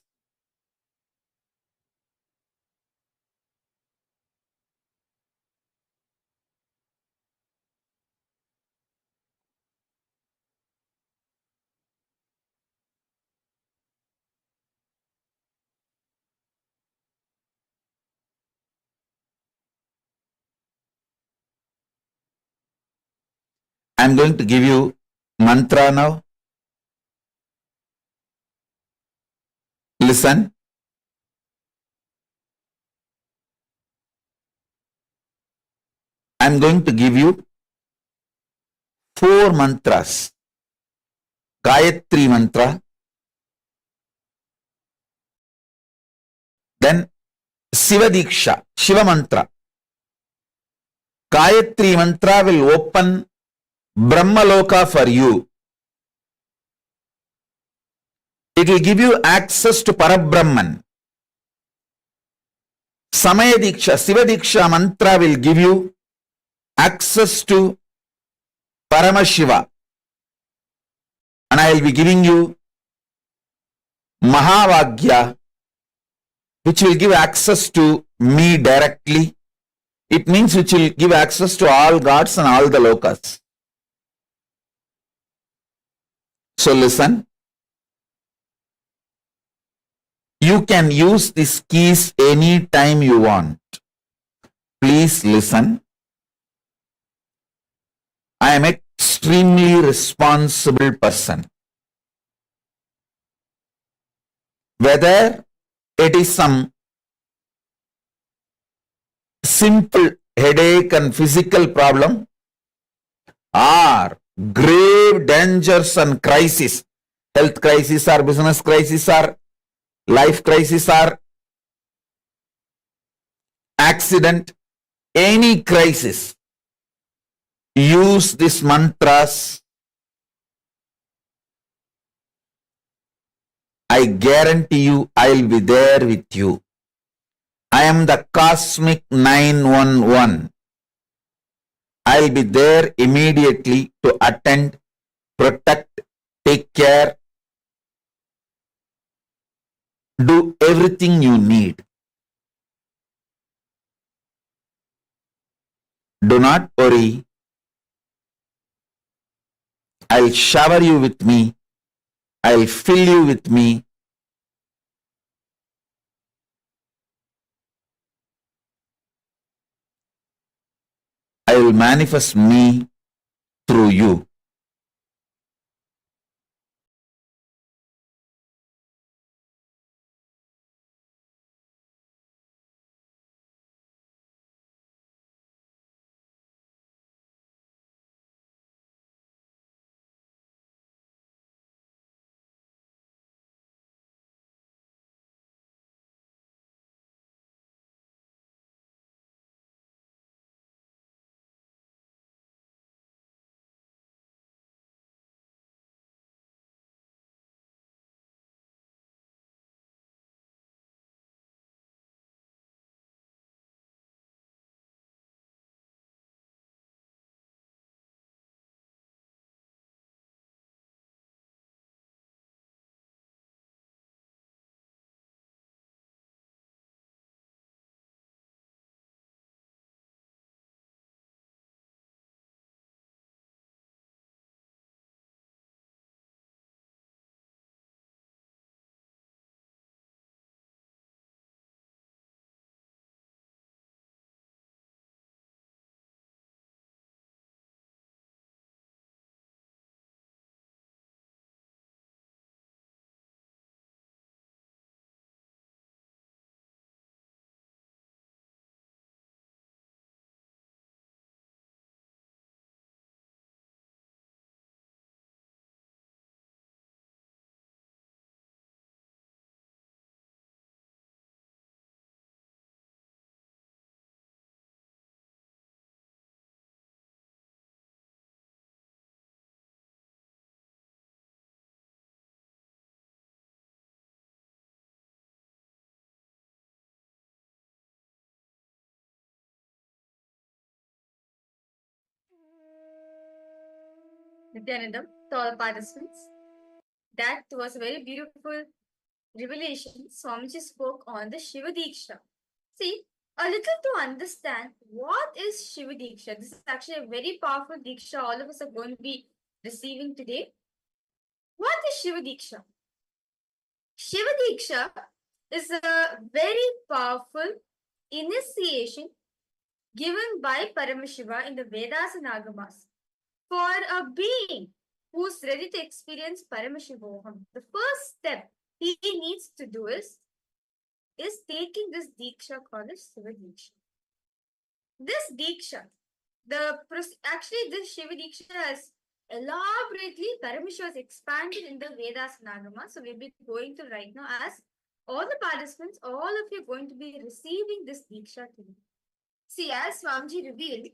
I'm going to give you mantra now. Listen. I'm going to give you 4 mantras. Gayatri mantra, then Shiva Diksha, Shiva mantra. Gayatri mantra will open Brahmaloka for you. It will give you access to Parabrahman. Samaya Diksha, Shiva Diksha mantra will give you access to Paramashiva. And I will be giving you Mahavagya, which will give access to me directly. It means which will give access to all gods and all the lokas. So listen. You can use these keys anytime you want. Please listen. I am an extremely responsible person. Whether it is some simple headache and physical problem, or grave dangers and crisis, health crisis or business crisis or life crisis or accident, any crisis, use these mantras. I guarantee you I will be there with you. I am the cosmic 911. I will be there immediately to attend, protect, take care, do everything you need. Do not worry. I'll shower you with me. I'll fill you with me. I will manifest me through you. Nithyananda, to all participants, that was a very beautiful revelation. Swamiji spoke on the Shiva Diksha. See, a little to understand what is Shiva Diksha. This is actually a very powerful Diksha all of us are going to be receiving today. What is Shiva Diksha? Shiva Diksha is a very powerful initiation given by Paramashiva in the Vedas and Agamas for a being who's ready to experience Paramashivoham. The first step he needs to do is taking this Diksha called as Shiva Diksha. This Diksha, actually this Shiva Diksha has elaborately Paramashiva is expanded in the Vedas and Agama. So we'll be going to right now as all the participants, all of you are going to be receiving this Diksha today. See, as Swamiji revealed,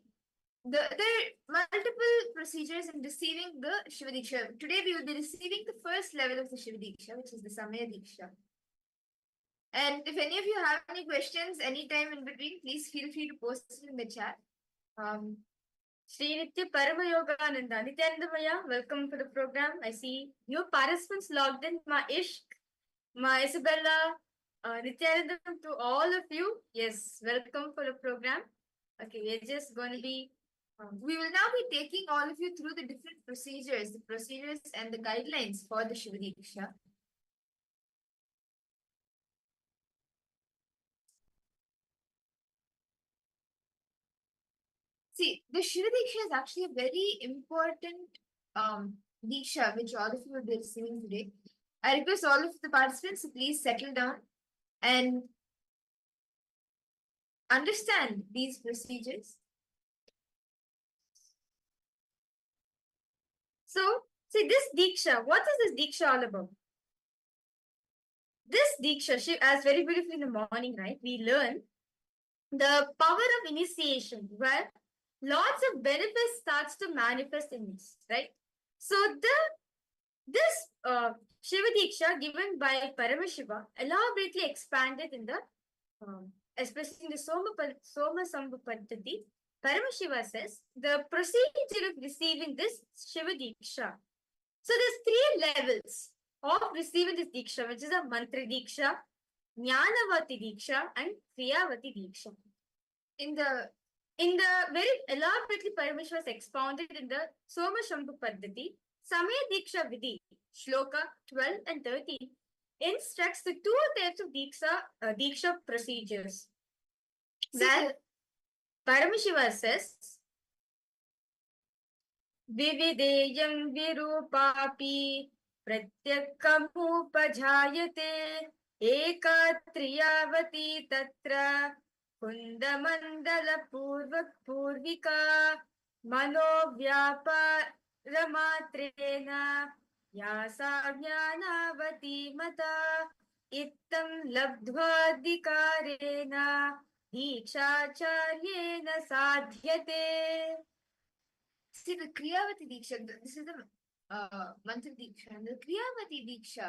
there are multiple procedures in receiving the Shiva Diksha. Today we will be receiving the first level of the Shiva Diksha, which is the Samaya Diksha. And if any of you have any questions anytime in between, please feel free to post it in the chat. Sri Nitya Parama Yogananda, Nithyananda, welcome to the program. I see new participants logged in. Ma Ishq, Ma Isabella, Nithyananda, to all of you. Yes, welcome for the program. Okay, we're just going to be, we will now be taking all of you through the different procedures and the guidelines for the Shiva Diksha. See, the Shiva Diksha is actually a very important Diksha which all of you will be receiving today. I request all of the participants to please settle down and understand these procedures. So, see this Diksha, what is this Diksha all about? This Diksha, as very beautifully in the morning, right? We learn the power of initiation where lots of benefits starts to manifest in us, right? So this Shiva Diksha given by Paramashiva elaborately expanded in the especially in the Soma Sambhu Paddhati. Paramashiva says the procedure of receiving this Shiva Diksha. So there's 3 levels of receiving this Diksha, which is a Mantra Diksha, Jnanavati Diksha, and Kriyavati Diksha. In the very elaborately Paramashiva was expounded in the Soma Shambhu Paddhati, Samaya Diksha Vidhi, Shloka 12 and 13, instructs the 2 types of Diksha procedures. Where Paramashiva says, Vivideyam Virupapi Pratyakkamupajayate Ekatriyavati Tatra Kundamandala Purvika Manovyaparamatreena Yasa Jnanavati Mata Ittam Labdhvadikarena Dikshacharyena Sadhyate. See, the Kriyavati Diksha, this is the Mantra Diksha, and the Kriyavati Diksha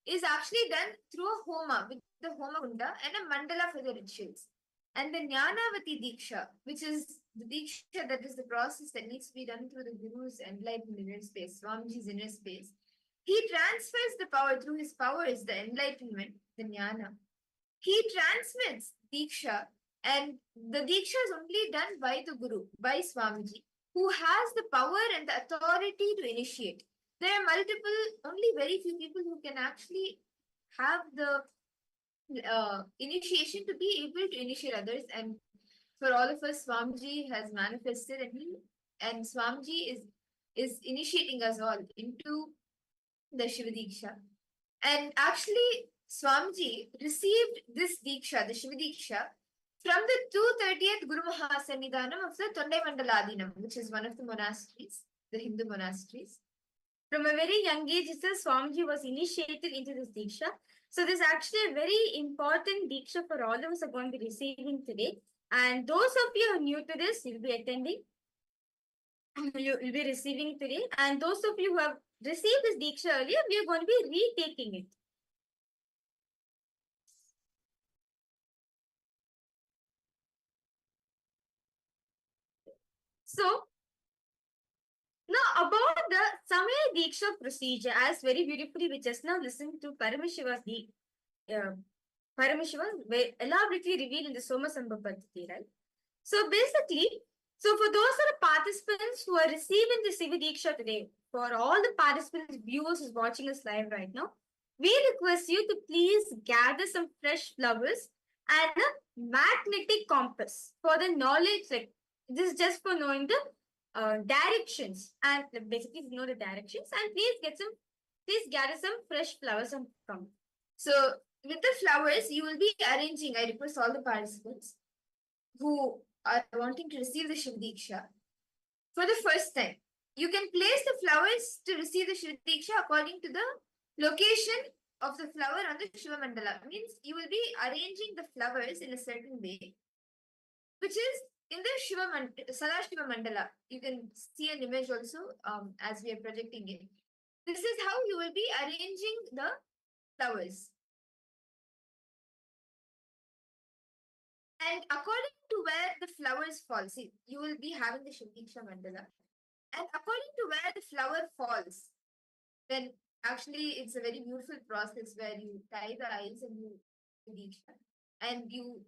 is actually done through a Homa, with the Homa Kunda and a Mandala for the rituals. And the Jnanavati Diksha, which is the Diksha, that is the process that needs to be done through the Guru's enlightened inner space, Swamiji's inner space. He transfers the power through his powers, the enlightenment, the Jnana. He transmits Diksha, and the Diksha is only done by the Guru, by Swamiji, who has the power and the authority to initiate. There are only very few people who can actually have the initiation to be able to initiate others. And for all of us, Swamiji has manifested, and Swamiji is initiating us all into the Shiva Diksha. And actually, Swamiji received this Diksha, the Shiva Diksha, from the 230th Guru Mahasannidhanam of the Tondai Mandaladinam, which is one of the monasteries, the Hindu monasteries. From a very young age, Swamiji was initiated into this Diksha. So this is actually a very important Diksha for all of us are going to be receiving today. And those of you who are new to this, you'll be attending. You'll be receiving today. And those of you who have received this Diksha earlier, we are going to be retaking it. So, now about the Samaya Diksha procedure, as very beautifully we just now listened to Paramashiva's Paramashiva elaborately revealed in the Soma Sambhu Paddhati, right? So basically, so for those are the participants who are receiving the Shiva Diksha today, for all the participants, viewers who's watching us live right now, we request you to please gather some fresh flowers and a magnetic compass for the knowledge. Like this is just for knowing the directions, and basically to know the directions. And please gather some fresh flowers and come. So with the flowers, you will be arranging. I request all the participants who are wanting to receive the Shiva Diksha for the first time. you can place the flowers to receive the Shiva Diksha according to the location of the flower on the Shiva Mandala. Means you will be arranging the flowers in a certain way, which is in the Sadashiva Mandala. You can see an image also as we are projecting it. This is how you will be arranging the flowers. And according to where the flowers fall, see, you will be having the Shiva Diksha Mandala. And according to where the flower falls, then actually it's a very beautiful process where you tie the eyes and you Diksha, and you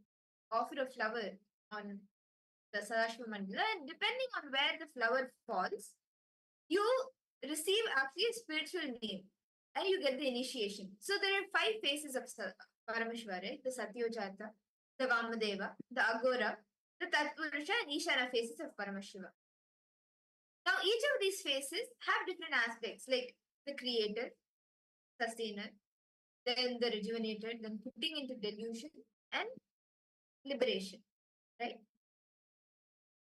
offer a flower on the Sadashiva Mandala, and depending on where the flower falls, you receive actually a spiritual name and you get the initiation. So there are 5 phases of Parameshwara, right? The Satyojata, the Vamadeva, the Agora, the Tatpurusha, and Ishana phases of Paramashiva. Now, each of these phases have different aspects like the creator, sustainer, then the rejuvenator, then putting into delusion, and liberation, right?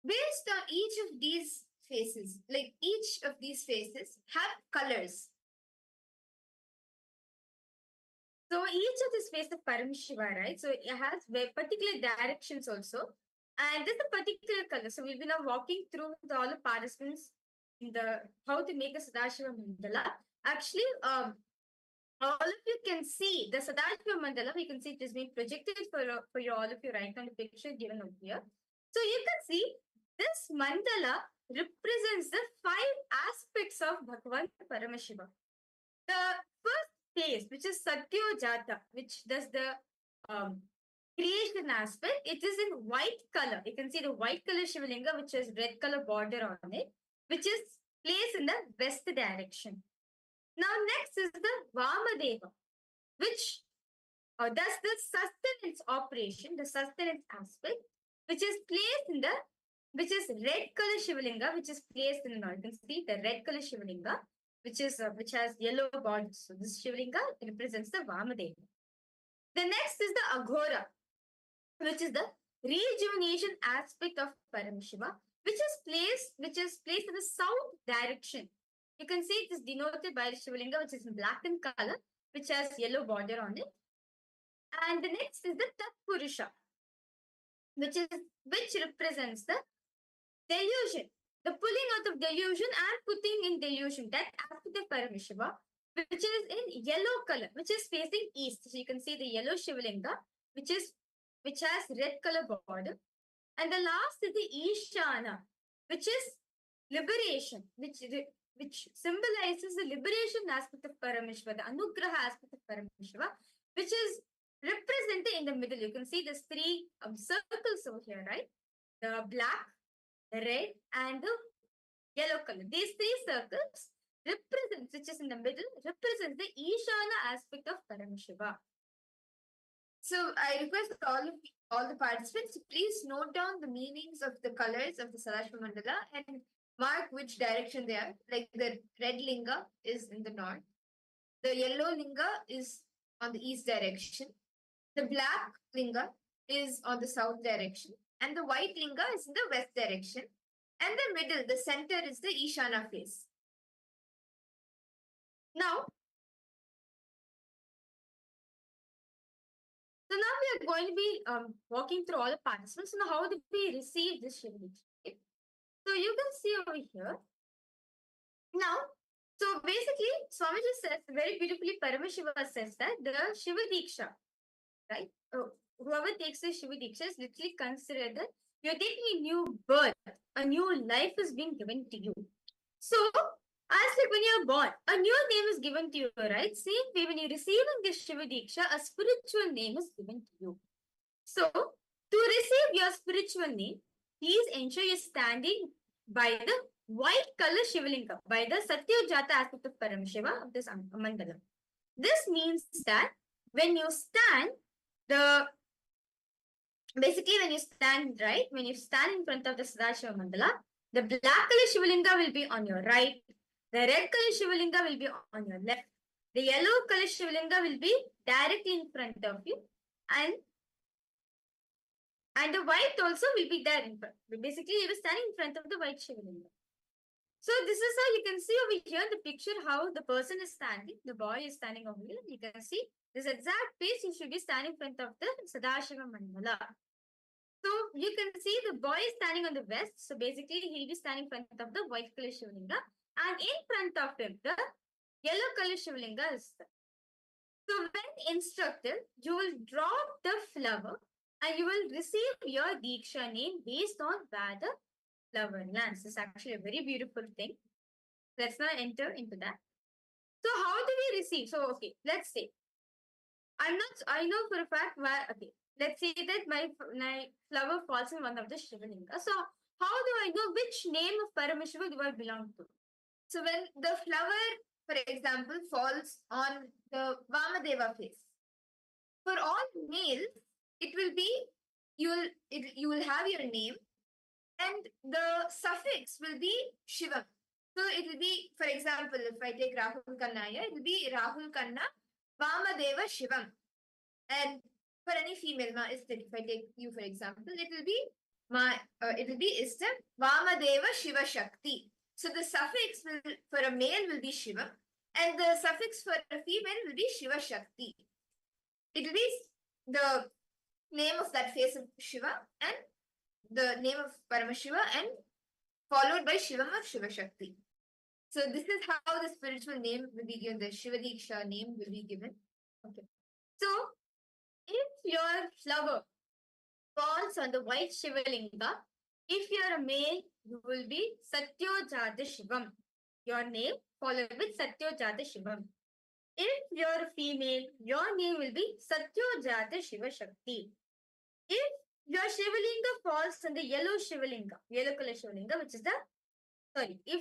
Based on each of these phases, like each of these phases have colors. So each of these phases of Paramashiva, right? So it has particular directions also. And there's a particular color. So we'll be now walking through with all the participants in the how to make a Sadashiva Mandala. Actually, all of you can see the Sadashiva Mandala. We can see it is being projected for you, all of you right now. The picture given over here. So you can see this mandala represents the 5 aspects of Bhagavan Paramashiva. The first phase, which is Satyojata, which does the creation aspect, it is in white color. You can see the white color Shivalinga, which has red color border on it, which is placed in the west direction. Now, next is the Vamadeva, which does the sustenance operation, the sustenance aspect, which is placed in the, which is red color Shivalinga, which is placed in the, you can see the red color Shivalinga, which is which has yellow borders. So this Shivalinga represents the Vamadeva. The next is the Aghora, which is the rejuvenation aspect of Paramashiva, which is placed in the south direction. You can see it is denoted by the Shivalinga, which is in black in color, which has yellow border on it. And the next is the Tatpurusha, which represents the delusion, the pulling out of delusion and putting in delusion. That aspect of Paramashiva, which is in yellow color, which is facing east. So you can see the yellow Shivalinga, which has red color border. And the last is the Ishana, which is liberation, which symbolizes the liberation aspect of Paramashiva, the Anugraha aspect of Paramashiva, which is represented in the middle. You can see there's 3 circles over here, right? The black, the red, and the yellow color. These 3 circles represent, which is in the middle, represents the Ishana aspect of Paramashiva. So I request all the participants to please note down the meanings of the colors of the Sadashiva Mandala and mark which direction they are. Like the red linga is in the north, the yellow linga is on the east direction, the black linga is on the south direction, and the white linga is in the west direction, and the middle, the center, is the Ishana face. Now, so now we are going to be walking through all the participants. Now, how do we receive this Shiva Diksha? So you can see over here. Now, so basically, Swamiji says very beautifully, Paramashiva says that the Shiva Diksha, right? Whoever takes the Shiva Diksha is literally considered that you're taking a new birth, a new life is being given to you. So, as like when you're born, a new name is given to you, right? Same way, when you're receiving this Shiva Diksha, a spiritual name is given to you. So, to receive your spiritual name, please ensure you're standing by the white color Shivalinga, by the Satyojata aspect of Paramashiva of this mandala. This means that when you stand, basically when you stand, right, when you stand in front of the Sadashiva mandala, the black color Shivalinga will be on your right, the red color Shivalinga will be on your left, the yellow color Shivalinga will be directly in front of you, and the white also will be there in front. Basically, you will stand in front of the white Shivalinga. So this is how you can see over here in the picture how the person is standing. The boy is standing over here. You can see this exact place he should be standing in front of the Sadashiva Mandala. So you can see the boy is standing on the west. So basically he'll be standing in front of the white color Shivalinga. And in front of him, the yellow color Shivalinga is there. So when instructed, you will drop the flower and you will receive your Diksha name based on where the flower lands. This is actually a very beautiful thing. Let's now enter into that. So how do we receive? So okay, let's say I know for a fact where, okay, let's say that my flower falls in one of the Shivalinga. So how do I know which name of Paramashiva do I belong to? So when the flower, for example, falls on the Vamadeva face, for all males, it will be you will have your name and the suffix will be Shivam. So it will be, for example, if I take Rahul Khanna, it will be Rahul Khanna Vamadeva Shivam. And for any female, if I take you for example, it will be Istam Vamadeva Shiva Shakti. So the suffix will for a male will be Shiva, and the suffix for a female will be Shiva Shakti. It will be the name of that face of Shiva and the name of Paramashiva and followed by Shivam or Shiva Shakti. So this is how the spiritual name will be given, the Shiva Diksha name will be given. Okay. So if your flower falls on the white Shivalinga, if you're a male, you will be Satyojata Shivam. Your name followed with Satyojata Shivam. If you're a female, your name will be Satyojata Shiva Shakti. If your Shivalinga falls on the yellow Shivalinga, yellow color Shivalinga, which is the if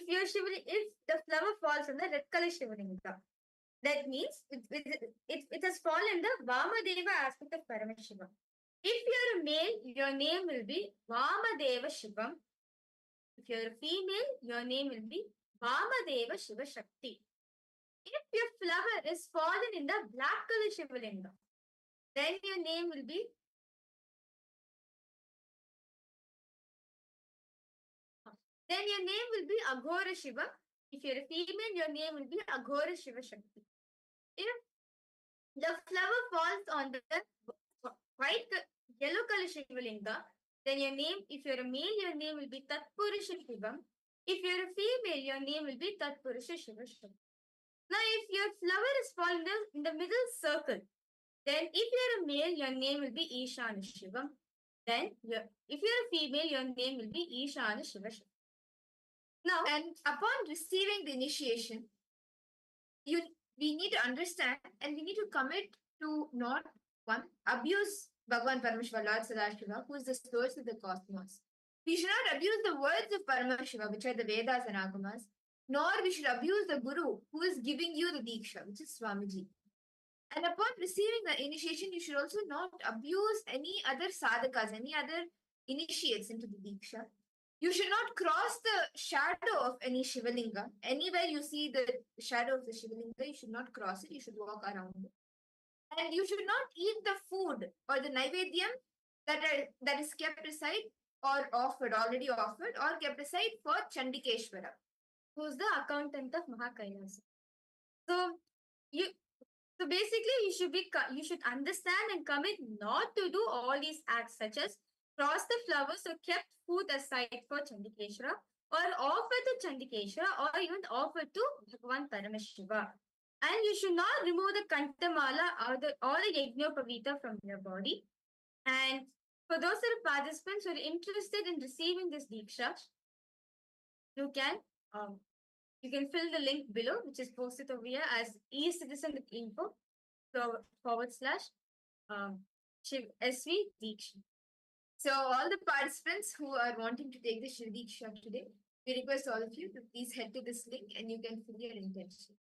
the flower falls on the red color Shivalinga, that means it has fallen the Vamadeva aspect of Paramashiva. If you're a male, your name will be Vamadeva Shivam. If you're a female, your name will be Vamadeva Shiva Shakti. If your flower is fallen in the black color Shivalinga, then your name will be Aghora Shiva. If you're a female, your name will be Aghora Shiva Shakti. If the flower falls on the yellow color Shivalinga, then your name, if you're a male, your name will be Tatpurusha Shivam. If you're a female, your name will be Tatpurusha Shiva Shakti. Now, if your flower is fallen in the middle circle, then if you're a male, your name will be Ishana Shivam. Then, if you're a female, your name will be Ishana Shiva Shakti. Now, and upon receiving the initiation, we need to understand and we need to commit to not abuse Bhagavan Paramashiva, Lord Sadashiva, who is the source of the cosmos. We should not abuse the words of Paramashiva, which are the Vedas and Agamas, nor we should abuse the Guru who is giving you the Diksha, which is Swamiji. And upon receiving the initiation, you should also not abuse any other sadhakas, any other initiates into the Diksha. You should not cross the shadow of any Shivalinga. Anywhere you see the shadow of the Shivalinga, you should not cross it. You should walk around it. And you should not eat the food or the Naivedyam that is kept aside or already offered, or kept aside for Chandikeshwara, who is the accountant of KAILASA. So basically, you should understand and commit not to do all these acts, such as cross the flowers or kept food aside for Chandikeshwara, or offer to Chandikeshwara, or even offer to Bhagavan Paramashiva. And you should not remove the Kantamala or the Yajnopavita from your body. And for those that are participants who are interested in receiving this Diksha, you can fill the link below, which is posted over here as e-citizen.info /SV Diksha. So all the participants who are wanting to take the Shiv Diksha today, we request all of you to please head to this link and you can fill your intention.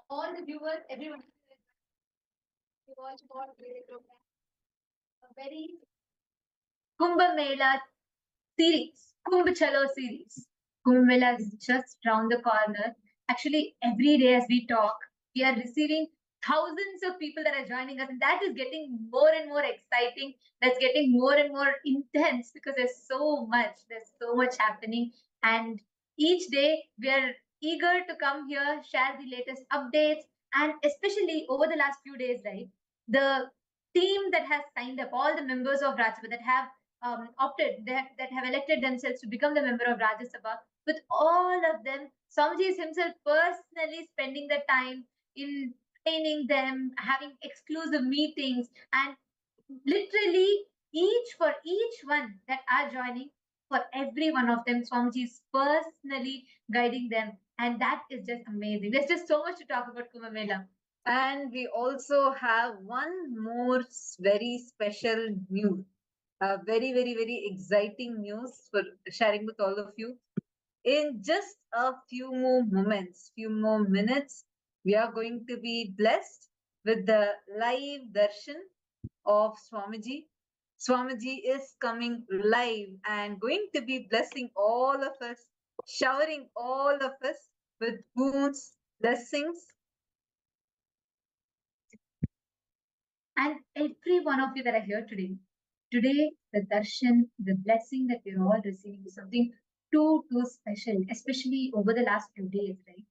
all the viewers, everyone. You watch for a program, a very Kumbh Mela series, Kumbh Chalo series. Kumbh Mela is just round the corner. Actually, every day as we talk, we are receiving thousands of people that are joining us, and that is getting more and more exciting. That's getting more and more intense because there's so much happening, and each day we are eager to come here, share the latest updates, and especially over the last few days, right? The team that has signed up, all the members of Rajya Sabha that have opted, that have elected themselves to become the member of Rajya Sabha, with all of them, Swamiji is himself personally spending the time in training them, having exclusive meetings, and literally for each one that are joining, for every one of them, Swamiji is personally guiding them, and that is just amazing. There's just so much to talk about Kumbh Mela. And we also have one more very special news, very exciting news for sharing with all of you. In just a few more moments, few more minutes, we are going to be blessed with the live darshan of Swamiji. Swamiji is coming live and going to be blessing all of us, showering all of us with boons, blessings. And every one of you that are here today, the darshan, the blessing that we're all receiving is something too special, especially over the last few days, right?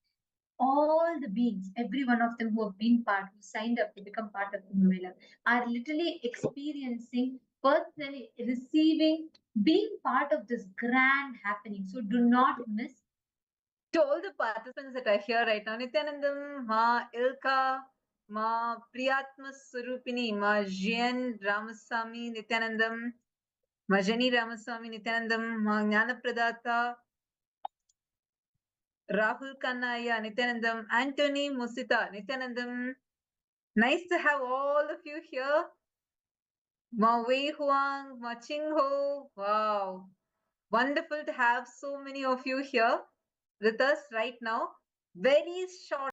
All the beings, every one of them who have been part, who signed up to become part of Kumbh Mela, are literally experiencing, personally receiving, being part of this grand happening. So do not miss. To all the participants that are here right now, Nithyanandam, Ma Ilka, Ma Priyatma Surupini, Ma Jian Ramasamy Nithyanandam, Ma Jani Ramasamy Nithyanandam, Ma Jnana Pradata, Rahul Kannaya Nithyanandam, Anthony Musita Nithyanandam. Nice to have all of you here. Ma Wei Huang, Ma Ching Ho. Wow. Wonderful to have so many of you here with us right now. Very short.